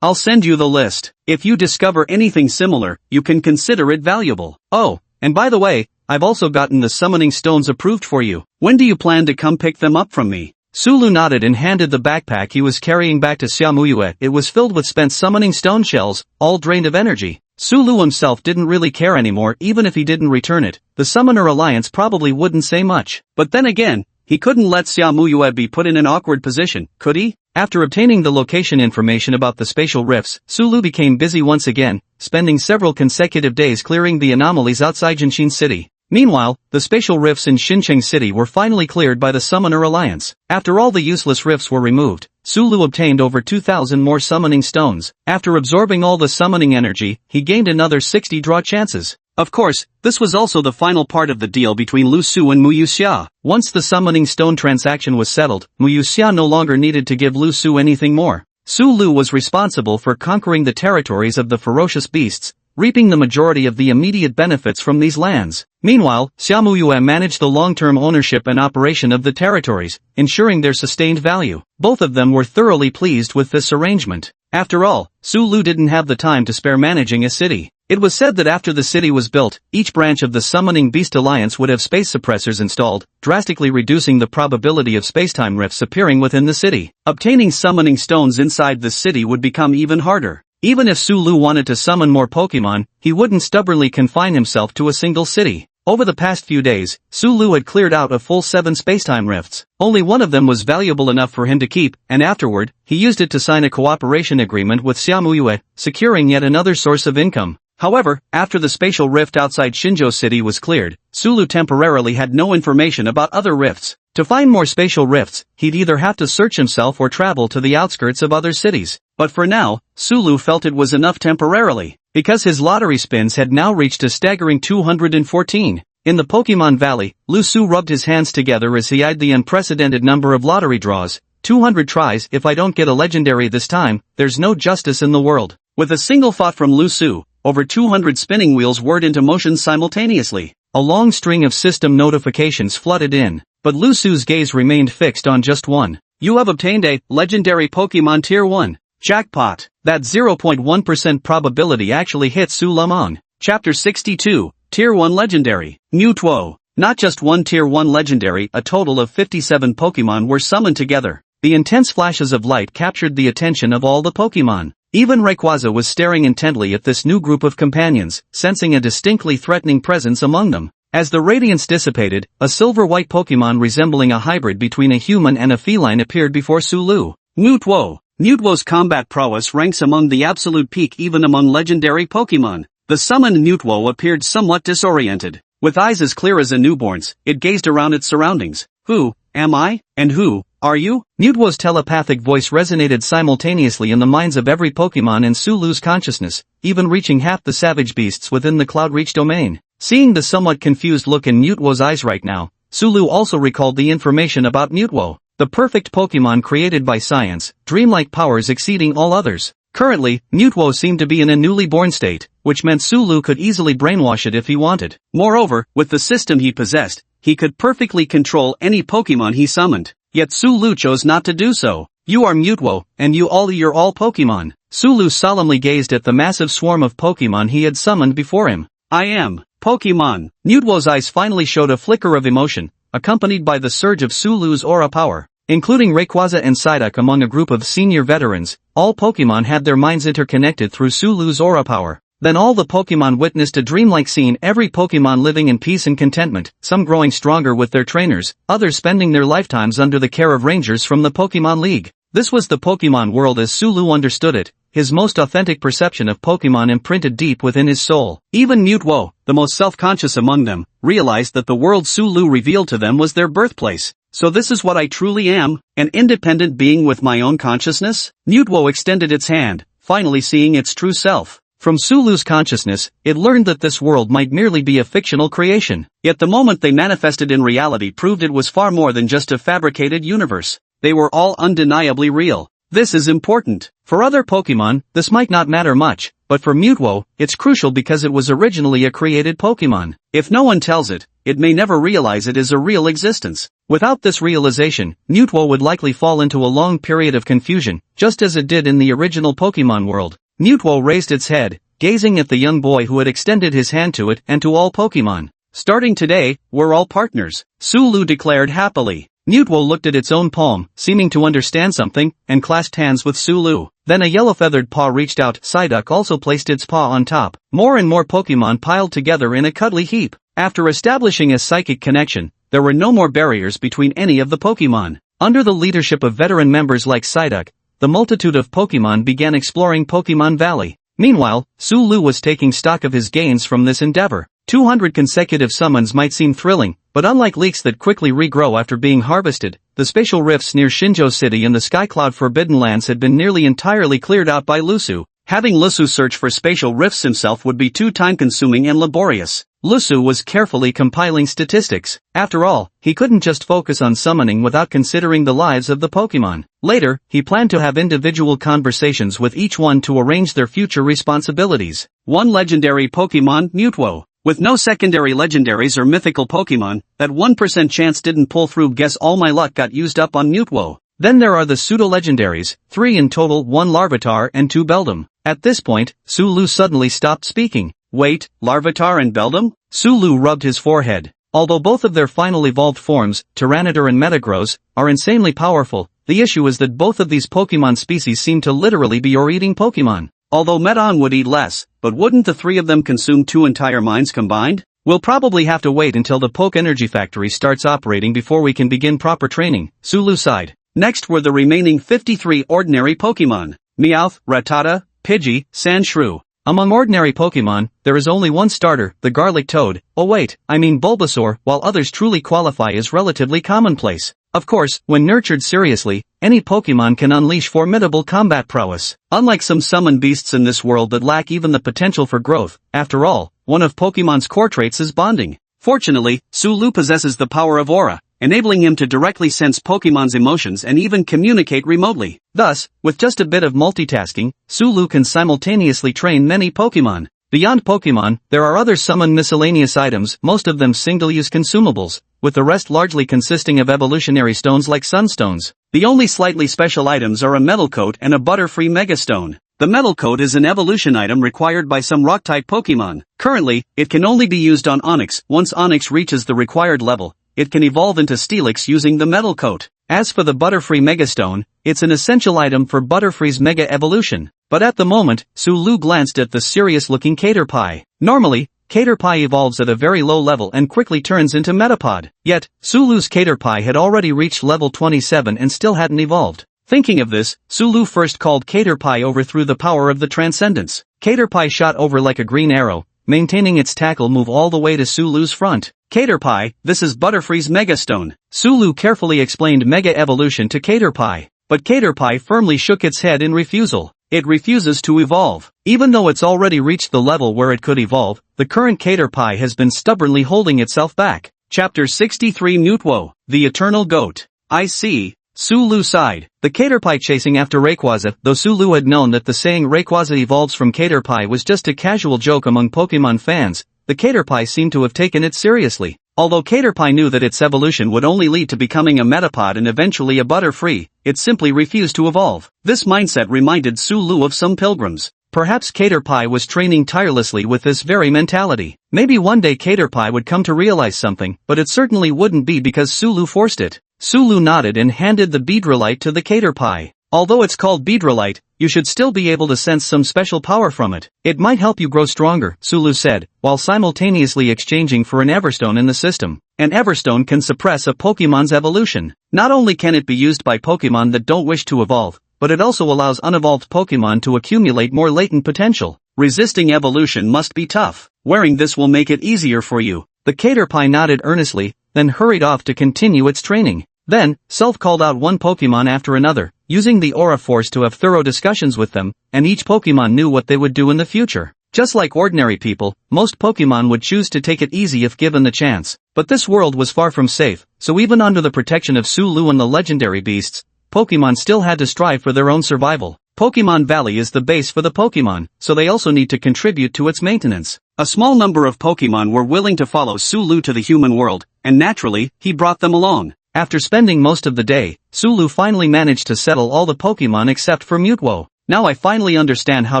I'll send you the list. If you discover anything similar, you can consider it valuable. Oh, and by the way, I've also gotten the summoning stones approved for you. When do you plan to come pick them up from me? Sulu nodded and handed the backpack he was carrying back to Xiaomuyue. It was filled with spent summoning stone shells, all drained of energy. Sulu himself didn't really care anymore even if he didn't return it. The Summoner Alliance probably wouldn't say much. But then again, he couldn't let Xiaomuyue be put in an awkward position, could he? After obtaining the location information about the spatial rifts, Sulu became busy once again, spending several consecutive days clearing the anomalies outside Jinshin City. Meanwhile, the spatial rifts in Xincheng City were finally cleared by the Summoner Alliance. After all the useless rifts were removed, Sulu obtained over 2,000 more summoning stones. After absorbing all the summoning energy, he gained another 60 draw chances. Of course, this was also the final part of the deal between Lu Su and Mu Yuxia. Once the summoning stone transaction was settled, Mu Yuxia no longer needed to give Lu Su anything more. Su Lu was responsible for conquering the territories of the ferocious beasts, reaping the majority of the immediate benefits from these lands. Meanwhile, Xiaomuyue managed the long-term ownership and operation of the territories, ensuring their sustained value. Both of them were thoroughly pleased with this arrangement. After all, Su Lu didn't have the time to spare managing a city. It was said that after the city was built, each branch of the Summoning Beast Alliance would have space suppressors installed, drastically reducing the probability of spacetime rifts appearing within the city. Obtaining summoning stones inside the city would become even harder. Even if Su Lu wanted to summon more Pokemon, he wouldn't stubbornly confine himself to a single city. Over the past few days, Su Lu had cleared out a full 7 spacetime rifts. Only one of them was valuable enough for him to keep, and afterward, he used it to sign a cooperation agreement with Xiaomuyue, securing yet another source of income. However, after the spatial rift outside Shinjo City was cleared, Sulu temporarily had no information about other rifts. To find more spatial rifts, he'd either have to search himself or travel to the outskirts of other cities. But for now, Sulu felt it was enough temporarily, because his lottery spins had now reached a staggering 214. In the Pokemon Valley, Lu Su rubbed his hands together as he eyed the unprecedented number of lottery draws. 200 tries. If I don't get a legendary this time, there's no justice in the world. With a single thought from Lu Su, over 200 spinning wheels whirred into motion simultaneously. A long string of system notifications flooded in, but Lu Su's gaze remained fixed on just one. You have obtained a legendary Pokemon Tier 1. Jackpot. That 0.1% probability actually hit Su Lamong. Chapter 62, Tier 1 Legendary. Mewtwo. Not just one Tier 1 Legendary, a total of 57 Pokemon were summoned together. The intense flashes of light captured the attention of all the Pokemon. Even Rayquaza was staring intently at this new group of companions, sensing a distinctly threatening presence among them. As the radiance dissipated, a silver-white Pokemon resembling a hybrid between a human and a feline appeared before Su Lu. Mewtwo. Mewtwo's combat prowess ranks among the absolute peak even among legendary Pokemon. The summoned Mewtwo appeared somewhat disoriented. With eyes as clear as a newborn's, it gazed around its surroundings. Who am I, and who are you? Mewtwo's telepathic voice resonated simultaneously in the minds of every Pokemon in Su Lu's consciousness, even reaching half the savage beasts within the Cloud Reach domain. Seeing the somewhat confused look in Mewtwo's eyes right now, Su Lu also recalled the information about Mewtwo. The perfect Pokemon created by science, dreamlike powers exceeding all others. Currently, Mewtwo seemed to be in a newly born state, which meant Su Lu could easily brainwash it if he wanted. Moreover, with the system he possessed, he could perfectly control any Pokemon he summoned. Yet Su Lu chose not to do so. You are Mewtwo, and you're all Pokemon. Su Lu solemnly gazed at the massive swarm of Pokemon he had summoned before him. I am Pokemon. Mewtwo's eyes finally showed a flicker of emotion, accompanied by the surge of Su Lu's aura power. Including Rayquaza and Psyduck among a group of senior veterans, all Pokemon had their minds interconnected through Su Lu's aura power. Then all the Pokemon witnessed a dreamlike scene, every Pokemon living in peace and contentment, some growing stronger with their trainers, others spending their lifetimes under the care of rangers from the Pokemon League. This was the Pokemon world as Su Lu understood it, his most authentic perception of Pokemon imprinted deep within his soul. Even Mewtwo, the most self-conscious among them, realized that the world Su Lu revealed to them was their birthplace. So this is what I truly am, an independent being with my own consciousness? Mewtwo extended its hand, finally seeing its true self. From Su Lu's consciousness, it learned that this world might merely be a fictional creation. Yet the moment they manifested in reality proved it was far more than just a fabricated universe. They were all undeniably real. This is important. For other Pokemon, this might not matter much, but for Mewtwo, it's crucial because it was originally a created Pokemon. If no one tells it, it may never realize it is a real existence. Without this realization, Mewtwo would likely fall into a long period of confusion, just as it did in the original Pokemon world. Mewtwo raised its head, gazing at the young boy who had extended his hand to it and to all Pokemon. Starting today, we're all partners, Su Lu declared happily. Mewtwo looked at its own palm, seeming to understand something, and clasped hands with Su Lu. Then a yellow-feathered paw reached out. Psyduck also placed its paw on top. More and more Pokemon piled together in a cuddly heap. After establishing a psychic connection, there were no more barriers between any of the Pokemon. Under the leadership of veteran members like Psyduck, the multitude of Pokemon began exploring Pokemon Valley. Meanwhile, Su Lu was taking stock of his gains from this endeavor. 200 consecutive summons might seem thrilling, but unlike leeks that quickly regrow after being harvested, the spatial rifts near Shinjo City and the Skycloud Forbidden Lands had been nearly entirely cleared out by Lu Su. Having Lu Su search for spatial rifts himself would be too time-consuming and laborious. Lu Su was carefully compiling statistics. After all, he couldn't just focus on summoning without considering the lives of the Pokemon. Later, he planned to have individual conversations with each one to arrange their future responsibilities. One legendary Pokemon, Mewtwo. With no secondary legendaries or mythical Pokemon, that 1% chance didn't pull through. Guess all my luck got used up on Mewtwo. Then there are the pseudo-legendaries, 3 in total, 1 Larvitar and 2 Beldum. At this point, Su Lu suddenly stopped speaking. Wait, Larvitar and Beldum? Su Lu rubbed his forehead. Although both of their final evolved forms, Tyranitar and Metagross, are insanely powerful, the issue is that both of these Pokemon species seem to literally be eating Pokemon. Although Meton would eat less, but wouldn't the 3 of them consume 2 entire minds combined? We'll probably have to wait until the Poke Energy Factory starts operating before we can begin proper training, Su Lu sighed. Next were the remaining 53 ordinary Pokemon. Meowth, Rattata, Pidgey, Sandshrew. Among ordinary Pokemon, there is only one starter, the Garlic Toad. Oh wait, I mean Bulbasaur, while others truly qualify as relatively commonplace. Of course, when nurtured seriously, any Pokemon can unleash formidable combat prowess. Unlike some summoned beasts in this world that lack even the potential for growth, after all, one of Pokemon's core traits is bonding. Fortunately, Sulu possesses the power of aura, enabling him to directly sense Pokemon's emotions and even communicate remotely. Thus, with just a bit of multitasking, Sulu can simultaneously train many Pokemon. Beyond Pokemon, there are other summoned miscellaneous items, most of them single-use consumables, with the rest largely consisting of evolutionary stones like sunstones. The only slightly special items are a metal coat and a Butterfree Megastone. The metal coat is an evolution item required by some rock-type Pokemon. Currently, it can only be used on Onix. Once Onix reaches the required level, it can evolve into Steelix using the metal coat. As for the Butterfree Megastone, it's an essential item for Butterfree's Mega Evolution. But at the moment, Sulu glanced at the serious-looking Caterpie. Normally, Caterpie evolves at a very low level and quickly turns into Metapod. Yet, Sulu's Caterpie had already reached level 27 and still hadn't evolved. Thinking of this, Sulu first called Caterpie over through the power of the Transcendence. Caterpie shot over like a green arrow, maintaining its tackle move all the way to Sulu's front. Caterpie, this is Butterfree's Megastone. Sulu carefully explained Mega Evolution to Caterpie. But Caterpie firmly shook its head in refusal. It refuses to evolve. Even though it's already reached the level where it could evolve, the current Caterpie has been stubbornly holding itself back. Chapter 63 Mutwo, the Eternal Goat. I see. Sulu sighed. The Caterpie chasing after Rayquaza, though Sulu had known that the saying Rayquaza evolves from Caterpie was just a casual joke among Pokemon fans, the Caterpie seemed to have taken it seriously. Although Caterpie knew that its evolution would only lead to becoming a Metapod and eventually a Butterfree, it simply refused to evolve. This mindset reminded Sulu of some pilgrims. Perhaps Caterpie was training tirelessly with this very mentality. Maybe one day Caterpie would come to realize something, but it certainly wouldn't be because Sulu forced it. Sulu nodded and handed the Beedrillite to the Caterpie. Although it's called Beedrillite, you should still be able to sense some special power from it. It might help you grow stronger, Sulu said, while simultaneously exchanging for an Everstone in the system. An Everstone can suppress a Pokemon's evolution. Not only can it be used by Pokemon that don't wish to evolve, but it also allows unevolved Pokemon to accumulate more latent potential. Resisting evolution must be tough. Wearing this will make it easier for you. The Caterpie nodded earnestly, then hurried off to continue its training. Then, Self called out one Pokemon after another, using the Aura Force to have thorough discussions with them, and each Pokemon knew what they would do in the future. Just like ordinary people, most Pokemon would choose to take it easy if given the chance. But this world was far from safe, so even under the protection of Sulu and the legendary beasts, Pokemon still had to strive for their own survival. Pokemon Valley is the base for the Pokemon, so they also need to contribute to its maintenance. A small number of Pokemon were willing to follow Sulu to the human world, and naturally, he brought them along. After spending most of the day, Sulu finally managed to settle all the Pokemon except for Mutwo. Now I finally understand how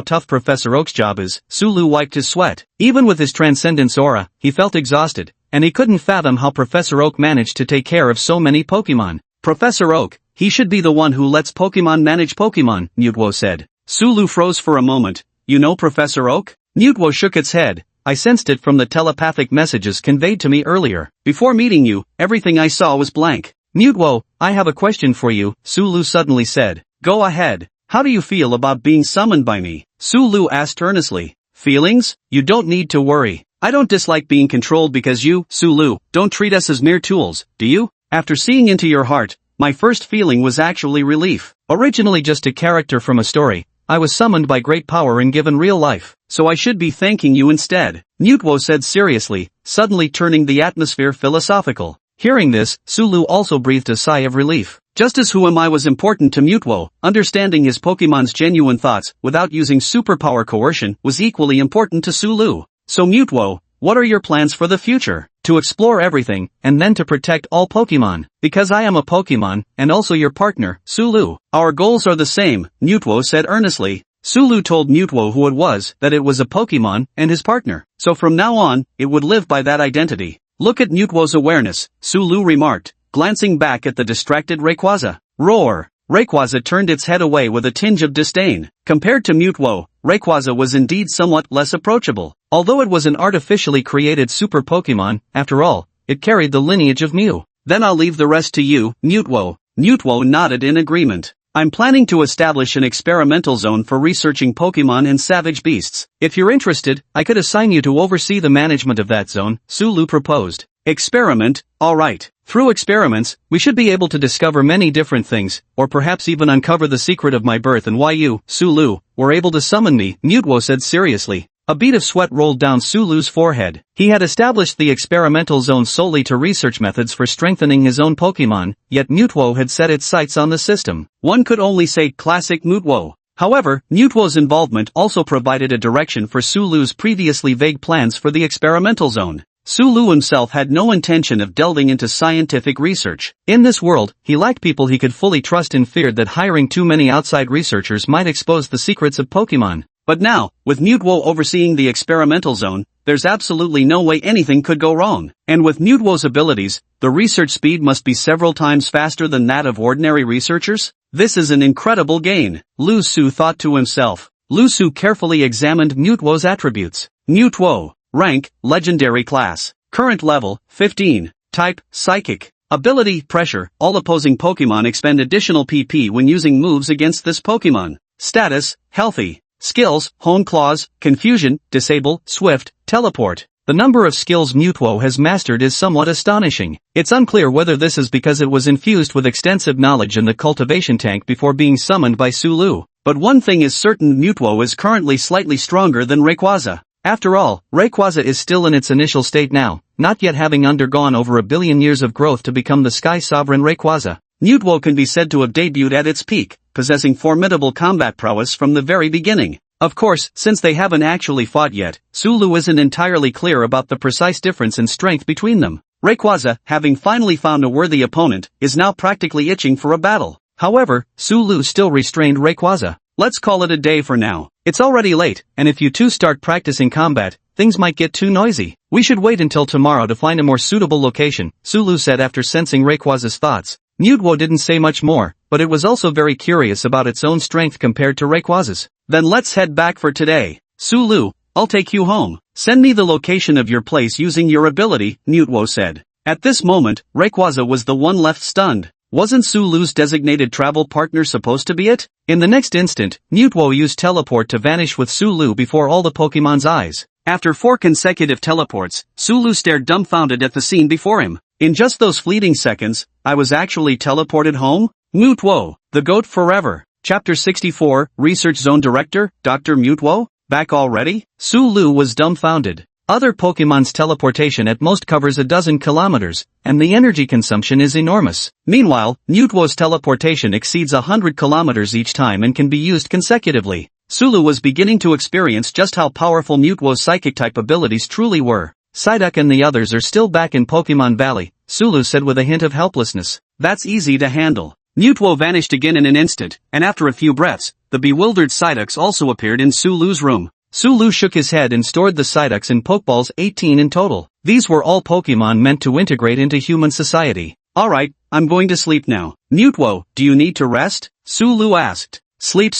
tough Professor Oak's job is. Sulu wiped his sweat. Even with his Transcendence aura, he felt exhausted, and he couldn't fathom how Professor Oak managed to take care of so many Pokemon. Professor Oak, he should be the one who lets Pokemon manage Pokemon, Mutwo said. Sulu froze for a moment. You know Professor Oak? Mutwo shook its head. I sensed it from the telepathic messages conveyed to me earlier. Before meeting you, everything I saw was blank. Mutwo, I have a question for you, Sulu suddenly said. Go ahead. How do you feel about being summoned by me? Sulu asked earnestly. Feelings? You don't need to worry. I don't dislike being controlled because you, Sulu, don't treat us as mere tools, do you? After seeing into your heart, my first feeling was actually relief. Originally just a character from a story, I was summoned by great power and given real life, so I should be thanking you instead, Mutwo said seriously, suddenly turning the atmosphere philosophical. Hearing this, Sulu also breathed a sigh of relief. Just as Who Am I was important to Mutwo, understanding his Pokemon's genuine thoughts without using superpower coercion was equally important to Sulu. So Mutwo, what are your plans for the future? To explore everything, and then to protect all Pokemon. Because I am a Pokemon, and also your partner, Sulu. Our goals are the same, Mutwo said earnestly. Sulu told Mutwo who it was, that it was a Pokemon, and his partner. So from now on, it would live by that identity. Look at Mutwo's awareness, Sulu remarked, glancing back at the distracted Rayquaza. Roar! Rayquaza turned its head away with a tinge of disdain. Compared to Mutwo, Rayquaza was indeed somewhat less approachable. Although it was an artificially created super Pokemon, after all, it carried the lineage of Mew. Then I'll leave the rest to you, Mutwo. Mutwo nodded in agreement. I'm planning to establish an experimental zone for researching Pokemon and savage beasts. If you're interested, I could assign you to oversee the management of that zone, Sulu proposed. Experiment, alright. Through experiments, we should be able to discover many different things, or perhaps even uncover the secret of my birth and why you, Sulu, were able to summon me, Mutwo said seriously. A bead of sweat rolled down Sulu's forehead. He had established the experimental zone solely to research methods for strengthening his own Pokemon, yet Mutwo had set its sights on the system. One could only say classic Mutwo. However, Mutwo's involvement also provided a direction for Sulu's previously vague plans for the experimental zone. Sulu himself had no intention of delving into scientific research. In this world, he lacked people he could fully trust and feared that hiring too many outside researchers might expose the secrets of Pokemon. But now, with Mutwo overseeing the experimental zone, there's absolutely no way anything could go wrong. And with Mutwo's abilities, the research speed must be several times faster than that of ordinary researchers? This is an incredible gain, Lu Su thought to himself. Lu Su carefully examined Mutwo's attributes. Mutwo. Rank, Legendary Class. Current level, 15. Type, Psychic. Ability, Pressure. All opposing Pokemon expend additional PP when using moves against this Pokemon. Status, Healthy. Skills, Hone Claws, Confusion, Disable, Swift, Teleport. The number of skills Mutwo has mastered is somewhat astonishing. It's unclear whether this is because it was infused with extensive knowledge in the cultivation tank before being summoned by Sulu. But one thing is certain, Mutwo is currently slightly stronger than Rayquaza. After all, Rayquaza is still in its initial state now, not yet having undergone over 1 billion years of growth to become the Sky Sovereign Rayquaza. Mutwo can be said to have debuted at its peak, possessing formidable combat prowess from the very beginning. Of course, since they haven't actually fought yet, Sulu isn't entirely clear about the precise difference in strength between them. Rayquaza, having finally found a worthy opponent, is now practically itching for a battle. However, Sulu still restrained Rayquaza. Let's call it a day for now. It's already late, and if you two start practicing combat, things might get too noisy. We should wait until tomorrow to find a more suitable location, Sulu said after sensing Rayquaza's thoughts. Mutwo didn't say much more, but it was also very curious about its own strength compared to Rayquaza's. Then let's head back for today. Sulu, I'll take you home. Send me the location of your place using your ability, Mutwo said. At this moment, Rayquaza was the one left stunned. Wasn't Sulu's designated travel partner supposed to be it? In the next instant, Mutwo used teleport to vanish with Sulu before all the Pokemon's eyes. After 4 consecutive teleports, Sulu stared dumbfounded at the scene before him. In just those fleeting seconds, I was actually teleported home? Mutwo, the GOAT forever. Chapter 64, Research Zone Director, Dr. Mutwo? Back already? Sulu was dumbfounded. Other Pokemon's teleportation at most covers 12 kilometers, and the energy consumption is enormous. Meanwhile, Mutwo's teleportation exceeds 100 kilometers each time and can be used consecutively. Sulu was beginning to experience just how powerful Mutwo's psychic-type abilities truly were. Psyduck and the others are still back in Pokemon Valley, Sulu said with a hint of helplessness. That's easy to handle. Mutwo vanished again in an instant, and after a few breaths, the bewildered Psyducks also appeared in Sulu's room. Sulu shook his head and stored the Psyducks in Pokeballs, 18 in total. These were all Pokemon meant to integrate into human society. Alright, I'm going to sleep now. Mutwo, do you need to rest? Sulu asked. Sleep,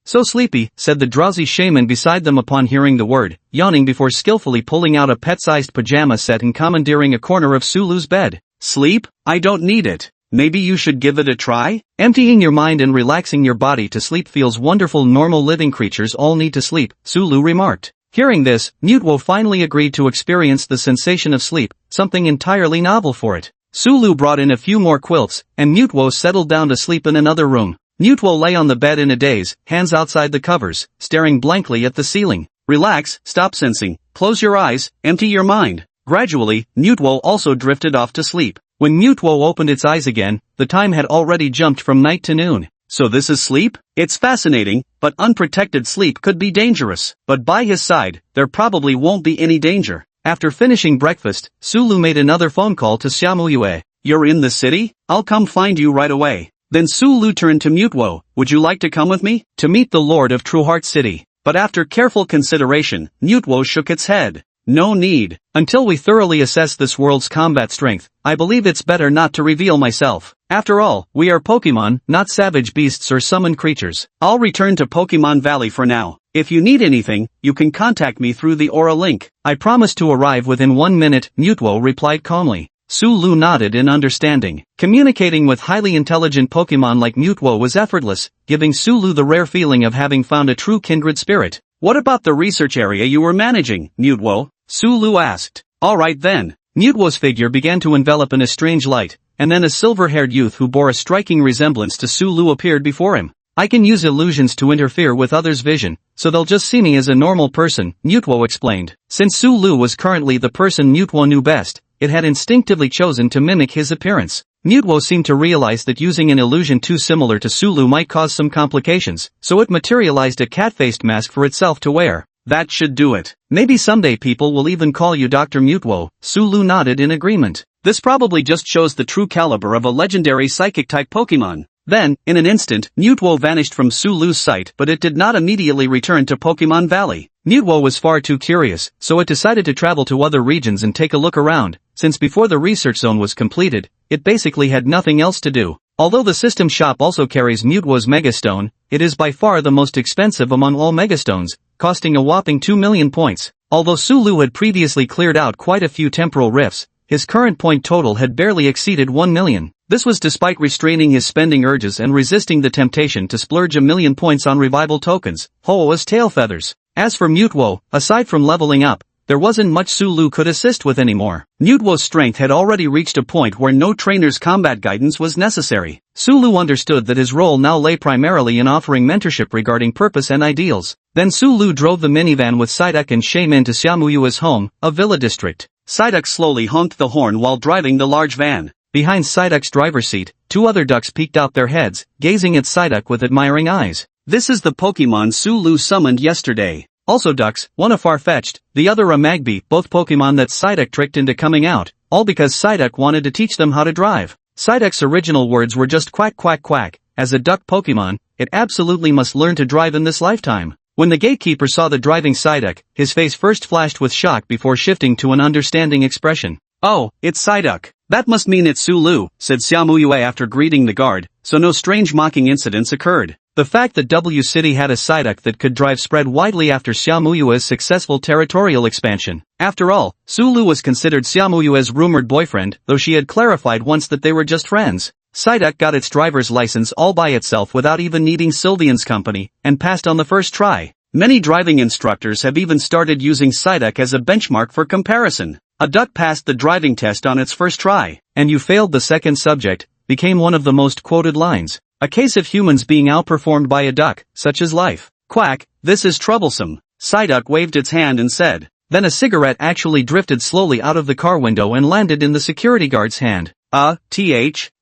so sleepy, said the drowsy shaman beside them upon hearing the word, yawning before skillfully pulling out a pet-sized pajama set and commandeering a corner of Sulu's bed. Sleep? I don't need it. Maybe you should give it a try? Emptying your mind and relaxing your body to sleep feels wonderful. Normal living creatures all need to sleep, Sulu remarked. Hearing this, Mutwo finally agreed to experience the sensation of sleep, something entirely novel for it. Sulu brought in a few more quilts, and Mutwo settled down to sleep in another room. Mutwo lay on the bed in a daze, hands outside the covers, staring blankly at the ceiling. Relax, stop sensing, close your eyes, empty your mind. Gradually, Mutwo also drifted off to sleep. When Mutwo opened its eyes again, the time had already jumped from night to noon. So this is sleep? It's fascinating, but unprotected sleep could be dangerous. But by his side, there probably won't be any danger. After finishing breakfast, Sulu made another phone call to Xiaomuyue. You're in the city? I'll come find you right away. Then Sulu turned to Mutwo. Would you like to come with me? To meet the Lord of True Heart City. But after careful consideration, Mutwo shook its head. No need. Until we thoroughly assess this world's combat strength, I believe it's better not to reveal myself. After all, we are Pokemon, not savage beasts or summoned creatures. I'll return to Pokemon Valley for now. If you need anything, you can contact me through the Aura link. I promise to arrive within 1 minute, Mutwo replied calmly. Sulu nodded in understanding. Communicating with highly intelligent Pokemon like Mutwo was effortless, giving Sulu the rare feeling of having found a true kindred spirit. What about the research area you were managing, Mutwo? Sulu asked. Alright then. Mutwo's figure began to envelop in a strange light, and then a silver-haired youth who bore a striking resemblance to Sulu appeared before him. I can use illusions to interfere with others' vision, so they'll just see me as a normal person, Mutwo explained. Since Sulu was currently the person Mutwo knew best, it had instinctively chosen to mimic his appearance. Mutwo seemed to realize that using an illusion too similar to Sulu might cause some complications, so it materialized a cat-faced mask for itself to wear. That should do it. Maybe someday people will even call you Dr. Mutwo. Sulu nodded in agreement. This probably just shows the true caliber of a legendary psychic-type Pokemon. Then, in an instant, Mutwo vanished from Sulu's sight, but it did not immediately return to Pokemon Valley. Mutwo was far too curious, so it decided to travel to other regions and take a look around, since before the research zone was completed, it basically had nothing else to do. Although the system shop also carries Mutwo's Megastone, it is by far the most expensive among all Megastones, costing a whopping 2 million points. Although Sulu had previously cleared out quite a few temporal rifts, his current point total had barely exceeded 1 million. This was despite restraining his spending urges and resisting the temptation to splurge 1 million points on revival tokens, Hoa's tail feathers. As for Mutwo, aside from leveling up, there wasn't much Sulu could assist with anymore. Mutwo's strength had already reached a point where no trainer's combat guidance was necessary. Sulu understood that his role now lay primarily in offering mentorship regarding purpose and ideals. Then Sulu drove the minivan with Psyduck and Shaman to Xiamuyua's home, a villa district. Psyduck slowly honked the horn while driving the large van. Behind Psyduck's driver's seat, 2 other ducks peeked out their heads, gazing at Psyduck with admiring eyes. This is the Pokemon Sulu summoned yesterday. Also ducks, one a Farfetch'd, the other a Magby, both Pokemon that Psyduck tricked into coming out, all because Psyduck wanted to teach them how to drive. Psyduck's original words were just quack quack quack. As a duck Pokemon, it absolutely must learn to drive in this lifetime. When the gatekeeper saw the driving Psyduck, his face first flashed with shock before shifting to an understanding expression. Oh, it's Psyduck. That must mean it's Sulu, said Xiamuyue after greeting the guard, so no strange mocking incidents occurred. The fact that W City had a Psyduck that could drive spread widely after Xiamuyue's successful territorial expansion. After all, Sulu was considered Xiamuyue's rumored boyfriend, though she had clarified once that they were just friends. Psyduck got its driver's license all by itself without even needing Sylvian's company, and passed on the first try. Many driving instructors have even started using Psyduck as a benchmark for comparison. A duck passed the driving test on its first try, and you failed the second subject, became one of the most quoted lines. A case of humans being outperformed by a duck, such as life. Quack, this is troublesome. Psyduck waved its hand and said. Then a cigarette actually drifted slowly out of the car window and landed in the security guard's hand.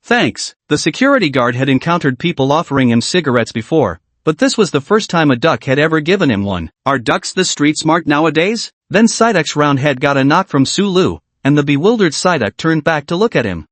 Thanks. The security guard had encountered people offering him cigarettes before, but this was the first time a duck had ever given him one. Are ducks this street smart nowadays? Then Psyduck's round head got a knock from Sulu, and the bewildered Psyduck turned back to look at him.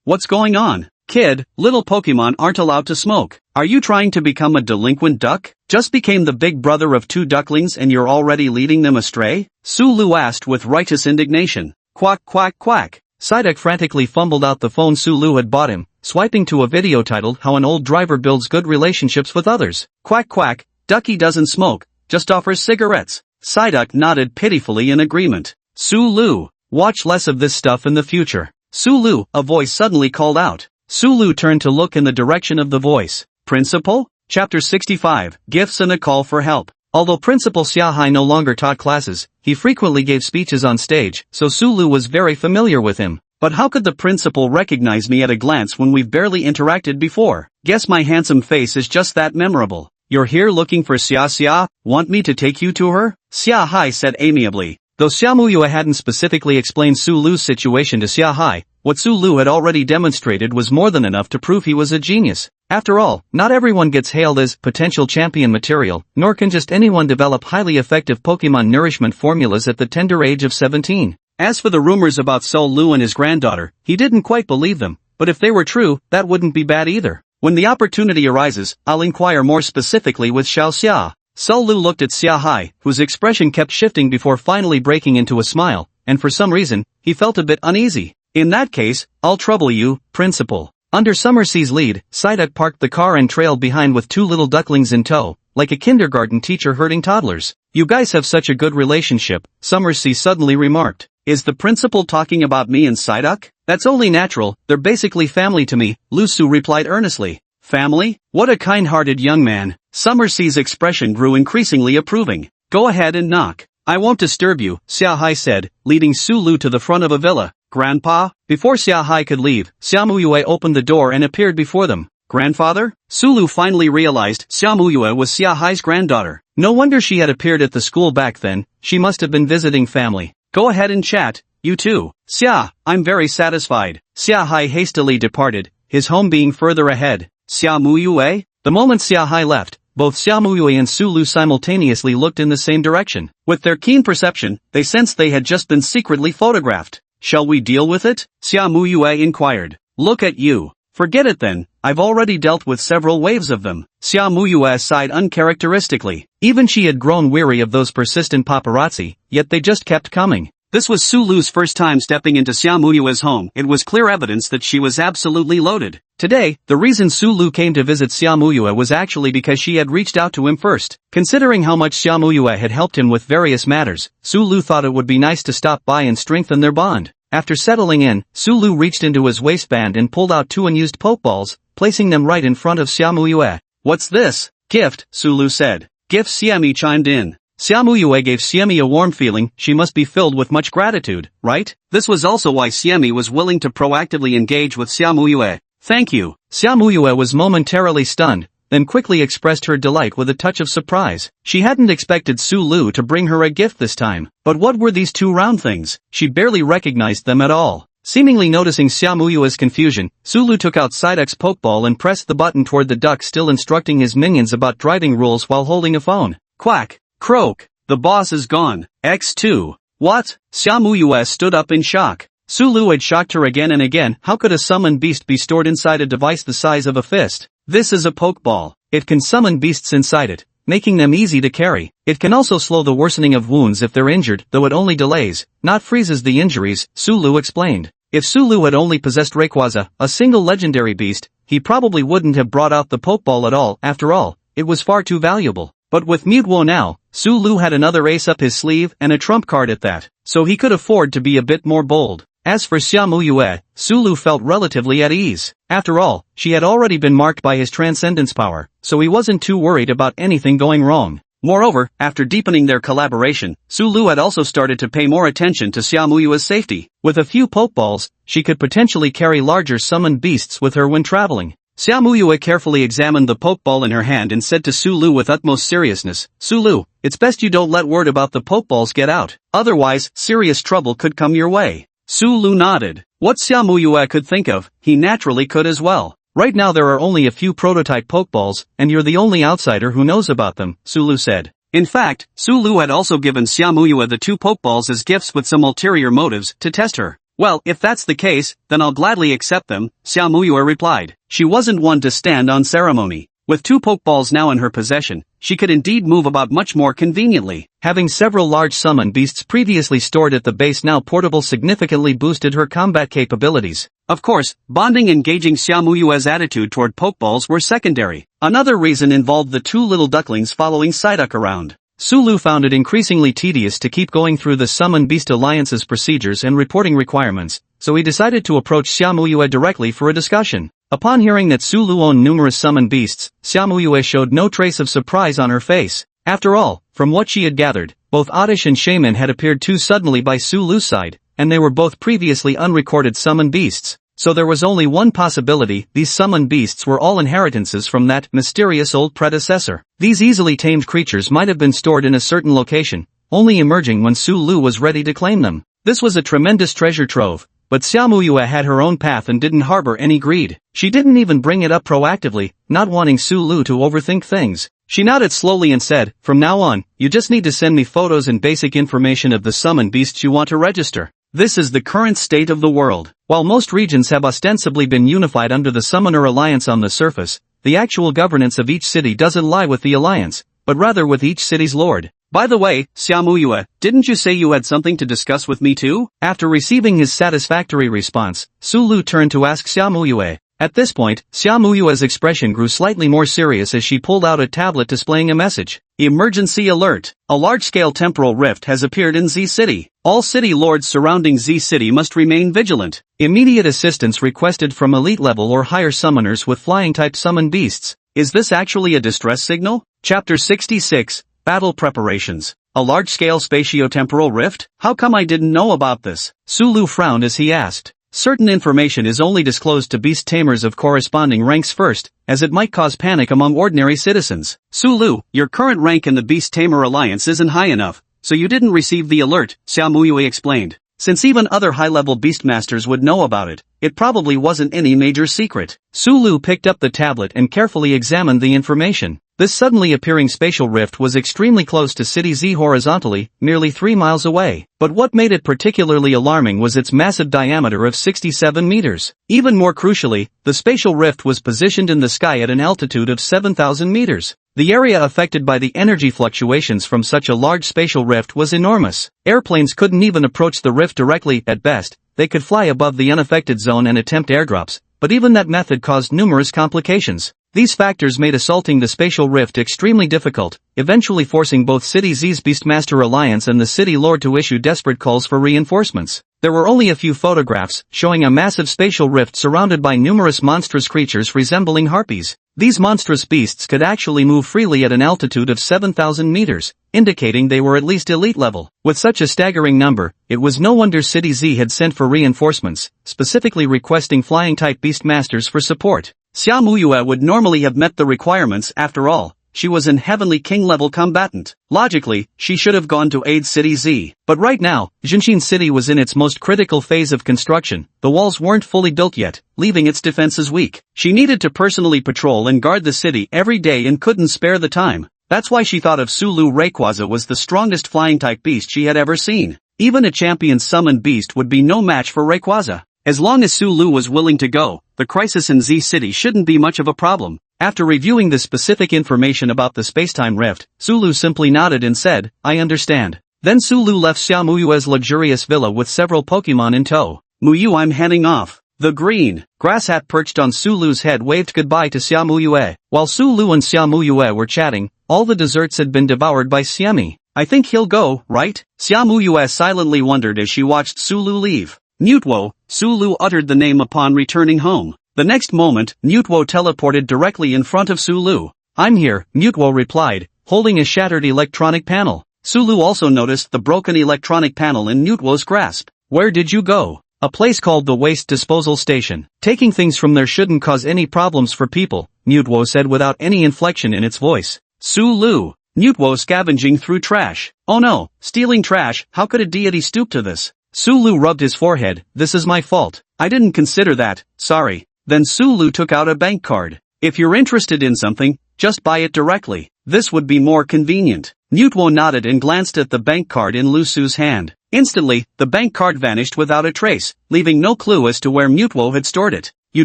What's going on? Kid, little Pokemon aren't allowed to smoke. Are you trying to become a delinquent duck? Just became the big brother of 2 ducklings and you're already leading them astray? Sulu asked with righteous indignation. Quack quack quack. Psyduck frantically fumbled out the phone Sulu had bought him, swiping to a video titled How an Old Driver Builds Good Relationships with Others. Quack quack, Ducky doesn't smoke, just offers cigarettes. Psyduck nodded pitifully in agreement. Sulu, watch less of this stuff in the future. Sulu, a voice suddenly called out. Sulu turned to look in the direction of the voice. Principal? Chapter 65, Gifts and a Call for Help. Although Principal Xiahai no longer taught classes, he frequently gave speeches on stage, so Sulu was very familiar with him. But how could the principal recognize me at a glance when we've barely interacted before? Guess my handsome face is just that memorable. You're here looking for Xia? Want me to take you to her? Xiahai said amiably. Though Xiamuyue hadn't specifically explained Sulu's situation to Xiahai, what Sulu had already demonstrated was more than enough to prove he was a genius. After all, not everyone gets hailed as potential champion material, nor can just anyone develop highly effective Pokemon nourishment formulas at the tender age of 17. As for the rumors about Sulu and his granddaughter, he didn't quite believe them, but if they were true, that wouldn't be bad either. When the opportunity arises, I'll inquire more specifically with Xiaoxia. Sulu looked at Xiahai, whose expression kept shifting before finally breaking into a smile, and for some reason, he felt a bit uneasy. In that case, I'll trouble you, Principal. Under Summersea's lead, Psyduck parked the car and trailed behind with 2 little ducklings in tow, like a kindergarten teacher herding toddlers. You guys have such a good relationship, Summersea suddenly remarked. Is the principal talking about me and Psyduck? That's only natural, they're basically family to me, Lusu replied earnestly. Family? What a kind-hearted young man. Summersea's expression grew increasingly approving. Go ahead and knock. I won't disturb you, Xiahai said, leading Sulu to the front of a villa. Grandpa? Before Xiahai could leave, Xiamuyue opened the door and appeared before them. Grandfather? Sulu finally realized Xia Muyue was Xia Hai's granddaughter. No wonder she had appeared at the school back then, she must have been visiting family. Go ahead and chat, you too. Xia, I'm very satisfied. Xia Hai hastily departed, his home being further ahead. Xia Muyue? The moment Xia Hai left, both Xia Muyue and Sulu simultaneously looked in the same direction. With their keen perception, they sensed they had just been secretly photographed. Shall we deal with it? Xia Muyue inquired. Look at you. Forget it then, I've already dealt with several waves of them. Xia Muyue sighed uncharacteristically. Even she had grown weary of those persistent paparazzi, yet they just kept coming. This was Sulu's first time stepping into Xia Muyue's home. It was clear evidence that she was absolutely loaded. Today, the reason Sulu came to visit Xia Muyue was actually because she had reached out to him first. Considering how much Xia Muyue had helped him with various matters, Sulu thought it would be nice to stop by and strengthen their bond. After settling in, Sulu reached into his waistband and pulled out 2 unused pokeballs, placing them right in front of Xia Muyue. What's this? Gift, Sulu said. Gift. Xiami chimed in. Xia Muyue gave Xiami a warm feeling. She must be filled with much gratitude, right? This was also why Xiami was willing to proactively engage with Xia Muyue. Thank you. Xia Muyue was momentarily stunned, then quickly expressed her delight with a touch of surprise. She hadn't expected Sulu to bring her a gift this time. But what were these 2 round things? She barely recognized them at all. Seemingly noticing Xia Muyue's confusion, Sulu took out Psyduck's Pokeball and pressed the button toward the duck, still instructing his minions about driving rules while holding a phone. Quack. Croak. The boss is gone. X2. What? Xia Muyue stood up in shock. Sulu had shocked her again and again. How could a summon beast be stored inside a device the size of a fist? This is a Pokeball. It can summon beasts inside it, making them easy to carry. It can also slow the worsening of wounds if they're injured, though it only delays, not freezes the injuries, Sulu explained. If Sulu had only possessed Rayquaza, a single legendary beast, he probably wouldn't have brought out the Pokeball at all. After all, it was far too valuable. But with Manhwa now, Sulu had another ace up his sleeve and a trump card at that, so he could afford to be a bit more bold. As for Xia Muyue, Sulu felt relatively at ease. After all, she had already been marked by his transcendence power, so he wasn't too worried about anything going wrong. Moreover, after deepening their collaboration, Sulu had also started to pay more attention to Xia Muyue's safety. With a few Pokeballs, she could potentially carry larger summoned beasts with her when traveling. Xia Muyue carefully examined the Pokeball in her hand and said to Sulu with utmost seriousness, Sulu, it's best you don't let word about the Pokeballs get out, otherwise, serious trouble could come your way. Sulu nodded. What Xia Muyue could think of, he naturally could as well. Right now there are only a few prototype Pokeballs, and you're the only outsider who knows about them, Sulu said. In fact, Sulu had also given Xia Muyue the 2 Pokeballs as gifts with some ulterior motives to test her. Well, if that's the case, then I'll gladly accept them, Xia Muyue replied. She wasn't one to stand on ceremony. With 2 Pokeballs now in her possession, she could indeed move about much more conveniently. Having several large summon beasts previously stored at the base now portable significantly boosted her combat capabilities. Of course, bonding and gauging Xia Muyue's attitude toward Pokeballs were secondary. Another reason involved the 2 little ducklings following Psyduck around. Sulu found it increasingly tedious to keep going through the Summon Beast Alliance's procedures and reporting requirements, so he decided to approach Xia Muyue directly for a discussion. Upon hearing that Sulu owned numerous summon beasts, Xia Muyue showed no trace of surprise on her face. After all, from what she had gathered, both Oddish and Shaman had appeared too suddenly by Sulu's side, and they were both previously unrecorded summon beasts. So there was only one possibility: these summon beasts were all inheritances from that mysterious old predecessor. These easily tamed creatures might have been stored in a certain location, only emerging when Sulu was ready to claim them. This was a tremendous treasure trove, but Xia Muyue had her own path and didn't harbor any greed. She didn't even bring it up proactively, not wanting Sulu to overthink things. She nodded slowly and said, from now on, you just need to send me photos and basic information of the summon beasts you want to register. This is the current state of the world. While most regions have ostensibly been unified under the Summoner Alliance on the surface, the actual governance of each city doesn't lie with the Alliance, but rather with each city's lord. By the way, Xia Muyue, didn't you say you had something to discuss with me too? After receiving his satisfactory response, Sulu turned to ask Xia Muyue. At this point, Xia Muyue's expression grew slightly more serious as she pulled out a tablet displaying a message. Emergency alert! A large-scale temporal rift has appeared in Z City. All city lords surrounding Z City must remain vigilant. Immediate assistance requested from elite level or higher summoners with flying-type summon beasts. Is this actually a distress signal? Chapter 66, Battle Preparations. A large-scale spatio-temporal rift? How come I didn't know about this? Sulu frowned as he asked. Certain information is only disclosed to beast tamers of corresponding ranks first, as it might cause panic among ordinary citizens. Sulu, your current rank in the Beast Tamer Alliance isn't high enough, so you didn't receive the alert, Xia Muyue explained. Since even other high-level beastmasters would know about it, it probably wasn't any major secret. Sulu picked up the tablet and carefully examined the information. This suddenly appearing spatial rift was extremely close to City Z horizontally, nearly 3 miles away. But what made it particularly alarming was its massive diameter of 67 meters. Even more crucially, the spatial rift was positioned in the sky at an altitude of 7,000 meters. The area affected by the energy fluctuations from such a large spatial rift was enormous. Airplanes couldn't even approach the rift directly. At best, they could fly above the unaffected zone and attempt airdrops, but even that method caused numerous complications. These factors made assaulting the spatial rift extremely difficult, eventually forcing both City Z's Beastmaster Alliance and the City Lord to issue desperate calls for reinforcements. There were only a few photographs showing a massive spatial rift surrounded by numerous monstrous creatures resembling harpies. These monstrous beasts could actually move freely at an altitude of 7,000 meters, indicating they were at least elite level. With such a staggering number, it was no wonder City Z had sent for reinforcements, specifically requesting flying-type beastmasters for support. Xia Muyue would normally have met the requirements. After all, she was an Heavenly King-level combatant. Logically, she should have gone to aid City Z. But right now, Jinshin City was in its most critical phase of construction. The walls weren't fully built yet, leaving its defenses weak. She needed to personally patrol and guard the city every day and couldn't spare the time. That's why she thought of Sulu Rayquaza was the strongest flying-type beast she had ever seen. Even a champion summoned beast would be no match for Rayquaza. As long as Sulu was willing to go, the crisis in Z City shouldn't be much of a problem. After reviewing the specific information about the spacetime rift, Sulu simply nodded and said, "I understand." Then Sulu left Xia Muyue's luxurious villa with several Pokemon in tow. "Muyu, I'm heading off." The green grass hat perched on Sulu's head waved goodbye to Xia Muyue. While Sulu and Xia Muyue were chatting, all the desserts had been devoured by Xiemi. "I think he'll go, right?" Xia Muyue silently wondered as she watched Sulu leave. "Mutwo," Sulu uttered the name upon returning home. The next moment, Mutwo teleported directly in front of Sulu. "I'm here," Mutwo replied, holding a shattered electronic panel. Sulu also noticed the broken electronic panel in Mutwo's grasp. "Where did you go?" "A place called the Waste Disposal Station. Taking things from there shouldn't cause any problems for people," Mutwo said without any inflection in its voice. "Sulu." Mutwo scavenging through trash. "Oh no, stealing trash, how could a deity stoop to this?" Sulu rubbed his forehead. "This is my fault. I didn't consider that, sorry." Then Sulu took out a bank card. "If you're interested in something, just buy it directly. This would be more convenient." Mutwo nodded and glanced at the bank card in Lusu's hand. Instantly, the bank card vanished without a trace, leaving no clue as to where Mutwo had stored it. "You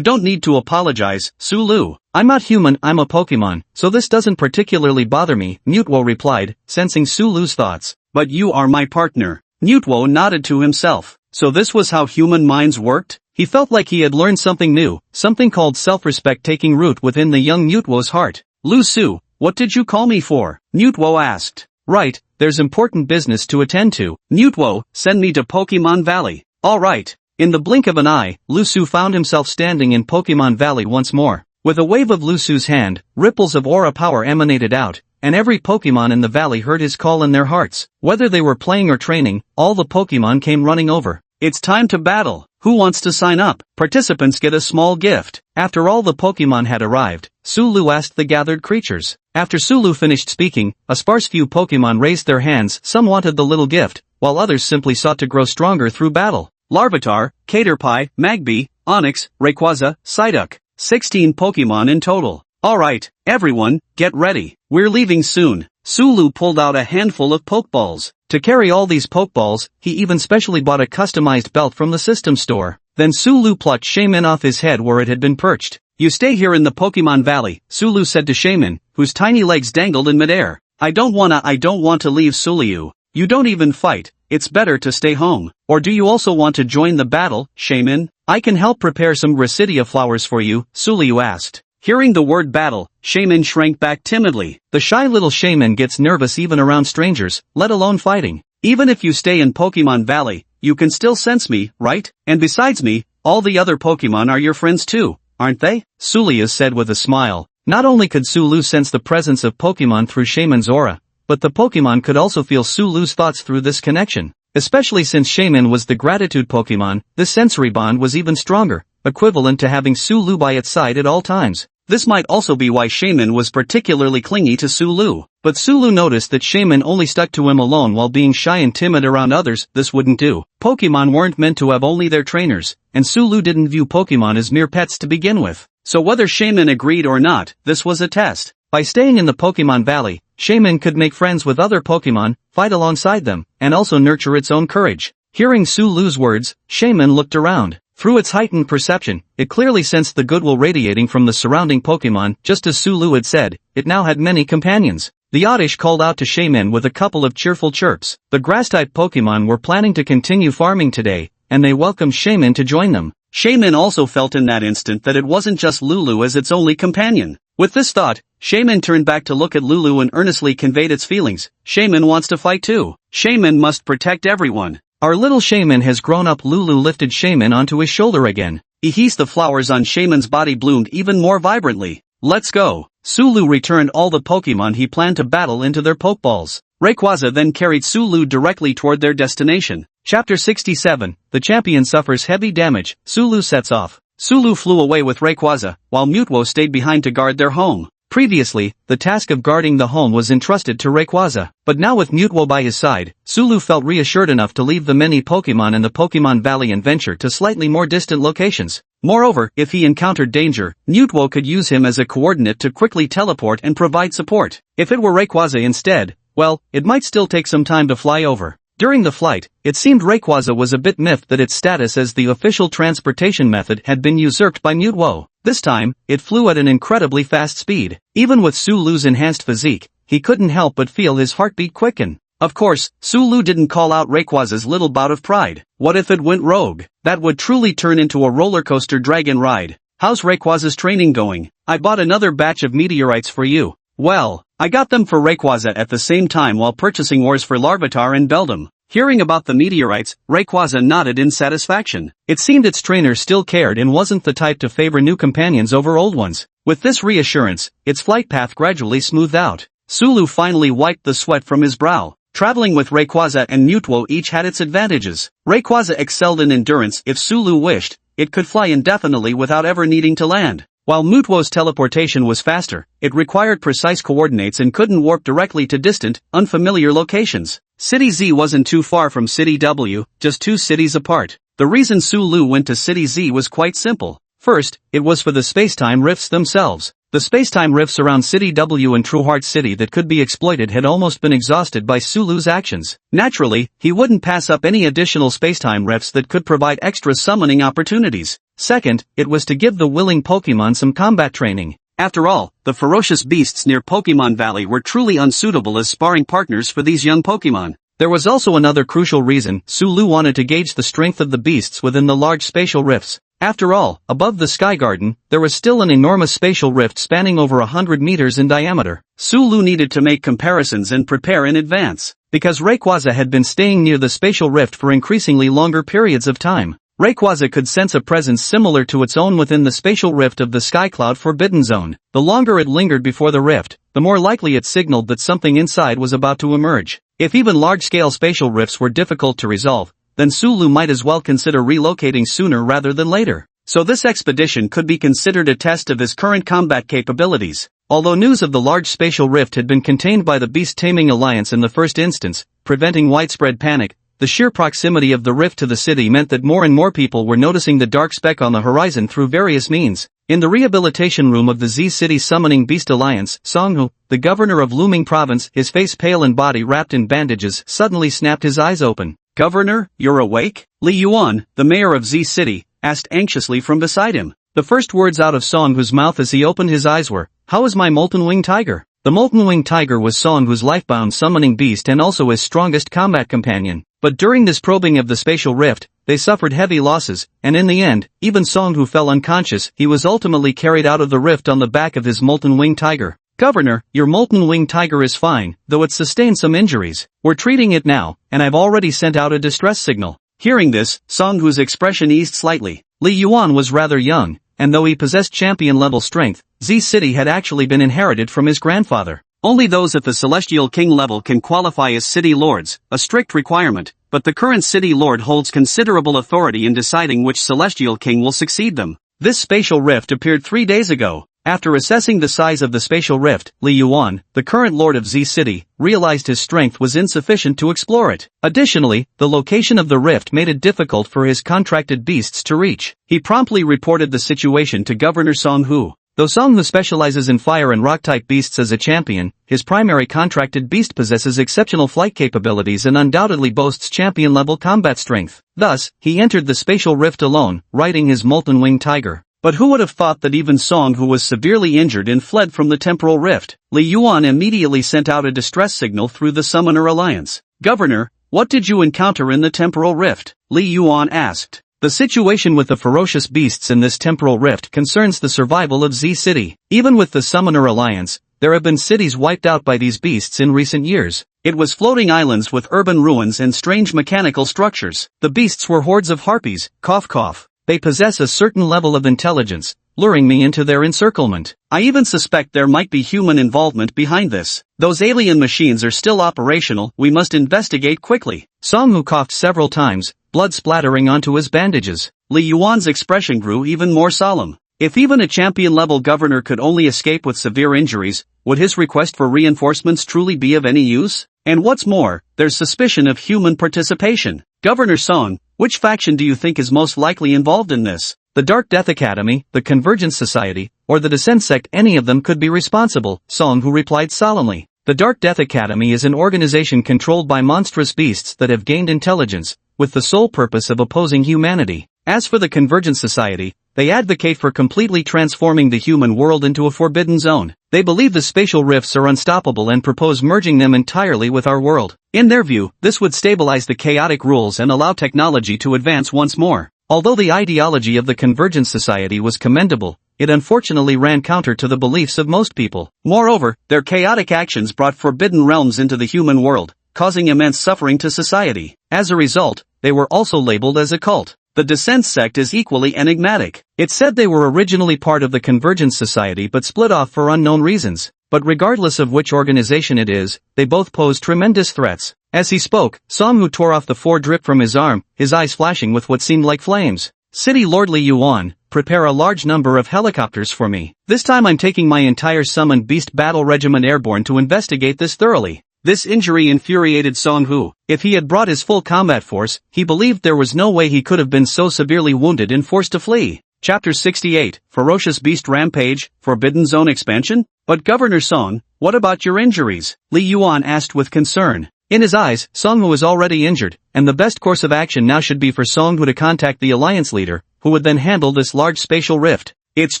don't need to apologize, Sulu. I'm not human, I'm a Pokemon, so this doesn't particularly bother me," Mutwo replied, sensing Sulu's thoughts. "But you are my partner." Mutwo nodded to himself. So this was how human minds worked? He felt like he had learned something new, something called self-respect taking root within the young Mutwo's heart. "Lusu, what did you call me for?" Mutwo asked. "Right, there's important business to attend to." "Mutwo, send me to Pokemon Valley." "All right." In the blink of an eye, Lusu found himself standing in Pokemon Valley once more. With a wave of Lusu's hand, ripples of aura power emanated out, and every Pokemon in the valley heard his call in their hearts. Whether they were playing or training, all the Pokemon came running over. "It's time to battle. Who wants to sign up?" Participants get a small gift. After all the Pokemon had arrived, Sulu asked the gathered creatures. After Sulu finished speaking, a sparse few Pokemon raised their hands. Some wanted the little gift, while others simply sought to grow stronger through battle. Larvitar, Caterpie, Magby, Onix, Rayquaza, Psyduck. 16 Pokemon in total. "Alright, everyone, get ready. We're leaving soon." Sulu pulled out a handful of Pokeballs. To carry all these Pokeballs, he even specially bought a customized belt from the system store. Then Sulu plucked Shaman off his head where it had been perched. "You stay here in the Pokemon Valley," Sulu said to Shaman, whose tiny legs dangled in midair. I don't want to leave Sulu. You don't even fight, it's better to stay home. Or do you also want to join the battle, Shaman? I can help prepare some Gracidia flowers for you, Sulu asked. Hearing the word battle, Shaman shrank back timidly. The shy little Shaman gets nervous even around strangers, let alone fighting. Even if you stay in Pokemon Valley, you can still sense me, right? And besides me, all the other Pokemon are your friends too, aren't they? Sulu said with a smile. Not only could Sulu sense the presence of Pokemon through Shaman's aura, but the Pokemon could also feel Sulu's thoughts through this connection. Especially since Shaman was the gratitude Pokemon, this sensory bond was even stronger, equivalent to having Sulu by its side at all times. This might also be why Shaman was particularly clingy to Sulu. But Sulu noticed that Shaman only stuck to him alone while being shy and timid around others. This wouldn't do. Pokemon weren't meant to have only their trainers, and Sulu didn't view Pokemon as mere pets to begin with. So whether Shaman agreed or not, this was a test. By staying in the Pokemon Valley, Shaman could make friends with other Pokemon, fight alongside them, and also nurture its own courage. Hearing Sulu's words, Shaman looked around. Through its heightened perception, it clearly sensed the goodwill radiating from the surrounding Pokemon. Just as Sulu had said, it now had many companions. The Oddish called out to Shaman with a couple of cheerful chirps. The grass-type Pokemon were planning to continue farming today, and they welcomed Shaman to join them. Shaman also felt in that instant that it wasn't just Lulu as its only companion. With this thought, Shaman turned back to look at Lulu and earnestly conveyed its feelings. Shaman wants to fight too. Shaman must protect everyone. Our little Shaman has grown up. Lulu lifted Shaman onto his shoulder again. The flowers on Shaman's body bloomed even more vibrantly. Let's go. Sulu returned all the Pokemon he planned to battle into their Pokeballs. Rayquaza then carried Sulu directly toward their destination. Chapter 67, The Champion suffers heavy damage. Sulu sets off. Sulu flew away with Rayquaza, while Mutwo stayed behind to guard their home. Previously, the task of guarding the home was entrusted to Rayquaza, but now with Mutwo by his side, Sulu felt reassured enough to leave the many Pokemon in the Pokemon Valley and venture to slightly more distant locations. Moreover, if he encountered danger, Mutwo could use him as a coordinate to quickly teleport and provide support. If it were Rayquaza instead, well, it might still take some time to fly over. During the flight, it seemed Rayquaza was a bit miffed that its status as the official transportation method had been usurped by Mutwo. This time, it flew at an incredibly fast speed. Even with Sulu's enhanced physique, he couldn't help but feel his heartbeat quicken. Of course, Sulu didn't call out Rayquaza's little bout of pride. What if it went rogue? That would truly turn into a roller coaster dragon ride. How's Rayquaza's training going? I bought another batch of meteorites for you. Well, I got them for Rayquaza at the same time while purchasing ores for Larvitar and Beldum. Hearing about the meteorites, Rayquaza nodded in satisfaction. It seemed its trainer still cared and wasn't the type to favor new companions over old ones. With this reassurance, its flight path gradually smoothed out. Sulu finally wiped the sweat from his brow. Traveling with Rayquaza and Mutwo each had its advantages. Rayquaza excelled in endurance. If Sulu wished, it could fly indefinitely without ever needing to land. While Mutwo's teleportation was faster, it required precise coordinates and couldn't warp directly to distant, unfamiliar locations. City Z wasn't too far from City W, just 2 cities apart. The reason Sulu went to City Z was quite simple. First, it was for the spacetime rifts themselves. The spacetime rifts around City W and True Heart City that could be exploited had almost been exhausted by Sulu's actions. Naturally, he wouldn't pass up any additional spacetime rifts that could provide extra summoning opportunities. Second, it was to give the willing Pokemon some combat training. After all, the ferocious beasts near Pokemon Valley were truly unsuitable as sparring partners for these young Pokemon. There was also another crucial reason. Sulu wanted to gauge the strength of the beasts within the large spatial rifts. After all, above the Sky Garden, there was still an enormous spatial rift spanning over 100 meters in diameter. Sulu needed to make comparisons and prepare in advance. Because Rayquaza had been staying near the spatial rift for increasingly longer periods of time, Rayquaza could sense a presence similar to its own within the spatial rift of the Skycloud Forbidden Zone. The longer it lingered before the rift, the more likely it signaled that something inside was about to emerge. If even large-scale spatial rifts were difficult to resolve, then Sulu might as well consider relocating sooner rather than later. So this expedition could be considered a test of his current combat capabilities. Although news of the large spatial rift had been contained by the Beast Taming Alliance in the first instance, preventing widespread panic, the sheer proximity of the rift to the city meant that more and more people were noticing the dark speck on the horizon through various means. In the rehabilitation room of the Z-City Summoning Beast Alliance, Songhu, the governor of Looming Province, his face pale and body wrapped in bandages, suddenly snapped his eyes open. "Governor, you're awake?" Li Yuan, the mayor of Z-City, asked anxiously from beside him. The first words out of Songhu's mouth as he opened his eyes were, "How is my Molten Wing Tiger?" The Molten Wing Tiger was Songhu's lifebound summoning beast and also his strongest combat companion. But during this probing of the spatial rift, they suffered heavy losses, and in the end, even Songhu fell unconscious. He was ultimately carried out of the rift on the back of his Molten Wing Tiger. "Governor, your Molten Wing Tiger is fine, though it sustained some injuries. We're treating it now, and I've already sent out a distress signal." Hearing this, Songhu's expression eased slightly. Li Yuan was rather young, and though he possessed champion-level strength, Z-City had actually been inherited from his grandfather. Only those at the Celestial King level can qualify as city lords, a strict requirement, but the current city lord holds considerable authority in deciding which Celestial King will succeed them. This spatial rift appeared 3 days ago. After assessing the size of the spatial rift, Li Yuan, the current lord of Z City, realized his strength was insufficient to explore it. Additionally, the location of the rift made it difficult for his contracted beasts to reach. He promptly reported the situation to Governor Song Hu. Though Song Hu specializes in fire and rock-type beasts as a champion, his primary contracted beast possesses exceptional flight capabilities and undoubtedly boasts champion-level combat strength. Thus, he entered the spatial rift alone, riding his molten-winged tiger. But who would have thought that even Song Hu was severely injured and fled from the temporal rift? Li Yuan immediately sent out a distress signal through the Summoner Alliance. Governor, what did you encounter in the temporal rift? Li Yuan asked. The situation with the ferocious beasts in this temporal rift concerns the survival of Z City. Even with the Summoner Alliance, there have been cities wiped out by these beasts in recent years. It was floating islands with urban ruins and strange mechanical structures. The beasts were hordes of harpies, cough cough. They possess a certain level of intelligence, luring me into their encirclement. I even suspect there might be human involvement behind this. Those alien machines are still operational, we must investigate quickly. Song Hu coughed several times, blood splattering onto his bandages. Li Yuan's expression grew even more solemn. If even a champion-level governor could only escape with severe injuries, would his request for reinforcements truly be of any use? And what's more, there's suspicion of human participation. Governor Song, which faction do you think is most likely involved in this? The Dark Death Academy, the Convergence Society, or the Descent Sect? Any of them could be responsible, Song Hu replied solemnly. The Dark Death Academy is an organization controlled by monstrous beasts that have gained intelligence, with the sole purpose of opposing humanity. As for the Convergence Society, they advocate for completely transforming the human world into a forbidden zone. They believe the spatial rifts are unstoppable and propose merging them entirely with our world. In their view, this would stabilize the chaotic rules and allow technology to advance once more. Although the ideology of the Convergence Society was commendable, it unfortunately ran counter to the beliefs of most people. Moreover, their chaotic actions brought forbidden realms into the human world, causing immense suffering to society. As a result, they were also labeled as a cult. The Descent Sect is equally enigmatic. It said they were originally part of the Convergence Society but split off for unknown reasons. But regardless of which organization it is, they both pose tremendous threats. As he spoke, Song Hu tore off the 4 drip from his arm, his eyes flashing with what seemed like flames. City Lord Li Yuan, prepare a large number of helicopters for me. This time I'm taking my entire summoned beast battle regiment airborne to investigate this thoroughly. This injury infuriated Song Hu. If he had brought his full combat force, he believed there was no way he could have been so severely wounded and forced to flee. Chapter 68, Ferocious Beast Rampage, Forbidden Zone Expansion? But Governor Song, what about your injuries? Li Yuan asked with concern. In his eyes, Song Hu was already injured, and the best course of action now should be for Song Hu to contact the alliance leader, who would then handle this large spatial rift. It's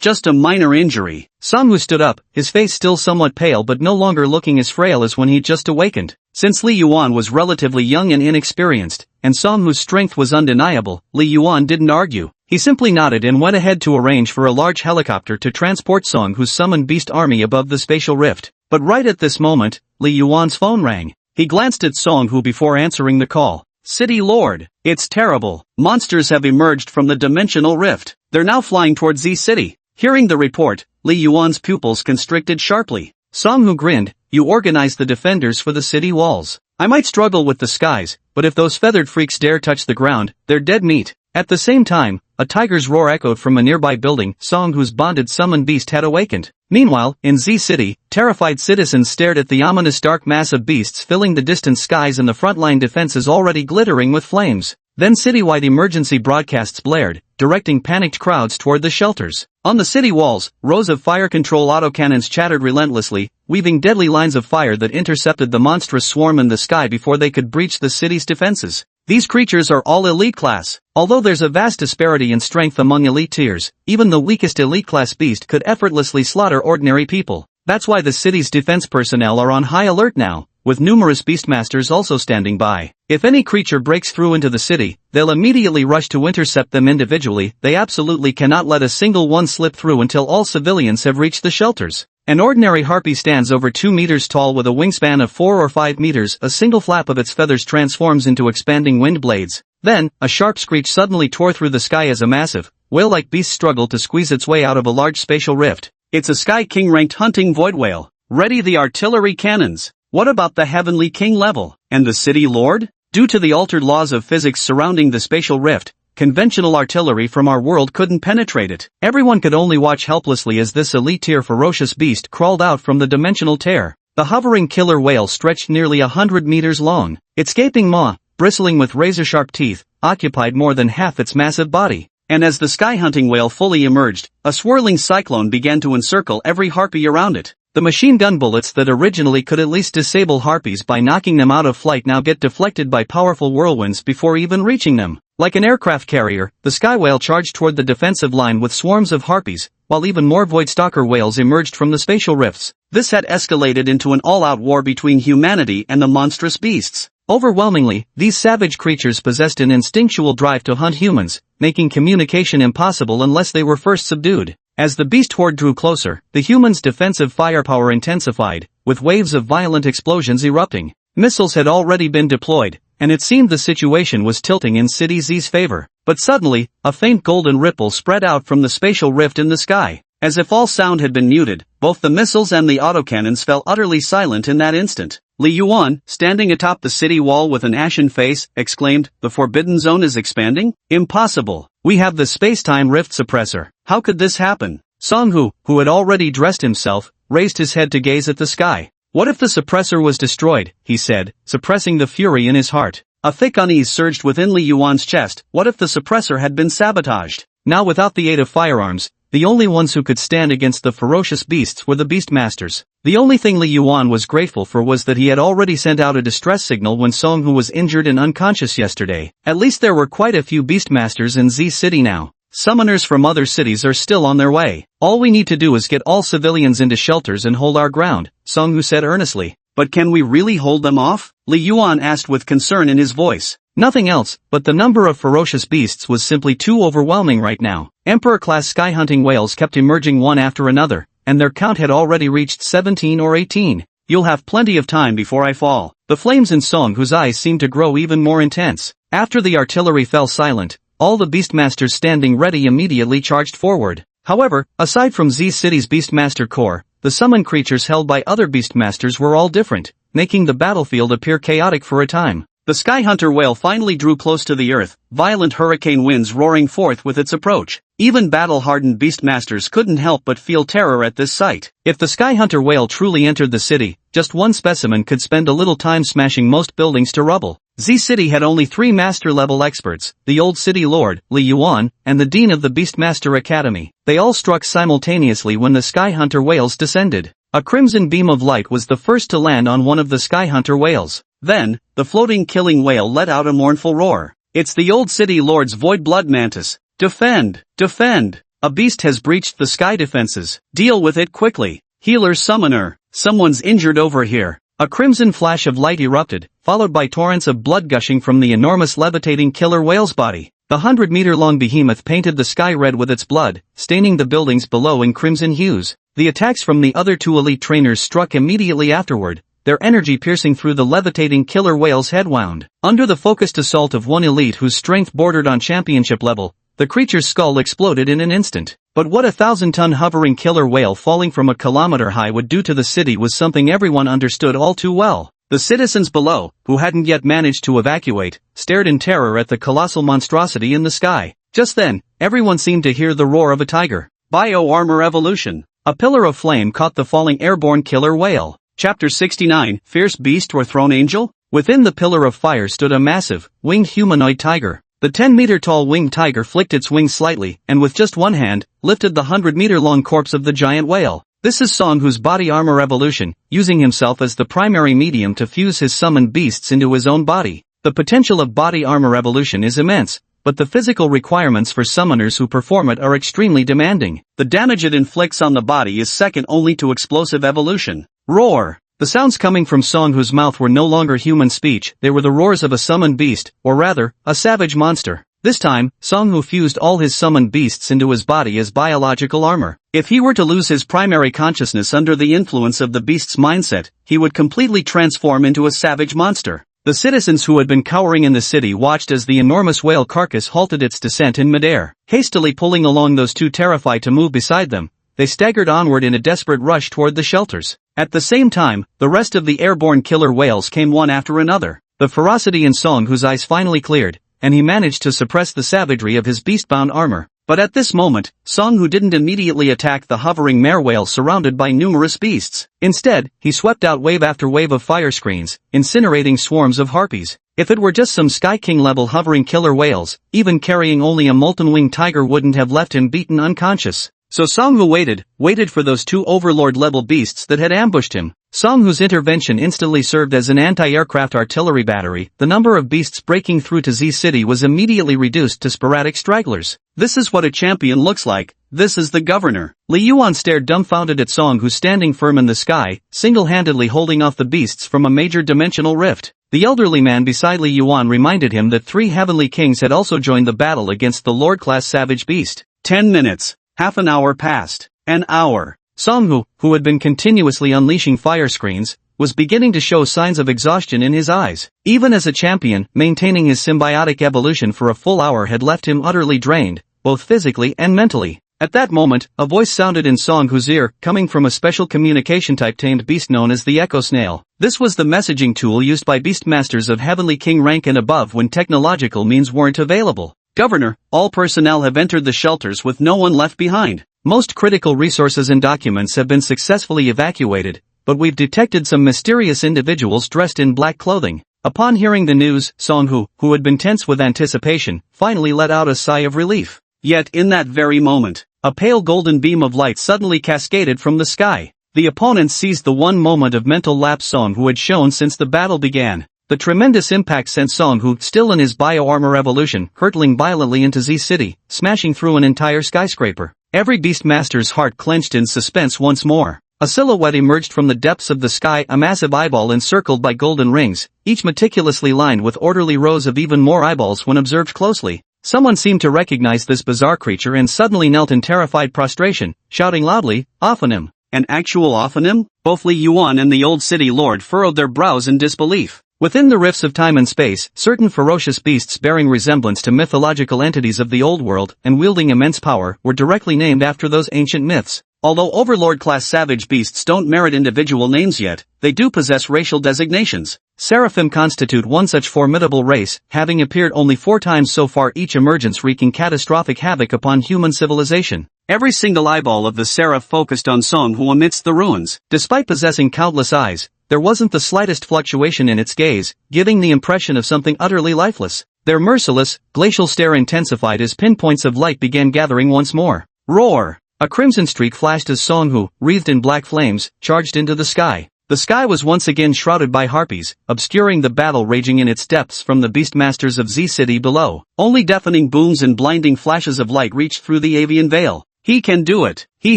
just a minor injury. Song Hu stood up, his face still somewhat pale but no longer looking as frail as when he'd just awakened. Since Li Yuan was relatively young and inexperienced, and Song Hu's strength was undeniable, Li Yuan didn't argue. He simply nodded and went ahead to arrange for a large helicopter to transport Song Hu's summoned beast army above the spatial rift. But right at this moment, Li Yuan's phone rang. He glanced at Song Hu before answering the call. City Lord, it's terrible. Monsters have emerged from the dimensional rift. They're now flying towards Z City. Hearing the report, Li Yuan's pupils constricted sharply. Song Hu grinned, you organized the defenders for the city walls. I might struggle with the skies, but if those feathered freaks dare touch the ground, they're dead meat. At the same time, a tiger's roar echoed from a nearby building. Song Hu's bonded summoned beast had awakened. Meanwhile, in Z City, terrified citizens stared at the ominous dark mass of beasts filling the distant skies and the frontline defenses already glittering with flames. Then citywide emergency broadcasts blared, directing panicked crowds toward the shelters. On the city walls, rows of fire control autocannons chattered relentlessly, weaving deadly lines of fire that intercepted the monstrous swarm in the sky before they could breach the city's defenses. These creatures are all elite class. Although there's a vast disparity in strength among elite tiers, even the weakest elite class beast could effortlessly slaughter ordinary people. That's why the city's defense personnel are on high alert now, with numerous beastmasters also standing by. If any creature breaks through into the city, they'll immediately rush to intercept them individually. They absolutely cannot let a single one slip through until all civilians have reached the shelters. An ordinary harpy stands over 2 meters tall with a wingspan of 4 or 5 meters. A single flap of its feathers transforms into expanding wind blades. Then, a sharp screech suddenly tore through the sky as a massive, whale-like beast struggled to squeeze its way out of a large spatial rift. It's a Sky King-ranked hunting void whale. Ready the artillery cannons. What about the Heavenly King level? And the City Lord? Due to the altered laws of physics surrounding the spatial rift, conventional artillery from our world couldn't penetrate it. Everyone could only watch helplessly as this elite-tier ferocious beast crawled out from the dimensional tear. The hovering killer whale stretched nearly 100 meters long. Its gaping maw, bristling with razor-sharp teeth, occupied more than half its massive body. And as the sky-hunting whale fully emerged, a swirling cyclone began to encircle every harpy around it. The machine gun bullets that originally could at least disable harpies by knocking them out of flight now get deflected by powerful whirlwinds before even reaching them. Like an aircraft carrier, the sky whale charged toward the defensive line with swarms of harpies, while even more voidstalker whales emerged from the spatial rifts. This had escalated into an all-out war between humanity and the monstrous beasts. Overwhelmingly, these savage creatures possessed an instinctual drive to hunt humans, making communication impossible unless they were first subdued. As the beast horde drew closer, the humans' defensive firepower intensified, with waves of violent explosions erupting. Missiles had already been deployed, and it seemed the situation was tilting in City Z's favor. But suddenly, a faint golden ripple spread out from the spatial rift in the sky. As if all sound had been muted, both the missiles and the autocannons fell utterly silent in that instant. Li Yuan, standing atop the city wall with an ashen face, exclaimed, "The Forbidden Zone is expanding? Impossible. We have the space-time rift suppressor. How could this happen?" Songhu, who had already dressed himself, raised his head to gaze at the sky. "What if the suppressor was destroyed?" he said, suppressing the fury in his heart. A thick unease surged within Li Yuan's chest. What if the suppressor had been sabotaged? Now without the aid of firearms, the only ones who could stand against the ferocious beasts were the Beastmasters. The only thing Li Yuan was grateful for was that he had already sent out a distress signal when Songhu was injured and unconscious yesterday. At least there were quite a few Beastmasters in Z City now. Summoners from other cities are still on their way. All we need to do is get all civilians into shelters and hold our ground, Songhu said earnestly. But can we really hold them off? Li Yuan asked with concern in his voice. Nothing else, but the number of ferocious beasts was simply too overwhelming right now. Emperor-class sky-hunting whales kept emerging one after another, and their count had already reached 17 or 18. You'll have plenty of time before I fall. The flames in Songhu's eyes seemed to grow even more intense. After the artillery fell silent, all the Beastmasters standing ready immediately charged forward. However, aside from Z City's Beastmaster Corps, the summoned creatures held by other Beastmasters were all different, making the battlefield appear chaotic for a time. The Skyhunter whale finally drew close to the earth, violent hurricane winds roaring forth with its approach. Even battle-hardened Beastmasters couldn't help but feel terror at this sight. If the Skyhunter whale truly entered the city, just one specimen could spend a little time smashing most buildings to rubble. Z City had only 3 master-level experts, the old city lord, Li Yuan, and the dean of the Beastmaster Academy. They all struck simultaneously when the Skyhunter whales descended. A crimson beam of light was the first to land on one of the Skyhunter whales. Then, the floating killing whale let out a mournful roar. It's the old city lord's void blood mantis. Defend! Defend! A beast has breached the sky defenses. Deal with it quickly. Healer summoner. Someone's injured over here. A crimson flash of light erupted, followed by torrents of blood gushing from the enormous levitating killer whale's body. The 100-meter-long behemoth painted the sky red with its blood, staining the buildings below in crimson hues. The attacks from the other 2 elite trainers struck immediately afterward, their energy piercing through the levitating killer whale's head wound. Under the focused assault of one elite whose strength bordered on championship level, the creature's skull exploded in an instant. But what a 1,000-ton hovering killer whale falling from a kilometer high would do to the city was something everyone understood all too well. The citizens below, who hadn't yet managed to evacuate, stared in terror at the colossal monstrosity in the sky. Just then, everyone seemed to hear the roar of a tiger. Bio-armor evolution. A pillar of flame caught the falling airborne killer whale. Chapter 69, Fierce Beast or Throne Angel? Within the pillar of fire stood a massive, winged humanoid tiger. The 10-meter-tall winged tiger flicked its wings slightly, and with just one hand, lifted the 100-meter-long corpse of the giant whale. This is Songhu's body armor evolution, using himself as the primary medium to fuse his summoned beasts into his own body. The potential of body armor evolution is immense, but the physical requirements for summoners who perform it are extremely demanding. The damage it inflicts on the body is second only to explosive evolution. Roar! The sounds coming from Songhu's mouth were no longer human speech, they were the roars of a summoned beast, or rather, a savage monster. This time, Songhu fused all his summoned beasts into his body as biological armor. If he were to lose his primary consciousness under the influence of the beast's mindset, he would completely transform into a savage monster. The citizens who had been cowering in the city watched as the enormous whale carcass halted its descent in midair. Hastily pulling along those 2 terrified to move beside them, they staggered onward in a desperate rush toward the shelters. At the same time, the rest of the airborne killer whales came one after another. The ferocity in Song Hu's eyes finally cleared, and he managed to suppress the savagery of his beast-bound armor. But at this moment, Song Hu didn't immediately attack the hovering mare whale surrounded by numerous beasts. Instead, he swept out wave after wave of fire screens, incinerating swarms of harpies. If it were just some Sky King-level hovering killer whales, even carrying only a molten-winged tiger wouldn't have left him beaten unconscious. So Song Hu waited for those two Overlord-level beasts that had ambushed him. Song Hu's intervention instantly served as an anti-aircraft artillery battery. The number of beasts breaking through to Z City was immediately reduced to sporadic stragglers. This is what a champion looks like. This is the governor. Li Yuan stared dumbfounded at Song Hu standing firm in the sky, single-handedly holding off the beasts from a major dimensional rift. The elderly man beside Li Yuan reminded him that 3 heavenly kings had also joined the battle against the Lord-class savage beast. 10 minutes. Half an hour passed. An hour. Song Hu, who had been continuously unleashing fire screens, was beginning to show signs of exhaustion in his eyes. Even as a champion, maintaining his symbiotic evolution for a full hour had left him utterly drained, both physically and mentally. At that moment, a voice sounded in Song Hu's ear, coming from a special communication-type tamed beast known as the Echo Snail. This was the messaging tool used by beastmasters of Heavenly King rank and above when technological means weren't available. Governor, all personnel have entered the shelters with no one left behind. Most critical resources and documents have been successfully evacuated, but we've detected some mysterious individuals dressed in black clothing. Upon hearing the news, Song Hu, who had been tense with anticipation, finally let out a sigh of relief. Yet in that very moment, a pale golden beam of light suddenly cascaded from the sky. The opponents seized the one moment of mental lapse Song Hu had shown since the battle began. The tremendous impact sent Song Hu, still in his bio-armor evolution, hurtling violently into Z City, smashing through an entire skyscraper. Every beastmaster's heart clenched in suspense once more. A silhouette emerged from the depths of the sky, a massive eyeball encircled by golden rings, each meticulously lined with orderly rows of even more eyeballs when observed closely. Someone seemed to recognize this bizarre creature and suddenly knelt in terrified prostration, shouting loudly, "Ophonym!" An actual ophonym? Both Li Yuan and the old city lord furrowed their brows in disbelief. Within the rifts of time and space, certain ferocious beasts bearing resemblance to mythological entities of the old world and wielding immense power were directly named after those ancient myths. Although Overlord-class savage beasts don't merit individual names yet, they do possess racial designations. Seraphim constitute one such formidable race, having appeared only 4 times so far, each emergence wreaking catastrophic havoc upon human civilization. Every single eyeball of the Seraph focused on Song Hu amidst the ruins. Despite possessing countless eyes, there wasn't the slightest fluctuation in its gaze, giving the impression of something utterly lifeless. Their merciless, glacial stare intensified as pinpoints of light began gathering once more. Roar! A crimson streak flashed as Song Hu, wreathed in black flames, charged into the sky. The sky was once again shrouded by harpies, obscuring the battle raging in its depths from the beastmasters of Z City below. Only deafening booms and blinding flashes of light reached through the avian veil. He can do it. He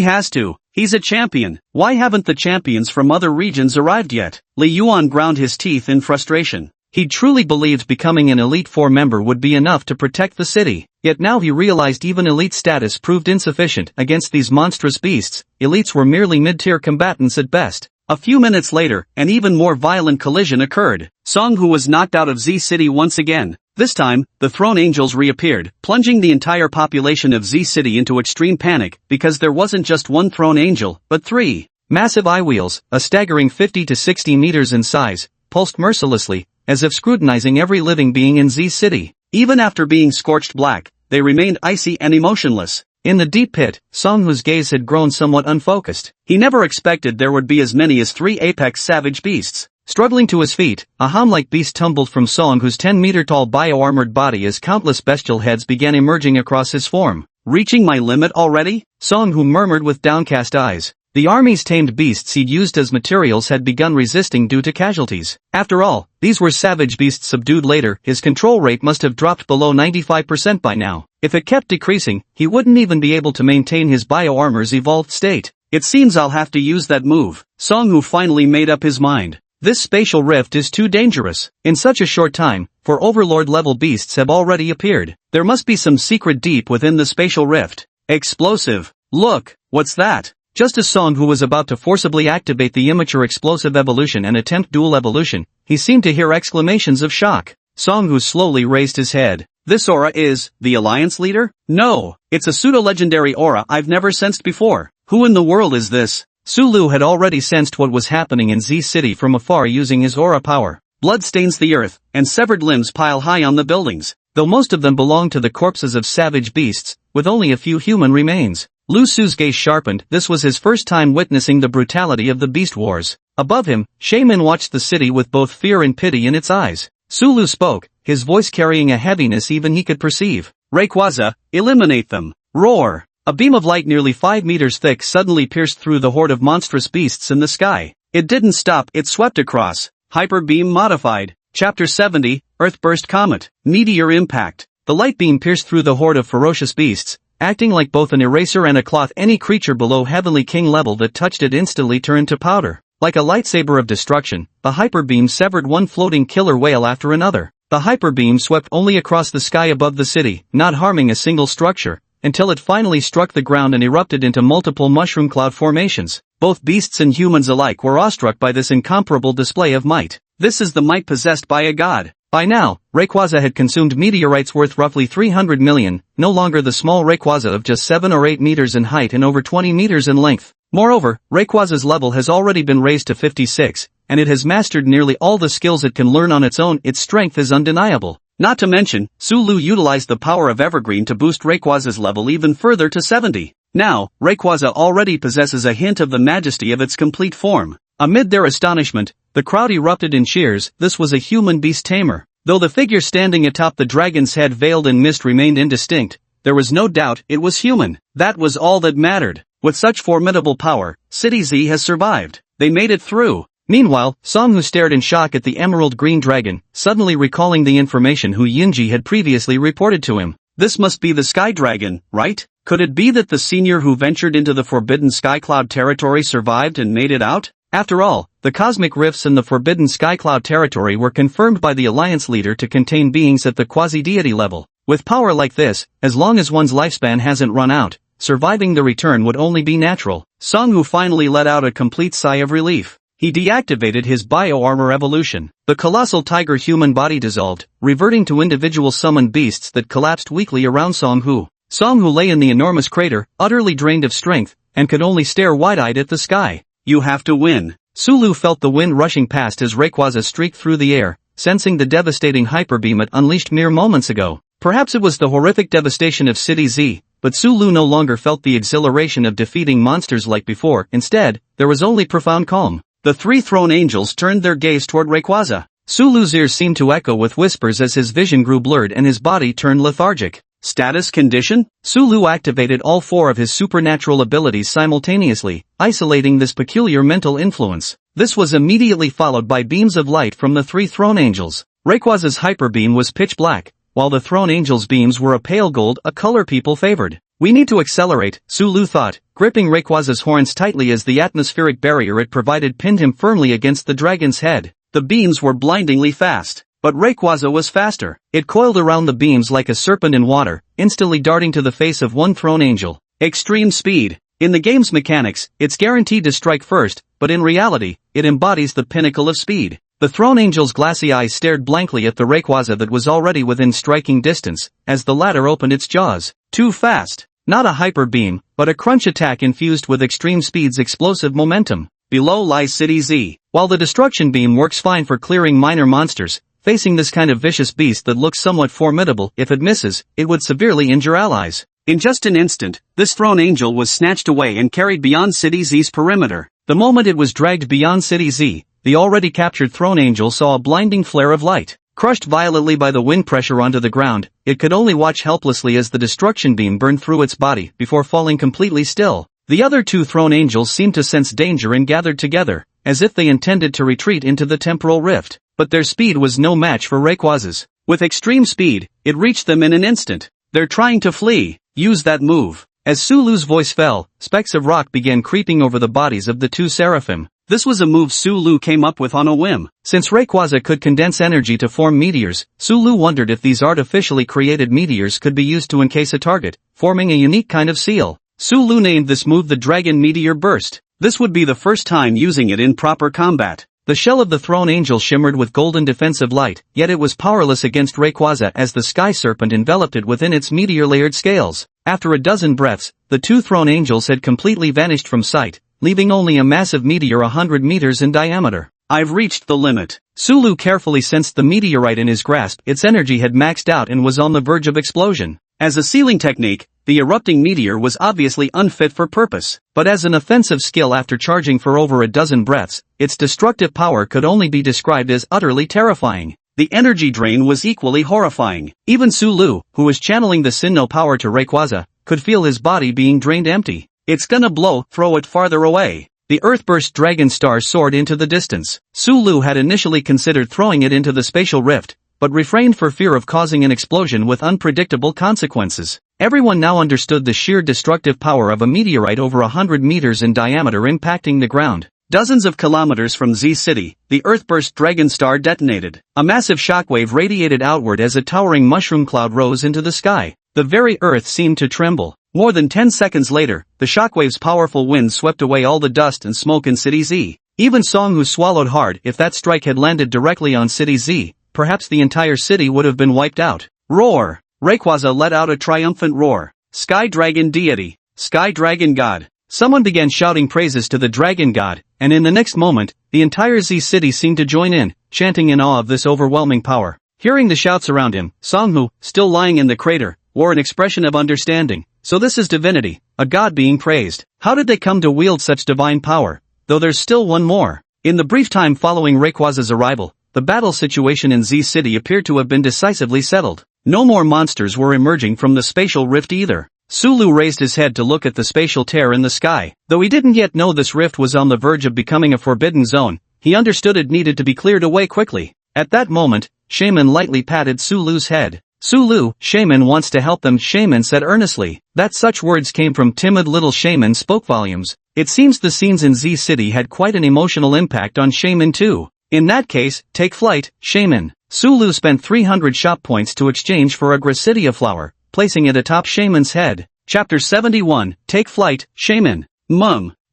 has to. He's a champion. Why haven't the champions from other regions arrived yet? Li Yuan ground his teeth in frustration. He truly believed becoming an Elite Four member would be enough to protect the city. Yet now he realized even elite status proved insufficient against these monstrous beasts. Elites were merely mid-tier combatants at best. A few minutes later, an even more violent collision occurred. Song Hu was knocked out of Z City once again. This time, the Throne Angels reappeared, plunging the entire population of Z City into extreme panic, because there wasn't just one Throne Angel, but 3. Massive eye wheels, a staggering 50 to 60 meters in size, pulsed mercilessly, as if scrutinizing every living being in Z City. Even after being scorched black, they remained icy and emotionless. In the deep pit, Song Hu's gaze had grown somewhat unfocused. He never expected there would be as many as 3 apex savage beasts. Struggling to his feet, a Ham-like beast tumbled from Song Hu's 10-meter-tall bio-armored body as countless bestial heads began emerging across his form. Reaching my limit already? Song Hu murmured with downcast eyes. The army's tamed beasts he'd used as materials had begun resisting due to casualties. After all, these were savage beasts subdued later. His control rate must have dropped below 95% by now. If it kept decreasing, he wouldn't even be able to maintain his bio-armor's evolved state. It seems I'll have to use that move. Song Hu finally made up his mind. This spatial rift is too dangerous. In such a short time, 4 Overlord-level beasts have already appeared. There must be some secret deep within the spatial rift. Explosive. Look, what's that? Just as Song Hu was about to forcibly activate the immature explosive evolution and attempt dual evolution, he seemed to hear exclamations of shock. Song Hu slowly raised his head. This aura is the Alliance leader? No, it's a pseudo-legendary aura I've never sensed before. Who in the world is this? Sulu had already sensed what was happening in Z City from afar using his aura power. Blood stains the earth, and severed limbs pile high on the buildings. Though most of them belonged to the corpses of savage beasts, with only a few human remains. Lu Su's gaze sharpened. This was his first time witnessing the brutality of the beast wars. Above him, Shaman watched the city with both fear and pity in its eyes. Sulu spoke, his voice carrying a heaviness even he could perceive. Rayquaza, eliminate them. Roar! A beam of light nearly 5 meters thick suddenly pierced through the horde of monstrous beasts in the sky. It didn't stop, it swept across. Hyper Beam Modified. Chapter 70, Earthburst Comet. Meteor Impact. The light beam pierced through the horde of ferocious beasts, acting like both an eraser and a cloth. Any creature below Heavenly King level that touched it instantly turned to powder. Like a lightsaber of destruction, the hyper beam severed one floating killer whale after another. The hyper beam swept only across the sky above the city, not harming a single structure, until it finally struck the ground and erupted into multiple mushroom cloud formations. Both beasts and humans alike were awestruck by this incomparable display of might. This is the might possessed by a god. By now, Rayquaza had consumed meteorites worth roughly 300 million, no longer the small Rayquaza of just 7 or 8 meters in height and over 20 meters in length. Moreover, Rayquaza's level has already been raised to 56, and it has mastered nearly all the skills it can learn on its own. Its strength is undeniable. Not to mention, Sulu utilized the power of Evergreen to boost Rayquaza's level even further to 70. Now, Rayquaza already possesses a hint of the majesty of its complete form. Amid their astonishment, the crowd erupted in cheers. This was a human beast tamer. Though the figure standing atop the dragon's head veiled in mist remained indistinct, there was no doubt it was human. That was all that mattered. With such formidable power, City Z has survived. They made it through. Meanwhile, Songhu stared in shock at the emerald green dragon, suddenly recalling the information Hu Yunji had previously reported to him. This must be the Sky Dragon, right? Could it be that the senior who ventured into the Forbidden Skycloud territory survived and made it out? After all, the cosmic rifts in the Forbidden Skycloud territory were confirmed by the Alliance leader to contain beings at the quasi-deity level. With power like this, as long as one's lifespan hasn't run out, surviving the return would only be natural. Songhu finally let out a complete sigh of relief. He deactivated his bio-armor evolution. The colossal tiger human body dissolved, reverting to individual summoned beasts that collapsed weakly around Songhu. Songhu lay in the enormous crater, utterly drained of strength, and could only stare wide-eyed at the sky. You have to win. Sulu felt the wind rushing past as Rayquaza streaked through the air, sensing the devastating hyper beam it unleashed mere moments ago. Perhaps it was the horrific devastation of City Z, but Sulu no longer felt the exhilaration of defeating monsters like before. Instead, there was only profound calm. The 3 throne angels turned their gaze toward Rayquaza. Sulu's ears seemed to echo with whispers as his vision grew blurred and his body turned lethargic. Status condition? Sulu activated all 4 of his supernatural abilities simultaneously, isolating this peculiar mental influence. This was immediately followed by beams of light from the 3 throne angels. Rayquaza's hyper beam was pitch black, while the throne angels' beams were a pale gold, a color people favored. We need to accelerate, Sulu thought, gripping Rayquaza's horns tightly as the atmospheric barrier it provided pinned him firmly against the dragon's head. The beams were blindingly fast. But Rayquaza was faster. It coiled around the beams like a serpent in water, instantly darting to the face of one throne angel. Extreme speed. In the game's mechanics, it's guaranteed to strike first, but in reality, it embodies the pinnacle of speed. The throne angel's glassy eyes stared blankly at the Rayquaza that was already within striking distance, as the latter opened its jaws. Too fast. Not a hyper beam, but a crunch attack infused with extreme speed's explosive momentum. Below lies City Z. While the destruction beam works fine for clearing minor monsters, facing this kind of vicious beast that looks somewhat formidable, if it misses, it would severely injure allies. In just an instant, this throne angel was snatched away and carried beyond City Z's perimeter. The moment it was dragged beyond City Z, the already captured throne angel saw a blinding flare of light. Crushed violently by the wind pressure onto the ground, it could only watch helplessly as the destruction beam burned through its body before falling completely still. The other 2 throne angels seemed to sense danger and gathered together, as if they intended to retreat into the temporal rift. But their speed was no match for Rayquaza's. With extreme speed, it reached them in an instant. They're trying to flee. Use that move. As Sulu's voice fell, specks of rock began creeping over the bodies of the 2 seraphim. This was a move Sulu came up with on a whim. Since Rayquaza could condense energy to form meteors, Sulu wondered if these artificially created meteors could be used to encase a target, forming a unique kind of seal. Sulu named this move the Dragon Meteor Burst. This would be the first time using it in proper combat. The shell of the throne angel shimmered with golden defensive light, yet it was powerless against Rayquaza as the sky serpent enveloped it within its meteor-layered scales. After a dozen breaths, the 2 throne angels had completely vanished from sight, leaving only a massive meteor 100 meters in diameter. I've reached the limit. Sulu carefully sensed the meteorite in his grasp. Its energy had maxed out and was on the verge of explosion. As a sealing technique, the erupting meteor was obviously unfit for purpose. But as an offensive skill after charging for over a dozen breaths, its destructive power could only be described as utterly terrifying. The energy drain was equally horrifying. Even Sulu, who was channeling the Sinnoh power to Rayquaza, could feel his body being drained empty. It's gonna blow, throw it farther away. The Earthburst Dragon Star soared into the distance. Sulu had initially considered throwing it into the spatial rift, but refrained for fear of causing an explosion with unpredictable consequences. Everyone now understood the sheer destructive power of a meteorite over 100 meters in diameter impacting the ground. Dozens of kilometers from Z City, the Earthburst Dragon Star detonated. A massive shockwave radiated outward as a towering mushroom cloud rose into the sky. The very earth seemed to tremble. More than 10 seconds later, the shockwave's powerful wind swept away all the dust and smoke in City Z. Even Songhu swallowed hard. If that strike had landed directly on City Z, perhaps the entire city would have been wiped out. Roar! Rayquaza let out a triumphant roar. Sky Dragon Deity! Sky Dragon God! Someone began shouting praises to the Dragon God, and in the next moment, the entire Z city seemed to join in, chanting in awe of this overwhelming power. Hearing the shouts around him, Songhu, still lying in the crater, wore an expression of understanding. So this is divinity, a god being praised. How did they come to wield such divine power? Though there's still one more. In the brief time following Rayquaza's arrival, the battle situation in Z City appeared to have been decisively settled. No more monsters were emerging from the spatial rift either. Sulu raised his head to look at the spatial tear in the sky. Though he didn't yet know this rift was on the verge of becoming a forbidden zone, he understood it needed to be cleared away quickly. At that moment, Shaman lightly patted Sulu's head. Sulu, Shaman wants to help them, Shaman said earnestly. That such words came from timid little Shaman spoke volumes. It seems the scenes in Z City had quite an emotional impact on Shaman too. In that case, take flight, Shaman. Sulu spent 300 shop points to exchange for a Gracidia flower, placing it atop Shaman's head. Chapter 71, Take Flight, Shaman.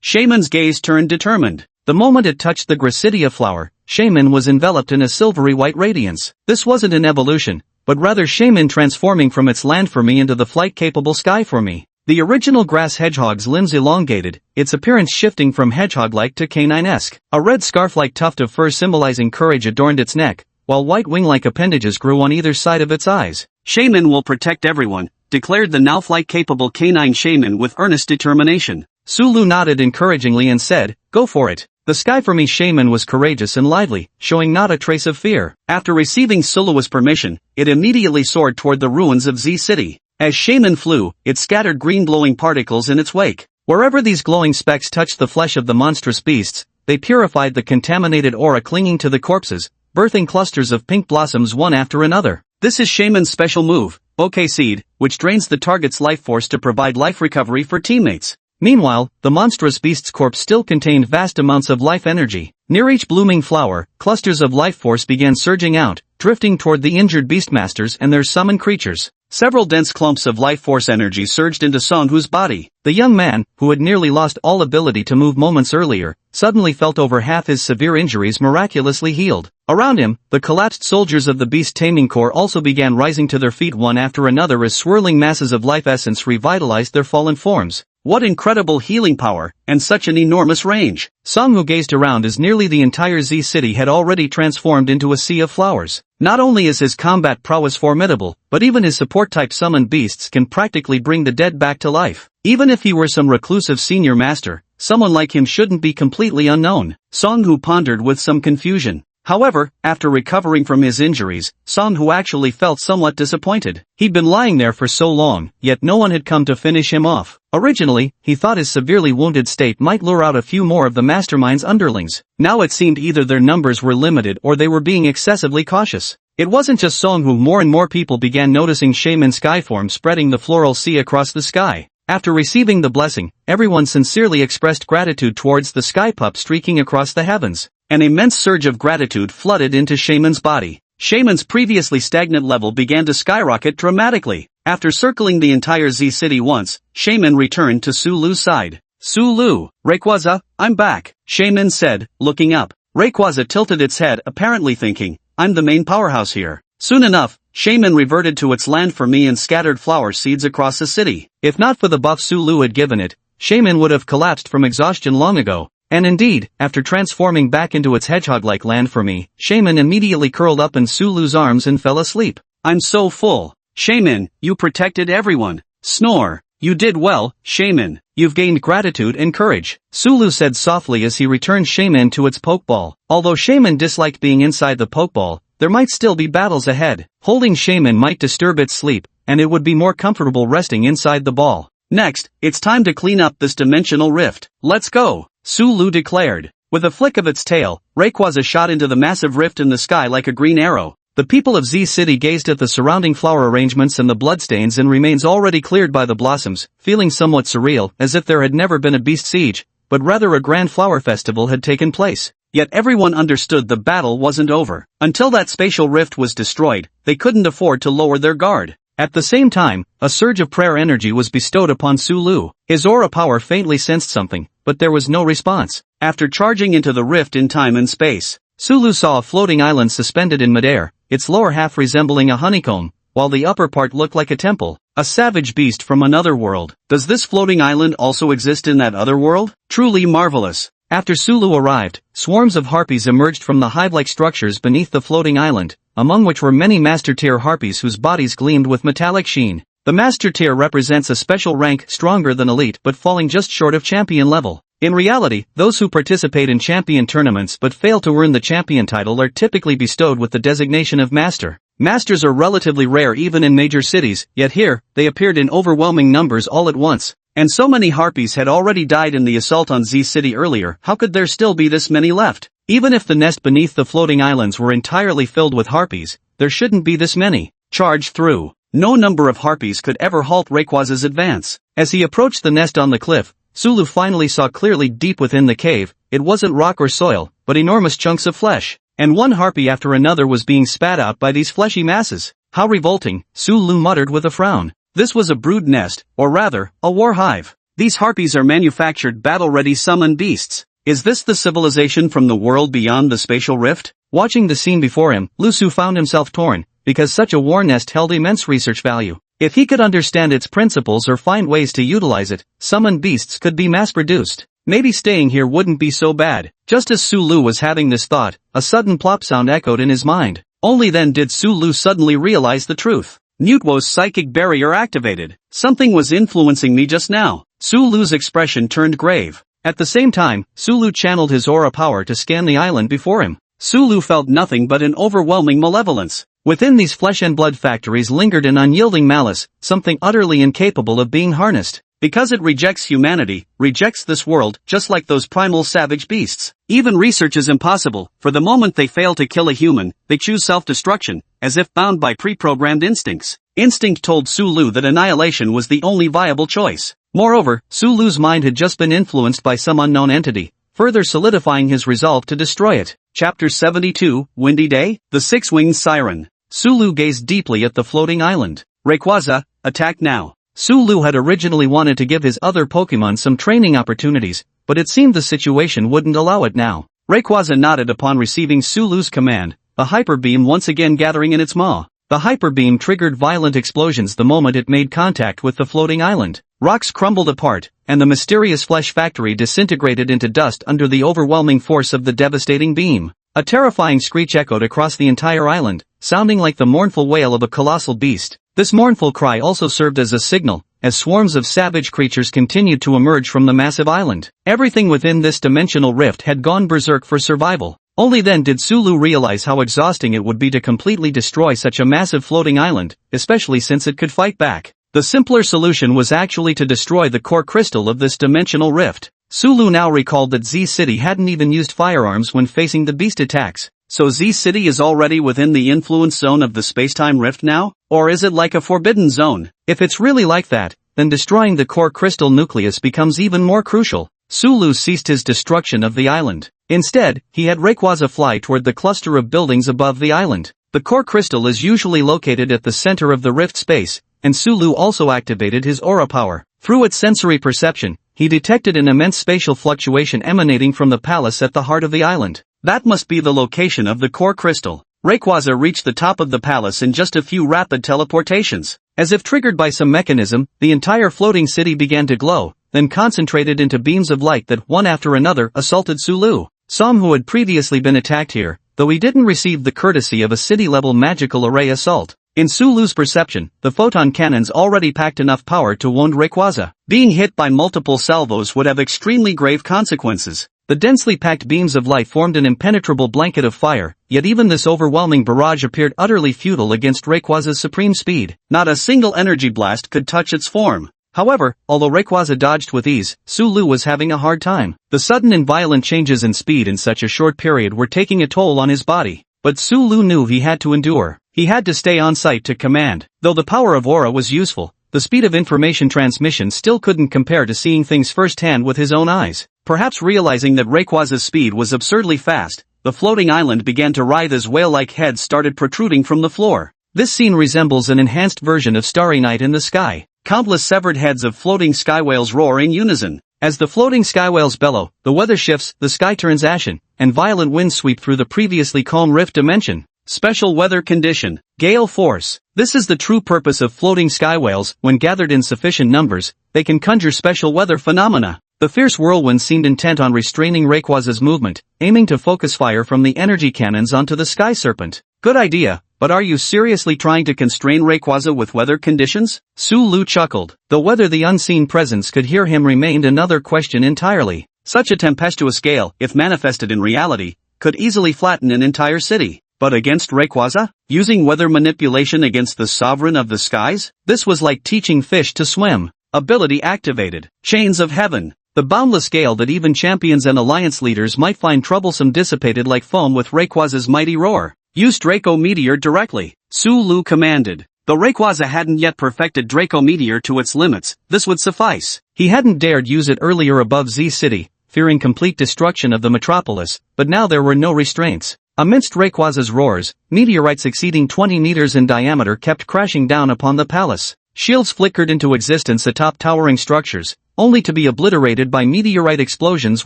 Shaman's gaze turned determined. The moment it touched the Gracidia flower, Shaman was enveloped in a silvery white radiance. This wasn't an evolution, but rather Shaman transforming from its land for me into the flight-capable sky for me. The original grass hedgehog's limbs elongated, its appearance shifting from hedgehog-like to canine-esque. A red scarf-like tuft of fur symbolizing courage adorned its neck, while white wing-like appendages grew on either side of its eyes. Shaman will protect everyone, declared the now flight-capable canine Shaman with earnest determination. Sulu nodded encouragingly and said, "Go for it." The sky for me Shaman was courageous and lively, showing not a trace of fear. After receiving Sulu's permission, it immediately soared toward the ruins of Z City. As Shaman flew, it scattered green glowing particles in its wake. Wherever these glowing specks touched the flesh of the monstrous beasts, they purified the contaminated aura clinging to the corpses, birthing clusters of pink blossoms one after another. This is Shaman's special move, Bouquet Seed, which drains the target's life force to provide life recovery for teammates. Meanwhile, the monstrous beast's corpse still contained vast amounts of life energy. Near each blooming flower, clusters of life force began surging out, drifting toward the injured beastmasters and their summoned creatures. Several dense clumps of life force energy surged into Songhu's body. The young man, who had nearly lost all ability to move moments earlier, suddenly felt over half his severe injuries miraculously healed. Around him, the collapsed soldiers of the Beast Taming Corps also began rising to their feet one after another as swirling masses of life essence revitalized their fallen forms. What incredible healing power, and such an enormous range. Songhu gazed around as nearly the entire Z city had already transformed into a sea of flowers. Not only is his combat prowess formidable, but even his support-type summoned beasts can practically bring the dead back to life. Even if he were some reclusive senior master, someone like him shouldn't be completely unknown. Songhu pondered with some confusion. However, after recovering from his injuries, Songhu actually felt somewhat disappointed. He'd been lying there for so long, yet no one had come to finish him off. Originally, he thought his severely wounded state might lure out a few more of the mastermind's underlings. Now it seemed either their numbers were limited or they were being excessively cautious. It wasn't just Songhu, more and more people began noticing Shaman Skyform spreading the floral sea across the sky. After receiving the blessing, everyone sincerely expressed gratitude towards the sky pup streaking across the heavens. An immense surge of gratitude flooded into Shaman's body. Shaman's previously stagnant level began to skyrocket dramatically. After circling the entire Z city once, Shaman returned to Sulu's side. "Sulu, Rayquaza, I'm back," Shaman said, looking up. Rayquaza tilted its head, apparently thinking, "I'm the main powerhouse here." Soon enough, Shaman reverted to its land for me and scattered flower seeds across the city. If not for the buff Sulu had given it, Shaman would have collapsed from exhaustion long ago. And indeed, after transforming back into its hedgehog-like land for me, Shaman immediately curled up in Sulu's arms and fell asleep. I'm so full. Shaman, you protected everyone. Snore. You did well, Shaman. You've gained gratitude and courage, Sulu said softly as he returned Shaman to its pokeball. Although Shaman disliked being inside the pokeball, there might still be battles ahead. Holding Shaman might disturb its sleep, and it would be more comfortable resting inside the ball. Next, it's time to clean up this dimensional rift. Let's go, Sulu declared. With a flick of its tail, Rayquaza shot into the massive rift in the sky like a green arrow. The people of Z City gazed at the surrounding flower arrangements and the bloodstains and remains already cleared by the blossoms, feeling somewhat surreal, as if there had never been a beast siege, but rather a grand flower festival had taken place. Yet everyone understood the battle wasn't over. Until that spatial rift was destroyed, they couldn't afford to lower their guard. At the same time, a surge of prayer energy was bestowed upon Sulu. His aura power faintly sensed something, but there was no response. After charging into the rift in time and space, Sulu saw a floating island suspended in midair, its lower half resembling a honeycomb, while the upper part looked like a temple, a savage beast from another world. Does this floating island also exist in that other world? Truly marvelous. After Sulu arrived, swarms of harpies emerged from the hive-like structures beneath the floating island, among which were many master-tier harpies whose bodies gleamed with metallic sheen. The master tier represents a special rank stronger than elite but falling just short of champion level. In reality, those who participate in champion tournaments but fail to earn the champion title are typically bestowed with the designation of master. Masters are relatively rare even in major cities, yet here, they appeared in overwhelming numbers all at once. And so many harpies had already died in the assault on Z City earlier, how could there still be this many left? Even if the nest beneath the floating islands were entirely filled with harpies, there shouldn't be this many. Charge through. No number of harpies could ever halt Rayquaza's advance. As he approached the nest on the cliff, Sulu finally saw clearly deep within the cave. It wasn't rock or soil, but enormous chunks of flesh. And one harpy after another was being spat out by these fleshy masses. How revolting, Sulu muttered with a frown. This was a brood nest, or rather, a war hive. These harpies are manufactured battle-ready summon beasts. Is this the civilization from the world beyond the spatial rift? Watching the scene before him, Lusu found himself torn, because such a war nest held immense research value. If he could understand its principles or find ways to utilize it, summoned beasts could be mass-produced. Maybe staying here wouldn't be so bad. Just as Sulu was having this thought, a sudden plop sound echoed in his mind. Only then did Sulu suddenly realize the truth. Newtwo's psychic barrier activated. Something was influencing me just now. Sulu's expression turned grave. At the same time, Sulu channeled his aura power to scan the island before him. Sulu felt nothing but an overwhelming malevolence. Within these flesh and blood factories lingered an unyielding malice, something utterly incapable of being harnessed. Because it rejects humanity, rejects this world, just like those primal savage beasts. Even research is impossible, for the moment they fail to kill a human, they choose self-destruction, as if bound by pre-programmed instincts. Instinct told Sulu that annihilation was the only viable choice. Moreover, Sulu's mind had just been influenced by some unknown entity, further solidifying his resolve to destroy it. Chapter 72, Windy Day? The Six-Winged Siren. Sulu gazed deeply at the floating island. Rayquaza, attack now. Sulu had originally wanted to give his other Pokemon some training opportunities, but it seemed the situation wouldn't allow it now. Rayquaza nodded upon receiving Sulu's command, the Hyper Beam once again gathering in its maw. The Hyper Beam triggered violent explosions the moment it made contact with the floating island. Rocks crumbled apart, and the mysterious flesh factory disintegrated into dust under the overwhelming force of the devastating beam. A terrifying screech echoed across the entire island, sounding like the mournful wail of a colossal beast. This mournful cry also served as a signal, as swarms of savage creatures continued to emerge from the massive island. Everything within this dimensional rift had gone berserk for survival. Only then did Sulu realize how exhausting it would be to completely destroy such a massive floating island, especially since it could fight back. The simpler solution was actually to destroy the core crystal of this dimensional rift. Sulu now recalled that Z City hadn't even used firearms when facing the beast attacks. So Z City is already within the influence zone of the space-time rift now? Or is it like a forbidden zone? If it's really like that, then destroying the core crystal nucleus becomes even more crucial. Sulu ceased his destruction of the island. Instead, he had Rayquaza fly toward the cluster of buildings above the island. The core crystal is usually located at the center of the rift space, and Sulu also activated his aura power. Through its sensory perception, he detected an immense spatial fluctuation emanating from the palace at the heart of the island. That must be the location of the core crystal. Rayquaza reached the top of the palace in just a few rapid teleportations. As if triggered by some mechanism, the entire floating city began to glow, then concentrated into beams of light that one after another assaulted Sulu. Som, who had previously been attacked here, though he didn't receive the courtesy of a city-level magical array assault. In Sulu's perception, the photon cannons already packed enough power to wound Rayquaza. Being hit by multiple salvos would have extremely grave consequences. The densely packed beams of light formed an impenetrable blanket of fire, yet even this overwhelming barrage appeared utterly futile against Rayquaza's supreme speed. Not a single energy blast could touch its form. However, although Rayquaza dodged with ease, Sulu was having a hard time. The sudden and violent changes in speed in such a short period were taking a toll on his body. But Sulu knew he had to endure. He had to stay on site to command. Though the power of aura was useful, the speed of information transmission still couldn't compare to seeing things firsthand with his own eyes. Perhaps realizing that Rayquaza's speed was absurdly fast, the floating island began to writhe as whale-like heads started protruding from the floor. This scene resembles an enhanced version of Starry Night in the Sky. Countless severed heads of floating sky whales roar in unison. As the floating sky whales bellow, the weather shifts, the sky turns ashen, and violent winds sweep through the previously calm rift dimension. Special weather condition. Gale force. This is the true purpose of floating sky whales. When gathered in sufficient numbers, they can conjure special weather phenomena. The fierce whirlwind seemed intent on restraining Rayquaza's movement, aiming to focus fire from the energy cannons onto the sky serpent. Good idea, but are you seriously trying to constrain Rayquaza with weather conditions? Sulu chuckled. Though whether the unseen presence could hear him remained another question entirely. Such a tempestuous gale, if manifested in reality, could easily flatten an entire city. But against Rayquaza? Using weather manipulation against the sovereign of the skies? This was like teaching fish to swim. Ability activated. Chains of Heaven. The boundless gale that even champions and alliance leaders might find troublesome dissipated like foam with Rayquaza's mighty roar. Use Draco Meteor directly. Sulu commanded. Though Rayquaza hadn't yet perfected Draco Meteor to its limits, this would suffice. He hadn't dared use it earlier above Z City, fearing complete destruction of the metropolis, but now there were no restraints. Amidst Rayquaza's roars, meteorites exceeding 20 meters in diameter kept crashing down upon the palace. Shields flickered into existence atop towering structures, only to be obliterated by meteorite explosions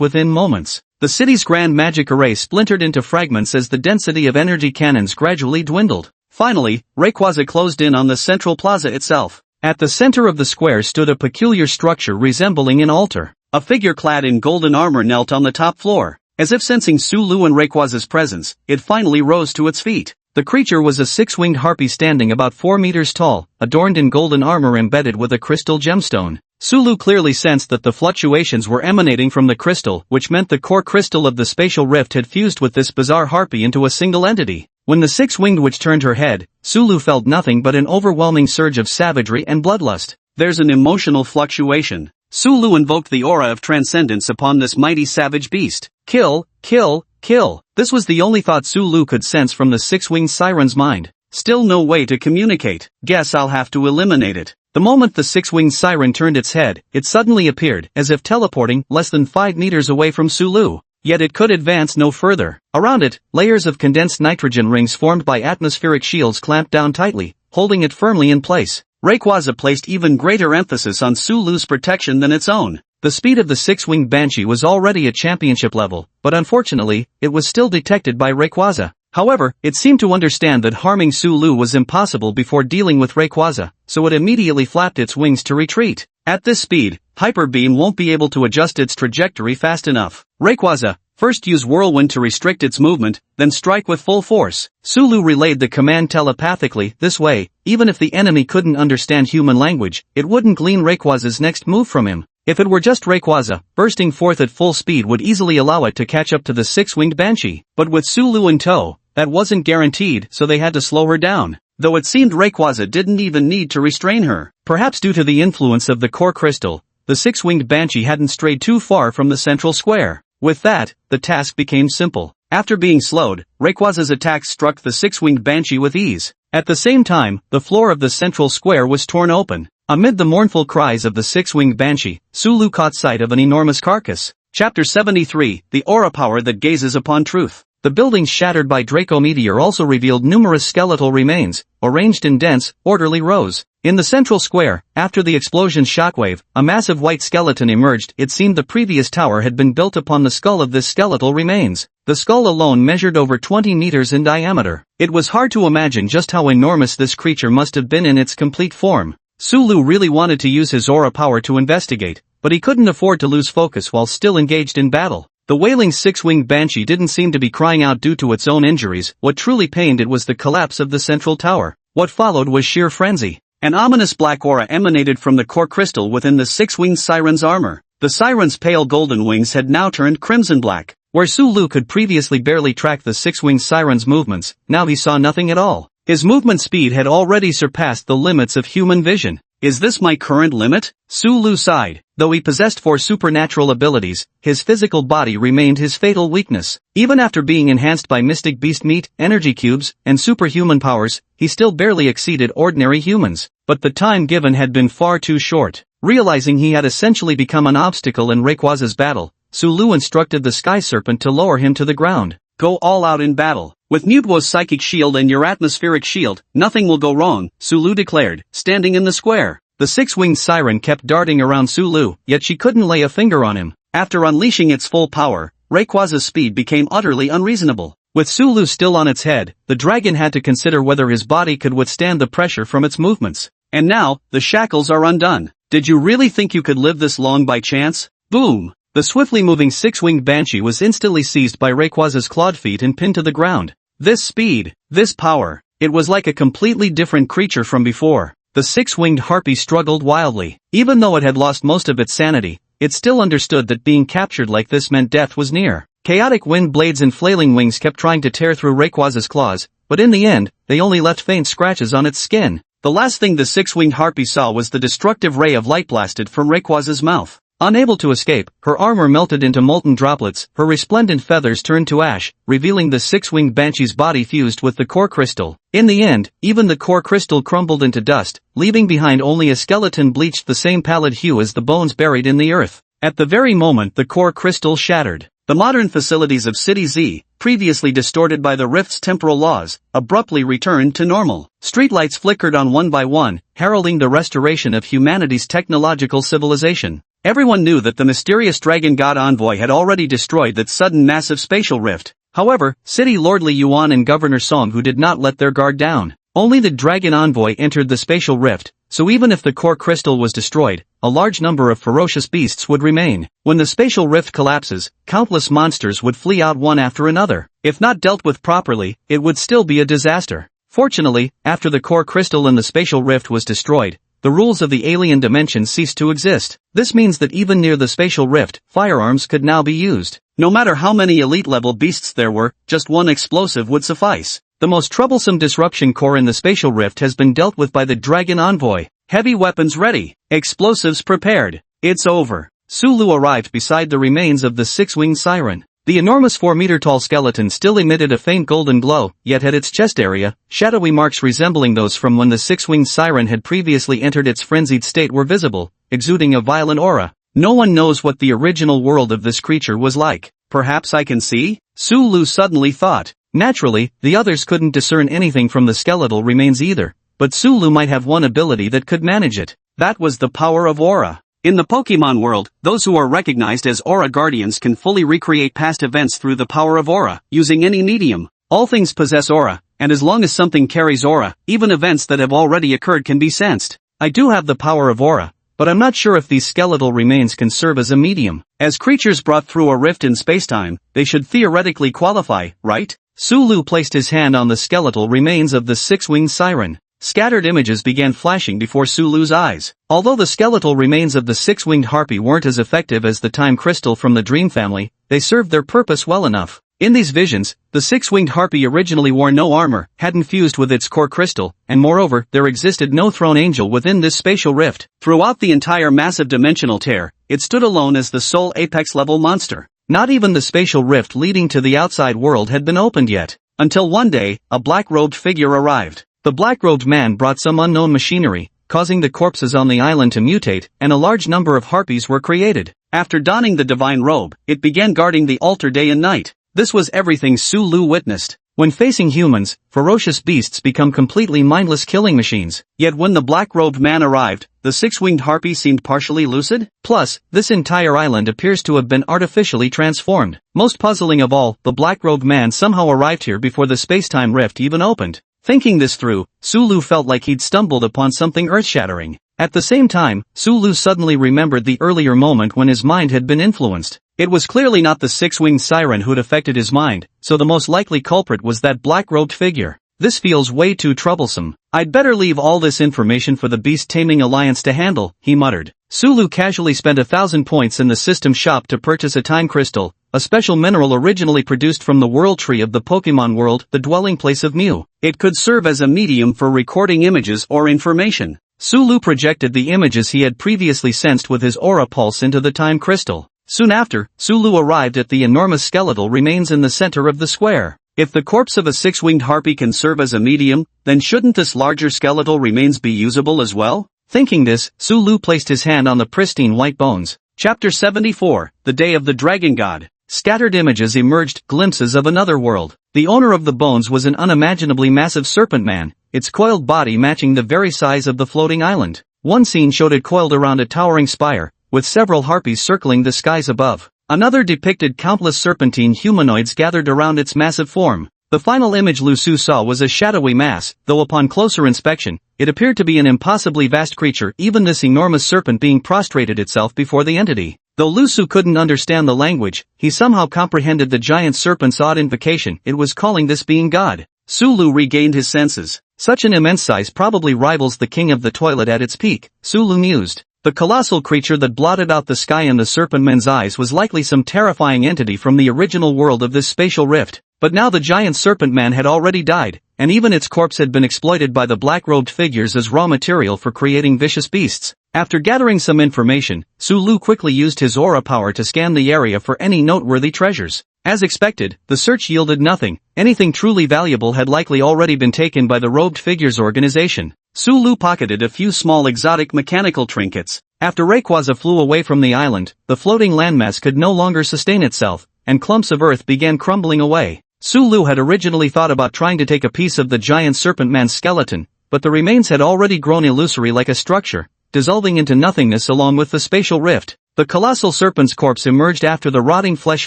within moments. The city's grand magic array splintered into fragments as the density of energy cannons gradually dwindled. Finally, Rayquaza closed in on the central plaza itself. At the center of the square stood a peculiar structure resembling an altar. A figure clad in golden armor knelt on the top floor. As if sensing Sulu and Rayquaza's presence, it finally rose to its feet. The creature was a six-winged harpy standing about 4 meters tall, adorned in golden armor embedded with a crystal gemstone. Sulu clearly sensed that the fluctuations were emanating from the crystal, which meant the core crystal of the spatial rift had fused with this bizarre harpy into a single entity. When the six-winged witch turned her head, Sulu felt nothing but an overwhelming surge of savagery and bloodlust. There's an emotional fluctuation. Sulu invoked the aura of transcendence upon this mighty savage beast. Kill, kill, kill. This was the only thought Sulu could sense from the six-winged siren's mind. Still no way to communicate. Guess I'll have to eliminate it. The moment the six-winged siren turned its head, it suddenly appeared, as if teleporting, less than 5 meters away from Sulu. Yet it could advance no further. Around it, layers of condensed nitrogen rings formed by atmospheric shields clamped down tightly, holding it firmly in place. Rayquaza placed even greater emphasis on Sulu's protection than its own. The speed of the six-winged Banshee was already at championship level, but unfortunately, it was still detected by Rayquaza. However, it seemed to understand that harming Sulu was impossible before dealing with Rayquaza, so it immediately flapped its wings to retreat. At this speed, Hyper Beam won't be able to adjust its trajectory fast enough. Rayquaza, first use Whirlwind to restrict its movement, then strike with full force. Sulu relayed the command telepathically. This way, even if the enemy couldn't understand human language, it wouldn't glean Rayquaza's next move from him. If it were just Rayquaza, bursting forth at full speed would easily allow it to catch up to the six-winged Banshee. But with Sulu in tow, that wasn't guaranteed, so they had to slow her down. Though it seemed Rayquaza didn't even need to restrain her. Perhaps due to the influence of the core crystal, the six-winged Banshee hadn't strayed too far from the central square. With that, the task became simple. After being slowed, Rayquaza's attacks struck the six-winged Banshee with ease. At the same time, the floor of the central square was torn open. Amid the mournful cries of the six-winged Banshee, Sulu caught sight of an enormous carcass. Chapter 73, The Aura Power That Gazes Upon Truth. The buildings shattered by Draco Meteor also revealed numerous skeletal remains, arranged in dense, orderly rows. In the central square, after the explosion's shockwave, a massive white skeleton emerged. It seemed the previous tower had been built upon the skull of this skeletal remains. The skull alone measured over 20 meters in diameter. It was hard to imagine just how enormous this creature must have been in its complete form. Sulu really wanted to use his aura power to investigate, but he couldn't afford to lose focus while still engaged in battle. The wailing six-winged banshee didn't seem to be crying out due to its own injuries. What truly pained it was the collapse of the central tower. What followed was sheer frenzy. An ominous black aura emanated from the core crystal within the six-winged siren's armor. The siren's pale golden wings had now turned crimson black. Where Sulu could previously barely track the six-winged siren's movements, now he saw nothing at all. His movement speed had already surpassed the limits of human vision. Is this my current limit? Sulu sighed. Though he possessed 4 supernatural abilities, his physical body remained his fatal weakness. Even after being enhanced by mystic beast meat, energy cubes, and superhuman powers, he still barely exceeded ordinary humans. But the time given had been far too short. Realizing he had essentially become an obstacle in Rayquaza's battle, Sulu instructed the Sky Serpent to lower him to the ground. Go all out in battle. With Mutwo's psychic shield and your atmospheric shield, nothing will go wrong, Sulu declared, standing in the square. The six-winged siren kept darting around Sulu, yet she couldn't lay a finger on him. After unleashing its full power, Rayquaza's speed became utterly unreasonable. With Sulu still on its head, the dragon had to consider whether his body could withstand the pressure from its movements. And now, the shackles are undone. Did you really think you could live this long by chance? Boom! The swiftly moving six-winged banshee was instantly seized by Rayquaza's clawed feet and pinned to the ground. This speed, this power, it was like a completely different creature from before. The six-winged harpy struggled wildly. Even though it had lost most of its sanity, it still understood that being captured like this meant death was near. Chaotic wind blades and flailing wings kept trying to tear through Rayquaza's claws, but in the end, they only left faint scratches on its skin. The last thing the six-winged harpy saw was the destructive ray of light blasted from Rayquaza's mouth. Unable to escape, her armor melted into molten droplets, her resplendent feathers turned to ash, revealing the six-winged banshee's body fused with the core crystal. In the end, even the core crystal crumbled into dust, leaving behind only a skeleton bleached the same pallid hue as the bones buried in the earth. At the very moment the core crystal shattered, the modern facilities of City Z, previously distorted by the rift's temporal laws, abruptly returned to normal. Streetlights flickered on one by one, heralding the restoration of humanity's technological civilization. Everyone knew that the mysterious dragon god envoy had already destroyed that sudden massive spatial rift. However, City Lord Li Yuan and Governor Songhu did not let their guard down. Only the dragon envoy entered the spatial rift, so even if the core crystal was destroyed, a large number of ferocious beasts would remain. When the spatial rift collapses, countless monsters would flee out one after another. If not dealt with properly, it would still be a disaster. Fortunately, after the core crystal in the spatial rift was destroyed, the rules of the alien dimension ceased to exist. This means that even near the spatial rift, firearms could now be used. No matter how many elite-level beasts there were, just one explosive would suffice. The most troublesome disruption core in the spatial rift has been dealt with by the dragon envoy. Heavy weapons ready, explosives prepared. It's over. Sulu arrived beside the remains of the six-winged siren. The enormous 4-meter-tall skeleton still emitted a faint golden glow, yet at its chest area, shadowy marks resembling those from when the six-winged siren had previously entered its frenzied state were visible, exuding a violent aura. No one knows what the original world of this creature was like. Perhaps I can see? Sulu suddenly thought. Naturally, the others couldn't discern anything from the skeletal remains either, but Sulu might have one ability that could manage it. That was the power of aura. In the Pokemon world, those who are recognized as Aura Guardians can fully recreate past events through the power of aura, using any medium. All things possess aura, and as long as something carries aura, even events that have already occurred can be sensed. I do have the power of aura, but I'm not sure if these skeletal remains can serve as a medium. As creatures brought through a rift in spacetime, they should theoretically qualify, right? Sulu placed his hand on the skeletal remains of the six-winged siren. Scattered images began flashing before Sulu's eyes. Although the skeletal remains of the six-winged harpy weren't as effective as the time crystal from the Dream family, they served their purpose well enough. In these visions, the six-winged harpy originally wore no armor, hadn't fused with its core crystal, and moreover, there existed no throne angel within this spatial rift. Throughout the entire massive dimensional tear, it stood alone as the sole apex-level monster. Not even the spatial rift leading to the outside world had been opened yet. Until one day, a black-robed figure arrived. The black-robed man brought some unknown machinery, causing the corpses on the island to mutate, and a large number of harpies were created. After donning the divine robe, it began guarding the altar day and night. This was everything Sulu witnessed. When facing humans, ferocious beasts become completely mindless killing machines. Yet when the black-robed man arrived, the six-winged harpy seemed partially lucid? Plus, this entire island appears to have been artificially transformed. Most puzzling of all, the black-robed man somehow arrived here before the space-time rift even opened. Thinking this through, Sulu felt like he'd stumbled upon something earth-shattering. At the same time, Sulu suddenly remembered the earlier moment when his mind had been influenced. It was clearly not the six-winged siren who'd affected his mind, so the most likely culprit was that black-robed figure. This feels way too troublesome. I'd better leave all this information for the Beast Taming Alliance to handle, he muttered. Sulu casually spent 1,000 points in the system shop to purchase a time crystal, a special mineral originally produced from the World Tree of the Pokemon world, the dwelling place of Mew. It could serve as a medium for recording images or information. Sulu projected the images he had previously sensed with his aura pulse into the time crystal. Soon after, Sulu arrived at the enormous skeletal remains in the center of the square. If the corpse of a six-winged harpy can serve as a medium, then shouldn't this larger skeletal remains be usable as well? Thinking this, Sulu placed his hand on the pristine white bones. Chapter 74, The Day of the Dragon God. Scattered images emerged, glimpses of another world. The owner of the bones was an unimaginably massive serpent man, its coiled body matching the very size of the floating island. One scene showed it coiled around a towering spire, with several harpies circling the skies above. Another depicted countless serpentine humanoids gathered around its massive form. The final image Lu Su saw was a shadowy mass, though upon closer inspection, it appeared to be an impossibly vast creature, even this enormous serpent being prostrated itself before the entity. Though Lu Su couldn't understand the language, he somehow comprehended the giant serpent's odd invocation. It was calling this being God. Sulu regained his senses. Such an immense size probably rivals the king of the toilet at its peak, Sulu mused. The colossal creature that blotted out the sky in the serpentman's eyes was likely some terrifying entity from the original world of this spatial rift. But now the giant serpent man had already died, and even its corpse had been exploited by the black-robed figures as raw material for creating vicious beasts. After gathering some information, Sulu quickly used his aura power to scan the area for any noteworthy treasures. As expected, the search yielded nothing. Anything truly valuable had likely already been taken by the robed figures organization. Sulu pocketed a few small exotic mechanical trinkets. After Rayquaza flew away from the island, the floating landmass could no longer sustain itself, and clumps of earth began crumbling away. Sulu had originally thought about trying to take a piece of the giant serpent man's skeleton, but the remains had already grown illusory like a structure, dissolving into nothingness along with the spatial rift. The colossal serpent's corpse emerged after the rotting flesh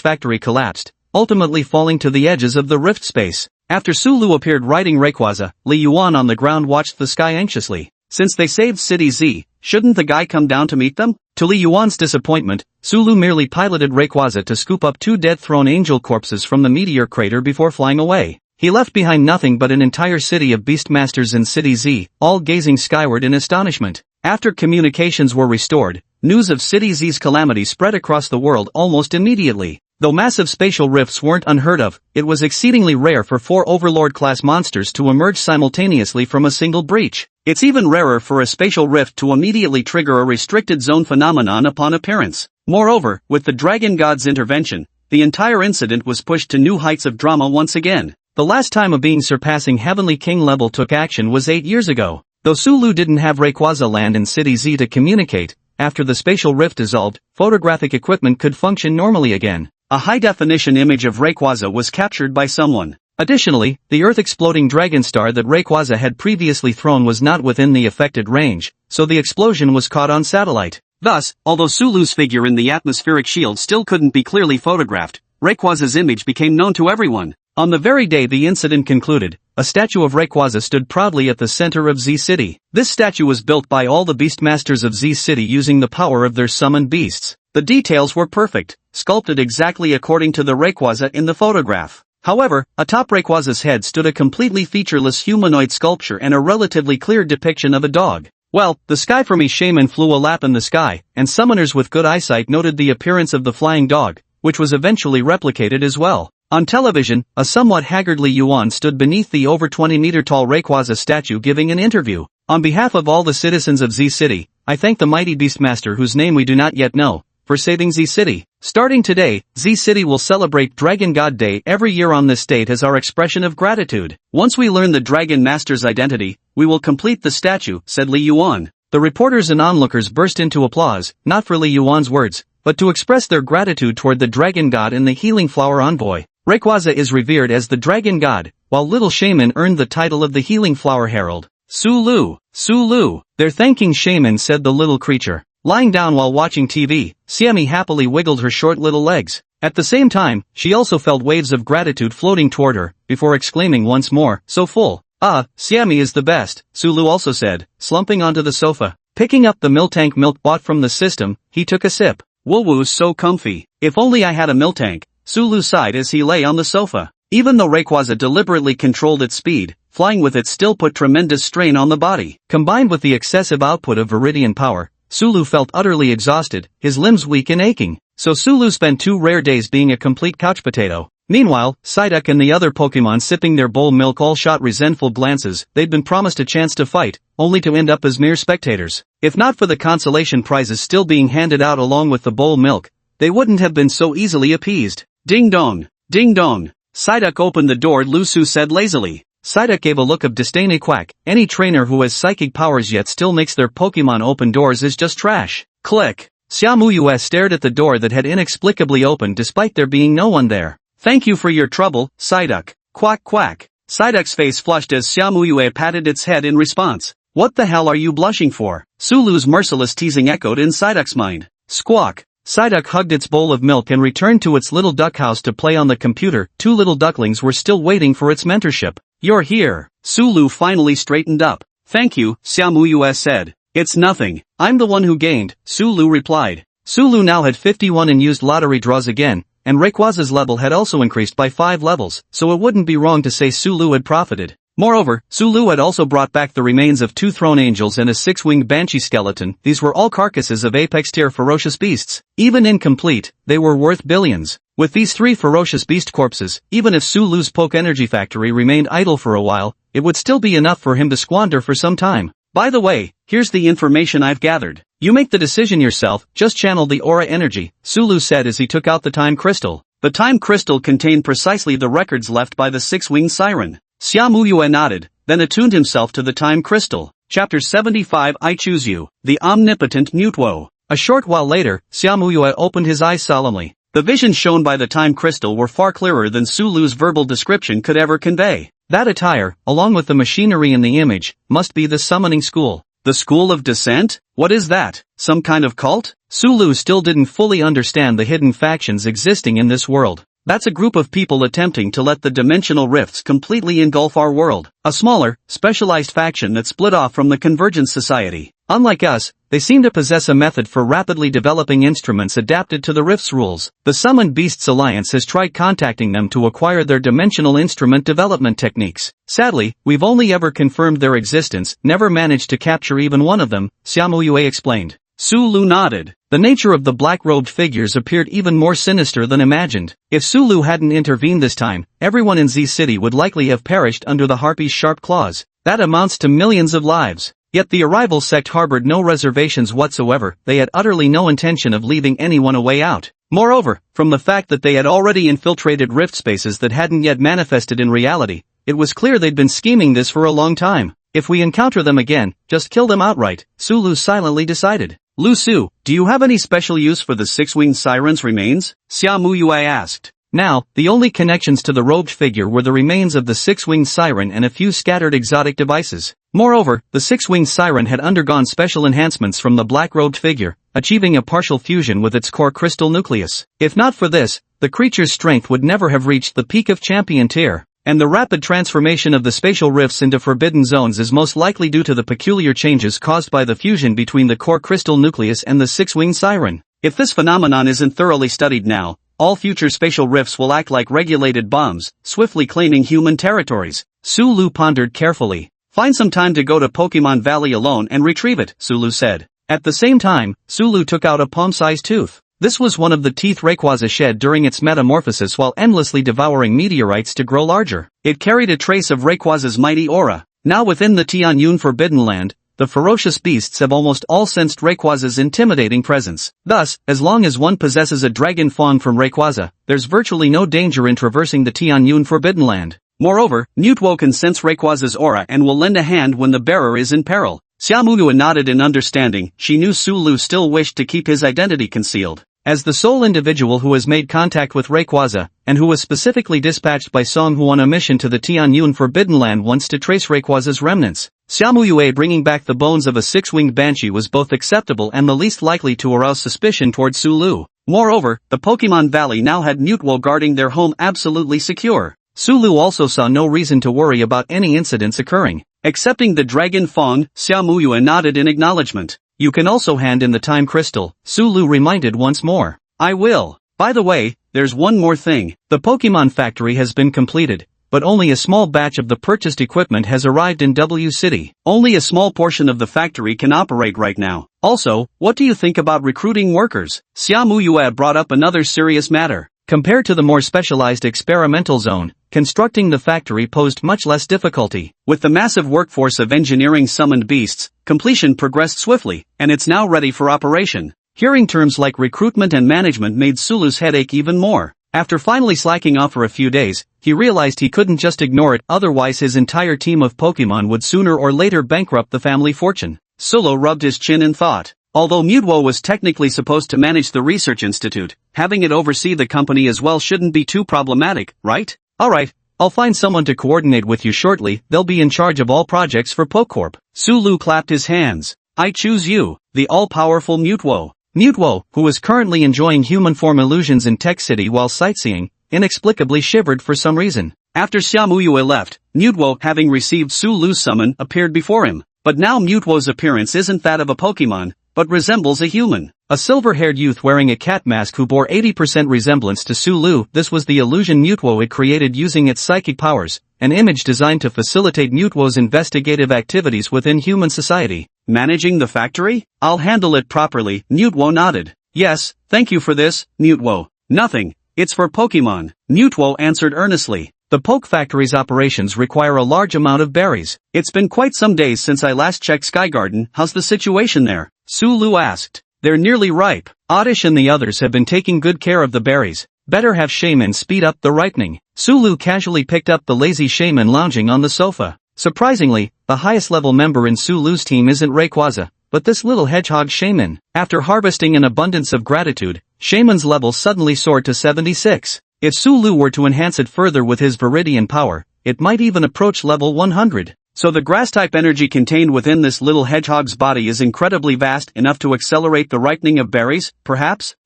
factory collapsed, ultimately falling to the edges of the rift space. After Sulu appeared riding Rayquaza, Li Yuan on the ground watched the sky anxiously. Since they saved City Z, shouldn't the guy come down to meet them? To Li Yuan's disappointment, Sulu merely piloted Rayquaza to scoop up 2 dead thrown angel corpses from the meteor crater before flying away. He left behind nothing but an entire city of Beastmasters in City Z, all gazing skyward in astonishment. After communications were restored, news of City Z's calamity spread across the world almost immediately. Though massive spatial rifts weren't unheard of, it was exceedingly rare for 4 Overlord-class monsters to emerge simultaneously from a single breach. It's even rarer for a spatial rift to immediately trigger a restricted zone phenomenon upon appearance. Moreover, with the Dragon God's intervention, the entire incident was pushed to new heights of drama once again. The last time a being surpassing Heavenly King level took action was 8 years ago. Though Sulu didn't have Rayquaza land in City Z to communicate, after the spatial rift dissolved, photographic equipment could function normally again. A high-definition image of Rayquaza was captured by someone. Additionally, the Earth-exploding dragon star that Rayquaza had previously thrown was not within the affected range, so the explosion was caught on satellite. Thus, although Sulu's figure in the atmospheric shield still couldn't be clearly photographed, Rayquaza's image became known to everyone. On the very day the incident concluded, a statue of Rayquaza stood proudly at the center of Z City. This statue was built by all the Beastmasters of Z City using the power of their summoned beasts. The details were perfect, sculpted exactly according to the Rayquaza in the photograph. However, atop Rayquaza's head stood a completely featureless humanoid sculpture and a relatively clear depiction of a dog. Well, the Sky for Me shaman flew a lap in the sky, and summoners with good eyesight noted the appearance of the flying dog, which was eventually replicated as well. On television, a somewhat haggard Li Yuan stood beneath the over 20-meter-tall Rayquaza statue giving an interview. On behalf of all the citizens of Z City, I thank the mighty Beastmaster whose name we do not yet know, for saving Z City. Starting today, Z City will celebrate Dragon God Day every year on this date as our expression of gratitude. Once we learn the Dragon Master's identity, we will complete the statue, said Li Yuan. The reporters and onlookers burst into applause, not for Li Yuan's words, but to express their gratitude toward the Dragon God and the Healing Flower Envoy. Rayquaza is revered as the Dragon God, while Little Shaman earned the title of the Healing Flower Herald. Sulu, Sulu. They're thanking Shaman, said the little creature. Lying down while watching TV, Siami happily wiggled her short little legs. At the same time, she also felt waves of gratitude floating toward her, before exclaiming once more, so full. Ah, Siami is the best, Sulu also said, slumping onto the sofa. Picking up the Miltank milk bought from the system, he took a sip. Woo-woo's so comfy. If only I had a Miltank, Sulu sighed as he lay on the sofa. Even though Rayquaza deliberately controlled its speed, flying with it still put tremendous strain on the body. Combined with the excessive output of Viridian power, Sulu felt utterly exhausted, his limbs weak and aching. So Sulu spent 2 rare days being a complete couch potato. Meanwhile, Psyduck and the other Pokemon sipping their bowl milk all shot resentful glances. They'd been promised a chance to fight, only to end up as mere spectators. If not for the consolation prizes still being handed out along with the bowl milk, they wouldn't have been so easily appeased. Ding dong! Ding dong! Psyduck opened the door, Lusu said lazily. Psyduck gave a look of disdain. Quack. Any trainer who has psychic powers yet still makes their Pokemon open doors is just trash. Click. Xiaomu stared at the door that had inexplicably opened despite there being no one there. Thank you for your trouble, Psyduck. Quack quack. Psyduck's face flushed as Xiaomu patted its head in response. What the hell are you blushing for? Sulu's merciless teasing echoed in Psyduck's mind. Squawk. Psyduck hugged its bowl of milk and returned to its little duck house to play on the computer. 2 little ducklings were still waiting for its mentorship. You're here. Sulu finally straightened up. Thank you, Xiaomu said. It's nothing. I'm the one who gained, Sulu replied. Sulu now had 51 and used lottery draws again, and Rayquaza's level had also increased by 5 levels, so it wouldn't be wrong to say Sulu had profited. Moreover, Sulu had also brought back the remains of 2 throne angels and a 6-winged banshee skeleton. These were all carcasses of apex-tier ferocious beasts. Even incomplete, they were worth billions. With these 3 ferocious beast corpses, even if Sulu's Poke Energy Factory remained idle for a while, it would still be enough for him to squander for some time. By the way, here's the information I've gathered. You make the decision yourself, just channel the aura energy, Sulu said as he took out the time crystal. The time crystal contained precisely the records left by the 6-winged siren. Xiaomu nodded, then attuned himself to the time crystal. Chapter 75 I Choose You, the Omnipotent Mutwo. A short while later, Xiaomu opened his eyes solemnly. The visions shown by the time crystal were far clearer than Sulu's verbal description could ever convey. That attire, along with the machinery in the image, must be the summoning school. The School of Descent? What is that? Some kind of cult? Sulu still didn't fully understand the hidden factions existing in this world. That's a group of people attempting to let the dimensional rifts completely engulf our world. A smaller, specialized faction that split off from the Convergence Society. Unlike us, they seem to possess a method for rapidly developing instruments adapted to the rift's rules. The Summoned Beasts Alliance has tried contacting them to acquire their dimensional instrument development techniques. Sadly, we've only ever confirmed their existence, never managed to capture even one of them, Xiaomu explained. Sulu nodded. The nature of the black-robed figures appeared even more sinister than imagined. If Sulu hadn't intervened this time, everyone in Z City would likely have perished under the Harpy's sharp claws. That amounts to millions of lives. Yet the arrival sect harbored no reservations whatsoever. They had utterly no intention of leaving anyone a way out. Moreover, from the fact that they had already infiltrated rift spaces that hadn't yet manifested in reality, it was clear they'd been scheming this for a long time. If we encounter them again, just kill them outright, Sulu silently decided. Lusu, do you have any special use for the 6-winged siren's remains? Xiaomu asked. Now, the only connections to the robed figure were the remains of the 6-winged siren and a few scattered exotic devices. Moreover, the 6-winged siren had undergone special enhancements from the black-robed figure, achieving a partial fusion with its core crystal nucleus. If not for this, the creature's strength would never have reached the peak of champion tier. And the rapid transformation of the spatial rifts into forbidden zones is most likely due to the peculiar changes caused by the fusion between the core crystal nucleus and the 6-winged siren. If this phenomenon isn't thoroughly studied now, all future spatial rifts will act like regulated bombs, swiftly claiming human territories. Sulu pondered carefully. Find some time to go to Pokemon Valley alone and retrieve it, Sulu said. At the same time, Sulu took out a palm-sized tooth. This was one of the teeth Rayquaza shed during its metamorphosis while endlessly devouring meteorites to grow larger. It carried a trace of Rayquaza's mighty aura. Now within the Tianyun Forbidden Land, the ferocious beasts have almost all sensed Rayquaza's intimidating presence. Thus, as long as one possesses a dragon fawn from Rayquaza, there's virtually no danger in traversing the Tianyun Forbidden Land. Moreover, Mutwo can sense Rayquaza's aura and will lend a hand when the bearer is in peril. Xiaomu nodded in understanding. She knew Sulu still wished to keep his identity concealed. As the sole individual who has made contact with Rayquaza, and who was specifically dispatched by Songhu on a mission to the Tianyun Forbidden Land once to trace Rayquaza's remnants, Xiaomu bringing back the bones of a 6-winged banshee was both acceptable and the least likely to arouse suspicion towards Sulu. Moreover, the Pokemon Valley now had Mutwo guarding their home absolutely secure. Sulu also saw no reason to worry about any incidents occurring. Accepting the dragon fawn, Xiaomu nodded in acknowledgement. You can also hand in the time crystal, Sulu reminded once more. I will. By the way, there's one more thing. The Pokemon factory has been completed, but only a small batch of the purchased equipment has arrived in W City. Only a small portion of the factory can operate right now. Also, what do you think about recruiting workers? Xiaomu Yue brought up another serious matter. Compared to the more specialized experimental zone, constructing the factory posed much less difficulty. With the massive workforce of engineering summoned beasts, completion progressed swiftly, and it's now ready for operation. Hearing terms like recruitment and management made Sulu's head ache even more. After finally slacking off for a few days, he realized he couldn't just ignore it, otherwise his entire team of Pokemon would sooner or later bankrupt the family fortune. Sulu rubbed his chin in thought. Although Manhwa was technically supposed to manage the research institute, having it oversee the company as well shouldn't be too problematic, right? Alright, I'll find someone to coordinate with you shortly. They'll be in charge of all projects for PokeCorp. Sulu clapped his hands. I choose you, the all-powerful Manhwa. Manhwa, who was currently enjoying human form illusions in Tech City while sightseeing, inexplicably shivered for some reason. After Xiaomu Yue left, Manhwa, having received Sulu's summon, appeared before him. But now Manhwa's appearance isn't that of a Pokemon, but resembles a human. A silver-haired youth wearing a cat mask who bore 80% resemblance to Sulu. This was the illusion Manhwa had created using its psychic powers, an image designed to facilitate Manhwa's investigative activities within human society. Managing the factory? I'll handle it properly, Manhwa nodded. Yes, thank you for this, Manhwa. Nothing, it's for Pokemon, Manhwa answered earnestly. The Poke Factory's operations require a large amount of berries. It's been quite some days since I last checked Sky Garden. How's the situation there? Sulu asked. They're nearly ripe. Oddish and the others have been taking good care of the berries. Better have Shaman speed up the ripening. Sulu casually picked up the lazy Shaman lounging on the sofa. Surprisingly, the highest level member in Sulu's team isn't Rayquaza, but this little hedgehog Shaman. After harvesting an abundance of gratitude, Shaman's level suddenly soared to 76. If Sulu were to enhance it further with his Viridian power, it might even approach level 100. So the grass-type energy contained within this little hedgehog's body is incredibly vast enough to accelerate the ripening of berries, perhaps?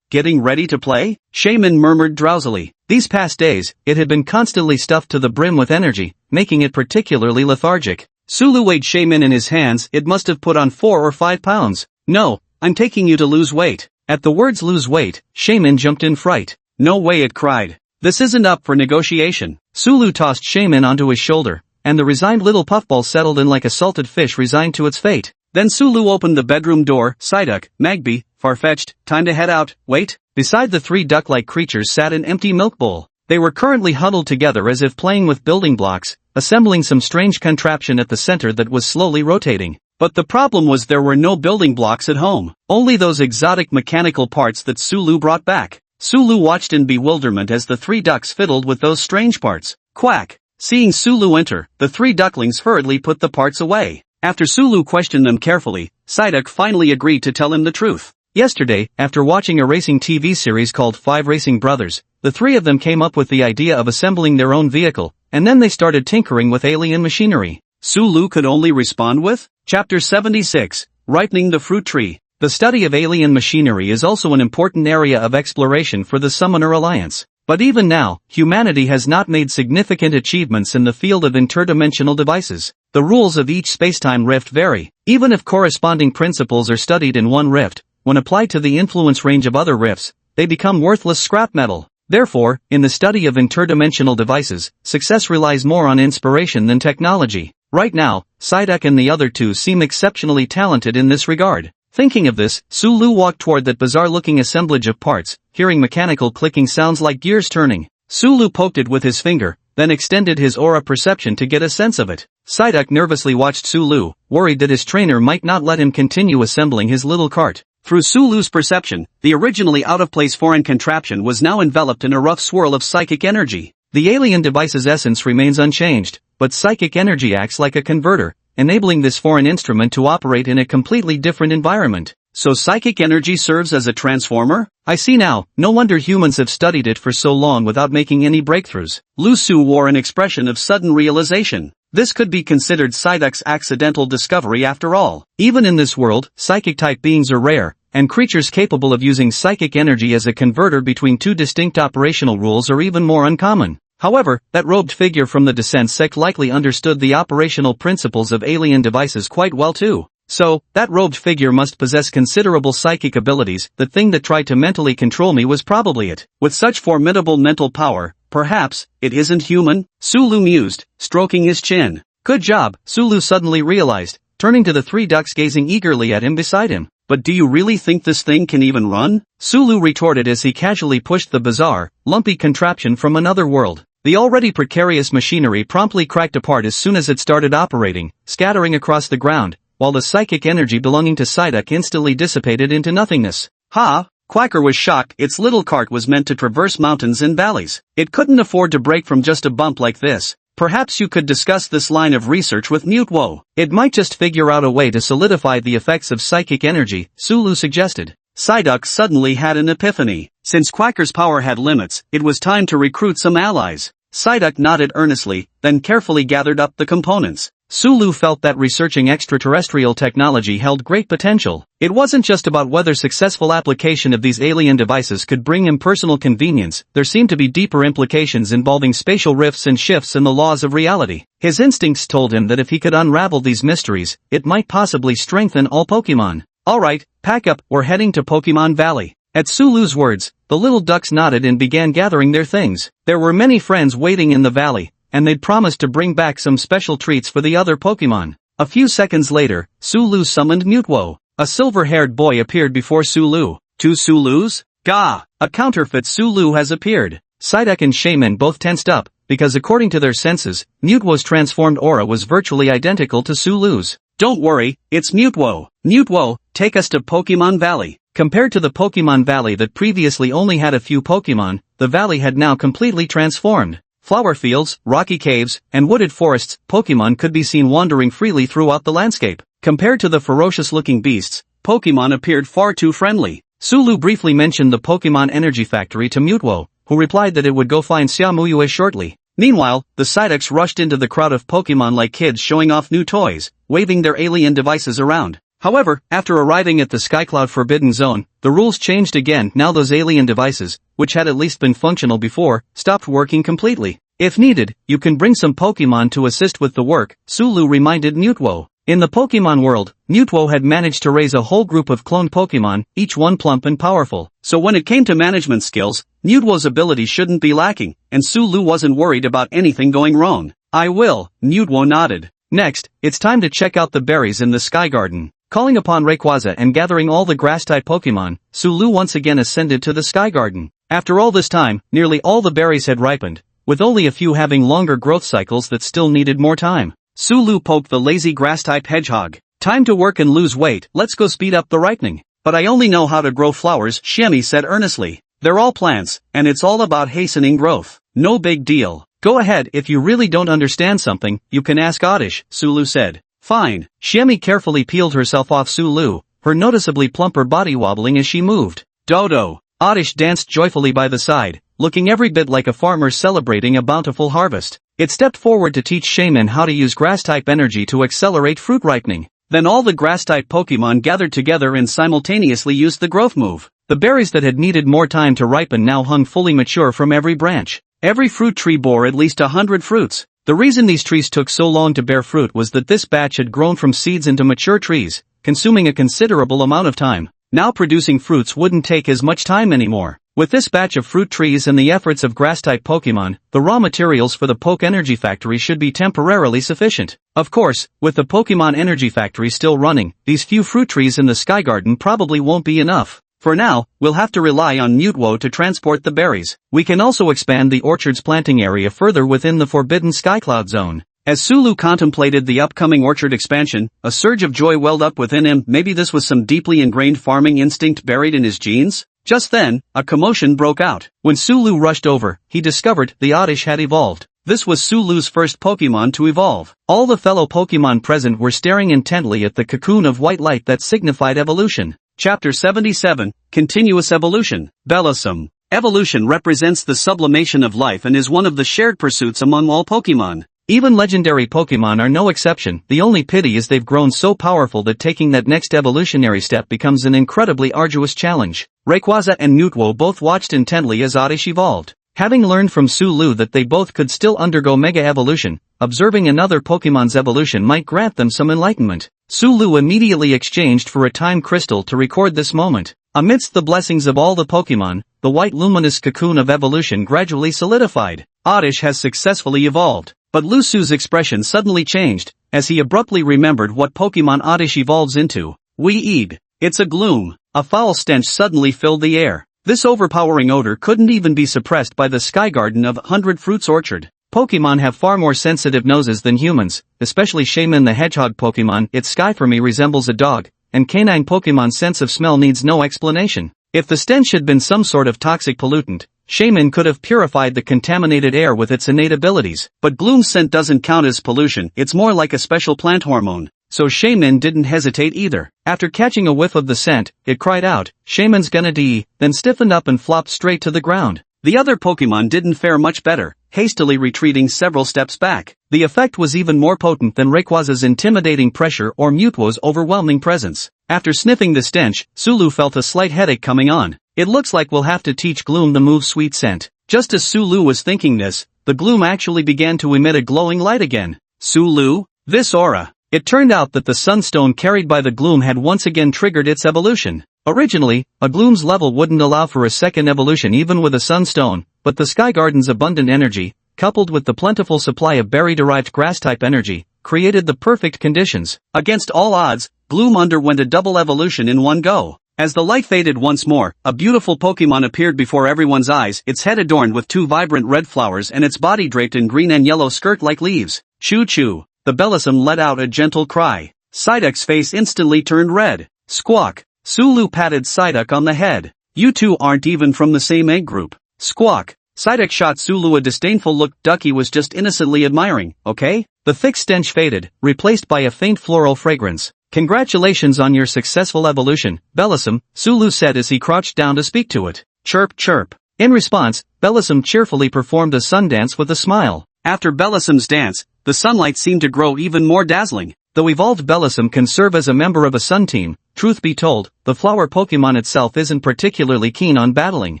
Getting ready to play? Shaman murmured drowsily. These past days, it had been constantly stuffed to the brim with energy, making it particularly lethargic. Sulu weighed Shaman in his hands. It must have put on 4 or 5 pounds. No, I'm taking you to lose weight. At the words lose weight, Shaman jumped in fright. No way, it cried. This isn't up for negotiation. Sulu tossed Shaman onto his shoulder, and the resigned little puffball settled in like a salted fish resigned to its fate. Then Sulu opened the bedroom door. Psyduck, Magby, Farfetch'd, time to head out. Wait. Beside the 3 duck-like creatures sat an empty milk bowl. They were currently huddled together as if playing with building blocks, assembling some strange contraption at the center that was slowly rotating. But the problem was there were no building blocks at home. Only those exotic mechanical parts that Sulu brought back. Sulu watched in bewilderment as the 3 ducks fiddled with those strange parts. Quack! Seeing Sulu enter, the 3 ducklings hurriedly put the parts away. After Sulu questioned them carefully, Psyduck finally agreed to tell him the truth. Yesterday, after watching a racing TV series called 5 Racing Brothers, the 3 of them came up with the idea of assembling their own vehicle, and then they started tinkering with alien machinery. Sulu could only respond with? Chapter 76, Ripening the Fruit Tree. The study of alien machinery is also an important area of exploration for the Summoner Alliance. But even now, humanity has not made significant achievements in the field of interdimensional devices. The rules of each spacetime rift vary. Even if corresponding principles are studied in one rift, when applied to the influence range of other rifts, they become worthless scrap metal. Therefore, in the study of interdimensional devices, success relies more on inspiration than technology. Right now, Psyduck and the other 2 seem exceptionally talented in this regard. Thinking of this, Sulu walked toward that bizarre-looking assemblage of parts, hearing mechanical clicking sounds like gears turning. Sulu poked it with his finger, then extended his aura perception to get a sense of it. Psyduck nervously watched Sulu, worried that his trainer might not let him continue assembling his little cart. Through Sulu's perception, the originally out-of-place foreign contraption was now enveloped in a rough swirl of psychic energy. The alien device's essence remains unchanged, but psychic energy acts like a converter, enabling this foreign instrument to operate in a completely different environment. So psychic energy serves as a transformer? I see now, no wonder humans have studied it for so long without making any breakthroughs. Lu Su wore an expression of sudden realization. This could be considered Psyduck's accidental discovery after all. Even in this world, psychic-type beings are rare, and creatures capable of using psychic energy as a converter between 2 distinct operational rules are even more uncommon. However, that robed figure from the Descent sect likely understood the operational principles of alien devices quite well too. So, that robed figure must possess considerable psychic abilities. The thing that tried to mentally control me was probably it. With such formidable mental power, perhaps, it isn't human? Sulu mused, stroking his chin. Good job, Sulu suddenly realized, turning to the three ducks gazing eagerly at him beside him. But do you really think this thing can even run? Sulu retorted as he casually pushed the bizarre, lumpy contraption from another world. The already precarious machinery promptly cracked apart as soon as it started operating, scattering across the ground, while the psychic energy belonging to Psyduck instantly dissipated into nothingness. Ha! Quacker was shocked. Its little cart was meant to traverse mountains and valleys. It couldn't afford to break from just a bump like this. Perhaps you could discuss this line of research with Manhwa. It might just figure out a way to solidify the effects of psychic energy, Sulu suggested. Psyduck suddenly had an epiphany. Since Quacker's power had limits, it was time to recruit some allies. Psyduck nodded earnestly, then carefully gathered up the components. Sulu felt that researching extraterrestrial technology held great potential. It wasn't just about whether successful application of these alien devices could bring him personal convenience, there seemed to be deeper implications involving spatial rifts and shifts in the laws of reality. His instincts told him that if he could unravel these mysteries, it might possibly strengthen all Pokemon. Alright, pack up, we're heading to Pokemon Valley. At Sulu's words, the little ducks nodded and began gathering their things. There were many friends waiting in the valley, and they'd promised to bring back some special treats for the other Pokemon. A few seconds later, Sulu summoned Manhwa. A silver-haired boy appeared before Sulu. Two Sulus? Gah! A counterfeit Sulu has appeared. Psyduck and Shaman both tensed up, because according to their senses, Manhwa's transformed aura was virtually identical to Sulu's. Don't worry, it's Manhwa. Manhwa, take us to Pokemon Valley. Compared to the Pokemon Valley that previously only had a few Pokemon, the valley had now completely transformed. Flower fields, rocky caves, and wooded forests, Pokemon could be seen wandering freely throughout the landscape. Compared to the ferocious-looking beasts, Pokemon appeared far too friendly. Sulu briefly mentioned the Pokemon Energy Factory to Manhwa, who replied that it would go find Xiaomuyue shortly. Meanwhile, the Psyducks rushed into the crowd of Pokemon like kids showing off new toys, waving their alien devices around. However, after arriving at the Skycloud Forbidden Zone, the rules changed again. Now those alien devices, which had at least been functional before, stopped working completely. If needed, you can bring some Pokemon to assist with the work, Sulu reminded Manhwa. In the Pokemon world, Manhwa had managed to raise a whole group of cloned Pokemon, each one plump and powerful. So when it came to management skills, Manhwa's ability shouldn't be lacking, and Sulu wasn't worried about anything going wrong. I will, Manhwa nodded. Next, it's time to check out the berries in the Sky Garden. Calling upon Rayquaza and gathering all the grass-type Pokemon, Sulu once again ascended to the Sky Garden. After all this time, nearly all the berries had ripened, with only a few having longer growth cycles that still needed more time. Sulu poked the lazy grass-type hedgehog. Time to work and lose weight, let's go speed up the ripening. But I only know how to grow flowers, Shemi said earnestly. They're all plants, and it's all about hastening growth. No big deal. Go ahead, if you really don't understand something, you can ask Oddish, Sulu said. Fine. Shemi carefully peeled herself off Sulu, her noticeably plumper body wobbling as she moved. Dodo. Oddish danced joyfully by the side, looking every bit like a farmer celebrating a bountiful harvest. It stepped forward to teach Shaman how to use grass-type energy to accelerate fruit ripening. Then all the grass-type Pokemon gathered together and simultaneously used the growth move. The berries that had needed more time to ripen now hung fully mature from every branch. Every fruit tree bore at least 100 fruits. The reason these trees took so long to bear fruit was that this batch had grown from seeds into mature trees, consuming a considerable amount of time. Now producing fruits wouldn't take as much time anymore. With this batch of fruit trees and the efforts of grass-type Pokemon, the raw materials for the Poke Energy Factory should be temporarily sufficient. Of course, with the Pokemon Energy Factory still running, these few fruit trees in the Sky Garden probably won't be enough. For now, we'll have to rely on Manhwa to transport the berries. We can also expand the orchard's planting area further within the Forbidden Skycloud Zone. As Sulu contemplated the upcoming orchard expansion, a surge of joy welled up within him. Maybe this was some deeply ingrained farming instinct buried in his genes? Just then, a commotion broke out. When Sulu rushed over, he discovered the Oddish had evolved. This was Sulu's first Pokemon to evolve. All the fellow Pokemon present were staring intently at the cocoon of white light that signified evolution. Chapter 77, Continuous Evolution. Bellosome. Evolution represents the sublimation of life and is one of the shared pursuits among all Pokemon. Even legendary Pokemon are no exception. The only pity is they've grown so powerful that taking that next evolutionary step becomes an incredibly arduous challenge. Rayquaza and Manhwa both watched intently as Oddish evolved. Having learned from Sulu that they both could still undergo Mega Evolution, observing another Pokemon's evolution might grant them some enlightenment. Sulu immediately exchanged for a time crystal to record this moment. Amidst the blessings of all the Pokemon, the white luminous cocoon of evolution gradually solidified. Oddish has successfully evolved. But Lusu's expression suddenly changed, as he abruptly remembered what Pokemon Oddish evolves into. Wee-eeg. It's a gloom. A foul stench suddenly filled the air. This overpowering odor couldn't even be suppressed by the Sky Garden of 100 Fruits Orchard. Pokemon have far more sensitive noses than humans, especially Shaman the Hedgehog Pokemon. Its sky for me resembles a dog, and canine Pokemon's sense of smell needs no explanation. If the stench had been some sort of toxic pollutant, Shaman could have purified the contaminated air with its innate abilities. But Gloom's scent doesn't count as pollution, it's more like a special plant hormone. So Shaman didn't hesitate either. After catching a whiff of the scent, it cried out, "Shaman's gonna die," then stiffened up and flopped straight to the ground. The other Pokemon didn't fare much better, hastily retreating several steps back. The effect was even more potent than Rayquaza's intimidating pressure or Mewtwo's overwhelming presence. After sniffing the stench, Sulu felt a slight headache coming on. It looks like we'll have to teach Gloom the move Sweet Scent. Just as Sulu was thinking this, the Gloom actually began to emit a glowing light again. Sulu? This aura. It turned out that the sunstone carried by the Gloom had once again triggered its evolution. Originally, a Gloom's level wouldn't allow for a second evolution even with a sunstone, but the Sky Garden's abundant energy, coupled with the plentiful supply of berry-derived grass-type energy, created the perfect conditions. Against all odds, Gloom underwent a double evolution in one go. As the light faded once more, a beautiful Pokemon appeared before everyone's eyes, its head adorned with two vibrant red flowers and its body draped in green and yellow skirt-like leaves. Choo-choo. The Bellossom let out a gentle cry. Psyduck's face instantly turned red. Squawk. Sulu patted Psyduck on the head. You two aren't even from the same egg group. Squawk. Psyduck shot Sulu a disdainful look. Ducky was just innocently admiring, okay? The thick stench faded, replaced by a faint floral fragrance. Congratulations on your successful evolution, Bellossom, Sulu said as he crouched down to speak to it. Chirp chirp. In response, Bellossom cheerfully performed a sun dance with a smile. After Bellossom's dance, the sunlight seemed to grow even more dazzling. Though evolved Bellossom can serve as a member of a sun team, truth be told, the flower Pokemon itself isn't particularly keen on battling.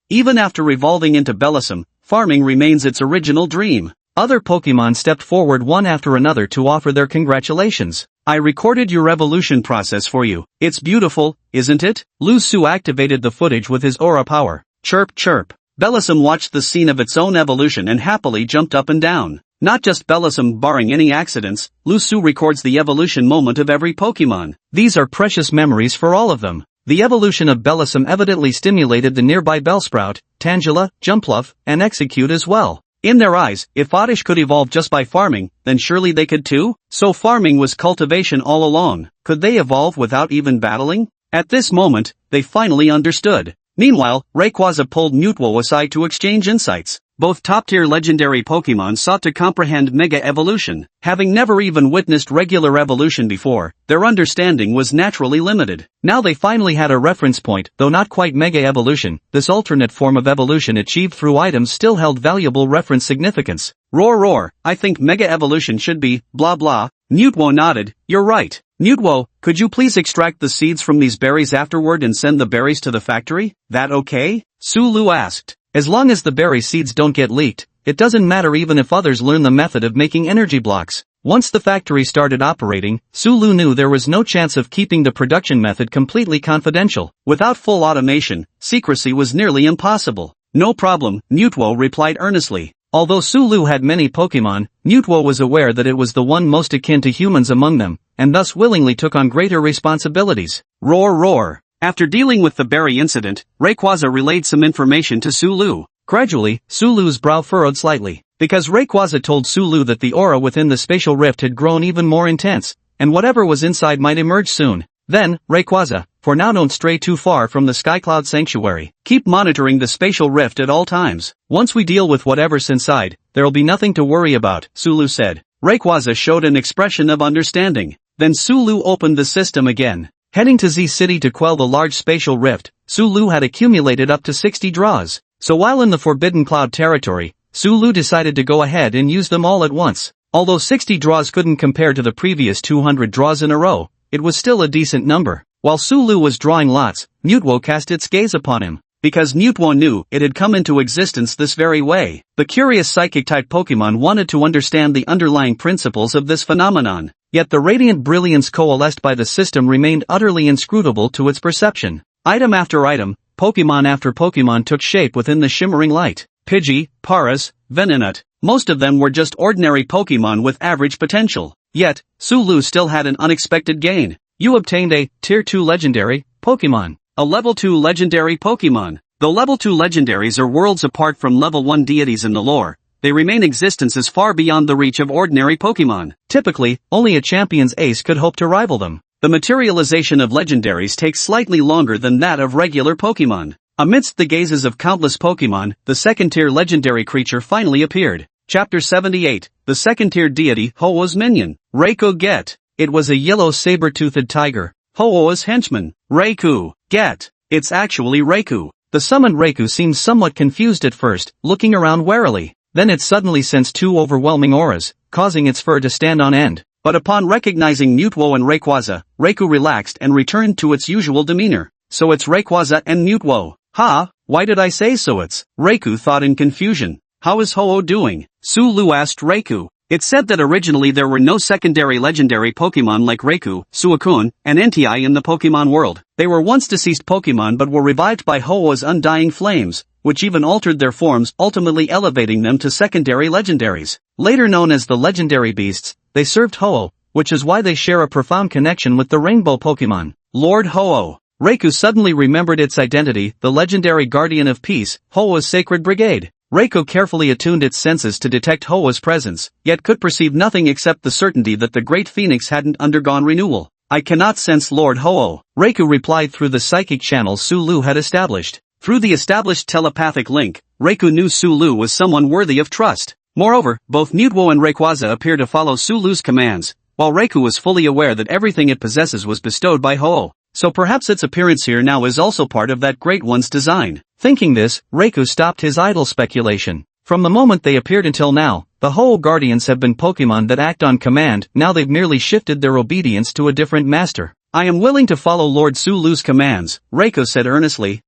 Even after evolving into Bellossom, farming remains its original dream. Other Pokemon stepped forward one after another to offer their congratulations. I recorded your evolution process for you. It's beautiful, isn't it? Lusu activated the footage with his aura power. Chirp chirp. Bellossom watched the scene of its own evolution and happily jumped up and down. Not just Bellossom barring any accidents, Lusu records the evolution moment of every Pokemon. These are precious memories for all of them. The evolution of Bellossom evidently stimulated the nearby Bellsprout, Tangela, Jumpluff, and Execute as well. In their eyes, if Oddish could evolve just by farming, then surely they could too? So farming was cultivation all along. Could they evolve without even battling? At this moment, they finally understood. Meanwhile, Rayquaza pulled Mewtwo aside to exchange insights. Both top-tier legendary Pokemon sought to comprehend Mega Evolution. Having never even witnessed regular evolution before, their understanding was naturally limited. Now they finally had a reference point, though not quite Mega Evolution. This alternate form of evolution achieved through items still held valuable reference significance. Roar roar, I think Mega Evolution should be, blah blah. Mewtwo nodded, you're right. Mewtwo, could you please extract the seeds from these berries afterward and send the berries to the factory? That okay? Sulu asked. As long as the berry seeds don't get leaked, it doesn't matter even if others learn the method of making energy blocks. Once the factory started operating, Sulu knew there was no chance of keeping the production method completely confidential. Without full automation, secrecy was nearly impossible. No problem, Mewtwo replied earnestly. Although Sulu had many Pokemon, Mewtwo was aware that it was the one most akin to humans among them, and thus willingly took on greater responsibilities. Roar roar. After dealing with the berry incident, Rayquaza relayed some information to Sulu. Gradually, Sulu's brow furrowed slightly, because Rayquaza told Sulu that the aura within the spatial rift had grown even more intense, and whatever was inside might emerge soon. Then, Rayquaza, for now don't stray too far from the Skycloud Sanctuary. Keep monitoring the spatial rift at all times. Once we deal with whatever's inside, there'll be nothing to worry about, Sulu said. Rayquaza showed an expression of understanding. Then Sulu opened the system again. Heading to Z City to quell the large spatial rift, Sulu had accumulated up to 60 draws. So while in the Forbidden Cloud territory, Sulu decided to go ahead and use them all at once. Although 60 draws couldn't compare to the previous 200 draws in a row, it was still a decent number. While Sulu was drawing lots, Mewtwo cast its gaze upon him. Because Mewtwo knew it had come into existence this very way, the curious psychic-type Pokemon wanted to understand the underlying principles of this phenomenon. Yet the radiant brilliance coalesced by the system remained utterly inscrutable to its perception. Item after item, Pokemon after Pokemon took shape within the shimmering light. Pidgey, Paras, Venonat, most of them were just ordinary Pokemon with average potential. Yet, Sulu still had an unexpected gain. You obtained a Tier 2 Legendary Pokemon. A Level 2 Legendary Pokemon. Though Level 2 Legendaries are worlds apart from Level 1 deities in the lore, they remain existences far beyond the reach of ordinary Pokemon. Typically, only a champion's ace could hope to rival them. The materialization of legendaries takes slightly longer than that of regular Pokemon. Amidst the gazes of countless Pokemon, the second-tier legendary creature finally appeared. Chapter 78, the second-tier deity, Ho-Oh's minion. Raikou Get. It was a yellow saber-toothed tiger, Ho-Oh's henchman. Raikou Get. It's actually Raikou. The summoned Raikou seemed somewhat confused at first, looking around warily. Then it suddenly sensed two overwhelming auras, causing its fur to stand on end. But upon recognizing Mutwo and Rayquaza, Raikou relaxed and returned to its usual demeanor. So it's Rayquaza and Mutwo. Ha, why did I say so? It's Raikou thought in confusion. How is Ho-Oh doing? Sulu asked Raikou. It said that originally there were no secondary legendary Pokemon like Raikou, Suicune, and Entei in the Pokemon world. They were once deceased Pokemon but were revived by Ho-Oh's undying flames, which even altered their forms, ultimately elevating them to secondary legendaries. Later known as the legendary beasts, they served Ho-Oh, which is why they share a profound connection with the rainbow Pokemon. Lord Ho-Oh. Raikou suddenly remembered its identity, the legendary guardian of peace, Ho-Oh's sacred brigade. Raikou carefully attuned its senses to detect Ho-Oh's presence, yet could perceive nothing except the certainty that the great phoenix hadn't undergone renewal. I cannot sense Lord Ho-Oh, Raikou replied through the psychic channels Sulu had established. Through the established telepathic link, Raikou knew Sulu was someone worthy of trust. Moreover, both Mutwo and Rayquaza appear to follow Sulu's commands, while Raikou was fully aware that everything it possesses was bestowed by Ho-Oh. So perhaps its appearance here now is also part of that Great One's design. Thinking this, Raikou stopped his idle speculation. From the moment they appeared until now, the Ho-Oh Guardians have been Pokemon that act on command, now they've merely shifted their obedience to a different master. I am willing to follow Lord Sulu's commands, Raikou said earnestly.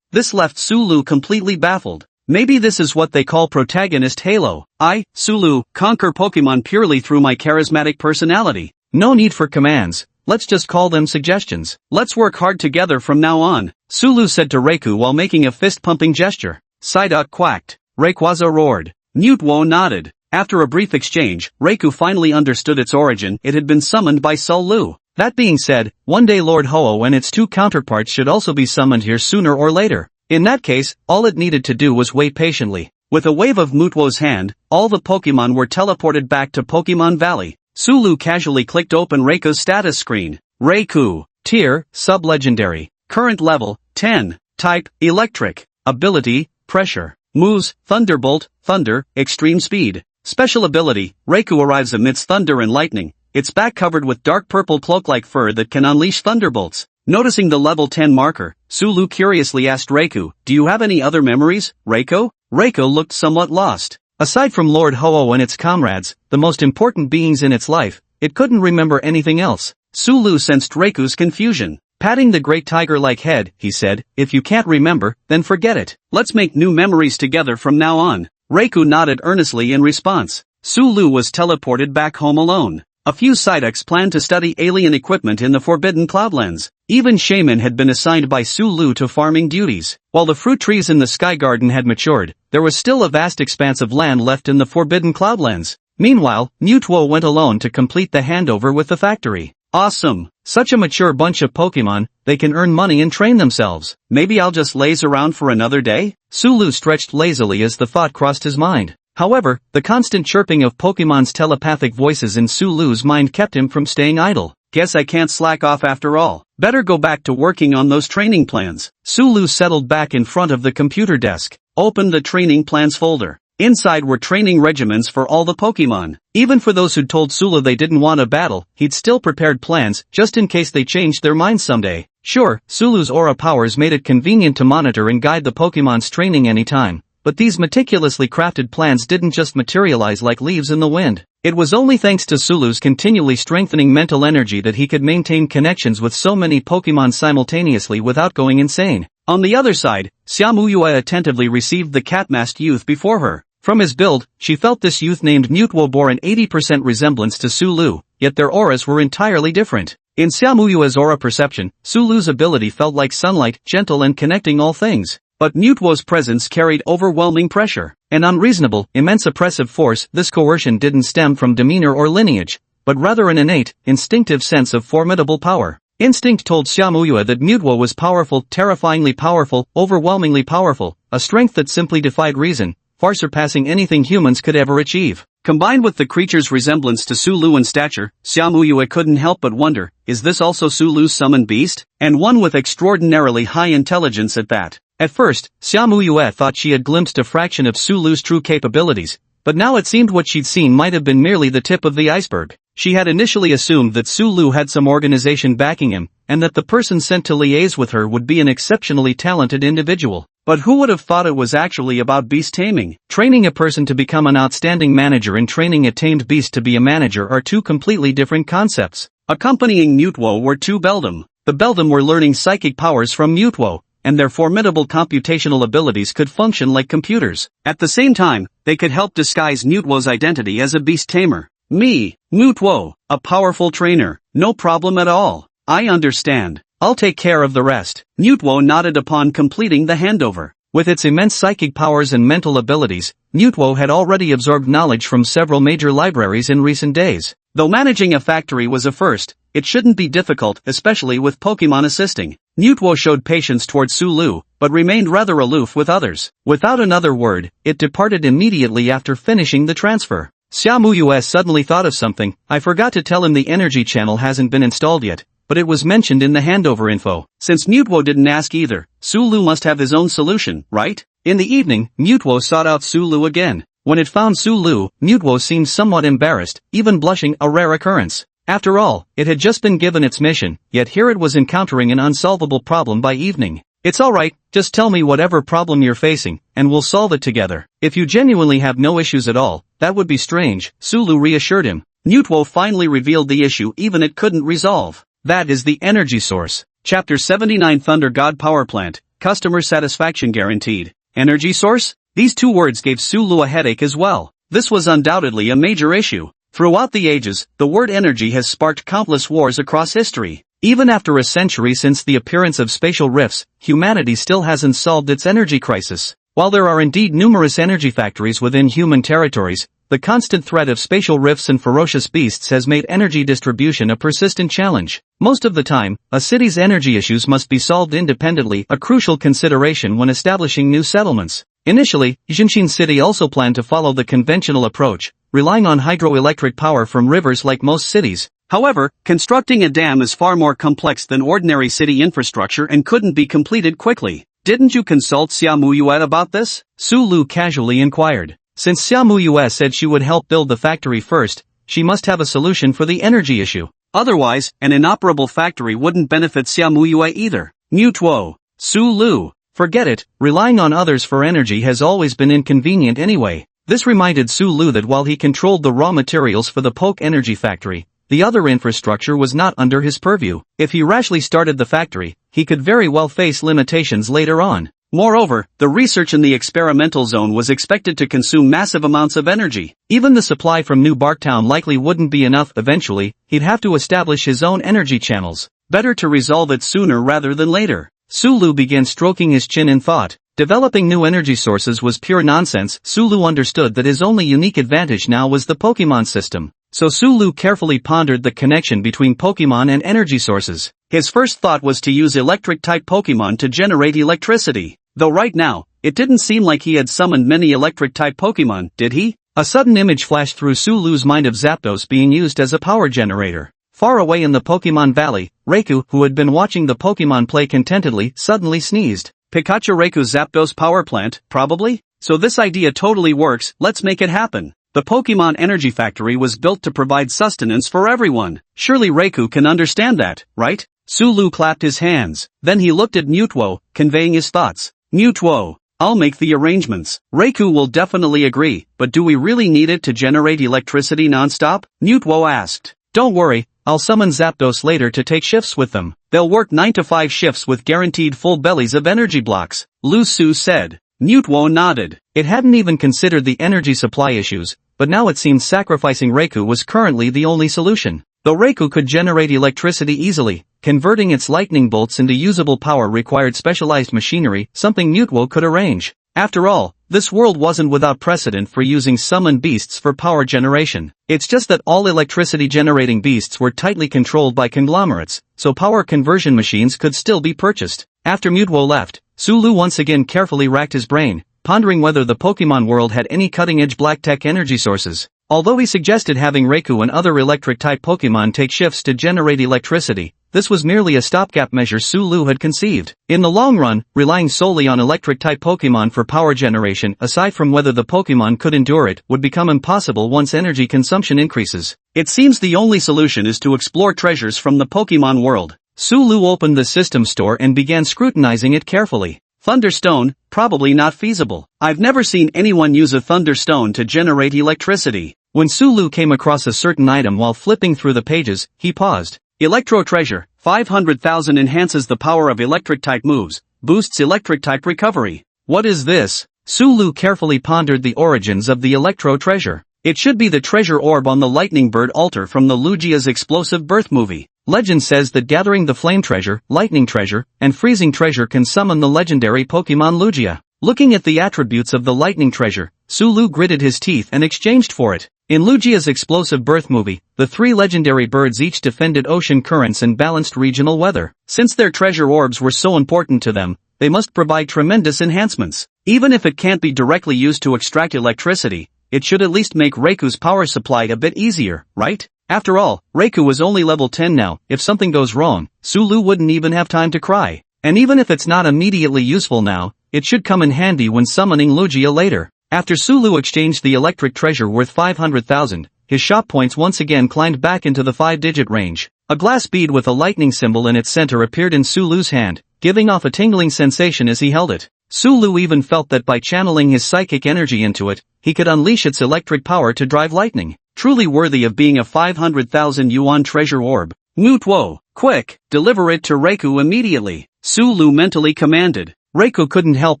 This left Sulu completely baffled. Maybe this is what they call protagonist halo. I, Sulu, conquer Pokemon purely through my charismatic personality. No need for commands. Let's just call them suggestions. Let's work hard together from now on, Sulu said to Raikou while making a fist-pumping gesture. Psyduck quacked. Rayquaza roared. Mutwo nodded. After a brief exchange, Raikou finally understood its origin. It had been summoned by Sulu. That being said, one day Lord Ho-Oh and its two counterparts should also be summoned here sooner or later. In that case, all it needed to do was wait patiently. With a wave of Mutwo's hand, all the Pokemon were teleported back to Pokemon Valley. Sulu casually clicked open Raikou's status screen. Raikou. Tier, Sub-Legendary. Current level, 10. Type, Electric. Ability, Pressure. Moves, Thunderbolt, Thunder, Extreme Speed. Special ability, Raikou arrives amidst thunder and lightning, its back covered with dark purple cloak-like fur that can unleash thunderbolts. Noticing the level 10 marker, Sulu curiously asked Raikou, do you have any other memories, Raikou? Raikou looked somewhat lost. Aside from Lord Ho-Oh and its comrades, the most important beings in its life, it couldn't remember anything else. Sulu sensed Raikou's confusion. Patting the great tiger-like head, he said, if you can't remember, then forget it. Let's make new memories together from now on. Raikou nodded earnestly in response. Sulu was teleported back home alone. A few Psyducks planned to study alien equipment in the Forbidden Cloudlands. Even Shaman had been assigned by Sulu to farming duties. While the fruit trees in the Sky Garden had matured, there was still a vast expanse of land left in the Forbidden Cloudlands. Meanwhile, Mutwo went alone to complete the handover with the factory. Awesome! Such a mature bunch of Pokemon, they can earn money and train themselves. Maybe I'll just laze around for another day? Sulu stretched lazily as the thought crossed his mind. However, the constant chirping of Pokemon's telepathic voices in Sulu's mind kept him from staying idle. Guess I can't slack off after all. Better go back to working on those training plans. Sulu settled back in front of the computer desk. Opened the training plans folder. Inside were training regimens for all the Pokemon. Even for those who'd told Sulu they didn't want a battle, he'd still prepared plans, just in case they changed their minds someday. Sure, Sulu's aura powers made it convenient to monitor and guide the Pokemon's training anytime. But these meticulously crafted plans didn't just materialize like leaves in the wind. It was only thanks to Sulu's continually strengthening mental energy that he could maintain connections with so many Pokemon simultaneously without going insane. On the other side, Xiaomuyue attentively received the cat-masked youth before her. From his build, she felt this youth named Mutwo bore an 80% resemblance to Sulu, yet their auras were entirely different. In Xiaomuyue's aura perception, Sulu's ability felt like sunlight, gentle and connecting all things. But Mutwo's presence carried overwhelming pressure. An unreasonable, immense oppressive force. This coercion didn't stem from demeanor or lineage, but rather an innate, instinctive sense of formidable power. Instinct told Xiaomuyue that Mutwo was powerful, terrifyingly powerful, overwhelmingly powerful, a strength that simply defied reason, far surpassing anything humans could ever achieve. Combined with the creature's resemblance to Sulu in stature, Xiaomuyue couldn't help but wonder, is this also Sulu's summoned beast? And one with extraordinarily high intelligence at that. At first, Xiaomuyue thought she had glimpsed a fraction of Sulu's true capabilities, but now it seemed what she'd seen might have been merely the tip of the iceberg. She had initially assumed that Sulu had some organization backing him, and that the person sent to liaise with her would be an exceptionally talented individual. But who would have thought it was actually about beast taming? Training a person to become an outstanding manager and training a tamed beast to be a manager are two completely different concepts. Accompanying Mutwo were two beldam. The beldam were learning psychic powers from Mutwo, and their formidable computational abilities could function like computers. At the same time, they could help disguise Mutwo's identity as a beast tamer. Me, Mutwo, a powerful trainer, no problem at all. I understand. I'll take care of the rest. Mutwo nodded upon completing the handover. With its immense psychic powers and mental abilities, Mutwo had already absorbed knowledge from several major libraries in recent days. Though managing a factory was a first, it shouldn't be difficult, especially with Pokemon assisting. Mutwo showed patience towards Sulu, but remained rather aloof with others. Without another word, it departed immediately after finishing the transfer. Xiaomuyue suddenly thought of something. I forgot to tell him the energy channel hasn't been installed yet, but it was mentioned in the handover info. Since Mutwo didn't ask either, Sulu must have his own solution, right? In the evening, Mutwo sought out Sulu again. When it found Sulu, Mutwo seemed somewhat embarrassed, even blushing, a rare occurrence. After all, it had just been given its mission, yet here it was encountering an unsolvable problem by evening. It's alright, just tell me whatever problem you're facing, and we'll solve it together. If you genuinely have no issues at all, that would be strange, Sulu reassured him. Mutwo finally revealed the issue even it couldn't resolve. That is the energy source. Chapter 79 Thunder God Power Plant, Customer Satisfaction Guaranteed. Energy source? These two words gave Sulu a headache as well. This was undoubtedly a major issue. Throughout the ages, the word energy has sparked countless wars across history. Even after a century since the appearance of spatial rifts, humanity still hasn't solved its energy crisis. While there are indeed numerous energy factories within human territories, the constant threat of spatial rifts and ferocious beasts has made energy distribution a persistent challenge. Most of the time, a city's energy issues must be solved independently, a crucial consideration when establishing new settlements. Initially, Jinshin City also planned to follow the conventional approach, relying on hydroelectric power from rivers like most cities. However, constructing a dam is far more complex than ordinary city infrastructure and couldn't be completed quickly. Didn't you consult Xiaomuyue about this? Sulu casually inquired. Since Xiaomuyue said she would help build the factory first, she must have a solution for the energy issue. Otherwise, an inoperable factory wouldn't benefit Xiaomuyue either. Mutwo. Sulu. Forget it, relying on others for energy has always been inconvenient anyway. This reminded Sulu that while he controlled the raw materials for the Poke Energy Factory, the other infrastructure was not under his purview. If he rashly started the factory, he could very well face limitations later on. Moreover, the research in the experimental zone was expected to consume massive amounts of energy. Even the supply from New Barktown likely wouldn't be enough. Eventually, he'd have to establish his own energy channels. Better to resolve it sooner rather than later. Sulu began stroking his chin in thought. Developing new energy sources was pure nonsense. Sulu understood that his only unique advantage now was the Pokemon system. So Sulu carefully pondered the connection between Pokemon and energy sources. His first thought was to use electric-type Pokemon to generate electricity. Though right now, it didn't seem like he had summoned many electric-type Pokemon, did he? A sudden image flashed through Sulu's mind of Zapdos being used as a power generator. Far away in the Pokemon Valley, Raikou, who had been watching the Pokemon play contentedly, suddenly sneezed. Pikachu Raikou Zapdos power plant, probably? So this idea totally works, let's make it happen. The Pokemon Energy Factory was built to provide sustenance for everyone. Surely Raikou can understand that, right? Sulu clapped his hands. Then he looked at Mutwo, conveying his thoughts. Mutwo, I'll make the arrangements. Raikou will definitely agree, but do we really need it to generate electricity non-stop? Mutwo asked. Don't worry, I'll summon Zapdos later to take shifts with them. They'll work 9 to 5 shifts with guaranteed full bellies of energy blocks, Lu Su said. Mutwo nodded. It hadn't even considered the energy supply issues, but now it seemed sacrificing Raikou was currently the only solution. Though Reiku could generate electricity easily, converting its lightning bolts into usable power required specialized machinery, something Mutwo could arrange. After all, this world wasn't without precedent for using summoned beasts for power generation. It's just that all electricity-generating beasts were tightly controlled by conglomerates, so power conversion machines could still be purchased. After Mutwo left, Sulu once again carefully racked his brain, pondering whether the Pokemon world had any cutting-edge black-tech energy sources. Although he suggested having Reiku and other electric-type Pokemon take shifts to generate electricity, this was merely a stopgap measure Sulu had conceived. In the long run, relying solely on electric-type Pokemon for power generation, aside from whether the Pokemon could endure it, would become impossible once energy consumption increases. It seems the only solution is to explore treasures from the Pokemon world. Sulu opened the system store and began scrutinizing it carefully. Thunderstone, probably not feasible. I've never seen anyone use a Thunderstone to generate electricity. When Sulu came across a certain item while flipping through the pages, he paused. Electro Treasure, 500,000 enhances the power of electric-type moves, boosts electric-type recovery. What is this? Sulu carefully pondered the origins of the Electro Treasure. It should be the treasure orb on the Lightning Bird altar from the Lugia's Explosive Birth movie. Legend says that gathering the Flame Treasure, Lightning Treasure, and Freezing Treasure can summon the legendary Pokemon Lugia. Looking at the attributes of the Lightning Treasure, Sulu gritted his teeth and exchanged for it. In Lugia's Explosive Birth movie, the three legendary birds each defended ocean currents and balanced regional weather. Since their treasure orbs were so important to them, they must provide tremendous enhancements. Even if it can't be directly used to extract electricity, it should at least make Reiku's power supply a bit easier, right? After all, Reiku is only level 10 now. If something goes wrong, Sulu wouldn't even have time to cry. And even if it's not immediately useful now, it should come in handy when summoning Lugia later. After Sulu exchanged the electric treasure worth 500,000, his shop points once again climbed back into the 5-digit range. A glass bead with a lightning symbol in its center appeared in Sulu's hand, giving off a tingling sensation as he held it. Sulu even felt that by channeling his psychic energy into it, he could unleash its electric power to drive lightning. Truly worthy of being a 500,000 yuan treasure orb. Mutwo, quick, deliver it to Reiku immediately, Sulu mentally commanded. Reiku couldn't help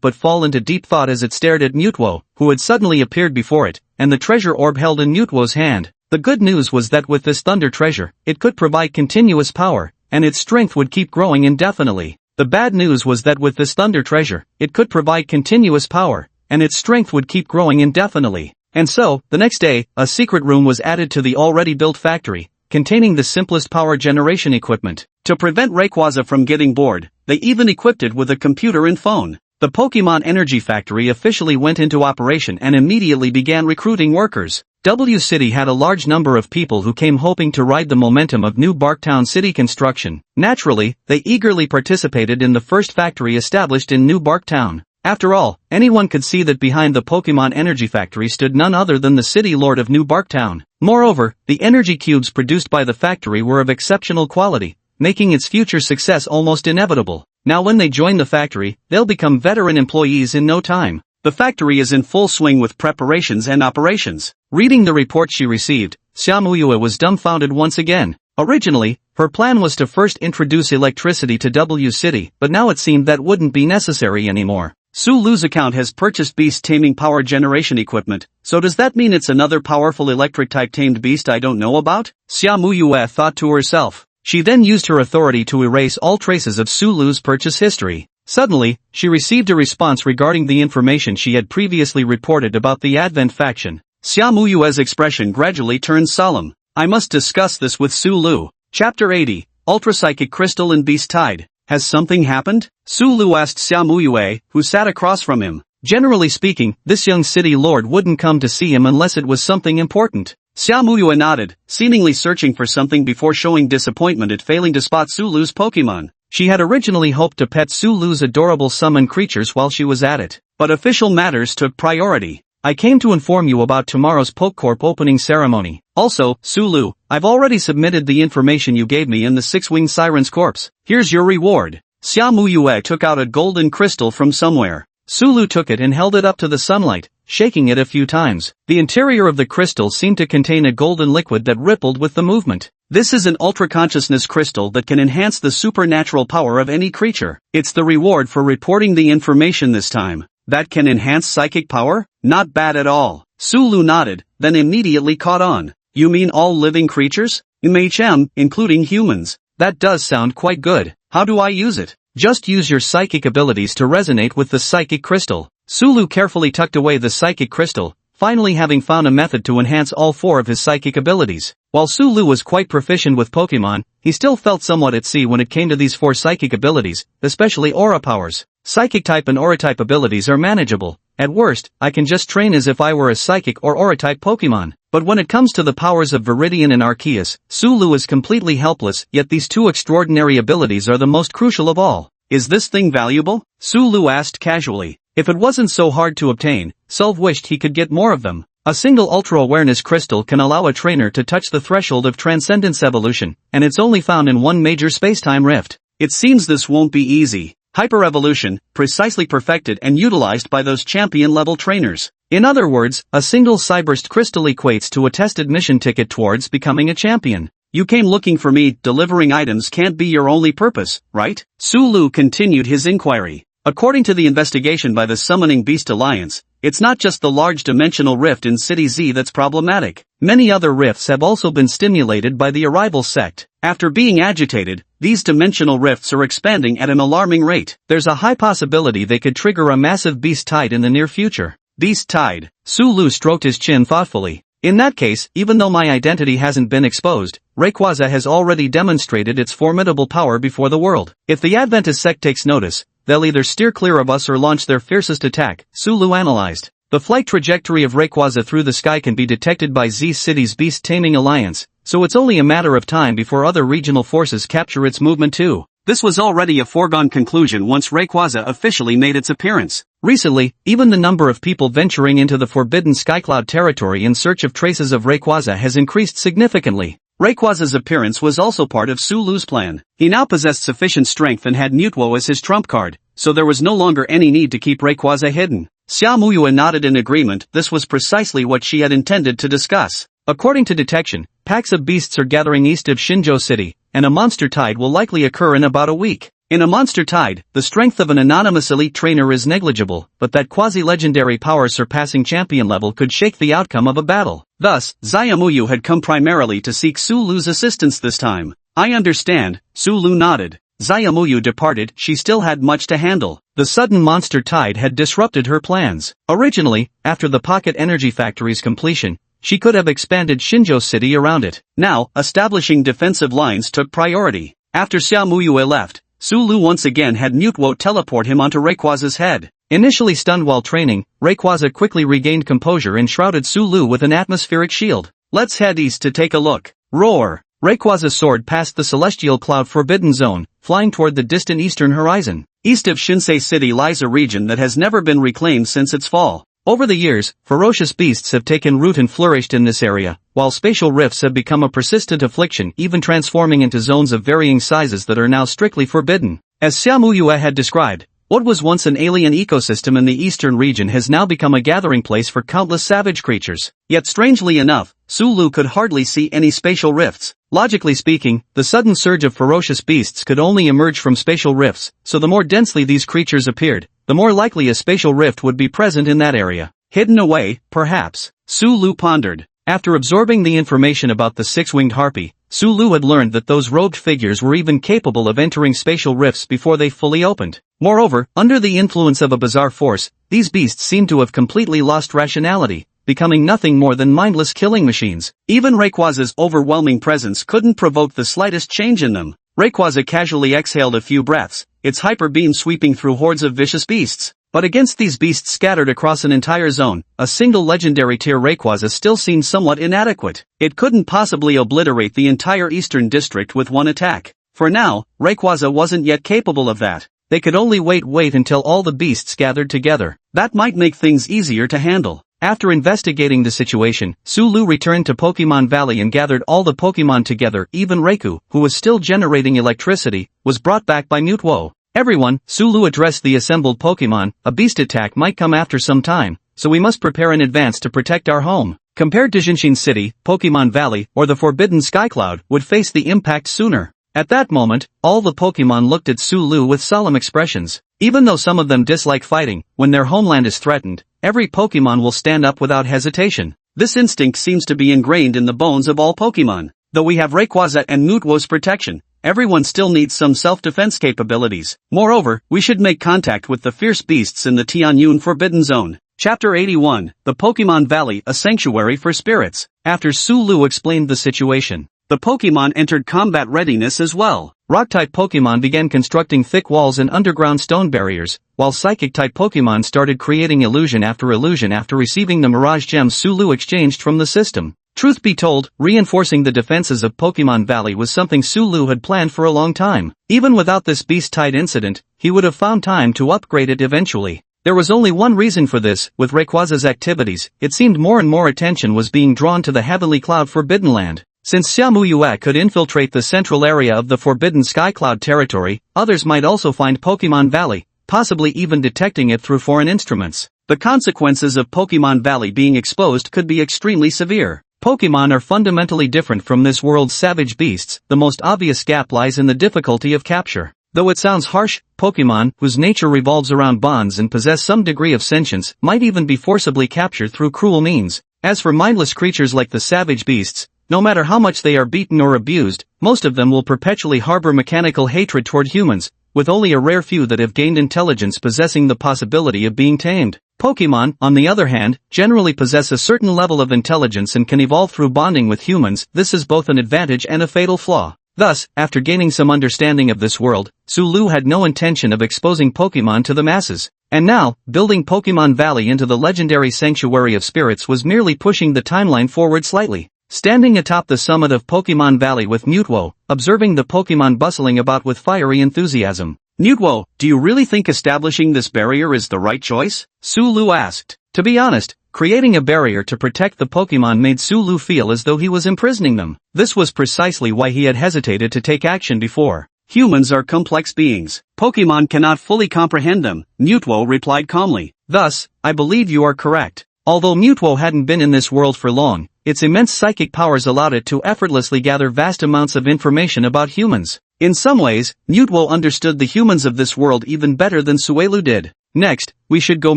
but fall into deep thought as it stared at Mutwo, who had suddenly appeared before it, and the treasure orb held in Mutwo's hand. The good news was that with this thunder treasure, it could provide continuous power, and its strength would keep growing indefinitely. The bad news was that with this thunder treasure, it could provide continuous power, and its strength would keep growing indefinitely. And so, the next day, a secret room was added to the already built factory, containing the simplest power generation equipment. To prevent Rayquaza from getting bored, they even equipped it with a computer and phone. The Pokemon Energy Factory officially went into operation and immediately began recruiting workers. W City had a large number of people who came hoping to ride the momentum of New Barktown City construction. Naturally, they eagerly participated in the first factory established in New Barktown. After all, anyone could see that behind the Pokemon Energy Factory stood none other than the city lord of New Barktown. Moreover, the energy cubes produced by the factory were of exceptional quality, making its future success almost inevitable. Now when they join the factory, they'll become veteran employees in no time. The factory is in full swing with preparations and operations. Reading the report she received, Xiaomuyue was dumbfounded once again. Originally, her plan was to first introduce electricity to W City, but now it seemed that wouldn't be necessary anymore. Sulu's account has purchased beast-taming power generation equipment, so does that mean it's another powerful electric-type tamed beast I don't know about? Xiaomuyue thought to herself. She then used her authority to erase all traces of Sulu's purchase history. Suddenly, she received a response regarding the information she had previously reported about the Advent faction. Xiaomuyue's expression gradually turned solemn. I must discuss this with Sulu. Chapter 80, Ultra Psychic Crystal and Beast Tide. Has something happened? Sulu asked Xiaomuyue, who sat across from him. Generally speaking, this young city lord wouldn't come to see him unless it was something important. Xiaomuyue nodded, seemingly searching for something before showing disappointment at failing to spot Sulu's Pokemon. She had originally hoped to pet Sulu's adorable summon creatures while she was at it, but official matters took priority. I came to inform you about tomorrow's PokeCorp opening ceremony. Also, Sulu, I've already submitted the information you gave me in the Six-Winged Siren's corpse. Here's your reward. Xiaomuyue took out a golden crystal from somewhere. Sulu took it and held it up to the sunlight, shaking it a few times. The interior of the crystal seemed to contain a golden liquid that rippled with the movement. This is an ultra-consciousness crystal that can enhance the supernatural power of any creature. It's the reward for reporting the information this time. That can enhance psychic power? Not bad at all. Sulu nodded, then immediately caught on. You mean all living creatures? Including humans. That does sound quite good. How do I use it? Just use your psychic abilities to resonate with the psychic crystal. Sulu carefully tucked away the psychic crystal, finally having found a method to enhance all 4 of his psychic abilities. While Sulu was quite proficient with Pokemon, he still felt somewhat at sea when it came to these 4 psychic abilities, especially aura powers. Psychic type and aura type abilities are manageable. At worst, I can just train as if I were a psychic or aura type Pokemon. But when it comes to the powers of Viridian and Arceus, Sulu is completely helpless, yet these 2 extraordinary abilities are the most crucial of all. Is this thing valuable? Sulu asked casually. If it wasn't so hard to obtain, Sulv wished he could get more of them. A single ultra-awareness crystal can allow a trainer to touch the threshold of transcendence evolution, and it's only found in one major space-time rift. It seems this won't be easy. Hyper-evolution, precisely perfected and utilized by those champion-level trainers. In other words, a single Cyburst crystal equates to a tested mission ticket towards becoming a champion. You came looking for me, delivering items can't be your only purpose, right? Sulu continued his inquiry. According to the investigation by the Summoning Beast Alliance, it's not just the large dimensional rift in City Z that's problematic. Many other rifts have also been stimulated by the Arrival sect. After being agitated, these dimensional rifts are expanding at an alarming rate. There's a high possibility they could trigger a massive beast tide in the near future. Beast tide. Sulu stroked his chin thoughtfully. In that case, even though my identity hasn't been exposed, Rayquaza has already demonstrated its formidable power before the world. If the Adventist sect takes notice, they'll either steer clear of us or launch their fiercest attack, Sulu analyzed. The flight trajectory of Rayquaza through the sky can be detected by Z City's Beast Taming Alliance, so it's only a matter of time before other regional forces capture its movement too. This was already a foregone conclusion once Rayquaza officially made its appearance. Recently, even the number of people venturing into the forbidden Skycloud territory in search of traces of Rayquaza has increased significantly. Rayquaza's appearance was also part of Sulu's plan. He now possessed sufficient strength and had Mutwo as his trump card, so there was no longer any need to keep Rayquaza hidden. Xiaomuyue nodded in agreement. This was precisely what she had intended to discuss. According to detection, packs of beasts are gathering east of Shinjo City, and a monster tide will likely occur in about a week. In a monster tide, the strength of an anonymous elite trainer is negligible, but that quasi-legendary power surpassing champion level could shake the outcome of a battle. Thus, Xiaomuyue had come primarily to seek Sulu's assistance this time. I understand, Sulu nodded. Xiaomuyue departed, she still had much to handle. The sudden monster tide had disrupted her plans. Originally, after the Pocket Energy Factory's completion, she could have expanded Shinjo City around it. Now, establishing defensive lines took priority. After Xiaomuyue left, Sulu once again had Mutwo teleport him onto Rayquaza's head. Initially stunned while training, Rayquaza quickly regained composure and shrouded Sulu with an atmospheric shield. Let's head east to take a look. Roar! Rayquaza soared past the celestial cloud forbidden zone, flying toward the distant eastern horizon. East of Shinsei City lies a region that has never been reclaimed since its fall. Over the years, ferocious beasts have taken root and flourished in this area, while spatial rifts have become a persistent affliction, even transforming into zones of varying sizes that are now strictly forbidden. As Xiaomuyue had described, what was once an alien ecosystem in the eastern region has now become a gathering place for countless savage creatures. Yet strangely enough, Sulu could hardly see any spatial rifts. Logically speaking, the sudden surge of ferocious beasts could only emerge from spatial rifts, so the more densely these creatures appeared, the more likely a spatial rift would be present in that area. Hidden away, perhaps, Sulu pondered. After absorbing the information about the six-winged harpy, Sulu had learned that those robed figures were even capable of entering spatial rifts before they fully opened. Moreover, under the influence of a bizarre force, these beasts seemed to have completely lost rationality, becoming nothing more than mindless killing machines. Even Rayquaza's overwhelming presence couldn't provoke the slightest change in them. Rayquaza casually exhaled a few breaths, its hyper beam sweeping through hordes of vicious beasts. But against these beasts scattered across an entire zone, a single legendary tier Rayquaza still seemed somewhat inadequate. It couldn't possibly obliterate the entire eastern district with one attack. For now, Rayquaza wasn't yet capable of that. They could only wait until all the beasts gathered together. That might make things easier to handle. After investigating the situation, Sulu returned to Pokemon Valley and gathered all the Pokemon together. Even Raikou, who was still generating electricity, was brought back by Mutwo. Everyone, Sulu addressed the assembled Pokemon, a beast attack might come after some time, so we must prepare in advance to protect our home. Compared to Jinshin City, Pokemon Valley, or the Forbidden Skycloud, would face the impact sooner. At that moment, all the Pokemon looked at Sulu with solemn expressions. Even though some of them dislike fighting, when their homeland is threatened, every Pokemon will stand up without hesitation. This instinct seems to be ingrained in the bones of all Pokemon. Though we have Rayquaza and Mutwo's protection, everyone still needs some self-defense capabilities. Moreover, we should make contact with the fierce beasts in the Tianyun Forbidden Zone. Chapter 81, The Pokemon Valley, a Sanctuary for Spirits. After Sulu explained the situation, the Pokemon entered combat readiness as well. Rock-type Pokemon began constructing thick walls and underground stone barriers, while Psychic-type Pokemon started creating illusion after receiving the Mirage Gems Sulu exchanged from the system. Truth be told, reinforcing the defenses of Pokemon Valley was something Sulu had planned for a long time. Even without this beast-tide incident, he would have found time to upgrade it eventually. There was only one reason for this: with Rayquaza's activities, it seemed more and more attention was being drawn to the Heavenly Cloud Forbidden Land. Since Xiaomuyue could infiltrate the central area of the Forbidden Sky Cloud territory, others might also find Pokemon Valley, possibly even detecting it through foreign instruments. The consequences of Pokemon Valley being exposed could be extremely severe. Pokemon are fundamentally different from this world's savage beasts. The most obvious gap lies in the difficulty of capture. Though it sounds harsh, Pokemon, whose nature revolves around bonds and possess some degree of sentience, might even be forcibly captured through cruel means. As for mindless creatures like the savage beasts, no matter how much they are beaten or abused, most of them will perpetually harbor mechanical hatred toward humans, with only a rare few that have gained intelligence possessing the possibility of being tamed. Pokemon, on the other hand, generally possess a certain level of intelligence and can evolve through bonding with humans. This is both an advantage and a fatal flaw. Thus, after gaining some understanding of this world, Sulu had no intention of exposing Pokemon to the masses. And now, building Pokemon Valley into the legendary Sanctuary of Spirits was merely pushing the timeline forward slightly. Standing atop the summit of Pokemon Valley with Mutwo, observing the Pokemon bustling about with fiery enthusiasm. Mutwo, do you really think establishing this barrier is the right choice? Sulu asked. To be honest, creating a barrier to protect the Pokemon made Sulu feel as though he was imprisoning them. This was precisely why he had hesitated to take action before. Humans are complex beings. Pokemon cannot fully comprehend them, Mutwo replied calmly. Thus, I believe you are correct. Although Mutwo hadn't been in this world for long, its immense psychic powers allowed it to effortlessly gather vast amounts of information about humans. In some ways, Mutwo understood the humans of this world even better than Suelu did. Next, we should go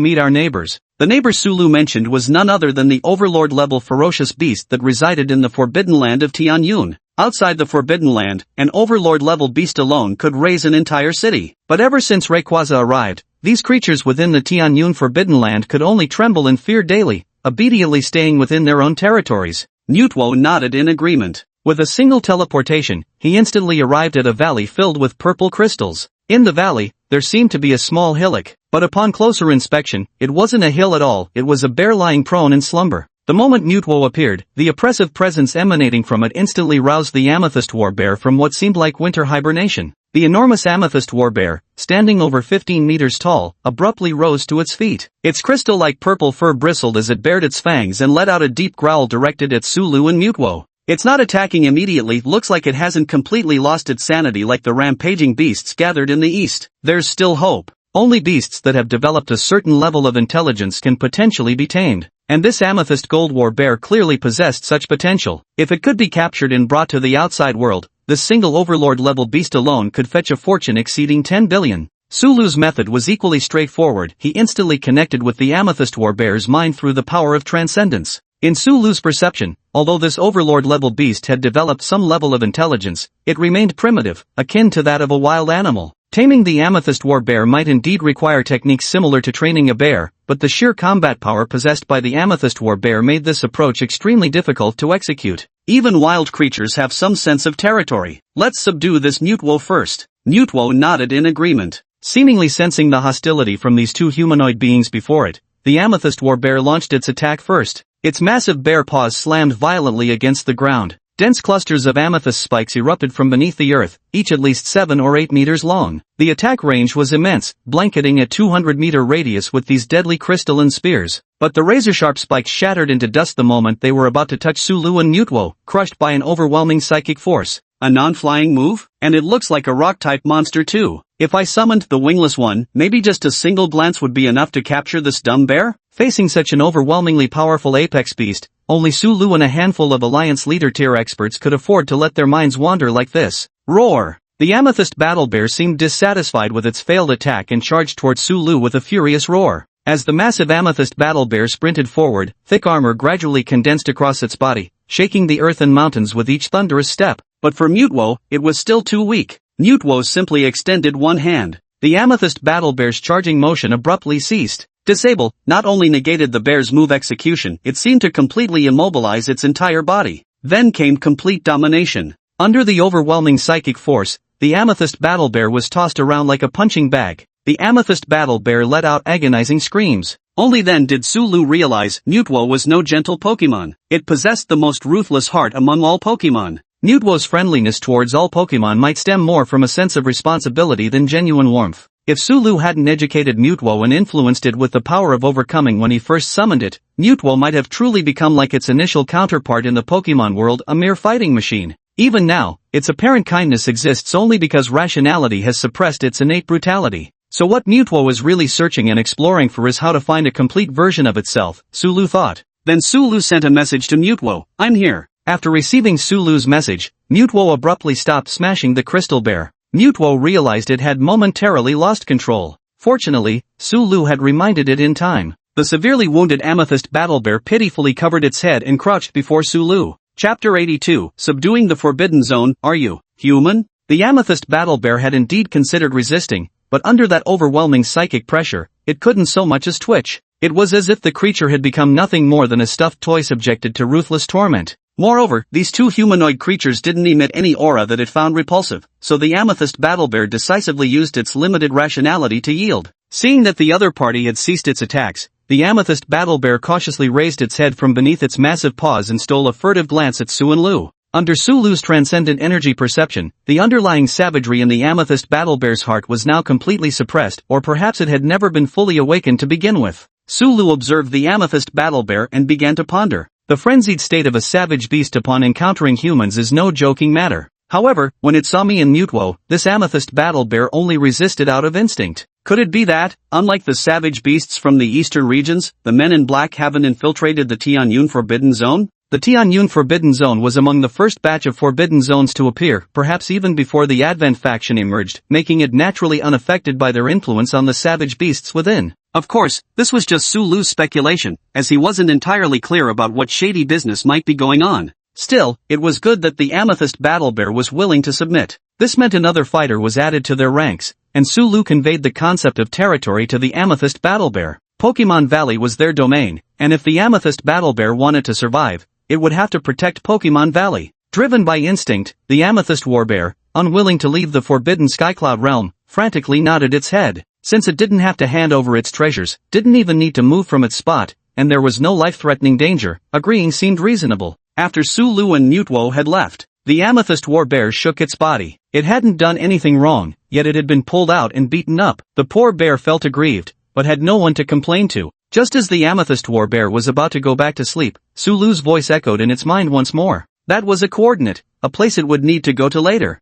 meet our neighbors. The neighbor Sulu mentioned was none other than the Overlord-level ferocious beast that resided in the Forbidden Land of Tianyun. Outside the Forbidden Land, an Overlord-level beast alone could raise an entire city. But ever since Rayquaza arrived, these creatures within the Tianyun Forbidden Land could only tremble in fear daily, obediently staying within their own territories. Mutwo nodded in agreement. With a single teleportation, he instantly arrived at a valley filled with purple crystals. In the valley, there seemed to be a small hillock, but upon closer inspection, it wasn't a hill at all, it was a bear lying prone in slumber. The moment Mutwo appeared, the oppressive presence emanating from it instantly roused the amethyst warbear from what seemed like winter hibernation. The enormous amethyst warbear, standing over 15 meters tall, abruptly rose to its feet. Its crystal-like purple fur bristled as it bared its fangs and let out a deep growl directed at Sulu and Mutwo. It's not attacking immediately, looks like it hasn't completely lost its sanity like the rampaging beasts gathered in the east. There's still hope. Only beasts that have developed a certain level of intelligence can potentially be tamed. And this amethyst gold war bear clearly possessed such potential. If it could be captured and brought to the outside world, this single overlord-level beast alone could fetch a fortune exceeding 10 billion. Sulu's method was equally straightforward. He instantly connected with the amethyst war bear's mind through the power of transcendence. In Sulu's perception, although this overlord-level beast had developed some level of intelligence, it remained primitive, akin to that of a wild animal. Taming the amethyst war bear might indeed require techniques similar to training a bear, but the sheer combat power possessed by the amethyst war bear made this approach extremely difficult to execute. Even wild creatures have some sense of territory. Let's subdue this Mutwo first. Mutwo nodded in agreement. Seemingly sensing the hostility from these two humanoid beings before it, the amethyst war bear launched its attack first. Its massive bear paws slammed violently against the ground. Dense clusters of amethyst spikes erupted from beneath the earth, each at least 7 or 8 meters long. The attack range was immense, blanketing a 200-meter radius with these deadly crystalline spears. But the razor-sharp spikes shattered into dust the moment they were about to touch Sulu and Mutwo, crushed by an overwhelming psychic force. A non-flying move? And it looks like a rock-type monster too. If I summoned the wingless one, maybe just a single glance would be enough to capture this dumb bear? Facing such an overwhelmingly powerful apex beast, only Sulu and a handful of Alliance Leader tier experts could afford to let their minds wander like this. Roar! The amethyst battle bear seemed dissatisfied with its failed attack and charged towards Sulu with a furious roar. As the massive amethyst battle bear sprinted forward, thick armor gradually condensed across its body, shaking the earth and mountains with each thunderous step. But for Mutwo, it was still too weak. Mutwo simply extended one hand. The amethyst battle bear's charging motion abruptly ceased. Disable not only negated the bear's move execution, it seemed to completely immobilize its entire body. Then came complete domination. Under the overwhelming psychic force, the amethyst battle bear was tossed around like a punching bag. The amethyst battle bear let out agonizing screams. Only then did Sulu realize Mutwo was no gentle Pokemon. It possessed the most ruthless heart among all Pokemon. Mutwo's friendliness towards all Pokemon might stem more from a sense of responsibility than genuine warmth. If Sulu hadn't educated Mutwo and influenced it with the power of overcoming when he first summoned it, Mutwo might have truly become like its initial counterpart in the Pokemon world, a mere fighting machine. Even now, its apparent kindness exists only because rationality has suppressed its innate brutality. So what Mutwo is really searching and exploring for is how to find a complete version of itself, Sulu thought. Then Sulu sent a message to Mutwo, "I'm here." After receiving Sulu's message, Mutwo abruptly stopped smashing the crystal bear. Mutwo realized it had momentarily lost control. Fortunately, Sulu had reminded it in time. The severely wounded amethyst battle bear pitifully covered its head and crouched before Sulu. Chapter 82, Subduing the Forbidden Zone. Are you human? The amethyst battle bear had indeed considered resisting, but under that overwhelming psychic pressure, it couldn't so much as twitch. It was as if the creature had become nothing more than a stuffed toy subjected to ruthless torment. Moreover, these two humanoid creatures didn't emit any aura that it found repulsive, so the amethyst battle bear decisively used its limited rationality to yield. Seeing that the other party had ceased its attacks, the amethyst battle bear cautiously raised its head from beneath its massive paws and stole a furtive glance at Su and Lu. Under Sulu's transcendent energy perception, the underlying savagery in the amethyst battle bear's heart was now completely suppressed, or perhaps it had never been fully awakened to begin with. Sulu observed the amethyst battle bear and began to ponder. The frenzied state of a savage beast upon encountering humans is no joking matter. However, when it saw me and Mutwo, this amethyst battle bear only resisted out of instinct. Could it be that, unlike the savage beasts from the eastern regions, the men in black haven't infiltrated the Tianyun Forbidden Zone? The Tianyun Forbidden Zone was among the first batch of Forbidden Zones to appear, perhaps even before the Advent faction emerged, making it naturally unaffected by their influence on the savage beasts within. Of course, this was just Sulu's speculation, as he wasn't entirely clear about what shady business might be going on. Still, it was good that the amethyst battle bear was willing to submit. This meant another fighter was added to their ranks, and Sulu conveyed the concept of territory to the amethyst battle bear. Pokemon Valley was their domain, and if the amethyst battle bear wanted to survive, it would have to protect Pokemon Valley. Driven by instinct, the amethyst warbear, unwilling to leave the forbidden Skycloud realm, frantically nodded its head. Since it didn't have to hand over its treasures, didn't even need to move from its spot, and there was no life-threatening danger, agreeing seemed reasonable. After Sulu and Mutwo had left, the amethyst warbear shook its body. It hadn't done anything wrong, yet it had been pulled out and beaten up. The poor bear felt aggrieved, but had no one to complain to. Just as the amethyst warbear was about to go back to sleep, Sulu's voice echoed in its mind once more. That was a coordinate, a place it would need to go to later.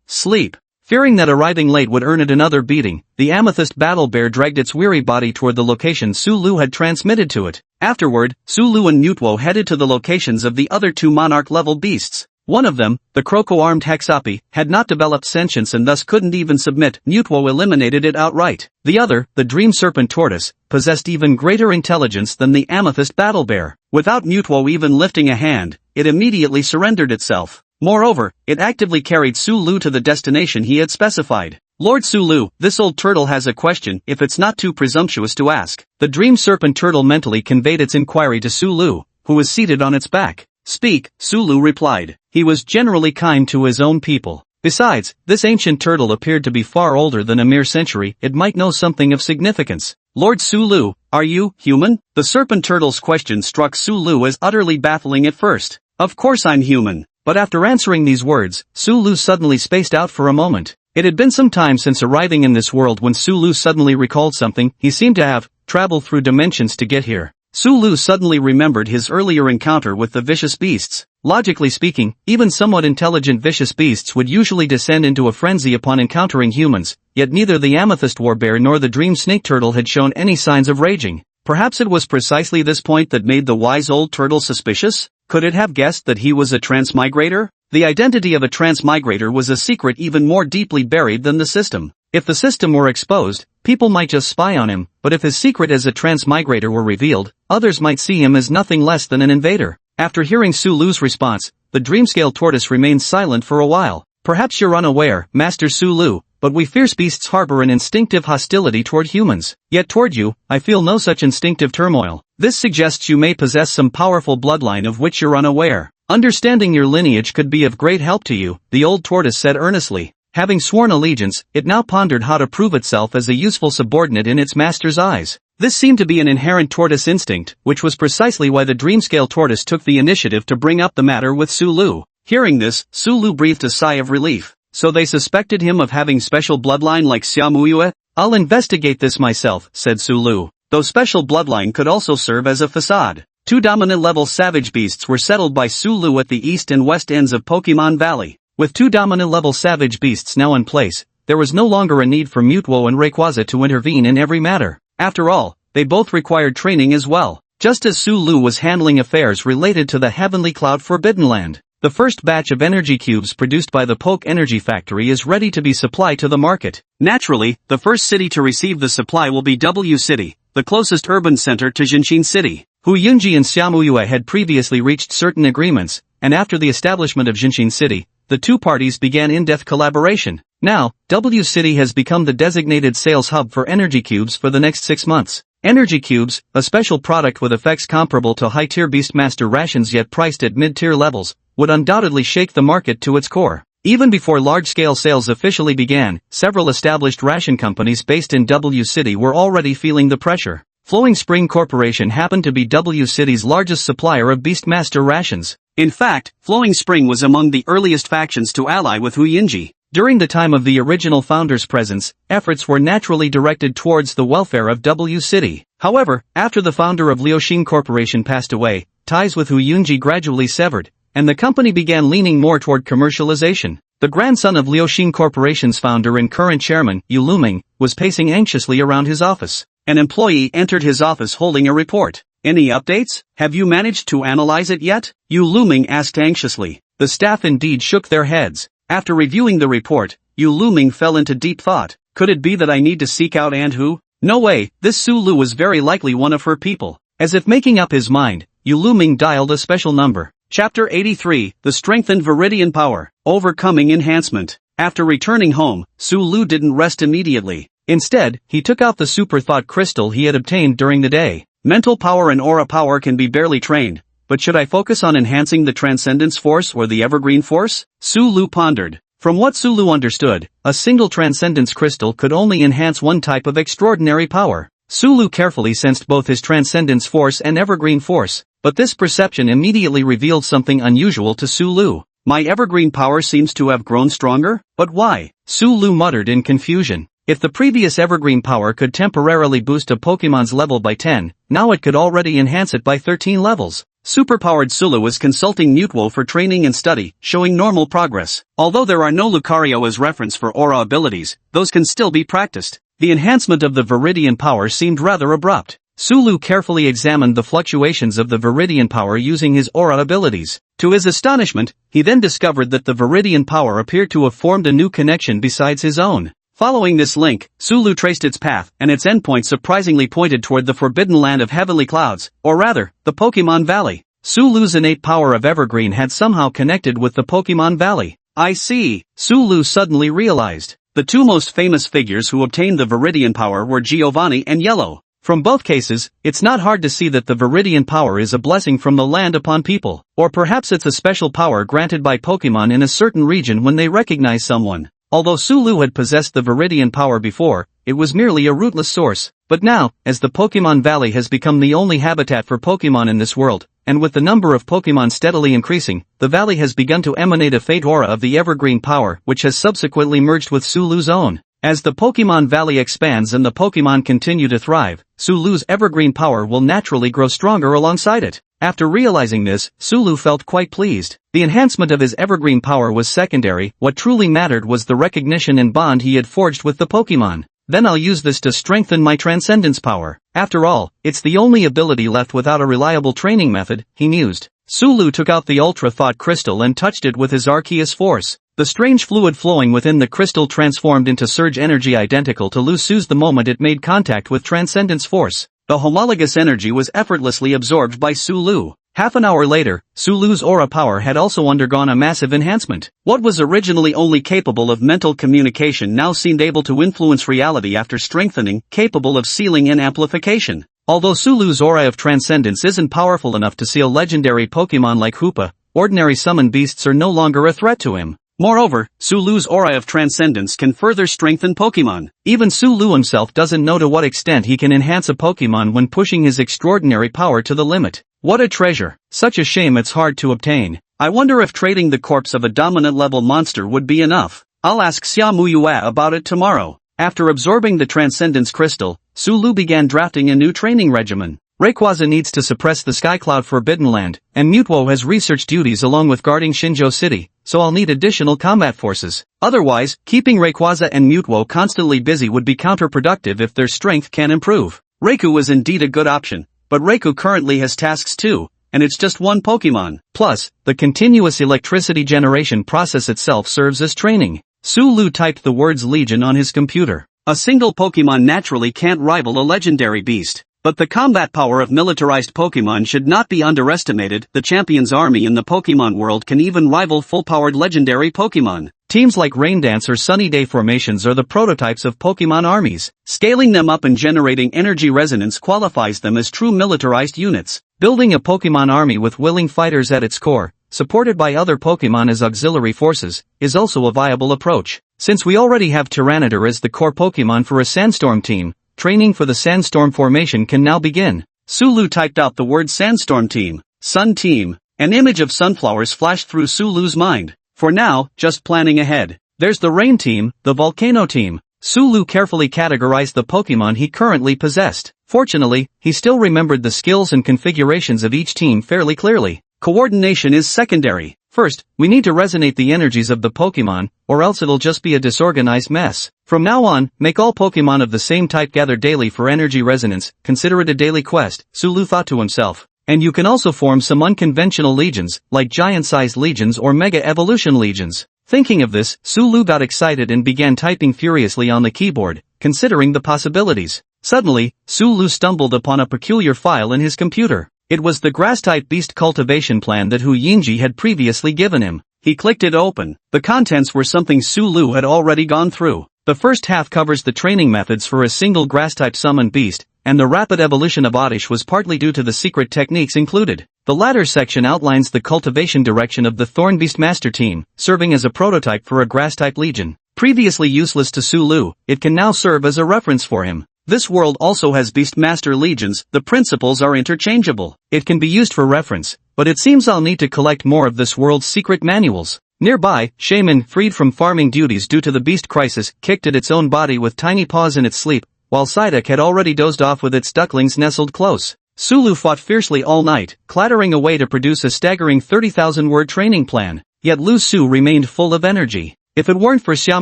Sleep. Fearing that arriving late would earn it another beating, the amethyst battle bear dragged its weary body toward the location Sulu had transmitted to it. Afterward, Sulu and Mutwo headed to the locations of the other two monarch-level beasts. One of them, the croco-armed Hexapi, had not developed sentience and thus couldn't even submit. Mutwo eliminated it outright. The other, the dream serpent tortoise, possessed even greater intelligence than the amethyst battle bear. Without Mutwo even lifting a hand, it immediately surrendered itself. Moreover, it actively carried Sulu to the destination he had specified. Lord Sulu, this old turtle has a question, if it's not too presumptuous to ask. The dream serpent turtle mentally conveyed its inquiry to Sulu, who was seated on its back. Speak, Sulu replied. He was generally kind to his own people. Besides, this ancient turtle appeared to be far older than a mere century, it might know something of significance. Lord Sulu, are you human? The serpent turtle's question struck Sulu as utterly baffling at first. Of course I'm human. But after answering these words, Sulu suddenly spaced out for a moment. It had been some time since arriving in this world when Sulu suddenly recalled something. He seemed to have traveled through dimensions to get here. Sulu suddenly remembered his earlier encounter with the vicious beasts. Logically speaking, even somewhat intelligent vicious beasts would usually descend into a frenzy upon encountering humans, yet neither the amethyst warbear nor the dream snake turtle had shown any signs of raging. Perhaps it was precisely this point that made the wise old turtle suspicious? Could it have guessed that he was a transmigrator? The identity of a transmigrator was a secret even more deeply buried than the system. If the system were exposed, People might just spy on him, but if his secret as a transmigrator were revealed, others might see him as nothing less than an invader. After hearing Sulu's response, the Dreamscale tortoise remained silent for a while. Perhaps you're unaware, Master Sulu, but we fierce beasts harbor an instinctive hostility toward humans. Yet toward you, I feel no such instinctive turmoil. This suggests you may possess some powerful bloodline of which you're unaware. Understanding your lineage could be of great help to you, the old tortoise said earnestly. Having sworn allegiance, it now pondered how to prove itself as a useful subordinate in its master's eyes. This seemed to be an inherent tortoise instinct, which was precisely why the Dreamscale tortoise took the initiative to bring up the matter with Sulu. Hearing this, Sulu breathed a sigh of relief. So they suspected him of having special bloodline like Xiaomuyue? I'll investigate this myself, said Sulu. Though special bloodline could also serve as a facade. 2 dominant-level savage beasts were settled by Sulu at the east and west ends of Pokemon Valley. With 2 dominant-level savage beasts now in place, there was no longer a need for Mutwo and Rayquaza to intervene in every matter. After all, they both required training as well. Just as Sulu was handling affairs related to the Heavenly Cloud Forbidden Land, the first batch of energy cubes produced by the Poke Energy Factory is ready to be supplied to the market. Naturally, the first city to receive the supply will be W City, the closest urban center to Jinshin City. Hu Yunji and Xiaomuyue had previously reached certain agreements, and after the establishment of Jinshin City, the two parties began in-depth collaboration. Now, W City has become the designated sales hub for energy cubes for the next 6 months. Energy cubes, a special product with effects comparable to high-tier Beastmaster rations yet priced at mid-tier levels, would undoubtedly shake the market to its core. Even before large-scale sales officially began, several established ration companies based in W City were already feeling the pressure. Flowing Spring Corporation happened to be W City's largest supplier of Beastmaster rations. In fact, Flowing Spring was among the earliest factions to ally with Hu Yunji. During the time of the original founder's presence, efforts were naturally directed towards the welfare of W City. However, after the founder of Liuxin Corporation passed away, ties with Hu Yunji gradually severed, and the company began leaning more toward commercialization. The grandson of Liuxin Corporation's founder and current chairman, Yu Luming, was pacing anxiously around his office. An employee entered his office holding a report. "Any updates? Have you managed to analyze it yet?" Yu Luming asked anxiously. The staff indeed shook their heads. After reviewing the report, Yu Luming fell into deep thought. Could it be that I need to seek out Aunt Hu? No way, this Sulu was very likely one of her people. As if making up his mind, Yu Luming dialed a special number. Chapter 83, The Strengthened Viridian Power, Overcoming Enhancement. After returning home, Sulu didn't rest immediately. Instead, he took out the super thought crystal he had obtained during the day. Mental power and aura power can be barely trained, but should I focus on enhancing the Transcendence Force or the Evergreen Force? Sulu pondered. From what Sulu understood, a single Transcendence Crystal could only enhance one type of extraordinary power. Sulu carefully sensed both his Transcendence Force and Evergreen Force, but this perception immediately revealed something unusual to Sulu. My Evergreen power seems to have grown stronger? But why? Sulu muttered in confusion. If the previous Evergreen power could temporarily boost a Pokemon's level by 10, now it could already enhance it by 13 levels. Superpowered Sulu was consulting Mutwo for training and study, showing normal progress. Although there are no Lucario as reference for aura abilities, those can still be practiced. The enhancement of the Viridian power seemed rather abrupt. Sulu carefully examined the fluctuations of the Viridian power using his aura abilities. To his astonishment, he then discovered that the Viridian power appeared to have formed a new connection besides his own. Following this link, Sulu traced its path, and its endpoint surprisingly pointed toward the Forbidden Land of Heavenly Clouds, or rather, the Pokemon Valley. Sulu's innate power of Evergreen had somehow connected with the Pokemon Valley. I see, Sulu suddenly realized. The two most famous figures who obtained the Viridian power were Giovanni and Yellow. From both cases, it's not hard to see that the Viridian power is a blessing from the land upon people, or perhaps it's a special power granted by Pokemon in a certain region when they recognize someone. Although Sulu had possessed the Viridian power before, it was merely a rootless source. But now, as the Pokemon Valley has become the only habitat for Pokemon in this world, and with the number of Pokemon steadily increasing, the valley has begun to emanate a faint aura of the Evergreen power, which has subsequently merged with Sulu's own. As the Pokemon Valley expands and the Pokemon continue to thrive, Sulu's Evergreen power will naturally grow stronger alongside it. After realizing this, Sulu felt quite pleased. The enhancement of his Evergreen power was secondary, what truly mattered was the recognition and bond he had forged with the Pokemon. Then I'll use this to strengthen my Transcendence power. After all, it's the only ability left without a reliable training method, he mused. Sulu took out the Ultra Thought Crystal and touched it with his Arceus Force. The strange fluid flowing within the crystal transformed into surge energy identical to Lu Su's the moment it made contact with Transcendence Force. The homologous energy was effortlessly absorbed by Su Lu. Half an hour later, Su Lu's aura power had also undergone a massive enhancement. What was originally only capable of mental communication now seemed able to influence reality after strengthening, capable of sealing in amplification. Although Su Lu's aura of transcendence isn't powerful enough to seal legendary Pokemon like Hoopa, ordinary summon beasts are no longer a threat to him. Moreover, Su Lu's aura of transcendence can further strengthen Pokemon. Even Su Lu himself doesn't know to what extent he can enhance a Pokemon when pushing his extraordinary power to the limit. What a treasure! Such a shame it's hard to obtain. I wonder if trading the corpse of a dominant-level monster would be enough. I'll ask Xia Muyue about it tomorrow. After absorbing the Transcendence Crystal, Su Lu began drafting a new training regimen. Rayquaza needs to suppress the Skycloud Forbidden Land, and Mutwo has research duties along with guarding Shinjo City, so I'll need additional combat forces. Otherwise, keeping Rayquaza and Mutwo constantly busy would be counterproductive if their strength can improve. Raikou is indeed a good option, but Raikou currently has tasks too, and it's just one Pokemon. Plus, the continuous electricity generation process itself serves as training. Su Lu typed the words Legion on his computer. A single Pokemon naturally can't rival a legendary beast. But the combat power of militarized Pokemon should not be underestimated. The champion's army in the Pokemon world can even rival full-powered legendary Pokemon. Teams like Raindance or Sunny Day formations are the prototypes of Pokemon armies. Scaling them up and generating energy resonance qualifies them as true militarized units. Building a Pokemon army with willing fighters at its core, supported by other Pokemon as auxiliary forces, is also a viable approach. Since we already have Tyranitar as the core Pokemon for a Sandstorm team, training for the Sandstorm formation can now begin. Su Lu typed out the word Sandstorm Team, Sun Team. An image of sunflowers flashed through Su Lu's mind. For now, just planning ahead. There's the Rain Team, the Volcano Team. Su Lu carefully categorized the Pokemon he currently possessed. Fortunately, he still remembered the skills and configurations of each team fairly clearly. Coordination is secondary. First, we need to resonate the energies of the Pokemon, or else it'll just be a disorganized mess. From now on, make all Pokemon of the same type gather daily for energy resonance, consider it a daily quest, Su Lu thought to himself. And you can also form some unconventional legions, like giant-sized legions or mega evolution legions. Thinking of this, Su Lu got excited and began typing furiously on the keyboard, considering the possibilities. Suddenly, Su Lu stumbled upon a peculiar file in his computer. It was the grass-type beast cultivation plan that Hu Yinji had previously given him. He clicked it open. The contents were something Su Lu had already gone through. The first half covers the training methods for a single grass-type summoned beast, and the rapid evolution of Oddish was partly due to the secret techniques included. The latter section outlines the cultivation direction of the Thorn Beast Master team, serving as a prototype for a grass-type legion. Previously useless to Su Lu, it can now serve as a reference for him. This world also has Beastmaster legions. The principles are interchangeable. It can be used for reference, but it seems I'll need to collect more of this world's secret manuals. Nearby, Shaman, freed from farming duties due to the beast crisis, kicked at its own body with tiny paws in its sleep, while Psyduck had already dozed off with its ducklings nestled close. Su Lu fought fiercely all night, clattering away to produce a staggering 30,000-word training plan, yet Lu Su remained full of energy. If it weren't for Xia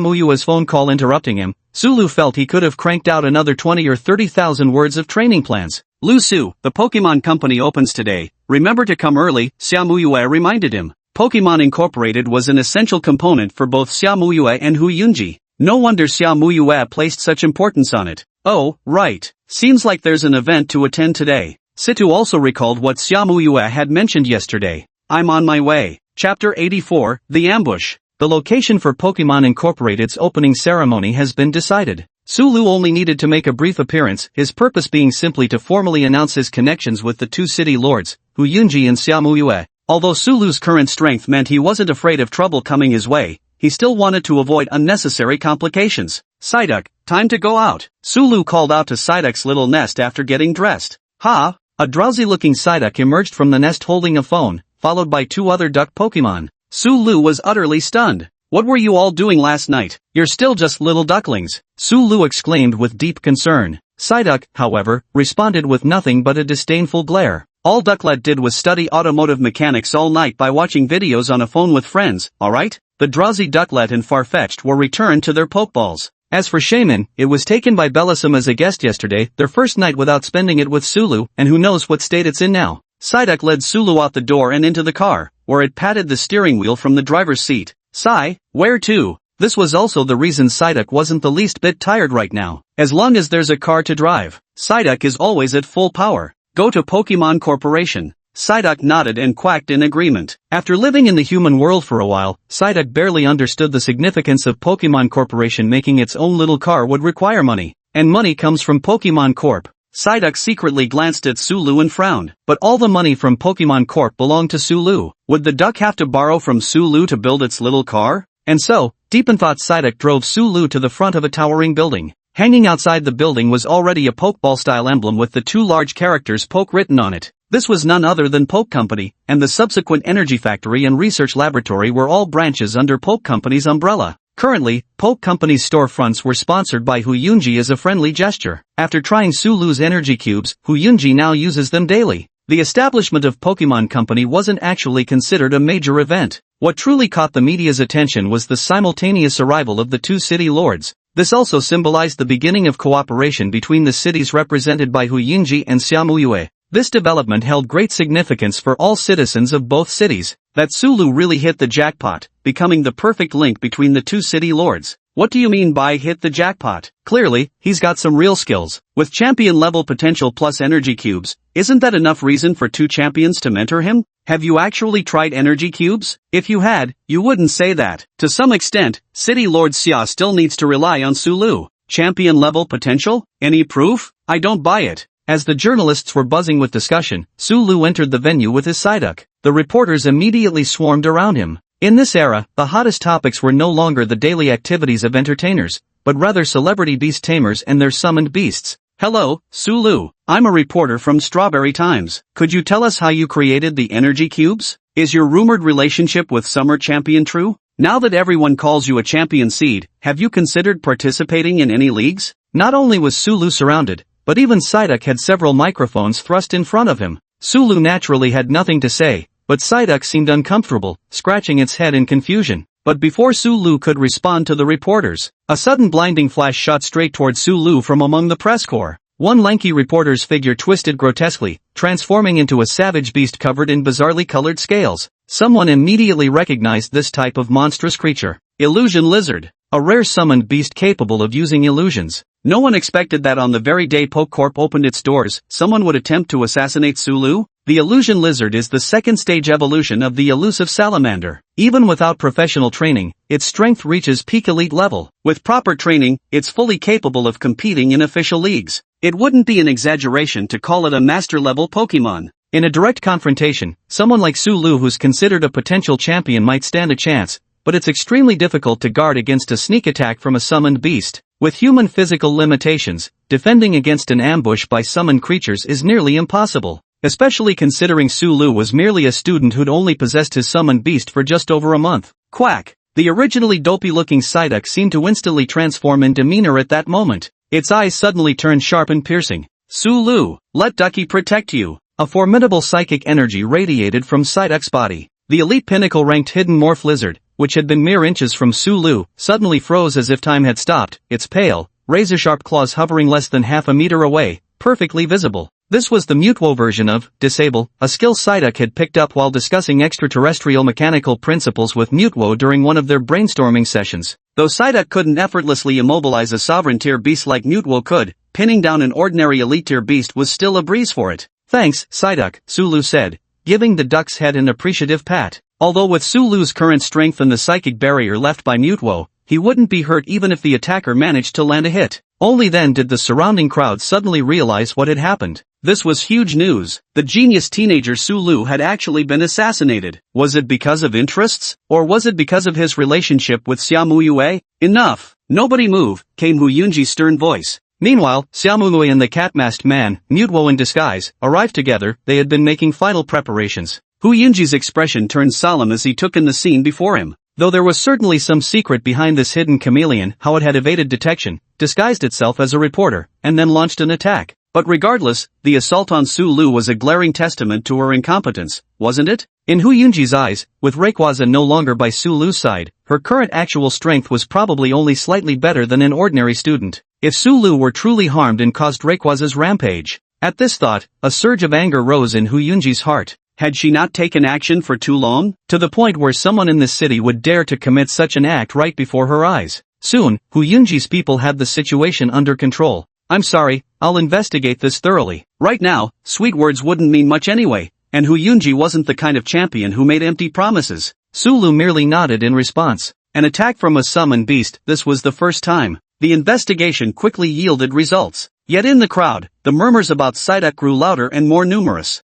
Muyue's phone call interrupting him, Su Lu felt he could have cranked out another 20 or 30,000 words of training plans. Lu Su, the Pokemon Company opens today. Remember to come early, Xia Muyue reminded him. Pokemon Incorporated was an essential component for both Xia Muyue and Hu Yunji. No wonder Xia Muyue placed such importance on it. Oh, right. Seems like there's an event to attend today. Situ also recalled what Xia Muyue had mentioned yesterday. I'm on my way. Chapter 84, The Ambush. The location for Pokemon Incorporated's opening ceremony has been decided. Su Lu only needed to make a brief appearance, his purpose being simply to formally announce his connections with the two city lords, Hu Yunji and Xia Muyue. Although Su Lu's current strength meant he wasn't afraid of trouble coming his way, he still wanted to avoid unnecessary complications. Psyduck, time to go out. Su Lu called out to Psyduck's little nest after getting dressed. Ha! A drowsy-looking Psyduck emerged from the nest holding a phone, followed by two other duck Pokemon. Su Lu was utterly stunned. What were you all doing last night? You're still just little ducklings. Su Lu exclaimed with deep concern. Psyduck, however, responded with nothing but a disdainful glare. All Ducklet did was study automotive mechanics all night by watching videos on a phone with friends, alright? The drowsy Ducklet and Farfetch'd were returned to their Pokeballs. As for Shaman, it was taken by Bellissum as a guest yesterday, their first night without spending it with Sulu, and who knows what state it's in now. Psyduck led Sulu out the door and into the car, where it patted the steering wheel from the driver's seat. Sigh, where to? This was also the reason Psyduck wasn't the least bit tired right now. As long as there's a car to drive, Psyduck is always at full power. Go to Pokemon Corporation. Psyduck nodded and quacked in agreement. After living in the human world for a while, Psyduck barely understood the significance of Pokemon Corporation making its own little car would require money. And money comes from Pokemon Corp. Psyduck secretly glanced at Sulu and frowned. But all the money from Pokemon Corp belonged to Sulu. Would the duck have to borrow from Sulu to build its little car? And so, deep in thought, Psyduck drove Sulu to the front of a towering building. Hanging outside the building was already a Pokeball-style emblem with the two large characters Poke written on it. This was none other than Poke Company, and the subsequent Energy Factory and Research Laboratory were all branches under Poke Company's umbrella. Currently, Poke Company's storefronts were sponsored by Huyunji as a friendly gesture. After trying Sulu's energy cubes, Huyunji now uses them daily. The establishment of Pokemon Company wasn't actually considered a major event. What truly caught the media's attention was the simultaneous arrival of the two city lords. This also symbolized the beginning of cooperation between the cities represented by Huyunji and Xiaomuyue. This development held great significance for all citizens of both cities. That Sulu really hit the jackpot, becoming the perfect link between the two city lords. What do you mean by hit the jackpot? Clearly, he's got some real skills. With champion-level potential plus energy cubes, isn't that enough reason for two champions to mentor him? Have you actually tried energy cubes? If you had, you wouldn't say that. To some extent, City Lord Xia still needs to rely on Sulu. Champion-level potential? Any proof? I don't buy it. As the journalists were buzzing with discussion, Sulu entered the venue with his Psyduck. The reporters immediately swarmed around him. In this era, the hottest topics were no longer the daily activities of entertainers, but rather celebrity beast tamers and their summoned beasts. Hello, Sulu. I'm a reporter from Strawberry Times. Could you tell us how you created the energy cubes? Is your rumored relationship with Summer Champion true? Now that everyone calls you a champion seed, have you considered participating in any leagues? Not only was Sulu surrounded, but even Psyduck had several microphones thrust in front of him. Sulu naturally had nothing to say, but Psyduck seemed uncomfortable, scratching its head in confusion. But before Sulu could respond to the reporters, a sudden blinding flash shot straight towards Sulu from among the press corps. One lanky reporter's figure twisted grotesquely, transforming into a savage beast covered in bizarrely colored scales. Someone immediately recognized this type of monstrous creature. Illusion Lizard. A rare summoned beast capable of using illusions. No one expected that on the very day PokeCorp opened its doors, someone would attempt to assassinate Sulu. The Illusion Lizard is the second stage evolution of the elusive salamander. Even without professional training, its strength reaches peak elite level. With proper training, it's fully capable of competing in official leagues. It wouldn't be an exaggeration to call it a master-level Pokemon. In a direct confrontation, someone like Sulu who's considered a potential champion might stand a chance, but it's extremely difficult to guard against a sneak attack from a summoned beast. With human physical limitations, defending against an ambush by summoned creatures is nearly impossible. Especially considering Sulu was merely a student who'd only possessed his summoned beast for just over a month. Quack! The originally dopey-looking Psyduck seemed to instantly transform in demeanor at that moment. Its eyes suddenly turned sharp and piercing. Sulu, let Ducky protect you. A formidable psychic energy radiated from Psyduck's body. The elite pinnacle-ranked hidden morph lizard, which had been mere inches from Sulu, suddenly froze as if time had stopped, its pale, razor-sharp claws hovering less than half a meter away, perfectly visible. This was the Mutwo version of Disable, a skill Psyduck had picked up while discussing extraterrestrial mechanical principles with Mutwo during one of their brainstorming sessions. Though Psyduck couldn't effortlessly immobilize a sovereign-tier beast like Mutwo could, pinning down an ordinary elite-tier beast was still a breeze for it. Thanks, Psyduck, Sulu said, giving the duck's head an appreciative pat. Although with Sulu's current strength and the psychic barrier left by Mutwo, he wouldn't be hurt even if the attacker managed to land a hit. Only then did the surrounding crowd suddenly realize what had happened. This was huge news. The genius teenager Sulu had actually been assassinated. Was it because of interests? Or was it because of his relationship with Xiaomuyue? Enough! Nobody move, came Huyunji's stern voice. Meanwhile, Xiaomuyue and the cat-masked man, Mutwo in disguise, arrived together. They had been making final preparations. Huyunji's expression turned solemn as he took in the scene before him. Though there was certainly some secret behind this hidden chameleon, how it had evaded detection, disguised itself as a reporter, and then launched an attack. But regardless, the assault on Sulu was a glaring testament to her incompetence, wasn't it? In Huyunji's eyes, with Rayquaza no longer by Sulu's side, her current actual strength was probably only slightly better than an ordinary student. If Sulu were truly harmed and caused Rayquaza's rampage. At this thought, a surge of anger rose in Huyunji's heart. Had she not taken action for too long? To the point where someone in this city would dare to commit such an act right before her eyes. Soon, Hu Yunji's people had the situation under control. I'm sorry, I'll investigate this thoroughly. Right now, sweet words wouldn't mean much anyway, and Hu Yunji wasn't the kind of champion who made empty promises. Sulu merely nodded in response. An attack from a summoned beast, this was the first time. The investigation quickly yielded results. Yet in the crowd, the murmurs about Psyduck grew louder and more numerous.